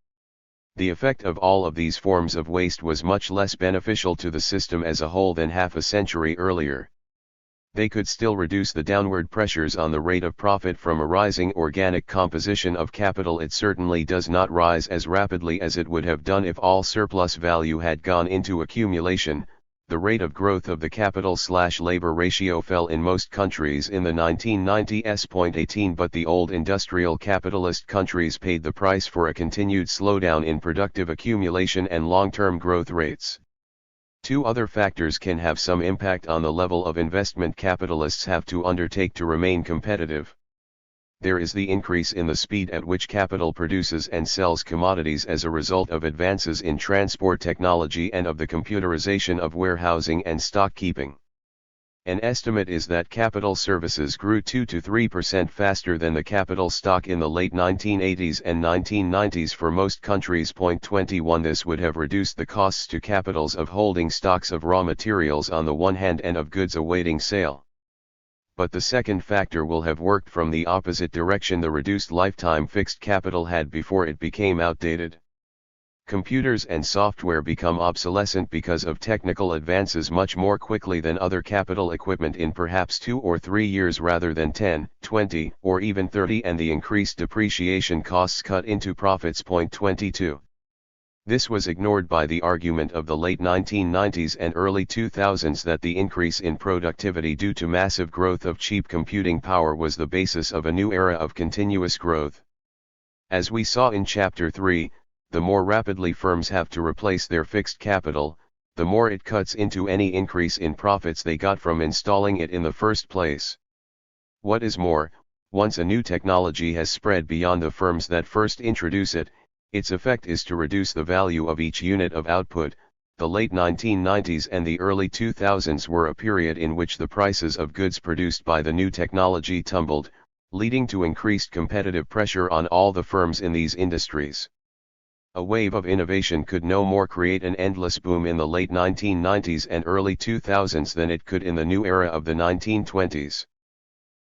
The effect of all of these forms of waste was much less beneficial to the system as a whole than half a century earlier. They could still reduce the downward pressures on the rate of profit from a rising organic composition of capital. It certainly does not rise as rapidly as it would have done if all surplus value had gone into accumulation. The rate of growth of the capital/labor ratio fell in most countries in the 1990s, 0.18, but the old industrial capitalist countries paid the price for a continued slowdown in productive accumulation and long-term growth rates. Two other factors can have some impact on the level of investment capitalists have to undertake to remain competitive. There is the increase in the speed at which capital produces and sells commodities as a result of advances in transport technology and of the computerization of warehousing and stock keeping. An estimate is that capital services grew 2 to 3% faster than the capital stock in the late 1980s and 1990s for most countries. 21 This would have reduced the costs to capitals of holding stocks of raw materials on the one hand and of goods awaiting sale. But the second factor will have worked from the opposite direction. The reduced lifetime fixed capital had before it became outdated. Computers and software become obsolescent because of technical advances much more quickly than other capital equipment in perhaps 2 or 3 years rather than 10, 20, or even 30, and the increased depreciation costs cut into profits. 22. This was ignored by the argument of the late 1990s and early 2000s that the increase in productivity due to massive growth of cheap computing power was the basis of a new era of continuous growth. As we saw in Chapter 3, the more rapidly firms have to replace their fixed capital, the more it cuts into any increase in profits they got from installing it in the first place. What is more, once a new technology has spread beyond the firms that first introduce it, its effect is to reduce the value of each unit of output. The late 1990s and the early 2000s were a period in which the prices of goods produced by the new technology tumbled, leading to increased competitive pressure on all the firms in these industries. A wave of innovation could no more create an endless boom in the late 1990s and early 2000s than it could in the new era of the 1920s.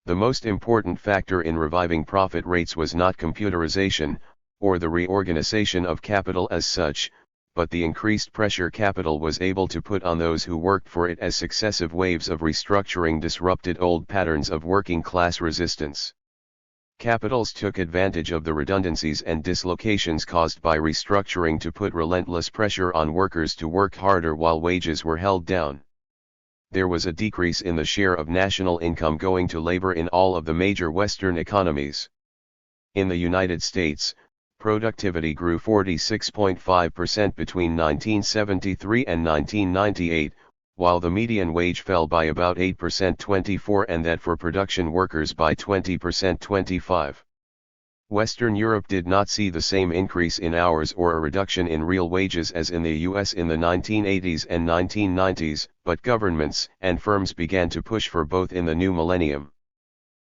The most important factor in reviving profit rates was not computerization, or the reorganization of capital as such, but the increased pressure capital was able to put on those who worked for it as successive waves of restructuring disrupted old patterns of working class resistance. Capitals took advantage of the redundancies and dislocations caused by restructuring to put relentless pressure on workers to work harder while wages were held down. There was a decrease in the share of national income going to labor in all of the major Western economies. In the United States, productivity grew 46.5% between 1973 and 1998, while the median wage fell by about 8% 24, and that for production workers by 20% 25. Western Europe did not see the same increase in hours or a reduction in real wages as in the US in the 1980s and 1990s, but governments and firms began to push for both in the new millennium.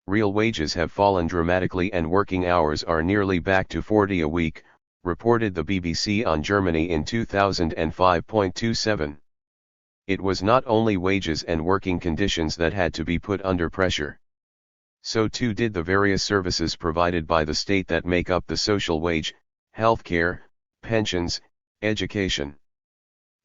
Real wages have fallen dramatically and working hours are nearly back to 40 a week, reported the BBC on Germany in 2005.27. It was not only wages and working conditions that had to be put under pressure. So too did the various services provided by the state that make up the social wage, healthcare, pensions, education.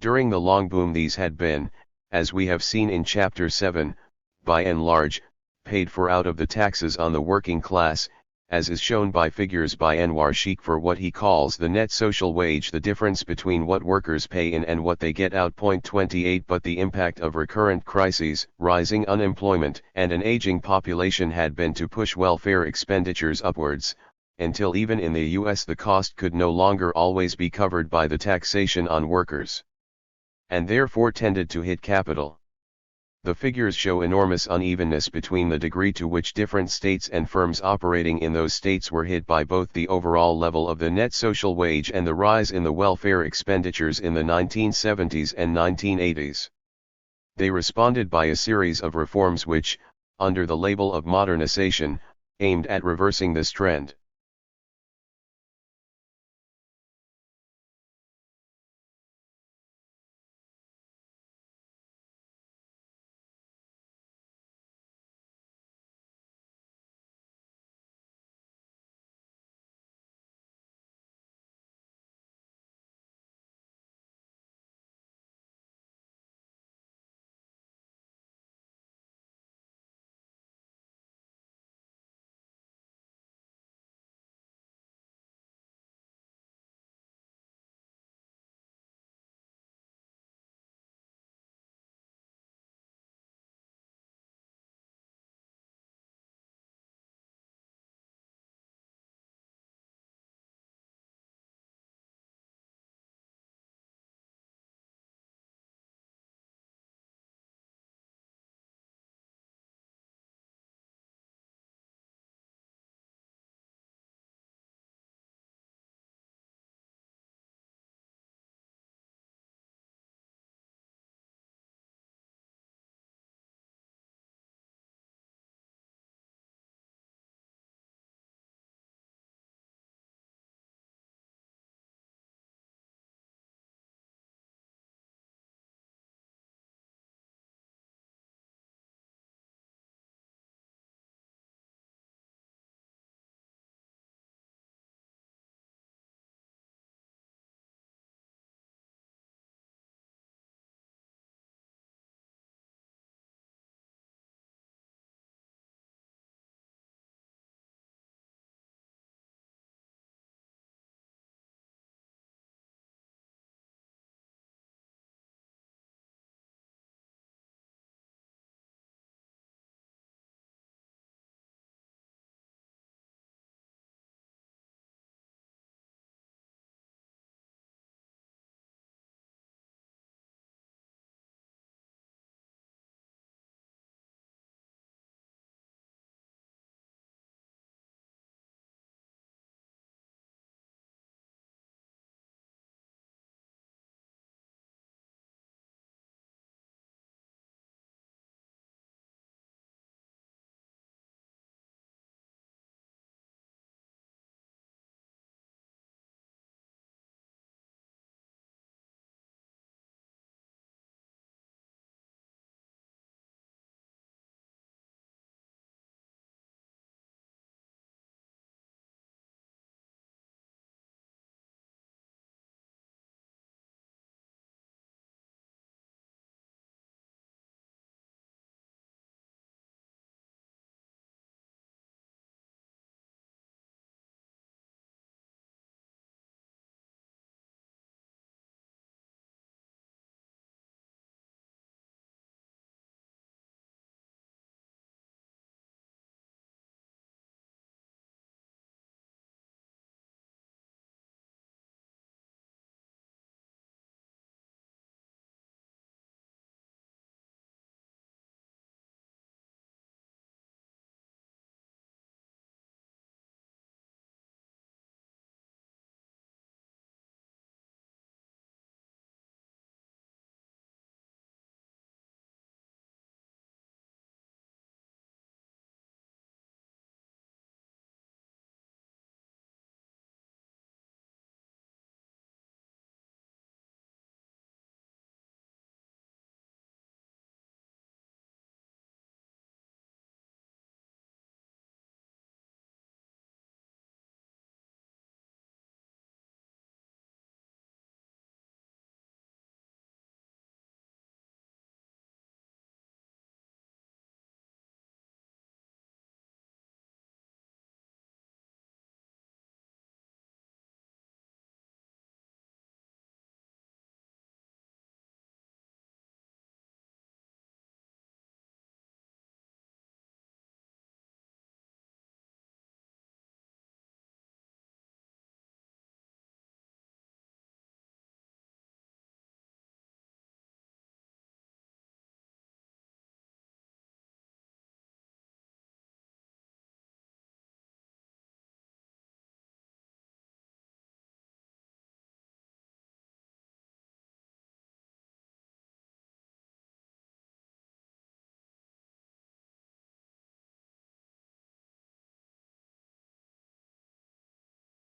During the long boom these had been, as we have seen in Chapter 7, by and large, paid for out of the taxes on the working class, as is shown by figures by Anwar Sheikh for what he calls the net social wage, the difference between what workers pay in and what they get out. 28 But the impact of recurrent crises, rising unemployment, and an aging population had been to push welfare expenditures upwards, until even in the US the cost could no longer always be covered by the taxation on workers, and therefore tended to hit capital. The figures show enormous unevenness between the degree to which different states and firms operating in those states were hit by both the overall level of the net social wage and the rise in the welfare expenditures in the 1970s and 1980s. They responded by a series of reforms which, under the label of modernization, aimed at reversing this trend.